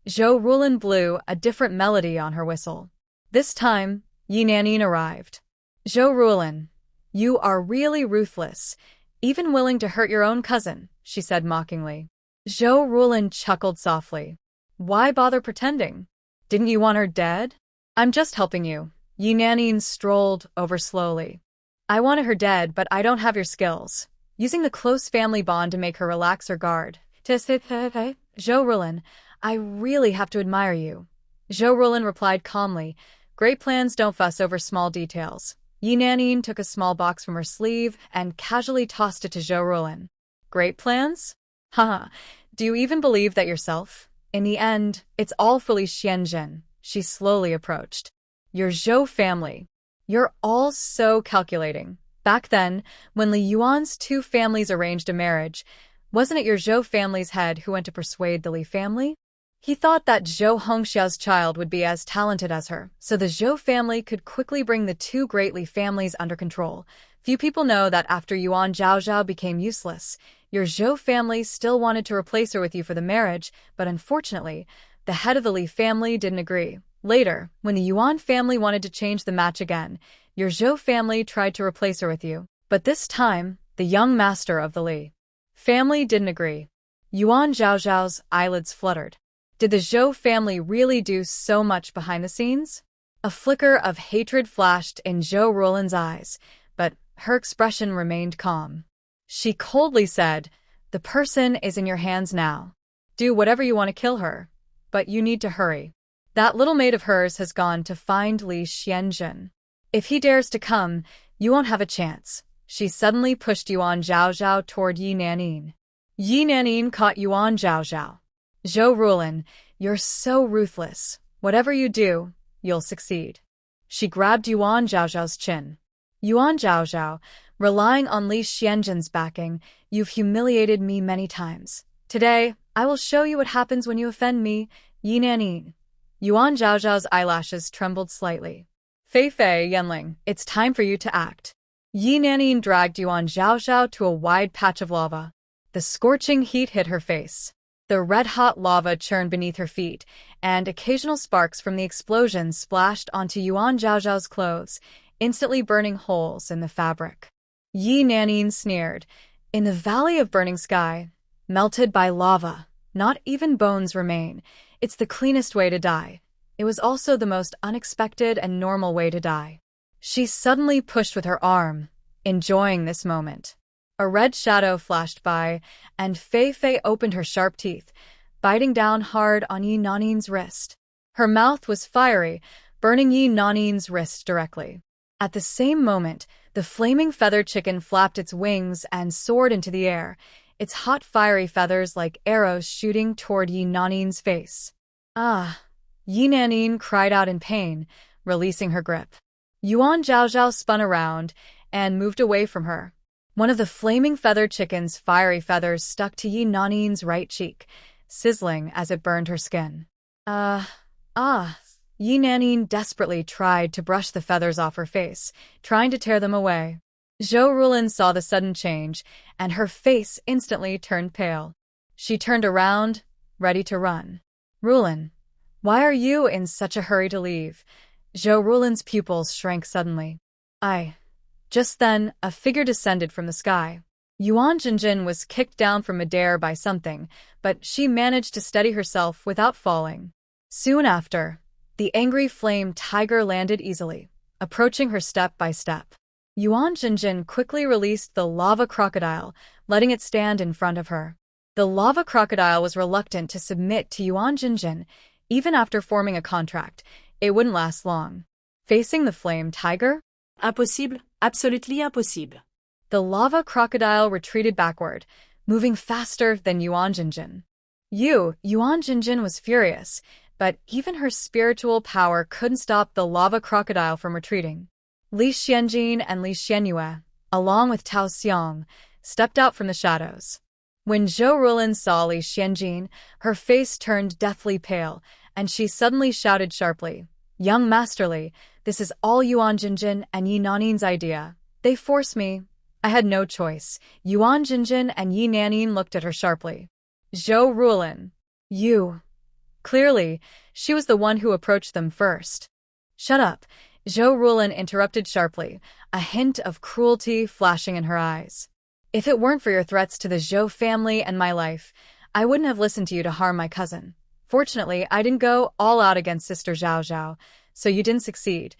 Zhou Rulin blew a different melody on her whistle. This time, Yinanin arrived. Zhou Rulin, you are really ruthless, even willing to hurt your own cousin, she said mockingly. Zhou Rulin chuckled softly. Why bother pretending? Didn't you want her dead? I'm just helping you. Yinanin strolled over slowly. I wanted her dead, but I don't have your skills. Using the close family bond to make her relax her guard. Zhou Rulin, I really have to admire you. Zhou Rulin replied calmly, Great plans don't fuss over small details. Yinanin took a small box from her sleeve and casually tossed it to Zhou Rulin. Great plans? Haha, do you even believe that yourself? In the end, it's all for Lee Shien. She slowly approached. Your Zhou family. You're all so calculating. Back then, when Li Yuan's two families arranged a marriage, wasn't it your Zhou family's head who went to persuade the Li family? He thought that Zhou Hongxiao's child would be as talented as her, so the Zhou family could quickly bring the two great Li families under control, Few people know that after Yuan Zhaozhao became useless, your Zhou family still wanted to replace her with you for the marriage, but unfortunately, the head of the Li family didn't agree. Later, when the Yuan family wanted to change the match again, your Zhou family tried to replace her with you. But this time, the young master of the Li family didn't agree. Yuan Zhaozhao's eyelids fluttered. Did the Zhou family really do so much behind the scenes? A flicker of hatred flashed in Zhou Ruolan's eyes, but her expression remained calm. She coldly said, "The person is in your hands now. Do whatever you want to kill her, but you need to hurry. That little maid of hers has gone to find Lee Shien. If he dares to come, you won't have a chance." She suddenly pushed Yuan Zhaozhao toward Yi Nanin. Yi Nanin caught Yuan Zhaozhao. "Zhou Ruolan, you're so ruthless. Whatever you do, you'll succeed." She grabbed Yuan Zhaozhao's chin. "Yuan Zhaozhao, relying on Lee Shien's backing, you've humiliated me many times. Today, I will show you what happens when you offend me, Yi Nanin." Yuan Zhaozhao's eyelashes trembled slightly. "Fei Yanling, it's time for you to act." Yi Nanin dragged Yuan Zhaozhao to a wide patch of lava. The scorching heat hit her face. The red-hot lava churned beneath her feet, and occasional sparks from the explosion splashed onto Yuan Zhaozhao's clothes, instantly burning holes in the fabric. Yi Nanin sneered. "In the Valley of Burning Sky, melted by lava, not even bones remain. It's the cleanest way to die." It was also the most unexpected and normal way to die. She suddenly pushed with her arm, enjoying this moment. A red shadow flashed by, and Fei opened her sharp teeth, biting down hard on Yi Nanin's wrist. Her mouth was fiery, burning Yi Nanin's wrist directly. At the same moment, the flaming feather chicken flapped its wings and soared into the air, its hot fiery feathers like arrows shooting toward Yi Nanin's face. "Ah!" Yi Nanin cried out in pain, releasing her grip. Yuan Zhaozhao spun around and moved away from her. One of the flaming feather chicken's fiery feathers stuck to Yi Nanin's right cheek, sizzling as it burned her skin. Yi Nanin desperately tried to brush the feathers off her face, trying to tear them away. Zhou Ruolan saw the sudden change, and her face instantly turned pale. She turned around, ready to run. "Ruolan, why are you in such a hurry to leave?" Zhou Ruolan's pupils shrank suddenly. Just then, a figure descended from the sky. Yuan Zhenjin was kicked down from midair by something, but she managed to steady herself without falling. Soon after, the angry flame tiger landed easily, approaching her step by step. Yuan Zhenjin quickly released the lava crocodile, letting it stand in front of her. The lava crocodile was reluctant to submit to Yuan Zhenjin. Even after forming a contract, it wouldn't last long. Facing the flame tiger? Impossible, absolutely impossible. The lava crocodile retreated backward, moving faster than Yuan Zhenjin. Yuan Zhenjin was furious, but even her spiritual power couldn't stop the lava crocodile from retreating. Li Xianjin and Li Xianyue, along with Tao Xiang, stepped out from the shadows. When Zhou Ruolan saw Li Xianjin, her face turned deathly pale, and she suddenly shouted sharply, "Young Master Li, this is all Yuan Zhenjin and Yi Nanin's idea. They forced me. I had no choice." Yuan Zhenjin and Yi Nanin looked at her sharply. "Zhou Ruolan, you." Clearly, she was the one who approached them first. "Shut up," Zhou Ruolan interrupted sharply, a hint of cruelty flashing in her eyes. "If it weren't for your threats to the Zhou family and my life, I wouldn't have listened to you to harm my cousin. Fortunately, I didn't go all out against Sister Zhaozhao, so you didn't succeed."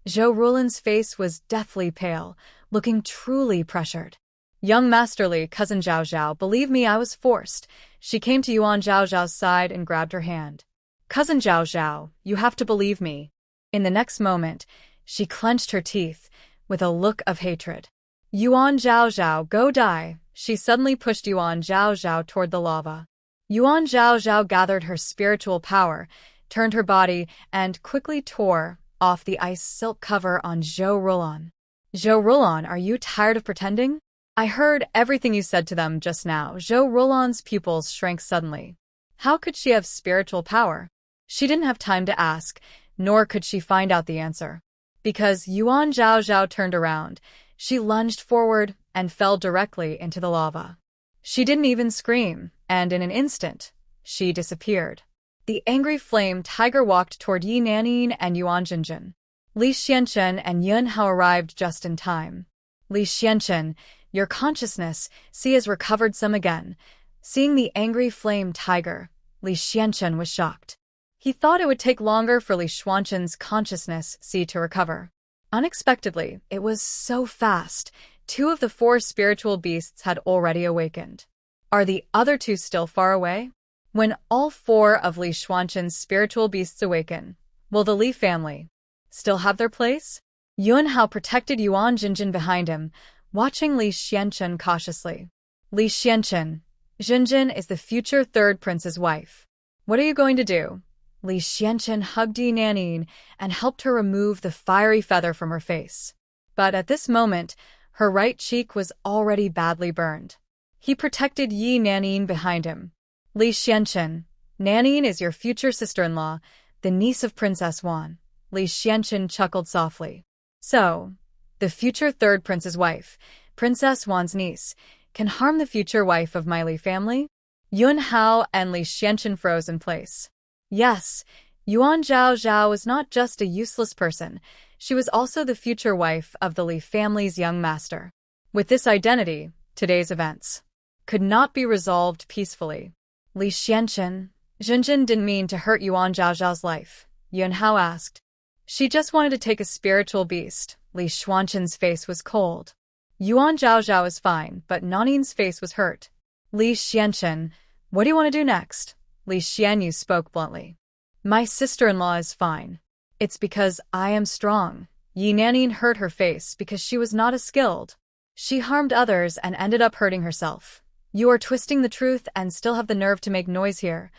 Zhou Ruolan's face was deathly pale, looking truly pressured. "Young Master Li, cousin Zhaozhao, believe me, I was forced." She came to Yuan Zhaozhao's side and grabbed her hand. "Cousin Zhaozhao, you have to believe me." In the next moment, she clenched her teeth, with a look of hatred. "Yuan Zhaozhao, go die." She suddenly pushed Yuan Zhaozhao toward the lava. Yuan Zhaozhao gathered her spiritual power, turned her body, and quickly tore off the ice silk cover on Zhou Ruolan. "Zhou Ruolan, are you tired of pretending? I heard everything you said to them just now." Zhou Ruolan's pupils shrank suddenly. How could she have spiritual power? She didn't have time to ask, nor could she find out the answer. Because Yuan Zhaozhao turned around, She lunged forward and fell directly into the lava. She didn't even scream, and in an instant, she disappeared. The angry flame tiger walked toward Yi Nanin and Yuan Jinjin. Lee Shien and Yun Hao arrived just in time. Lee Shien, your consciousness, has recovered some again. Seeing the angry flame tiger, Lee Shien was shocked. He thought it would take longer for Lee Xuanqin's consciousness to recover. Unexpectedly, it was so fast. 2 of the 4 spiritual beasts had already awakened. Are the other 2 still far away? When all 4 of Lee Xuanqin's spiritual beasts awaken, will the Li family still have their place? Yuan Hao protected Yuan Jinjin behind him, watching Lee Shien cautiously. Lee Shien, Jinjin is the future 3rd prince's wife. What are you going to do? Lee Shien hugged Yi Nanin and helped her remove the fiery feather from her face. But at this moment, her right cheek was already badly burned. He protected Yi Nanin behind him. Lee Shien, Nanin is your future sister-in-law, the niece of Princess Yuan. Lee Shien chuckled softly. So, the future 3rd prince's wife, Princess Yuan's niece, can harm the future wife of my Li family? Yuan Hao and Lee Shien froze in place. Yes, Yuan Zhao was not just a useless person, she was also the future wife of the Li family's young master. With this identity, today's events could not be resolved peacefully. Lee Shien, Jinjin didn't mean to hurt Yuan Zhao's life, Yuan Hao asked. She just wanted to take a spiritual beast. Lee Xuanqin's face was cold. Yuan Zhao is fine, but Nanin's face was hurt. Lee Shien, what do you want to do next? Lee Xianyu spoke bluntly. My sister-in-law is fine. It's because I am strong. Yi Nanin hurt her face because she was not as skilled. She harmed others and ended up hurting herself. You are twisting the truth and still have the nerve to make noise here.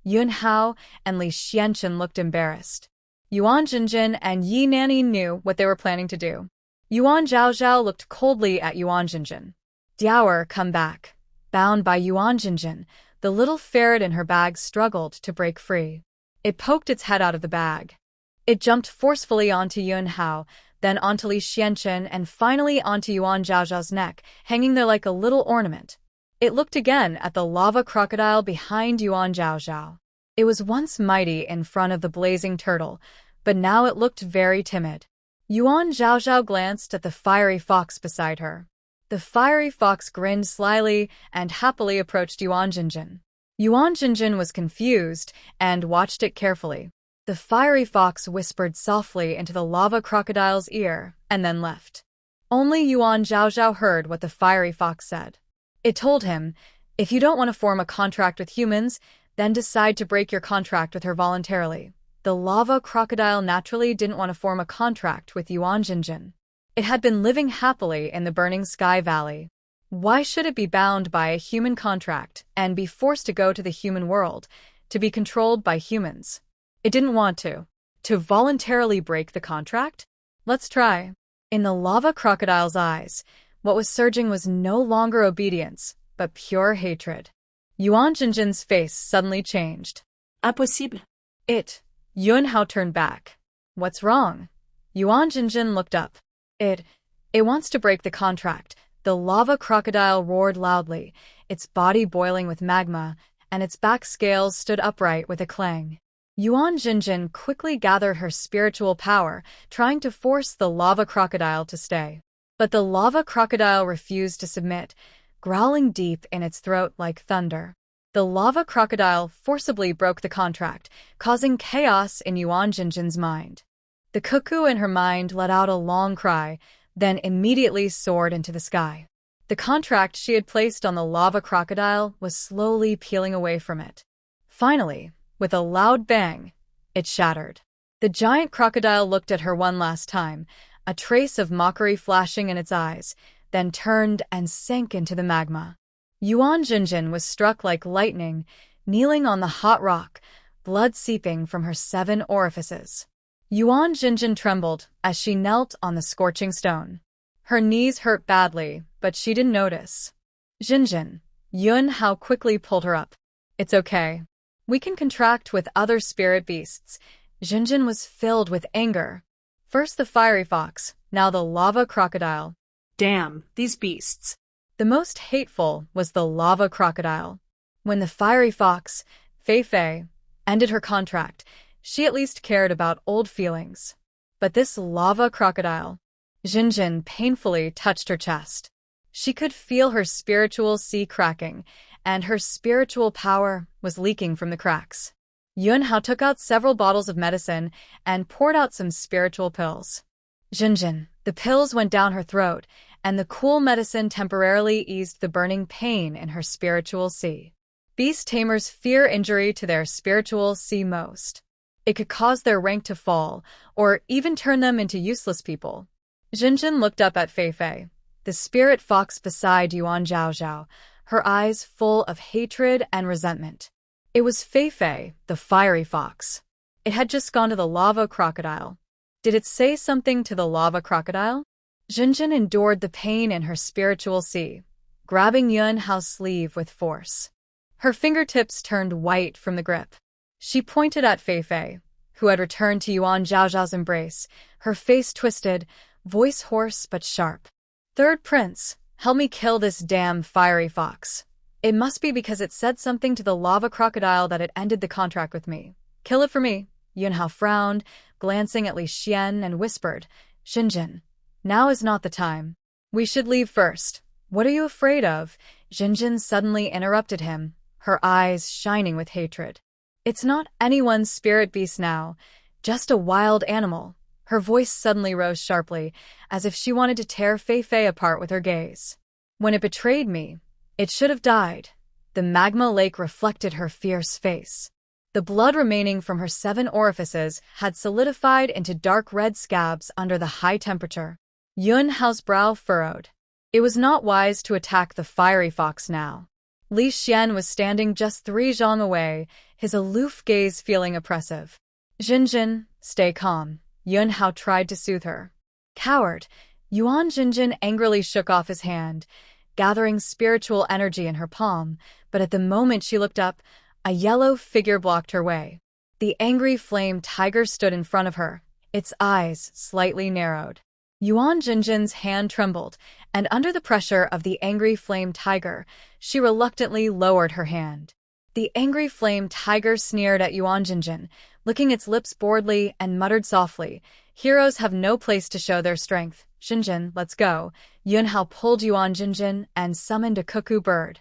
Yuan Hao and Lee Shien looked embarrassed. Yuan Jinjin and Yi Nanin knew what they were planning to do. Yuan Zhao looked coldly at Yuan Jinjin. Dower, come back. Bound by Yuan Jinjin, the little ferret in her bag struggled to break free. It poked its head out of the bag. It jumped forcefully onto Yuan Hao, then onto Lee Shien and finally onto Yuan Zhao's neck, hanging there like a little ornament. It looked again at the lava crocodile behind Yuan Zhao. It was once mighty in front of the blazing turtle, but now it looked very timid. Yuan Zhao glanced at the fiery fox beside her. The fiery fox grinned slyly and happily approached Yuan Jinjin. Yuan Jinjin was confused and watched it carefully. The fiery fox whispered softly into the lava crocodile's ear and then left. Only Yuan Zhao heard what the fiery fox said. It told him, if you don't want to form a contract with humans, then decide to break your contract with her voluntarily. The lava crocodile naturally didn't want to form a contract with Yuan Jinjin. It had been living happily in the burning sky valley. Why should it be bound by a human contract and be forced to go to the human world, to be controlled by humans? It didn't want to. To voluntarily break the contract? Let's try. In the lava crocodile's eyes, what was surging was no longer obedience, but pure hatred. Yuan Jinjin's face suddenly changed. Impossible. Yuan Hao turned back. What's wrong? Yuan Jinjin looked up. It wants to break the contract. The lava crocodile roared loudly, its body boiling with magma, and its back scales stood upright with a clang. Yuan Jinjin quickly gathered her spiritual power, trying to force the lava crocodile to stay. But the lava crocodile refused to submit, growling deep in its throat like thunder. The lava crocodile forcibly broke the contract, causing chaos in Yuan Jinjin's mind. The cuckoo in her mind let out a long cry, then immediately soared into the sky. The contract she had placed on the lava crocodile was slowly peeling away from it. Finally, with a loud bang, it shattered. The giant crocodile looked at her one last time, a trace of mockery flashing in its eyes, then turned and sank into the magma. Yuan Jinjin was struck like lightning, kneeling on the hot rock, blood seeping from her 7 orifices. Yuan Jinjin trembled as she knelt on the scorching stone. Her knees hurt badly, but she didn't notice. Jinjin, Yuan Hao quickly pulled her up. It's okay. We can contract with other spirit beasts. Jinjin was filled with anger. First the fiery fox, now the lava crocodile. Damn, these beasts. The most hateful was the lava crocodile. When the fiery fox, Fei Fei, ended her contract, she at least cared about old feelings. But this lava crocodile, Jinjin painfully touched her chest. She could feel her spiritual sea cracking, and her spiritual power was leaking from the cracks. Yuan Hao took out several bottles of medicine and poured out some spiritual pills. Jinjin, the pills went down her throat, and the cool medicine temporarily eased the burning pain in her spiritual sea. Beast tamers fear injury to their spiritual sea most. It could cause their rank to fall, or even turn them into useless people. Jinjin looked up at Fei Fei, the spirit fox beside Yuan Zhaozhao, her eyes full of hatred and resentment. It was Fei Fei, the fiery fox. It had just gone to the lava crocodile. Did it say something to the lava crocodile? Jinjin endured the pain in her spiritual sea, grabbing Yuan Hao's sleeve with force. Her fingertips turned white from the grip. She pointed at Fei Fei, who had returned to Yuan Zhaozhao's embrace, her face twisted, voice hoarse but sharp. Third Prince, help me kill this damn fiery fox. It must be because it said something to the lava crocodile that it ended the contract with me. Kill it for me. Yuan Hao frowned, glancing at Lee Shien, and whispered, Jinjin, now is not the time. We should leave first. What are you afraid of? Jinjin suddenly interrupted him, her eyes shining with hatred. It's not anyone's spirit beast now, just a wild animal. Her voice suddenly rose sharply, as if she wanted to tear Fei Fei apart with her gaze. When it betrayed me, it should have died. The magma lake reflected her fierce face. The blood remaining from her 7 orifices had solidified into dark red scabs under the high temperature. Yuan Hao's brow furrowed. It was not wise to attack the fiery fox now. Lee Shien was standing just 3 zhang away, his aloof gaze feeling oppressive. Jinjin, stay calm. Yuan Hao tried to soothe her. Coward! Yuan Jinjin angrily shook off his hand, gathering spiritual energy in her palm, but at the moment she looked up, a yellow figure blocked her way. The angry flame tiger stood in front of her, its eyes slightly narrowed. Yuan Jinjin's hand trembled, and under the pressure of the angry flame tiger, she reluctantly lowered her hand. The angry flame tiger sneered at Yuan Jinjin, licking its lips boredly, and muttered softly, Heroes have no place to show their strength. Jinjin, let's go. Yuan Hao pulled Yuan Jinjin and summoned a cuckoo bird.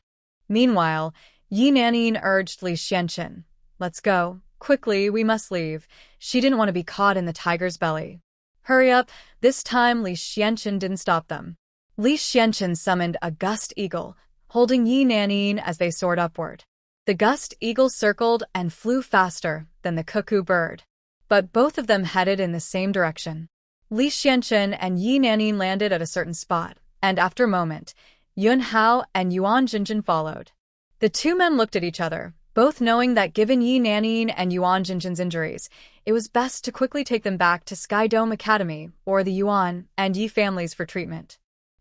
Meanwhile, Yi Nanyin urged Lee Shien, let's go. Quickly, we must leave. She didn't want to be caught in the tiger's belly. Hurry up. This time Lee Shien didn't stop them. Lee Shien summoned a gust eagle, holding Yi Nanyin as they soared upward. The gust eagle circled and flew faster than the cuckoo bird. But both of them headed in the same direction. Lee Shien and Yi Nanyin landed at a certain spot, and after a moment, Yuan Hao and Yuan Jinjin followed. The 2 men looked at each other, both knowing that given Yi Nanyin and Yuan Jinjin's injuries, it was best to quickly take them back to Sky Dome Academy or the Yuan and Yi families for treatment.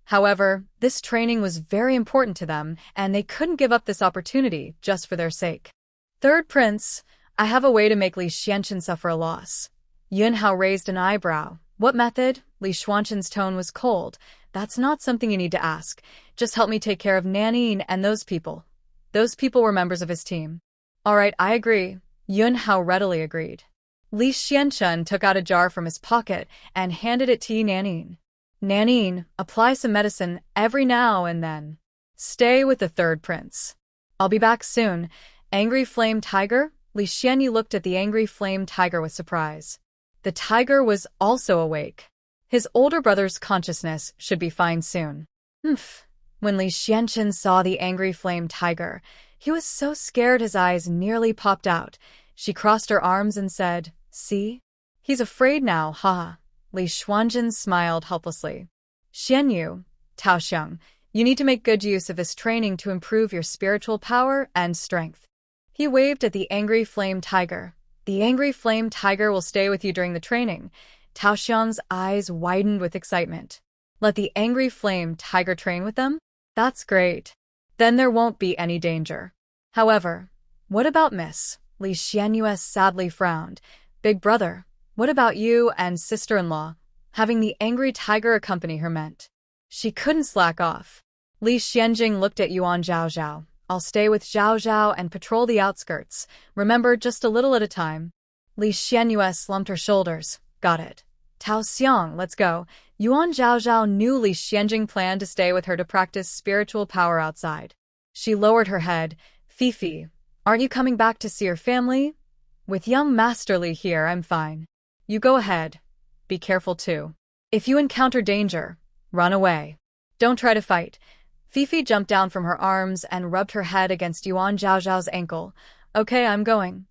However, this training was very important to them, and they couldn't give up this opportunity just for their sake. Third Prince, I have a way to make Lee Shien suffer a loss. Yuan Hao raised an eyebrow. What method? Lee Xuanshen's tone was cold. That's not something you need to ask. Just help me take care of Nanyin and those people. Those people were members of his team. All right, I agree. Yuan Hao readily agreed. Lee Shien took out a jar from his pocket and handed it to Nanyin. Nanyin, apply some medicine every now and then. Stay with the Third Prince. I'll be back soon. Angry Flame Tiger? Lee Shien looked at the angry flame tiger with surprise. The tiger was also awake. His older brother's consciousness should be fine soon. When Lee Shien saw the angry flame tiger, he was so scared his eyes nearly popped out. She crossed her arms and said, See? He's afraid now, haha. Lee Xuanzhen smiled helplessly. Xianyu, Taoxiang, you need to make good use of this training to improve your spiritual power and strength. He waved at the angry flame tiger. The angry flame tiger will stay with you during the training. Taoxiang's eyes widened with excitement. Let the angry flame tiger train with them? That's great. Then there won't be any danger. However, what about Miss? Lee Xianyue sadly frowned. Big brother, what about you and sister-in-law? Having the angry tiger accompany her meant. She couldn't slack off. Li Xianjing looked at Yuan Zhaozhao. I'll stay with Zhaozhao and patrol the outskirts. Remember, just a little at a time. Li Xianyue slumped her shoulders. Got it. Tao Xiang, let's go. Yuan Zhaozhao knew Li Xianjing planned to stay with her to practice spiritual power outside. She lowered her head. Fifi, aren't you coming back to see your family? With young Master Li here, I'm fine. You go ahead. Be careful too. If you encounter danger, run away. Don't try to fight. Fifi jumped down from her arms and rubbed her head against Yuan Zhaozhao's ankle. Okay, I'm going.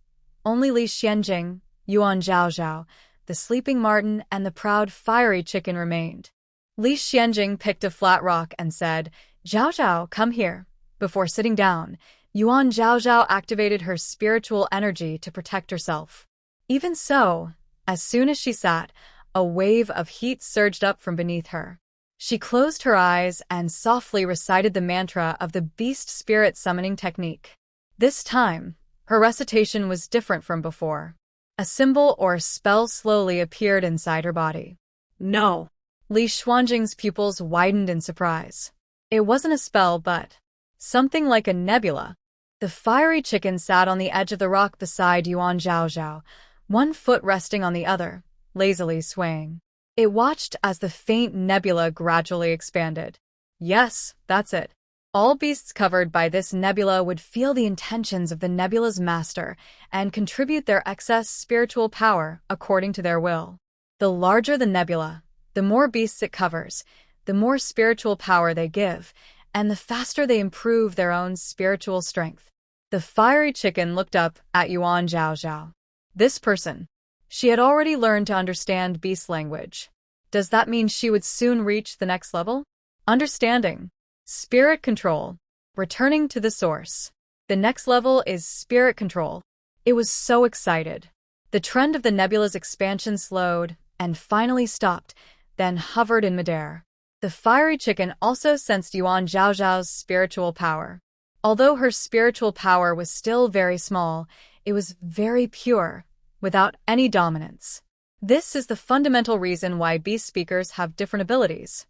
Only Li Xianjing, Yuan Zhaozhao, the sleeping Marten, and the proud fiery chicken remained. Li Xianjing picked a flat rock and said, Zhaozhao, come here. Before sitting down, Yuan Zhaozhao activated her spiritual energy to protect herself. Even so, as soon as she sat, a wave of heat surged up from beneath her. She closed her eyes and softly recited the mantra of the beast spirit summoning technique. This time, her recitation was different from before. A symbol or spell slowly appeared inside her body. No. Li Xuanjing's pupils widened in surprise. It wasn't a spell, but something like a nebula. The fiery chicken sat on the edge of the rock beside Yuan Zhaozhao, one foot resting on the other, lazily swaying. It watched as the faint nebula gradually expanded. Yes, that's it. All beasts covered by this nebula would feel the intentions of the nebula's master and contribute their excess spiritual power according to their will. The larger the nebula, the more beasts it covers, the more spiritual power they give, and the faster they improve their own spiritual strength. The fiery chicken looked up at Yuan Zhaozhao. This person. She had already learned to understand beast language. Does that mean she would soon reach the next level? Understanding. Spirit control. Returning to the source. The next level is spirit control. It was so excited. The trend of the nebula's expansion slowed and finally stopped, then hovered in midair. The fiery chicken also sensed Yuan Zhaozhao's spiritual power. Although her spiritual power was still very small, it was very pure, without any dominance. This is the fundamental reason why beast speakers have different abilities.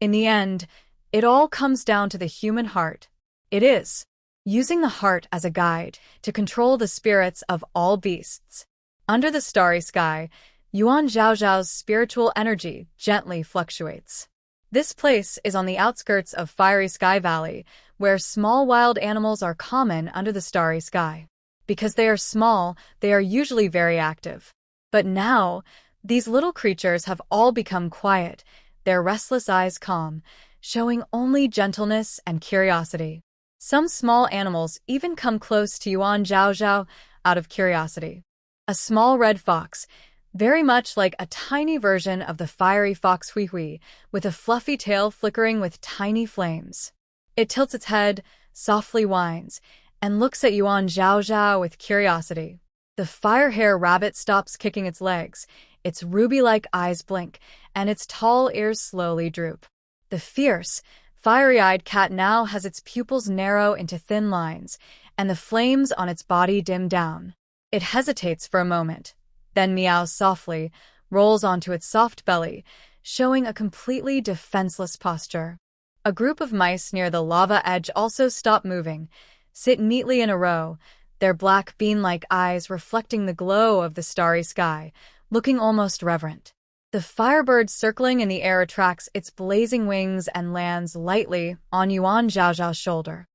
In the end, it all comes down to the human heart. It is using the heart as a guide to control the spirits of all beasts. Under the starry sky, Yuan Zhaozhao's spiritual energy gently fluctuates. This place is on the outskirts of Fiery Sky Valley, where small wild animals are common under the starry sky. Because they are small, they are usually very active. But now, these little creatures have all become quiet, their restless eyes calm, showing only gentleness and curiosity. Some small animals even come close to Yuan Zhaozhao out of curiosity. A small red fox, very much like a tiny version of the fiery fox Hui Hui, with a fluffy tail flickering with tiny flames. It tilts its head, softly whines, and looks at Yuan Zhaozhao with curiosity. The fire-hair rabbit stops kicking its legs, its ruby-like eyes blink, and its tall ears slowly droop. The fierce, fiery-eyed cat now has its pupils narrow into thin lines, and the flames on its body dim down. It hesitates for a moment, then meows softly, rolls onto its soft belly, showing a completely defenseless posture. A group of mice near the lava edge also stop moving, sit neatly in a row, their black bean-like eyes reflecting the glow of the starry sky, looking almost reverent. The firebird circling in the air attracts its blazing wings and lands lightly on Yuan Zhaozhao's shoulder.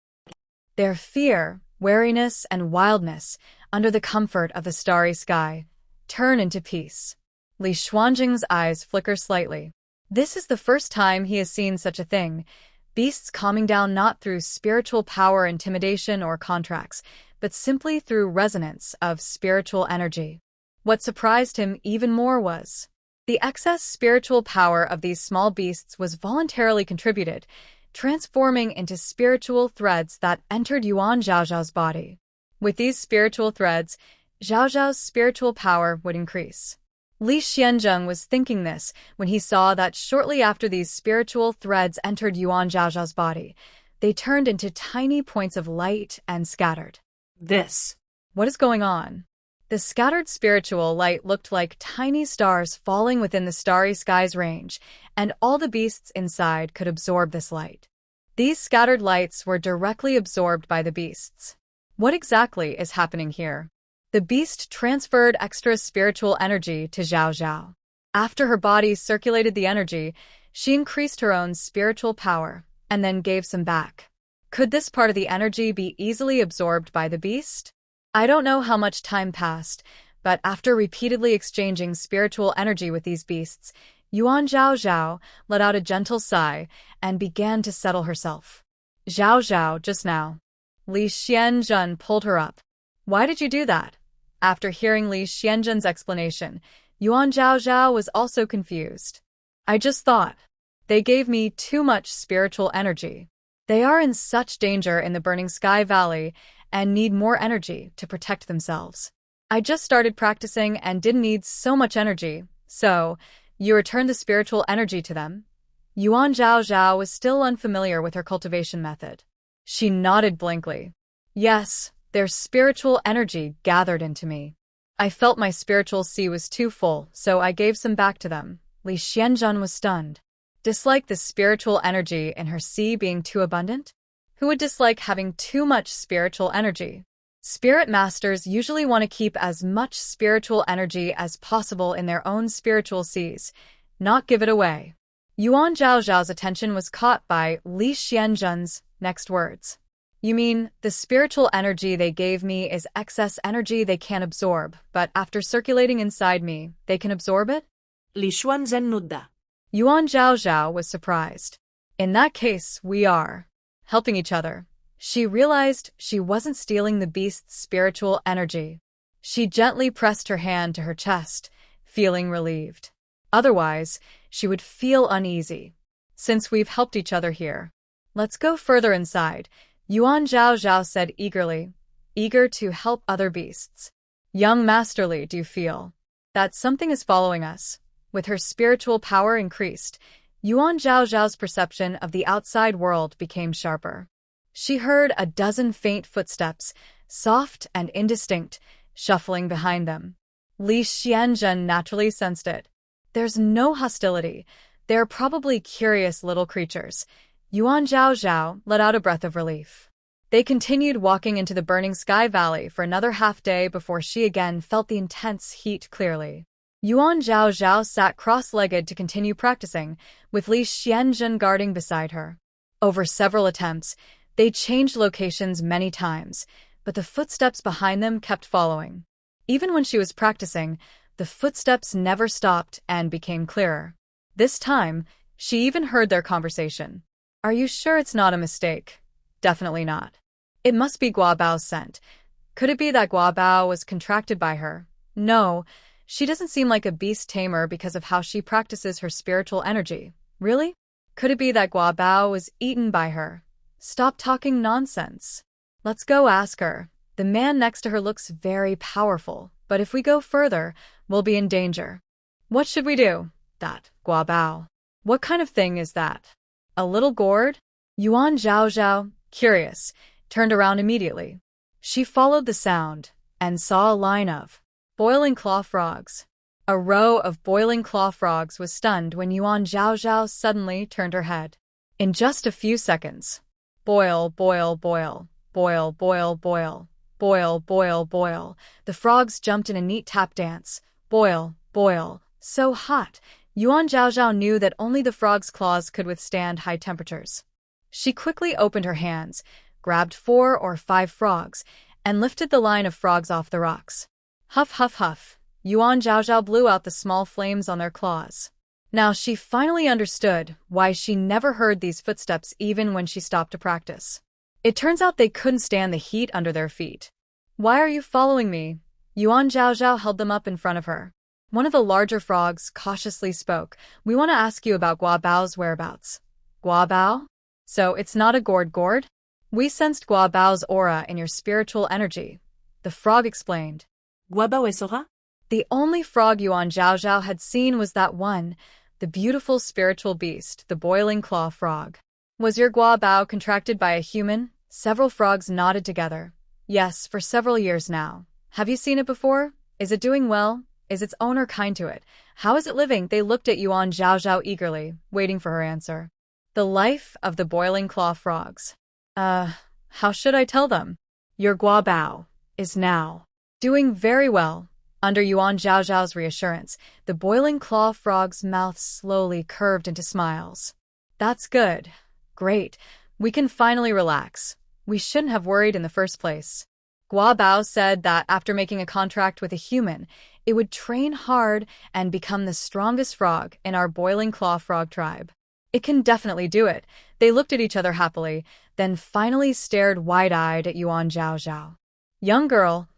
Their fear, wariness, and wildness, under the comfort of the starry sky, turn into peace. Li Xuanjing's eyes flicker slightly. This is the first time he has seen such a thing, beasts calming down not through spiritual power, intimidation, or contracts, but simply through resonance of spiritual energy. What surprised him even more was the excess spiritual power of these small beasts was voluntarily contributed, transforming into spiritual threads that entered Yuan Zhaozhao's body. With these spiritual threads, Zhaozhao's spiritual power would increase. Li Xianjing was thinking this when he saw that shortly after these spiritual threads entered Yuan Zhaozhao's body, they turned into tiny points of light and scattered. This. What is going on? The scattered spiritual light looked like tiny stars falling within the starry sky's range, and all the beasts inside could absorb this light. These scattered lights were directly absorbed by the beasts. What exactly is happening here? The beast transferred extra spiritual energy to Zhao Zhao. After her body circulated the energy, she increased her own spiritual power, and then gave some back. Could this part of the energy be easily absorbed by the beast? I don't know how much time passed, but after repeatedly exchanging spiritual energy with these beasts, Yuan Zhao Zhao let out a gentle sigh and began to settle herself. Zhao Zhao, just now. Lee Shien pulled her up. Why did you do that? After hearing Lee Xianzhen's explanation, Yuan Zhao Zhao was also confused. I just thought. They gave me too much spiritual energy. They are in such danger in the Burning Sky Valley and need more energy to protect themselves. I just started practicing and didn't need so much energy, so you returned the spiritual energy to them? Yuan Zhao Zhao was still unfamiliar with her cultivation method. She nodded blankly. Yes, their spiritual energy gathered into me. I felt my spiritual sea was too full, so I gave some back to them. Li Xianzhen was stunned. Dislike the spiritual energy in her sea being too abundant? Who would dislike having too much spiritual energy? Spirit masters usually want to keep as much spiritual energy as possible in their own spiritual seas, not give it away. Yuan Zhao Zhao's attention was caught by Li Xianzhen's next words. You mean, the spiritual energy they gave me is excess energy they can't absorb, but after circulating inside me, they can absorb it? Li Xianzhen nodda. Yuan Zhao Zhao was surprised. In that case, we are helping each other. She realized she wasn't stealing the beast's spiritual energy. She gently pressed her hand to her chest, feeling relieved. Otherwise, she would feel uneasy. Since we've helped each other here, let's go further inside, Yuan Zhao Zhao said eagerly, eager to help other beasts. Young Master Li, do you feel that something is following us? With her spiritual power increased, Yuan Zhao Zhao's perception of the outside world became sharper. She heard a dozen faint footsteps, soft and indistinct, shuffling behind them. Li Xianzhen naturally sensed it. There's no hostility. They're probably curious little creatures. Yuan Zhao Zhao let out a breath of relief. They continued walking into the Burning Sky Valley for another half-day before she again felt the intense heat clearly. Yuan Zhao Zhao sat cross-legged to continue practicing, with Li Xianzhen guarding beside her. Over several attempts, they changed locations many times, but the footsteps behind them kept following. Even when she was practicing, the footsteps never stopped and became clearer. This time, she even heard their conversation. Are you sure it's not a mistake? Definitely not. It must be Guabao's scent. Could it be that Guabao was contracted by her? No. She doesn't seem like a beast tamer because of how she practices her spiritual energy. Really? Could it be that Guabao was eaten by her? Stop talking nonsense. Let's go ask her. The man next to her looks very powerful, but if we go further, we'll be in danger. What should we do? That, Guabao. What kind of thing is that? A little gourd? Yuan Zhao Zhao, curious, turned around immediately. She followed the sound and saw a line of boiling claw frogs. A row of boiling claw frogs was stunned when Yuan Zhao Zhao suddenly turned her head. In just a few seconds. Boil, boil, boil, boil, boil, boil, boil, boil, boil. The frogs jumped in a neat tap dance. Boil, boil. So hot. Yuan Zhao Zhao knew that only the frog's claws could withstand high temperatures. She quickly opened her hands, grabbed 4 or 5 frogs, and lifted the line of frogs off the rocks. Huff, huff, huff. Yuan Zhao Zhao blew out the small flames on their claws. Now she finally understood why she never heard these footsteps even when she stopped to practice. It turns out they couldn't stand the heat under their feet. Why are you following me? Yuan Zhao Zhao held them up in front of her. One of the larger frogs cautiously spoke. We want to ask you about Guabao's whereabouts. Guabao? So it's not a gourd? We sensed Guabao's aura in your spiritual energy. The frog explained. Guabao es aura? The only frog Yuan Zhao Zhao had seen was that one, the beautiful spiritual beast, the boiling claw frog. Was your Guabao contracted by a human? Several frogs nodded together. Yes, for several years now. Have you seen it before? Is it doing well? Is its owner kind to it? How is it living? They looked at Yuan Zhaozhao eagerly, waiting for her answer. The life of the boiling claw frogs. How should I tell them? Your guabao is now doing very well. Under Yuan Zhaozhao's reassurance, the boiling claw frog's mouth slowly curved into smiles. That's good. Great. We can finally relax. We shouldn't have worried in the first place. Guabao said that after making a contract with a human, it would train hard and become the strongest frog in our boiling claw frog tribe. It can definitely do it. They looked at each other happily, then finally stared wide-eyed at Yuan Zhaozhao. Young girl,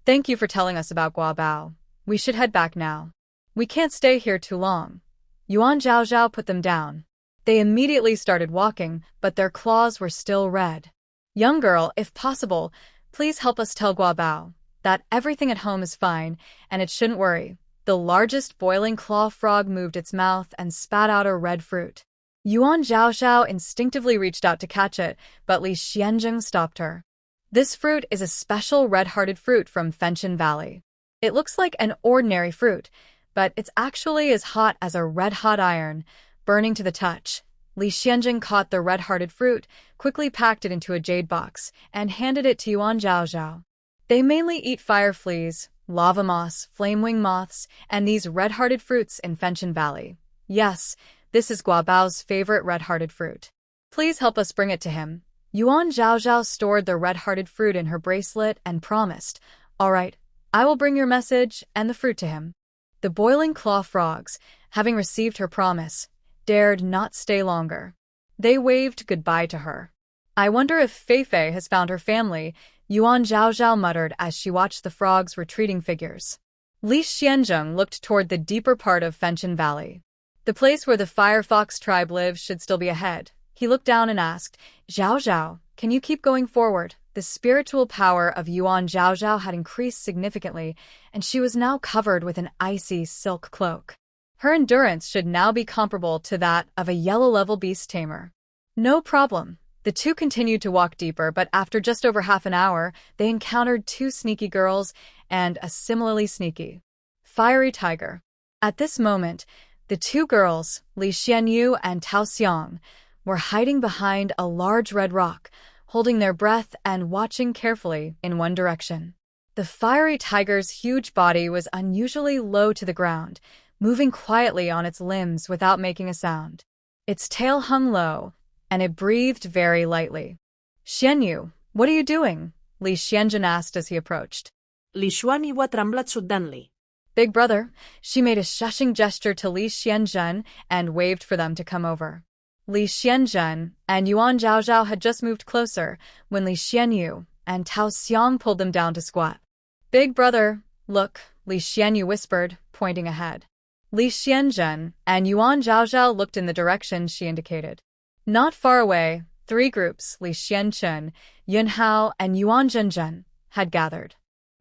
thank you for telling us about Guabao. We should head back now. We can't stay here too long. Yuan Zhaozhao put them down. They immediately started walking, but their claws were still red. Young girl, if possible, please help us tell Guabao that everything at home is fine and it shouldn't worry. The largest boiling claw frog moved its mouth and spat out a red fruit. Yuan Zhaozhao instinctively reached out to catch it, but Lee Shien stopped her. This fruit is a special red-hearted fruit from Fenchen Valley. It looks like an ordinary fruit, but it's actually as hot as a red-hot iron, burning to the touch. Lee Shien caught the red-hearted fruit, quickly packed it into a jade box, and handed it to Yuan Zhaozhao. They mainly eat fire fleas, lava moss, flamewing moths, and these red-hearted fruits in Fenchen Valley. Yes, this is Guabao's favorite red-hearted fruit. Please help us bring it to him. Yuan Zhaozhao stored the red-hearted fruit in her bracelet and promised, "All right, I will bring your message and the fruit to him." The boiling claw frogs, having received her promise, dared not stay longer. They waved goodbye to her. I wonder if Feifei has found her family, Yuan Zhaozhao muttered as she watched the frogs' retreating figures. Lee Shien looked toward the deeper part of Fenchen Valley. The place where the Firefox tribe lives should still be ahead. He looked down and asked, "Zhaozhao, can you keep going forward?" The spiritual power of Yuan Zhaozhao had increased significantly, and she was now covered with an icy silk cloak. Her endurance should now be comparable to that of a yellow-level beast tamer. No problem. The two continued to walk deeper, but after just over half an hour, they encountered two sneaky girls and a similarly sneaky fiery tiger. At this moment, the two girls, Li Xianyu and Tao Xiang, were hiding behind a large red rock, holding their breath and watching carefully in one direction. The fiery tiger's huge body was unusually low to the ground, moving quietly on its limbs without making a sound. Its tail hung low, and it breathed very lightly. "Xianyu, what are you doing?" Li Xianjun asked as he approached. Li Xuan iwa tremblat suddenly. "Big brother," she made a shushing gesture to Li Xianjun and waved for them to come over. Li Xianjun and Yuan Zhaozhao had just moved closer when Li Xianyu and Tao Xiang pulled them down to squat. "Big brother, look," Li Xianyu whispered, pointing ahead. Li Xianjun and Yuan Zhaozhao looked in the direction she indicated. Not far away, three groups, Li Xianchun, Yun Hao, and Yuan Zhenzhen, had gathered.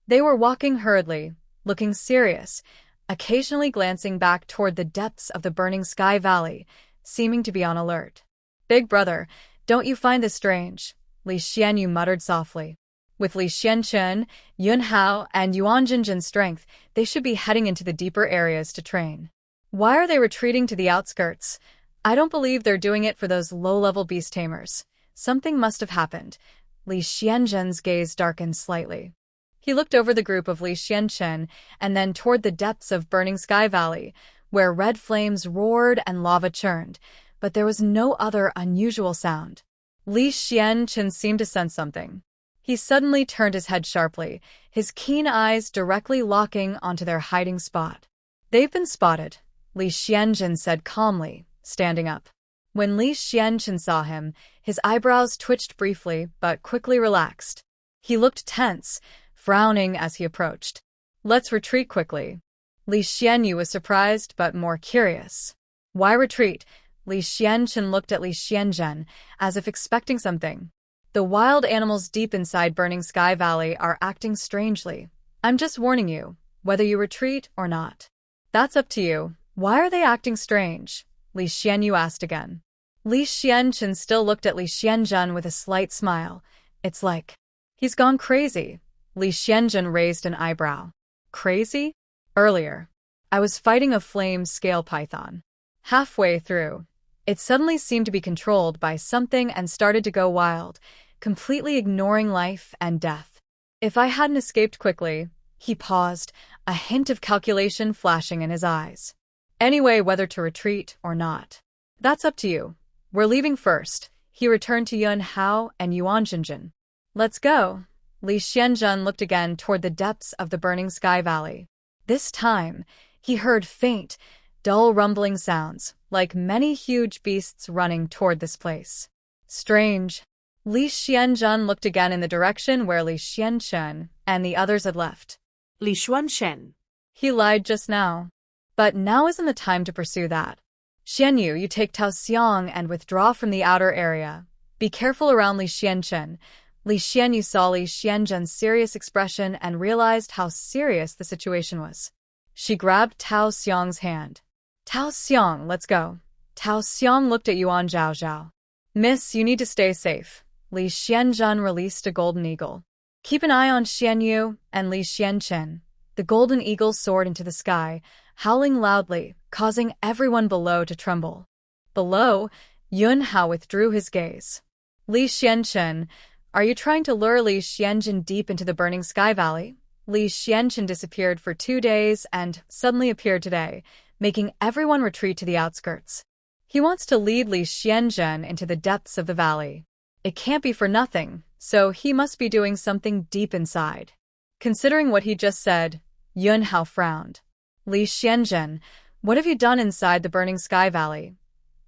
They were walking hurriedly, looking serious, occasionally glancing back toward the depths of the burning sky valley, seeming to be on alert. "Big brother, don't you find this strange?" Li Xianyu muttered softly. With Li Xianchun, Yun Hao, and Yuan Zhenzhen's strength, they should be heading into the deeper areas to train. Why are they retreating to the outskirts? I don't believe they're doing it for those low-level beast tamers. Something must have happened. Li Xianzhen's gaze darkened slightly. He looked over the group of Li Xianchen and then toward the depths of Burning Sky Valley, where red flames roared and lava churned, but there was no other unusual sound. Li Xianchen seemed to sense something. He suddenly turned his head sharply, his keen eyes directly locking onto their hiding spot. "They've been spotted," Li Xianzhen said calmly, standing up. When Li Xianchen saw him, his eyebrows twitched briefly but quickly relaxed. He looked tense, frowning as he approached. "Let's retreat quickly." Li Xianyu was surprised but more curious. "Why retreat?" Li Xianchen looked at Li Xianzhen, as if expecting something. "The wild animals deep inside Burning Sky Valley are acting strangely. I'm just warning you, whether you retreat or not." "That's up to you. Why are they acting strange?" Li Xianyu asked again. Li Xianchen still looked at Li Xianzhen with a slight smile. "It's like he's gone crazy." Li Xianzhen raised an eyebrow. Crazy? Earlier, I was fighting a flame scale python. Halfway through, it suddenly seemed to be controlled by something and started to go wild, completely ignoring life and death. If I hadn't escaped quickly, he paused, a hint of calculation flashing in his eyes. Anyway, whether to retreat or not. That's up to you. We're leaving first. He returned to Yuan Hao and Yuan Jinjin. Let's go. Lee Shien looked again toward the depths of the burning sky valley. This time, he heard faint, dull rumbling sounds, like many huge beasts running toward this place. Strange. Lee Shien looked again in the direction where Lee Shien and the others had left. Li Shen. He lied just now. But now isn't the time to pursue that. Xianyu, you take Tao Xiang and withdraw from the outer area. Be careful around Li Xianchen. Li Xianyu saw Li Xianzhen's serious expression and realized how serious the situation was. She grabbed Tao Xiang's hand. Tao Xiang, let's go. Tao Xiang looked at Yuan Zhaozhao. Miss, you need to stay safe. Li Xianzhen released a golden eagle. Keep an eye on Xianyu and Li Xianchen. The golden eagle soared into the sky, howling loudly, causing everyone below to tremble. Below, Yuan Hao withdrew his gaze. Li Xianchen, are you trying to lure Li Xianzhen deep into the burning sky valley? Li Xianzhen disappeared for 2 days and suddenly appeared today, making everyone retreat to the outskirts. He wants to lead Li Xianzhen into the depths of the valley. It can't be for nothing, so he must be doing something deep inside. Considering what he just said, Yuan Hao frowned. Li Xianzhen, what have you done inside the burning sky valley?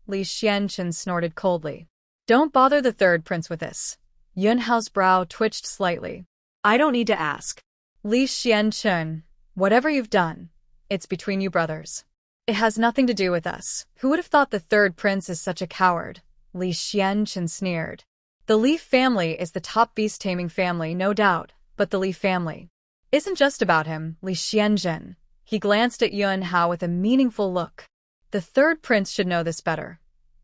Li Xianzhen snorted coldly. Don't bother the third prince with this. Yuan Hao's brow twitched slightly. I don't need to ask. Li Xianzhen, whatever you've done, it's between you brothers. It has nothing to do with us. Who would have thought the third prince is such a coward? Li Xianzhen sneered. The Li family is the top beast-taming family, no doubt, but the Li family isn't just about him, Li Xianzhen. He glanced at Yuan Hao with a meaningful look. The third prince should know this better.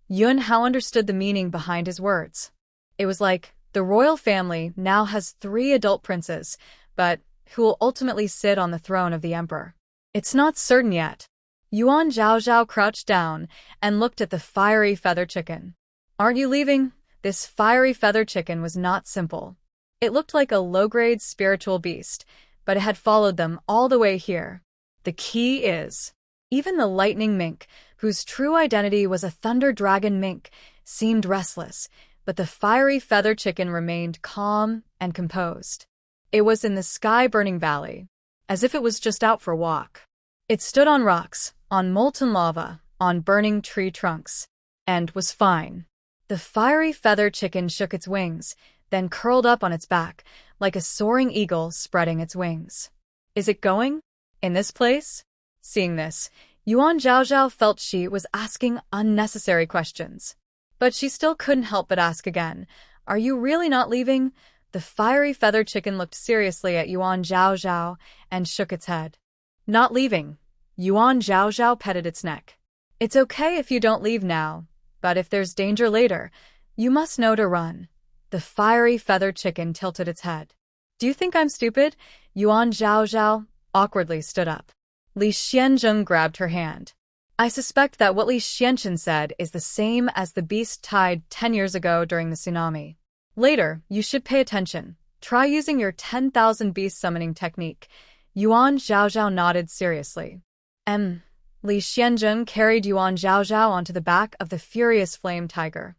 Yuan Hao understood the meaning behind his words. It was like, the royal family now has 3 adult princes, but who will ultimately sit on the throne of the emperor? It's not certain yet. Yuan Zhaozhao crouched down and looked at the fiery feather chicken. Aren't you leaving? This fiery feather chicken was not simple. It looked like a low-grade spiritual beast, but it had followed them all the way here. The key is, even the lightning mink, whose true identity was a thunder dragon mink, seemed restless, but the fiery feather chicken remained calm and composed. It was in the sky-burning valley, as if it was just out for a walk. It stood on rocks, on molten lava, on burning tree trunks, and was fine. The fiery feather chicken shook its wings, then curled up on its back, like a soaring eagle spreading its wings. Is it going? In this place? Seeing this, Yuan Zhaozhao felt she was asking unnecessary questions. But she still couldn't help but ask again, Are you really not leaving? The fiery feather chicken looked seriously at Yuan Zhaozhao and shook its head. Not leaving. Yuan Zhaozhao petted its neck. It's okay if you don't leave now, but if there's danger later, you must know to run. The fiery feather chicken tilted its head. Do you think I'm stupid? Yuan Zhaozhao awkwardly stood up. Li Xianzhen grabbed her hand. I suspect that what Li Xianzhen said is the same as the beast tied 10 years ago during the tsunami. Later, you should pay attention. Try using your 10,000 beast summoning technique. Yuan Zhaozhao nodded seriously. Li Xianzhen carried Yuan Zhaozhao onto the back of the furious flame tiger.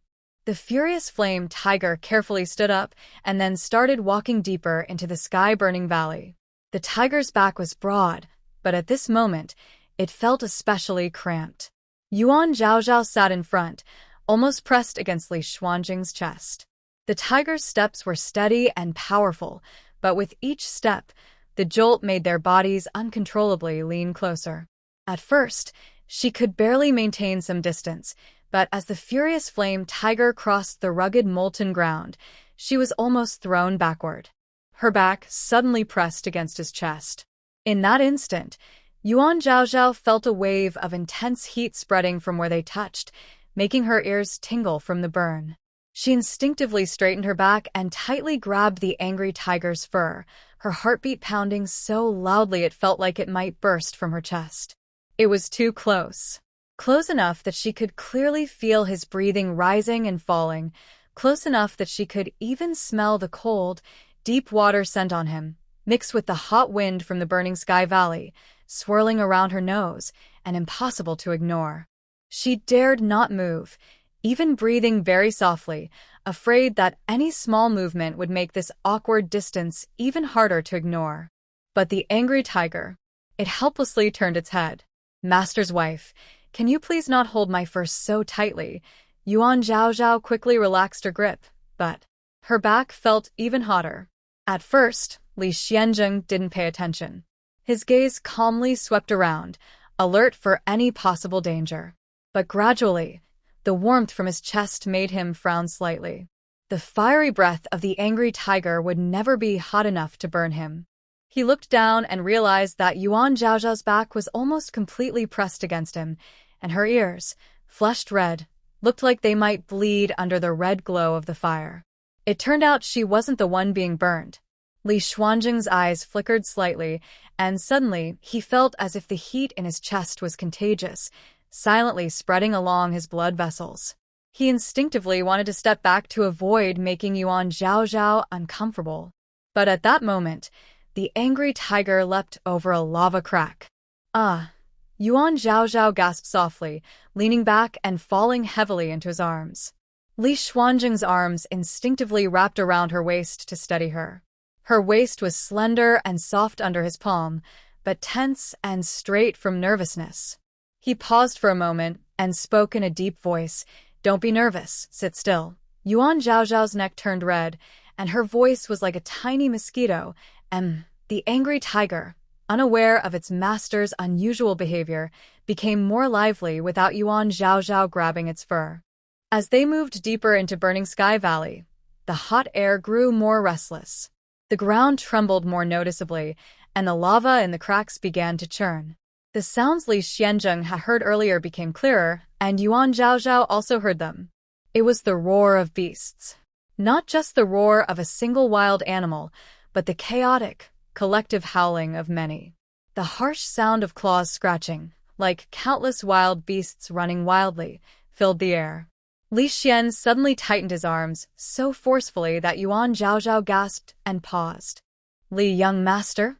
The furious flame tiger carefully stood up and then started walking deeper into the sky-burning valley. The tiger's back was broad, but at this moment, it felt especially cramped. Yuan Zhaozhao sat in front, almost pressed against Li Xuanjing's chest. The tiger's steps were steady and powerful, but with each step, the jolt made their bodies uncontrollably lean closer. At first, she could barely maintain some distance, but as the furious flame tiger crossed the rugged molten ground, she was almost thrown backward. Her back suddenly pressed against his chest. In that instant, Yuan Zhaozhao felt a wave of intense heat spreading from where they touched, making her ears tingle from the burn. She instinctively straightened her back and tightly grabbed the angry tiger's fur, her heartbeat pounding so loudly it felt like it might burst from her chest. It was too close. Close enough that she could clearly feel his breathing rising and falling, close enough that she could even smell the cold, deep water scent on him, mixed with the hot wind from the burning sky valley, swirling around her nose and impossible to ignore. She dared not move, even breathing very softly, afraid that any small movement would make this awkward distance even harder to ignore. But the angry tiger, it helplessly turned its head. "Master's wife, can you please not hold my fur so tightly?" Yuan Zhaozhao quickly relaxed her grip, but her back felt even hotter. At first, Lee Shien didn't pay attention. His gaze calmly swept around, alert for any possible danger. But gradually, the warmth from his chest made him frown slightly. The fiery breath of the angry tiger would never be hot enough to burn him. He looked down and realized that Yuan Zhaozhao's back was almost completely pressed against him, and her ears, flushed red, looked like they might bleed under the red glow of the fire. It turned out she wasn't the one being burned. Li Xuanjing's eyes flickered slightly, and suddenly he felt as if the heat in his chest was contagious, silently spreading along his blood vessels. He instinctively wanted to step back to avoid making Yuan Zhaozhao uncomfortable. But at that moment, the angry tiger leapt over a lava crack. "Ah!" Yuan Zhaozhao gasped softly, leaning back and falling heavily into his arms. Li Xuanjing's arms instinctively wrapped around her waist to steady her. Her waist was slender and soft under his palm, but tense and straight from nervousness. He paused for a moment and spoke in a deep voice. "Don't be nervous, sit still." Yuan Zhaozhao's neck turned red, and her voice was like a tiny mosquito. The angry tiger, unaware of its master's unusual behavior, became more lively without Yuan Zhaozhao grabbing its fur. As they moved deeper into Burning Sky Valley, the hot air grew more restless. The ground trembled more noticeably, and the lava in the cracks began to churn. The sounds Li Xianzheng had heard earlier became clearer, and Yuan Zhaozhao also heard them. It was the roar of beasts. Not just the roar of a single wild animal, but the chaotic, collective howling of many. The harsh sound of claws scratching, like countless wild beasts running wildly, filled the air. Li Shien suddenly tightened his arms so forcefully that Yuan Zhaozhao gasped and paused. "Li, young master?"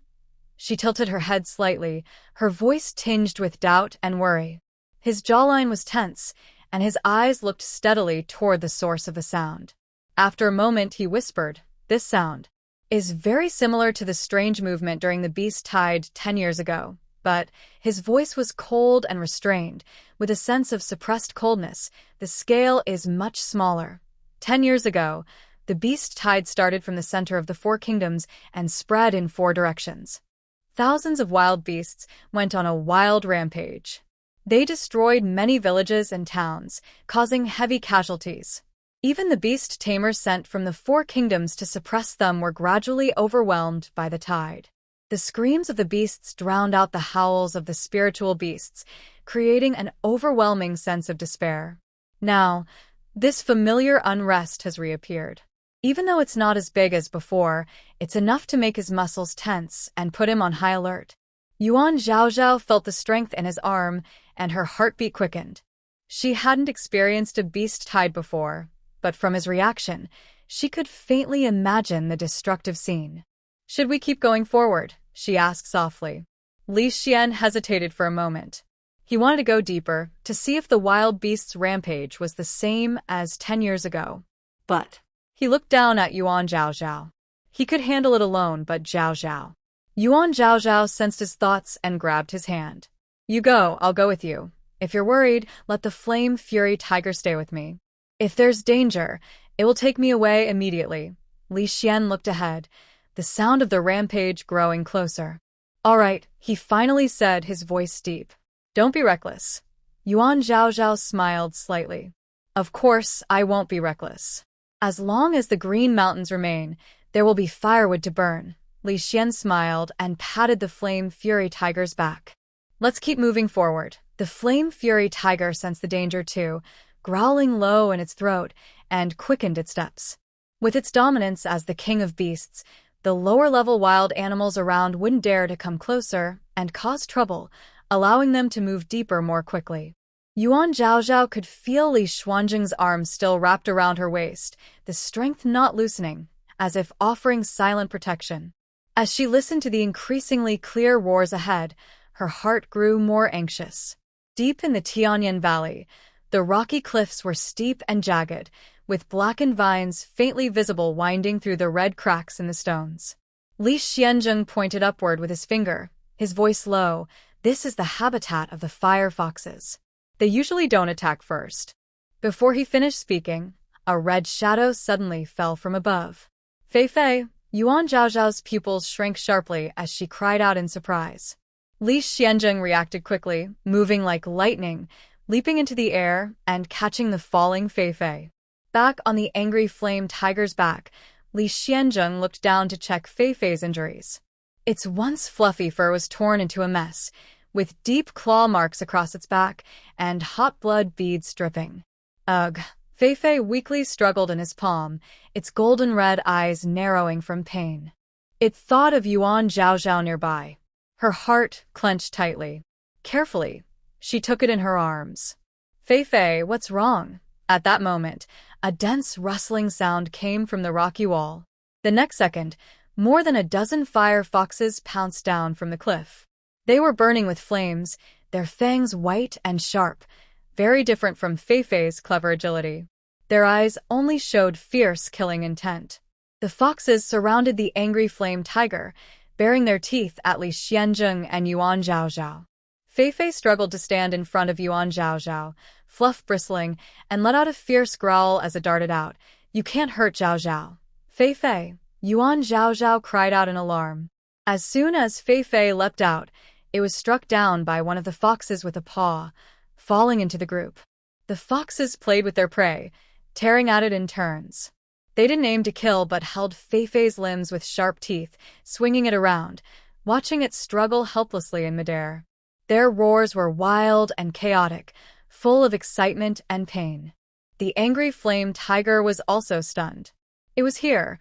She tilted her head slightly, her voice tinged with doubt and worry. His jawline was tense, and his eyes looked steadily toward the source of the sound. After a moment, he whispered, "This sound is very similar to the strange movement during the beast tide 10 years ago." But his voice was cold and restrained, with a sense of suppressed coldness. "The scale is much smaller. 10 years ago, the beast tide started from the center of the Four Kingdoms and spread in 4 directions. Thousands of wild beasts went on a wild rampage. They destroyed many villages and towns, causing heavy casualties. Even the beast tamers sent from the Four Kingdoms to suppress them were gradually overwhelmed by the tide. The screams of the beasts drowned out the howls of the spiritual beasts, creating an overwhelming sense of despair. Now, this familiar unrest has reappeared. Even though it's not as big as before, it's enough to make his muscles tense and put him on high alert." Yuan Zhaozhao felt the strength in his arm, and her heartbeat quickened. She hadn't experienced a beast tide before, but from his reaction, she could faintly imagine the destructive scene. "Should we keep going forward?" she asked softly. Li Shien hesitated for a moment. He wanted to go deeper, to see if the wild beast's rampage was the same as 10 years ago. But he looked down at Yuan Zhaozhao. He could handle it alone, but Zhaozhao. Yuan Zhaozhao sensed his thoughts and grabbed his hand. "You go, I'll go with you. If you're worried, let the flame fury tiger stay with me. If there's danger, it will take me away immediately." Li Shien looked ahead, the sound of the rampage growing closer. "All right," he finally said, his voice deep. "Don't be reckless." Yuan Zhaozhao smiled slightly. "Of course, I won't be reckless. As long as the Green Mountains remain, there will be firewood to burn." Li Shien smiled and patted the Flame Fury Tiger's back. "Let's keep moving forward." The Flame Fury Tiger sensed the danger too, growling low in its throat and quickened its steps. With its dominance as the king of beasts, the lower-level wild animals around wouldn't dare to come closer and cause trouble, allowing them to move deeper more quickly. Yuan Zhaozhao could feel Li Xuanzheng's arms still wrapped around her waist, the strength not loosening, as if offering silent protection. As she listened to the increasingly clear roars ahead, her heart grew more anxious. Deep in the Tianyan Valley, the rocky cliffs were steep and jagged, with blackened vines faintly visible winding through the red cracks in the stones. Li Xianzheng pointed upward with his finger, his voice low. "This is the habitat of the fire foxes. They usually don't attack first." Before he finished speaking, a red shadow suddenly fell from above. "Fei, Yuan Zhaozhao's pupils shrank sharply as she cried out in surprise. Li Xianzheng reacted quickly, moving like lightning, leaping into the air and catching the falling Fei. Back on the angry flame tiger's back, Li Xianzheng looked down to check Fei's injuries. Its once fluffy fur was torn into a mess, with deep claw marks across its back and hot blood beads dripping. Ugh. Fei weakly struggled in his palm, its golden red eyes narrowing from pain. It thought of Yuan Zhaozhao nearby. Her heart clenched tightly. Carefully, she took it in her arms. "Fei, what's wrong?" At that moment, a dense rustling sound came from the rocky wall. The next second, more than a dozen fire foxes pounced down from the cliff. They were burning with flames, their fangs white and sharp, very different from Fei's clever agility. Their eyes only showed fierce killing intent. The foxes surrounded the angry flame tiger, baring their teeth at Li Xianzheng and Yuan Zhaozhao. Fei struggled to stand in front of Yuan Zhaozhao, fluff bristling, and let out a fierce growl as it darted out. "You can't hurt Zhaozhao." "Fei," Yuan Zhaozhao cried out in alarm. As soon as Fei leapt out, it was struck down by one of the foxes with a paw, falling into the group. The foxes played with their prey, tearing at it in turns. They didn't aim to kill but held Fei's limbs with sharp teeth, swinging it around, watching it struggle helplessly in midair. Their roars were wild and chaotic, full of excitement and pain. The angry flame tiger was also stunned. It was here.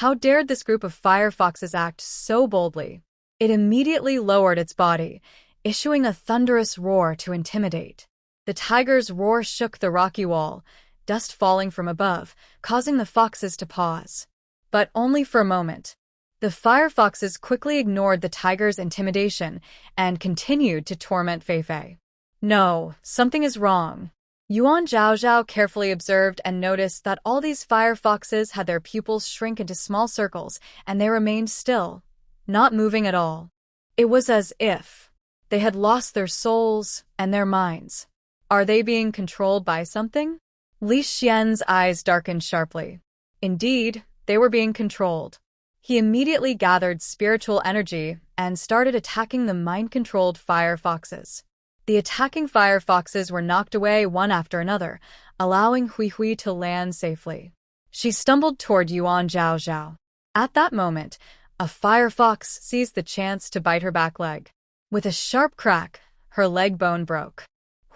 How dared this group of fire foxes act so boldly? It immediately lowered its body, issuing a thunderous roar to intimidate. The tiger's roar shook the rocky wall, dust falling from above, causing the foxes to pause. But only for a moment. The fire foxes quickly ignored the tiger's intimidation and continued to torment Fei. "No, something is wrong." Yuan Zhaozhao carefully observed and noticed that all these fire foxes had their pupils shrink into small circles, and they remained still, not moving at all. It was as if they had lost their souls and their minds. Are they being controlled by something? Li Xian's eyes darkened sharply. Indeed, they were being controlled. He immediately gathered spiritual energy and started attacking the mind-controlled fire foxes. The attacking fire foxes were knocked away one after another, allowing Hui to land safely. She stumbled toward Yuan Zhaozhao. At that moment, a fire fox seized the chance to bite her back leg. With a sharp crack, her leg bone broke.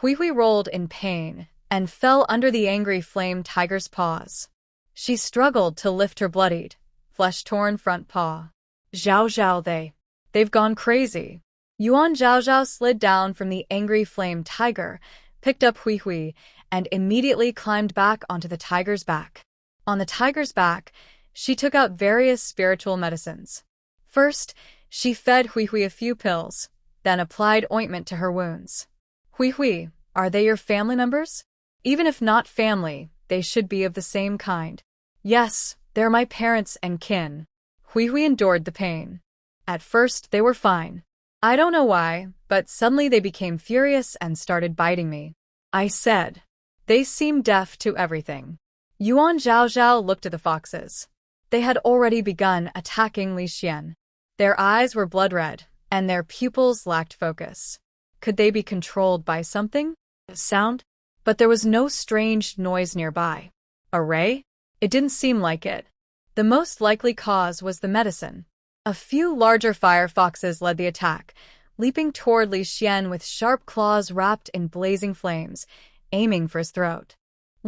Hui rolled in pain and fell under the angry flame tiger's paws. She struggled to lift her bloodied, flesh-torn front paw. "Zhaozhao, they've gone crazy." Yuan Zhaozhao slid down from the angry flame tiger, picked up Hui, and immediately climbed back onto the tiger's back. On the tiger's back, she took out various spiritual medicines. First, she fed Hui a few pills, then applied ointment to her wounds. "Hui, are they your family members? Even if not family, they should be of the same kind." "Yes, they're my parents and kin." Hui endured the pain. At first, they were fine. I don't know why, but suddenly they became furious and started biting me. I said. They seemed deaf to everything. Yuan Zhaozhao looked at the foxes. They had already begun attacking Lee Shien. Their eyes were blood red, and their pupils lacked focus. Could they be controlled by something? A sound? But there was no strange noise nearby. A ray? It didn't seem like it. The most likely cause was the medicine. A few larger fire foxes led the attack, leaping toward Lee Shien with sharp claws wrapped in blazing flames, aiming for his throat.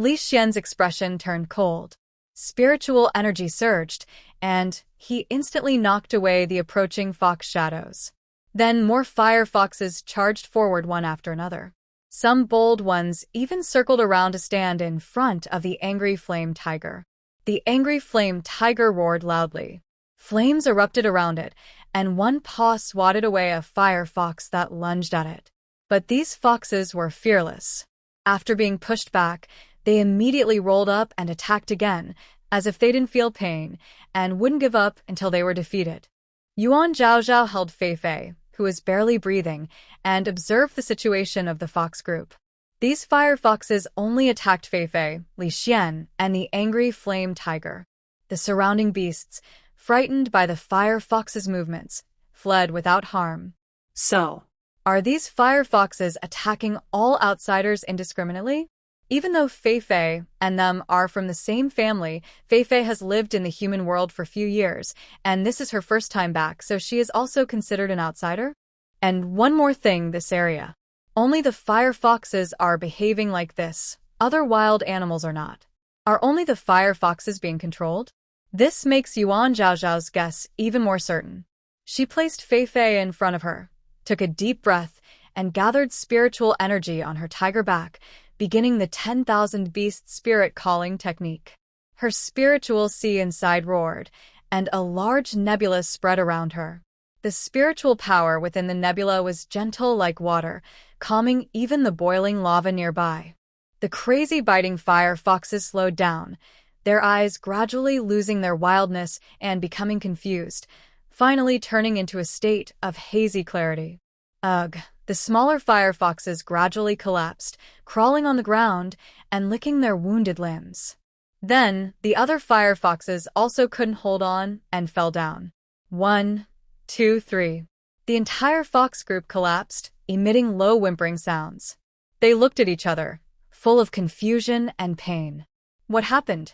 Lee Shien's expression turned cold. Spiritual energy surged, and he instantly knocked away the approaching fox shadows. Then more fire foxes charged forward one after another. Some bold ones even circled around to stand in front of the angry flame tiger. The angry flame tiger roared loudly. Flames erupted around it, and one paw swatted away a fire fox that lunged at it. But these foxes were fearless. After being pushed back, they immediately rolled up and attacked again, as if they didn't feel pain, and wouldn't give up until they were defeated. Yuan Zhaozhao held Fei, who was barely breathing, and observed the situation of the fox group. These fire foxes only attacked Fei, Lee Shien, and the angry flame tiger. The surrounding beasts, frightened by the fire fox's movements, fled without harm. So, Are these fire foxes attacking all outsiders indiscriminately? Even though Fei and them are from the same family, Fei has lived in the human world for a few years, and this is her first time back, so she is also considered an outsider. And one more thing, this area. Only the fire foxes are behaving like this, other wild animals are not. Are only the fire foxes being controlled? This makes Yuan Zhaozhao's guess even more certain. She placed Fei in front of her, took a deep breath, and gathered spiritual energy on her tiger back, beginning the 10,000 beast spirit calling technique. Her spiritual sea inside roared, and a large nebula spread around her. The spiritual power within the nebula was gentle like water, calming even the boiling lava nearby. The crazy biting fire foxes slowed down, their eyes gradually losing their wildness and becoming confused, finally turning into a state of hazy clarity. Ugh. The smaller fire foxes gradually collapsed, crawling on the ground and licking their wounded limbs. Then, the other fire foxes also couldn't hold on and fell down. 1, 2, 3. The entire fox group collapsed, emitting low whimpering sounds. They looked at each other, full of confusion and pain. What happened?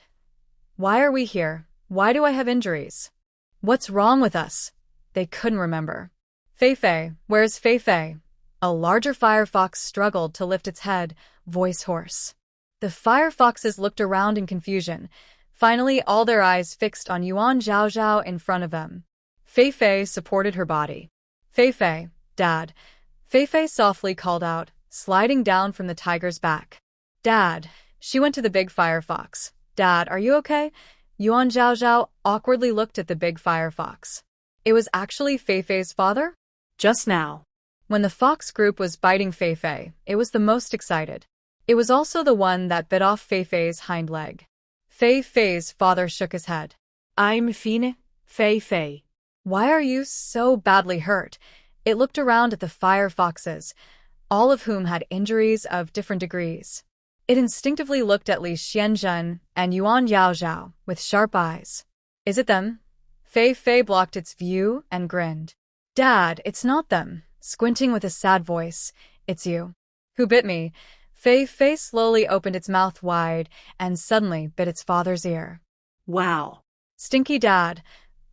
Why are we here? Why do I have injuries? What's wrong with us? They couldn't remember. Fei, where's Fei? A larger fire fox struggled to lift its head, voice hoarse. The fire foxes looked around in confusion, finally all their eyes fixed on Yuan Zhaozhao in front of them. Fei supported her body. Fei, Dad. Fei softly called out, sliding down from the tiger's back. Dad. She went to the big fire fox. Dad, are you okay? Yuan Zhaozhao awkwardly looked at the big fire fox. It was actually Fei's father? Just now. When the fox group was biting Fei, it was the most excited. It was also the one that bit off Fei's hind leg. Fei's father shook his head. I'm fine, Fei. Why are you so badly hurt? It looked around at the fire foxes, all of whom had injuries of different degrees. It instinctively looked at Lee Shien and Yuan Zhaozhao with sharp eyes. Is it them? Fei blocked its view and grinned. Dad, it's not them. Squinting with a sad voice, it's you. Who bit me? Fei slowly opened its mouth wide and suddenly bit its father's ear. Wow. Stinky Dad.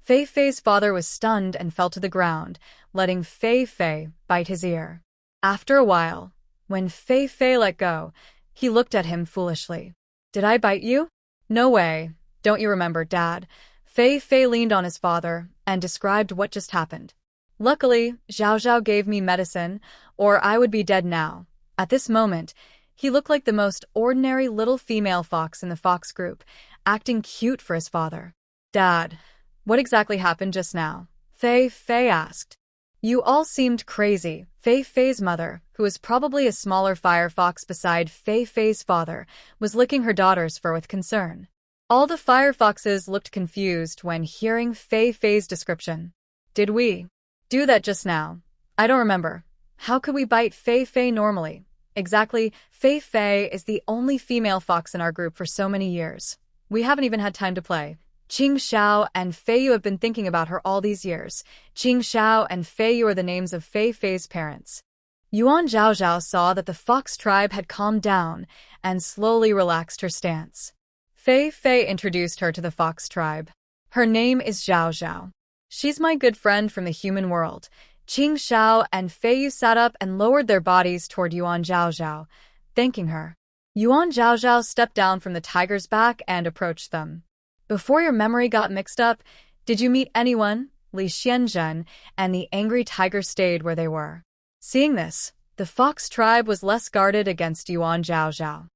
Fei's father was stunned and fell to the ground, letting Fei bite his ear. After a while, when Fei let go, he looked at him foolishly. Did I bite you? No way. Don't you remember, Dad? Fei leaned on his father and described what just happened. Luckily, Zhaozhao gave me medicine, or I would be dead now. At this moment, he looked like the most ordinary little female fox in the fox group, acting cute for his father. Dad, what exactly happened just now? Fei asked. You all seemed crazy. Fei's mother, who was probably a smaller fire fox beside Fei's father, was licking her daughter's fur with concern. All the fire foxes looked confused when hearing Fei's description. Did we do that just now? I don't remember. How could we bite Fei normally? Exactly, Fei is the only female fox in our group for so many years. We haven't even had time to play. Qing Xiao and Fei Yu have been thinking about her all these years. Qing Xiao and Fei Yu are the names of Fei's parents. Yuan Zhaozhao saw that the fox tribe had calmed down and slowly relaxed her stance. Fei introduced her to the fox tribe. Her name is Zhaozhao. She's my good friend from the human world. Qing Xiao and Fei Yu sat up and lowered their bodies toward Yuan Zhaozhao, thanking her. Yuan Zhaozhao stepped down from the tiger's back and approached them. Before your memory got mixed up, did you meet anyone? Lee Shien and the angry tiger stayed where they were. Seeing this, the fox tribe was less guarded against Yuan Zhaozhao.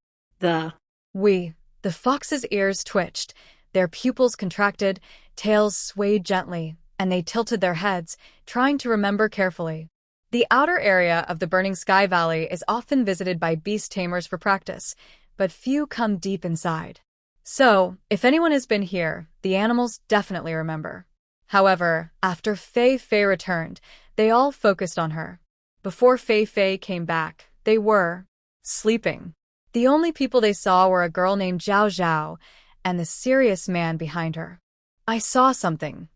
The fox's ears twitched, their pupils contracted, tails swayed gently, and they tilted their heads, trying to remember carefully. The outer area of the Burning Sky Valley is often visited by beast tamers for practice, but few come deep inside. So, if anyone has been here, the animals definitely remember. However, after Fei Fei returned, they all focused on her. Before Fei Fei came back, they were sleeping. The only people they saw were a girl named Zhao Zhao and the serious man behind her. I saw something,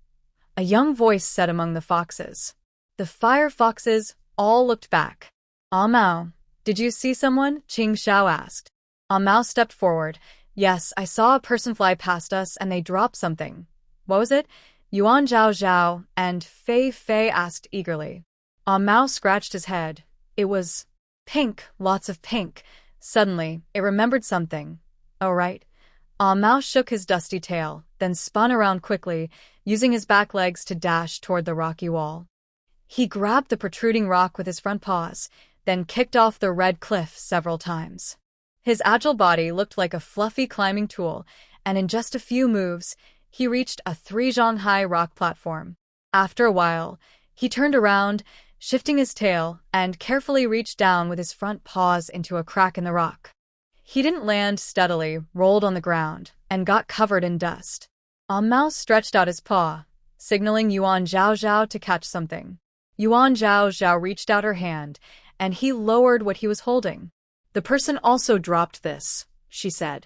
a young voice said among the foxes. The fire foxes all looked back. Ah Mao, did you see someone? Qing Xiao asked. Ah Mao stepped forward. Yes, I saw a person fly past us and they dropped something. What was it? Yuan Zhaozhao and Fei Fei asked eagerly. Ah Mao scratched his head. It was pink, lots of pink. Suddenly, it remembered something. Oh right. Ah Mao shook his dusty tail, then spun around quickly, using his back legs to dash toward the rocky wall. He grabbed the protruding rock with his front paws, then kicked off the red cliff several times. His agile body looked like a fluffy climbing tool, and in just a few moves, he reached a 3-zhong-high rock platform. After a while, he turned around, shifting his tail, and carefully reached down with his front paws into a crack in the rock. He didn't land steadily, rolled on the ground, and got covered in dust. Ah Mao stretched out his paw, signaling Yuan Zhaozhao to catch something. Yuan Zhaozhao reached out her hand, and he lowered what he was holding. The person also dropped this, she said.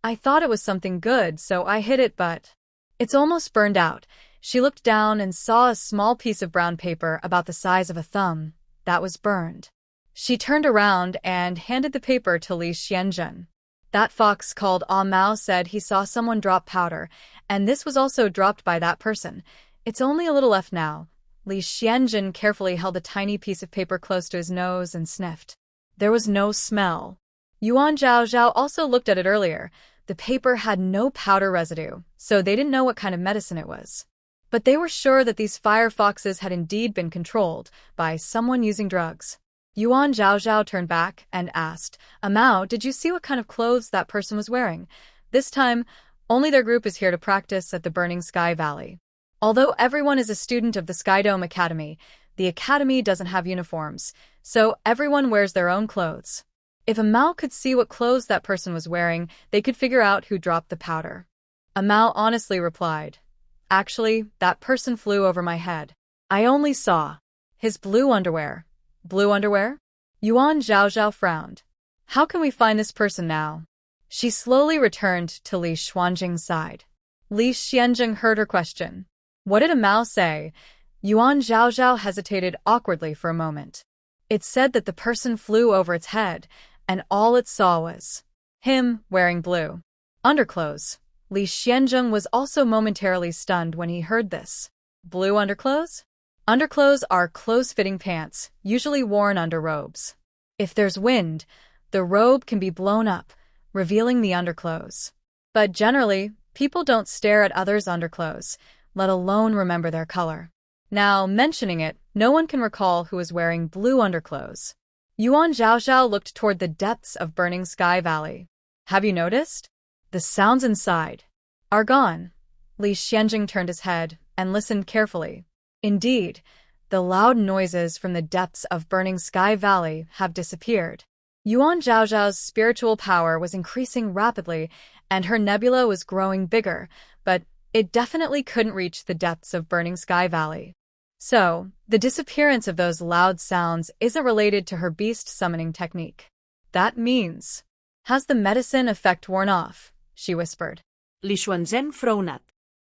I thought it was something good, so I hid it, but it's almost burned out. She looked down and saw a small piece of brown paper about the size of a thumb that was burned. She turned around and handed the paper to Lee Shien. That fox called Ah Mao said he saw someone drop powder, and this was also dropped by that person. It's only a little left now. Lee Shien carefully held a tiny piece of paper close to his nose and sniffed. There was no smell. Yuan Zhaozhao also looked at it earlier. The paper had no powder residue, so they didn't know what kind of medicine it was. But they were sure that these fire foxes had indeed been controlled by someone using drugs. Yuan Zhaozhao turned back and asked, Ah Mao, did you see what kind of clothes that person was wearing? This time, only their group is here to practice at the Burning Sky Valley. Although everyone is a student of the Skydome Academy, the Academy doesn't have uniforms, so everyone wears their own clothes. If Ah Mao could see what clothes that person was wearing, they could figure out who dropped the powder. Ah Mao honestly replied, Actually, that person flew over my head. I only saw his blue underwear. Blue underwear? Yuan Zhaozhao frowned. How can we find this person now? She slowly returned to Li Xuanjing's side. Li Xianjing heard her question. What did Ah Mao say? Yuan Zhaozhao hesitated awkwardly for a moment. It said that the person flew over its head, and all it saw was him wearing blue underclothes. Li Xianjing was also momentarily stunned when he heard this. Blue underclothes? Underclothes are close-fitting pants, usually worn under robes. If there's wind, the robe can be blown up, revealing the underclothes. But generally, people don't stare at others' underclothes, let alone remember their color. Now, mentioning it, no one can recall who is wearing blue underclothes. Yuan Zhaozhao looked toward the depths of Burning Sky Valley. Have you noticed? The sounds inside are gone. Li Xianjing turned his head and listened carefully. Indeed, the loud noises from the depths of Burning Sky Valley have disappeared. Yuan Zhaozhao's spiritual power was increasing rapidly, and her nebula was growing bigger, but it definitely couldn't reach the depths of Burning Sky Valley. So, the disappearance of those loud sounds isn't related to her beast summoning technique. That means, has the medicine effect worn off? She whispered. Li Xuanzhen frowned.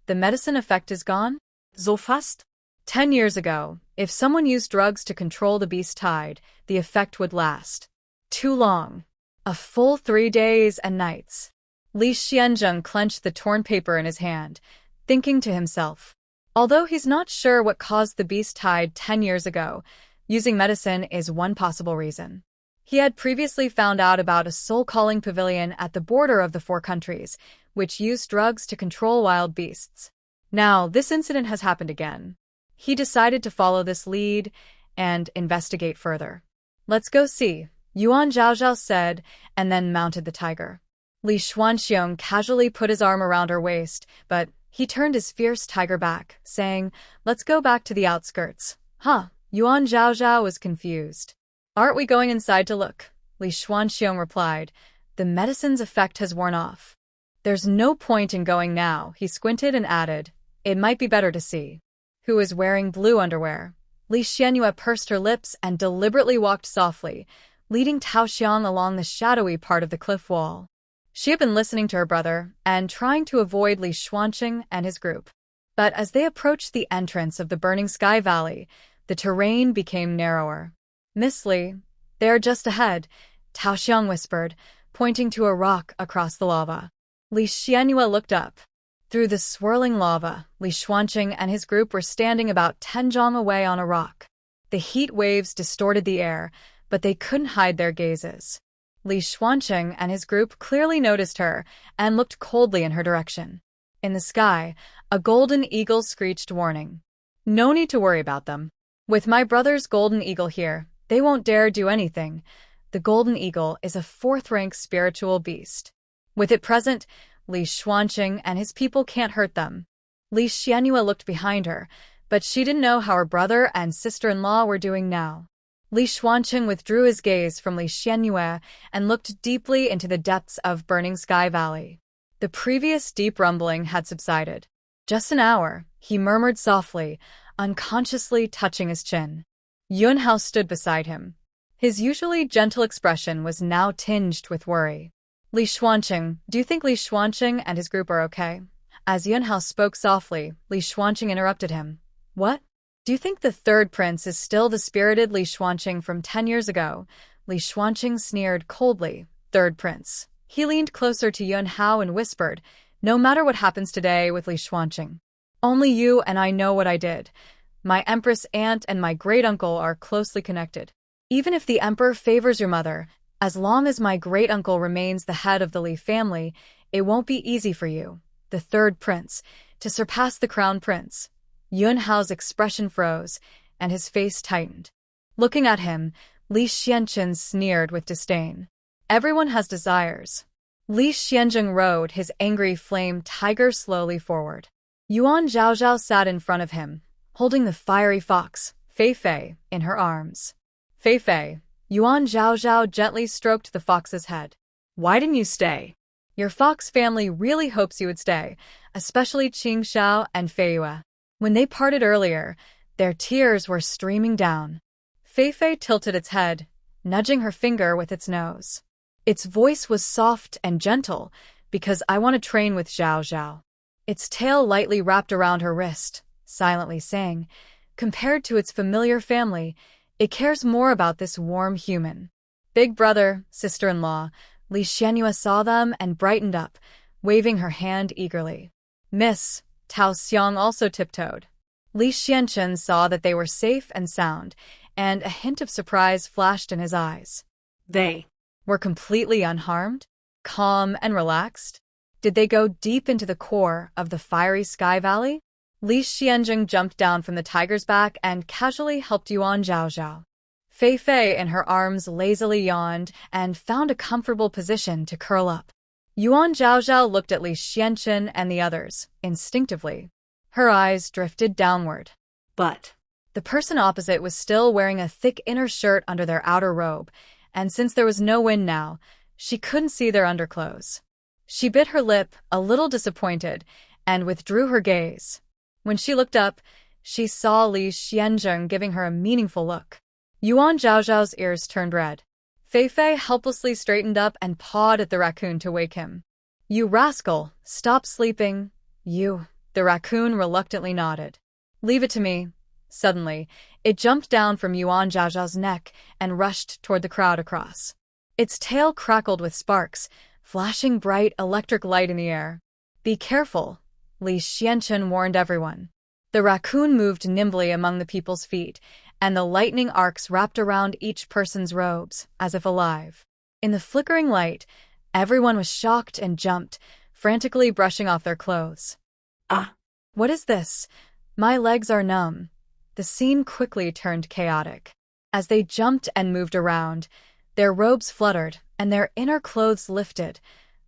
The medicine effect is gone? So fast? 10 years ago, if someone used drugs to control the beast tide, the effect would last too long. A full 3 days and nights. Li Xianjing clenched the torn paper in his hand, thinking to himself. Although he's not sure what caused the beast tide 10 years ago, using medicine is one possible reason. He had previously found out about a soul-calling pavilion at the border of the 4 countries, which used drugs to control wild beasts. Now, this incident has happened again. He decided to follow this lead and investigate further. "Let's go see," Yuan Zhaozhao said, and then mounted the tiger. Li Xuanxiong casually put his arm around her waist, but he turned his fierce tiger back, saying, "Let's go back to the outskirts." Huh, Yuan Zhaozhao was confused. "Aren't we going inside to look?" Li Xuanxiong replied. "The medicine's effect has worn off." "There's no point in going now," he squinted and added, "It might be better to see who is wearing blue underwear." Li Xianyue pursed her lips and deliberately walked softly, leading Tao Xiang along the shadowy part of the cliff wall. She had been listening to her brother and trying to avoid Li Xuanqing and his group. But as they approached the entrance of the Burning Sky Valley, the terrain became narrower. "Miss Li, they are just ahead," Tao Xiang whispered, pointing to a rock across the lava. Li Xianyue looked up. Through the swirling lava, Li Xuanqing and his group were standing about 10 zhang away on a rock. The heat waves distorted the air, but they couldn't hide their gazes. Li Xuanqing and his group clearly noticed her and looked coldly in her direction. In the sky, a golden eagle screeched warning. "No need to worry about them. With my brother's golden eagle here, they won't dare do anything." The golden eagle is a 4th-rank spiritual beast. With it present, Li Xuanqing and his people can't hurt them. Li Xianyue looked behind her, but she didn't know how her brother and sister-in-law were doing now. Li Xuanqing withdrew his gaze from Li Xianyue and looked deeply into the depths of Burning Sky Valley. The previous deep rumbling had subsided. "Just an hour," he murmured softly, unconsciously touching his chin. Yuan Hao stood beside him. His usually gentle expression was now tinged with worry. "Li Xuanqing, do you think Li Xuanqing and his group are okay?" As Yuan Hao spoke softly, Li Xuanqing interrupted him. "What? Do you think the 3rd prince is still the spirited Li Xuanqing from 10 years ago?" Li Xuanqing sneered coldly. "3rd prince." He leaned closer to Yuan Hao and whispered, "No matter what happens today with Li Xuanqing, only you and I know what I did. My Empress aunt and my great-uncle are closely connected. Even if the emperor favors your mother, as long as my great-uncle remains the head of the Li family, it won't be easy for you, the 3rd prince, to surpass the crown prince." Yuan Hao's expression froze, and his face tightened. Looking at him, Li Xianqing sneered with disdain. "Everyone has desires." Li Xianqing rode his angry flame tiger slowly forward. Yuan Zhaozhao sat in front of him, holding the fiery fox, Fei Fei, in her arms. "Fei Fei," Yuan Zhaozhao gently stroked the fox's head. "Why didn't you stay?" "Your fox family really hopes you would stay, especially Qing Xiao and Fei Yue. When they parted earlier, their tears were streaming down." Fei Fei tilted its head, nudging her finger with its nose. Its voice was soft and gentle, "Because I want to train with Zhao Zhao." Its tail lightly wrapped around her wrist, silently saying, "Compared to its familiar family, it cares more about this warm human." "Big brother, sister-in-law," Li Xianyue saw them and brightened up, waving her hand eagerly. "Miss," Tao Xiang also tiptoed. Li Xianqing saw that they were safe and sound, and a hint of surprise flashed in his eyes. They were completely unharmed? Calm and relaxed? Did they go deep into the core of the fiery Sky Valley? Li Xianqing jumped down from the tiger's back and casually helped Yuan Zhaozhao. Fei Fei in her arms lazily yawned and found a comfortable position to curl up. Yuan Zhaozhao looked at Li Xianqing and the others, instinctively. Her eyes drifted downward. But the person opposite was still wearing a thick inner shirt under their outer robe, and since there was no wind now, she couldn't see their underclothes. She bit her lip, a little disappointed, and withdrew her gaze. When she looked up, she saw Li Xianqing giving her a meaningful look. Yuan Zhaozhao's ears turned red. Fei Fei helplessly straightened up and pawed at the raccoon to wake him. "You rascal, stop sleeping, you." The raccoon reluctantly nodded. "Leave it to me." Suddenly, it jumped down from Yuan Zhaozhao's neck and rushed toward the crowd across. Its tail crackled with sparks, flashing bright electric light in the air. "Be careful," Li Xianqing warned everyone. The raccoon moved nimbly among the people's feet, and the lightning arcs wrapped around each person's robes, as if alive. In the flickering light, everyone was shocked and jumped, frantically brushing off their clothes. Ah! What is this? My legs are numb. The scene quickly turned chaotic. As they jumped and moved around, their robes fluttered and their inner clothes lifted,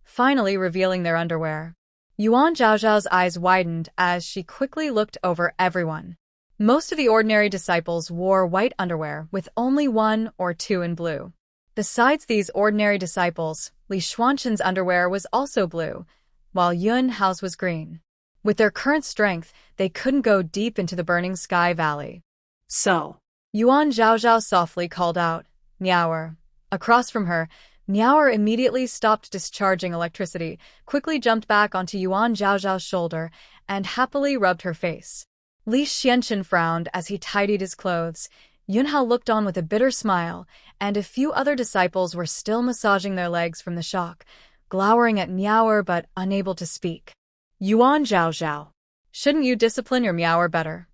finally revealing their underwear. Yuan Zhaozhao's eyes widened as she quickly looked over everyone. Most of the ordinary disciples wore white underwear with only one or two in blue. Besides these ordinary disciples, Lee Xuanqian's underwear was also blue, while Yuan Hao's was green. With their current strength, they couldn't go deep into the burning sky valley. So, Yuan Zhaozhao softly called out, "Meower." Across from her, Meower immediately stopped discharging electricity, quickly jumped back onto Yuan Zhaozhao's shoulder, and happily rubbed her face. Lee Shien frowned as he tidied his clothes. Yuan Hao looked on with a bitter smile, and a few other disciples were still massaging their legs from the shock, glowering at Meower but unable to speak. Yuan Zhaozhao, "Shouldn't you discipline your Meower better?"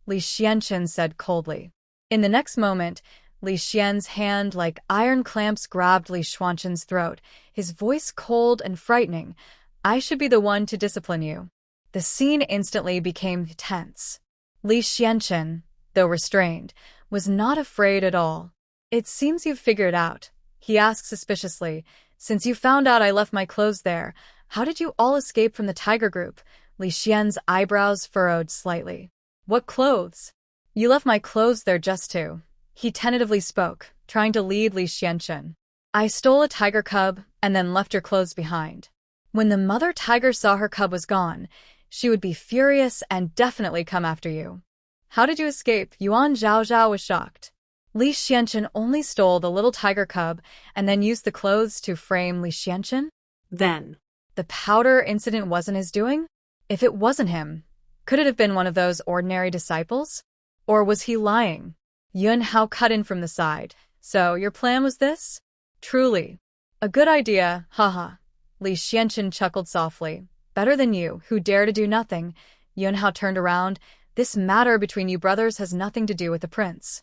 Lee Shien said coldly. In the next moment, Lee Xian's hand like iron clamps grabbed Lee Xuanqian's throat, his voice cold and frightening. "I should be the one to discipline you." The scene instantly became tense. Lee Xian, though restrained, was not afraid at all. "It seems you've figured out," he asked suspiciously. "Since you found out I left my clothes there, how did you all escape from the tiger group?" Lee Xian's eyebrows furrowed slightly. "What clothes?" "You left my clothes there just to..." He tentatively spoke, trying to lead Lee Xian. "I stole a tiger cub and then left your clothes behind." When the mother tiger saw her cub was gone, she would be furious and definitely come after you. "How did you escape?" Yuan Zhaozhao was shocked. Lee Xian only stole the little tiger cub and then used the clothes to frame Lee Xian? Then, The powder incident wasn't his doing? If it wasn't him, could it have been one of those ordinary disciples? Or was he lying? Yuan Hao cut in from the side. "So, your plan was this?" "Truly. A good idea, haha." Lee Xian chuckled softly. "Better than you, who dare to do nothing." Yuan Hao turned around. "This matter between you brothers has nothing to do with the prince."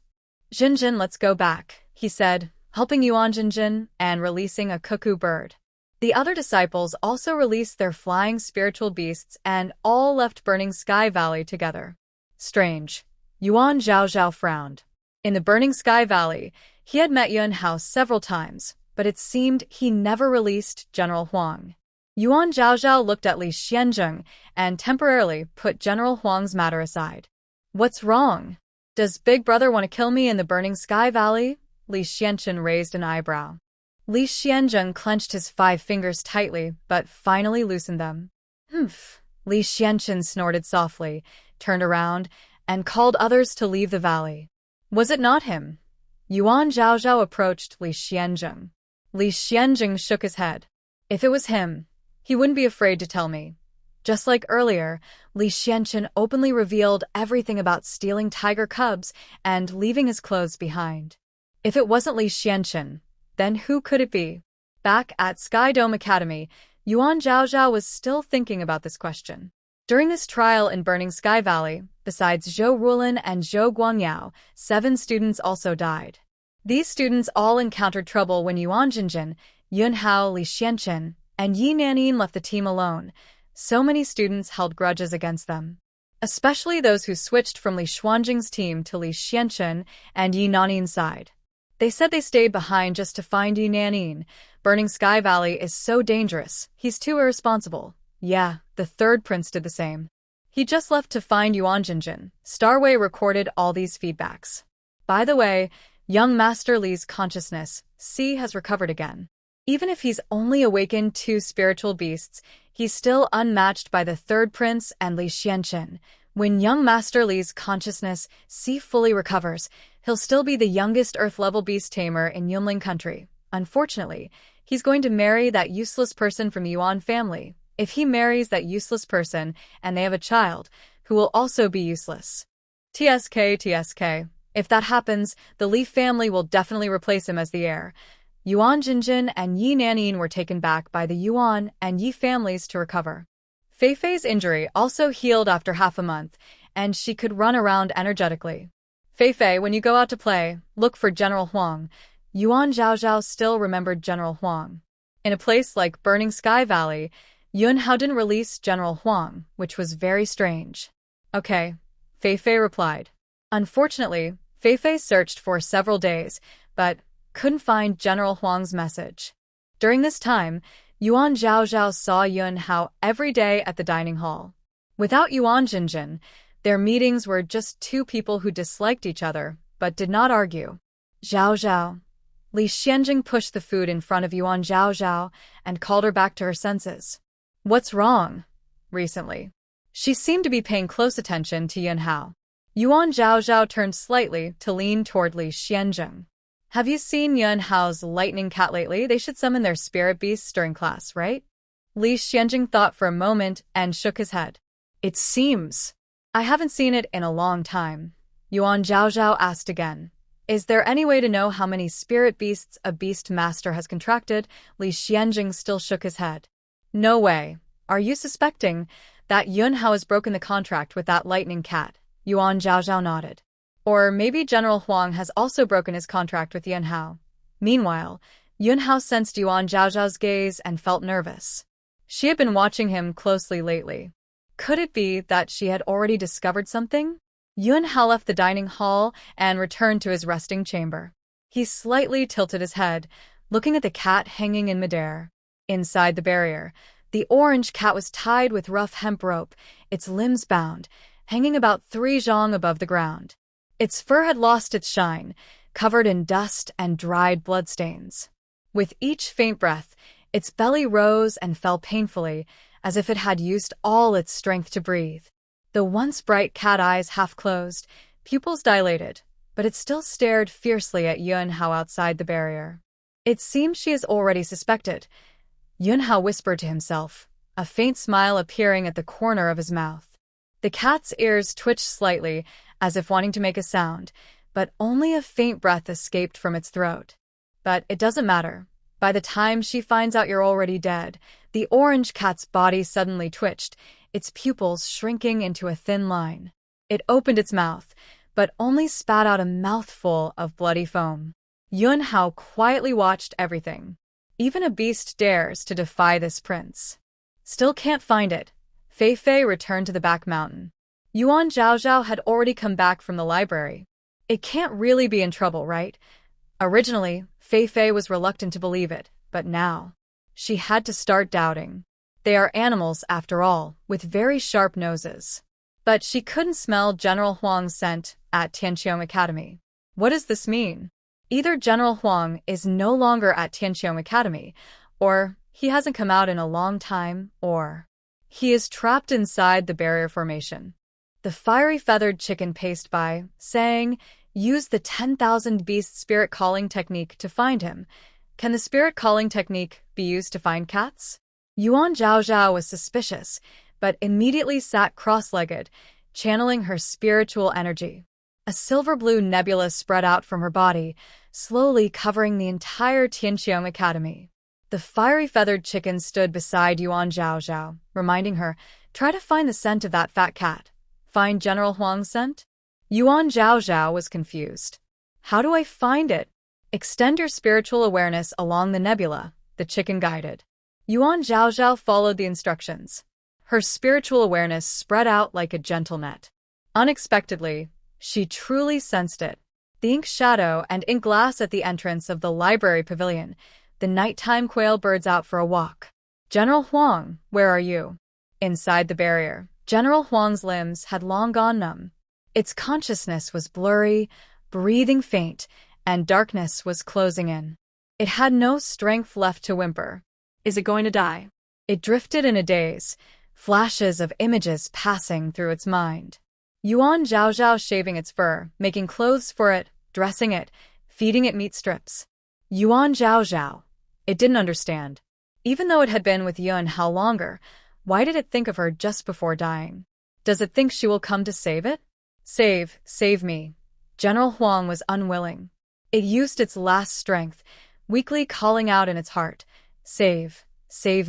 "Jinjin, let's go back," he said, helping Yuan Jinjin and releasing a cuckoo bird. The other disciples also released their flying spiritual beasts and all left Burning Sky Valley together. Strange. Yuan Zhaozhao frowned. In the Burning Sky Valley, he had met Yuan Hao several times, but it seemed he never released General Huang. Yuan Zhaozhao looked at Lee Xianzheng and temporarily put General Huang's matter aside. "What's wrong? Does Big Brother want to kill me in the Burning Sky Valley?" Lee Xianzheng raised an eyebrow. Lee Xianzheng clenched his 5 fingers tightly, but finally loosened them. "Humph." Lee Xianzheng snorted softly, turned around, and called others to leave the valley. "Was it not him?" Yuan Zhaozhao approached Lee Xianzheng. Lee Xianzheng shook his head. "If it was him, he wouldn't be afraid to tell me." Just like earlier, Lee Xianzheng openly revealed everything about stealing tiger cubs and leaving his clothes behind. If it wasn't Lee Xianzheng, then who could it be? Back at Sky Dome Academy, Yuan Zhaozhao was still thinking about this question. During this trial in Burning Sky Valley, besides Zhou Rulin and Zhou Guangyao, 7 students also died. These students all encountered trouble when Yuan Jinjin, Yuan Hao, Lee Xianzheng, and Yi Nanin left the team alone. So many students held grudges against them. Especially those who switched from Lee Xuanjing's team to Lee Xianzheng and Yi Nanin's side. They said they stayed behind just to find Yi Nanin. Burning Sky Valley is so dangerous, he's too irresponsible. Yeah, the 3rd prince did the same. He just left to find Yuan Jinjin. Starway recorded all these feedbacks. By the way, young Master Lee's consciousness, C, has recovered again. Even if he's only awakened 2 spiritual beasts, he's still unmatched by the 3rd prince and Lee Xianzheng. When young Master Lee's consciousness, C, fully recovers, he'll still be the youngest Earth-level beast tamer in Yunlin country. Unfortunately, he's going to marry that useless person from the Yuan family. If he marries that useless person and they have a child, who will also be useless. TSK. If that happens, the Lee family will definitely replace him as the heir. Yuan Jinjin and Yi Nanin were taken back by the Yuan and Yi families to recover. Feifei's injury also healed after half a month, and she could run around energetically. Fei, when you go out to play, look for General Huang. Yuan Zhaozhao still remembered General Huang. In a place like Burning Sky Valley, Yuan Hao didn't release General Huang, which was very strange. Okay, Fei replied. Unfortunately, Fei searched for several days, but couldn't find General Huang's message. During this time, Yuan Zhaozhao saw Yuan Hao every day at the dining hall. Without Yuan Jinjin, their meetings were just two people who disliked each other, but did not argue. Zhaozhao. Lee Shien pushed the food in front of Yuan Zhaozhao and called her back to her senses. What's wrong? Recently. She seemed to be paying close attention to Yuan Hao. Yuan Zhaozhao turned slightly to lean toward Lee Shien. Have you seen Yuan Hao's lightning cat lately? They should summon their spirit beasts during class, right? Lee Shien thought for a moment and shook his head. It seems. I haven't seen it in a long time. Yuan Zhaozhao asked again. Is there any way to know how many spirit beasts a beast master has contracted? Lee Shien still shook his head. No way. Are you suspecting that Yuan Hao has broken the contract with that lightning cat? Yuan Zhaozhao nodded. Or maybe General Huang has also broken his contract with Yuan Hao. Meanwhile, Yuan Hao sensed Yuan Zhaozhao's gaze and felt nervous. She had been watching him closely lately. Could it be that she had already discovered something? Yuan Hao left the dining hall and returned to his resting chamber. He slightly tilted his head, looking at the cat hanging in midair. Inside the barrier, the orange cat was tied with rough hemp rope, its limbs bound, hanging about 3 zhang above the ground. Its fur had lost its shine, covered in dust and dried bloodstains. With each faint breath, its belly rose and fell painfully, as if it had used all its strength to breathe. The once bright cat eyes half closed, pupils dilated, but it still stared fiercely at Yuan Hao outside the barrier. It seems she has already suspected. Yuan Hao whispered to himself, a faint smile appearing at the corner of his mouth. The cat's ears twitched slightly, as if wanting to make a sound, but only a faint breath escaped from its throat. But it doesn't matter. By the time she finds out you're already dead, the orange cat's body suddenly twitched, its pupils shrinking into a thin line. It opened its mouth, but only spat out a mouthful of bloody foam. Yuan Hao quietly watched everything. Even a beast dares to defy this prince. Still can't find it. Fei returned to the back mountain. Yuan Zhaozhao had already come back from the library. It can't really be in trouble, right? Originally, Fei was reluctant to believe it, but now she had to start doubting. They are animals, after all, with very sharp noses. But she couldn't smell General Huang's scent at Tianqiong Academy. What does this mean? Either General Huang is no longer at Tianqiong Academy, or he hasn't come out in a long time, or he is trapped inside the barrier formation. The fiery feathered chicken paced by, saying, use the 10,000 beast spirit calling technique to find him. Can the spirit calling technique be used to find cats? Yuan Zhaozhao was suspicious, but immediately sat cross-legged, channeling her spiritual energy. A silver-blue nebula spread out from her body, slowly covering the entire Tianqiong Academy. The fiery feathered chicken stood beside Yuan Zhaozhao, reminding her, try to find the scent of that fat cat. Find General Huang's scent? Yuan Zhaozhao was confused. How do I find it? Extend your spiritual awareness along the nebula, the chicken guided. Yuan Zhaozhao followed the instructions. Her spiritual awareness spread out like a gentle net. Unexpectedly, she truly sensed it. The ink shadow and ink glass at the entrance of the library pavilion, the nighttime quail birds out for a walk. General Huang, where are you? Inside the barrier, General Huang's limbs had long gone numb. Its consciousness was blurry, breathing faint, and darkness was closing in. It had no strength left to whimper. Is it going to die? It drifted in a daze, flashes of images passing through its mind. Yuan Zhaozhao shaving its fur, making clothes for it, dressing it, feeding it meat strips. Yuan Zhaozhao. It didn't understand. Even though it had been with Yuan Hao longer, why did it think of her just before dying? Does it think she will come to save it? Save me. General Huang was unwilling. It used its last strength, weakly calling out in its heart, save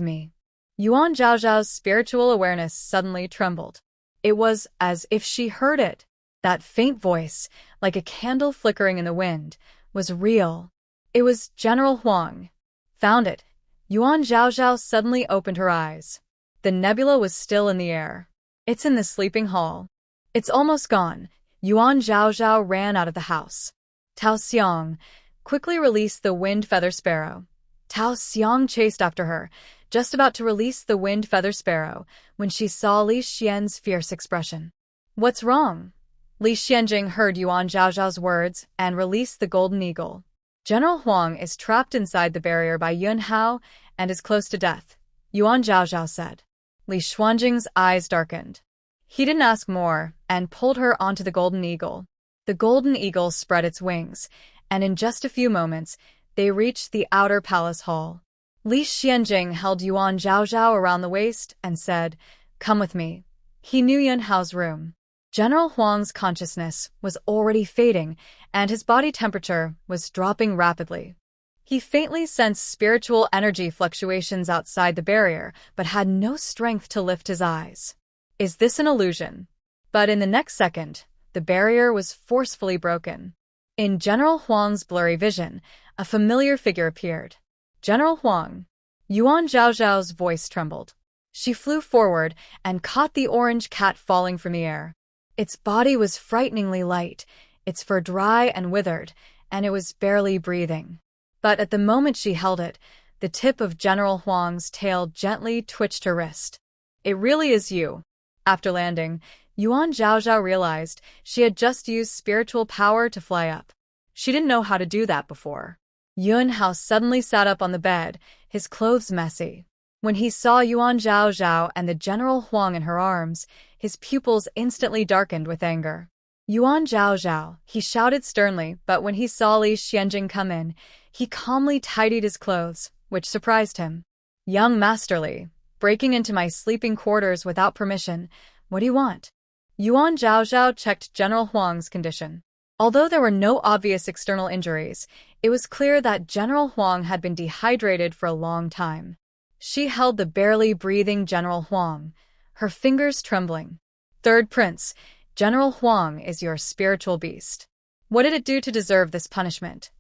me. Yuan Zhaozhao's spiritual awareness suddenly trembled. It was as if she heard it. That faint voice, like a candle flickering in the wind, was real. It was General Huang. Found it. Yuan Zhaozhao suddenly opened her eyes. The nebula was still in the air. It's in the sleeping hall. It's almost gone. Yuan Zhaozhao ran out of the house. Tao Xiang quickly released the wind feather sparrow. Tao Xiang chased after her, just about to release the wind feather sparrow, when she saw Lee Shien's fierce expression. What's wrong? Li Xianjing heard Yuan Zhaozhao's words and released the golden eagle. General Huang is trapped inside the barrier by Yun Hao and is close to death, Yuan Zhaozhao said. Li Xuanjing's eyes darkened. He didn't ask more and pulled her onto the golden eagle. The golden eagle spread its wings, and in just a few moments, they reached the outer palace hall. Li Xianjing held Yuan Zhaozhao around the waist and said, "Come with me." He knew Yun Hao's room. General Huang's consciousness was already fading, and his body temperature was dropping rapidly. He faintly sensed spiritual energy fluctuations outside the barrier, but had no strength to lift his eyes. Is this an illusion? But in the next second, the barrier was forcefully broken. In General Huang's blurry vision, a familiar figure appeared. General Huang. Yuan Zhaozhao's voice trembled. She flew forward and caught the orange cat falling from the air. Its body was frighteningly light, its fur dry and withered, and it was barely breathing. But at the moment she held it, the tip of General Huang's tail gently twitched her wrist. It really is you. After landing, Yuan Zhaozhao realized she had just used spiritual power to fly up. She didn't know how to do that before. Yun Hao suddenly sat up on the bed, his clothes messy. When he saw Yuan Zhaozhao and the General Huang in her arms, his pupils instantly darkened with anger. "Yuan Zhaozhao," he shouted sternly, but when he saw Li Xianjing come in, he calmly tidied his clothes, which surprised him. "Young Master Li, breaking into my sleeping quarters without permission, what do you want?" Yuan Zhaozhao checked General Huang's condition. Although there were no obvious external injuries, it was clear that General Huang had been dehydrated for a long time. She held the barely breathing General Huang, her fingers trembling. "Third Prince, General Huang is your spiritual beast. What did it do to deserve this punishment?"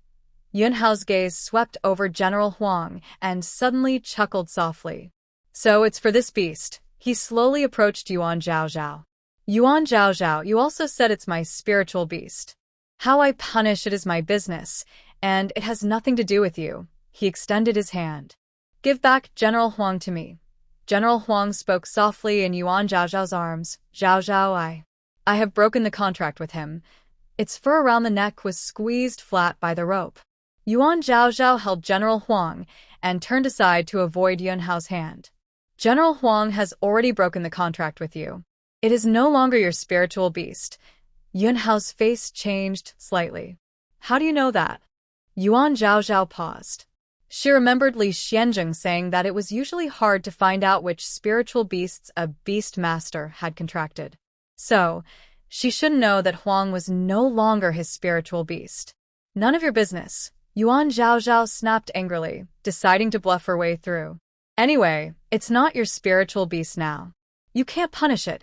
Yun Hao's gaze swept over General Huang and suddenly chuckled softly. "So it's for this beast." He slowly approached Yuan Zhaozhao. "Yuan Zhaozhao, you also said it's my spiritual beast. How I punish it is my business, and it has nothing to do with you." He extended his hand. "Give back General Huang to me." General Huang spoke softly in Yuan Zhaozhao's arms. "Zhaozhao, I have broken the contract with him." Its fur around the neck was squeezed flat by the rope. Yuan Zhaozhao held General Huang and turned aside to avoid Yun Hao's hand. "General Huang has already broken the contract with you. It is no longer your spiritual beast." Yun Hao's face changed slightly. "How do you know that?" Yuan Zhaozhao paused. She remembered Li Xianjing saying that it was usually hard to find out which spiritual beasts a beast master had contracted. So, she should know that Huang was no longer his spiritual beast. "None of your business," Yuan Zhaozhao snapped angrily, deciding to bluff her way through. "Anyway, it's not your spiritual beast now. You can't punish it."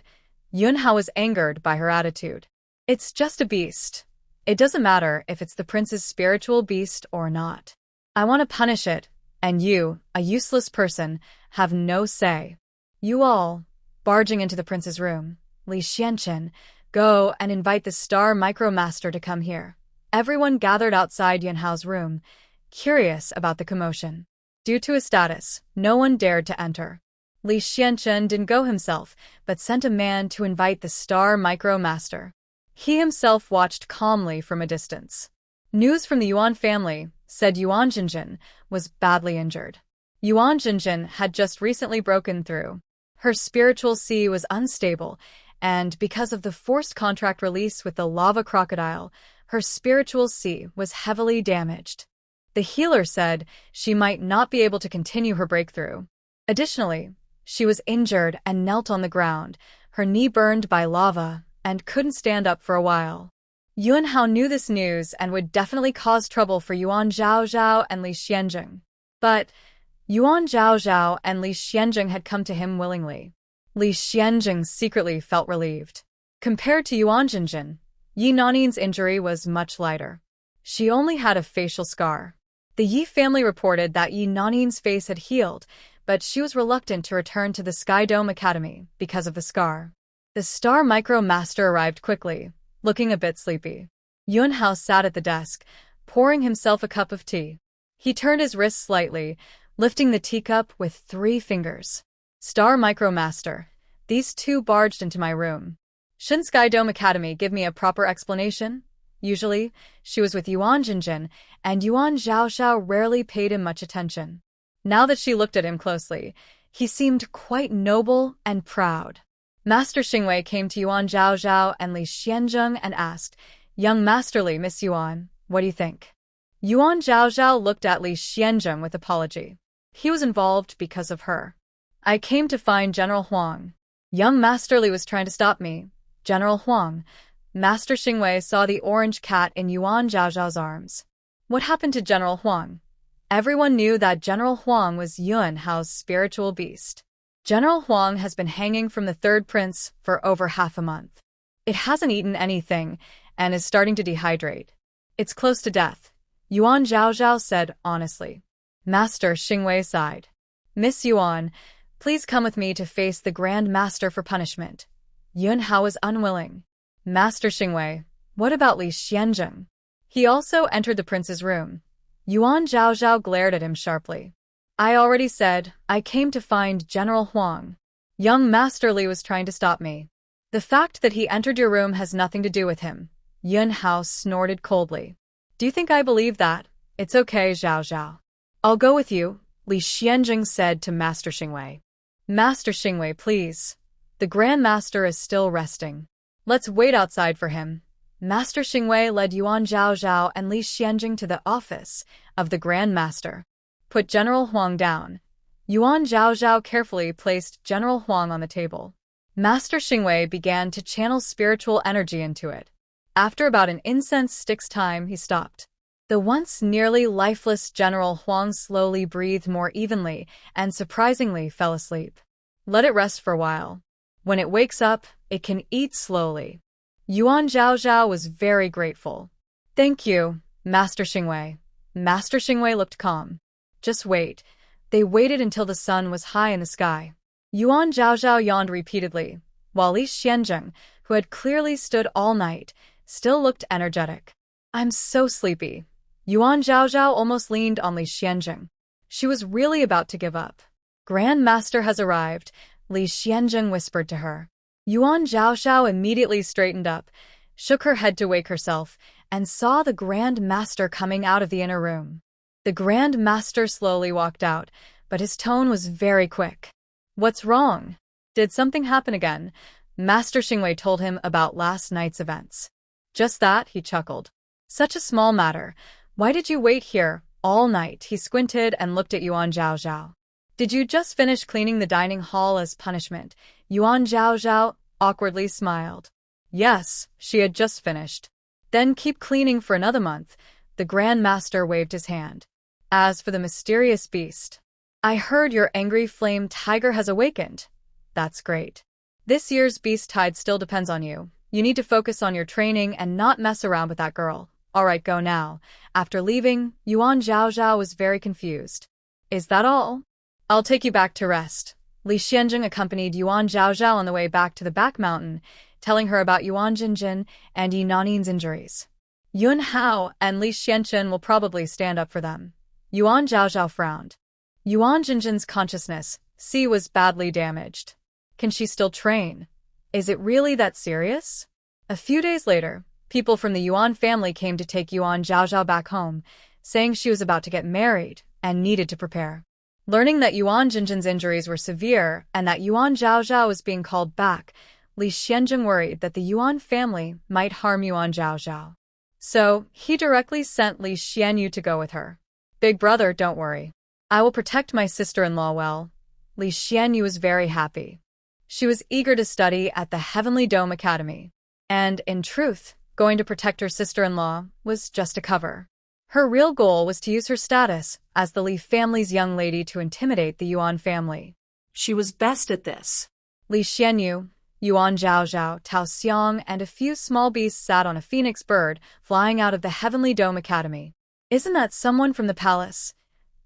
Yun Hao was angered by her attitude. "It's just a beast. It doesn't matter if it's the prince's spiritual beast or not. I want to punish it, and you, a useless person, have no say." "You all," barging into the prince's room, "Li Xianchen, go and invite the Star Micromaster to come here." Everyone gathered outside Yun Hao's room, curious about the commotion. Due to his status, no one dared to enter. Li Xianchen didn't go himself, but sent a man to invite the Star Micromaster. He himself watched calmly from a distance. News from the Yuan family said Yuan Jinjin was badly injured. Yuan Jinjin had just recently broken through. Her spiritual sea was unstable, and because of the forced contract release with the lava crocodile, her spiritual sea was heavily damaged. The healer said she might not be able to continue her breakthrough. Additionally, she was injured and knelt on the ground, her knee burned by lava, and couldn't stand up for a while. Yun Hao knew this news and would definitely cause trouble for Yuan Zhaozhao and Li Xianjing. But Yuan Zhaozhao and Li Xianjing had come to him willingly. Li Xianjing secretly felt relieved. Compared to Yuan Jinjin, Yi Nanin's injury was much lighter. She only had a facial scar. The Yi family reported that Yi Nanin's face had healed, but she was reluctant to return to the Sky Dome Academy because of the scar. The Star Micro Master arrived quickly, looking a bit sleepy. Yuan Hao sat at the desk, pouring himself a cup of tea. He turned his wrist slightly, lifting the teacup with 3 fingers. Star Micro Master, these 2 barged into my room. Shouldn't Sky Dome Academy give me a proper explanation? Usually, she was with Yuan Jinjin, and Yuan Zhaozhao rarely paid him much attention. Now that she looked at him closely, he seemed quite noble and proud. Master Xingwei came to Yuan Zhaozhao and Li Xianzheng and asked, "Young Master Li, Miss Yuan, what do you think?" Yuan Zhaozhao looked at Li Xianzheng with apology. He was involved because of her. "I came to find General Huang. Young Master Li was trying to stop me." General Huang. Master Xingwei saw the orange cat in Yuan Zhaozhao's arms. What happened to General Huang? Everyone knew that General Huang was Yuan Hao's spiritual beast. General Huang has been hanging from the 3rd prince for over half a month. It hasn't eaten anything and is starting to dehydrate. It's close to death, Yuan Zhaozhao said honestly. Master Xingwei sighed. "Miss Yuan, please come with me to face the Grand Master for punishment." Yuan Hao was unwilling. Master Xingwei, what about Li Xianzheng? He also entered the prince's room. Yuan Zhaozhao glared at him sharply. "I already said, I came to find General Huang. Young Master Li was trying to stop me. The fact that he entered your room has nothing to do with him." Yuan Hao snorted coldly. "Do you think I believe that? It's okay, Zhaozhao. I'll go with you," Li Xianzheng said to Master Xingwei. "Master Xingwei, please. The Grand Master is still resting. Let's wait outside for him." Master Xingwei led Yuan Zhaozhao and Li Xianzheng to the office of the Grand Master. "Put General Huang down." Yuan Zhaozhao carefully placed General Huang on the table. Master Xingwei began to channel spiritual energy into it. After about an incense stick's time, he stopped. The once nearly lifeless General Huang slowly breathed more evenly and surprisingly fell asleep. Let it rest for a while. When it wakes up, it can eat slowly. Yuan Zhaozhao was very grateful. "Thank you, Master Xingwei." Master Xingwei looked calm. "Just wait." They waited until the sun was high in the sky. Yuan Zhaozhao yawned repeatedly, while Li Xianzheng, who had clearly stood all night, still looked energetic. "I'm so sleepy." Yuan Zhaozhao almost leaned on Li Xianzheng. She was really about to give up. "Grand Master has arrived," Li Xianzheng whispered to her. Yuan Zhaozhao immediately straightened up, shook her head to wake herself, and saw the Grand Master coming out of the inner room. The Grand Master slowly walked out, but his tone was very quick. "What's wrong? Did something happen again?" Master Xingwei told him about last night's events. "Just that," he chuckled. "Such a small matter. Why did you wait here all night?" He squinted and looked at Yuan Zhaozhao. "Did you just finish cleaning the dining hall as punishment?" Yuan Zhaozhao awkwardly smiled. Yes, she had just finished. "Then keep cleaning for another month." The Grand Master waved his hand. "As for the mysterious beast, I heard your angry flame tiger has awakened." "That's great. This year's beast tide still depends on you. You need to focus on your training and not mess around with that girl." "Alright, go now." After leaving, Yuan Zhaozhao was very confused. "Is that all?" "I'll take you back to rest." Li Xianzheng accompanied Yuan Zhaozhao on the way back to the back mountain, telling her about Yuan Jinjin and Yi Nanin's injuries. Yuan Hao and Li Xianzheng will probably stand up for them. Yuan Zhaozhao frowned. Yuan Jinjin's consciousness, was badly damaged. Can she still train? Is it really that serious? A few days later, people from the Yuan family came to take Yuan Zhaozhao back home, saying she was about to get married and needed to prepare. Learning that Yuan Jinjin's injuries were severe and that Yuan Zhaozhao was being called back, Li Xianzheng worried that the Yuan family might harm Yuan Zhaozhao. So, he directly sent Li Xianyu to go with her. "Big brother, don't worry. I will protect my sister-in-law well." Li Xianyu was very happy. She was eager to study at the Heavenly Dome Academy. And, in truth, going to protect her sister-in-law was just a cover. Her real goal was to use her status as the Li family's young lady to intimidate the Yuan family. She was best at this. Li Xianyu, Yuan Zhaozhao, Tao Xiang, and a few small beasts sat on a phoenix bird flying out of the Heavenly Dome Academy. Isn't that someone from the palace?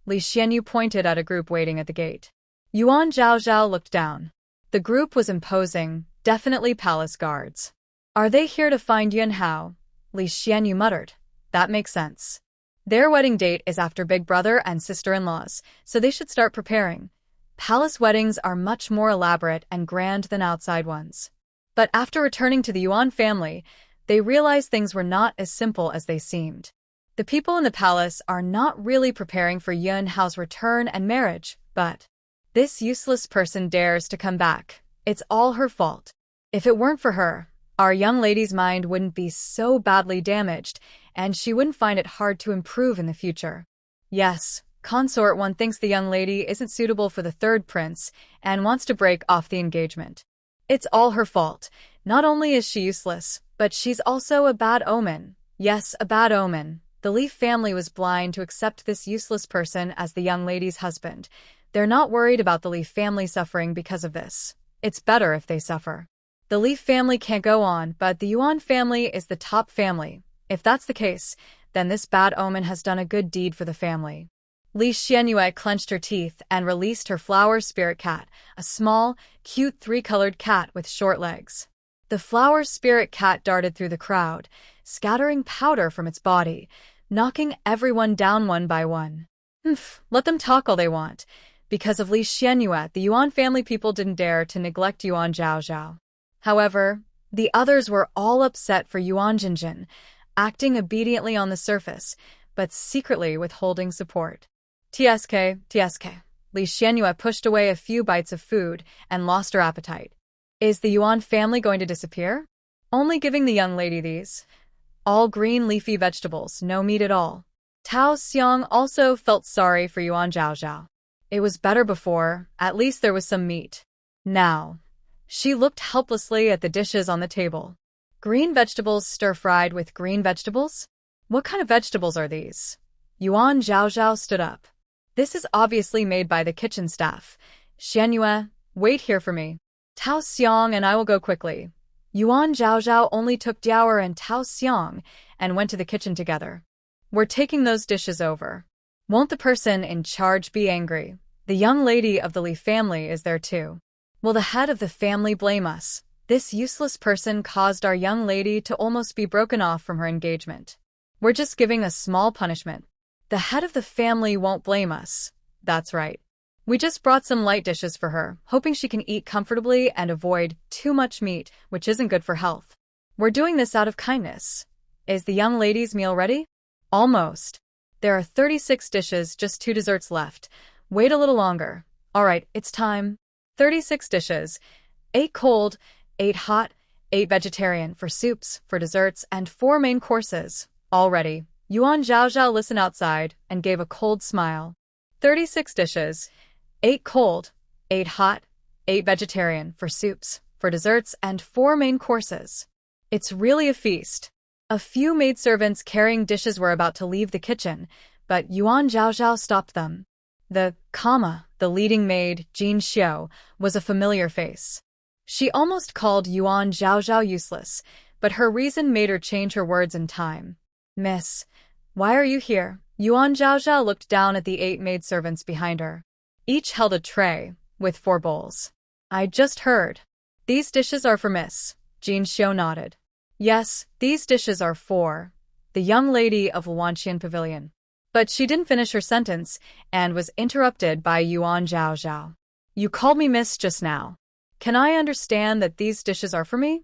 Lee Shien pointed at a group waiting at the gate. Yuan Zhaozhao looked down. The group was imposing, definitely palace guards. Are they here to find Yuan Hao? Lee Shien muttered. That makes sense. Their wedding date is after big brother and sister-in-laws, so they should start preparing. Palace weddings are much more elaborate and grand than outside ones. But after returning to the Yuan family, they realized things were not as simple as they seemed. The people in the palace are not really preparing for Yuan Hao's return and marriage, but this useless person dares to come back. It's all her fault. If it weren't for her, our young lady's mind wouldn't be so badly damaged, and she wouldn't find it hard to improve in the future. Yes, Consort 1 thinks the young lady isn't suitable for the third prince and wants to break off the engagement. It's all her fault. Not only is she useless, but she's also a bad omen. Yes, a bad omen. The Lee family was blind to accept this useless person as the young lady's husband. They're not worried about the Lee family suffering because of this. It's better if they suffer. The Lee family can't go on, but the Yuan family is the top family. If that's the case, then this bad omen has done a good deed for the family. Lee Shien clenched her teeth and released her flower spirit cat, a small, cute three-colored cat with short legs. The flower spirit cat darted through the crowd, scattering powder from its body, knocking everyone down one by one. Let them talk all they want. Because of Lee Shien, the Yuan family people didn't dare to neglect Yuan Zhaozhao. However, the others were all upset for Yuan Jinjin, acting obediently on the surface, but secretly withholding support. TSK. Lee Shien pushed away a few bites of food and lost her appetite. Is the Yuan family going to disappear? Only giving the young lady these. All green leafy vegetables, no meat at all. Tao Xiang also felt sorry for Yuan Zhaozhao. It was better before, at least there was some meat. Now, she looked helplessly at the dishes on the table. Green vegetables stir-fried with green vegetables? What kind of vegetables are these? Yuan Zhaozhao stood up. This is obviously made by the kitchen staff. Xianyue, wait here for me. Tao Xiang and I will go quickly. Yuan Zhaozhao only took Diaoer and Tao Xiang and went to the kitchen together. We're taking those dishes over. Won't the person in charge be angry? The young lady of the Lee family is there too. Will the head of the family blame us? This useless person caused our young lady to almost be broken off from her engagement. We're just giving a small punishment. The head of the family won't blame us. That's right. We just brought some light dishes for her, hoping she can eat comfortably and avoid too much meat, which isn't good for health. We're doing this out of kindness. Is the young lady's meal ready? Almost. There are 36 dishes, just 2 desserts left. Wait a little longer. All right, it's time. 36 dishes. 8 cold, 8 hot, 8 vegetarian for soups, for desserts, and 4 main courses. All ready. Yuan Zhaozhao listened outside and gave a cold smile. 36 dishes. 8 cold, 8 hot, 8 vegetarian for soups, for desserts, and 4 main courses. It's really a feast. A few maidservants carrying dishes were about to leave the kitchen, but Yuan Zhaozhao stopped them. The leading maid, Jin Xiu, was a familiar face. She almost called Yuan Zhaozhao useless, but her reason made her change her words in time. Miss, why are you here? Yuan Zhaozhao looked down at the 8 maidservants behind her. Each held a tray, with 4 bowls. I just heard. These dishes are for Miss. Jin Xiu nodded. Yes, these dishes are for the young lady of Wanqian Pavilion. But she didn't finish her sentence and was interrupted by Yuan Zhaozhao. You called me Miss just now. Can I understand that these dishes are for me?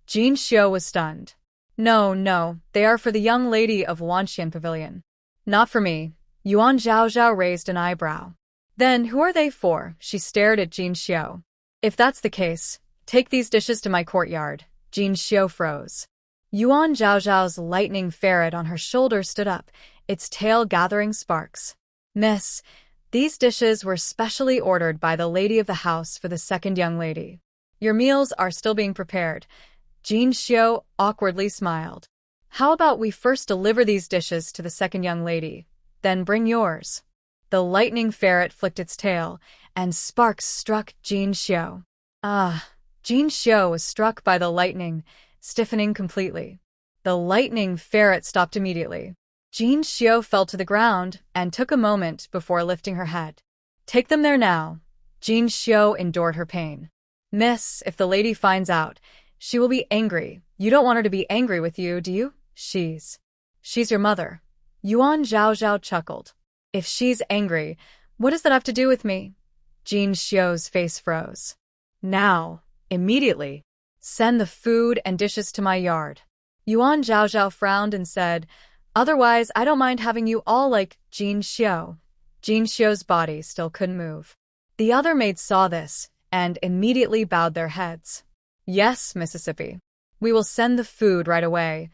Jin Xiu was stunned. No, they are for the young lady of Wanqian Pavilion. Not for me. Yuan Zhaozhao raised an eyebrow. Then who are they for? She stared at Jin Xiu. If that's the case, take these dishes to my courtyard. Jin Xiu froze. Yuan Zhaozhao's lightning ferret on her shoulder stood up, its tail gathering sparks. Miss, these dishes were specially ordered by the lady of the house for the second young lady. Your meals are still being prepared. Jin Xiu awkwardly smiled. How about we first deliver these dishes to the second young lady, then bring yours? The lightning ferret flicked its tail, and sparks struck Jin Xiu. Jin Xiu was struck by the lightning, stiffening completely. The lightning ferret stopped immediately. Jin Xiu fell to the ground and took a moment before lifting her head. Take them there now. Jin Xiu endured her pain. Miss, if the lady finds out, she will be angry. You don't want her to be angry with you, do you? She's your mother. Yuan Zhao chuckled. If she's angry, what does that have to do with me? Jin Xiu's face froze. Now, immediately, send the food and dishes to my yard. Yuan Zhao frowned and said, otherwise I don't mind having you all like Jin Xiu. Jin Xiu's body still couldn't move. The other maids saw this and immediately bowed their heads. Yes, Mississippi. We will send the food right away.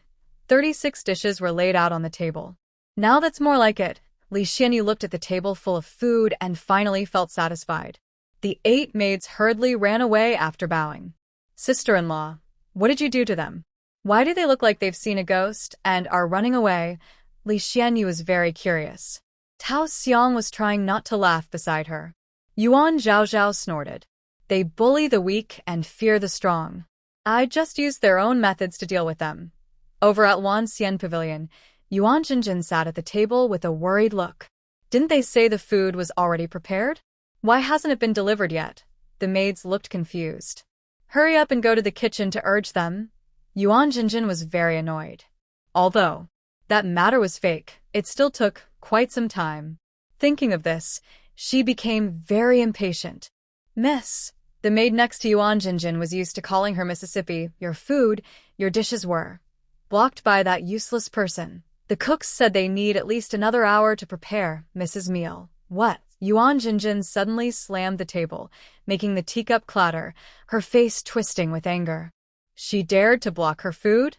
36 dishes were laid out on the table. Now that's more like it. Lee Shien looked at the table full of food and finally felt satisfied. The 8 maids hurriedly ran away after bowing. Sister-in-law, what did you do to them? Why do they look like they've seen a ghost and are running away? Lee Shien was very curious. Tao Xiang was trying not to laugh beside her. Yuan Zhao snorted. They bully the weak and fear the strong. I just used their own methods to deal with them. Over at Wan Xian Pavilion, Yuan Jinjin sat at the table with a worried look. Didn't they say the food was already prepared? Why hasn't it been delivered yet? The maids looked confused. Hurry up and go to the kitchen to urge them. Yuan Jinjin was very annoyed. Although that matter was fake, it still took quite some time. Thinking of this, she became very impatient. Miss, the maid next to Yuan Jinjin was used to calling her Mississippi. Your food, your dishes were blocked by that useless person. The cooks said they need at least another hour to prepare Mrs. Meal. What? Yuan Jinjin suddenly slammed the table, making the teacup clatter, her face twisting with anger. She dared to block her food?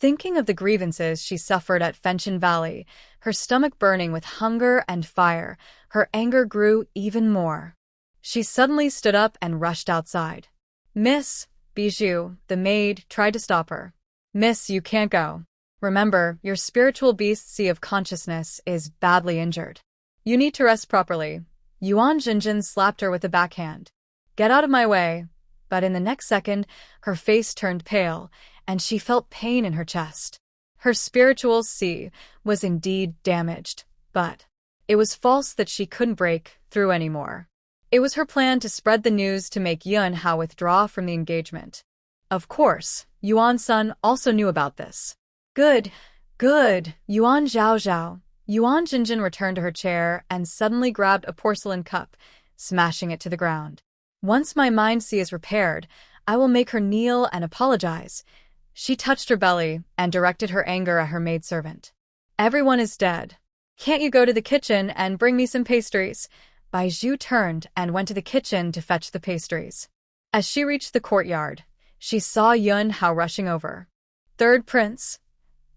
Thinking of the grievances she suffered at Fenchen Valley, her stomach burning with hunger and fire, her anger grew even more. She suddenly stood up and rushed outside. Miss, Bijou, the maid, tried to stop her. Miss, you can't go. Remember, your spiritual beast sea of consciousness is badly injured. You need to rest properly. Yuan Jinjin slapped her with a backhand. Get out of my way. But in the next second, her face turned pale, and she felt pain in her chest. Her spiritual sea was indeed damaged, but it was false that she couldn't break through anymore. It was her plan to spread the news to make Yuan Hao withdraw from the engagement. Of course, Yuan's son also knew about this. Good. Yuan Zhao. Yuan Jinjin returned to her chair and suddenly grabbed a porcelain cup, smashing it to the ground. Once my mind sea is repaired, I will make her kneel and apologize. She touched her belly and directed her anger at her maidservant. Everyone is dead. Can't you go to the kitchen and bring me some pastries? Bijou turned and went to the kitchen to fetch the pastries. As she reached the courtyard, she saw Yuan Hao rushing over. Third Prince.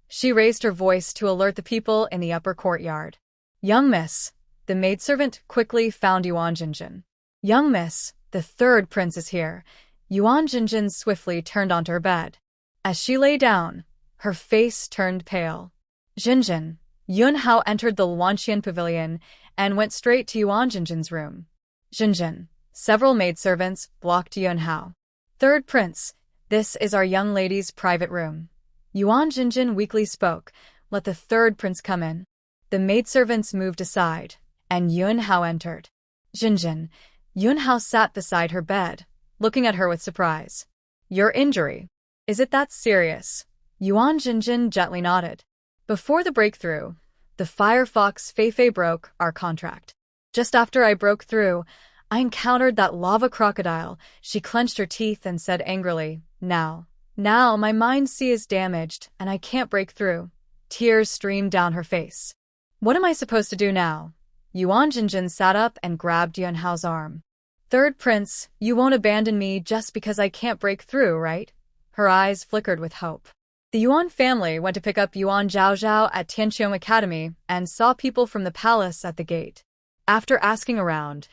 She raised her voice to alert the people in the upper courtyard. Young miss. The maidservant quickly found Yuan Jinjin. Young miss, the third prince is here. Yuan Jinjin swiftly turned onto her bed. As she lay down, her face turned pale. Jinjin. Yuan Hao entered the Wanxian Pavilion and went straight to Yuan Jinjin's room. Jinjin. Several maidservants blocked Yuan Hao. Third Prince, this is our young lady's private room. Yuan Jinjin weakly spoke. Let the third prince come in. The maidservants moved aside, and Yuan Hao entered. Jinjin. Yuan Hao sat beside her bed, looking at her with surprise. Your injury. Is it that serious? Yuan Jinjin gently nodded. Before the breakthrough, the Firefox Feifei broke our contract. Just after I broke through, I encountered that lava crocodile. She clenched her teeth and said angrily, Now my mind sea is damaged and I can't break through. Tears streamed down her face. What am I supposed to do now? Yuan Jinjin sat up and grabbed Yuan Hao's arm. Third Prince, you won't abandon me just because I can't break through, right? Her eyes flickered with hope. The Yuan family went to pick up Yuan Zhao at Tianqiong Academy and saw people from the palace at the gate. After asking around,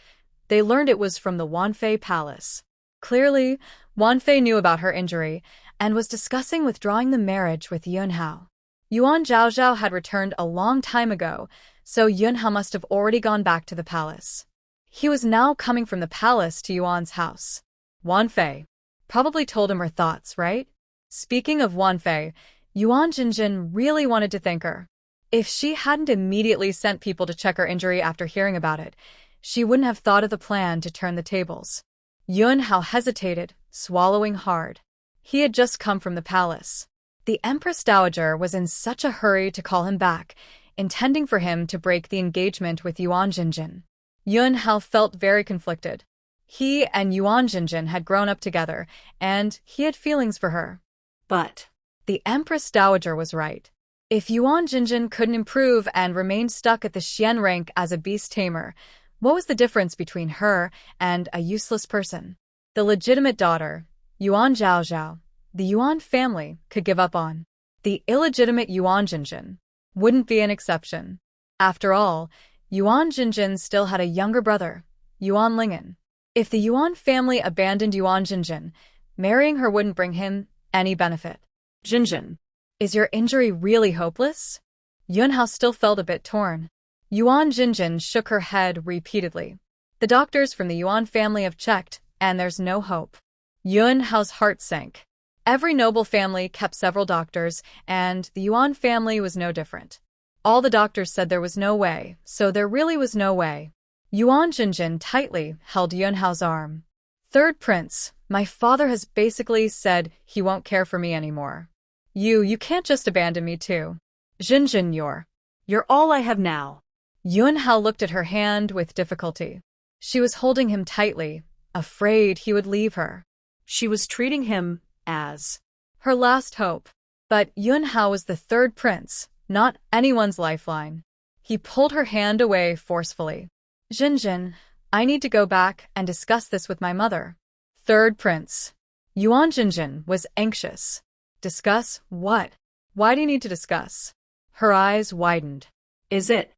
they learned it was from the Wanfei Palace. Clearly, Wanfei knew about her injury and was discussing withdrawing the marriage with Yuan Hao. Yuan Zhao had returned a long time ago, so Yuan Hao must have already gone back to the palace. He was now coming from the palace to Yuan's house. Wanfei. Probably told him her thoughts, right? Speaking of Wanfei, Yuan Jinjin really wanted to thank her. If she hadn't immediately sent people to check her injury after hearing about it, she wouldn't have thought of the plan to turn the tables. Yuan Hao hesitated, swallowing hard. He had just come from the palace. The Empress Dowager was in such a hurry to call him back, intending for him to break the engagement with Yuan Jinjin. Yuan Hao felt very conflicted. He and Yuan Jinjin had grown up together, and he had feelings for her. But the Empress Dowager was right. If Yuan Jinjin couldn't improve and remained stuck at the Shien rank as a beast tamer, what was the difference between her and a useless person? The legitimate daughter, Yuan Zhaozhao, the Yuan family could give up on. The illegitimate Yuan Jinjin wouldn't be an exception. After all, Yuan Jinjin still had a younger brother, Yuan Lingen. If the Yuan family abandoned Yuan Jinjin, marrying her wouldn't bring him any benefit. Jinjin, is your injury really hopeless? Yuan Hao still felt a bit torn. Yuan Jinjin shook her head repeatedly. The doctors from the Yuan family have checked, and there's no hope. Yuan Hao's heart sank. Every noble family kept several doctors, and the Yuan family was no different. All the doctors said there was no way, so there really was no way. Yuan Jinjin tightly held Yuan Hao's arm. Third Prince, my father has basically said he won't care for me anymore. You can't just abandon me too. Jinjin, you're all I have now. Yuan Hao looked at her hand with difficulty. She was holding him tightly, afraid he would leave her. She was treating him as her last hope. But Yuan Hao was the third prince, not anyone's lifeline. He pulled her hand away forcefully. Jinjin, I need to go back and discuss this with my mother. Third prince. Yuan Jinjin was anxious. Discuss what? Why do you need to discuss? Her eyes widened. Is it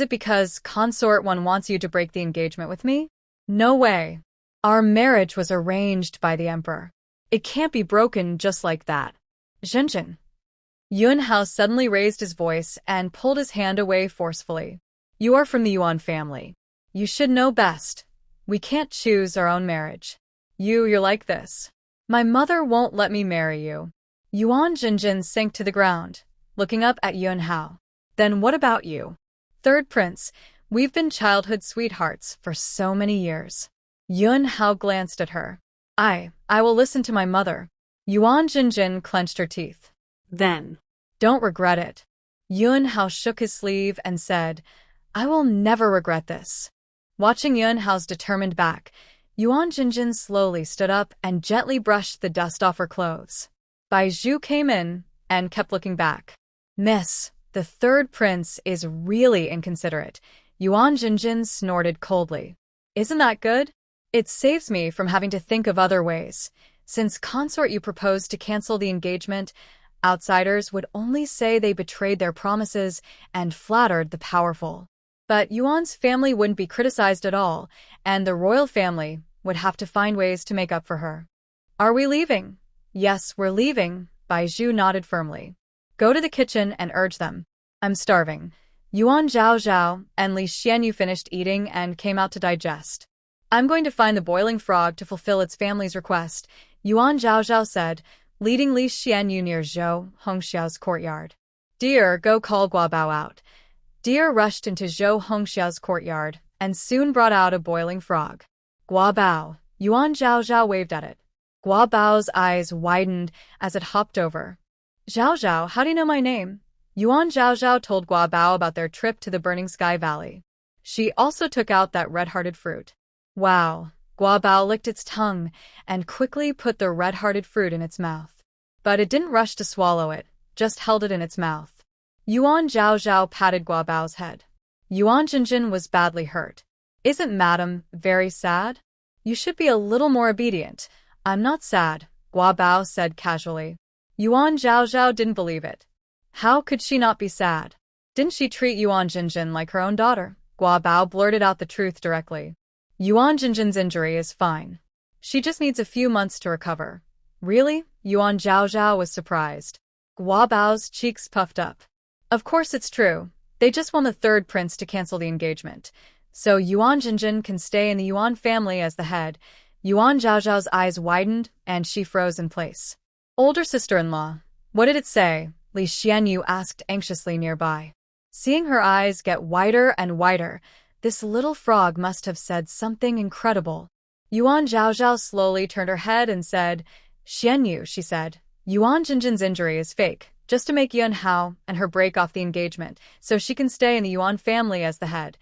because Consort One wants you to break the engagement with me? No way. Our marriage was arranged by the emperor. It can't be broken just like that. Jinjin. Yuan Hao suddenly raised his voice and pulled his hand away forcefully. You are from the Yuan family. You should know best. We can't choose our own marriage. You're like this. My mother won't let me marry you. Yuan Jinjin sank to the ground, looking up at Yuan Hao. Then what about you? Third Prince, we've been childhood sweethearts for so many years. Yuan Hao glanced at her. I will listen to my mother. Yuan Jinjin clenched her teeth. Then don't regret it. Yuan Hao shook his sleeve and said, I will never regret this. Watching Yuan Hao's determined back, Yuan Jinjin slowly stood up and gently brushed the dust off her clothes. Bai Zhu came in and kept looking back. Miss, the third prince is really inconsiderate. Yuan Jinjin snorted coldly. Isn't that good? It saves me from having to think of other ways. Since consort you proposed to cancel the engagement, outsiders would only say they betrayed their promises and flattered the powerful. But Yuan's family wouldn't be criticized at all, and the royal family would have to find ways to make up for her. Are we leaving? Yes, we're leaving, Bai Zhu nodded firmly. Go to the kitchen and urge them. I'm starving. Yuan Zhaozhao and Lee Shien you finished eating and came out to digest. I'm going to find the boiling frog to fulfill its family's request, Yuan Zhaozhao said, leading Lee Shien you near Zhou Hongxiao's courtyard. Dear, go call Guabao out. Deer rushed into Zhou Hongxiao's courtyard and soon brought out a boiling frog. Guabao, Yuan Zhaozhao waved at it. Guabao's eyes widened as it hopped over. Zhaozhao, how do you know my name? Yuan Zhaozhao told Guabao about their trip to the Burning Sky Valley. She also took out that red-hearted fruit. Wow, Guabao licked its tongue and quickly put the red-hearted fruit in its mouth. But it didn't rush to swallow it, just held it in its mouth. Yuan Zhaozhao patted Guabao's head. Yuan Jinjin was badly hurt. Isn't Madam very sad? You should be a little more obedient. I'm not sad, Guabao said casually. Yuan Zhaozhao didn't believe it. How could she not be sad? Didn't she treat Yuan Jinjin like her own daughter? Guabao blurted out the truth directly. Yuan Jinjin's injury is fine. She just needs a few months to recover. Really? Yuan Zhaozhao was surprised. Guabao's cheeks puffed up. Of course it's true. They just want the third prince to cancel the engagement. So Yuan Jinjin can stay in the Yuan family as the head. Yuan Zhaozhao's eyes widened, and she froze in place. Older sister-in-law. What did it say? Lee Shien asked anxiously nearby. Seeing her eyes get wider and wider, this little frog must have said something incredible. Yuan Zhaozhao slowly turned her head and said, Xianyu, she said, Yuan Jinjin's injury is fake, just to make Yuan Hao and her break off the engagement, so she can stay in the Yuan family as the head.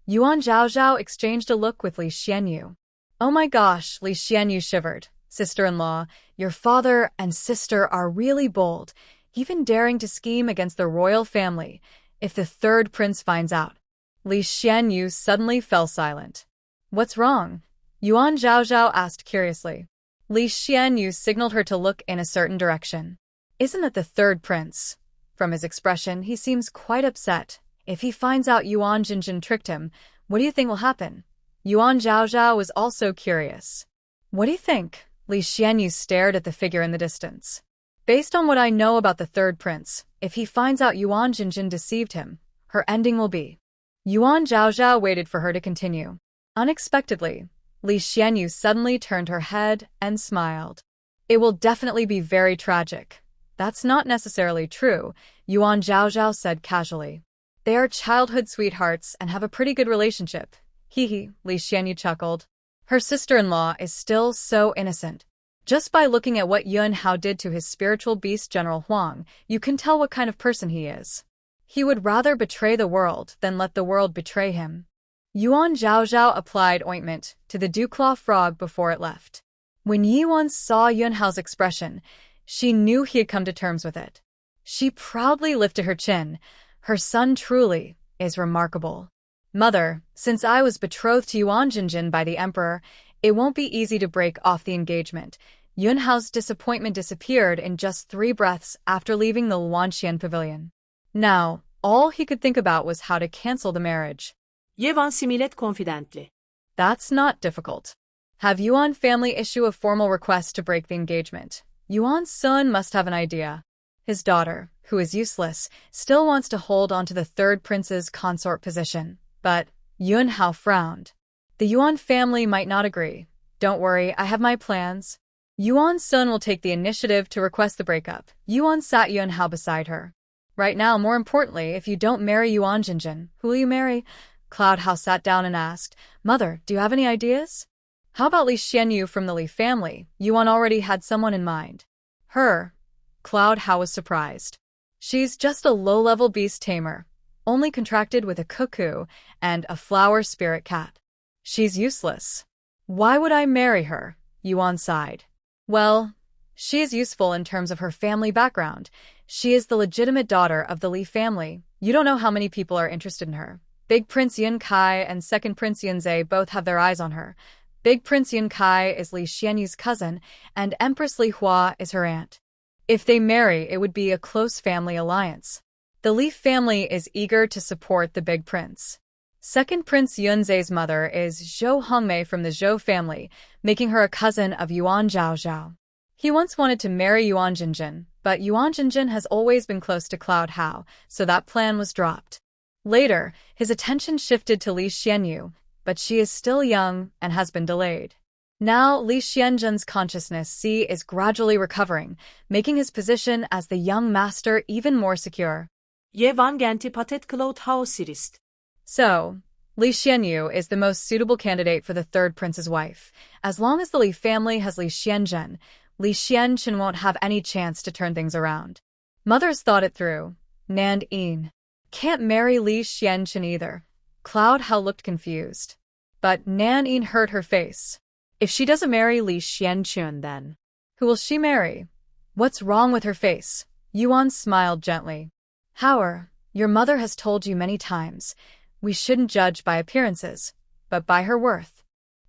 Yuan Zhaozhao exchanged a look with Lee Shien. Oh my gosh, Lee Shien shivered. Sister-in-law, your father and sister are really bold, even daring to scheme against the royal family. If the third prince finds out. Lee Shien suddenly fell silent. What's wrong? Yuan Zhaozhao asked curiously. Lee Shien signaled her to look in a certain direction. Isn't that the third prince? From his expression, he seems quite upset. If he finds out Yuan Jinjin tricked him, what do you think will happen? Yuan Zhaozhao was also curious. What do you think? Lee Shien stared at the figure in the distance. Based on what I know about the third prince, if he finds out Yuan Jinjin deceived him, her ending will be. Yuan Zhaozhao waited for her to continue. Unexpectedly, Lee Shien suddenly turned her head and smiled. It will definitely be very tragic. That's not necessarily true, Yuan Zhaozhao said casually. They are childhood sweethearts and have a pretty good relationship. Hee, Lee Shien chuckled. Her sister-in-law is still so innocent. Just by looking at what Yuan Hao did to his spiritual beast General Huang, you can tell what kind of person he is. He would rather betray the world than let the world betray him. Yuan Zhaozhao applied ointment to the dewclaw frog before it left. When Yuan saw Yuan Hao's expression, she knew he had come to terms with it. She proudly lifted her chin. Her son truly is remarkable. Mother, since I was betrothed to Yuan Jinjin by the emperor, it won't be easy to break off the engagement. Yuan Hao's disappointment disappeared in just 3 breaths after leaving the Luanxian pavilion. Now, all he could think about was how to cancel the marriage. Yuan similate confidently. That's not difficult. Have Yuan family issue a formal request to break the engagement. Yuan's son must have an idea. His daughter, who is useless, still wants to hold on to the third prince's consort position. But Yuan Hao frowned. The Yuan family might not agree. Don't worry, I have my plans. Yuan's son will take the initiative to request the breakup. Yuan sat Yuan Hao beside her. Right now, more importantly, if you don't marry Yuan Jinjin, who will you marry? Cloud Hao sat down and asked, Mother, do you have any ideas? How about Lee Shien from the Lee family? Yuan already had someone in mind. Her. Cloud Hao was surprised. She's just a low-level beast tamer, only contracted with a cuckoo and a flower spirit cat. She's useless. Why would I marry her? Yuan sighed. Well, she is useful in terms of her family background. She is the legitimate daughter of the Lee family. You don't know how many people are interested in her. Big Prince Yun Kai and Second Prince Yunzhe both have their eyes on her. Big Prince Yun Kai is Lee Xianyu's cousin, and Empress Li Hua is her aunt. If they marry, it would be a close family alliance. The Li family is eager to support the Big Prince. Second Prince Yunzhe's mother is Zhou Hongmei from the Zhou family, making her a cousin of Yuan Zhaozhao. He once wanted to marry Yuan Jinjin, but Yuan Jinjin has always been close to Cloud Hao, so that plan was dropped. Later, his attention shifted to Lee Shien, but she is still young and has been delayed. Now, Lee Xianjun's consciousness is gradually recovering, making his position as the young master even more secure. Yuan genti patet Cloud Hao sirist. So, Lee Shien is the most suitable candidate for the third prince's wife. As long as the Lee family has Lee Xianjun, Lee Xianjun won't have any chance to turn things around. Mother's thought it through. Nan Yin. Can't marry Lee Xianjun either. Cloud Hao looked confused. But Nan Yin hurt her face. If she doesn't marry Lee Xianjun, then who will she marry? What's wrong with her face? Yuan smiled gently. Howard, your mother has told you many times, we shouldn't judge by appearances, but by her worth.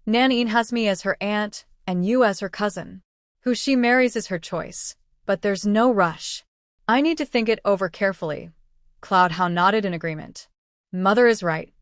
Nan Yin has me as her aunt, and you as her cousin. Who she marries is her choice, but there's no rush. I need to think it over carefully. Cloud Hao nodded in agreement. Mother is right.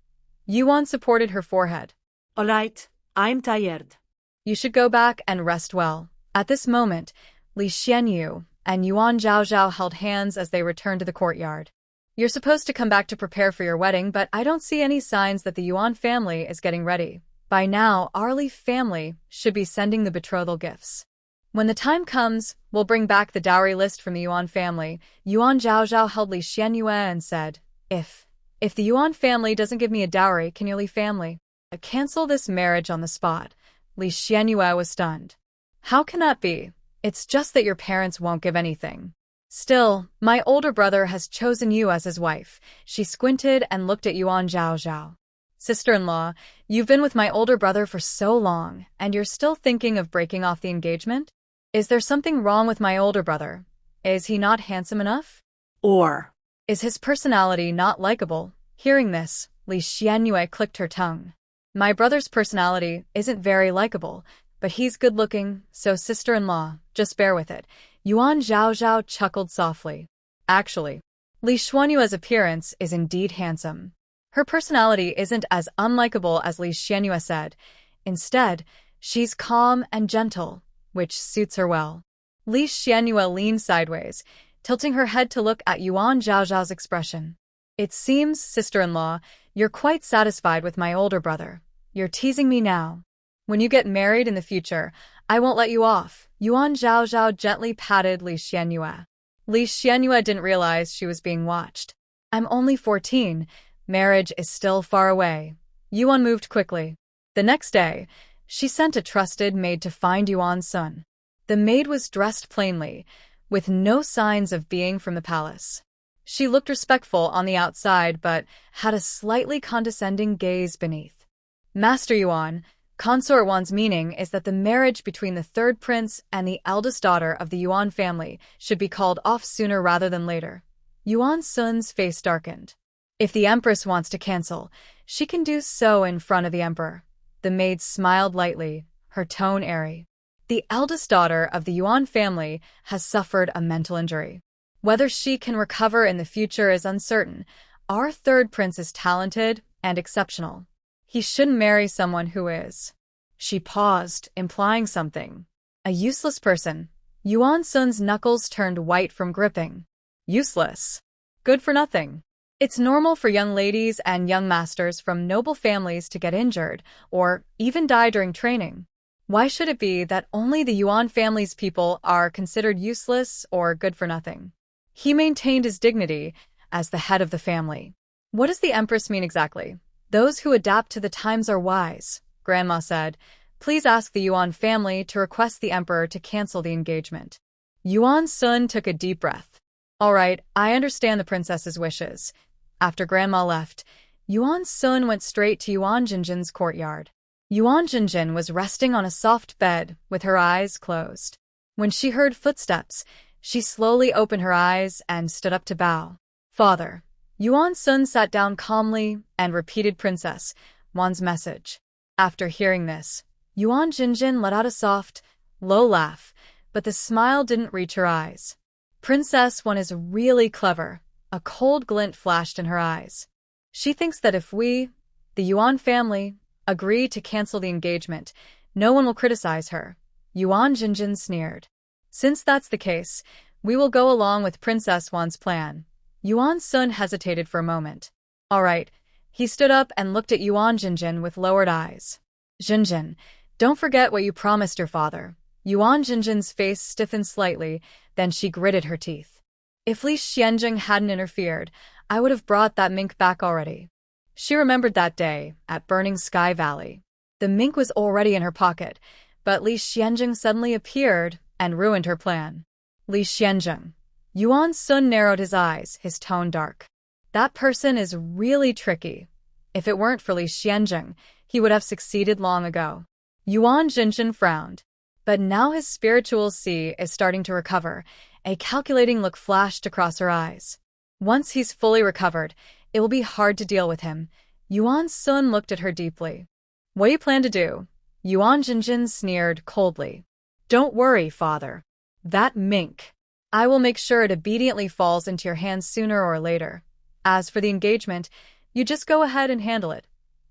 Yuan supported her forehead. All right, I'm tired. You should go back and rest well. At this moment, Lee Shien and Yuan Zhaozhao held hands as they returned to the courtyard. You're supposed to come back to prepare for your wedding, but I don't see any signs that the Yuan family is getting ready. By now, our Lee family should be sending the betrothal gifts. When the time comes, we'll bring back the dowry list from the Yuan family. Yuan Zhaozhao held Lee Shien and said, If the Yuan family doesn't give me a dowry, can your Lee family cancel this marriage on the spot? Lee Shien was stunned. How can that be? It's just that your parents won't give anything. Still, my older brother has chosen you as his wife. She squinted and looked at Yuan Zhaozhao. Sister-in-law, you've been with my older brother for so long, and you're still thinking of breaking off the engagement? Is there something wrong with my older brother? Is he not handsome enough? Or Is his personality not likable? Hearing this, Lee Shien clicked her tongue. My brother's personality isn't very likable, but he's good-looking, so sister-in-law, just bear with it. Yuan Zhaozhao chuckled softly. Actually, Lee Xuanyue's appearance is indeed handsome. Her personality isn't as unlikable as Lee Shien said. Instead, she's calm and gentle, which suits her well. Lee Shien leaned sideways, tilting her head to look at Yuan Zhaozhao's expression. It seems, sister-in-law, you're quite satisfied with my older brother. You're teasing me now. When you get married in the future, I won't let you off. Yuan Zhaozhao gently patted Lee Shien. Lee Shien didn't realize she was being watched. I'm only 14. Marriage is still far away. Yuan moved quickly. The next day, she sent a trusted maid to find Yuan Sun. The maid was dressed plainly, with no signs of being from the palace. She looked respectful on the outside, but had a slightly condescending gaze beneath. Master Yuan, Consort Yuan's meaning is that the marriage between the third prince and the eldest daughter of the Yuan family should be called off sooner rather than later. Yuan Sun's face darkened. If the Empress wants to cancel, she can do so in front of the Emperor. The maid smiled lightly, her tone airy. The eldest daughter of the Yuan family has suffered a mental injury. Whether she can recover in the future is uncertain. Our third prince is talented and exceptional. He shouldn't marry someone who is. She paused, implying something. A useless person. Yuan Sun's knuckles turned white from gripping. Useless. Good for nothing. It's normal for young ladies and young masters from noble families to get injured, or even die during training. Why should it be that only the Yuan family's people are considered useless or good for nothing? He maintained his dignity as the head of the family. What does the Empress mean exactly? Those who adapt to the times are wise, Grandma said. Please ask the Yuan family to request the Emperor to cancel the engagement. Yuan Sun took a deep breath. All right, I understand the princess's wishes. After Grandma left, Yuan Sun went straight to Yuan Jinjin's courtyard. Yuan Jinjin was resting on a soft bed with her eyes closed. When she heard footsteps, she slowly opened her eyes and stood up to bow. Father. Yuan Sun sat down calmly and repeated Princess Yuan's message. After hearing this, Yuan Jinjin let out a soft, low laugh, but the smile didn't reach her eyes. Princess Yuan is really clever. A cold glint flashed in her eyes. She thinks that if we, the Yuan family, agree to cancel the engagement, no one will criticize her. Yuan Jinjin sneered. Since that's the case, we will go along with Princess Yuan's plan. Yuan Sun hesitated for a moment. All right. He stood up and looked at Yuan Jinjin with lowered eyes. Jinjin, don't forget what you promised your father. Yuan Jinjin's face stiffened slightly, then she gritted her teeth. If Lee Shien hadn't interfered, I would have brought that mink back already. She remembered that day, at Burning Sky Valley. The mink was already in her pocket, but Lee Shien suddenly appeared and ruined her plan. Lee Shien. Yuan Sun narrowed his eyes, his tone dark. That person is really tricky. If it weren't for Lee Shien, he would have succeeded long ago. Yuan Jinjin frowned. But now his spiritual sea is starting to recover. A calculating look flashed across her eyes. Once he's fully recovered, it will be hard to deal with him. Yuan Sun looked at her deeply. What do you plan to do? Yuan Jinjin sneered coldly. Don't worry, father. That mink. I will make sure it obediently falls into your hands sooner or later. As for the engagement, you just go ahead and handle it.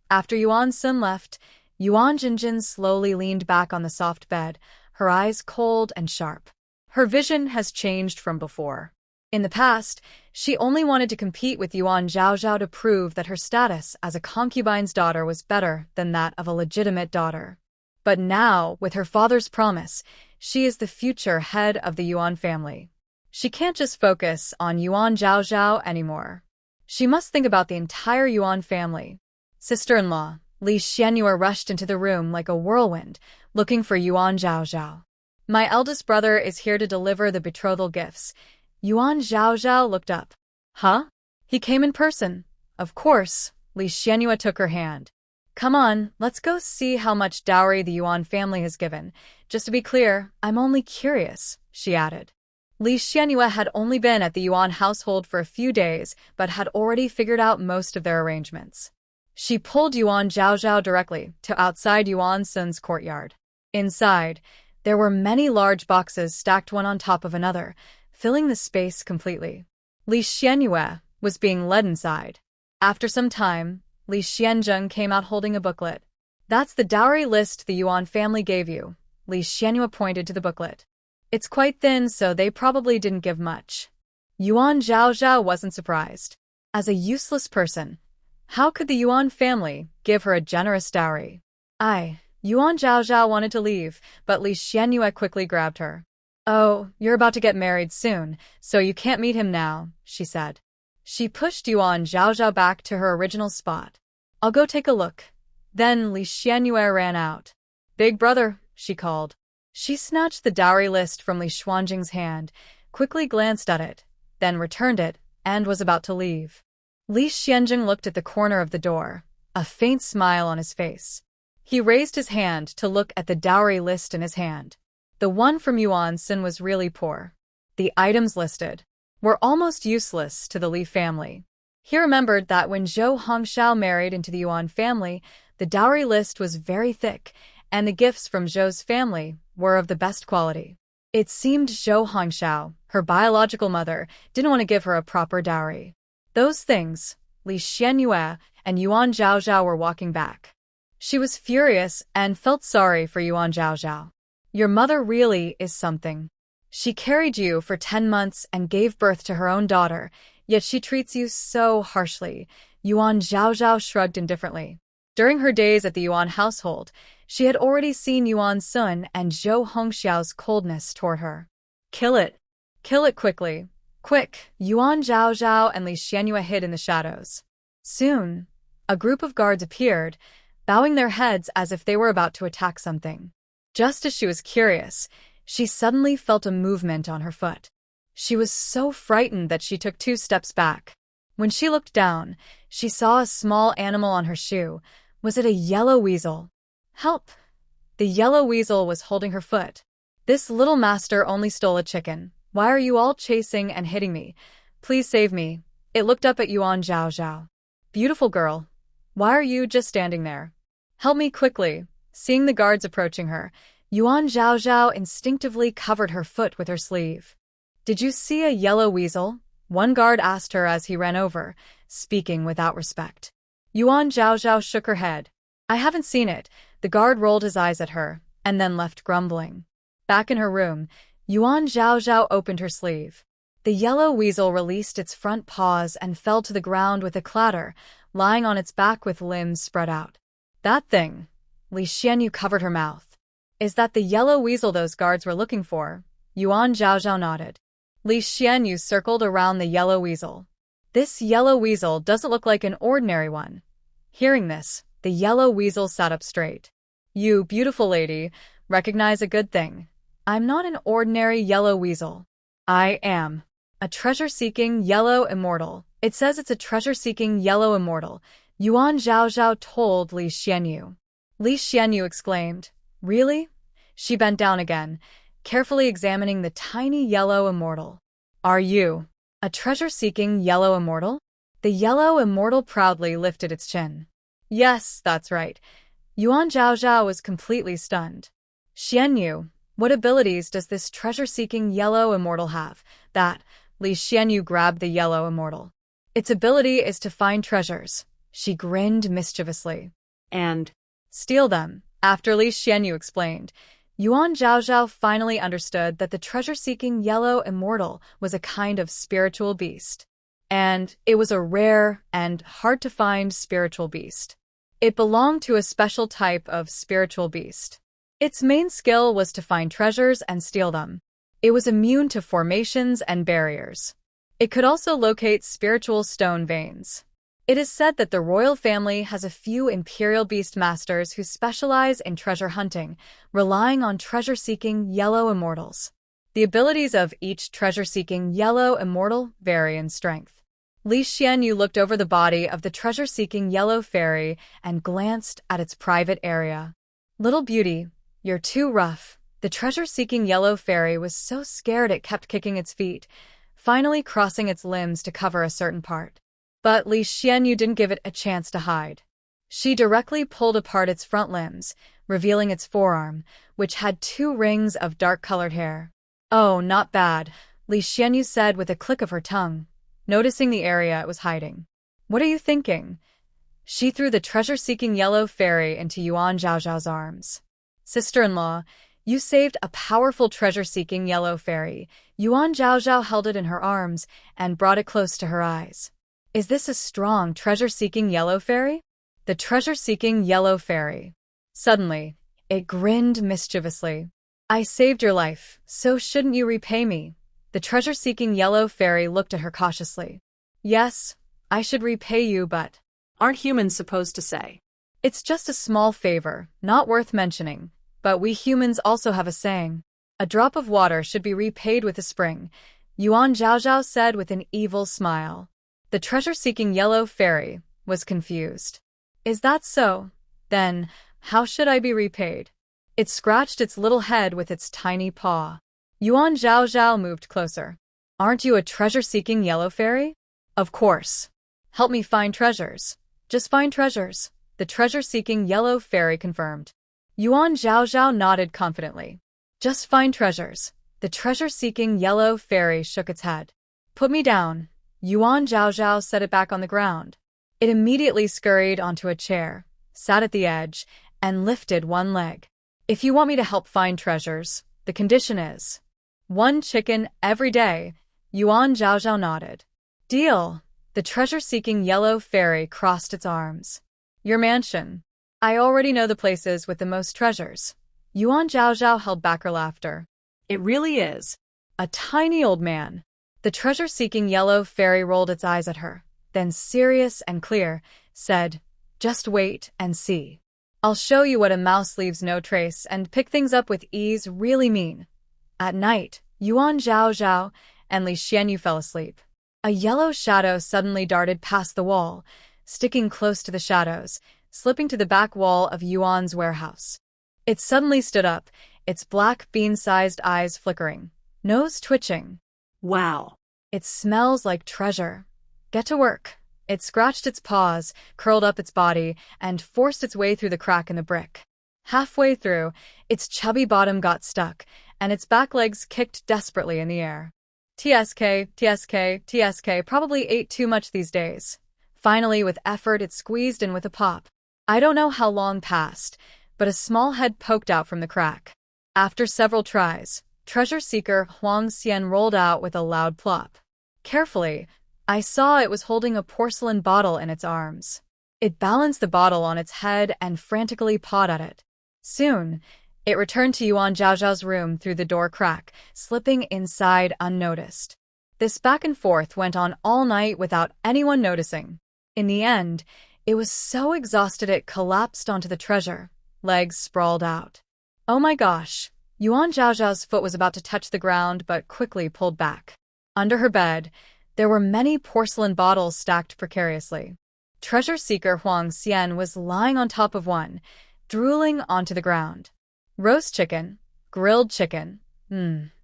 After Yuan Sun left, Yuan Jinjin slowly leaned back on the soft bed, her eyes cold and sharp. Her vision has changed from before. In the past, she only wanted to compete with Yuan Zhaozhao to prove that her status as a concubine's daughter was better than that of a legitimate daughter. But now, with her father's promise, she is the future head of the Yuan family. She can't just focus on Yuan Zhaozhao anymore. She must think about the entire Yuan family. Sister-in-law, Lee Shien rushed into the room like a whirlwind, looking for Yuan Zhaozhao. My eldest brother is here to deliver the betrothal gifts. Yuan Zhaozhao looked up. Huh? He came in person. Of course, Lee Shien took her hand. Come on, let's go see how much dowry the Yuan family has given. Just to be clear, I'm only curious, she added. Lee Shien had only been at the Yuan household for a few days, but had already figured out most of their arrangements. She pulled Yuan Zhaozhao directly to outside Yuan Sun's courtyard. Inside, there were many large boxes stacked one on top of another, filling the space completely. Lee Shien was being led inside. After some time, Lee Xianzheng came out holding a booklet. That's the dowry list the Yuan family gave you. Lee Shien pointed to the booklet. It's quite thin, so they probably didn't give much. Yuan Zhaozhao wasn't surprised. As a useless person, how could the Yuan family give her a generous dowry? Yuan Zhaozhao wanted to leave, but Lee Shien quickly grabbed her. Oh, you're about to get married soon, so you can't meet him now, she said. She pushed Yuan Zhaozhao back to her original spot. I'll go take a look. Then Lee Shien ran out. Big brother, she called. She snatched the dowry list from Li Xuanjing's hand, quickly glanced at it, then returned it, and was about to leave. Li Xianjing looked at the corner of the door, a faint smile on his face. He raised his hand to look at the dowry list in his hand. The one from Yuan Sun was really poor. The items listed were almost useless to the Li family. He remembered that when Zhou Hongxiao married into the Yuan family, the dowry list was very thick, and the gifts from Zhou's family were of the best quality. It seemed Zhou Hongxiao, her biological mother, didn't want to give her a proper dowry. Those things, Li Xianyue and Yuan Zhaozhao were walking back. She was furious and felt sorry for Yuan Zhaozhao. Your mother really is something. She carried you for 10 months and gave birth to her own daughter, yet she treats you so harshly. Yuan Zhaozhao shrugged indifferently. During her days at the Yuan household, she had already seen Yuan Sun and Zhou Hongxiao's coldness toward her. Kill it. Kill it quickly. Quick! Yuan Zhaozhao and Li Xianyue hid in the shadows. Soon, a group of guards appeared, bowing their heads as if they were about to attack something. Just as she was curious, she suddenly felt a movement on her foot. She was so frightened that she took 2 steps back. When she looked down, she saw a small animal on her shoe. Was it a yellow weasel? Help! The yellow weasel was holding her foot. This little master only stole a chicken. Why are you all chasing and hitting me? Please save me. It looked up at Yuan Zhaozhao. Beautiful girl. Why are you just standing there? Help me quickly. Seeing the guards approaching her, Yuan Zhaozhao instinctively covered her foot with her sleeve. Did you see a yellow weasel? One guard asked her as he ran over, speaking without respect. Yuan Zhaozhao shook her head. I haven't seen it. The guard rolled his eyes at her, and then left grumbling. Back in her room, Yuan Zhaozhao opened her sleeve. The yellow weasel released its front paws and fell to the ground with a clatter, lying on its back with limbs spread out. That thing. Li Xianyu covered her mouth. Is that the yellow weasel those guards were looking for? Yuan Zhaozhao nodded. Li Xianyu circled around the yellow weasel. This yellow weasel doesn't look like an ordinary one. Hearing this, the yellow weasel sat up straight. You, beautiful lady, recognize a good thing. I'm not an ordinary yellow weasel. I am a treasure-seeking yellow immortal. It says it's a treasure-seeking yellow immortal, Yuan Zhaozhao told Li Xianyu. Li Xianyu exclaimed, Really? She bent down again, carefully examining the tiny yellow immortal. Are you a treasure-seeking yellow immortal? The yellow immortal proudly lifted its chin. Yes, that's right. Yuan Zhaozhao was completely stunned. Xianyu, what abilities does this treasure-seeking yellow immortal have? That, Li Xianyu grabbed the yellow immortal. Its ability is to find treasures. She grinned mischievously. And steal them. After Li Xianyu explained, Yuan Zhaozhao finally understood that the treasure-seeking yellow immortal was a kind of spiritual beast. And it was a rare and hard-to-find spiritual beast. It belonged to a special type of spiritual beast. Its main skill was to find treasures and steal them. It was immune to formations and barriers. It could also locate spiritual stone veins. It is said that the royal family has a few imperial beast masters who specialize in treasure hunting, relying on treasure-seeking yellow immortals. The abilities of each treasure-seeking yellow immortal vary in strength. Lee Shien looked over the body of the treasure-seeking yellow fairy and glanced at its private area. "Little beauty, you're too rough." The treasure-seeking yellow fairy was so scared it kept kicking its feet, finally crossing its limbs to cover a certain part. But Lee Shien didn't give it a chance to hide. She directly pulled apart its front limbs, revealing its forearm, which had 2 rings of dark-colored hair. "Oh, not bad," Lee Shien said with a click of her tongue, noticing the area it was hiding. "What are you thinking?" She threw the treasure-seeking yellow fairy into Yuan Zhaozhao's arms. "Sister-in-law, you saved a powerful treasure-seeking yellow fairy." Yuan Zhaozhao held it in her arms and brought it close to her eyes. "Is this a strong treasure-seeking yellow fairy?" The treasure-seeking yellow fairy. Suddenly, it grinned mischievously. "I saved your life, so shouldn't you repay me?" The treasure-seeking yellow fairy looked at her cautiously. "Yes, I should repay you, but Aren't humans supposed to say? It's just a small favor, not worth mentioning. But we humans also have a saying. A drop of water should be repaid with a spring," Yuan Zhaozhao said with an evil smile. The treasure-seeking yellow fairy was confused. "Is that so? Then, how should I be repaid?" It scratched its little head with its tiny paw. Yuan Zhaozhao moved closer. "Aren't you a treasure-seeking yellow fairy?" "Of course. Help me find treasures." "Just find treasures," the treasure-seeking yellow fairy confirmed. Yuan Zhaozhao nodded confidently. "Just find treasures." The treasure-seeking yellow fairy shook its head. "Put me down." Yuan Zhaozhao set it back on the ground. It immediately scurried onto a chair, sat at the edge, and lifted one leg. "If you want me to help find treasures, the condition is 1 chicken every day." Yuan Zhaozhao nodded. "Deal." The treasure-seeking yellow fairy crossed its arms. "Your mansion. I already know the places with the most treasures." Yuan Zhaozhao held back her laughter. It really is. A tiny old man. The treasure-seeking yellow fairy rolled its eyes at her, then serious and clear, said, "Just wait and see. I'll show you what a mouse leaves no trace and pick things up with ease really mean." At night, Yuan Zhaozhao and Lee Shien fell asleep. A yellow shadow suddenly darted past the wall, sticking close to the shadows, slipping to the back wall of Yuan's warehouse. It suddenly stood up, its black bean-sized eyes flickering, nose twitching. Wow. "It smells like treasure. Get to work." It scratched its paws, curled up its body, and forced its way through the crack in the brick. Halfway through, its chubby bottom got stuck, and its back legs kicked desperately in the air. TSK, probably ate too much these days. Finally, with effort, it squeezed in with a pop. I don't know how long passed, but a small head poked out from the crack. After several tries, treasure seeker Huang Xian rolled out with a loud plop. Carefully, I saw it was holding a porcelain bottle in its arms. It balanced the bottle on its head and frantically pawed at it. Soon, it returned to Yuan Zhaozhao's room through the door crack, slipping inside unnoticed. This back and forth went on all night without anyone noticing. In the end, it was so exhausted it collapsed onto the treasure, legs sprawled out. "Oh my gosh!" Yuan Zhaozhao's foot was about to touch the ground but quickly pulled back. Under her bed, there were many porcelain bottles stacked precariously. Treasure seeker Huang Xian was lying on top of one, drooling onto the ground. Roast chicken, grilled chicken,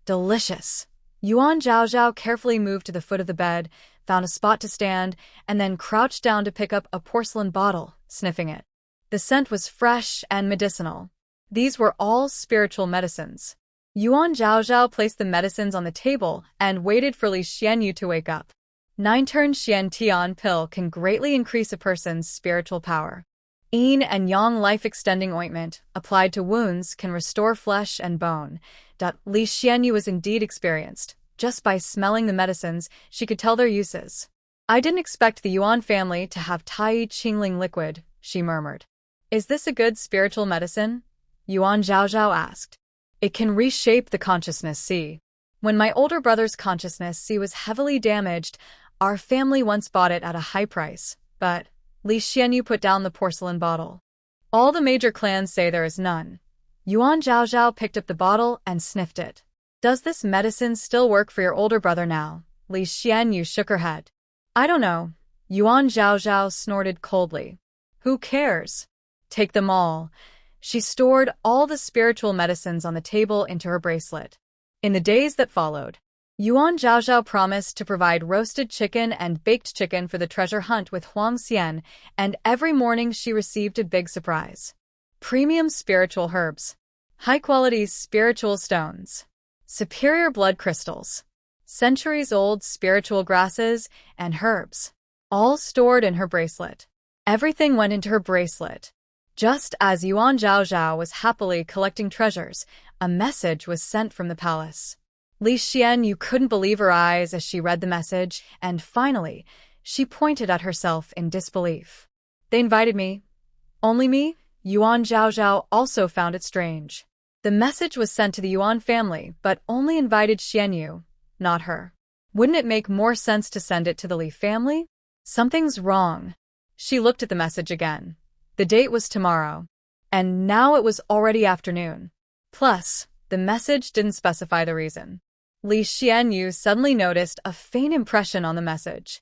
delicious. Yuan Zhaozhao carefully moved to the foot of the bed, found a spot to stand, and then crouched down to pick up a porcelain bottle, sniffing it. The scent was fresh and medicinal. These were all spiritual medicines. Yuan Zhaozhao placed the medicines on the table and waited for Lee Shien to wake up. 9-turn Xian Tian pill can greatly increase a person's spiritual power. Yin and Yang life-extending ointment, applied to wounds, can restore flesh and bone. Lee Shien was indeed experienced. Just by smelling the medicines, she could tell their uses. I didn't expect the Yuan family to have Tai Qingling liquid, she murmured. Is this a good spiritual medicine? Yuan Zhaozhao asked. It can reshape the consciousness, see. When my older brother's consciousness, see, was heavily damaged, our family once bought it at a high price, but Lee Shien put down the porcelain bottle. All the major clans say there is none. Yuan Zhaozhao picked up the bottle and sniffed it. Does this medicine still work for your older brother now? Lee Shien shook her head. I don't know. Yuan Zhaozhao snorted coldly. Who cares? Take them all. She stored all the spiritual medicines on the table into her bracelet. In the days that followed, Yuan Zhaozhao promised to provide roasted chicken and baked chicken for the treasure hunt with Huang Xian, and every morning she received a big surprise. Premium spiritual herbs, high-quality spiritual stones, superior blood crystals, centuries-old spiritual grasses and herbs, all stored in her bracelet. Everything went into her bracelet. Just as Yuan Zhaozhao was happily collecting treasures, a message was sent from the palace. Lee Shien couldn't believe her eyes as she read the message, and finally, she pointed at herself in disbelief. They invited me. Only me? Yuan Zhaozhao also found it strange. The message was sent to the Yuan family, but only invited Xianyu, not her. Wouldn't it make more sense to send it to the Li family? Something's wrong. She looked at the message again. The date was tomorrow, and now it was already afternoon. Plus, the message didn't specify the reason. Lee Shien suddenly noticed a faint impression on the message.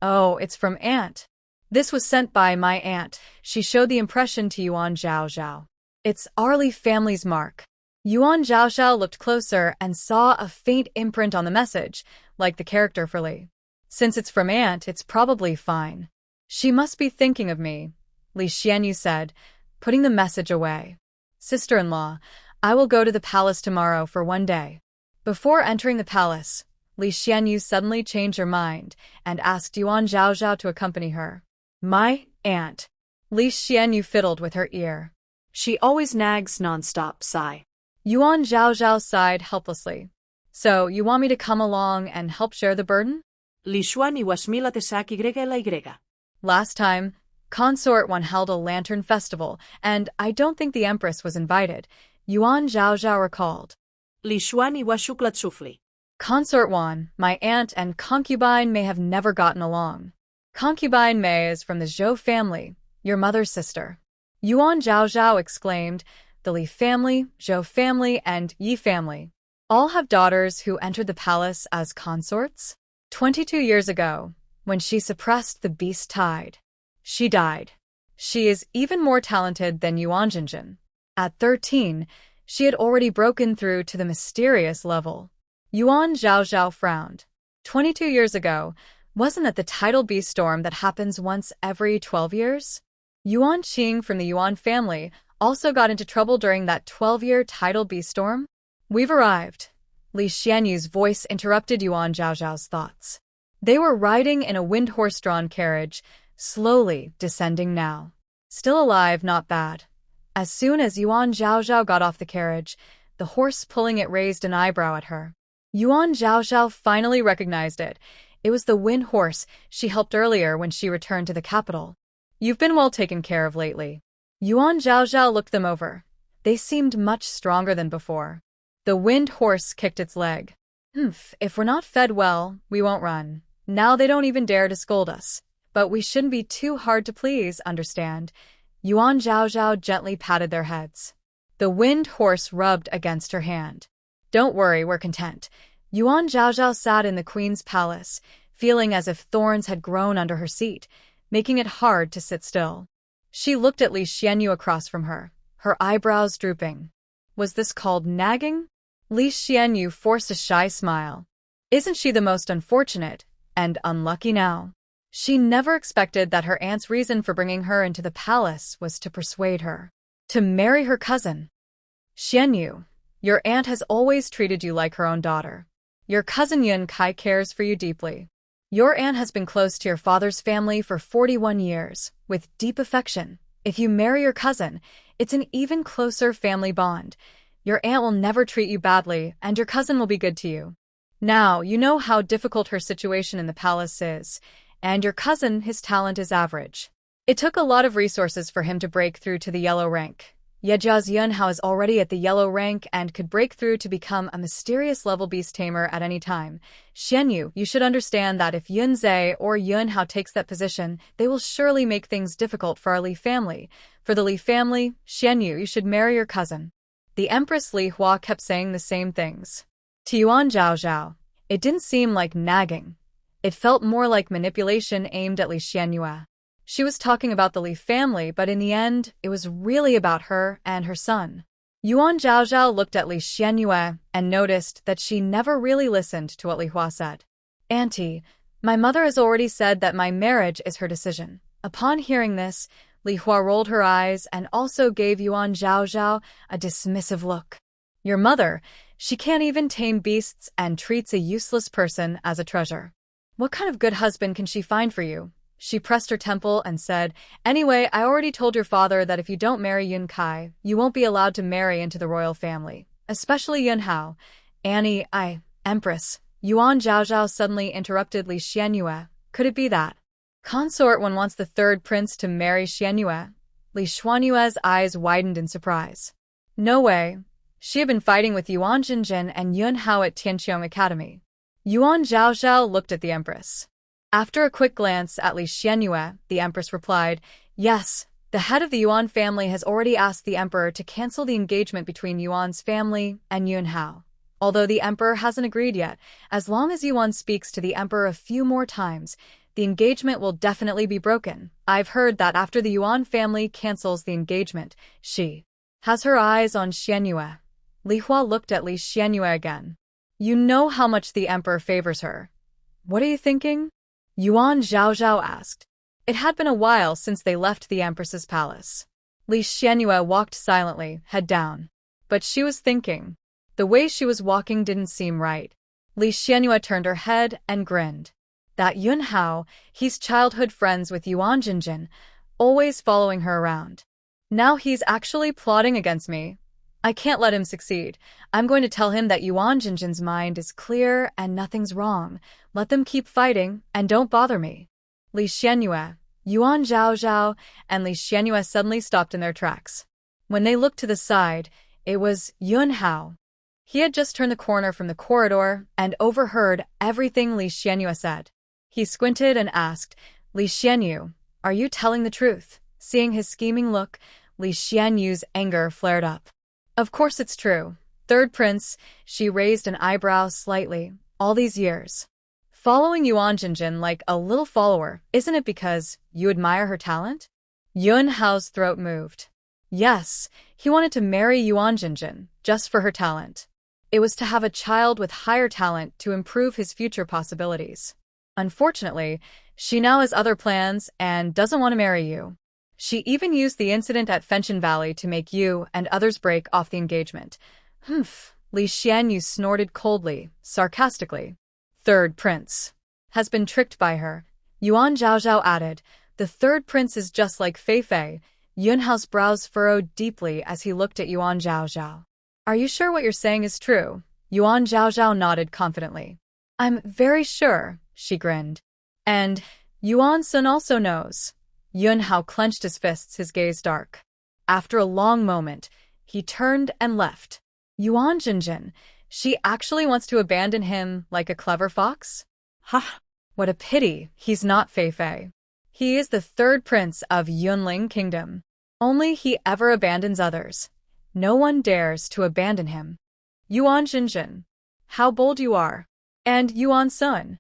Oh, it's from Aunt. This was sent by my aunt. She showed the impression to Yuan Zhaozhao. It's our Li family's mark. Yuan Zhaozhao looked closer and saw a faint imprint on the message, like the character for Li. Since it's from Aunt, it's probably fine. She must be thinking of me, Lee Shien said, putting the message away. Sister-in-law, I will go to the palace tomorrow for one day. Before entering the palace, Lee Shien suddenly changed her mind and asked Yuan Zhaozhao to accompany her. My aunt. Lee Shien fiddled with her ear. She always nags nonstop, sigh. Yuan Zhaozhao sighed helplessly. So, you want me to come along and help share the burden? Li Xuan iwasmila tesak y la y. Last time, Consort One held a lantern festival, and I don't think the Empress was invited, Yuan Zhaozhao recalled. Li Xuan iwashuklat sufli. Consort One, my aunt and concubine may have never gotten along. Concubine Mei is from the Zhou family, your mother's sister. Yuan Zhaozhao exclaimed, the Li family, Zhou family, and Yi family all have daughters who entered the palace as consorts? 22 years ago, when she suppressed the beast tide, she died. She is even more talented than Yuan Jinjin. At 13, she had already broken through to the mysterious level. Yuan Zhaozhao frowned. 22 years ago, wasn't that the tidal beast storm that happens once every 12 years? Yuan Qing from the Yuan family also got into trouble during that 12-year tidal beast storm? We've arrived. Li Xianyu's voice interrupted Yuan Zhaozhao's thoughts. They were riding in a wind horse-drawn carriage, slowly descending now. Still alive, not bad. As soon as Yuan Zhaozhao got off the carriage, the horse pulling it raised an eyebrow at her. Yuan Zhaozhao finally recognized it. It was the wind horse she helped earlier when she returned to the capital. You've been well taken care of lately. Yuan Zhaozhao looked them over. They seemed much stronger than before. The wind horse kicked its leg. If we're not fed well, we won't run. Now they don't even dare to scold us. But we shouldn't be too hard to please, understand? Yuan Zhaozhao gently patted their heads. The wind horse rubbed against her hand. Don't worry, we're content. Yuan Zhaozhao sat in the queen's palace, feeling as if thorns had grown under her seat, making it hard to sit still. She looked at Li Xianyu across from her, her eyebrows drooping. Was this called nagging? Li Xianyu forced a shy smile. Isn't she the most unfortunate and unlucky now? She never expected that her aunt's reason for bringing her into the palace was to persuade her to marry her cousin. Xianyu, your aunt has always treated you like her own daughter. Your cousin Yun Kai cares for you deeply. Your aunt has been close to your father's family for 41 years, with deep affection. If you marry your cousin, it's an even closer family bond. Your aunt will never treat you badly, and your cousin will be good to you. Now, you know how difficult her situation in the palace is, and your cousin, his talent is average. It took a lot of resources for him to break through to the yellow rank. Yejia's Yunhao is already at the yellow rank and could break through to become a mysterious level beast tamer at any time. Xianyu, you should understand that if Yunzhe or Yunhao takes that position, they will surely make things difficult for our Li family. For the Li family, Xianyu, you should marry your cousin. The Empress Li Hua kept saying the same things. To Yuan Zhaozhao, it didn't seem like nagging. It felt more like manipulation aimed at Li Xianyue. She was talking about the Li family, but in the end, it was really about her and her son. Yuan Zhaozhao looked at Li Xianyue and noticed that she never really listened to what Li Hua said. Auntie, my mother has already said that my marriage is her decision. Upon hearing this, Li Hua rolled her eyes and also gave Yuan Zhaozhao a dismissive look. Your mother, she can't even tame beasts and treats a useless person as a treasure. What kind of good husband can she find for you? She pressed her temple and said, Anyway, I already told your father that if you don't marry Yun Kai, you won't be allowed to marry into the royal family, especially Yun Hao. Empress. Yuan Zhaozhao suddenly interrupted Li Xianyue. Could it be that? Consort one wants the third prince to marry Xianyue? Li Xuanyue's eyes widened in surprise. No way. She had been fighting with Yuan Jinjin and Yun Hao at Tianqiong Academy. Yuan Zhaozhao looked at the Empress. After a quick glance at Li Xianyue, the Empress replied, Yes, the head of the Yuan family has already asked the Emperor to cancel the engagement between Yuan's family and Yun Hao. Although the Emperor hasn't agreed yet, as long as Yuan speaks to the Emperor a few more times, the engagement will definitely be broken. I've heard that after the Yuan family cancels the engagement, she has her eyes on Xianyue. Li Hua looked at Li Xianyue again. You know how much the Emperor favors her. What are you thinking? Yuan Zhaozhao asked. It had been a while since they left the Empress's palace. Li Xianyue walked silently, head down. But she was thinking. The way she was walking didn't seem right. Li Xianyue turned her head and grinned. That Yun Hao, he's childhood friends with Yuan Jinjin, always following her around. Now he's actually plotting against me. I can't let him succeed. I'm going to tell him that Yuan Jinjin's mind is clear and nothing's wrong. Let them keep fighting and don't bother me. Li Xianyue, Yuan Zhaozhao, and Li Xianyue suddenly stopped in their tracks. When they looked to the side, it was Yun Hao. He had just turned the corner from the corridor and overheard everything Li Xianyue said. He squinted and asked, Li Xianyue, are you telling the truth? Seeing his scheming look, Li Xianyue's anger flared up. Of course it's true. Third prince, she raised an eyebrow slightly. All these years. Following Yuan Jinjin like a little follower, isn't it because you admire her talent? Yun Hao's throat moved. Yes, he wanted to marry Yuan Jinjin, just for her talent. It was to have a child with higher talent to improve his future possibilities. Unfortunately, she now has other plans and doesn't want to marry you. She even used the incident at Fenshin Valley to make you and others break off the engagement. Humph, Li Xianyue snorted coldly, sarcastically. Third prince has been tricked by her. Yuan Zhaozhao added, the third prince is just like Fei Fei. Yun Hao's brows furrowed deeply as he looked at Yuan Zhaozhao. Are you sure what you're saying is true? Yuan Zhaozhao nodded confidently. I'm very sure, she grinned. And Yuan-sun also knows. Yun Hao clenched his fists, his gaze dark. After a long moment, he turned and left. Yuan Jinjin, she actually wants to abandon him like a clever fox? Ha! What a pity he's not Fei Fei. He is the third prince of Yunling Kingdom. Only he ever abandons others. No one dares to abandon him. Yuan Jinjin, how bold you are. And Yuan-sun.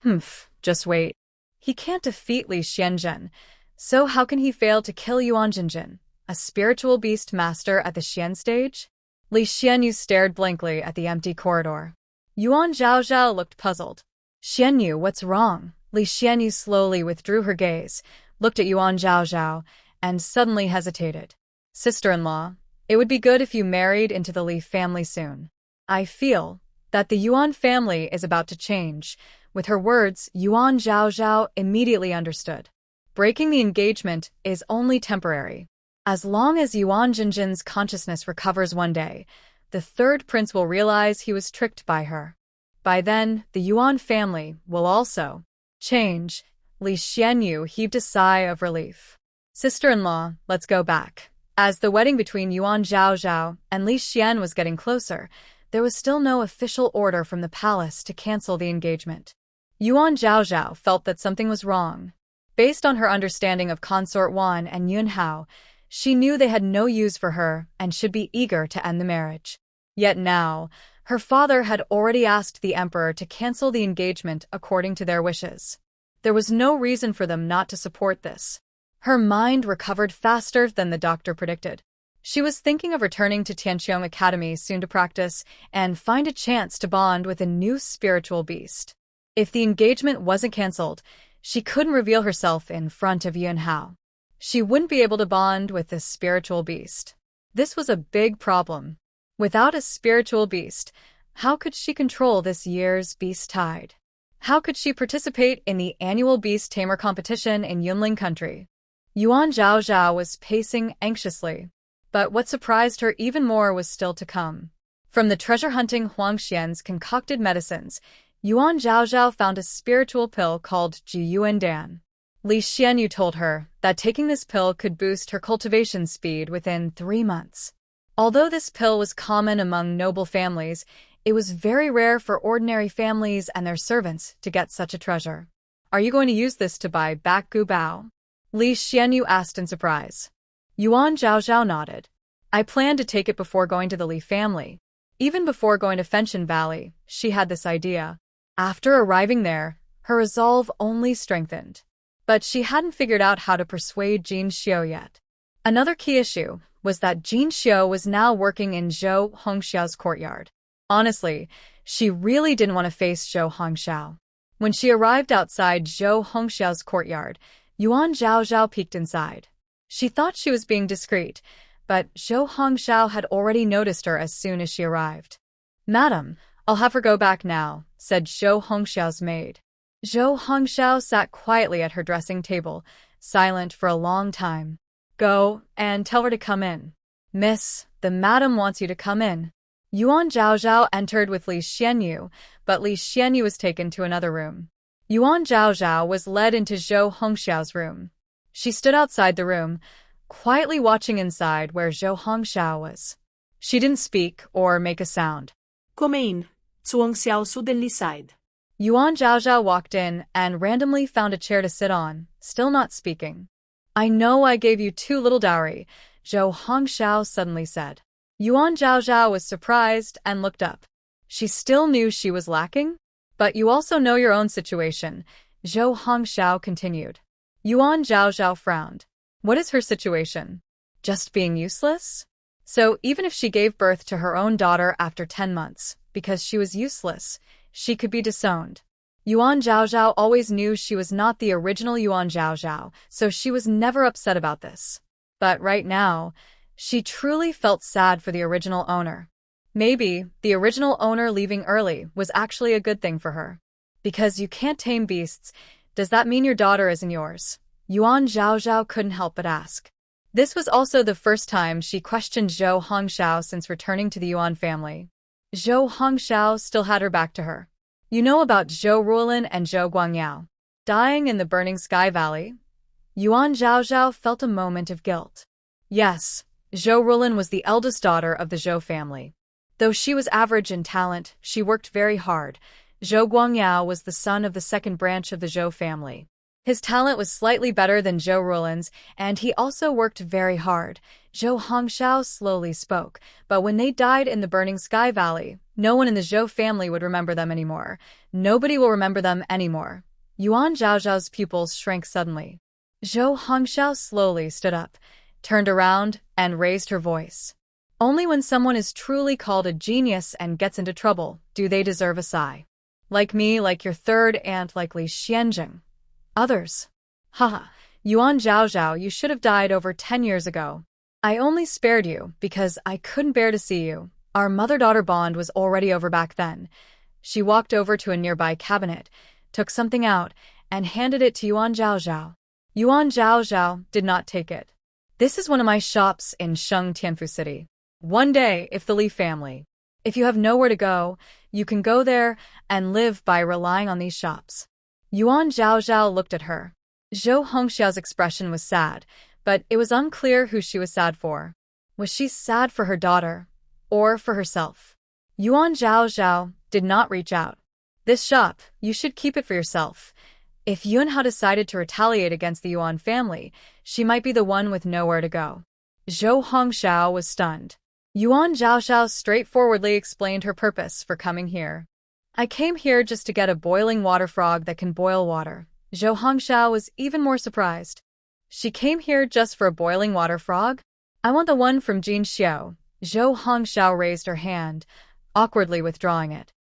Humph, just wait. He can't defeat Li Xianzhen. So how can he fail to kill Yuan Jinjin, a spiritual beast master at the Xian stage? Li Xianyue stared blankly at the empty corridor. Yuan Zhaozhao looked puzzled. Xianyue, what's wrong? Li Xianyue slowly withdrew her gaze, looked at Yuan Zhaozhao, and suddenly hesitated. Sister-in-law, it would be good if you married into the Li family soon. I feel that the Yuan family is about to change. With her words, Yuan Zhaozhao immediately understood. Breaking the engagement is only temporary. As long as Yuan Jinjin's consciousness recovers one day, the third prince will realize he was tricked by her. By then, the Yuan family will also change. Lee Shien heaved a sigh of relief. Sister-in-law, let's go back. As the wedding between Yuan Zhaozhao and Lee Shien was getting closer, there was still no official order from the palace to cancel the engagement. Yuan Zhaozhao felt that something was wrong. Based on her understanding of Consort Yuan and Yun Hao, she knew they had no use for her and should be eager to end the marriage. Yet now, her father had already asked the emperor to cancel the engagement according to their wishes. There was no reason for them not to support this. Her mind recovered faster than the doctor predicted. She was thinking of returning to Tianqiong Academy soon to practice and find a chance to bond with a new spiritual beast. If the engagement wasn't cancelled, she couldn't reveal herself in front of Yun Hao. She wouldn't be able to bond with this spiritual beast. This was a big problem. Without a spiritual beast, how could she control this year's beast tide? How could she participate in the annual beast tamer competition in Yunlin country? Yuan Zhaozhao was pacing anxiously. But what surprised her even more was still to come. From the treasure-hunting Huang Xian's concocted medicines, Yuan Zhaozhao found a spiritual pill called Yuan Dan. Lee Shien told her that taking this pill could boost her cultivation speed within 3 months. Although this pill was common among noble families, it was very rare for ordinary families and their servants to get such a treasure. Are you going to use this to buy back Gu Bao? Lee Shien asked in surprise. Yuan Zhaozhao nodded. I planned to take it before going to the Li family. Even before going to Fenshan Valley, she had this idea. After arriving there, her resolve only strengthened. But she hadn't figured out how to persuade Jin Xiu yet. Another key issue was that Jin Xiu was now working in Zhou Hongxiao's courtyard. Honestly, she really didn't want to face Zhou Hongxiao. When she arrived outside Zhou Hongxiao's courtyard, Yuan Zhaozhao peeked inside. She thought she was being discreet, but Zhou Hongxiao had already noticed her as soon as she arrived. Madam, I'll have her go back now, said Zhou Hongxiao's maid. Zhou Hongxiao sat quietly at her dressing table, silent for a long time. Go, and tell her to come in. Miss, the madam wants you to come in. Yuan Zhaozhao entered with Lee Shien, but Lee Shien was taken to another room. Yuan Zhaozhao was led into Zhou Hongxiao's room. She stood outside the room, quietly watching inside where Zhou Hongxiao was. She didn't speak or make a sound. Come in, Zhuang Xiao su den li side. Yuan Zhaozhao walked in and randomly found a chair to sit on, still not speaking. I know I gave you too little dowry, Zhou Hongxiao suddenly said. Yuan Zhaozhao was surprised and looked up. She still knew she was lacking? But you also know your own situation, Zhou Hongxiao continued. Yuan Zhaozhao frowned. What is her situation? Just being useless? So even if she gave birth to her own daughter after 10 months, because she was useless, she could be disowned. Yuan Zhaozhao always knew she was not the original Yuan Zhaozhao, so she was never upset about this. But right now, she truly felt sad for the original owner. Maybe the original owner leaving early was actually a good thing for her. Because you can't tame beasts, does that mean your daughter isn't yours? Yuan Zhaozhao couldn't help but ask. This was also the first time she questioned Zhou Hongxiao since returning to the Yuan family. Zhou Hongxiao still had her back to her. You know about Zhou Ruolin and Zhou Guangyao dying in the Burning Sky Valley? Yuan Zhaozhao felt a moment of guilt. Yes, Zhou Ruolin was the eldest daughter of the Zhou family. Though she was average in talent, she worked very hard. Zhou Guangyao was the son of the second branch of the Zhou family. His talent was slightly better than Zhou Ruolin's, and he also worked very hard. Zhou Hongxiao slowly spoke, but when they died in the Burning Sky Valley, no one in the Zhou family would remember them anymore. Nobody will remember them anymore. Yuan Zhaozhao's pupils shrank suddenly. Zhou Hongxiao slowly stood up, turned around, and raised her voice. Only when someone is truly called a genius and gets into trouble do they deserve a sigh. Like me, like your third aunt, like Li Xianjing. Others. Haha, Yuan Zhaozhao, you should have died over 10 years ago. I only spared you because I couldn't bear to see you. Our mother-daughter bond was already over back then. She walked over to a nearby cabinet, took something out, and handed it to Yuan Zhaozhao. Yuan Zhaozhao did not take it. This is one of my shops in Sheng Tianfu City. One day, if the Li family, if you have nowhere to go, you can go there and live by relying on these shops. Yuan Zhaozhao looked at her. Zhou Hongxiao's expression was sad, but it was unclear who she was sad for. Was she sad for her daughter, or for herself? Yuan Zhaozhao did not reach out. This shop, you should keep it for yourself. If Yunhao decided to retaliate against the Yuan family, she might be the one with nowhere to go. Zhou Hongxiao was stunned. Yuan Zhaozhao straightforwardly explained her purpose for coming here. I came here just to get a boiling water frog that can boil water. Zhou Hongxiao was even more surprised. She came here just for a boiling water frog? I want the one from Jin Xiao. Zhou Hongxiao raised her hand, awkwardly withdrawing it.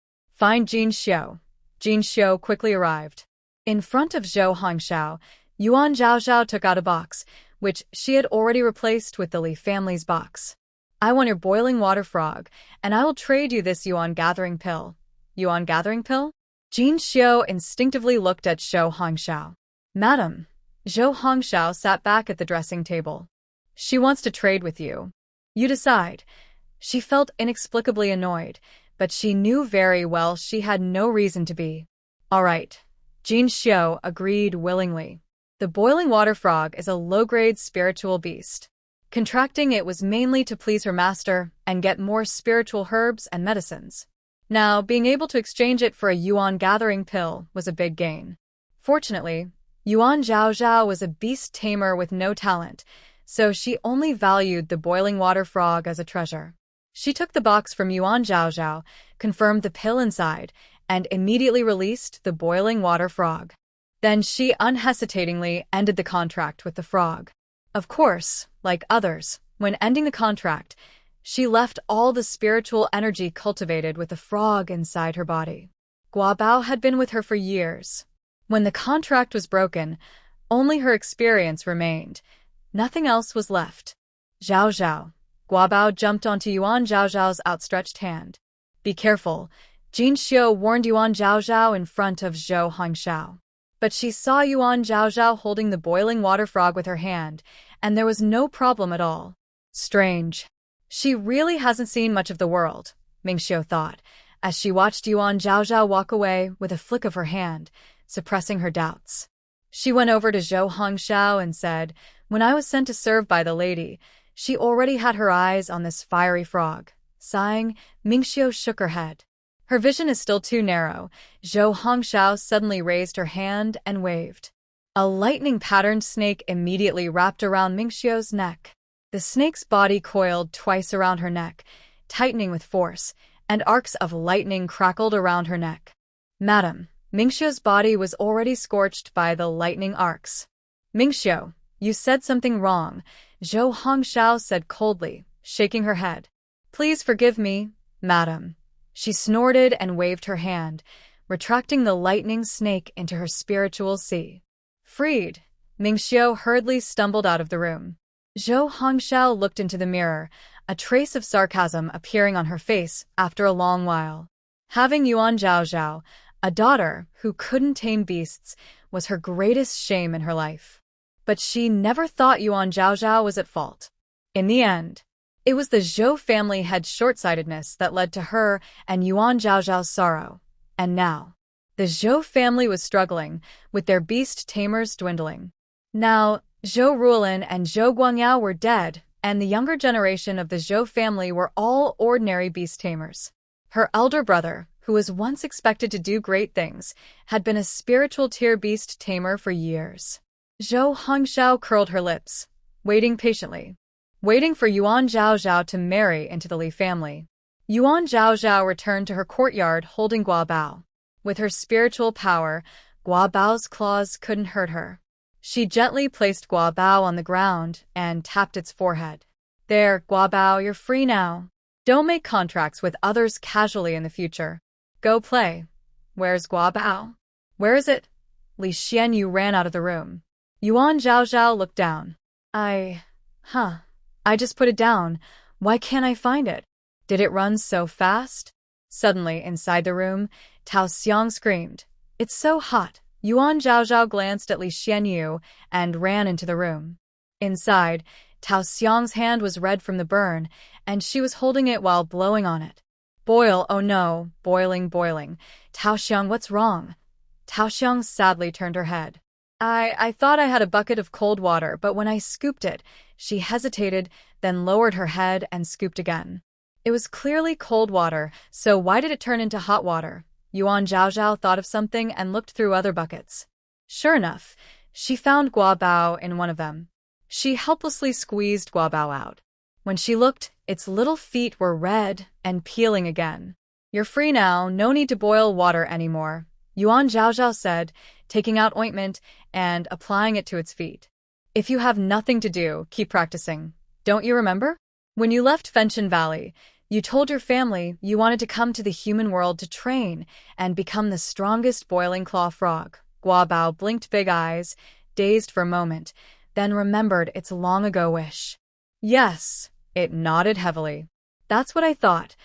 Find Jin Xiao. Jin Xiao quickly arrived. In front of Zhou Hongxiao, Yuan Zhaozhao took out a box, which she had already replaced with the Li family's box. I want your boiling water frog, and I will trade you this Yuan gathering pill. Yuan gathering pill? Jin Xiao instinctively looked at Zhou Hongxiao. Madam. Zhou Hongxiao sat back at the dressing table. She wants to trade with you. You decide. She felt inexplicably annoyed, but she knew very well she had no reason to be. All right. Jin Xiao agreed willingly. The boiling water frog is a low-grade spiritual beast. Contracting it was mainly to please her master and get more spiritual herbs and medicines. Now, being able to exchange it for a Yuan gathering pill was a big gain. Fortunately, Yuan Zhaozhao was a beast tamer with no talent, so she only valued the boiling water frog as a treasure. She took the box from Yuan Zhaozhao, confirmed the pill inside, and immediately released the boiling water frog. Then she unhesitatingly ended the contract with the frog. Of course, like others, when ending the contract, she left all the spiritual energy cultivated with the frog inside her body. Guobao had been with her for years. When the contract was broken, only her experience remained. Nothing else was left. Zhao Zhao. Guobao jumped onto Yuan Zhaozhao's outstretched hand. Be careful. Jin Xiao warned Yuan Zhaozhao in front of Zhou Hongxiao. But she saw Yuan Zhaozhao holding the boiling water frog with her hand, and there was no problem at all. Strange. She really hasn't seen much of the world, Mingxiu thought, as she watched Yuan Zhaozhao walk away with a flick of her hand, suppressing her doubts. She went over to Zhou Hongxiao and said, when I was sent to serve by the lady, she already had her eyes on this fiery frog. Sighing, Mingxiu shook her head. Her vision is still too narrow. Zhou Hongxiao suddenly raised her hand and waved. A lightning-patterned snake immediately wrapped around Mingxiu's neck. The snake's body coiled twice around her neck, tightening with force, and arcs of lightning crackled around her neck. Madam, Mingxiu's body was already scorched by the lightning arcs. Mingxiu, you said something wrong, Zhou Hongxiao said coldly, shaking her head. Please forgive me, madam. She snorted and waved her hand, retracting the lightning snake into her spiritual sea. Freed, Mingxiu hurriedly stumbled out of the room. Zhou Hongxiao looked into the mirror, a trace of sarcasm appearing on her face after a long while. Having Yuan Zhaozhao, a daughter who couldn't tame beasts, was her greatest shame in her life. But she never thought Yuan Zhaozhao was at fault. In the end, it was the Zhou family head's short-sightedness that led to her and Yuan Zhaozhao's sorrow. And now, the Zhou family was struggling, with their beast tamers dwindling. Now, Zhou Ruolin and Zhou Guangyao were dead, and the younger generation of the Zhou family were all ordinary beast tamers. Her elder brother, who was once expected to do great things, had been a spiritual tier beast tamer for years. Zhou Hongxiao curled her lips, waiting patiently. Waiting for Yuan Zhaozhao to marry into the Li family. Yuan Zhaozhao returned to her courtyard holding Guobao. With her spiritual power, Guobao's claws couldn't hurt her. She gently placed Guobao on the ground and tapped its forehead. There, Guobao, you're free now. Don't make contracts with others casually in the future. Go play. Where's Guobao? Where is it? Lee Shien Yu ran out of the room. Yuan Zhaozhao looked down. I just put it down. Why can't I find it? Did it run so fast? Suddenly, inside the room, Tao Xiang screamed. It's so hot. Yuan Zhaozhao glanced at Li Xianyu and ran into the room. Inside, Tao Xiang's hand was red from the burn, and she was holding it while blowing on it. Boil, oh no, boiling, boiling. Tao Xiang, what's wrong? Tao Xiang sadly turned her head. I thought I had a bucket of cold water, but when I scooped it, she hesitated, then lowered her head and scooped again. It was clearly cold water, so why did it turn into hot water? Yuan Zhaozhao thought of something and looked through other buckets. Sure enough, she found Guabao in one of them. She helplessly squeezed Guabao out. When she looked, its little feet were red and peeling again. You're free now, no need to boil water anymore, Yuan Zhaozhao said, taking out ointment and applying it to its feet. If you have nothing to do, keep practicing. Don't you remember? When you left Fenchen Valley, you told your family you wanted to come to the human world to train and become the strongest boiling claw frog. Guabao blinked big eyes, dazed for a moment, then remembered its long-ago wish. Yes, it nodded heavily. That's what I thought.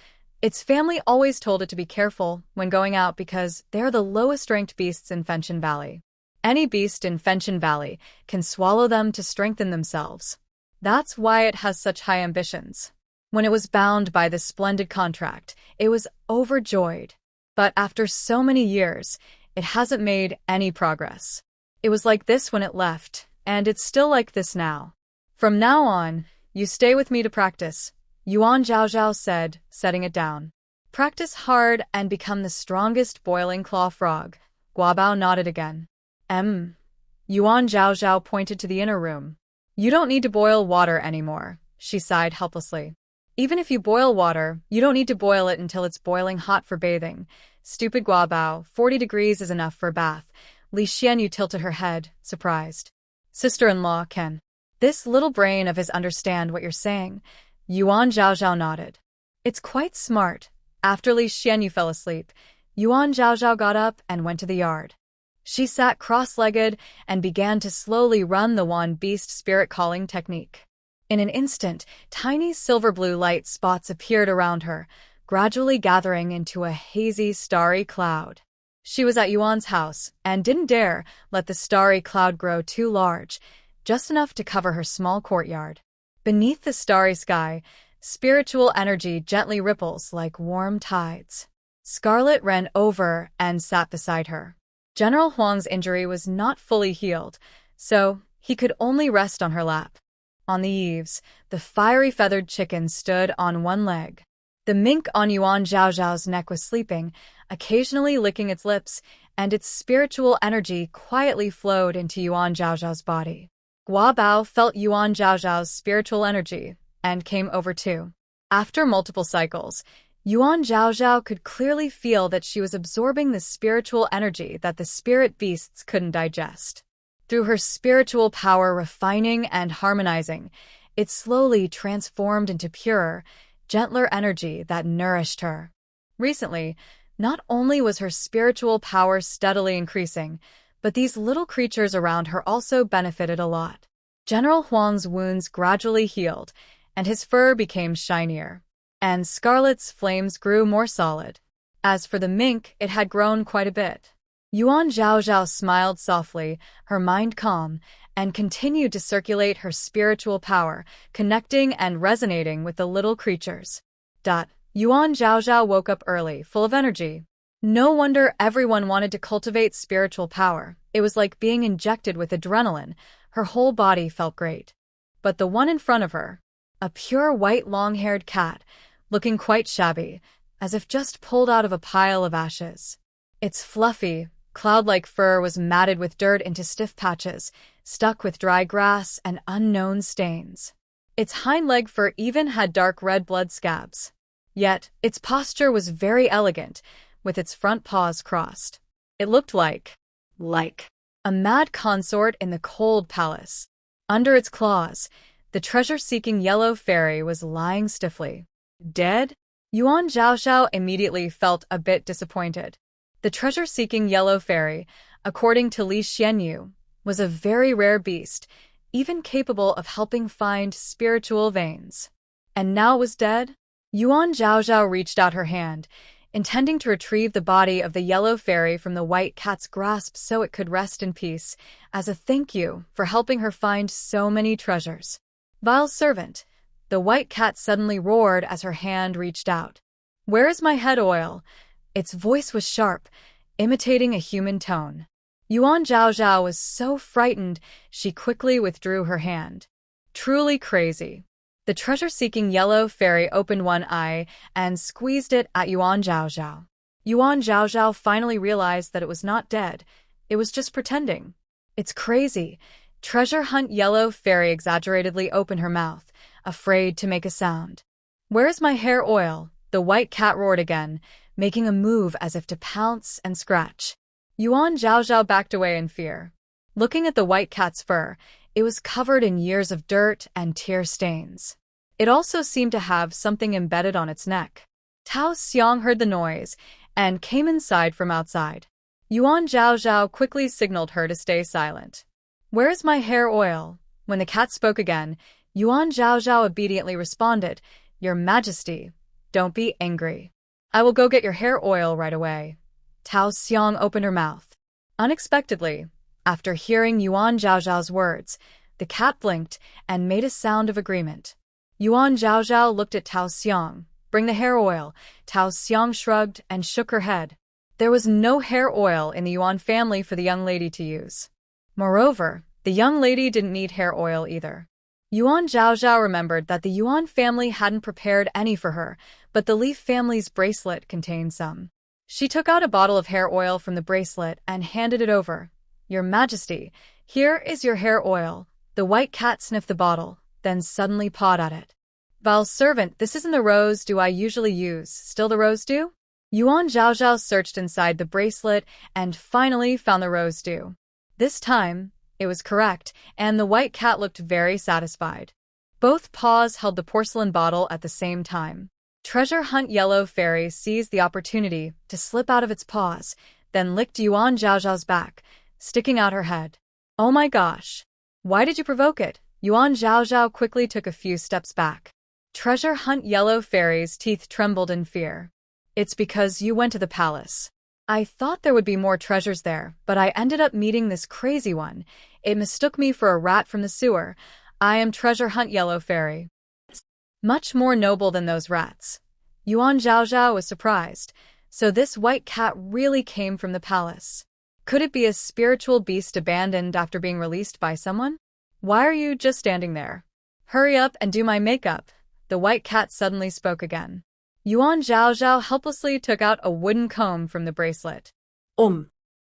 Its family always told it to be careful when going out because they're the lowest-ranked beasts in Fenchen Valley. Any beast in Fenchen Valley can swallow them to strengthen themselves. That's why it has such high ambitions. When it was bound by this splendid contract, it was overjoyed. But after so many years, it hasn't made any progress. It was like this when it left, and it's still like this now. From now on, you stay with me to practice, Yuan Zhaozhao said, setting it down. Practice hard and become the strongest boiling claw frog. Guabao nodded again. Yuan Zhaozhao pointed to the inner room. You don't need to boil water anymore, she sighed helplessly. Even if you boil water, you don't need to boil it until it's boiling hot for bathing. Stupid Guabao, 40 degrees is enough for a bath. Li Xianyu tilted her head, surprised. Sister-in-law, Ken. This little brain of his understand what you're saying. Yuan Zhaozhao nodded. It's quite smart. After Li Xianyu fell asleep, Yuan Zhaozhao got up and went to the yard. She sat cross-legged and began to slowly run the Yuan beast spirit calling technique. In an instant, tiny silver-blue light spots appeared around her, gradually gathering into a hazy, starry cloud. She was at Yuan's house and didn't dare let the starry cloud grow too large, just enough to cover her small courtyard. Beneath the starry sky, spiritual energy gently ripples like warm tides. Scarlet ran over and sat beside her. General Huang's injury was not fully healed, so he could only rest on her lap. On the eaves, the fiery feathered chicken stood on one leg. The mink on Yuan Zhaozhao's neck was sleeping, occasionally licking its lips, and its spiritual energy quietly flowed into Yuan Zhaozhao's body. Guabao felt Yuan Zhaozhao's spiritual energy and came over too. After multiple cycles, Yuan Zhaozhao could clearly feel that she was absorbing the spiritual energy that the spirit beasts couldn't digest. Through her spiritual power refining and harmonizing, it slowly transformed into purer, gentler energy that nourished her. Recently, not only was her spiritual power steadily increasing, but these little creatures around her also benefited a lot. General Huang's wounds gradually healed, and his fur became shinier, and Scarlet's flames grew more solid. As for the mink, it had grown quite a bit. Yuan Zhaozhao smiled softly, her mind calm, and continued to circulate her spiritual power, connecting and resonating with the little creatures. Yuan Zhaozhao woke up early, full of energy. No wonder everyone wanted to cultivate spiritual power. It was like being injected with adrenaline. Her whole body felt great. But the one in front of her, a pure white long-haired cat, looking quite shabby, as if just pulled out of a pile of ashes. Its fluffy, cloud-like fur was matted with dirt into stiff patches, stuck with dry grass and unknown stains. Its hind leg fur even had dark red blood scabs. Yet, its posture was very elegant, with its front paws crossed. It looked like a mad consort in the cold palace. Under its claws, the treasure-seeking yellow fairy was lying stiffly. Dead? Yuan Zhaozhao immediately felt a bit disappointed. The treasure-seeking yellow fairy, according to Li Xianyu, was a very rare beast, even capable of helping find spiritual veins. And now it was dead? Yuan Zhaozhao reached out her hand, intending to retrieve the body of the yellow fairy from the white cat's grasp so it could rest in peace, as a thank you for helping her find so many treasures. Vile servant, the white cat suddenly roared as her hand reached out. Where is my head oil? Its voice was sharp, imitating a human tone. Yuan Zhaozhao was so frightened, she quickly withdrew her hand. Truly crazy. The treasure-seeking yellow fairy opened one eye and squeezed it at Yuan Zhaozhao. Yuan Zhaozhao finally realized that it was not dead. It was just pretending. It's crazy. Treasure hunt yellow fairy exaggeratedly opened her mouth, afraid to make a sound. Where's my hair oil? The white cat roared again, making a move as if to pounce and scratch. Yuan Zhaozhao backed away in fear. Looking at the white cat's fur, it was covered in years of dirt and tear stains. It also seemed to have something embedded on its neck. Tao Xiang heard the noise and came inside from outside. Yuan Zhaozhao quickly signaled her to stay silent. Where is my hair oil? When the cat spoke again, Yuan Zhaozhao obediently responded, Your Majesty, don't be angry. I will go get your hair oil right away. Tao Xiang opened her mouth. Unexpectedly, after hearing Yuan Zhaozhao's words, the cat blinked and made a sound of agreement. Yuan Zhaozhao looked at Tao Xiang. Bring the hair oil. Tao Xiang shrugged and shook her head. There was no hair oil in the Yuan family for the young lady to use. Moreover, the young lady didn't need hair oil either. Yuan Zhaozhao remembered that the Yuan family hadn't prepared any for her, but the Li family's bracelet contained some. She took out a bottle of hair oil from the bracelet and handed it over. Your Majesty, here is your hair oil. The white cat sniffed the bottle, then suddenly pawed at it. Vile servant, this isn't the rose dew I usually use. Still the rose dew? Yuan Zhaozhao searched inside the bracelet and finally found the rose dew. This time, it was correct, and the white cat looked very satisfied. Both paws held the porcelain bottle at the same time. Treasure hunt yellow fairy seized the opportunity to slip out of its paws, then licked Yuan Zhaozhao's back, sticking out her head. Oh my gosh! Why did you provoke it? Yuan Zhaozhao quickly took a few steps back. Treasure hunt yellow fairy's teeth trembled in fear. It's because you went to the palace. I thought there would be more treasures there, but I ended up meeting this crazy one. It mistook me for a rat from the sewer. I am treasure hunt yellow fairy. Much more noble than those rats. Yuan Zhaozhao was surprised. So this white cat really came from the palace. Could it be a spiritual beast abandoned after being released by someone? Why are you just standing there? Hurry up and do my makeup. The white cat suddenly spoke again. Yuan Zhaozhao helplessly took out a wooden comb from the bracelet.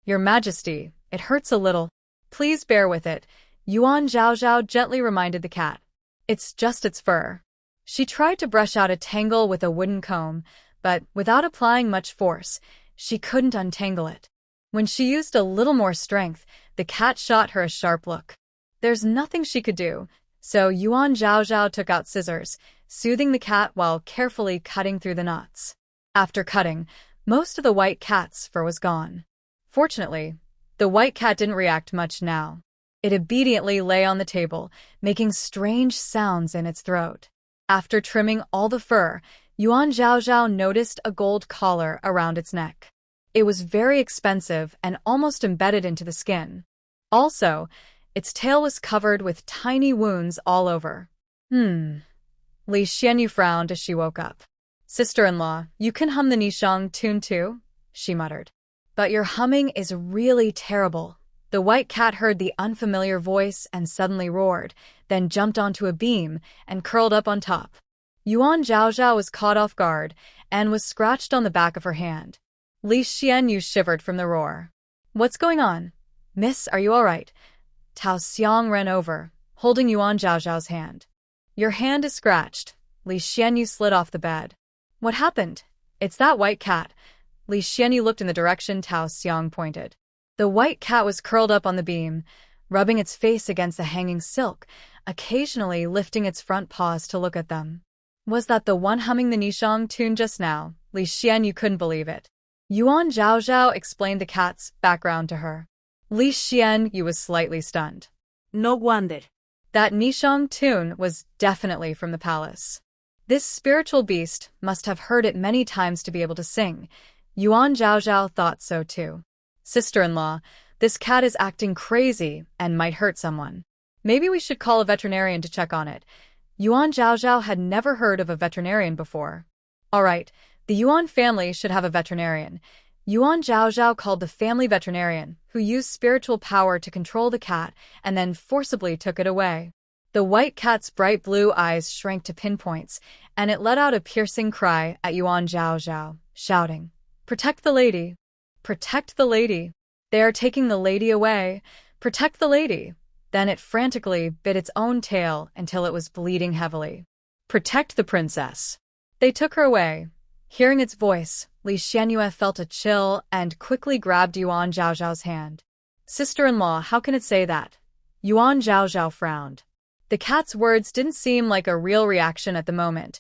Your Majesty, it hurts a little. Please bear with it. Yuan Zhaozhao gently reminded the cat. It's just its fur. She tried to brush out a tangle with a wooden comb, but without applying much force, she couldn't untangle it. When she used a little more strength, the cat shot her a sharp look. There's nothing she could do, so Yuan Zhaozhao took out scissors, soothing the cat while carefully cutting through the knots. After cutting, most of the white cat's fur was gone. Fortunately, the white cat didn't react much now. It obediently lay on the table, making strange sounds in its throat. After trimming all the fur, Yuan Zhaozhao noticed a gold collar around its neck. It was very expensive and almost embedded into the skin. Also, its tail was covered with tiny wounds all over. Lee Shien frowned as she woke up. Sister-in-law, you can hum the Nishang tune too? She muttered. But your humming is really terrible. The white cat heard the unfamiliar voice and suddenly roared, then jumped onto a beam and curled up on top. Yuan Zhaozhao was caught off guard and was scratched on the back of her hand. Lee Shien shivered from the roar. What's going on? Miss, are you all right? Tao Xiang ran over, holding Yuan Zhaozhao's hand. Your hand is scratched. Lee Shien slid off the bed. What happened? It's that white cat. Lee Shien looked in the direction Tao Xiang pointed. The white cat was curled up on the beam, rubbing its face against the hanging silk, occasionally lifting its front paws to look at them. Was that the one humming the Nishang tune just now? Lee Shien couldn't believe it. Yuan Zhaozhao explained the cat's background to her. Lee Shien was slightly stunned. No wonder. That Nishang tune was definitely from the palace. This spiritual beast must have heard it many times to be able to sing. Yuan Zhaozhao thought so too. Sister-in-law, this cat is acting crazy and might hurt someone. Maybe we should call a veterinarian to check on it. Yuan Zhaozhao had never heard of a veterinarian before. All right, the Yuan family should have a veterinarian. Yuan Zhaozhao called the family veterinarian, who used spiritual power to control the cat and then forcibly took it away. The white cat's bright blue eyes shrank to pinpoints, and it let out a piercing cry at Yuan Zhaozhao, shouting, "Protect the lady! Protect the lady! They are taking the lady away! Protect the lady!" Then it frantically bit its own tail until it was bleeding heavily. "Protect the princess!" They took her away. Hearing its voice, Lee Shien felt a chill and quickly grabbed Yuan Zhaozhao's hand. "Sister-in-law, how can it say that?" Yuan Zhaozhao frowned. The cat's words didn't seem like a real reaction at the moment.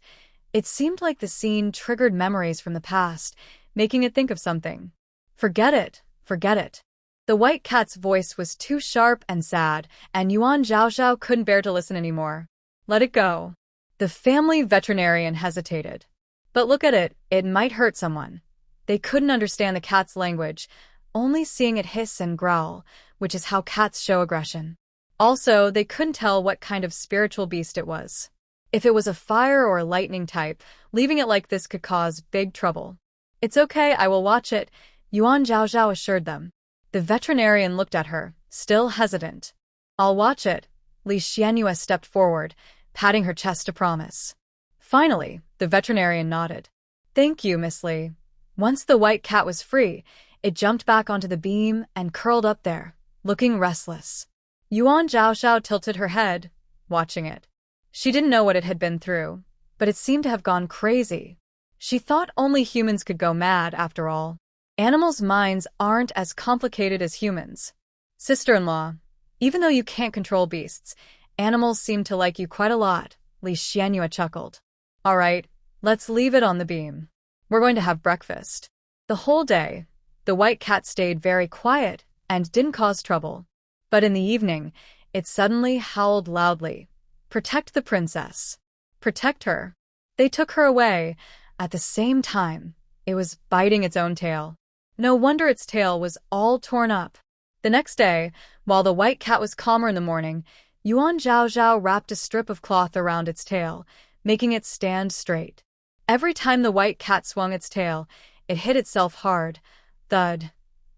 It seemed like the scene triggered memories from the past, making it think of something. "Forget it, forget it." The white cat's voice was too sharp and sad, and Yuan Zhaozhao couldn't bear to listen anymore. "Let it go." The family veterinarian hesitated. "But look at it, it might hurt someone." They couldn't understand the cat's language, only seeing it hiss and growl, which is how cats show aggression. Also, they couldn't tell what kind of spiritual beast it was. If it was a fire or lightning type, leaving it like this could cause big trouble. "It's okay, I will watch it," Yuan Zhaozhao assured them. The veterinarian looked at her, still hesitant. "I'll watch it." Lee Shien stepped forward, patting her chest to promise. Finally, the veterinarian nodded. "Thank you, Miss Lee." Once the white cat was free, it jumped back onto the beam and curled up there, looking restless. Yuan Zhaozhao tilted her head, watching it. She didn't know what it had been through, but it seemed to have gone crazy. She thought only humans could go mad, after all. Animals' minds aren't as complicated as humans. "Sister-in-law, even though you can't control beasts, animals seem to like you quite a lot," Lee Shien chuckled. "All right, let's leave it on the beam. We're going to have breakfast." The whole day, the white cat stayed very quiet and didn't cause trouble. But in the evening, it suddenly howled loudly. "Protect the princess. Protect her." They took her away. At the same time, it was biting its own tail. No wonder its tail was all torn up. The next day, while the white cat was calmer in the morning, Yuan Zhaozhao wrapped a strip of cloth around its tail, making it stand straight. Every time the white cat swung its tail, it hit itself hard. Thud,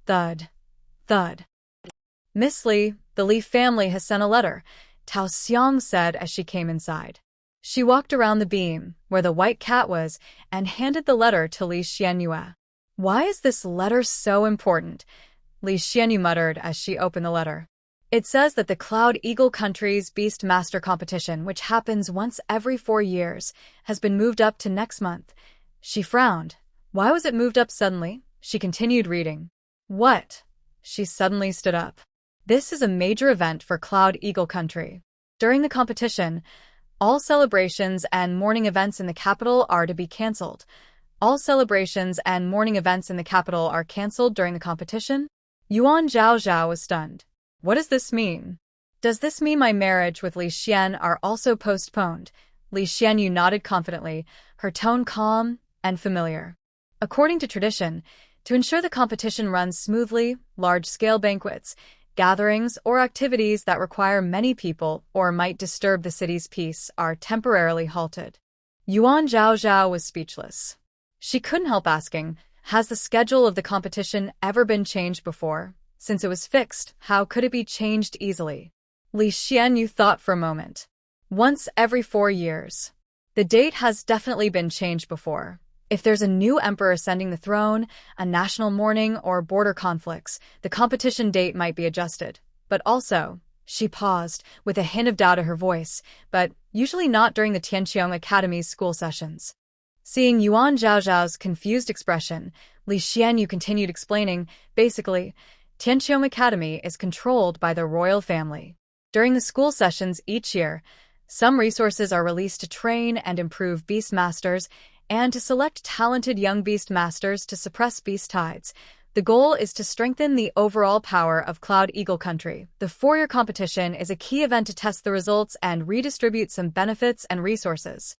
thud, thud. "Miss Lee, the Lee family has sent a letter," Tao Xiang said as she came inside. She walked around the beam, where the white cat was, and handed the letter to Lee Shien. "Why is this letter so important?" Lee Shien muttered as she opened the letter. "It says that the Cloud Eagle Country's Beast Master competition, which happens once every 4 years, has been moved up to next month." She frowned. Why was it moved up suddenly? She continued reading. "What?" She suddenly stood up. "This is a major event for Cloud Eagle Country. During the competition, all celebrations and morning events in the capital are to be cancelled. All celebrations and morning events in the capital are cancelled during the competition?" Yuan Zhaozhao was stunned. "What does this mean? Does this mean my marriage with Lee Shien are also postponed?" Lee Shien nodded confidently, her tone calm and familiar. According to tradition, to ensure the competition runs smoothly, large-scale banquets, gatherings, or activities that require many people or might disturb the city's peace are temporarily halted. Yuan Zhaozhao was speechless. She couldn't help asking, has the schedule of the competition ever been changed before? Since it was fixed, how could it be changed easily? Lee Shien thought for a moment. Once every 4 years. The date has definitely been changed before. If there's a new emperor ascending the throne, a national mourning, or border conflicts, the competition date might be adjusted. But also, she paused, with a hint of doubt in her voice, but usually not during the Tianqiong Academy's school sessions. Seeing Yuan Zhaozhao's confused expression, Lee Shien continued explaining, basically, Tianqiong Academy is controlled by the royal family. During the school sessions each year, some resources are released to train and improve beast masters and to select talented young beast masters to suppress beast tides. The goal is to strengthen the overall power of Cloud Eagle Country. The 4-year competition is a key event to test the results and redistribute some benefits and resources.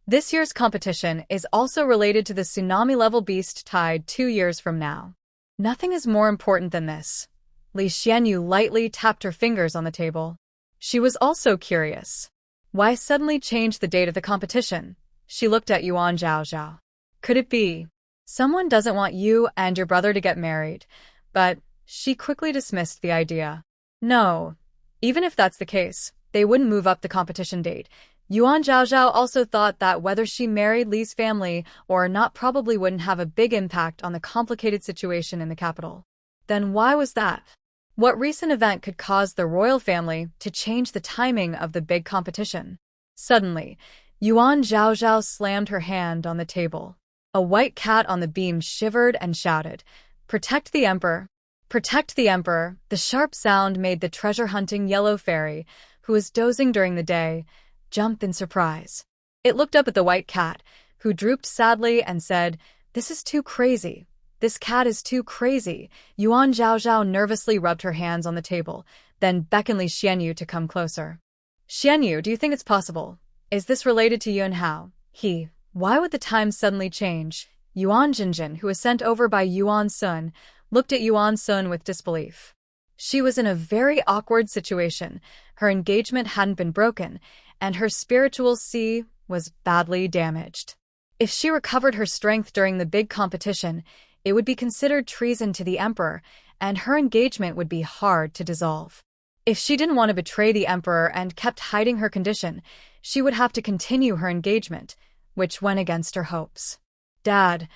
This year's competition is also related to the tsunami-level beast tide 2 years from now. Nothing is more important than this. Lee Shien lightly tapped her fingers on the table. She was also curious. Why suddenly change the date of the competition? She looked at Yuan Zhaozhao. Could it be someone doesn't want you and your brother to get married? But she quickly dismissed the idea. No. Even if that's the case, they wouldn't move up the competition date. Yuan Zhaozhao also thought that whether she married Li's family or not probably wouldn't have a big impact on the complicated situation in the capital. Then why was that? What recent event could cause the royal family to change the timing of the big competition? Suddenly, Yuan Zhaozhao slammed her hand on the table. A white cat on the beam shivered and shouted, "Protect the Emperor! Protect the Emperor!" The sharp sound made the treasure-hunting yellow fairy, who was dozing during the day, jump in surprise. It looked up at the white cat, who drooped sadly and said, "This is too crazy. This cat is too crazy." Yuan Zhaozhao nervously rubbed her hands on the table, then beckoned Lee Shien to come closer. "Shien, do you think it's possible? Is this related to Yuan Hao?" Why would the time suddenly change? Yuan Jinjin, who was sent over by Yuan Sun, looked at Yuan Sun with disbelief. She was in a very awkward situation. Her engagement hadn't been broken, and her spiritual sea was badly damaged. If she recovered her strength during the big competition, it would be considered treason to the emperor, and her engagement would be hard to dissolve. If she didn't want to betray the emperor and kept hiding her condition, she would have to continue her engagement, which went against her hopes. "Dad,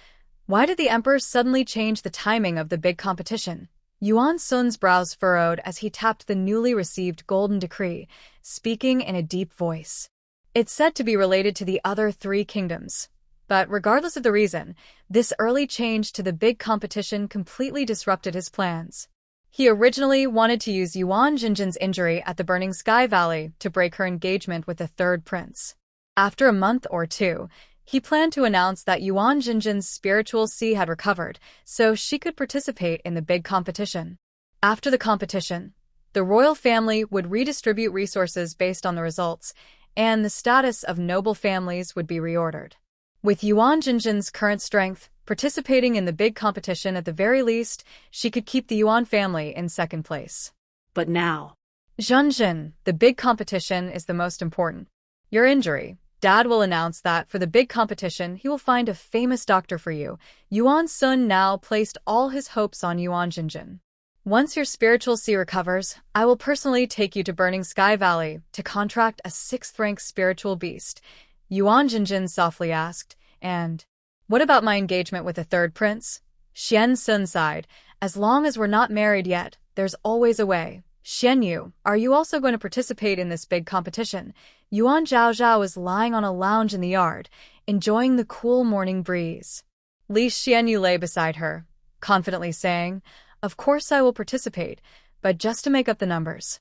why did the emperor suddenly change the timing of the big competition?" Yuan Sun's brows furrowed as he tapped the newly received golden decree, speaking in a deep voice. It's said to be related to the other 3 kingdoms. But regardless of the reason, this early change to the big competition completely disrupted his plans. He originally wanted to use Yuan Jinjin's injury at the Burning Sky Valley to break her engagement with the 3rd prince. After a month or 2, he planned to announce that Yuan Jinjin's spiritual sea had recovered, so she could participate in the big competition. After the competition, the royal family would redistribute resources based on the results, and the status of noble families would be reordered. With Yuan Jinjin's current strength, participating in the big competition at the very least, she could keep the Yuan family in 2nd place. But now, Zhenjin, the big competition is the most important. Your injury. Dad will announce that for the big competition, he will find a famous doctor for you. Yuan Sun now placed all his hopes on Yuan Jinjin. Once your spiritual sea recovers, I will personally take you to Burning Sky Valley to contract a 6th-rank spiritual beast. Yuan Jinjin softly asked, "And what about my engagement with the 3rd prince?" Xian Sun sighed. "As long as we're not married yet, there's always a way." "Xian, are you also going to participate in this big competition?" Yuan Zhaozhao was lying on a lounge in the yard, enjoying the cool morning breeze. Lee Shien lay beside her, confidently saying, "Of course I will participate, but just to make up the numbers."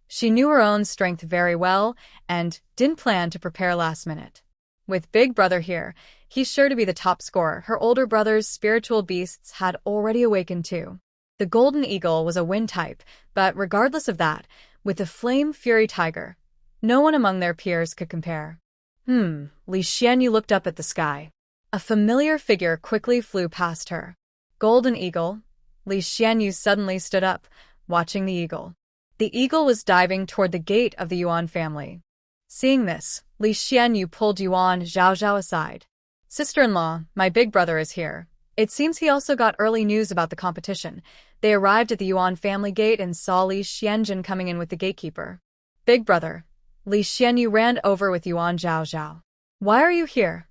She knew her own strength very well and didn't plan to prepare last minute. With Big Brother here, he's sure to be the top scorer. Her older brother's spiritual beasts had already awakened too. The Golden Eagle was a wind type, but regardless of that, with the Flame Fury Tiger, no one among their peers could compare. Lee Shien looked up at the sky. A familiar figure quickly flew past her. "Golden Eagle." Lee Shien suddenly stood up, watching the eagle. The eagle was diving toward the gate of the Yuan family. Seeing this, Lee Shien pulled Yuan Zhaozhao aside. "Sister-in-law, my big brother is here. It seems he also got early news about the competition." They arrived at the Yuan family gate and saw Lee Shien coming in with the gatekeeper. "Big brother." Lee Shien ran over with Yuan Zhaozhao. "Why are you here?"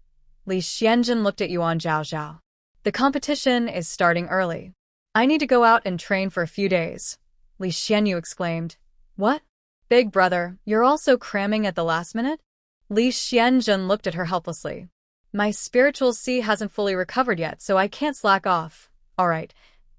Lee Shien looked at Yuan Zhaozhao. "The competition is starting early. I need to go out and train for a few days." Lee Shien exclaimed. "What? Big brother, you're also cramming at the last minute?" Lee Shien looked at her helplessly. "My spiritual sea hasn't fully recovered yet, so I can't slack off." "All right.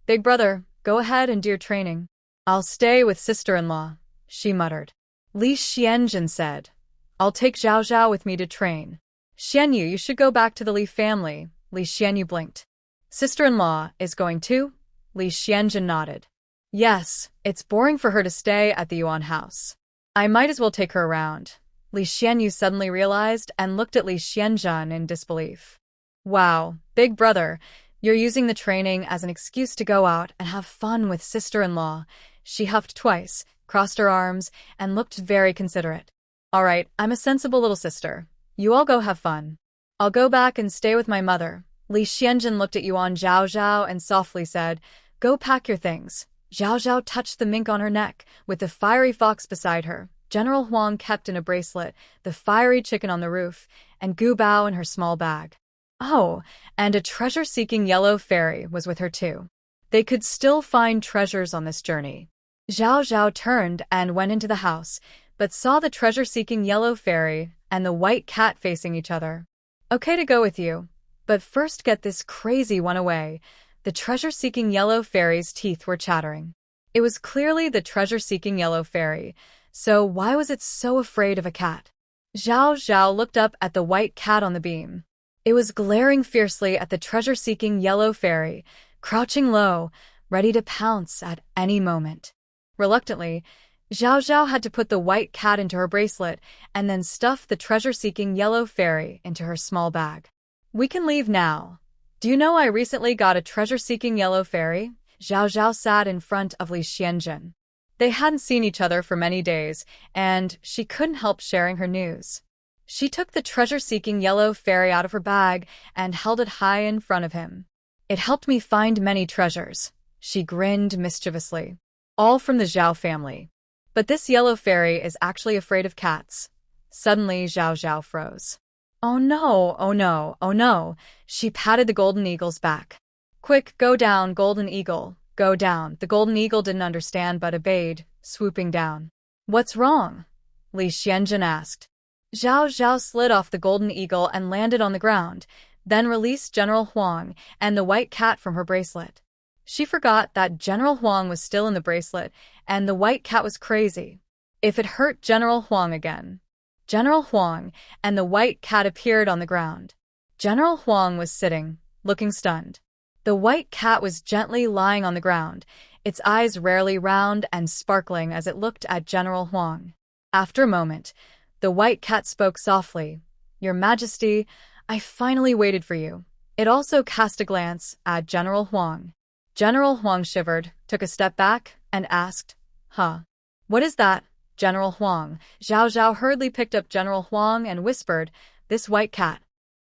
Big brother, go ahead and do your training." "I'll stay with sister-in-law," she muttered. Lee Shien said, "I'll take Zhaozhao with me to train." "Xian, you should go back to the Li family." Lee Shien blinked. "Sister-in-law is going too?" Lee Shien nodded. "Yes, it's boring for her to stay at the Yuan house. I might as well take her around." Li Xianyu suddenly realized and looked at Li Xianzhen in disbelief. Wow, big brother, you're using the training as an excuse to go out and have fun with sister-in-law. She huffed twice, crossed her arms, and looked very considerate. All right, I'm a sensible little sister. You all go have fun. I'll go back and stay with my mother. Li Xianzhen looked at Yuan Zhao and softly said, Go pack your things. Zhao touched the mink on her neck, with the fiery fox beside her, General Huang kept in a bracelet, the fiery chicken on the roof, and Gu Bao in her small bag. Oh, and a treasure-seeking yellow fairy was with her too. They could still find treasures on this journey. Zhao turned and went into the house, but saw the treasure-seeking yellow fairy and the white cat facing each other. Okay to go with you, but first get this crazy one away. The treasure-seeking yellow fairy's teeth were chattering. It was clearly the treasure-seeking yellow fairy, so why was it so afraid of a cat? Zhao looked up at the white cat on the beam. It was glaring fiercely at the treasure-seeking yellow fairy, crouching low, ready to pounce at any moment. Reluctantly, Zhao had to put the white cat into her bracelet and then stuff the treasure-seeking yellow fairy into her small bag. We can leave now. Do you know I recently got a treasure-seeking yellow fairy? Zhao sat in front of Li Xianzhen. They hadn't seen each other for many days, and she couldn't help sharing her news. She took the treasure-seeking yellow fairy out of her bag and held it high in front of him. It helped me find many treasures. She grinned mischievously. All from the Zhao family. But this yellow fairy is actually afraid of cats. Suddenly, Zhao froze. Oh no, oh no, oh no. She patted the golden eagle's back. Quick, go down, golden eagle, go down. The golden eagle didn't understand but obeyed, swooping down. What's wrong? Li Xianzhen asked. Zhao slid off the golden eagle and landed on the ground, then released General Huang and the white cat from her bracelet. She forgot that General Huang was still in the bracelet, and the white cat was crazy. If it hurt General Huang again. General Huang and the white cat appeared on the ground. General Huang was sitting, looking stunned. The white cat was gently lying on the ground, its eyes rarely round and sparkling as it looked at General Huang. After a moment, the white cat spoke softly. Your Majesty, I finally waited for you. It also cast a glance at General Huang. General Huang shivered, took a step back, and asked, Huh? What is that, General Huang? Zhao hurriedly picked up General Huang and whispered, This white cat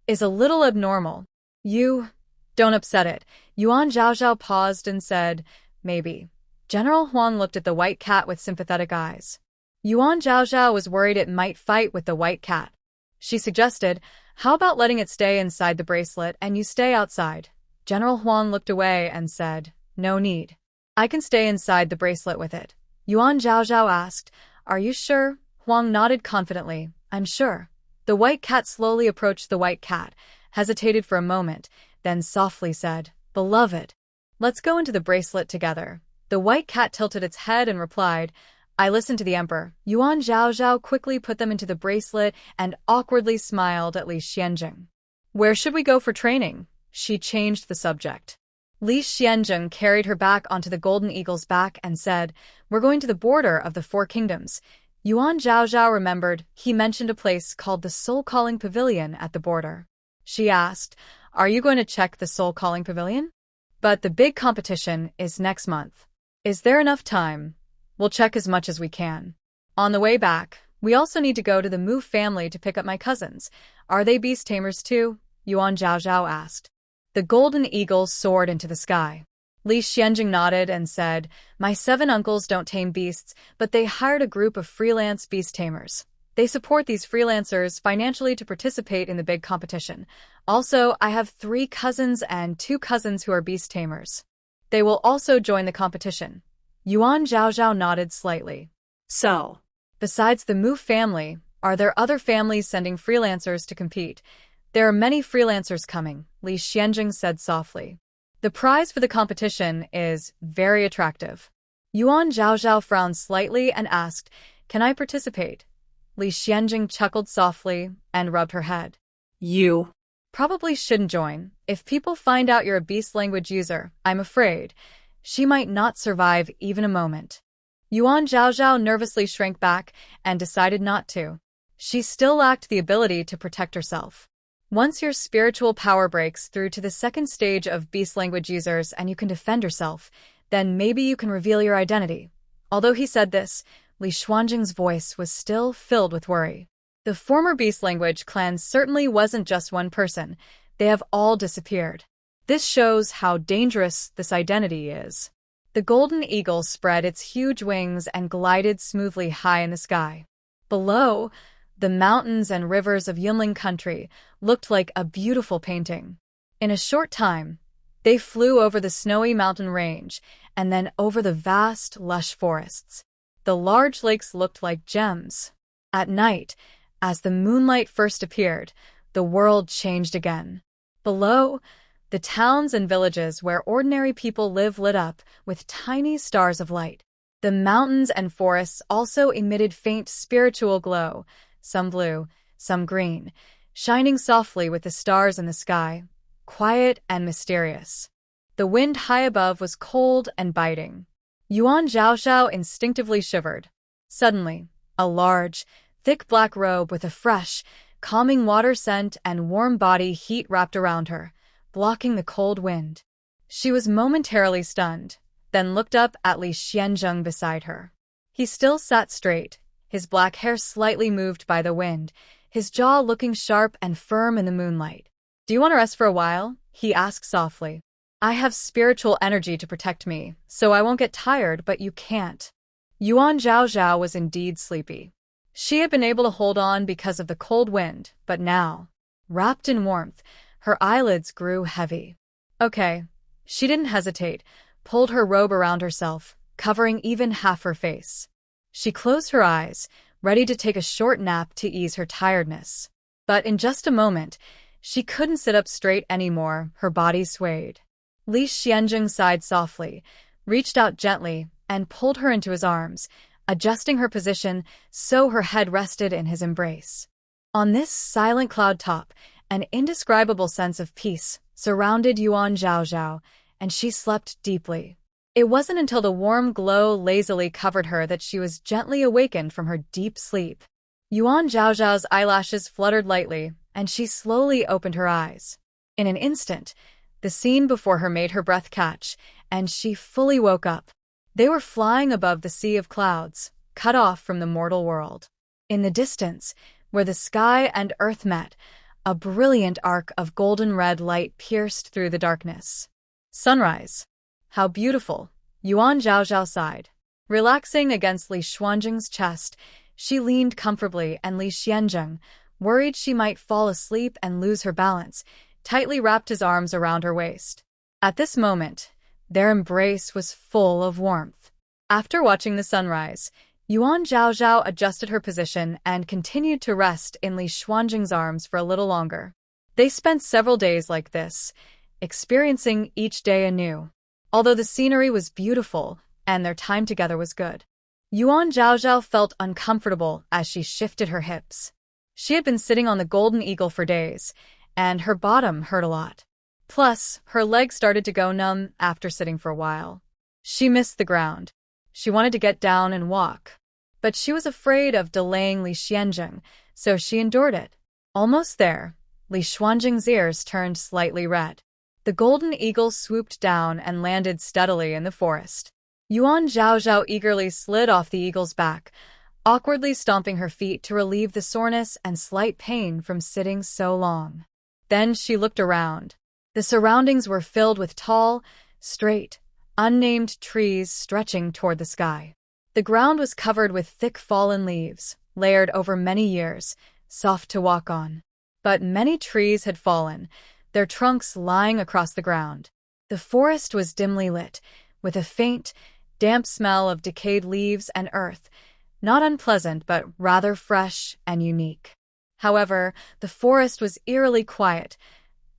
is a little abnormal. You don't upset it. Yuan Zhao paused and said, Maybe. General Huang looked at the white cat with sympathetic eyes. Yuan Zhao was worried it might fight with the white cat. She suggested, How about letting it stay inside the bracelet and you stay outside? General Huang looked away and said, No need. I can stay inside the bracelet with it. Yuan Zhao asked, Are you sure? Huang nodded confidently, I'm sure. The white cat slowly approached the white cat, hesitated for a moment, then softly said, Beloved, let's go into the bracelet together. The white cat tilted its head and replied, I listened to the emperor. Yuan Zhao quickly put them into the bracelet and awkwardly smiled at Li Xianzhen. Where should we go for training? She changed the subject. Li Xianzhen carried her back onto the golden eagle's back and said, We're going to the border of the 4 kingdoms. Yuan Zhao remembered he mentioned a place called the Soul-Calling Pavilion at the border. She asked, Are you going to check the Soul-Calling Pavilion? But the big competition is next month. Is there enough time? We'll check as much as we can. On the way back, we also need to go to the Mu family to pick up my cousins. Are they beast tamers too? Yuan Zhao asked. The golden eagle soared into the sky. Li Xianzhen nodded and said, My 7 uncles don't tame beasts, but they hired a group of freelance beast tamers. They support these freelancers financially to participate in the big competition. Also, I have 3 cousins and 2 cousins who are beast tamers. They will also join the competition. Yuan Zhao nodded slightly. So, besides the Mu family, are there other families sending freelancers to compete? There are many freelancers coming, Li Xianzhen said softly. The prize for the competition is very attractive. Yuan Zhao frowned slightly and asked, Can I participate? Li Xianzhen chuckled softly and rubbed her head. You probably shouldn't join. If people find out you're a beast language user, I'm afraid she might not survive even a moment. Yuan Zhao nervously shrank back and decided not to. She still lacked the ability to protect herself. Once your spiritual power breaks through to the second stage of beast language users and you can defend yourself, then maybe you can reveal your identity. Although he said this, Lee Xuanjing's voice was still filled with worry. The former beast language clan certainly wasn't just one person. They have all disappeared. This shows how dangerous this identity is. The golden eagle spread its huge wings and glided smoothly high in the sky. Below, the mountains and rivers of Yunlin country looked like a beautiful painting. In a short time, they flew over the snowy mountain range and then over the vast, lush forests. The large lakes looked like gems. At night, as the moonlight first appeared, the world changed again. Below, the towns and villages where ordinary people live lit up with tiny stars of light. The mountains and forests also emitted faint spiritual glow, some blue, some green, shining softly with the stars in the sky, quiet and mysterious. The wind high above was cold and biting. Yuan Zhaozhao instinctively shivered. Suddenly, a large, thick black robe with a fresh, calming water scent and warm body heat wrapped around her, blocking the cold wind. She was momentarily stunned, then looked up at Li Xianzheng beside her. He still sat straight, his black hair slightly moved by the wind, his jaw looking sharp and firm in the moonlight. "Do you want to rest for a while?" he asked softly. "I have spiritual energy to protect me, so I won't get tired, but you can't." Yuan Zhaozhao was indeed sleepy. She had been able to hold on because of the cold wind, but now, wrapped in warmth, her eyelids grew heavy. Okay. She didn't hesitate, pulled her robe around herself, covering even half her face. She closed her eyes, ready to take a short nap to ease her tiredness. But in just a moment, she couldn't sit up straight anymore, her body swayed. Li Xianzheng sighed softly, reached out gently, and pulled her into his arms, adjusting her position so her head rested in his embrace. On this silent cloud top, an indescribable sense of peace surrounded Yuan Zhaozhao, and she slept deeply. It wasn't until the warm glow lazily covered her that she was gently awakened from her deep sleep. Yuan Zhaozhao's eyelashes fluttered lightly, and she slowly opened her eyes. In an instant, the scene before her made her breath catch, and she fully woke up. They were flying above the sea of clouds, cut off from the mortal world. In the distance, where the sky and earth met, a brilliant arc of golden-red light pierced through the darkness. Sunrise. How beautiful, Yuan Zhaozhao sighed. Relaxing against Li Xuanjing's chest, she leaned comfortably, and Li Xianzheng, worried she might fall asleep and lose her balance, tightly wrapped his arms around her waist. At this moment, their embrace was full of warmth. After watching the sunrise, Yuan Zhaozhao adjusted her position and continued to rest in Li Xuanjing's arms for a little longer. They spent several days like this, experiencing each day anew. Although the scenery was beautiful and their time together was good, Yuan Zhaozhao felt uncomfortable as she shifted her hips. She had been sitting on the golden eagle for days, and her bottom hurt a lot. Plus, her legs started to go numb after sitting for a while. She missed the ground. She wanted to get down and walk. But she was afraid of delaying Li Xianzheng, so she endured it. Almost there, Li Xuanjing's ears turned slightly red. The golden eagle swooped down and landed steadily in the forest. Yuan Zhaozhao eagerly slid off the eagle's back, awkwardly stomping her feet to relieve the soreness and slight pain from sitting so long. Then she looked around. The surroundings were filled with tall, straight, unnamed trees stretching toward the sky. The ground was covered with thick fallen leaves, layered over many years, soft to walk on. But many trees had fallen, their trunks lying across the ground. The forest was dimly lit, with a faint, damp smell of decayed leaves and earth, not unpleasant but rather fresh and unique. However, the forest was eerily quiet,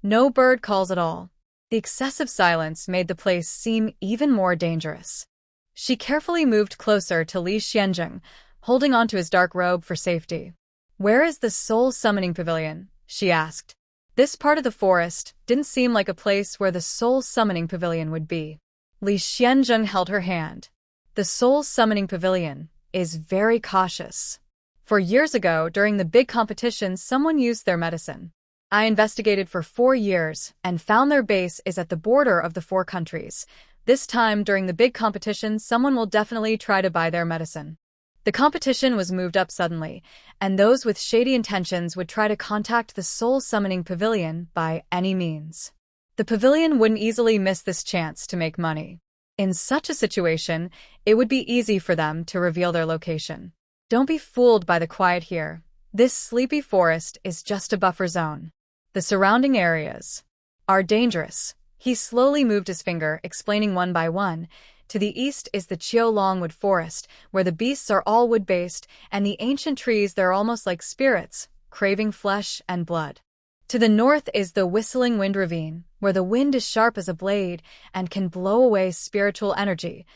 no bird calls at all. The excessive silence made the place seem even more dangerous. She carefully moved closer to Li Xianzheng, holding onto his dark robe for safety. "Where is the soul summoning pavilion?" she asked. This part of the forest didn't seem like a place where the soul summoning pavilion would be. Li Xianzheng held her hand. "The soul summoning pavilion is very cautious. For years ago, during the big competition, someone used their medicine. I investigated for 4 years and found their base is at the border of the 4 countries. This time, during the big competition, someone will definitely try to buy their medicine. The competition was moved up suddenly, and those with shady intentions would try to contact the soul-summoning pavilion by any means. The pavilion wouldn't easily miss this chance to make money. In such a situation, it would be easy for them to reveal their location. Don't be fooled by the quiet here. This sleepy forest is just a buffer zone. The surrounding areas are dangerous. He slowly moved his finger, explaining one by one. To the east is the Qiulongwood forest, where the beasts are all wood-based, and the ancient trees they're almost like spirits, craving flesh and blood. To the north is the Whistling Wind Ravine, where the wind is sharp as a blade and can blow away spiritual energy.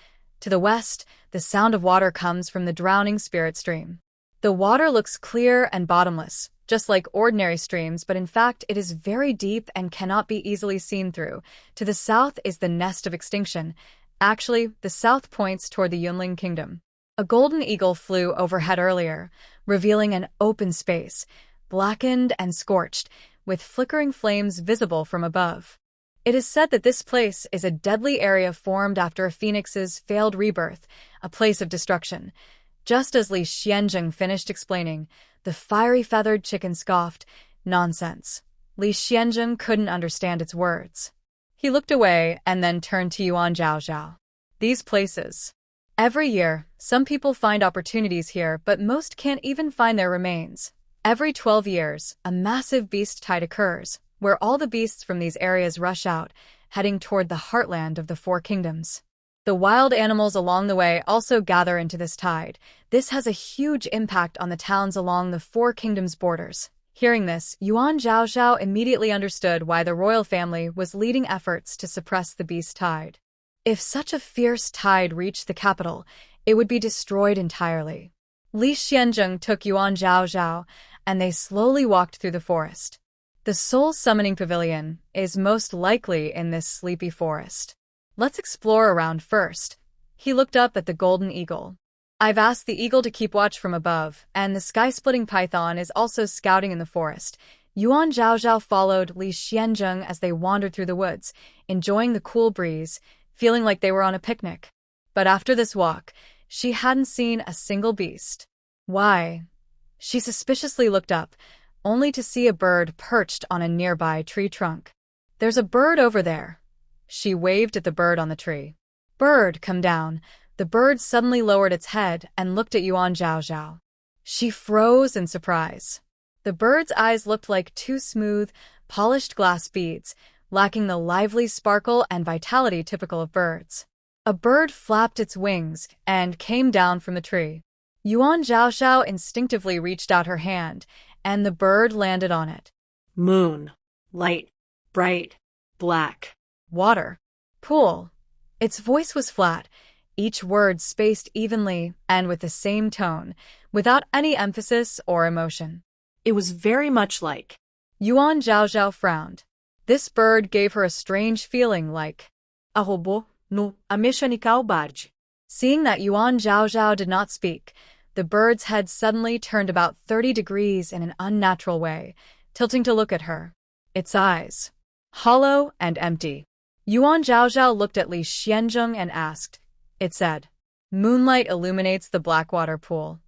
To the west, the sound of water comes from the drowning spirit stream. The water looks clear and bottomless, just like ordinary streams, but in fact it is very deep and cannot be easily seen through. To the south is the Nest of Extinction. Actually, the south points toward the Yunlin Kingdom. A golden eagle flew overhead earlier, revealing an open space, blackened and scorched, with flickering flames visible from above. It is said that this place is a deadly area formed after a phoenix's failed rebirth, a place of destruction. Just as Lee Shien finished explaining, the fiery feathered chicken scoffed, "Nonsense." Lee Shien couldn't understand its words. He looked away and then turned to Yuan Zhaozhao. These places. Every year, some people find opportunities here, but most can't even find their remains. Every 12 years, a massive beast tide occurs, where all the beasts from these areas rush out, heading toward the heartland of the 4 kingdoms. The wild animals along the way also gather into this tide. This has a huge impact on the towns along the 4 kingdoms' borders. Hearing this, Yuan Zhaozhao immediately understood why the royal family was leading efforts to suppress the beast tide. If such a fierce tide reached the capital, it would be destroyed entirely. Lee Shien took Yuan Zhaozhao, and they slowly walked through the forest. The soul-summoning pavilion is most likely in this sleepy forest. Let's explore around first. He looked up at the golden eagle. I've asked the eagle to keep watch from above, and the sky-splitting python is also scouting in the forest. Yuan Zhaozhao followed Lee Shien as they wandered through the woods, enjoying the cool breeze, feeling like they were on a picnic. But after this walk, she hadn't seen a single beast. Why? She suspiciously looked up, only to see a bird perched on a nearby tree trunk. "There's a bird over there." She waved at the bird on the tree. "Bird, come down." The bird suddenly lowered its head and looked at Yuan Zhaozhao. She froze in surprise. The bird's eyes looked like 2 smooth, polished glass beads, lacking the lively sparkle and vitality typical of birds. A bird flapped its wings and came down from the tree. Yuan Zhaozhao instinctively reached out her hand, and the bird landed on it. Moon. Light. Bright. Black. Water. Pool. Its voice was flat, each word spaced evenly and with the same tone, without any emphasis or emotion. It was very much like. Yuan Zhaozhao frowned. This bird gave her a strange feeling like A robô no a mechanical barge. Seeing that Yuan Zhaozhao did not speak, the bird's head suddenly turned about 30 degrees in an unnatural way, tilting to look at her. Its eyes, hollow and empty. Yuan Zhaozhao looked at Lee Shien and asked. It said, "Moonlight illuminates the Blackwater pool."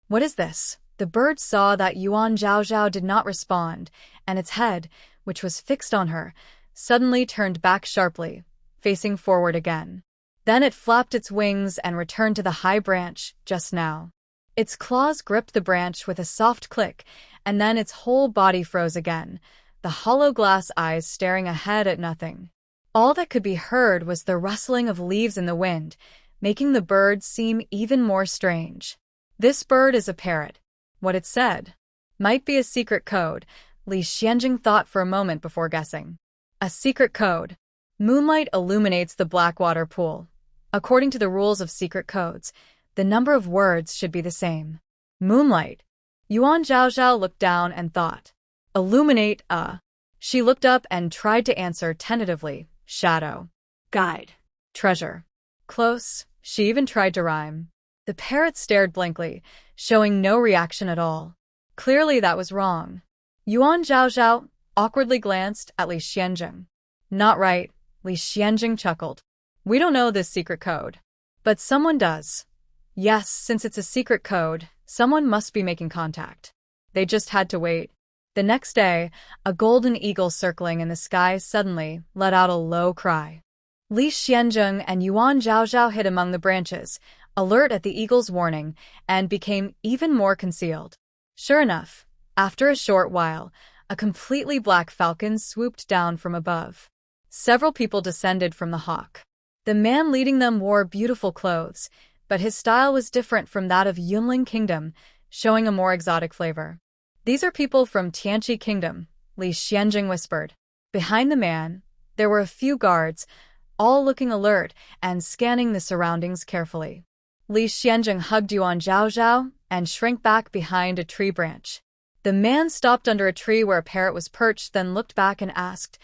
"What is this?" The bird saw that Yuan Zhaozhao did not respond, and its head, which was fixed on her, suddenly turned back sharply, facing forward again. Then it flapped its wings and returned to the high branch just now. Its claws gripped the branch with a soft click, and then its whole body froze again, the hollow glass eyes staring ahead at nothing. All that could be heard was the rustling of leaves in the wind, making the bird seem even more strange. This bird is a parrot. What it said might be a secret code. Lee Shien thought for a moment before guessing. A secret code. Moonlight illuminates the Blackwater pool. According to the rules of secret codes, the number of words should be the same. Moonlight. Yuan Zhaozhao looked down and thought. Illuminate, She looked up and tried to answer tentatively. Shadow. Guide. Treasure. Close. She even tried to rhyme. The parrot stared blankly, showing no reaction at all. Clearly that was wrong. Yuan Zhaozhao awkwardly glanced at Li Xianjing. Not right, Li Xianjing chuckled. We don't know this secret code. But someone does. Yes, since it's a secret code, someone must be making contact. They just had to wait. The next day, a golden eagle circling in the sky suddenly let out a low cry. Li Xianjing and Yuan Zhaozhao hid among the branches, alert at the eagle's warning, and became even more concealed. Sure enough, after a short while, a completely black falcon swooped down from above. Several people descended from the hawk. The man leading them wore beautiful clothes, but his style was different from that of Yunlin Kingdom, showing a more exotic flavor. These are people from Tianqi Kingdom, Li Xianjing whispered. Behind the man, there were a few guards, all looking alert and scanning the surroundings carefully. Li Xianjing hugged Yuan Zhaozhao and shrank back behind a tree branch. The man stopped under a tree where a parrot was perched, then looked back and asked,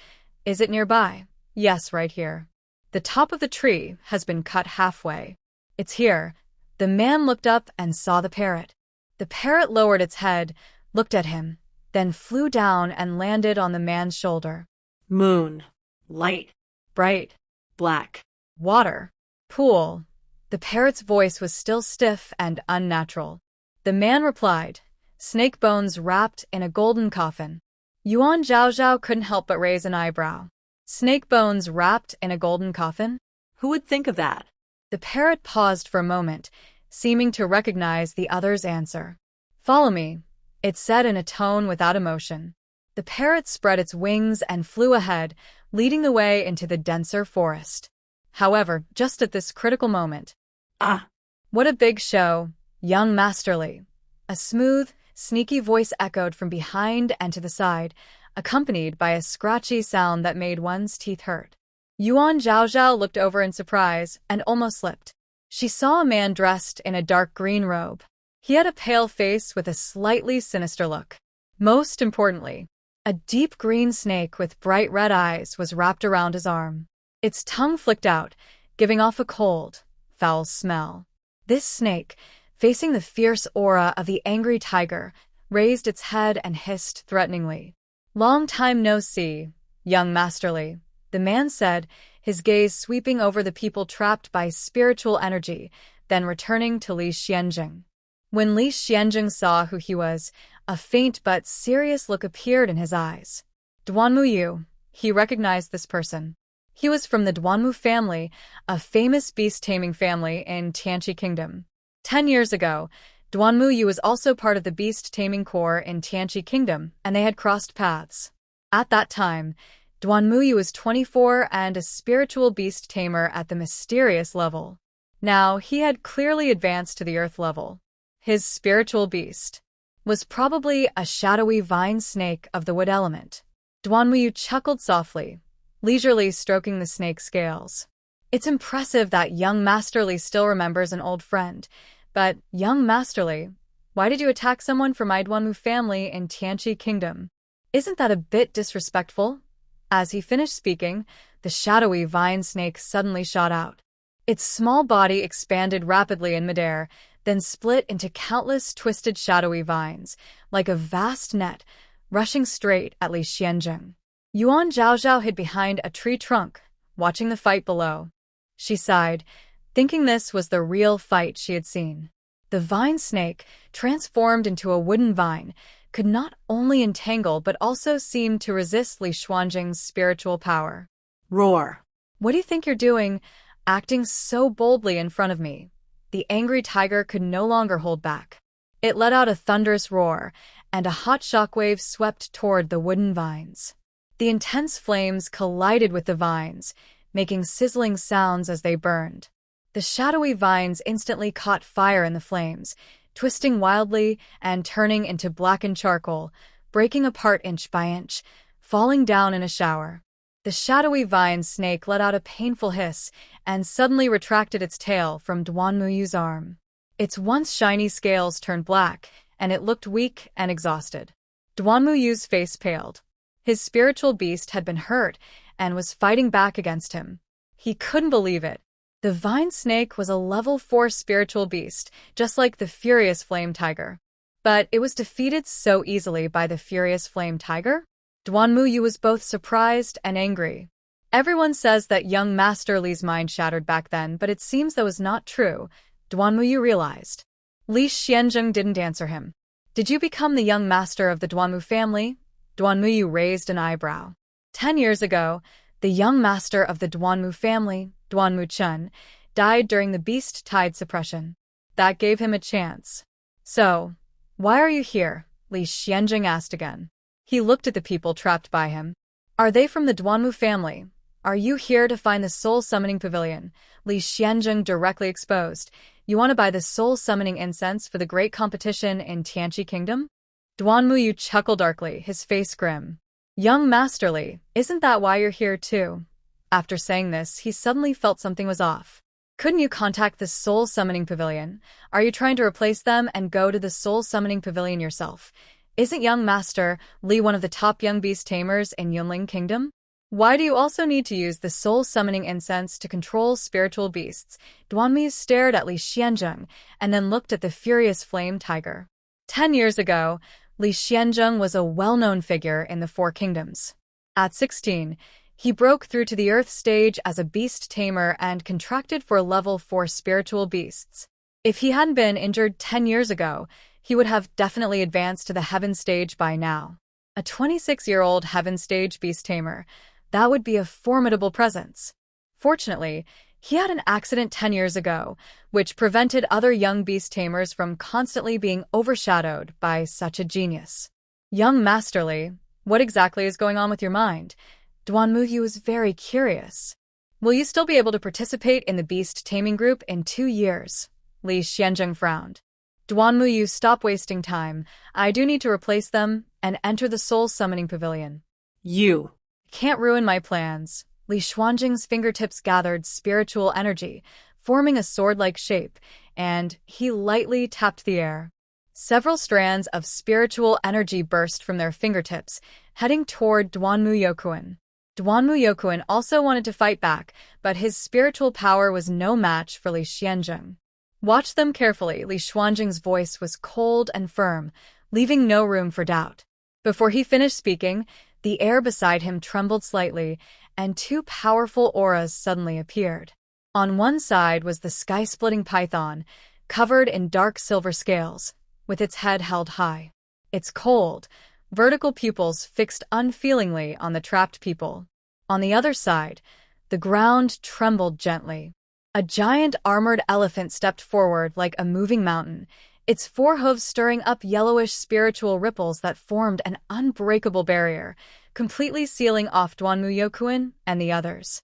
"Is it nearby?" "Yes, right here. The top of the tree has been cut halfway." "It's here." The man looked up and saw the parrot. The parrot lowered its head, looked at him, then flew down and landed on the man's shoulder. Moon. Light. Bright. Black. Water. Pool. The parrot's voice was still stiff and unnatural. The man replied, "Snake bones wrapped in a golden coffin." Yuan Zhaozhao couldn't help but raise an eyebrow. Snake bones wrapped in a golden coffin? Who would think of that? The parrot paused for a moment, seeming to recognize the other's answer. "Follow me," it said in a tone without emotion. The parrot spread its wings and flew ahead, leading the way into the denser forest. However, just at this critical moment— "Ah! What a big show, young Masterly!" A smooth, sneaky voice echoed from behind and to the side, accompanied by a scratchy sound that made one's teeth hurt. Yuan Zhaozhao looked over in surprise and almost slipped. She saw a man dressed in a dark green robe. He had a pale face with a slightly sinister look. Most importantly, a deep green snake with bright red eyes was wrapped around his arm. Its tongue flicked out, giving off a cold, foul smell. This snake, facing the fierce aura of the angry tiger, raised its head and hissed threateningly. "Long time no see, young Masterly," the man said, his gaze sweeping over the people trapped by spiritual energy, then returning to Li Xianjing. When Li Xianjing saw who he was, a faint but serious look appeared in his eyes. Duanmu Yu, he recognized this person. He was from the Duanmu family, a famous beast-taming family in Tianqi Kingdom. 10 years ago, Duanmu Yu was also part of the beast-taming corps in Tianqi Kingdom, and they had crossed paths. At that time, Duanmu Yu was 24 and a spiritual beast-tamer at the mysterious level. Now, he had clearly advanced to the earth level. His spiritual beast was probably a shadowy vine snake of the wood element. Duanmu Yu chuckled softly, leisurely stroking the snake's scales. "It's impressive that young Masterly still remembers an old friend. But, young Masterly, why did you attack someone from my Duanmu family in Tianqi Kingdom? Isn't that a bit disrespectful?" As he finished speaking, the shadowy vine snake suddenly shot out. Its small body expanded rapidly in midair, then split into countless twisted shadowy vines, like a vast net, rushing straight at Li Xianjing. Yuan Zhaozhao hid behind a tree trunk, watching the fight below. She sighed, thinking this was the real fight she had seen. The vine snake, transformed into a wooden vine, could not only entangle but also seem to resist Li Xianjing's spiritual power. Roar. "What do you think you're doing, acting so boldly in front of me?" The angry tiger could no longer hold back. It let out a thunderous roar, and a hot shockwave swept toward the wooden vines. The intense flames collided with the vines, making sizzling sounds as they burned. The shadowy vines instantly caught fire in the flames, twisting wildly and turning into blackened charcoal, breaking apart inch by inch, falling down in a shower. The shadowy vine snake let out a painful hiss and suddenly retracted its tail from Duanmu Yu's arm. Its once shiny scales turned black, and it looked weak and exhausted. Duanmu Yu's face paled. His spiritual beast had been hurt and was fighting back against him. He couldn't believe it. The vine snake was a level 4 spiritual beast, just like the furious flame tiger. But it was defeated so easily by the furious flame tiger? Duanmuyu was both surprised and angry. Everyone says that young Master Li's mind shattered back then, but it seems that was not true, Duanmuyu realized. Li Xianzheng didn't answer him. Did you become the young master of the Duanmu family? Duanmuyu raised an eyebrow. 10 years ago, the young master of the Duanmu family, Duanmu Chun, died during the beast tide suppression. That gave him a chance. So, why are you here? Li Xianzheng asked again. He looked at the people trapped by him. Are they from the Duanmu family? Are you here to find the soul summoning pavilion? Li Xianzheng directly exposed. You want to buy the soul summoning incense for the great competition in Tianqi Kingdom? Duanmuyu chuckled darkly, his face grim. Young Master Li, isn't that why you're here too? After saying this, he suddenly felt something was off. Couldn't you contact the soul summoning pavilion? Are you trying to replace them and go to the soul summoning pavilion yourself? Isn't young Master Li one of the top young beast tamers in Yunling Kingdom? Why do you also need to use the soul summoning incense to control spiritual beasts? Duanmu stared at Li Xianzheng and then looked at the furious flame tiger. 10 years ago, Li Xianzheng was a well-known figure in the Four Kingdoms. At 16, he broke through to the Earth stage as a beast tamer and contracted for level 4 spiritual beasts. If he hadn't been injured 10 years ago, he would have definitely advanced to the Heaven stage by now. A 26-year-old Heaven stage beast tamer, that would be a formidable presence. Fortunately, he had an accident 10 years ago, which prevented other young beast tamers from constantly being overshadowed by such a genius. Young Master Li, what exactly is going on with your mind? Duanmuyu was very curious. Will you still be able to participate in the beast taming group in 2 years? Li Xianzheng frowned. Duanmuyu, stop wasting time. I do need to replace them and enter the soul summoning pavilion. You. Can't ruin my plans. Li Xuanzheng's fingertips gathered spiritual energy, forming a sword-like shape, and he lightly tapped the air. Several strands of spiritual energy burst from their fingertips, heading toward Duanmu Yokuan. Duanmu Yokuan also wanted to fight back, but his spiritual power was no match for Li Xianzheng. Watch them carefully. Li Xuanzheng's voice was cold and firm, leaving no room for doubt. Before he finished speaking, the air beside him trembled slightly, and 2 powerful auras suddenly appeared. On one side was the sky-splitting python, covered in dark silver scales, with its head held high. Its cold, vertical pupils fixed unfeelingly on the trapped people. On the other side, the ground trembled gently. A giant armored elephant stepped forward like a moving mountain, its 4 hooves stirring up yellowish spiritual ripples that formed an unbreakable barrier, completely sealing off Duanmu Yokuan and the others.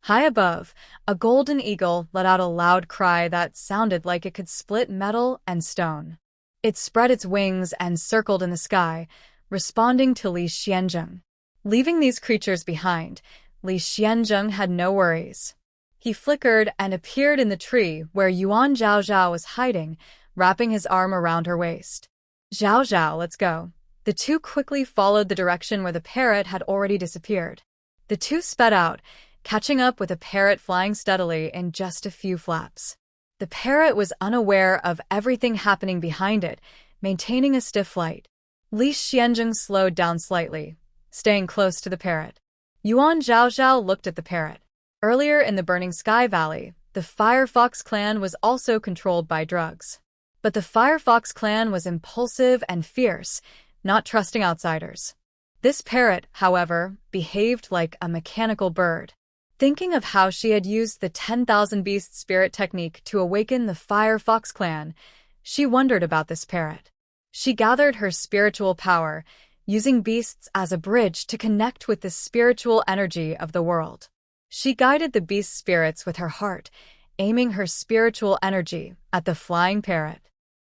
High above, a golden eagle let out a loud cry that sounded like it could split metal and stone. It spread its wings and circled in the sky, responding to Li Xianzheng. Leaving these creatures behind, Li Xianzheng had no worries. He flickered and appeared in the tree where Yuan Zhaozhao was hiding, wrapping his arm around her waist. Zhaozhao, let's go. The two quickly followed the direction where the parrot had already disappeared. The two sped out, catching up with a parrot flying steadily in just a few flaps. The parrot was unaware of everything happening behind it, maintaining a stiff flight. Li Xianzheng slowed down slightly, staying close to the parrot. Yuan Zhaozhao looked at the parrot. Earlier in the Burning Sky Valley, the Firefox clan was also controlled by drugs. But the Firefox clan was impulsive and fierce, not trusting outsiders. This parrot, however, behaved like a mechanical bird. Thinking of how she had used the 10,000 Beast Spirit technique to awaken the Firefox clan, she wondered about this parrot. She gathered her spiritual power, using beasts as a bridge to connect with the spiritual energy of the world. She guided the beast spirits with her heart, aiming her spiritual energy at the flying parrot.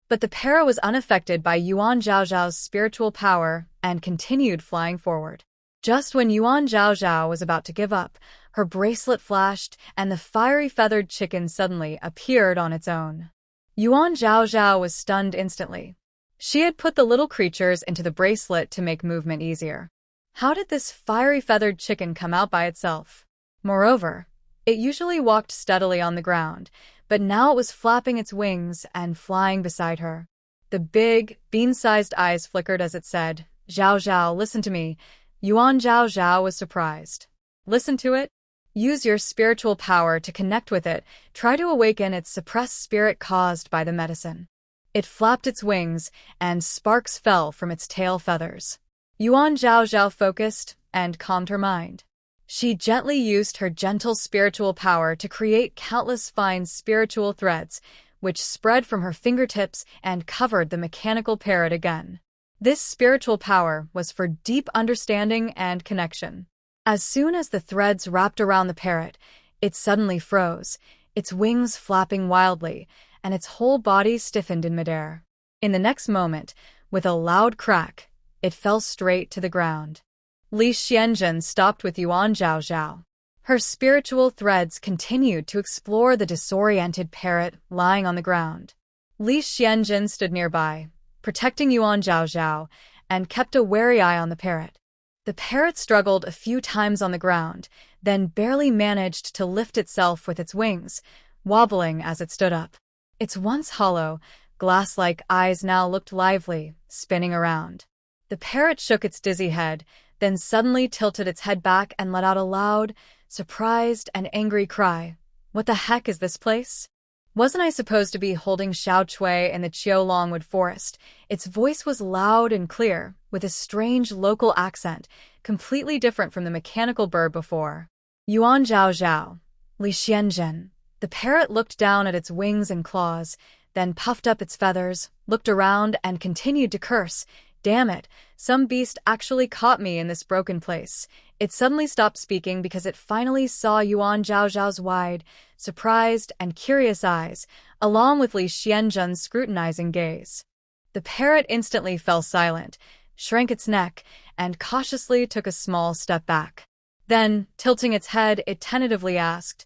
But the parrot was unaffected by Yuan Zhaozhao's spiritual power and continued flying forward. Just when Yuan Zhaozhao was about to give up, her bracelet flashed and the fiery feathered chicken suddenly appeared on its own. Yuan Zhaozhao was stunned instantly. She had put the little creatures into the bracelet to make movement easier. How did this fiery feathered chicken come out by itself? Moreover, It usually walked steadily on the ground, but now it was flapping its wings and flying beside her. The big, bean-sized eyes flickered as it said, "Zhao Zhao, listen to me." Yuan Zhao Zhao was surprised. Listen to it? Use your spiritual power to connect with it. Try to awaken its suppressed spirit caused by the medicine. It flapped its wings, and sparks fell from its tail feathers. Yuan Zhao Zhao focused and calmed her mind. She gently used her gentle spiritual power to create countless fine spiritual threads, which spread from her fingertips and covered the mechanical parrot again. This spiritual power was for deep understanding and connection. As soon as the threads wrapped around the parrot, it suddenly froze, its wings flapping wildly, and its whole body stiffened in midair. In the next moment, with a loud crack, it fell straight to the ground. Lee Shien stopped with Yuan Zhao Zhao. Her spiritual threads continued to explore the disoriented parrot lying on the ground. Lee Shien stood nearby, protecting Yuan Zhao Zhao, and kept a wary eye on the parrot. The parrot struggled a few times on the ground, then barely managed to lift itself with its wings, wobbling as it stood up. Its once hollow, glass-like eyes now looked lively, spinning around. The parrot shook its dizzy head, then suddenly tilted its head back and let out a loud, surprised and angry cry. "What the heck is this place? Wasn't I supposed to be holding Xiao Chui in the Qiulongwood forest?" Its voice was loud and clear, with a strange local accent, completely different from the mechanical bird before. Yuan Zhao Zhao, Lee Shien. The parrot looked down at its wings and claws, then puffed up its feathers, looked around, and continued to curse. "Damn it, some beast actually caught me in this broken place." It suddenly stopped speaking because it finally saw Yuan Zhao Zhao's wide, surprised, and curious eyes, along with Lee Shien scrutinizing gaze. The parrot instantly fell silent, shrank its neck, and cautiously took a small step back. Then, tilting its head, it tentatively asked,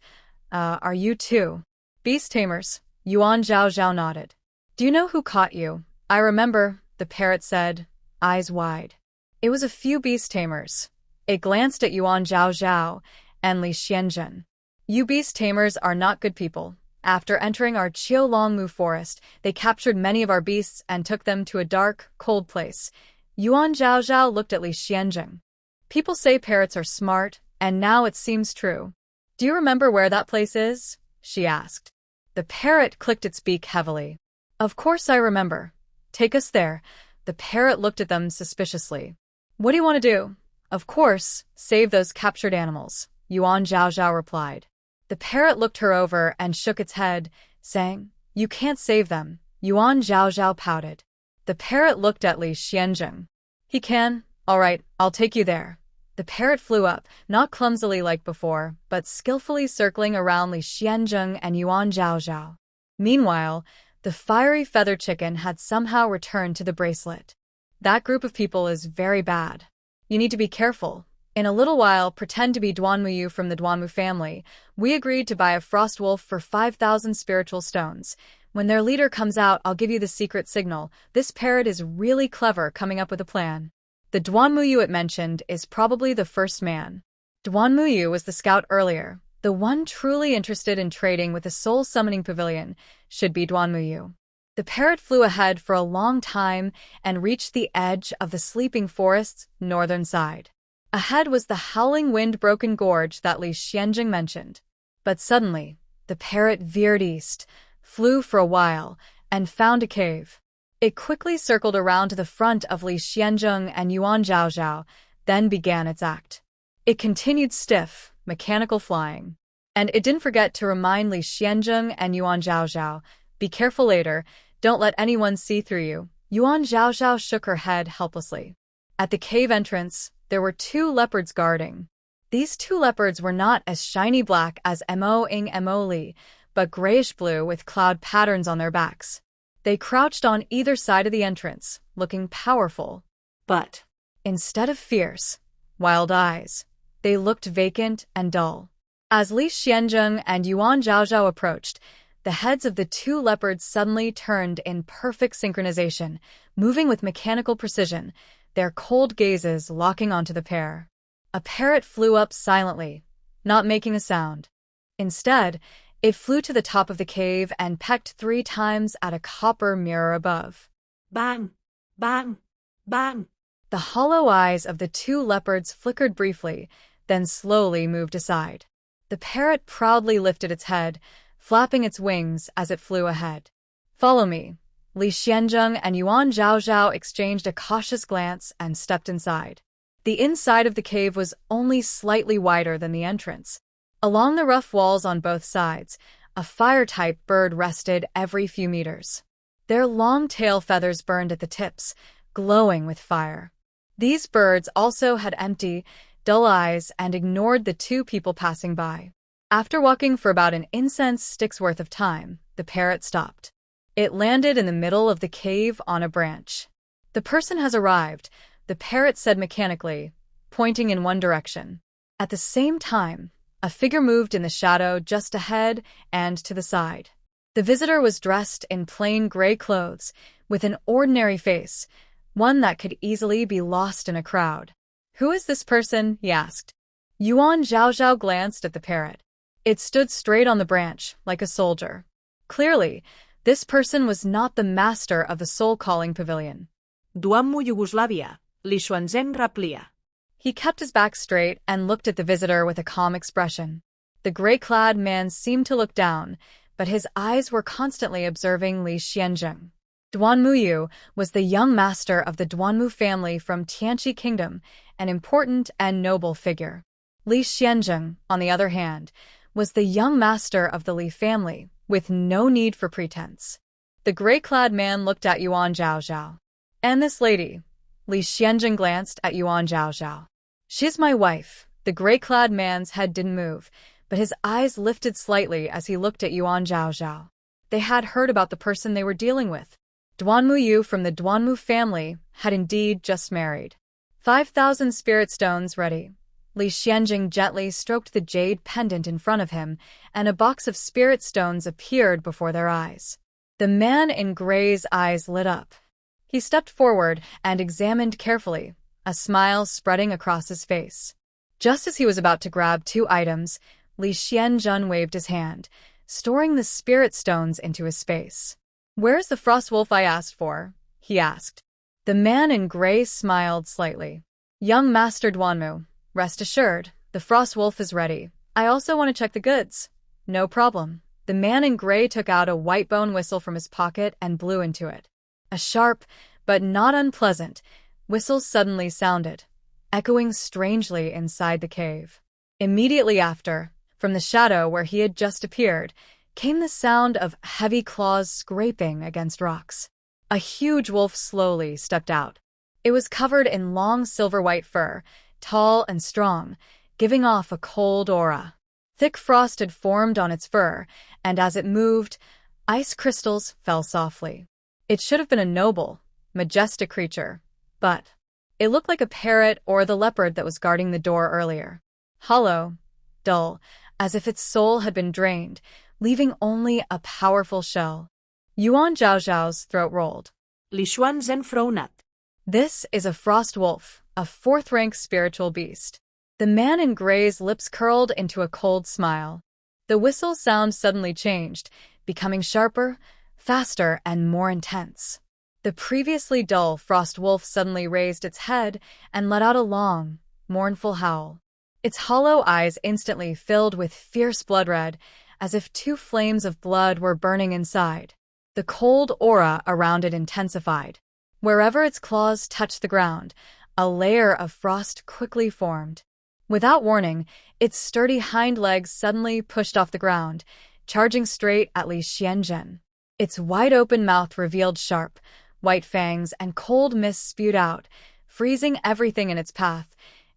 "Are you too?" "Beast tamers," Yuan Zhao Zhao nodded. "Do you know who caught you?" "I remember," the parrot said, eyes wide. "It was a few beast tamers." It glanced at Yuan Zhao Zhao and Lee Shien. "You beast tamers are not good people. After entering our Qiulongmu forest, they captured many of our beasts and took them to a dark, cold place." Yuan Zhao Zhao looked at Lee Shien. "People say parrots are smart, and now it seems true. Do you remember where that place is?" she asked. The parrot clicked its beak heavily. "Of course I remember. Take us there." The parrot looked at them suspiciously. "What do you want to do?" "Of course, save those captured animals," Yuan Zhao Zhao replied. The parrot looked her over and shook its head, saying, "You can't save them." Yuan Zhao Zhao pouted. The parrot looked at Lee Shien. "He can? All right, I'll take you there." The parrot flew up, not clumsily like before, but skillfully circling around Lee Shien and Yuan Zhao Zhao. Meanwhile, the fiery feather chicken had somehow returned to the bracelet. "That group of people is very bad. You need to be careful. In a little while, pretend to be Duanmuyu from the Duanmu family. We agreed to buy a frost wolf for 5,000 spiritual stones. When their leader comes out, I'll give you the secret signal." This parrot is really clever coming up with a plan. The Duanmuyu it mentioned is probably the first man. Duanmuyu was the scout earlier. The one truly interested in trading with the soul summoning pavilion should be Duanmuyu. The parrot flew ahead for a long time and reached the edge of the sleeping forest's northern side. Ahead was the howling wind-broken gorge that Lee Shien mentioned. But suddenly, the parrot veered east, flew for a while, and found a cave. It quickly circled around to the front of Lee Shien and Yuan Zhao Zhao, then began its act. It continued stiff, mechanical flying. And it didn't forget to remind Lee Shien and Yuan Zhao Zhao, "Be careful later. Don't let anyone see through you." Yuan Zhao Zhao shook her head helplessly. At the cave entrance, there were 2 leopards guarding. These 2 leopards were not as shiny black as Mo Li, but grayish-blue with cloud patterns on their backs. They crouched on either side of the entrance, looking powerful. But instead of fierce, wild eyes, they looked vacant and dull. As Lee Shien and Yuan Zhao Zhao approached, the heads of the 2 leopards suddenly turned in perfect synchronization, moving with mechanical precision, their cold gazes locking onto the pair. A parrot flew up silently, not making a sound. Instead, it flew to the top of the cave and pecked 3 times at a copper mirror above. Bang! Bang! Bang! The hollow eyes of the 2 leopards flickered briefly, then slowly moved aside. The parrot proudly lifted its head, flapping its wings as it flew ahead. "Follow me." Lee Shien and Yuan Zhaozhao exchanged a cautious glance and stepped inside. The inside of the cave was only slightly wider than the entrance. Along the rough walls on both sides, a fire-type bird rested every few meters. Their long tail feathers burned at the tips, glowing with fire. These birds also had empty, dull eyes and ignored the 2 people passing by. After walking for about an incense stick's worth of time, the parrot stopped. It landed in the middle of the cave on a branch. "The person has arrived," the parrot said mechanically, pointing in one direction. At the same time, a figure moved in the shadow just ahead and to the side. The visitor was dressed in plain gray clothes, with an ordinary face, one that could easily be lost in a crowd. "Who is this person?" he asked. Yuan Zhaozhao glanced at the parrot. It stood straight on the branch, like a soldier. Clearly, this person was not the master of the soul-calling pavilion. Duanmu Yugoslavia, Lee Shien Raplia. He kept his back straight and looked at the visitor with a calm expression. The gray-clad man seemed to look down, but his eyes were constantly observing Lee Shien. Duanmu Yu was the young master of the Duanmu family from Tianqi Kingdom, an important and noble figure. Lee Shien, on the other hand, was the young master of the Li family, with no need for pretense. The gray-clad man looked at Yuan Zhaozhao. "And this lady?" Lee Shien glanced at Yuan Zhaozhao. "She's my wife." The gray-clad man's head didn't move, but his eyes lifted slightly as he looked at Yuan Zhaozhao. They had heard about the person they were dealing with. Duanmu Yu from the Duanmu family had indeed just married. 5,000 spirit stones ready. Lee Shien gently stroked the jade pendant in front of him, and a box of spirit stones appeared before their eyes. The man in gray's eyes lit up. He stepped forward and examined carefully, a smile spreading across his face. Just as he was about to grab 2 items, Lee Shien waved his hand, storing the spirit stones into his space. "Where's the frost wolf I asked for?" he asked. The man in gray smiled slightly. "Young Master Duanmu, rest assured, the frost wolf is ready. I also want to check the goods." "No problem." The man in gray took out a white bone whistle from his pocket and blew into it. A sharp, but not unpleasant, whistle suddenly sounded, echoing strangely inside the cave. Immediately after, from the shadow where he had just appeared, came the sound of heavy claws scraping against rocks. A huge wolf slowly stepped out. It was covered in long silver-white fur, tall and strong, giving off a cold aura. Thick frost had formed on its fur, and as it moved, ice crystals fell softly. It should have been a noble, majestic creature, but it looked like a parrot or the leopard that was guarding the door earlier. Hollow, dull, as if its soul had been drained, leaving only a powerful shell. Yuan Zhaozhao's throat rolled. Lee Shien Fronat. "This is a frost wolf, a 4th-rank spiritual beast." The man in gray's lips curled into a cold smile. The whistle sound suddenly changed, becoming sharper, faster, and more intense. The previously dull frost wolf suddenly raised its head and let out a long, mournful howl. Its hollow eyes instantly filled with fierce blood red, as if 2 flames of blood were burning inside. The cold aura around it intensified. Wherever its claws touched the ground, a layer of frost quickly formed. Without warning, its sturdy hind legs suddenly pushed off the ground, charging straight at Lee Shien. Its wide-open mouth revealed sharp, white fangs, and cold mist spewed out, freezing everything in its path,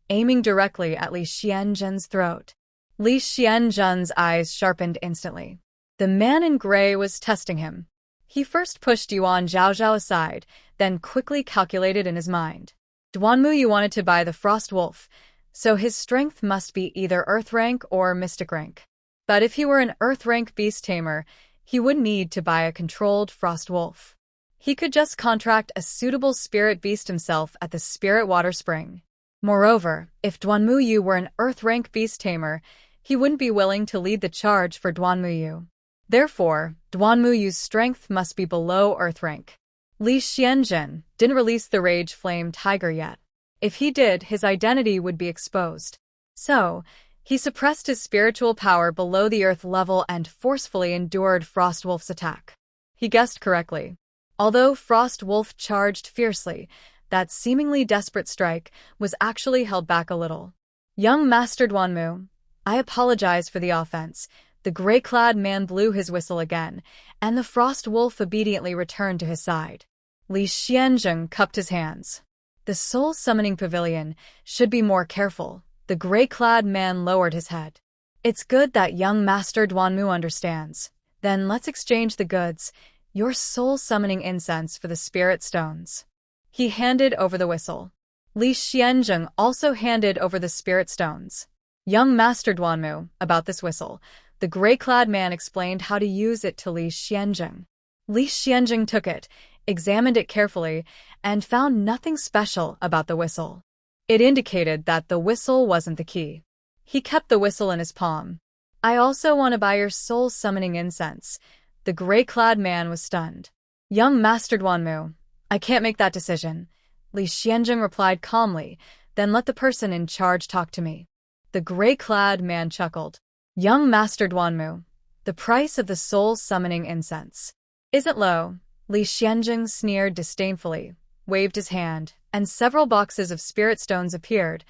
aiming directly at Lee Shien's throat. Lee Shien's eyes sharpened instantly. The man in gray was testing him. He first pushed Yuan Zhaozhao aside, then quickly calculated in his mind. Duanmu Yu wanted to buy the frost wolf, so his strength must be either earth rank or mystic rank. But if he were an earth rank beast tamer, he would need to buy a controlled frost wolf. He could just contract a suitable spirit beast himself at the Spirit Water Spring. Moreover, if Duanmu Yu were an earth rank beast tamer, he wouldn't be willing to lead the charge for Duanmuyu. Therefore, Duanmuyu's strength must be below Earth rank. Lee Shien didn't release the Rage Flame Tiger yet. If he did, his identity would be exposed. So, he suppressed his spiritual power below the Earth level and forcefully endured Frostwolf's attack. He guessed correctly. Although Frostwolf charged fiercely, that seemingly desperate strike was actually held back a little. Young Master Duanmu, I apologize for the offense. The gray-clad man blew his whistle again, and the Frostwolf obediently returned to his side. Lee Shien cupped his hands. The soul summoning pavilion should be more careful. The gray-clad man lowered his head. It's good that young Master Duanmu understands. Then let's exchange the goods. Your soul summoning incense for the spirit stones. He handed over the whistle. Lee Shien also handed over the spirit stones. Young Master Duanmu, about this whistle. The gray-clad man explained how to use it to Lee Shien. Lee Shien took it, examined it carefully, and found nothing special about the whistle. It indicated that the whistle wasn't the key. He kept the whistle in his palm. I also want to buy your soul summoning incense. The gray-clad man was stunned. Young Master Duanmu, I can't make that decision. Lee Shien replied calmly, then let the person in charge talk to me. The gray-clad man chuckled. Young Master Duanmu, the price of the soul summoning incense isn't low. Lee Shien sneered disdainfully, waved his hand, and several boxes of spirit stones appeared,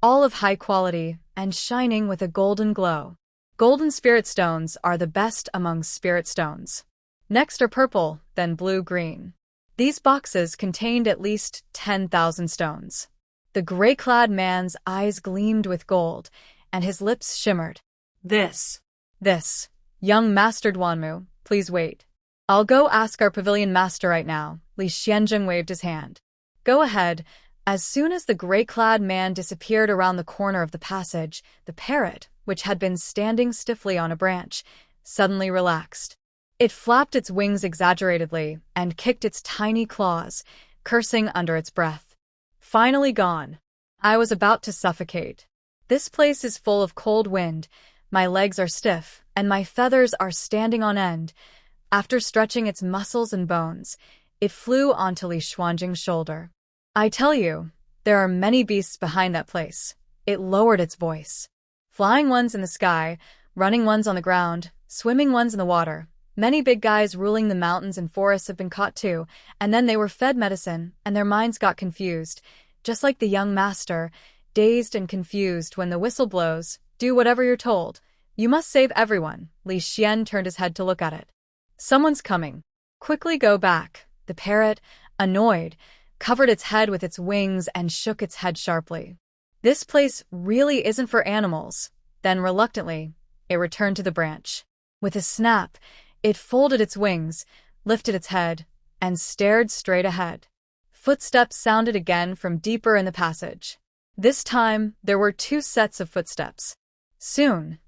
all of high quality and shining with a golden glow. Golden spirit stones are the best among spirit stones. Next are purple, then blue-green. These boxes contained at least 10,000 stones. The gray-clad man's eyes gleamed with gold, and his lips shimmered. This. Young Master Duanmu, please wait. I'll go ask our pavilion master right now. Lee Shien waved his hand. Go ahead. As soon as the gray-clad man disappeared around the corner of the passage, the parrot, which had been standing stiffly on a branch, suddenly relaxed. It flapped its wings exaggeratedly and kicked its tiny claws, cursing under its breath. Finally gone. I was about to suffocate. This place is full of cold wind. My legs are stiff, and my feathers are standing on end. After stretching its muscles and bones, it flew onto Li Xuanjing's shoulder. I tell you, there are many beasts behind that place. It lowered its voice. Flying ones in the sky, running ones on the ground, swimming ones in the water. Many big guys ruling the mountains and forests have been caught too, and then they were fed medicine, and their minds got confused. Just like the young master, dazed and confused when the whistle blows, do whatever you're told. You must save everyone. Lee Shien turned his head to look at it. Someone's coming. Quickly go back. The parrot, annoyed, covered its head with its wings and shook its head sharply. This place really isn't for animals. Then reluctantly, it returned to the branch. With a snap, it folded its wings, lifted its head, and stared straight ahead. Footsteps sounded again from deeper in the passage. This time, there were 2 sets of footsteps. Soon,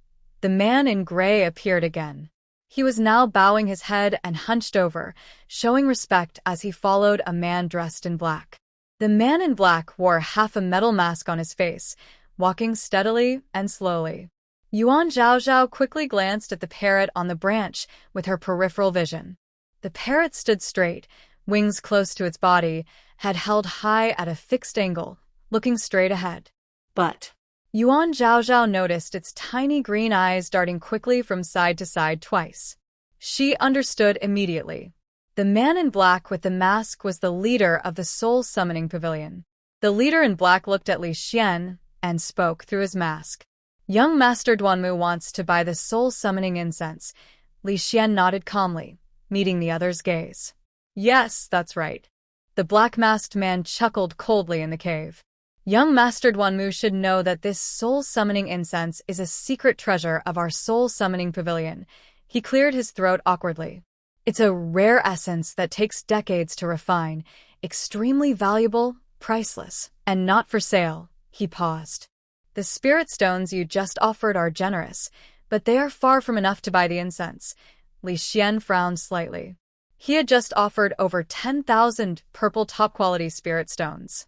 the man in gray appeared again. He was now bowing his head and hunched over, showing respect as he followed a man dressed in black. The man in black wore half a metal mask on his face, walking steadily and slowly. Yuan Zhaozhao quickly glanced at the parrot on the branch with her peripheral vision. The parrot stood straight, wings close to its body, head held high at a fixed angle, looking straight ahead. But Yuan Zhaozhao noticed its tiny green eyes darting quickly from side to side twice. She understood immediately. The man in black with the mask was the leader of the Soul Summoning Pavilion. The leader in black looked at Lee Shien and spoke through his mask. Young Master Duanmu wants to buy the Soul Summoning Incense. Lee Shien nodded calmly, meeting the other's gaze. Yes, that's right. The black-masked man chuckled coldly in the cave. Young Master Duanmu should know that this soul-summoning incense is a secret treasure of our soul-summoning pavilion. He cleared his throat awkwardly. It's a rare essence that takes decades to refine, extremely valuable, priceless, and not for sale. He paused. The spirit stones you just offered are generous, but they are far from enough to buy the incense. Lee Shien frowned slightly. He had just offered over 10,000 purple top-quality spirit stones.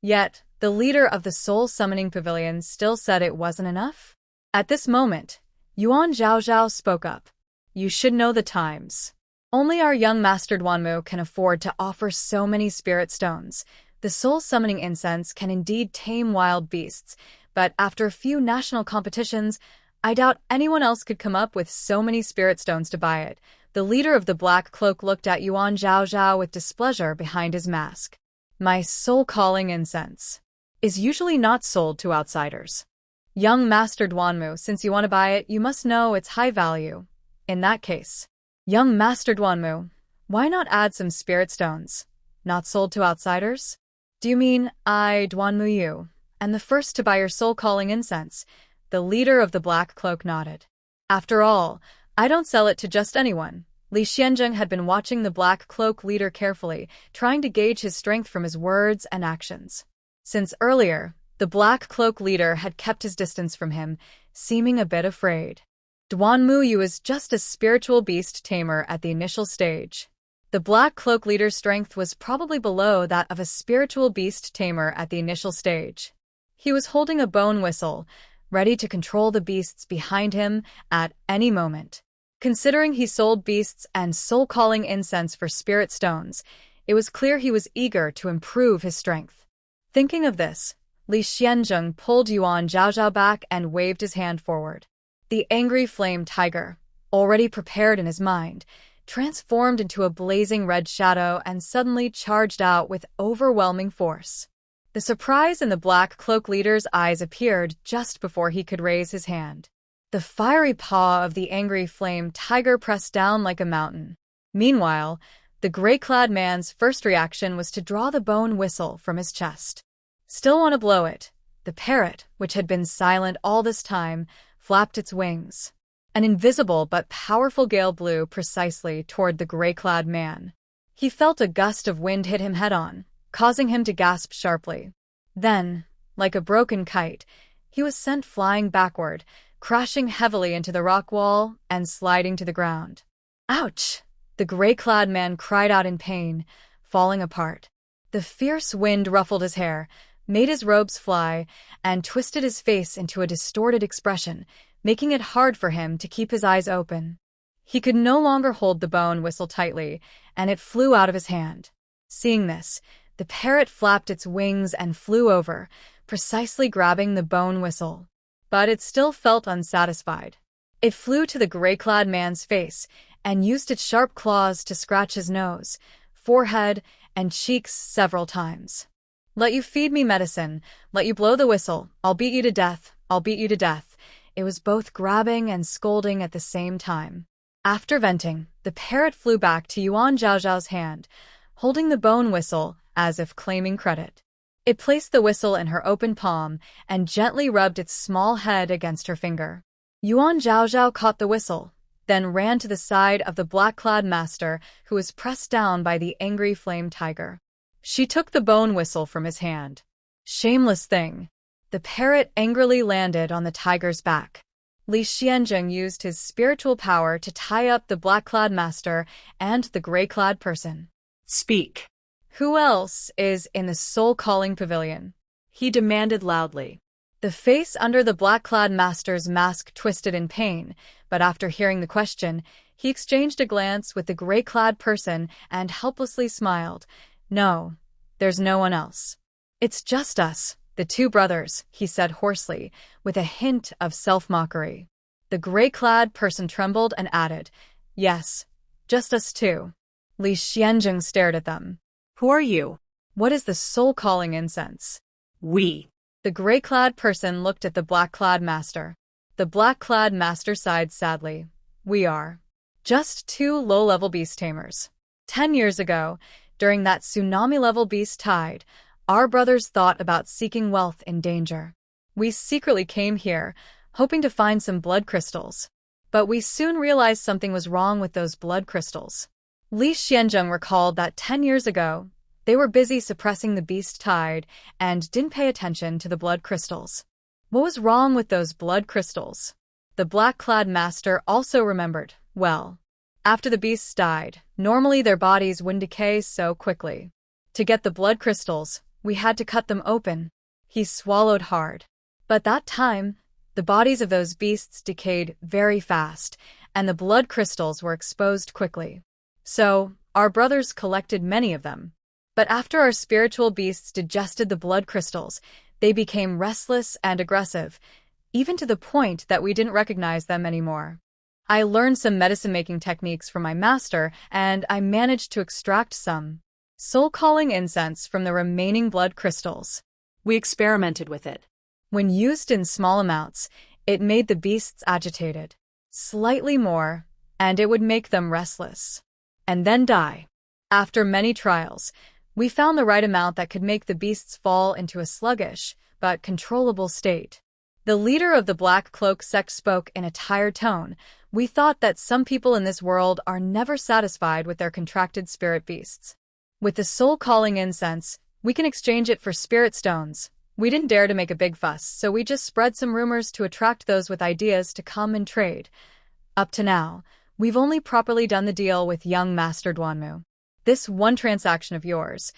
Yet, the leader of the Soul Summoning Pavilion still said it wasn't enough? At this moment, Yuan Zhaozhao spoke up. You should know the times. Only our young Master Duanmu can afford to offer so many spirit stones. The soul-summoning incense can indeed tame wild beasts, but after a few national competitions, I doubt anyone else could come up with so many spirit stones to buy it. The leader of the Black Cloak looked at Yuan Zhaozhao with displeasure behind his mask. My soul-calling incense is usually not sold to outsiders. Young Master Duanmu, since you want to buy it, you must know its high value. In that case, young Master Duanmu, why not add some spirit stones? Not sold to outsiders? Do you mean I, Duanmu you, am the first to buy your soul-calling incense? The leader of the Black Cloak nodded. After all, I don't sell it to just anyone. Lee Shien had been watching the Black Cloak leader carefully, trying to gauge his strength from his words and actions. Since earlier, the Black Cloak leader had kept his distance from him, seeming a bit afraid. Duanmu Yu is just a spiritual beast tamer at the initial stage. The Black Cloak leader's strength was probably below that of a spiritual beast tamer at the initial stage. He was holding a bone whistle, ready to control the beasts behind him at any moment. Considering he sold beasts and soul-calling incense for spirit stones, it was clear he was eager to improve his strength. Thinking of this, Lee Shien pulled Yuan Zhaozhao back and waved his hand forward. The angry flame tiger, already prepared in his mind, transformed into a blazing red shadow and suddenly charged out with overwhelming force. The surprise in the Black Cloak leader's eyes appeared just before he could raise his hand. The fiery paw of the angry flame tiger pressed down like a mountain. Meanwhile, the gray-clad man's first reaction was to draw the bone whistle from his chest. Still want to blow it? The parrot, which had been silent all this time, flapped its wings. An invisible but powerful gale blew precisely toward the gray-clad man. He felt a gust of wind hit him head-on, causing him to gasp sharply. Then, like a broken kite, he was sent flying backward, crashing heavily into the rock wall and sliding to the ground. Ouch! The gray-clad man cried out in pain, falling apart. The fierce wind ruffled his hair, made his robes fly, and twisted his face into a distorted expression, making it hard for him to keep his eyes open. He could no longer hold the bone whistle tightly, and it flew out of his hand. Seeing this, the parrot flapped its wings and flew over, precisely grabbing the bone whistle. But it still felt unsatisfied. It flew to the gray-clad man's face and used its sharp claws to scratch his nose, forehead, and cheeks several times. Let you feed me medicine, let you blow the whistle, I'll beat you to death, I'll beat you to death. It was both grabbing and scolding at the same time. After venting, the parrot flew back to Yuan Zhaozhao's hand, holding the bone whistle as if claiming credit. It placed the whistle in her open palm and gently rubbed its small head against her finger. Yuan Zhaozhao caught the whistle, then ran to the side of the black-clad master who was pressed down by the angry flame tiger. She took the bone whistle from his hand. Shameless thing. The parrot angrily landed on the tiger's back. Lee Shien used his spiritual power to tie up the black-clad master and the gray-clad person. Speak. Who else is in the soul-calling pavilion? He demanded loudly. The face under the black-clad master's mask twisted in pain, but after hearing the question, he exchanged a glance with the gray-clad person and helplessly smiled. No, there's no one else. It's just us, the two brothers, he said hoarsely, with a hint of self-mockery. The gray-clad person trembled and added, Yes, just us two. Lee Shien stared at them. Who are you? What is the soul-calling incense? We. The gray-clad person looked at the black-clad master. The black-clad master sighed sadly. We are just two low-level beast tamers. 10 years ago, during that tsunami-level beast tide, our brothers thought about seeking wealth in danger. We secretly came here, hoping to find some blood crystals. But we soon realized something was wrong with those blood crystals. Lee Shien recalled that 10 years ago, they were busy suppressing the beast tide and didn't pay attention to the blood crystals. What was wrong with those blood crystals? The black-clad master also remembered, well, after the beasts died, normally their bodies wouldn't decay so quickly. To get the blood crystals, we had to cut them open. He swallowed hard. But that time, The bodies of those beasts decayed very fast, and the blood crystals were exposed quickly. So, our brothers collected many of them. But after our spiritual beasts digested the blood crystals, they became restless and aggressive, even to the point that we didn't recognize them anymore. I learned some medicine-making techniques from my master, and I managed to extract some soul-calling incense from the remaining blood crystals. We experimented with it. When used in small amounts, it made the beasts agitated, slightly more, and it would make them restless, and then die. After many trials, we found the right amount that could make the beasts fall into a sluggish, but controllable state. The leader of the Black Cloak sect spoke in a tired tone. We thought that some people in this world are never satisfied with their contracted spirit beasts. With the soul-calling incense, we can exchange it for spirit stones. We didn't dare to make a big fuss, so we just spread some rumors to attract those with ideas to come and trade. Up to now, we've only properly done the deal with young Master Duanmu. This one transaction of yours.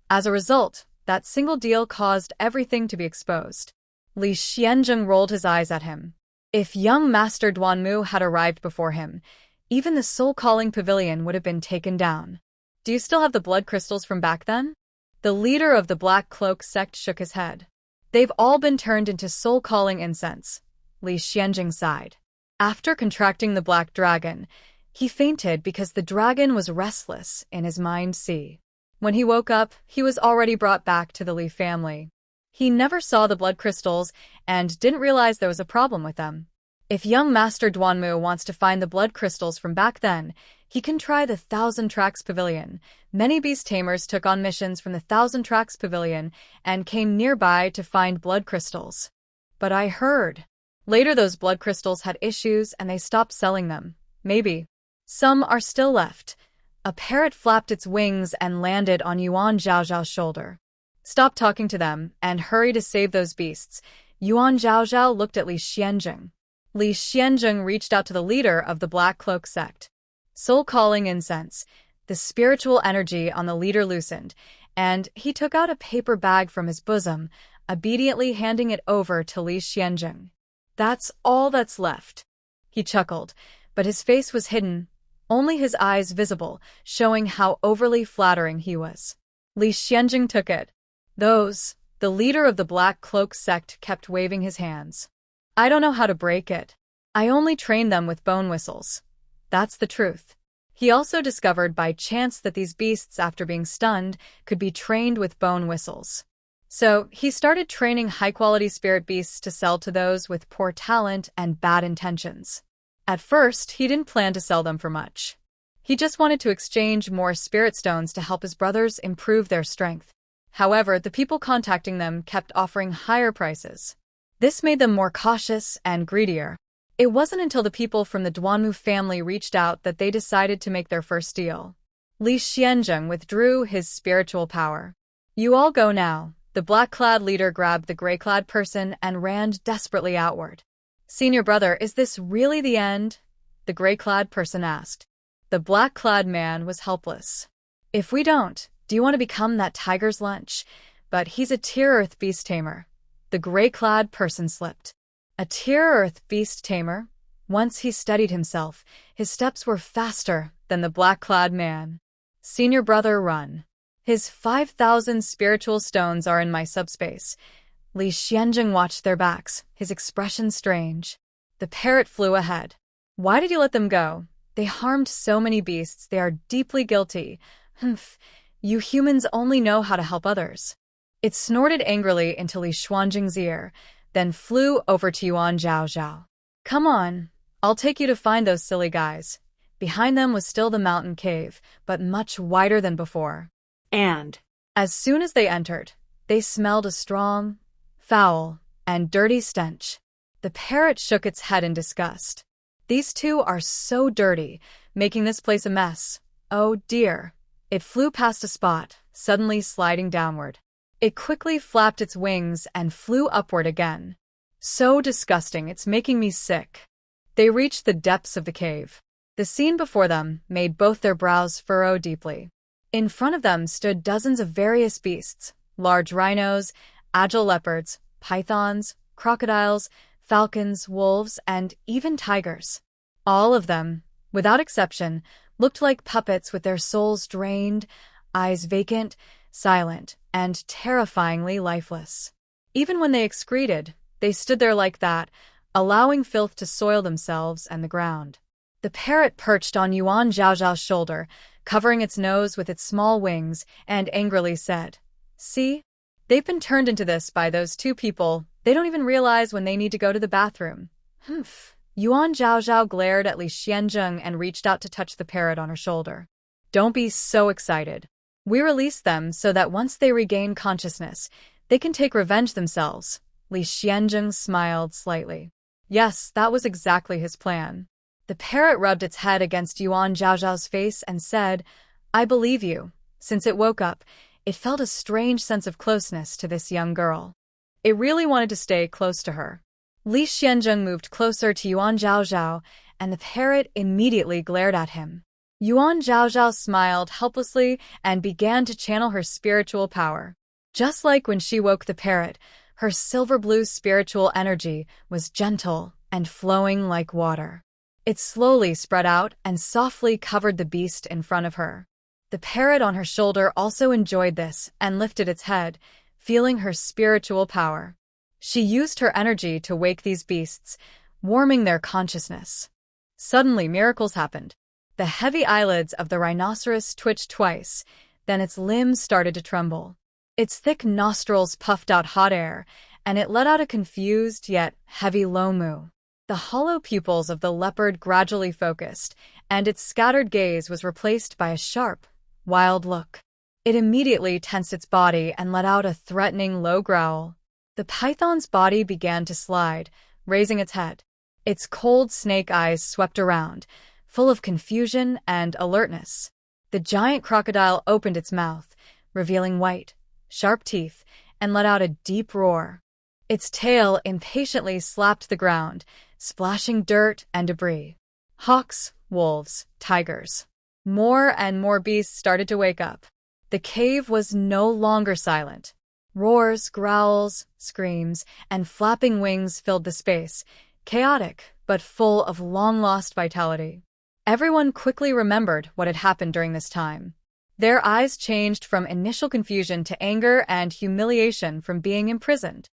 As a result, that single deal caused everything to be exposed. Lee Shien rolled his eyes at him. If young Master Duanmu had arrived before him, even the soul-calling pavilion would have been taken down. Do you still have the blood crystals from back then? The leader of the Black Cloak sect shook his head. They've all been turned into soul-calling incense. Lee Shien sighed. After contracting the black dragon, he fainted because the dragon was restless in his mind sea. When he woke up, he was already brought back to the Lee family. He never saw the blood crystals and didn't realize there was a problem with them. If young Master Duanmu wants to find the blood crystals from back then, he can try the Thousand Tracks Pavilion. Many beast tamers took on missions from the Thousand Tracks Pavilion and came nearby to find blood crystals. But I heard later those blood crystals had issues and they stopped selling them. Maybe. Some are still left. A parrot flapped its wings and landed on Yuan Zhaozhao's shoulder. Stop talking to them and hurry to save those beasts. Yuan Zhaozhao looked at Lee Shien. Lee Shien reached out to the leader of the Black Cloak sect. Soul-calling incense. The spiritual energy on the leader loosened, and he took out a paper bag from his bosom, obediently handing it over to Lee Shien. That's all that's left. He chuckled, but his face was hidden, only his eyes visible, showing how overly flattering he was. Lee Shien took it. The leader of the Black Cloak sect kept waving his hands. I don't know how to break it. I only trained them with bone whistles. That's the truth. He also discovered by chance that these beasts, after being stunned, could be trained with bone whistles. So he started training high-quality spirit beasts to sell to those with poor talent and bad intentions. At first, he didn't plan to sell them for much. He just wanted to exchange more spirit stones to help his brothers improve their strength. However, the people contacting them kept offering higher prices. This made them more cautious and greedier. It wasn't until the people from the Duanmu family reached out that they decided to make their first deal. Lee Shien withdrew his spiritual power. You all go now. The black-clad leader grabbed the gray-clad person and ran desperately outward. Senior brother, is this really the end? The gray-clad person asked. The black-clad man was helpless. If we don't, do you want to become that tiger's lunch? But he's a Tier-Earth beast tamer. The gray-clad person slipped. A Tier-Earth beast tamer? Once he steadied himself, his steps were faster than the black-clad man. Senior brother, run. His 5,000 spiritual stones are in my subspace. Lee Shien watched their backs, his expression strange. The parrot flew ahead. Why did you let them go? They harmed so many beasts, they are deeply guilty. Humph, you humans only know how to help others. It snorted angrily into Lee Xuanjing's ear, then flew over to Yuan Zhaozhao. Come on, I'll take you to find those silly guys. Behind them was still the mountain cave, but much wider than before. And as soon as they entered, they smelled a strong, foul, and dirty stench. The parrot shook its head in disgust. These two are so dirty, making this place a mess. Oh dear. It flew past a spot, suddenly sliding downward. It quickly flapped its wings and flew upward again. So disgusting, it's making me sick. They reached the depths of the cave. The scene before them made both their brows furrow deeply. In front of them stood dozens of various beasts, large rhinos, agile leopards, pythons, crocodiles, falcons, wolves, and even tigers. All of them, without exception, looked like puppets with their souls drained, eyes vacant, silent, and terrifyingly lifeless. Even when they excreted, they stood there like that, allowing filth to soil themselves and the ground. The parrot perched on Yuan Zhaozhao's shoulder, covering its nose with its small wings, and angrily said, "See? They've been turned into this by those two people. They don't even realize when they need to go to the bathroom." Humph. Yuan Zhaozhao glared at Li Xianzheng and reached out to touch the parrot on her shoulder. "Don't be so excited. We released them so that once they regain consciousness, they can take revenge themselves." Li Xianzheng smiled slightly. Yes, that was exactly his plan. The parrot rubbed its head against Yuan Zhaozhao's face and said, "I believe you." Since it woke up, it felt a strange sense of closeness to this young girl. It really wanted to stay close to her. Li Xianzheng moved closer to Yuan Zhaozhao, and the parrot immediately glared at him. Yuan Zhaozhao smiled helplessly and began to channel her spiritual power. Just like when she woke the parrot, her silver-blue spiritual energy was gentle and flowing like water. It slowly spread out and softly covered the beast in front of her. The parrot on her shoulder also enjoyed this and lifted its head, feeling her spiritual power. She used her energy to wake these beasts, warming their consciousness. Suddenly, miracles happened. The heavy eyelids of the rhinoceros twitched twice, then its limbs started to tremble. Its thick nostrils puffed out hot air, and it let out a confused yet heavy low moo. The hollow pupils of the leopard gradually focused, and its scattered gaze was replaced by a sharp, wild look. It immediately tensed its body and let out a threatening low growl. The python's body began to slide, raising its head. Its cold snake eyes swept around, full of confusion and alertness. The giant crocodile opened its mouth, revealing white, sharp teeth, and let out a deep roar. Its tail impatiently slapped the ground, splashing dirt and debris. Hawks, wolves, tigers. More and more beasts started to wake up. The cave was no longer silent. Roars, growls, screams, and flapping wings filled the space, chaotic but full of long-lost vitality. Everyone quickly remembered what had happened during this time. Their eyes changed from initial confusion to anger and humiliation from being imprisoned.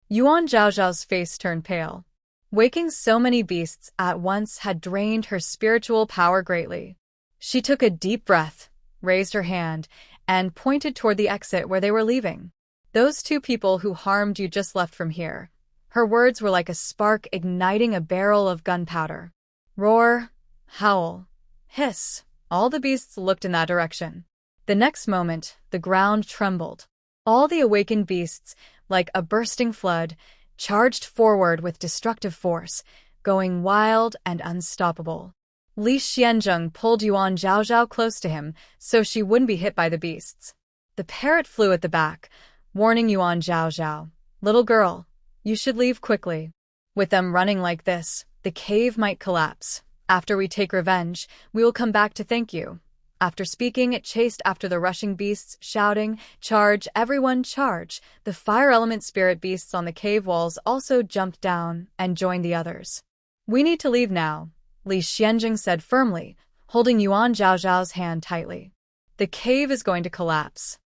Yuan Zhaozhao's face turned pale. Waking so many beasts at once had drained her spiritual power greatly. She took a deep breath, raised her hand, and pointed toward the exit where they were leaving. "Those two people who harmed you just left from here." Her words were like a spark igniting a barrel of gunpowder. Roar, howl, hiss. All the beasts looked in that direction. The next moment, the ground trembled. All the awakened beasts, like a bursting flood, charged forward with destructive force, going wild and unstoppable. Li Xianzheng pulled Yuan Zhaozhao close to him so she wouldn't be hit by the beasts. The parrot flew at the back, warning Yuan Zhaozhao, "Little girl, you should leave quickly. With them running like this, the cave might collapse. After we take revenge, we will come back to thank you." After speaking, it chased after the rushing beasts, shouting, "Charge, everyone, charge!" The fire element spirit beasts on the cave walls also jumped down and joined the others. "We need to leave now," Li Xianzheng said firmly, holding Yuan Zhaozhao's hand tightly. "The cave is going to collapse."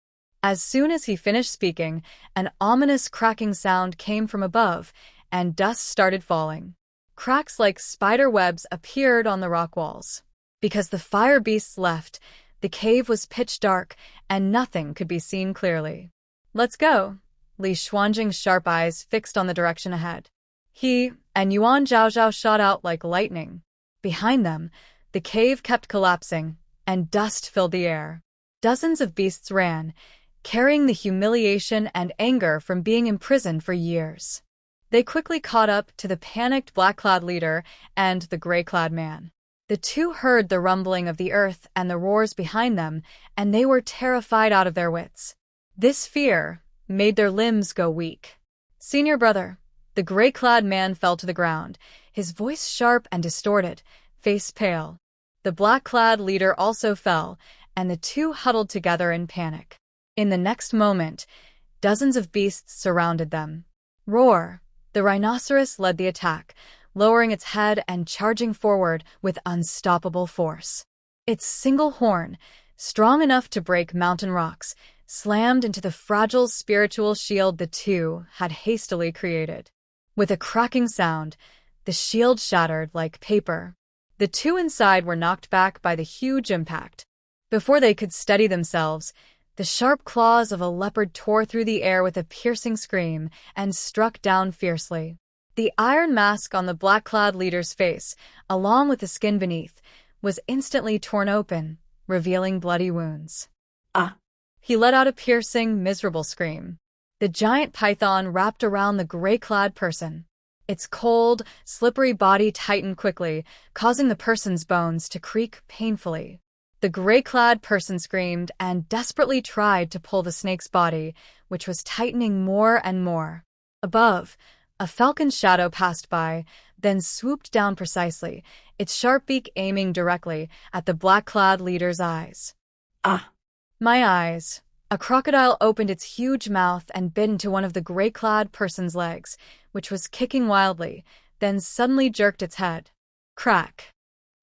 As soon as he finished speaking, an ominous cracking sound came from above, and dust started falling. Cracks like spider webs appeared on the rock walls. Because the fire beasts left, the cave was pitch dark, and nothing could be seen clearly. "Let's go." Li Xianzheng's sharp eyes fixed on the direction ahead. He and Yuan Zhaozhao shot out like lightning. Behind them, the cave kept collapsing, and dust filled the air. Dozens of beasts ran, carrying the humiliation and anger from being imprisoned for years. They quickly caught up to the panicked black-clad leader and the gray-clad man. The two heard the rumbling of the earth and the roars behind them, and they were terrified out of their wits. This fear made their limbs go weak. "Senior brother." The gray-clad man fell to the ground, his voice sharp and distorted, face pale. The black-clad leader also fell, and the two huddled together in panic. In the next moment, dozens of beasts surrounded them. Roar, The rhinoceros led the attack, lowering its head and charging forward with unstoppable force. Its single horn, strong enough to break mountain rocks, slammed into the fragile spiritual shield the two had hastily created. With a cracking sound, the shield shattered like paper. The two inside were knocked back by the huge impact. Before they could steady themselves, the sharp claws of a leopard tore through the air with a piercing scream and struck down fiercely. The iron mask on the black-clad leader's face, along with the skin beneath, was instantly torn open, revealing bloody wounds. Ah! He let out a piercing, miserable scream. The giant python wrapped around the gray-clad person. Its cold, slippery body tightened quickly, causing the person's bones to creak painfully. The gray-clad person screamed and desperately tried to pull the snake's body, which was tightening more and more. Above, a falcon's shadow passed by, then swooped down precisely, its sharp beak aiming directly at the black-clad leader's eyes. Ah! My eyes. A crocodile opened its huge mouth and bit into one of the gray-clad person's legs, which was kicking wildly, then suddenly jerked its head. Crack.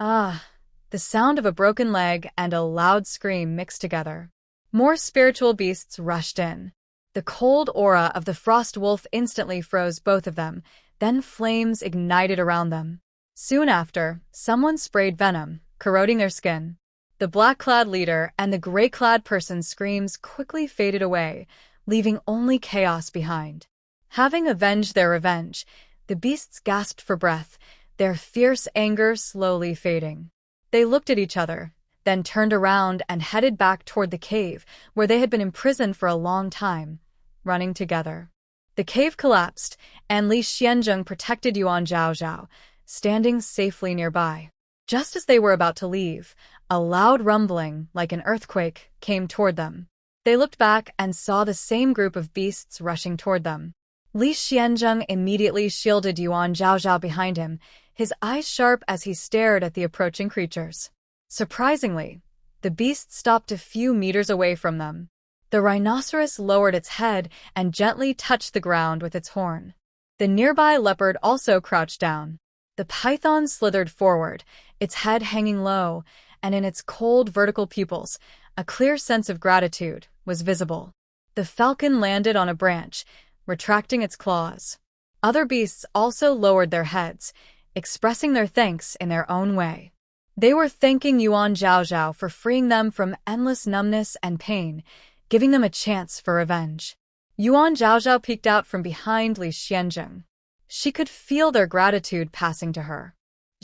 Ah! The sound of a broken leg and a loud scream mixed together. More spiritual beasts rushed in. The cold aura of the frost wolf instantly froze both of them, then flames ignited around them. Soon after, someone sprayed venom, corroding their skin. The black-clad leader and the gray-clad person's screams quickly faded away, leaving only chaos behind. Having avenged their revenge, the beasts gasped for breath, their fierce anger slowly fading. They looked at each other, then turned around and headed back toward the cave, where they had been imprisoned for a long time, running together. The cave collapsed, and Lee Shien protected Yuan Zhaozhao, standing safely nearby. Just as they were about to leave, a loud rumbling, like an earthquake, came toward them. They looked back and saw the same group of beasts rushing toward them. Lee Shien immediately shielded Yuan Zhaozhao behind him, his eyes sharp as he stared at the approaching creatures. Surprisingly, the beast stopped a few meters away from them. The rhinoceros lowered its head and gently touched the ground with its horn. The nearby leopard also crouched down. The python slithered forward, its head hanging low, and in its cold vertical pupils, a clear sense of gratitude was visible. The falcon landed on a branch, retracting its claws. Other beasts also lowered their heads, expressing their thanks in their own way. They were thanking Yuan Zhaozhao for freeing them from endless numbness and pain, giving them a chance for revenge. Yuan Zhaozhao peeked out from behind Lee Shien. She could feel their gratitude passing to her.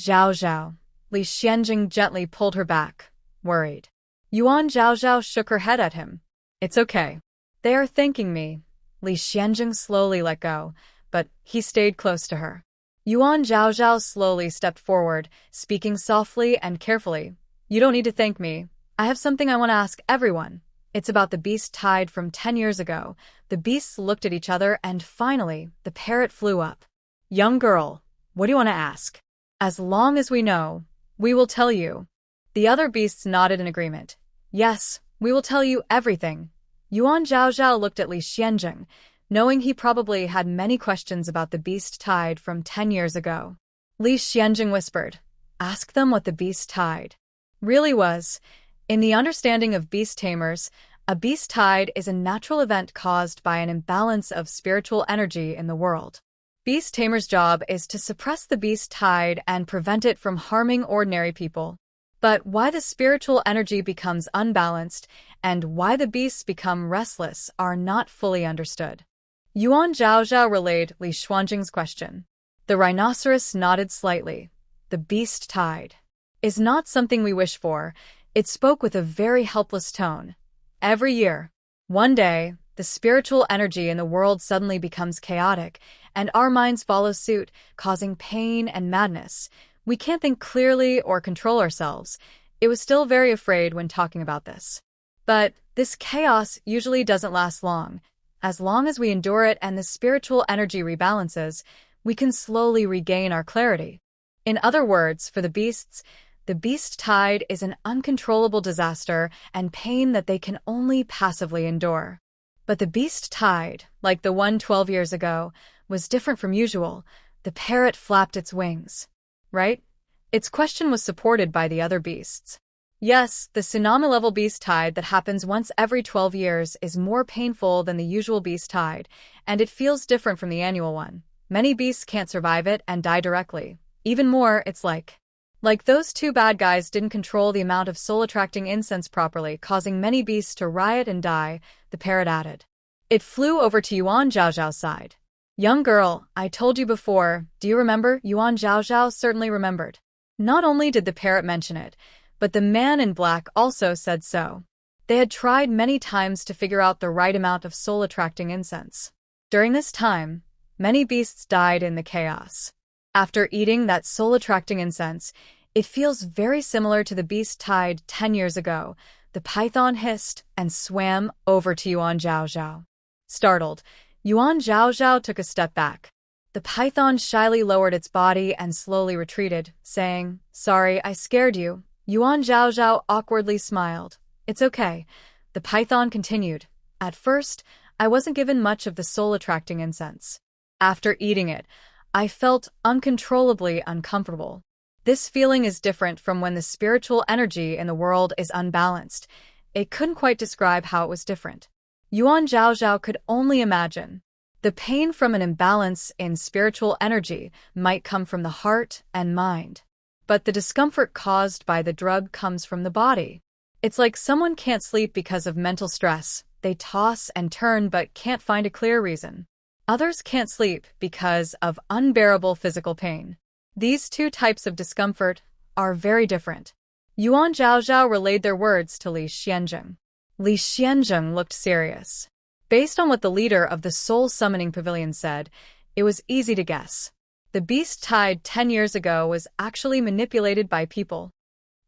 Zhaozhao. Lee Shien gently pulled her back, worried. Yuan Zhaozhao shook her head at him. It's okay. They are thanking me. Lee Shien slowly let go, but he stayed close to her. Yuan Zhaozhao slowly stepped forward, speaking softly and carefully. You don't need to thank me. I have something I want to ask everyone. It's about the beast tied from 10 years ago. The beasts looked at each other and finally, the parrot flew up. Young girl, what do you want to ask? As long as we know, we will tell you. The other beasts nodded in agreement. Yes, we will tell you everything. Yuan Zhaozhao looked at Lee Shien, knowing he probably had many questions about the beast tied from 10 years ago. Lee Shien whispered, ask them what the beast tied really was. In the understanding of beast tamers, a beast tide is a natural event caused by an imbalance of spiritual energy in the world. Beast tamers' job is to suppress the beast tide and prevent it from harming ordinary people. But why the spiritual energy becomes unbalanced and why the beasts become restless are not fully understood. Yuan Zhaozhao relayed Li Xuanjing's question. The rhinoceros nodded slightly. The beast tide is not something we wish for. It spoke with a very helpless tone. Every year, one day, the spiritual energy in the world suddenly becomes chaotic, and our minds follow suit, causing pain and madness. We can't think clearly or control ourselves. It was still very afraid when talking about this. But this chaos usually doesn't last long. As long as we endure it and the spiritual energy rebalances, we can slowly regain our clarity. In other words, for the beasts, the beast tide is an uncontrollable disaster and pain that they can only passively endure. But the beast tide, like the one 12 years ago, was different from usual. The parrot flapped its wings. Right? Its question was supported by the other beasts. Yes, the tsunami-level beast tide that happens once every 12 years is more painful than the usual beast tide, and it feels different from the annual one. Many beasts can't survive it and die directly. Even more, it's like those two bad guys didn't control the amount of soul-attracting incense properly, causing many beasts to riot and die, the parrot added. It flew over to Yuan Zhaozhao's side. Young girl, I told you before, do you remember? Yuan Zhaozhao certainly remembered. Not only did the parrot mention it, but the man in black also said so. They had tried many times to figure out the right amount of soul-attracting incense. During this time, many beasts died in the chaos. After eating that soul-attracting incense, it feels very similar to the beast tide 10 years ago. The python hissed and swam over to Yuan Zhaozhao. Startled, Yuan Zhaozhao took a step back. The python shyly lowered its body and slowly retreated, saying, "Sorry, I scared you." Yuan Zhaozhao awkwardly smiled. "It's okay." The python continued. "At first, I wasn't given much of the soul-attracting incense. After eating it, I felt uncontrollably uncomfortable. This feeling is different from when the spiritual energy in the world is unbalanced. It couldn't quite describe how it was different." Yuan Zhaozhao could only imagine. The pain from an imbalance in spiritual energy might come from the heart and mind. But the discomfort caused by the drug comes from the body. It's like someone can't sleep because of mental stress. They toss and turn but can't find a clear reason. Others can't sleep because of unbearable physical pain. These two types of discomfort are very different. Yuan Zhaozhao relayed their words to Lee Shien. Lee Shien looked serious. Based on what the leader of the Soul Summoning Pavilion said, it was easy to guess. The beast tide 10 years ago was actually manipulated by people.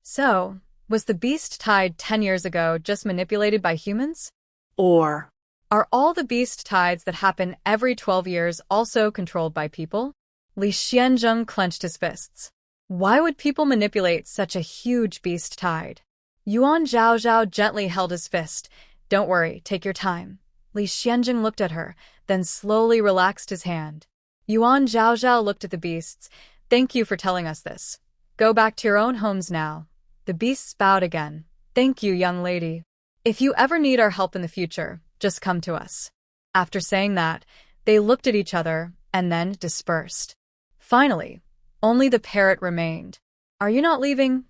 So, was the beast tide 10 years ago just manipulated by humans? Or are all the beast tides that happen every 12 years also controlled by people? Lee Shien clenched his fists. Why would people manipulate such a huge beast tide? Yuan Zhaozhao gently held his fist. "Don't worry, take your time." Lee Shien looked at her, then slowly relaxed his hand. Yuan Zhaozhao looked at the beasts. "Thank you for telling us this. Go back to your own homes now." The beasts bowed again. "Thank you, young lady. If you ever need our help in the future, just come to us." After saying that, they looked at each other and then dispersed. Finally, only the parrot remained. "Are you not leaving?"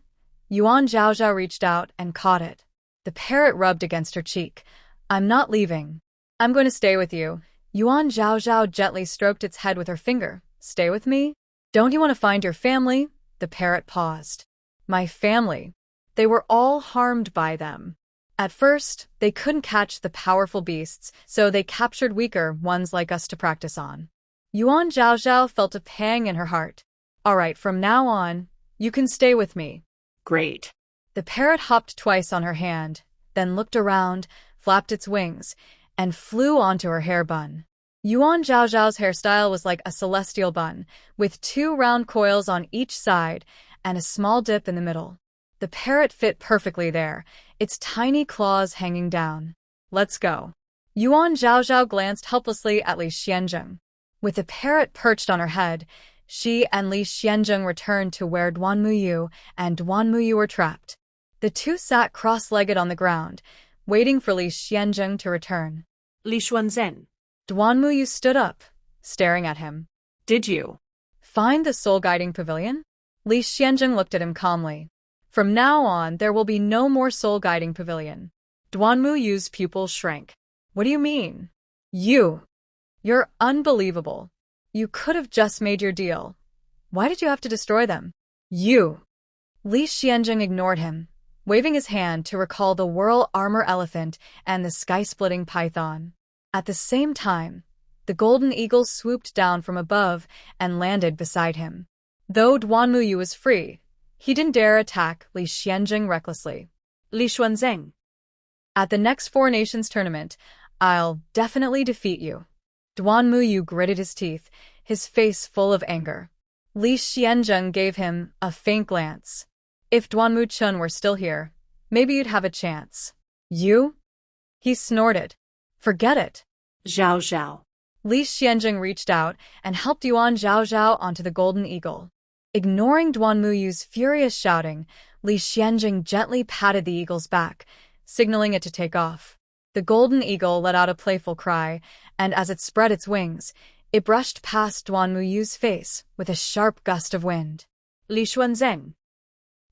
Yuan Zhaozhao reached out and caught it. The parrot rubbed against her cheek. "I'm not leaving. I'm going to stay with you." Yuan Zhaozhao gently stroked its head with her finger. "Stay with me? Don't you want to find your family?" The parrot paused. "My family. They were all harmed by them. At first, they couldn't catch the powerful beasts, so they captured weaker ones like us to practice on." Yuan Zhaozhao felt a pang in her heart. "All right, from now on, you can stay with me." great. The parrot hopped twice on her hand, then looked around, flapped its wings, and flew onto her hair bun. Yuan Zhaozhao's hairstyle was like a celestial bun, with 2 round coils on each side and a small dip in the middle. The parrot fit perfectly there, its tiny claws hanging down. "Let's go." Yuan Zhaozhao glanced helplessly at Lee Shien. With the parrot perched on her head, she and Lee Shien returned to where Duanmuyu and Duanmuyu were trapped. The two sat cross-legged on the ground, waiting for Lee Shien to return. Li Xuanzhen, Duanmuyu stood up, staring at him. did you "Find the soul-guiding pavilion?" Lee Shien looked at him calmly. "From now on, there will be no more soul-guiding pavilion." Duanmuyu's pupils shrank. "What do you mean?" You're unbelievable. You could have just made your deal. Why did you have to destroy them?" Lee Shien ignored him, waving his hand to recall the whirl armor elephant and the sky-splitting python. At the same time, the golden eagle swooped down from above and landed beside him. Though Duanmuyu was free, he didn't dare attack Lee Shien recklessly. Li Xuanzhen, "At the next Four Nations tournament, I'll definitely defeat you." Duanmuyu gritted his teeth, his face full of anger. Lee Shien gave him a faint glance. "If Duanmu-chun were still here, maybe you'd have a chance." "You?" He snorted. "Forget it." Zhao Zhao, Li Xianjing reached out and helped Yuan Zhaozhao onto the golden eagle. Ignoring Duan Muyu's furious shouting, Li Xianjing gently patted the eagle's back, signaling it to take off. The golden eagle let out a playful cry, and as it spread its wings, it brushed past Duan Muyu's face with a sharp gust of wind. Li Xuanzeng.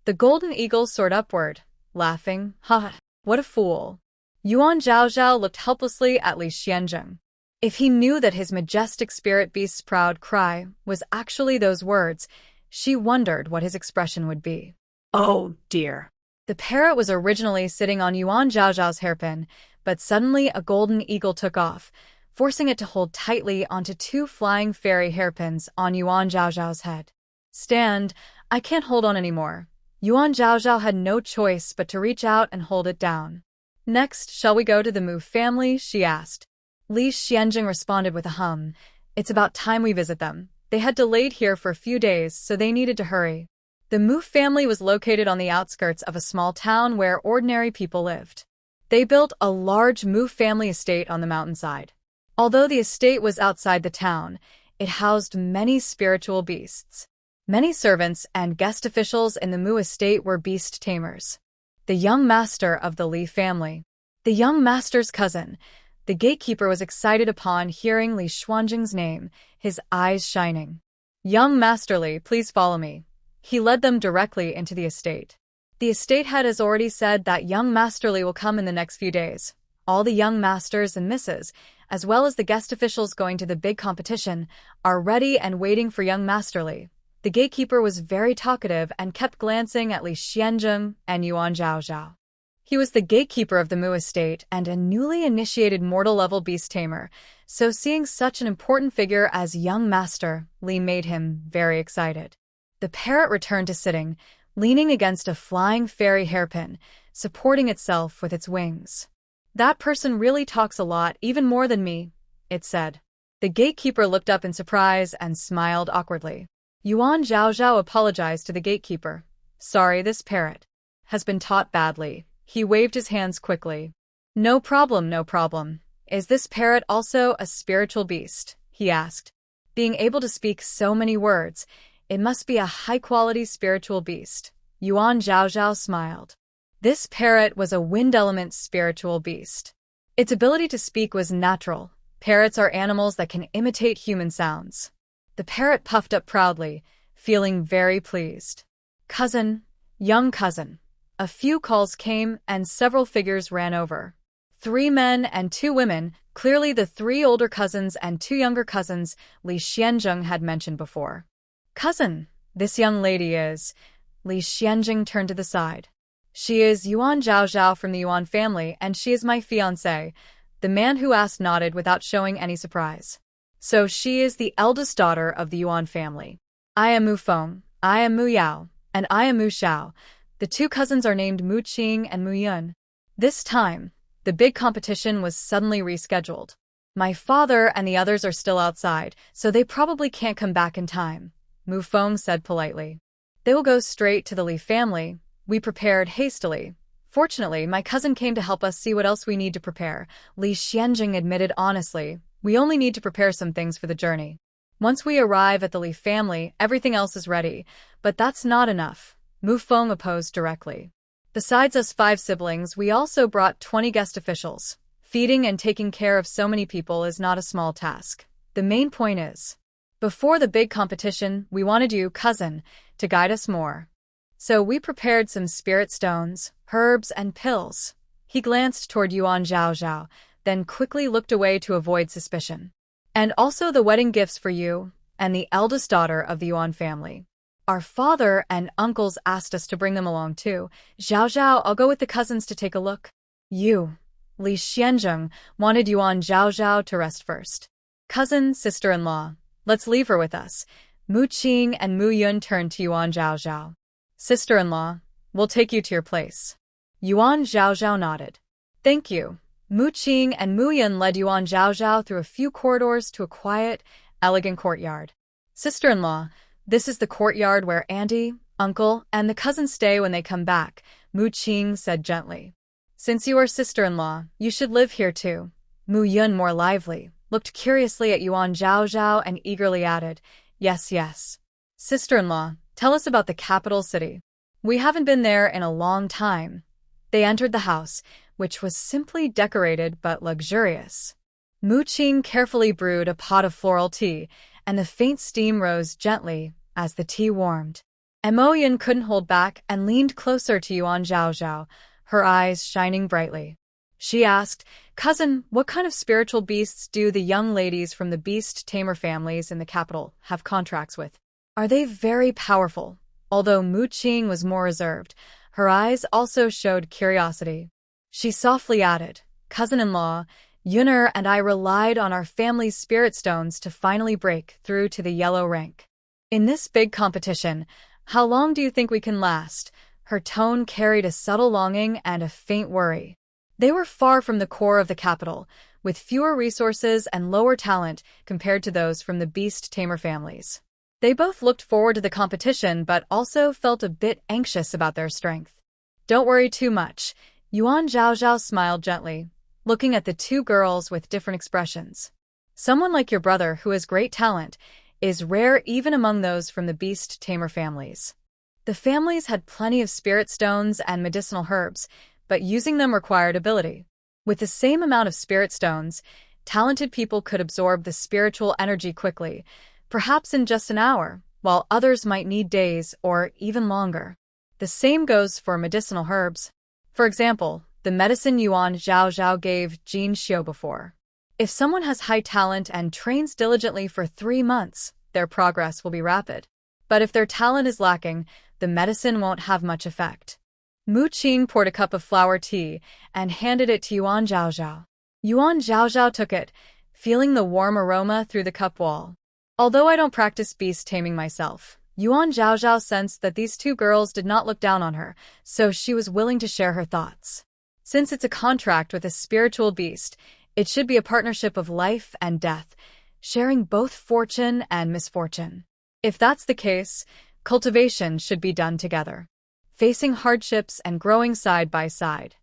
The golden eagle soared upward, laughing. Ha! What a fool! Yuan Zhaozhao looked helplessly at Li Xianjing. If he knew that his majestic spirit beast's proud cry was actually those words, she wondered what his expression would be. Oh, dear. The parrot was originally sitting on Yuan Zhaozhao's hairpin, but suddenly a golden eagle took off, forcing it to hold tightly onto two flying fairy hairpins on Yuan Zhaozhao's head. Stand, I can't hold on anymore. Yuan Zhaozhao had no choice but to reach out and hold it down. Next, shall we go to the Mu family? She asked. Li Xianjing responded with a hum. It's about time we visit them. They had delayed here for a few days, so they needed to hurry. The Mu family was located on the outskirts of a small town where ordinary people lived. They built a large Mu family estate on the mountainside. Although the estate was outside the town, it housed many spiritual beasts. Many servants and guest officials in the Mu estate were beast tamers. The young master of the Li family, the young master's cousin, the gatekeeper, was excited upon hearing Li Xuanjing's name, his eyes shining. Young Master Li, please follow me. He led them directly into the estate. The estate head has already said that young Master Li will come in the next few days. All the young masters and misses, as well as the guest officials going to the big competition, are ready and waiting for young Master Li. The gatekeeper was very talkative and kept glancing at Li Xianjing and Yuan Zhaozhao. He was the gatekeeper of the Mu estate and a newly initiated mortal-level beast tamer, so seeing such an important figure as young Master Li made him very excited. The parrot returned to sitting, leaning against a flying fairy hairpin, supporting itself with its wings. That person really talks a lot, even more than me, it said. The gatekeeper looked up in surprise and smiled awkwardly. Yuan Zhaozhao apologized to the gatekeeper. Sorry, this parrot has been taught badly. He waved his hands quickly. No problem, no problem. Is this parrot also a spiritual beast? He asked. Being able to speak so many words, it must be a high-quality spiritual beast. Yuan Zhaozhao smiled. This parrot was a wind-element spiritual beast. Its ability to speak was natural. Parrots are animals that can imitate human sounds. The parrot puffed up proudly, feeling very pleased. Cousin, young cousin. A few calls came and several figures ran over. 3 men and 2 women, clearly the 3 older cousins and 2 younger cousins Li Xianjing had mentioned before. Cousin, this young lady is... Li Xianjing turned to the side. She is Yuan Zhaozhao from the Yuan family, and she is my fiancé. The man who asked nodded without showing any surprise. So she is the eldest daughter of the Yuan family. I am Mu Feng, I am Mu Yao, and I am Mu Xiao. The 2 cousins are named Mu Qing and Mu Yuan. This time, the big competition was suddenly rescheduled. My father and the others are still outside, so they probably can't come back in time, Mu Feng said politely. They will go straight to the Li family. We prepared hastily. Fortunately, my cousin came to help us see what else we need to prepare. Li Xianjing admitted honestly, we only need to prepare some things for the journey. Once we arrive at the Li family, everything else is ready. But that's not enough, Mu Feng opposed directly. Besides us 5 siblings, we also brought 20 guest officials. Feeding and taking care of so many people is not a small task. The main point is, before the big competition, we wanted you, cousin, to guide us more. So we prepared some spirit stones, herbs, and pills. He glanced toward Yuan Zhaozhao, then quickly looked away to avoid suspicion. And also the wedding gifts for you, and the eldest daughter of the Yuan family. Our father and uncles asked us to bring them along too. Zhaozhao, I'll go with the cousins to take a look. You, Li Xianjing, wanted Yuan Zhaozhao to rest first. Cousin, sister-in-law, let's leave her with us. Mu Qing and Mu Yuan turned to Yuan Zhaozhao. Sister-in-law, we'll take you to your place. Yuan Zhaozhao nodded. Thank you. Mu Qing and Mu Yuan led Yuan Zhaozhao through a few corridors to a quiet, elegant courtyard. Sister-in-law, this is the courtyard where auntie, uncle, and the cousins stay when they come back, Mu Qing said gently. Since you are sister-in-law, you should live here too. Mu Yuan more lively. looked curiously at Yuan Zhao and eagerly added, "Yes, yes. Sister-in-law, tell us about the capital city. We haven't been there in a long time." They entered the house, which was simply decorated but luxurious. Mu Qing carefully brewed a pot of floral tea, and the faint steam rose gently as the tea warmed. Yuan couldn't hold back and leaned closer to Yuan Zhao, her eyes shining brightly. She asked, "Cousin, what kind of spiritual beasts do the young ladies from the beast tamer families in the capital have contracts with? Are they very powerful?" Although Mu Qing was more reserved, her eyes also showed curiosity. She softly added, "Cousin-in-law, Yuan and I relied on our family's spirit stones to finally break through to the yellow rank. In this big competition, how long do you think we can last?" Her tone carried a subtle longing and a faint worry. They were far from the core of the capital, with fewer resources and lower talent compared to those from the beast tamer families. They both looked forward to the competition but also felt a bit anxious about their strength. "Don't worry too much," Yuan Zhao smiled gently, looking at the two girls with different expressions. "Someone like your brother who has great talent is rare even among those from the beast tamer families." The families had plenty of spirit stones and medicinal herbs, but using them required ability. With the same amount of spirit stones, talented people could absorb the spiritual energy quickly, perhaps in just an hour, while others might need days or even longer. The same goes for medicinal herbs. For example, the medicine Yuan Zhao gave Jin Xiu before. If someone has high talent and trains diligently for 3 months, their progress will be rapid. But if their talent is lacking, the medicine won't have much effect. Mu Qing poured a cup of flower tea and handed it to Yuan Zhao. Yuan Zhao took it, feeling the warm aroma through the cup wall. Although I don't practice beast taming myself, Yuan Zhao sensed that these two girls did not look down on her, so she was willing to share her thoughts. Since it's a contract with a spiritual beast, it should be a partnership of life and death, sharing both fortune and misfortune. If that's the case, cultivation should be done together, facing hardships and growing side by side.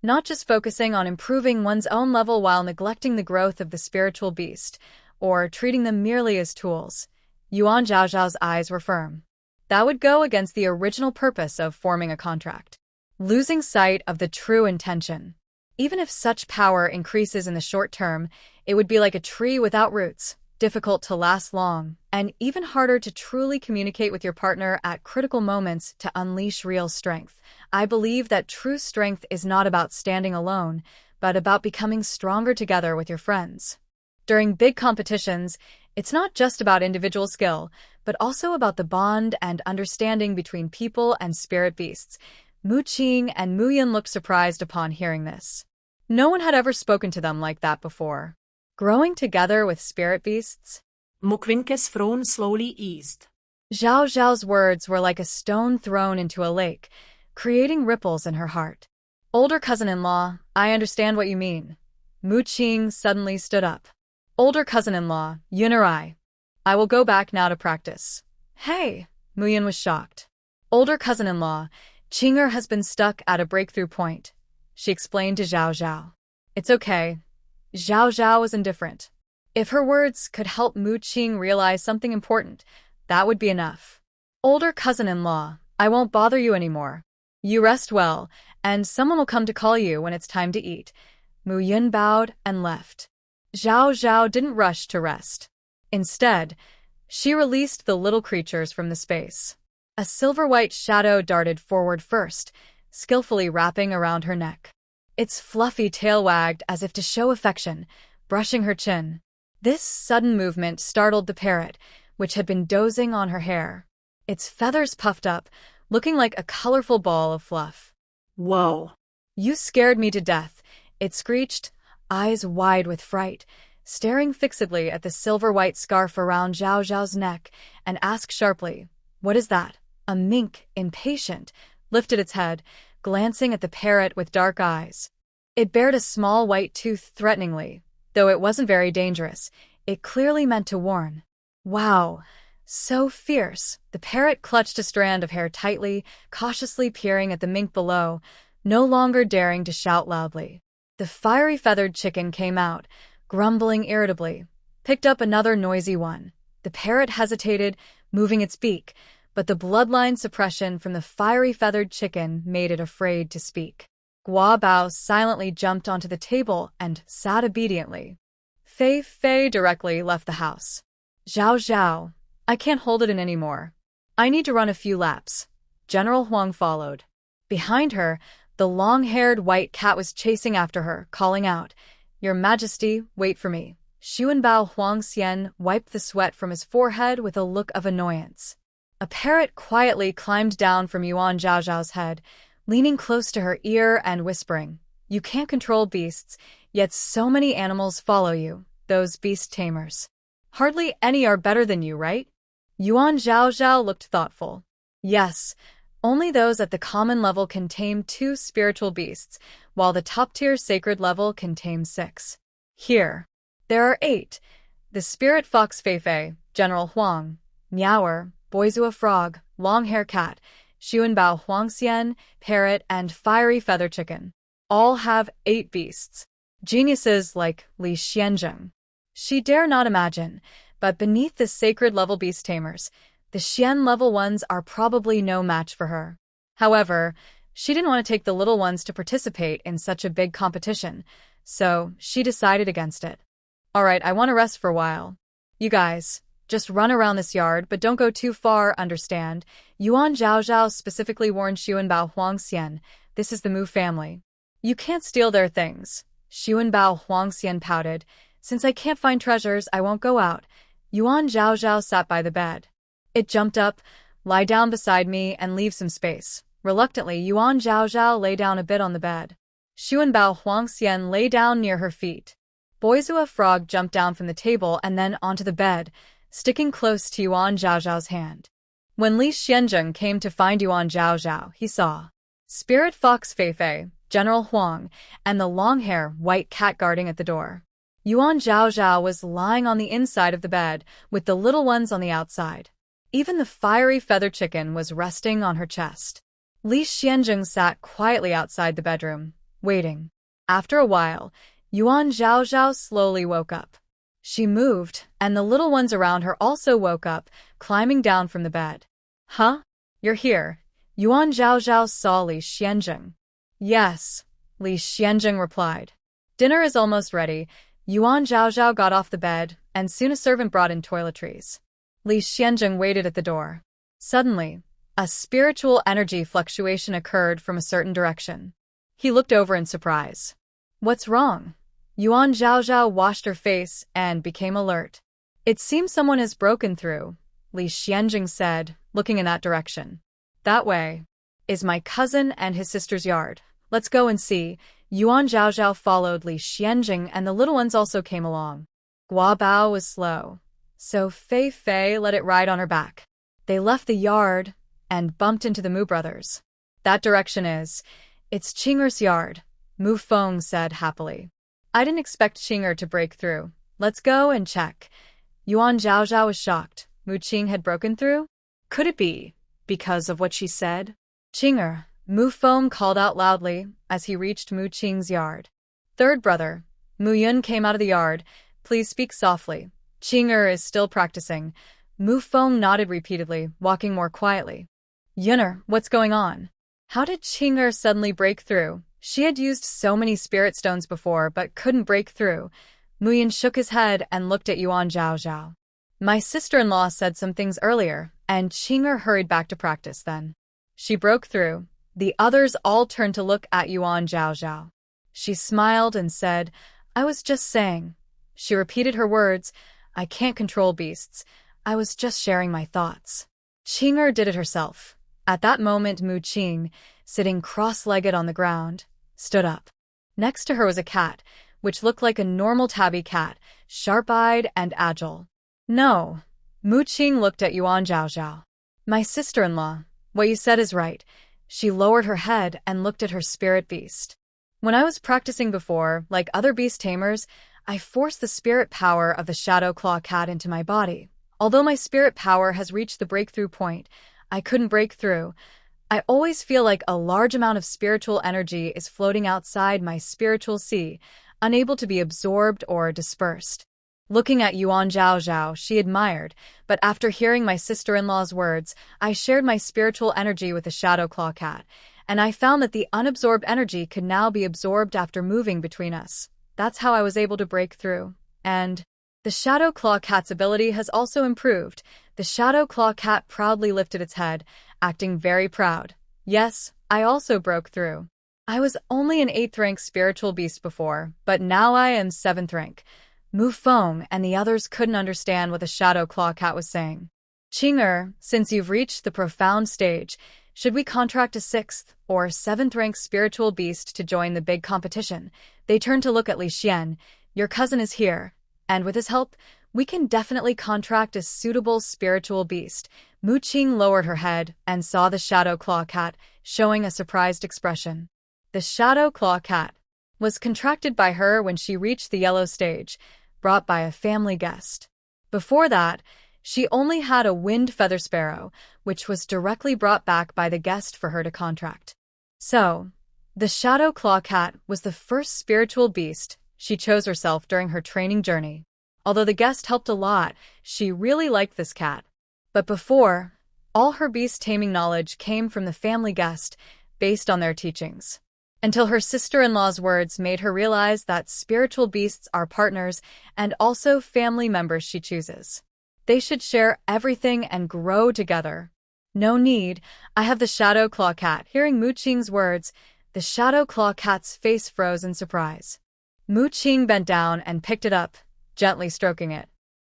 Not just focusing on improving one's own level while neglecting the growth of the spiritual beast, or treating them merely as tools. Yuan Zhao's eyes were firm. That would go against the original purpose of forming a contract, losing sight of the true intention. Even if such power increases in the short term, it would be like a tree without roots, difficult to last long, and even harder to truly communicate with your partner at critical moments to unleash real strength. I believe that true strength is not about standing alone, but about becoming stronger together with your friends. During big competitions, it's not just about individual skill, but also about the bond and understanding between people and spirit beasts. Mu Qing and Mu Yuan looked surprised upon hearing this. No one had ever spoken to them like that before. Growing together with spirit beasts? Mukvinke's frown slowly eased. Zhao's words were like a stone thrown into a lake, creating ripples in her heart. "Older cousin-in-law, I understand what you mean." Mu Qing suddenly stood up. "Older cousin-in-law, Yuan or I will go back now to practice." "Hey!" Mu Yuan was shocked. "Older cousin-in-law, Qinger has been stuck at a breakthrough point," she explained to Zhao. "It's okay." Zhao was indifferent. If her words could help Mu Qing realize something important, that would be enough. "Older cousin-in-law, I won't bother you anymore. You rest well, and someone will come to call you when it's time to eat." Mu Yuan bowed and left. Zhao didn't rush to rest. Instead, she released the little creatures from the space. A silver-white shadow darted forward first, skillfully wrapping around her neck. Its fluffy tail wagged as if to show affection, brushing her chin. This sudden movement startled the parrot, which had been dozing on her hair. Its feathers puffed up, looking like a colorful ball of fluff. "Whoa. You scared me to death," it screeched, eyes wide with fright, staring fixedly at the silver-white scarf around Zhao's neck, and asked sharply, "What is that?" A mink, impatient, lifted its head, glancing at the parrot with dark eyes. It bared a small white tooth threateningly. Though it wasn't very dangerous, it clearly meant to warn. Wow, so fierce. The parrot clutched a strand of hair tightly, cautiously peering at the mink below, no longer daring to shout loudly. The fiery feathered chicken came out, grumbling irritably, picked up another noisy one. The parrot hesitated, moving its beak, but the bloodline suppression from the fiery feathered chicken made it afraid to speak. Guo Bao silently jumped onto the table and sat obediently. Fei Fei directly left the house. Zhao Zhao, I can't hold it in anymore. I need to run a few laps. General Huang followed. Behind her, the long-haired white cat was chasing after her, calling out, Your Majesty, wait for me. Xuanbao Huang Xian wiped the sweat from his forehead with a look of annoyance. A parrot quietly climbed down from Yuan Zhaozhao's head, leaning close to her ear and whispering, You can't control beasts, yet so many animals follow you, those beast tamers. Hardly any are better than you, right? Yuan Zhaozhao looked thoughtful. Yes, only those at the common level can tame 2 spiritual beasts, while the top-tier sacred level can tame 6. Here, there are 8. The spirit fox Feifei, General Huang, Meower, Boizua frog, long-hair cat, Xuanbao Huangxian, parrot, and fiery feather chicken. All have 8 beasts. Geniuses like Lee Shien. She dare not imagine, but beneath the sacred level beast tamers, the Shien level ones are probably no match for her. However, she didn't want to take the little ones to participate in such a big competition, so she decided against it. Alright, I want to rest for a while. You guys, just run around this yard, but don't go too far, understand? Yuan Zhaozhao specifically warned Xuanbao Huangxian, this is the Mu family. You can't steal their things. Xuanbao Huangxian pouted, since I can't find treasures, I won't go out. Yuan Zhaozhao sat by the bed. It jumped up, lie down beside me and leave some space. Reluctantly, Yuan Zhaozhao lay down a bit on the bed. Xuanbao Huangxian lay down near her feet. Boizua frog jumped down from the table and then onto the bed, sticking close to Yuan Zhaozhao's hand. When Lee Shien came to find Yuan Zhaozhao, he saw Spirit Fox Feifei, General Huang, and the long-hair white cat guarding at the door. Yuan Zhaozhao was lying on the inside of the bed, with the little ones on the outside. Even the fiery feather chicken was resting on her chest. Lee Shien sat quietly outside the bedroom, waiting. After a while, Yuan Zhaozhao slowly woke up. She moved, and the little ones around her also woke up, climbing down from the bed. Huh? You're here. Yuan Zhaozhao saw Lee Shien. Yes, Lee Shien replied. Dinner is almost ready. Yuan Zhaozhao got off the bed, and soon a servant brought in toiletries. Lee Shien waited at the door. Suddenly, a spiritual energy fluctuation occurred from a certain direction. He looked over in surprise. What's wrong? Yuan Zhaozhao washed her face and became alert. It seems someone has broken through, Lee Shien said, looking in that direction. That way is my cousin and his sister's yard. Let's go and see. Yuan Zhaozhao followed Lee Shien and the little ones also came along. Guo Bao was slow, so Fei Fei let it ride on her back. They left the yard and bumped into the Mu brothers. That direction it's Qing'er's yard, Mu Feng said happily. I didn't expect Qing'er to break through. Let's go and check. Yuan Zhaozhao was shocked. Mu Qing had broken through? Could it be because of what she said? Qing'er, Mu Feng called out loudly as he reached Mu Qing's yard. Third brother, Mu Yun came out of the yard. Please speak softly. Qing'er is still practicing. Mu Feng nodded repeatedly, walking more quietly. Yun'er, what's going on? How did Qing'er suddenly break through? She had used so many spirit stones before, but couldn't break through. Mu Yun shook his head and looked at Yuan Zhaozhao. My sister-in-law said some things earlier, and Qing'er hurried back to practice then. She broke through. The others all turned to look at Yuan Zhaozhao. She smiled and said, I was just saying. She repeated her words, I can't control beasts. I was just sharing my thoughts. Qing'er did it herself. At that moment, Mu Qing, sitting cross-legged on the ground, stood up. Next to her was a cat, which looked like a normal tabby cat, sharp-eyed and agile. No. Mu Qing looked at Yuan Zhaozhao. My sister-in-law, what you said is right. She lowered her head and looked at her spirit beast. When I was practicing before, like other beast tamers, I forced the spirit power of the Shadow Claw cat into my body. Although my spirit power has reached the breakthrough point, I couldn't break through. I always feel like a large amount of spiritual energy is floating outside my spiritual sea. unable to be absorbed or dispersed. Looking at Yuan Zhao, she admired, but after hearing my sister-in-law's words, I shared my spiritual energy with the Shadow Claw Cat, and I found that the unabsorbed energy could now be absorbed after moving between us. That's how I was able to break through. And the Shadow Claw Cat's ability has also improved. The Shadow Claw Cat proudly lifted its head, acting very proud. Yes, I also broke through. I was only an 8th rank spiritual beast before, but now I am 7th rank. Mu Feng and the others couldn't understand what the Shadow Claw Cat was saying. Qing'er, since you've reached the profound stage, should we contract a 6th or 7th rank spiritual beast to join the big competition? They turned to look at Lee Shien. Your cousin is here, and with his help, we can definitely contract a suitable spiritual beast. Mu Qing lowered her head and saw the Shadow Claw Cat, showing a surprised expression. The Shadow Claw Cat was contracted by her when she reached the yellow stage, brought by a family guest. Before that, she only had a winged feather sparrow, which was directly brought back by the guest for her to contract. So, the Shadow Claw Cat was the first spiritual beast she chose herself during her training journey. Although the guest helped a lot, she really liked this cat. But before, all her beast-taming knowledge came from the family guest, based on their teachings. Until her sister-in-law's words made her realize that spiritual beasts are partners and also family members she chooses. They should share everything and grow together. No need, I have the Shadow Claw Cat. Hearing Mu Qing's words, the Shadow Claw Cat's face froze in surprise. Mu Qing bent down and picked it up, gently stroking it.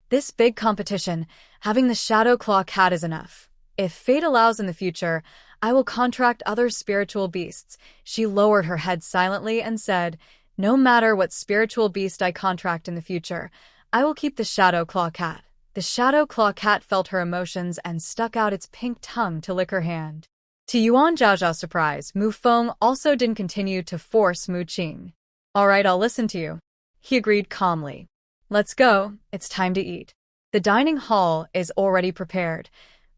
This big competition, having the Shadow Claw Cat is enough. If fate allows in the future, I will contract other spiritual beasts. She lowered her head silently and said, no matter what spiritual beast I contract in the future, I will keep the Shadow Claw Cat. The Shadow Claw Cat felt her emotions and stuck out its pink tongue to lick her hand. To Yuan Zhao's surprise, Mu Feng also didn't continue to force Mu Qing. All right, I'll listen to you. He agreed calmly. Let's go, it's time to eat. The dining hall is already prepared.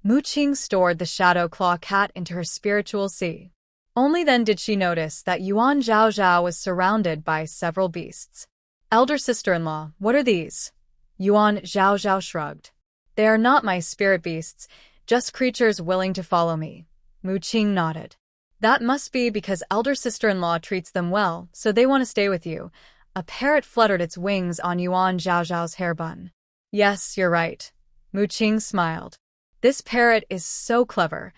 Mu Qing stored the Shadow Claw Cat into her spiritual sea. Only then did she notice that Yuan Zhao was surrounded by several beasts. Elder sister-in-law, what are these? Yuan Zhao shrugged. They are not my spirit beasts, just creatures willing to follow me. Mu Qing nodded. That must be because elder sister-in-law treats them well, so they want to stay with you. A parrot fluttered its wings on Yuan Zhao's hair bun. Yes, you're right. Mu Qing smiled. This parrot is so clever.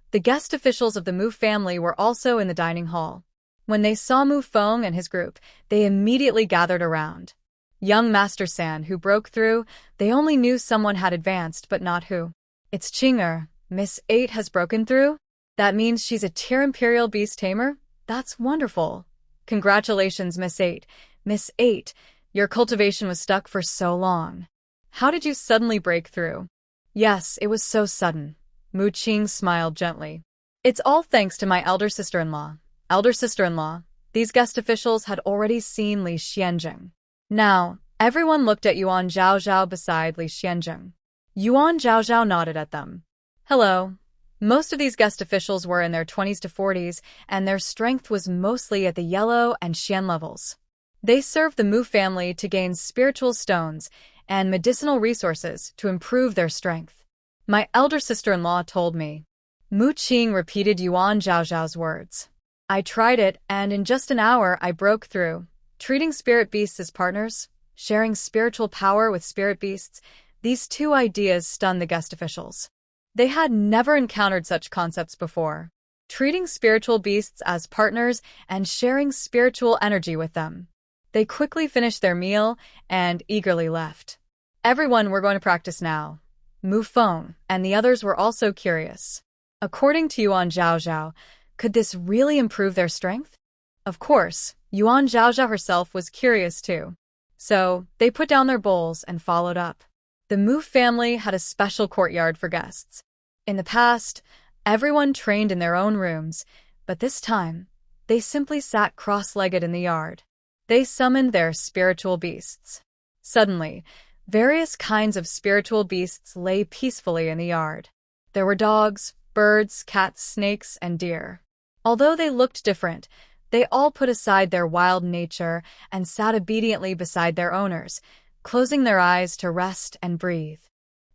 The guest officials of the Mu family were also in the dining hall. When they saw Mu Feng and his group, they immediately gathered around. Young Master San, who broke through, they only knew someone had advanced, but not who. It's Qing'er. Miss 8 has broken through? That means she's a tier Imperial Beast Tamer? That's wonderful. Congratulations, Miss 8. Miss 8, your cultivation was stuck for so long. How did you suddenly break through? Yes, it was so sudden. Mu Qing smiled gently. It's all thanks to my elder sister-in-law. Elder sister-in-law, these guest officials had already seen Lee Shien. Now, everyone looked at Yuan Zhao beside Lee Shien. Yuan Zhao nodded at them. Hello. Most of these guest officials were in their 20s to 40s, and their strength was mostly at the yellow and Shien levels. They served the Mu family to gain spiritual stones and medicinal resources to improve their strength. My elder sister-in-law told me. Mu Qing repeated Yuan Zhao's words. I tried it, and in just an hour I broke through. Treating spirit beasts as partners, sharing spiritual power with spirit beasts, these two ideas stunned the guest officials. They had never encountered such concepts before. Treating spiritual beasts as partners and sharing spiritual energy with them. They quickly finished their meal and eagerly left. Everyone were going to practice now. Mu Feng and the others were also curious. According to Yuan Zhao, could this really improve their strength? Of course, Yuan Zhao herself was curious too. So, they put down their bowls and followed up. The Mu family had a special courtyard for guests. In the past, everyone trained in their own rooms, but this time, they simply sat cross-legged in the yard. They summoned their spiritual beasts. Suddenly, various kinds of spiritual beasts lay peacefully in the yard. There were dogs, birds, cats, snakes, and deer. Although they looked different, They all put aside their wild nature and sat obediently beside their owners, closing their eyes to rest and breathe.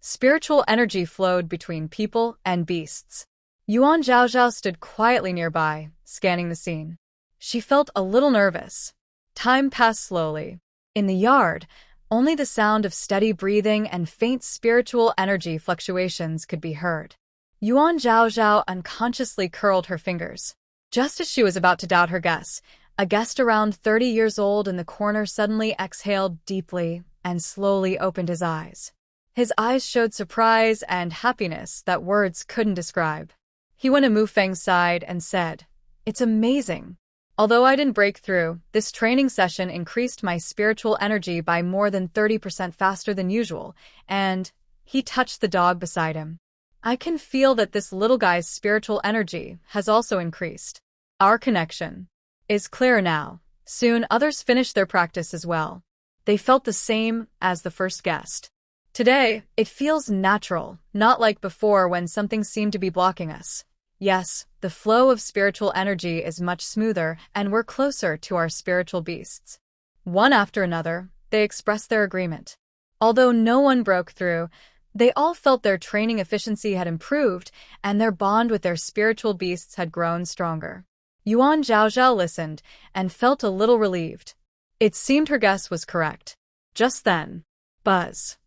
Spiritual energy flowed between people and beasts. Yuan Zhaozhao stood quietly nearby, scanning the scene. She felt a little nervous. Time passed slowly. In the yard, only the sound of steady breathing and faint spiritual energy fluctuations could be heard. Yuan Zhaozhao unconsciously curled her fingers. Just as she was about to doubt her guess, a guest around 30 years old in the corner suddenly exhaled deeply and slowly opened his eyes. His eyes showed surprise and happiness that words couldn't describe. He went to Mu Feng's side and said, "It's amazing. Although I didn't break through, this training session increased my spiritual energy by more than 30% faster than usual, and..." He touched the dog beside him. "I can feel that this little guy's spiritual energy has also increased. Our connection is clear now." Soon others finished their practice as well. They felt the same as the first guest. "Today, it feels natural, not like before when something seemed to be blocking us. Yes, the flow of spiritual energy is much smoother and we're closer to our spiritual beasts." One after another, they expressed their agreement. Although no one broke through, they all felt their training efficiency had improved and their bond with their spiritual beasts had grown stronger. Yuan Zhaozhao listened and felt a little relieved. It seemed her guess was correct. Just then, buzz.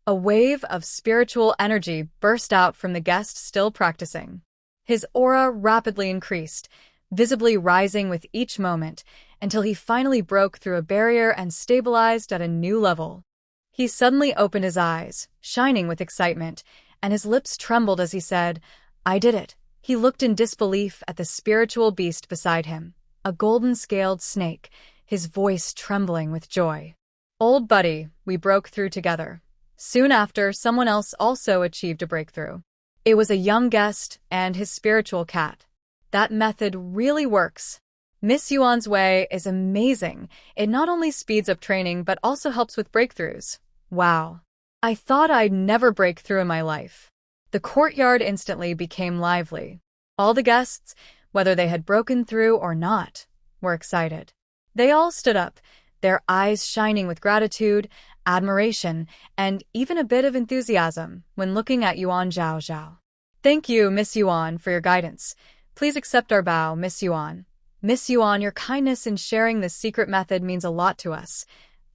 A wave of spiritual energy burst out from the guest still practicing. His aura rapidly increased, visibly rising with each moment, until he finally broke through a barrier and stabilized at a new level. He suddenly opened his eyes, shining with excitement, and his lips trembled as he said, "I did it." He looked in disbelief at the spiritual beast beside him, a golden-scaled snake, his voice trembling with joy. "Old buddy, we broke through together." Soon after, someone else also achieved a breakthrough. It was a young guest and his spiritual cat. That method really works. Miss Yuan's way is amazing. It not only speeds up training but also helps with breakthroughs. Wow. I thought I'd never break through in my life. The courtyard instantly became lively. All the guests, whether they had broken through or not, were excited. They all stood up, their eyes shining with gratitude, admiration, and even a bit of enthusiasm when looking at Yuan Zhaozhao. "Thank you, Miss Yuan, for your guidance. Please accept our bow, Miss Yuan. Miss Yuan, your kindness in sharing this secret method means a lot to us."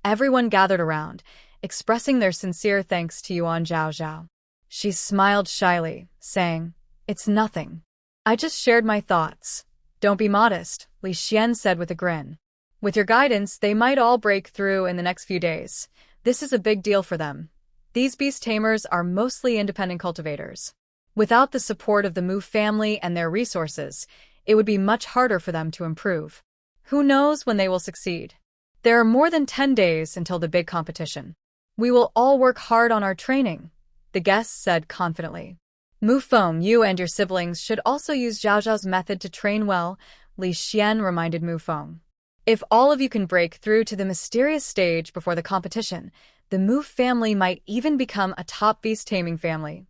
Everyone gathered around, expressing their sincere thanks to Yuan Zhaozhao. She smiled shyly, saying, "It's nothing. I just shared my thoughts." "Don't be modest," Lee Shien said with a grin. "With your guidance, they might all break through in the next few days. This is a big deal for them. These beast tamers are mostly independent cultivators. Without the support of the Mu family and their resources, it would be much harder for them to improve. Who knows when they will succeed? There are more than 10 days until the big competition. We will all work hard on our training," the guest said confidently. "Mu Feng, you and your siblings should also use Zhaozhao's method to train well," Lee Shien reminded Mu Feng. "If all of you can break through to the mysterious stage before the competition, the Mu family might even become a top beast-taming family."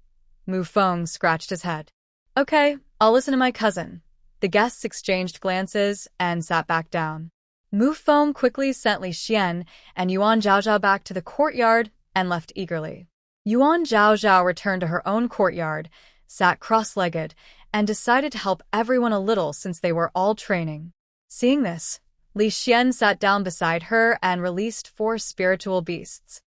Mu Feng scratched his head. "Okay, I'll listen to my cousin." The guests exchanged glances and sat back down. Mu Feng quickly sent Lee Shien and Yuan Zhaozhao back to the courtyard and left eagerly. Yuan Zhaozhao returned to her own courtyard, sat cross-legged, and decided to help everyone a little since they were all training. Seeing this, Lee Shien sat down beside her and released 4 spiritual beasts.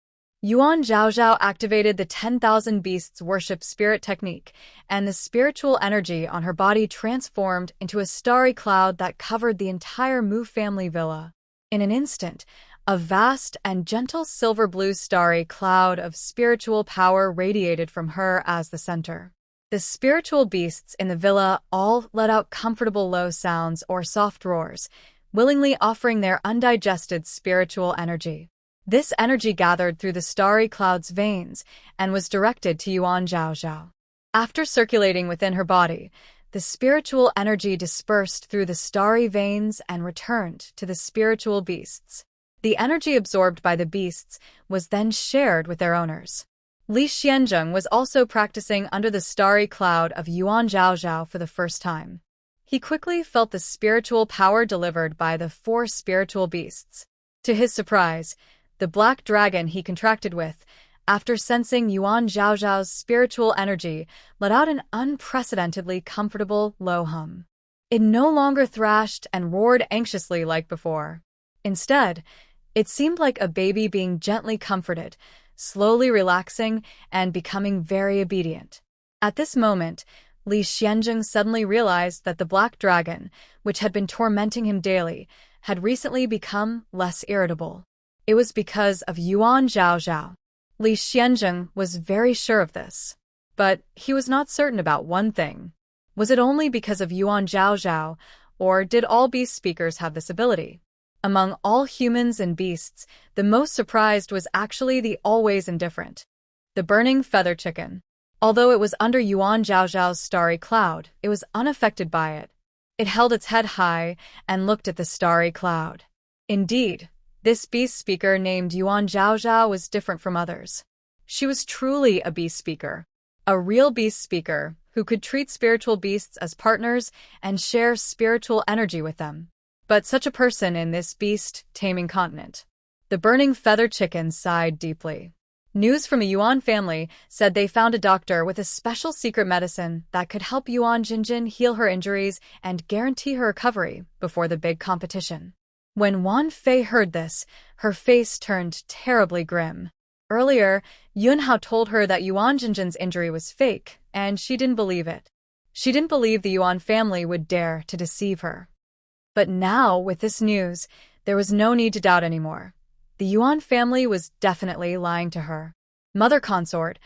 Yuan Zhaozhao activated the 10,000 Beasts Worship Spirit technique, and the spiritual energy on her body transformed into a starry cloud that covered the entire Mu family villa. In an instant, a vast and gentle silver-blue starry cloud of spiritual power radiated from her as the center. The spiritual beasts in the villa all let out comfortable low sounds or soft roars, willingly offering their undigested spiritual energy. This energy gathered through the starry cloud's veins and was directed to Yuan Zhaozhao. After circulating within her body, the spiritual energy dispersed through the starry veins and returned to the spiritual beasts. The energy absorbed by the beasts was then shared with their owners. Li Xianzheng was also practicing under the starry cloud of Yuan Zhaozhao for the first time. He quickly felt the spiritual power delivered by the 4 spiritual beasts. To his surprise, the black dragon he contracted with, after sensing Yuan Zhaozhao's spiritual energy, let out an unprecedentedly comfortable low hum. It no longer thrashed and roared anxiously like before. Instead, it seemed like a baby being gently comforted, slowly relaxing and becoming very obedient. At this moment, Lee Shien suddenly realized that the black dragon, which had been tormenting him daily, had recently become less irritable. It was because of Yuan Zhaozhao. Lee Shien was very sure of this. But he was not certain about one thing. Was it only because of Yuan Zhaozhao, or did all beast speakers have this ability? Among all humans and beasts, the most surprised was actually the always indifferent. The burning feather chicken. Although it was under Yuan Zhaozhao's starry cloud, it was unaffected by it. It held its head high and looked at the starry cloud. Indeed, this beast speaker named Yuan Zhaozhao was different from others. She was truly a beast speaker. A real beast speaker who could treat spiritual beasts as partners and share spiritual energy with them. But such a person in this beast-taming continent. The burning feather chicken sighed deeply. News from a Yuan family said they found a doctor with a special secret medicine that could help Yuan Jinjin heal her injuries and guarantee her recovery before the big competition. When Wan Fei heard this, her face turned terribly grim. Earlier, Yun Hao told her that Yuan Jinjin's injury was fake, and she didn't believe it. She didn't believe the Yuan family would dare to deceive her. But now, with this news, there was no need to doubt anymore. The Yuan family was definitely lying to her. Mother consort,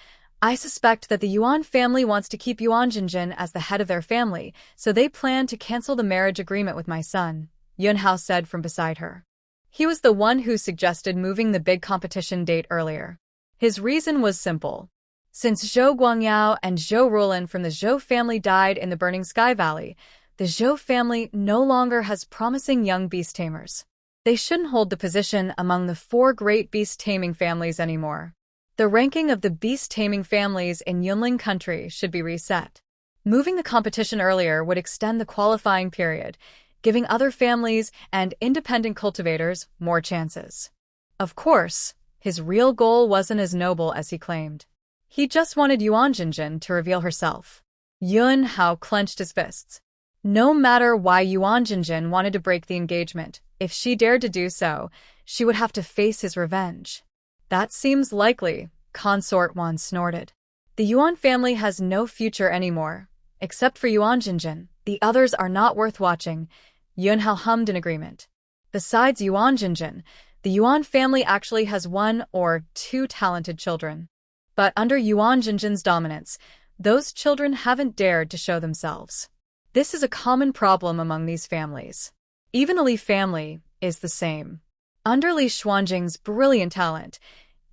I suspect that the Yuan family wants to keep Yuan Jinjin as the head of their family, so they plan to cancel the marriage agreement with my son, Yun Hao said from beside her. He was the one who suggested moving the big competition date earlier. His reason was simple. Since Zhou Guangyao and Zhou Rulin from the Zhou family died in the Burning Sky Valley, the Zhou family no longer has promising young beast tamers. They shouldn't hold the position among the 4 great beast-taming families anymore. The ranking of the beast-taming families in Yunlin country should be reset. Moving the competition earlier would extend the qualifying period, giving other families and independent cultivators more chances. Of course, his real goal wasn't as noble as he claimed. He just wanted Yuan Jinjin to reveal herself. Yun Hao clenched his fists. No matter why Yuan Jinjin wanted to break the engagement, if she dared to do so, she would have to face his revenge. That seems likely, Consort Wan snorted. The Yuan family has no future anymore. Except for Yuan Jinjin, the others are not worth watching, Yun Hao hummed in agreement. Besides Yuan Jinjin, the Yuan family actually has 1 or 2 talented children. But under Yuan Jinjin's dominance, those children haven't dared to show themselves. This is a common problem among these families. Even the Li family is the same. Under Li Xuanjing's brilliant talent,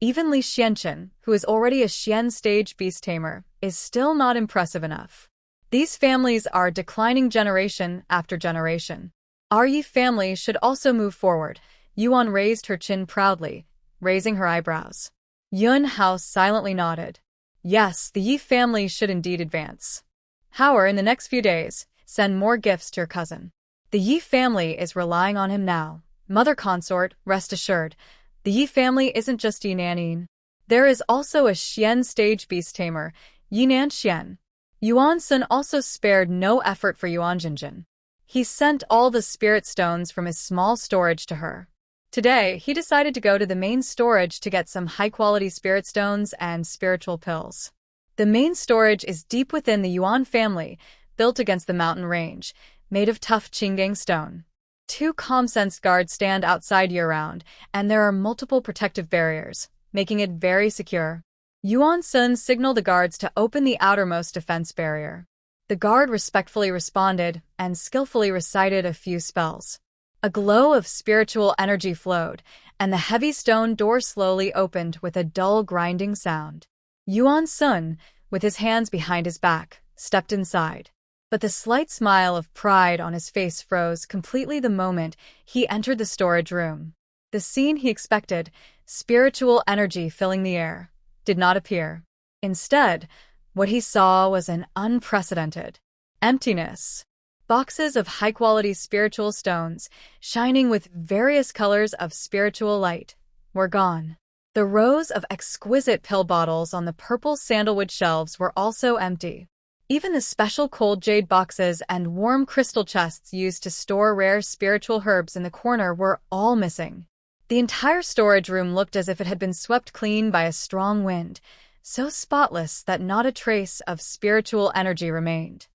even Li Xianchen, who is already a Xian stage beast tamer, is still not impressive enough. These families are declining generation after generation. Our Yi family should also move forward. Yuan raised her chin proudly, raising her eyebrows. Yun Hao silently nodded. Yes, the Yi family should indeed advance. However, in the next few days, send more gifts to your cousin. The Yi family is relying on him now. Mother consort, rest assured, the Yi family isn't just Yinan. There is also a Xian stage beast tamer, Yinan Xian. Yuan Sun also spared no effort for Yuan Jinjin. He sent all the spirit stones from his small storage to her. Today, he decided to go to the main storage to get some high-quality spirit stones and spiritual pills. The main storage is deep within the Yuan family, built against the mountain range, made of tough Qinggang stone. 2 calm-sense guards stand outside year-round, and there are multiple protective barriers, making it very secure. Yuan Sun signaled the guards to open the outermost defense barrier. The guard respectfully responded and skillfully recited a few spells. A glow of spiritual energy flowed, and the heavy stone door slowly opened with a dull grinding sound. Yuan Sun, with his hands behind his back, stepped inside. But the slight smile of pride on his face froze completely the moment he entered the storage room. The scene he expected, spiritual energy filling the air, did not appear. Instead, what he saw was an unprecedented emptiness. boxes of high-quality spiritual stones, shining with various colors of spiritual light, were gone. The rows of exquisite pill bottles on the purple sandalwood shelves were also empty. Even the special cold jade boxes and warm crystal chests used to store rare spiritual herbs in the corner were all missing. The entire storage room looked as if it had been swept clean by a strong wind, so spotless that not a trace of spiritual energy remained.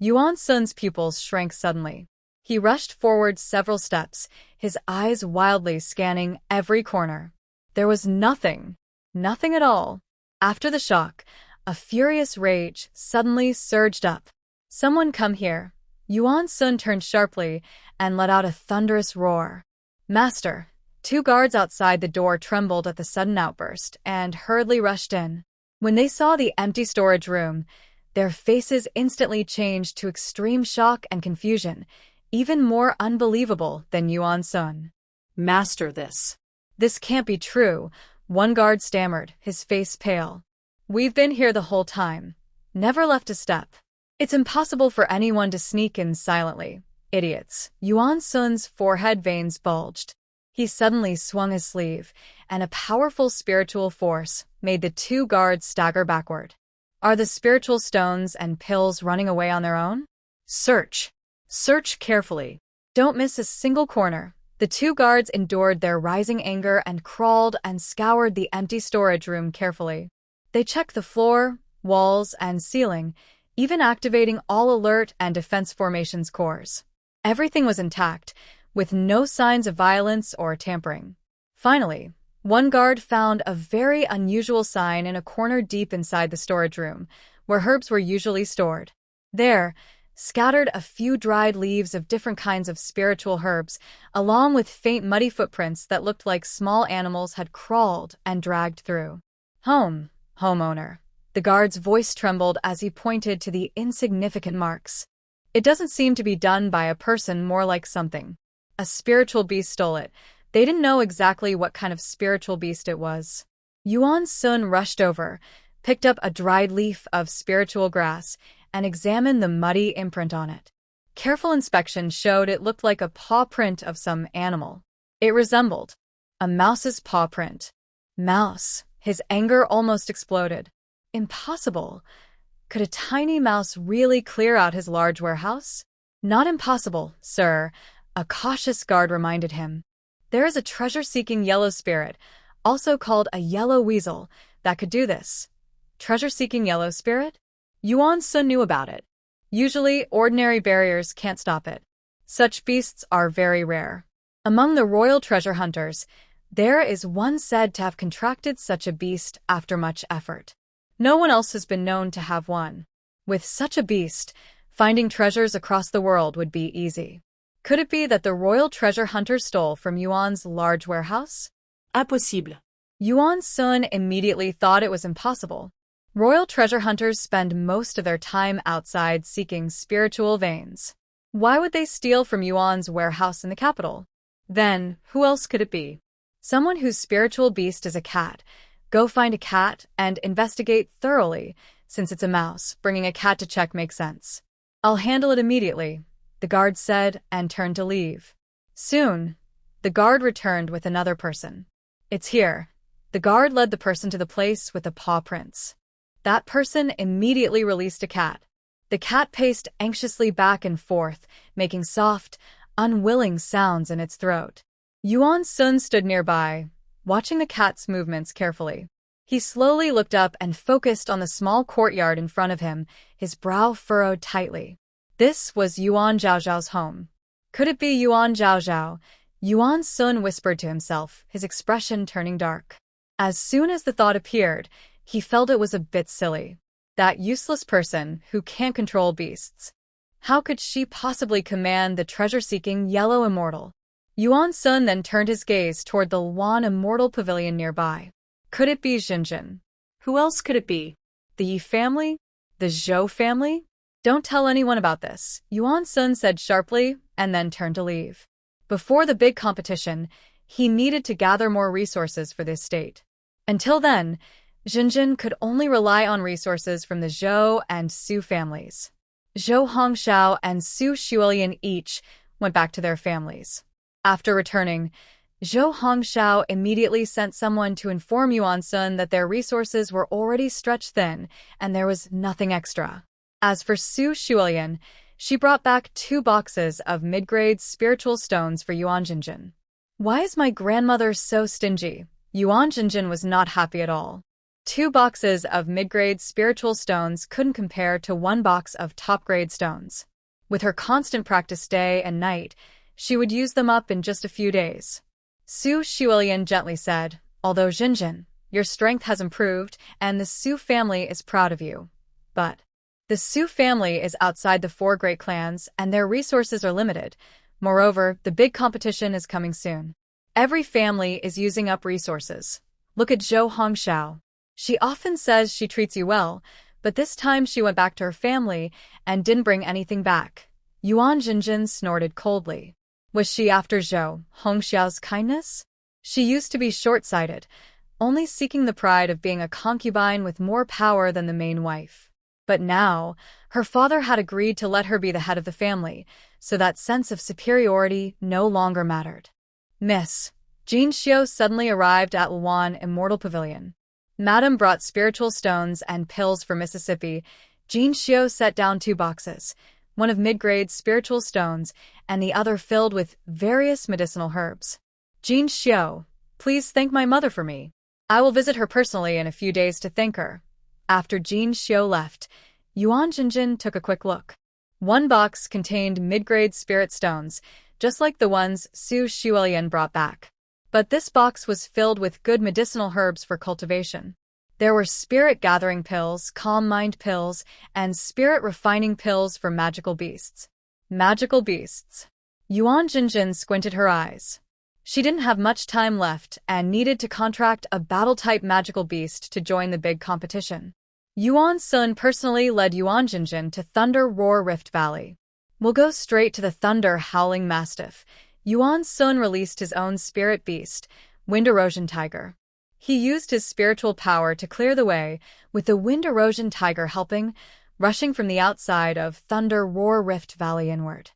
Yuan Sun's pupils shrank suddenly. He rushed forward several steps, his eyes wildly scanning every corner. There was nothing at all. After the shock, a furious rage suddenly surged up. "Someone come here." Yuan Sun turned sharply and let out a thunderous roar. "Master." Two guards outside the door trembled at the sudden outburst and hurriedly rushed in. When they saw the empty storage room, their faces instantly changed to extreme shock and confusion, even more unbelievable than Yuan Sun. "Master, This can't be true," one guard stammered, his face pale. "We've been here the whole time. Never left a step. It's impossible for anyone to sneak in silently. Idiots." Yuan Sun's forehead veins bulged. He suddenly swung his sleeve, and a powerful spiritual force made the two guards stagger backward. "Are the spiritual stones and pills running away on their own? Search. Search carefully. Don't miss a single corner." The two guards endured their rising anger and crawled and scoured the empty storage room carefully. They checked the floor, walls, and ceiling, even activating all alert and defense formations cores. Everything was intact, with no signs of violence or tampering. Finally, one guard found a very unusual sign in a corner deep inside the storage room, where herbs were usually stored. There, scattered a few dried leaves of different kinds of spiritual herbs, along with faint muddy footprints that looked like small animals had crawled and dragged through. Homeowner." The guard's voice trembled as he pointed to the insignificant marks. "It doesn't seem to be done by a person, more like something. A spiritual beast stole it." They didn't know exactly what kind of spiritual beast it was. Yuan Sun rushed over, picked up a dried leaf of spiritual grass, and examined the muddy imprint on it. Careful inspection showed it looked like a paw print of some animal. It resembled a mouse's paw print. Mouse. His anger almost exploded. Impossible. Could a tiny mouse really clear out his large warehouse? "Not impossible, sir," a cautious guard reminded him. "There is a treasure-seeking yellow spirit, also called a yellow weasel, that could do this." Treasure-seeking yellow spirit? Yuan Sun knew about it. Usually, ordinary barriers can't stop it. Such beasts are very rare. Among the royal treasure hunters, there is one said to have contracted such a beast after much effort. No one else has been known to have one. With such a beast, finding treasures across the world would be easy. Could it be that the royal treasure hunter stole from Yuan's large warehouse? Impossible. Yuan Sun immediately thought it was impossible. Royal treasure hunters spend most of their time outside seeking spiritual veins. Why would they steal from Yuan's warehouse in the capital? Then, who else could it be? Someone whose spiritual beast is a cat. Go find a cat and investigate thoroughly. Since it's a mouse, bringing a cat to check makes sense. "I'll handle it immediately," the guard said and turned to leave. Soon, the guard returned with another person. "It's here." The guard led the person to the place with the paw prints. That person immediately released a cat. The cat paced anxiously back and forth, making soft, unwilling sounds in its throat. Yuan Sun stood nearby, watching the cat's movements carefully. He slowly looked up and focused on the small courtyard in front of him, his brow furrowed tightly. This was Yuan Zhaozhao's home. Could it be Yuan Zhaozhao? Yuan Sun whispered to himself, his expression turning dark. As soon as the thought appeared, he felt it was a bit silly. That useless person who can't control beasts. How could she possibly command the treasure-seeking yellow immortal? Yuan Sun then turned his gaze toward the Yuan Immortal Pavilion nearby. Could it be Xinjin? Who else could it be? The Yi family? The Zhou family? "Don't tell anyone about this," Yuan Sun said sharply, and then turned to leave. Before the big competition, he needed to gather more resources for this state. Until then, Xinjin could only rely on resources from the Zhou and Su families. Zhou Hongxiao and Su Shuilian each went back to their families. After returning, Zhou Hongxiao immediately sent someone to inform Yuan Sun that their resources were already stretched thin and there was nothing extra. As for Su Shuilian, she brought back 2 boxes of mid-grade spiritual stones for Yuan Jinjin. "Why is my grandmother so stingy?" Yuan Jinjin was not happy at all. 2 boxes of mid-grade spiritual stones couldn't compare to 1 box of top-grade stones. With her constant practice day and night, she would use them up in just a few days. Su Shuilian gently said, "Although Jinjin, your strength has improved and the Su family is proud of you. But the Su family is outside the 4 great clans and their resources are limited. Moreover, the big competition is coming soon. Every family is using up resources. Look at Zhou Hongxiao. She often says she treats you well, but this time she went back to her family and didn't bring anything back." Yuan Jinjin snorted coldly. Was she after Zhou Hongxiao's kindness? She used to be short-sighted, only seeking the pride of being a concubine with more power than the main wife. But now, her father had agreed to let her be the head of the family, so that sense of superiority no longer mattered. "Miss." Jin Xiu suddenly arrived at Luan Immortal Pavilion. Madam brought spiritual stones and pills for Mississippi. Jin Xiu set down 2 boxes, one of mid-grade spiritual stones and the other filled with various medicinal herbs. "Jin Xiu, please thank my mother for me. I will visit her personally in a few days to thank her." After Jin Xiu left, Yuan Jinjin took a quick look. 1 box contained mid-grade spirit stones, just like the ones Su Shuilian brought back. But this box was filled with good medicinal herbs for cultivation. There were spirit-gathering pills, calm mind pills, and spirit-refining pills for magical beasts. Magical beasts. Yuan Jinjin squinted her eyes. She didn't have much time left and needed to contract a battle-type magical beast to join the big competition. Yuan Sun personally led Yuan Jinjin to Thunder Roar Rift Valley. "We'll go straight to the Thunder Howling Mastiff." Yuan Sun released his own spirit beast, Wind Erosion Tiger. He used his spiritual power to clear the way, with the Wind Erosion Tiger helping, rushing from the outside of Thunder Roar Rift Valley inward.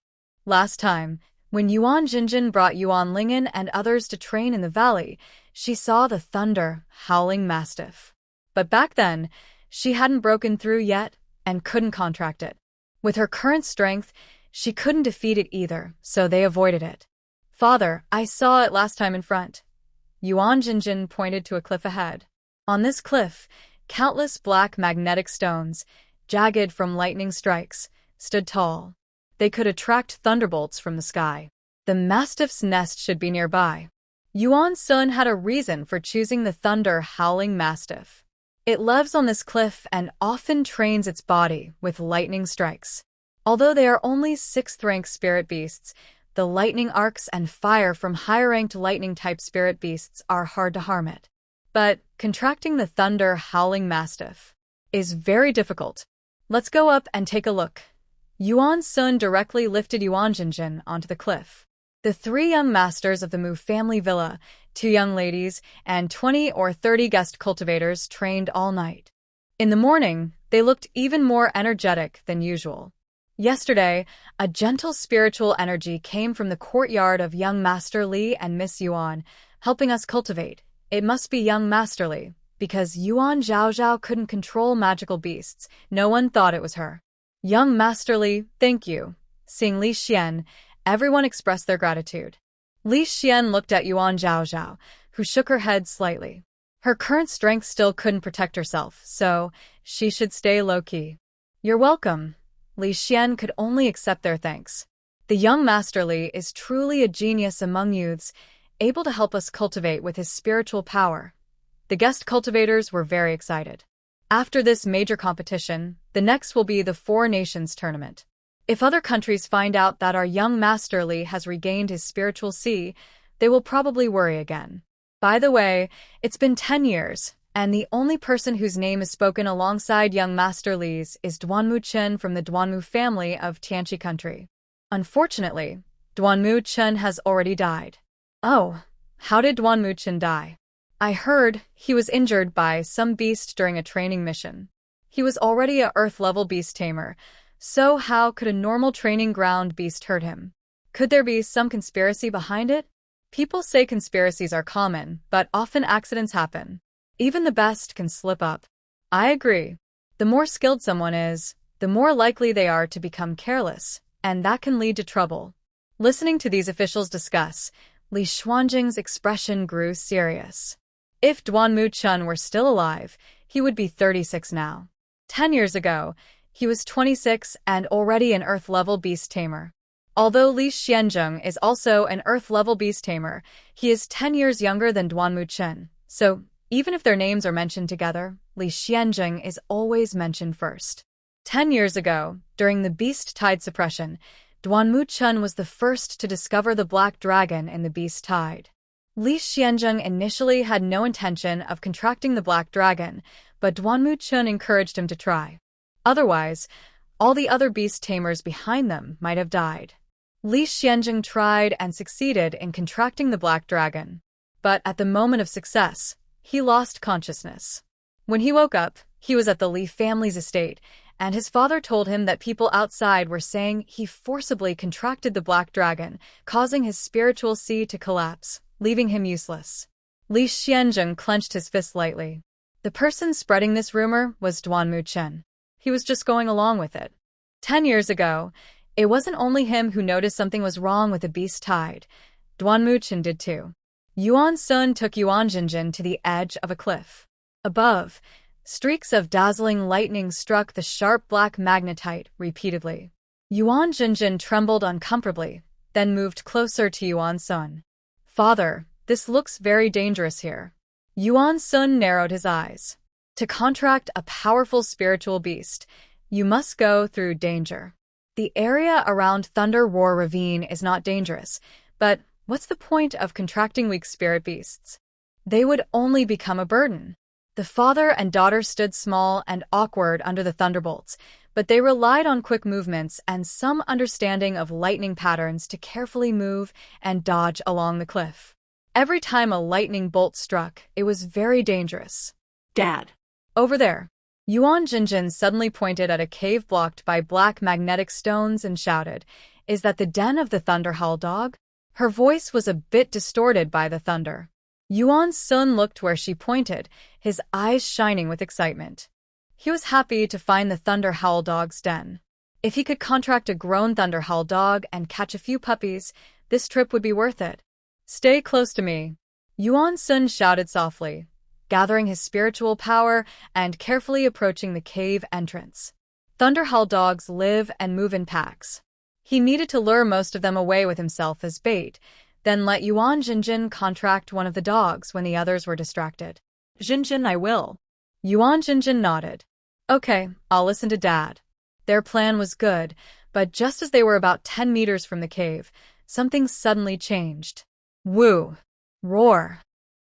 Last time, when Yuan Jinjin brought Yuan Lingen and others to train in the valley, she saw the Thunder Howling Mastiff. But back then, she hadn't broken through yet and couldn't contract it. With her current strength, she couldn't defeat it either, so they avoided it. "Father, I saw it last time in front." Yuan Jinjin pointed to a cliff ahead. On this cliff, countless black magnetic stones, jagged from lightning strikes, stood tall. They could attract thunderbolts from the sky. The mastiff's nest should be nearby. Yuan Sun had a reason for choosing the Thunder Howling Mastiff. It lives on this cliff and often trains its body with lightning strikes. Although they are only 6th-rank spirit beasts, the lightning arcs and fire from higher-ranked lightning-type spirit beasts are hard to harm it. But contracting the Thunder Howling Mastiff is very difficult. "Let's go up and take a look." Yuan Sun directly lifted Yuan Jinjin onto the cliff. The 3 young masters of the Mu family villa, 2 young ladies, and 20 or 30 guest cultivators trained all night. In the morning, they looked even more energetic than usual. Yesterday, a gentle spiritual energy came from the courtyard of young Master Li and Miss Yuan, helping us cultivate. It must be young Master Li, because Yuan Zhaozhao couldn't control magical beasts. No one thought it was her. "Young Master Li, thank you." Seeing Lee Shien, everyone expressed their gratitude. Lee Shien looked at Yuan Zhaozhao, who shook her head slightly. Her current strength still couldn't protect herself, so she should stay low-key. "You're welcome." Lee Shien could only accept their thanks. The young Master Li is truly a genius among youths, able to help us cultivate with his spiritual power. The guest cultivators were very excited. After this major competition, the next will be the 4 Nations tournament. If other countries find out that our young Master Li has regained his spiritual sea, they will probably worry again. By the way, it's been 10 years, and the only person whose name is spoken alongside young Master Li's is Duanmu Chen from the Duanmu family of Tianqi country. Unfortunately, Duanmu Chen has already died. Oh, how did Duanmu Chen die? I heard he was injured by some beast during a training mission. He was already a Earth-level beast tamer, So how could a normal training ground beast hurt him? Could there be some conspiracy behind it? People say conspiracies are common, but often accidents happen. Even the best can slip up. I agree. The more skilled someone is, the more likely they are to become careless, and that can lead to trouble. Listening to these officials discuss, Li Xuanjing's expression grew serious. If Duanmu Chun were still alive, he would be 36 now. 10 years ago, he was 26 and already an Earth-level beast tamer. Although Li Xianzheng is also an Earth-level beast tamer, he is 10 years younger than Duanmu Chun, so even if their names are mentioned together, Li Xianzheng is always mentioned first. 10 years ago, during the Beast Tide suppression, Duanmu Chun was the first to discover the Black Dragon in the Beast Tide. Li Xianzheng initially had no intention of contracting the Black Dragon, but Duanmu Chun encouraged him to try. Otherwise, all the other beast tamers behind them might have died. Li Xianzheng tried and succeeded in contracting the Black Dragon. But at the moment of success, he lost consciousness. When he woke up, he was at the Li family's estate, and his father told him that people outside were saying he forcibly contracted the Black Dragon, causing his spiritual sea to collapse, leaving him useless. Li Xianzheng clenched his fist lightly. The person spreading this rumor was Duanmu Chun. He was just going along with it. 10 years ago, it wasn't only him who noticed something was wrong with the Beast Tide. Duanmu Chun did too. Yuan Sun took Yuan Jinjin to the edge of a cliff. Above, streaks of dazzling lightning struck the sharp black magnetite repeatedly. Yuan Jinjin trembled uncomfortably, then moved closer to Yuan Sun. "Father, this looks very dangerous here." Yuan Sun narrowed his eyes. To contract a powerful spiritual beast, you must go through danger. The area around Thunder Roar Ravine is not dangerous, but what's the point of contracting weak spirit beasts? They would only become a burden. The father and daughter stood small and awkward under the thunderbolts, but they relied on quick movements and some understanding of lightning patterns to carefully move and dodge along the cliff. Every time a lightning bolt struck, it was very dangerous. Dad. Over there. Yuan Jinjin suddenly pointed at a cave blocked by black magnetic stones and shouted, "Is that the den of the Thunderhowl dog?" Her voice was a bit distorted by the thunder. Yuan Sun looked where she pointed, his eyes shining with excitement. He was happy to find the Thunderhowl dog's den. If he could contract a grown Thunderhowl dog and catch a few puppies, this trip would be worth it. "Stay close to me," Yuan Sun shouted softly, gathering his spiritual power and carefully approaching the cave entrance. Thunderhowl dogs live and move in packs. He needed to lure most of them away with himself as bait, then let Yuan Jinjin contract one of the dogs when the others were distracted. Jinjin, I will. Yuan Jinjin nodded. "Okay, I'll listen to Dad." Their plan was good, but just as they were about 10 meters from the cave, something suddenly changed. Woo! Roar!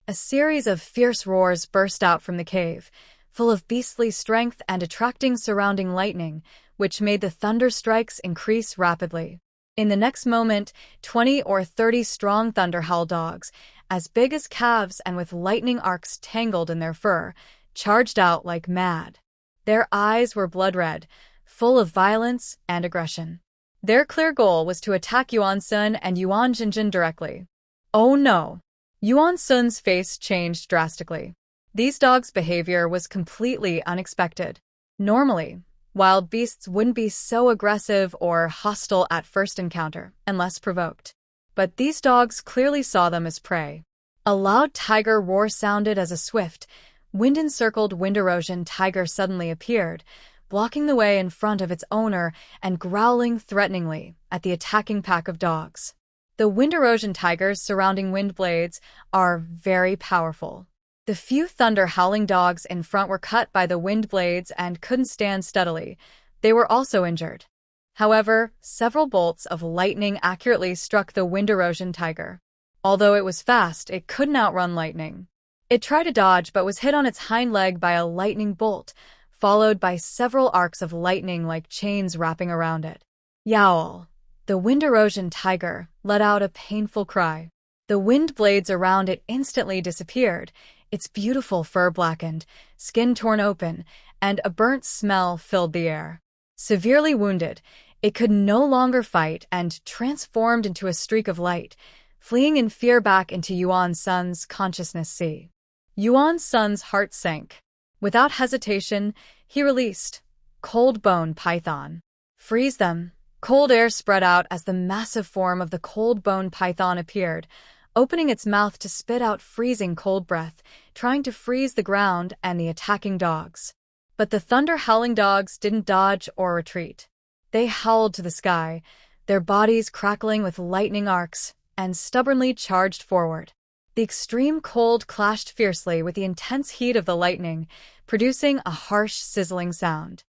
A series of fierce roars burst out from the cave, full of beastly strength and attracting surrounding lightning, which made the thunder strikes increase rapidly. In the next moment, 20 or 30 strong Thunderhowl dogs, as big as calves and with lightning arcs tangled in their fur, charged out like mad. Their eyes were blood-red, full of violence and aggression. Their clear goal was to attack Yuan Sun and Yuan Jinjin directly. Oh no! Yuan Sun's face changed drastically. These dogs' behavior was completely unexpected. Normally, wild beasts wouldn't be so aggressive or hostile at first encounter, unless provoked. But these dogs clearly saw them as prey. A loud tiger roar sounded as a swift, wind-encircled wind erosion tiger suddenly appeared, blocking the way in front of its owner and growling threateningly at the attacking pack of dogs. The wind erosion tigers surrounding wind blades are very powerful. The few thunder howling dogs in front were cut by the wind blades and couldn't stand steadily. They were also injured. However, several bolts of lightning accurately struck the wind erosion tiger. Although it was fast, it couldn't outrun lightning. It tried to dodge but was hit on its hind leg by a lightning bolt, followed by several arcs of lightning like chains wrapping around it. Yowl! The wind erosion tiger let out a painful cry. The wind blades around it instantly disappeared, its beautiful fur blackened, skin torn open, and a burnt smell filled the air. Severely wounded, it could no longer fight and transformed into a streak of light, fleeing in fear back into Yuan Sun's consciousness sea. Yuan Sun's heart sank. Without hesitation, he released Cold Bone Python. Freeze them. Cold air spread out as the massive form of the Cold Bone Python appeared, opening its mouth to spit out freezing cold breath, trying to freeze the ground and the attacking dogs. But the thunder-howling dogs didn't dodge or retreat. They howled to the sky, their bodies crackling with lightning arcs, and stubbornly charged forward. The extreme cold clashed fiercely with the intense heat of the lightning, producing a harsh, sizzling sound.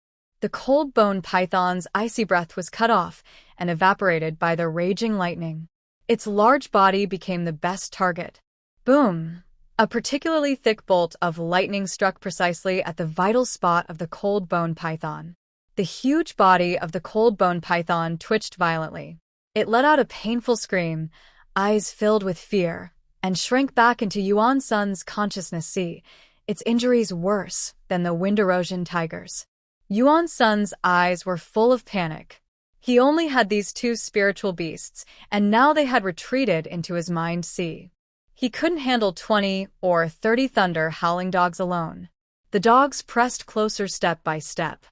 The cold bone python's icy breath was cut off and evaporated by the raging lightning. Its large body became the best target. Boom! A particularly thick bolt of lightning struck precisely at the vital spot of the cold bone python. The huge body of the cold bone python twitched violently. It let out a painful scream, eyes filled with fear, and shrank back into Yuan Sun's consciousness sea, its injuries worse than the wind erosion tiger's. Yuan Sun's eyes were full of panic. He only had these two spiritual beasts, and now they had retreated into his mind sea. He couldn't handle 20 or 30 thunder-howling dogs alone. The dogs pressed closer step by step.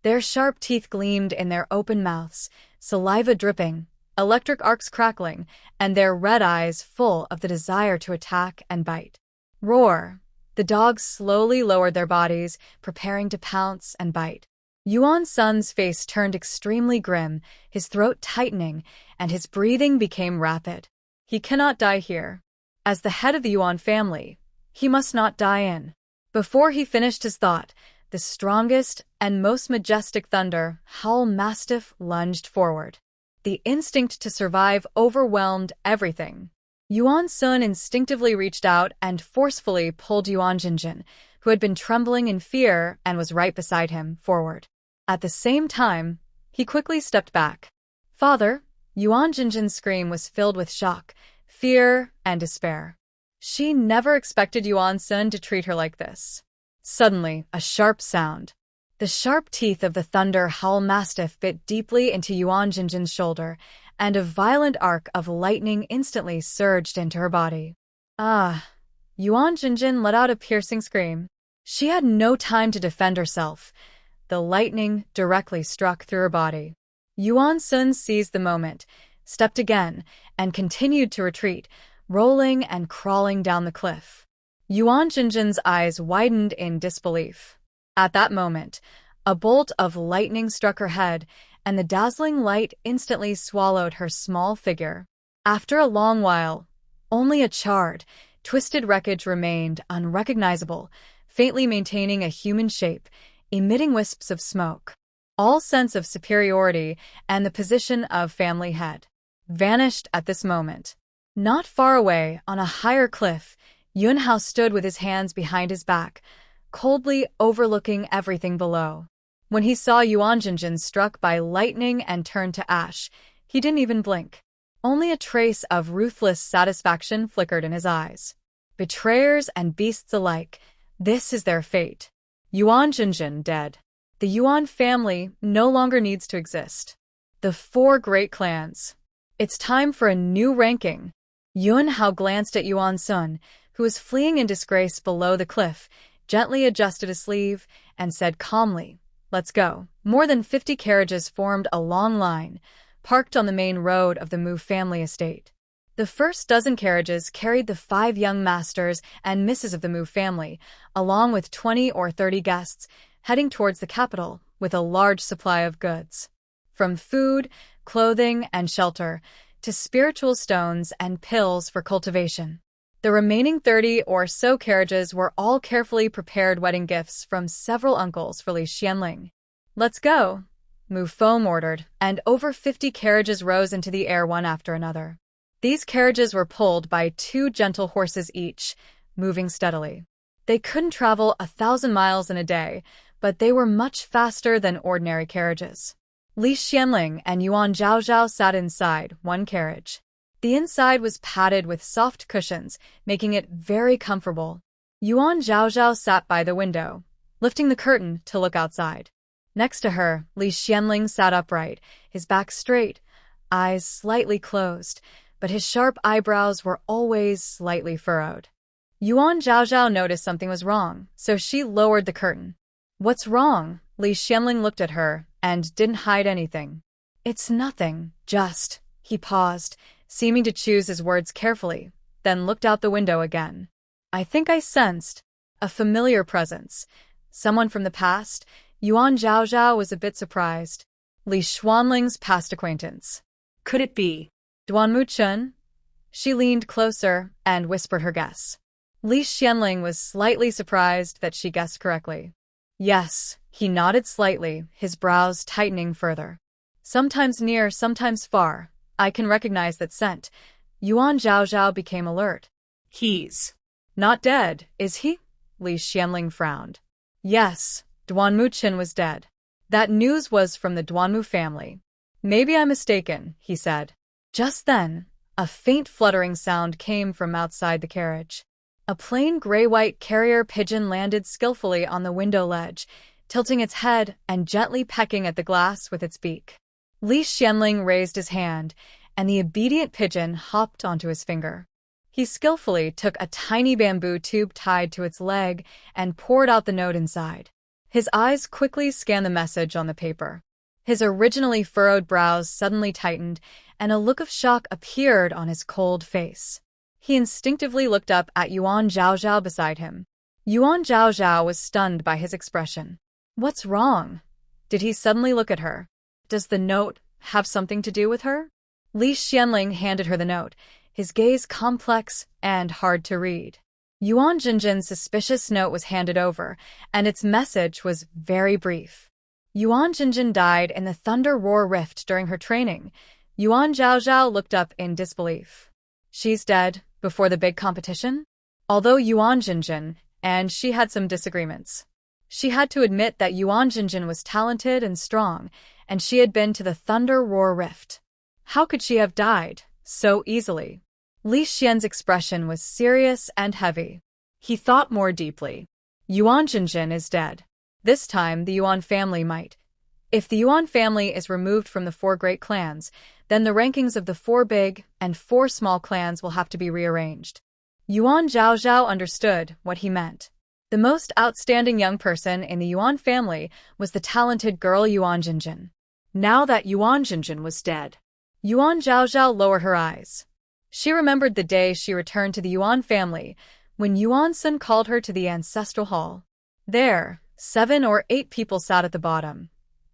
Their sharp teeth gleamed in their open mouths, saliva dripping, electric arcs crackling, and their red eyes full of the desire to attack and bite. Roar! The dogs slowly lowered their bodies, preparing to pounce and bite. Yuan Sun's face turned extremely grim, his throat tightening, and his breathing became rapid. He cannot die here. As the head of the Yuan family, he must not die in. Before he finished his thought, the strongest and most majestic thunder howl mastiff lunged forward. The instinct to survive overwhelmed everything. Yuan Sun instinctively reached out and forcefully pulled Yuan Jinjin, who had been trembling in fear and was right beside him, forward. At the same time, he quickly stepped back. "Father!" Yuan Jinjin's scream was filled with shock, fear, and despair. She never expected Yuan Sun to treat her like this. Suddenly, a sharp sound. The sharp teeth of the thunder howl mastiff bit deeply into Yuan Jinjin's shoulder, and a violent arc of lightning instantly surged into her body. Ah! Yuan Jinjin let out a piercing scream. She had no time to defend herself. The lightning directly struck through her body. Yuan Sun seized the moment, stepped again, and continued to retreat, rolling and crawling down the cliff. Yuan Jinjin's eyes widened in disbelief. At that moment, a bolt of lightning struck her head, and the dazzling light instantly swallowed her small figure. After a long while, only a charred, twisted wreckage remained, unrecognizable, faintly maintaining a human shape, emitting wisps of smoke. All sense of superiority and the position of family head vanished at this moment. Not far away, on a higher cliff, Yun Hao stood with his hands behind his back, coldly overlooking everything below. When he saw Yuan Jinjin struck by lightning and turned to ash, he didn't even blink. Only a trace of ruthless satisfaction flickered in his eyes. Betrayers and beasts alike, this is their fate. Yuan Jinjin dead. The Yuan family no longer needs to exist. The 4 great clans. It's time for a new ranking. Yun Hao glanced at Yuan Sun, who was fleeing in disgrace below the cliff, gently adjusted a sleeve, and said calmly, "Let's go." More than 50 carriages formed a long line, parked on the main road of the Mu family estate. The first dozen carriages carried the 5 young masters and misses of the Mu family, along with 20 or 30 guests, heading towards the capital with a large supply of goods. From food, clothing, and shelter, to spiritual stones and pills for cultivation. The remaining 30 or so carriages were all carefully prepared wedding gifts from several uncles for Lee Shien. "Let's go," Mu Foam ordered, and over 50 carriages rose into the air one after another. These carriages were pulled by 2 gentle horses each, moving steadily. They couldn't travel 1,000 miles in a day, but they were much faster than ordinary carriages. Lee Shien and Yuan Zhaozhao sat inside one carriage. The inside was padded with soft cushions, making it very comfortable. Yuan Zhaozhao sat by the window, lifting the curtain to look outside. Next to her, Li Xianling sat upright, his back straight, eyes slightly closed, but his sharp eyebrows were always slightly furrowed. Yuan Zhaozhao noticed something was wrong, so she lowered the curtain. "What's wrong?" Li Xianling looked at her and didn't hide anything. "It's nothing, just..." He paused, seeming to choose his words carefully, then looked out the window again. "I think I sensed a familiar presence. Someone from the past." Yuan Zhaozhao was a bit surprised. Li Xuanling's past acquaintance. Could it be Duanmu Chun? She leaned closer and whispered her guess. Li Xianling was slightly surprised that she guessed correctly. Yes, he nodded slightly, his brows tightening further. "Sometimes near, sometimes far. I can recognize that scent." Yuan Zhaozhao became alert. he's "Not dead, is he?" Li Xianling frowned. "Yes, Duanmu Qin was dead. That news was from the Duanmu family." "Maybe I'm mistaken," he said. Just then, a faint fluttering sound came from outside the carriage. A plain gray-white carrier pigeon landed skillfully on the window ledge, tilting its head and gently pecking at the glass with its beak. Li Xianling raised his hand, and the obedient pigeon hopped onto his finger. He skillfully took a tiny bamboo tube tied to its leg and poured out the note inside. His eyes quickly scanned the message on the paper. His originally furrowed brows suddenly tightened, and a look of shock appeared on his cold face. He instinctively looked up at Yuan Zhaozhao beside him. Yuan Zhaozhao was stunned by his expression. "What's wrong?" Did he suddenly look at her? Does the note have something to do with her? Li Xianling handed her the note, his gaze complex and hard to read. Yuan Jinjin's suspicious note was handed over, and its message was very brief. Yuan Jinjin died in the Thunder Roar Rift during her training. Yuan Zhaozhao looked up in disbelief. "She's dead before the big competition?" Although Yuan Jinjin and she had some disagreements, she had to admit that Yuan Jinjin was talented and strong, and she had been to the Thunder Roar Rift. How could she have died so easily? Li Xian's expression was serious and heavy. He thought more deeply. Yuan Jinjin is dead. This time, the Yuan family might. If the Yuan family is removed from the 4 great clans, then the rankings of the 4 big and 4 small clans will have to be rearranged. Yuan Zhaozhao understood what he meant. The most outstanding young person in the Yuan family was the talented girl Yuan Jinjin. Now that Yuan Jinjin was dead, Yuan Zhaozhao lowered her eyes. She remembered the day she returned to the Yuan family, when Yuan Sun called her to the ancestral hall. There, 7 or 8 people sat at the bottom,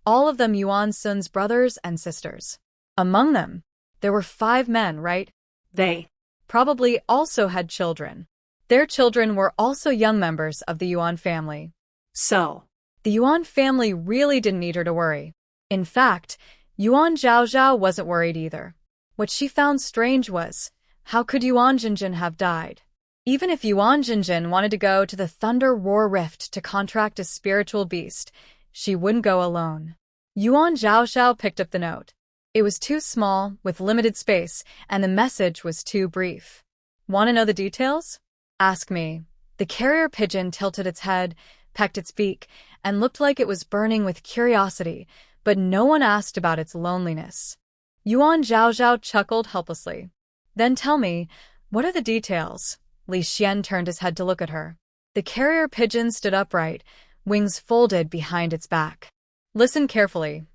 all of them Yuan Sun's brothers and sisters. Among them, there were 5 men, right? They probably also had children. Their children were also young members of the Yuan family. So, the Yuan family really didn't need her to worry. In fact, Yuan Zhaozhao wasn't worried either. What she found strange was, how could Yuan Jinjin have died? Even if Yuan Jinjin wanted to go to the Thunder Roar Rift to contract a spiritual beast, she wouldn't go alone. Yuan Zhaozhao picked up the note. It was too small, with limited space, and the message was too brief. "Want to know the details?" "Ask me." The carrier pigeon tilted its head, pecked its beak, and looked like it was burning with curiosity, but no one asked about its loneliness. Yuan Zhaozhao chuckled helplessly. "Then tell me, what are the details?" Li Xian turned his head to look at her. The carrier pigeon stood upright, wings folded behind its back. "Listen carefully."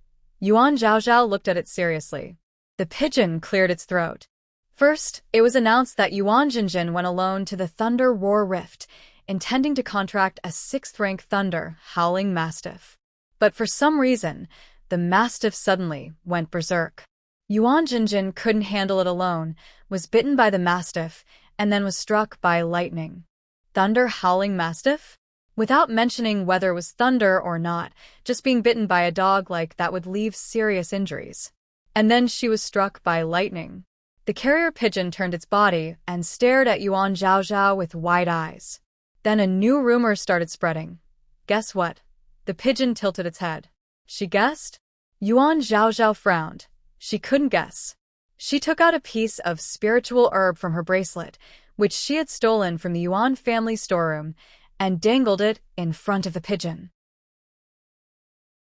Yuan Zhaozhao looked at it seriously. The pigeon cleared its throat. First, it was announced that Yuan Jinjin went alone to the Thunder Roar Rift, intending to contract a 6th-rank Thunder Howling Mastiff. But for some reason, the Mastiff suddenly went berserk. Yuan Jinjin couldn't handle it alone, was bitten by the Mastiff, and then was struck by lightning. Thunder Howling Mastiff? Without mentioning whether it was thunder or not, just being bitten by a dog like that would leave serious injuries. And then she was struck by lightning. The carrier pigeon turned its body and stared at Yuan Zhaozhao with wide eyes. Then a new rumor started spreading. Guess what? The pigeon tilted its head. She guessed? Yuan Zhaozhao frowned. She couldn't guess. She took out a piece of spiritual herb from her bracelet, which she had stolen from the Yuan family storeroom, and dangled it in front of the pigeon.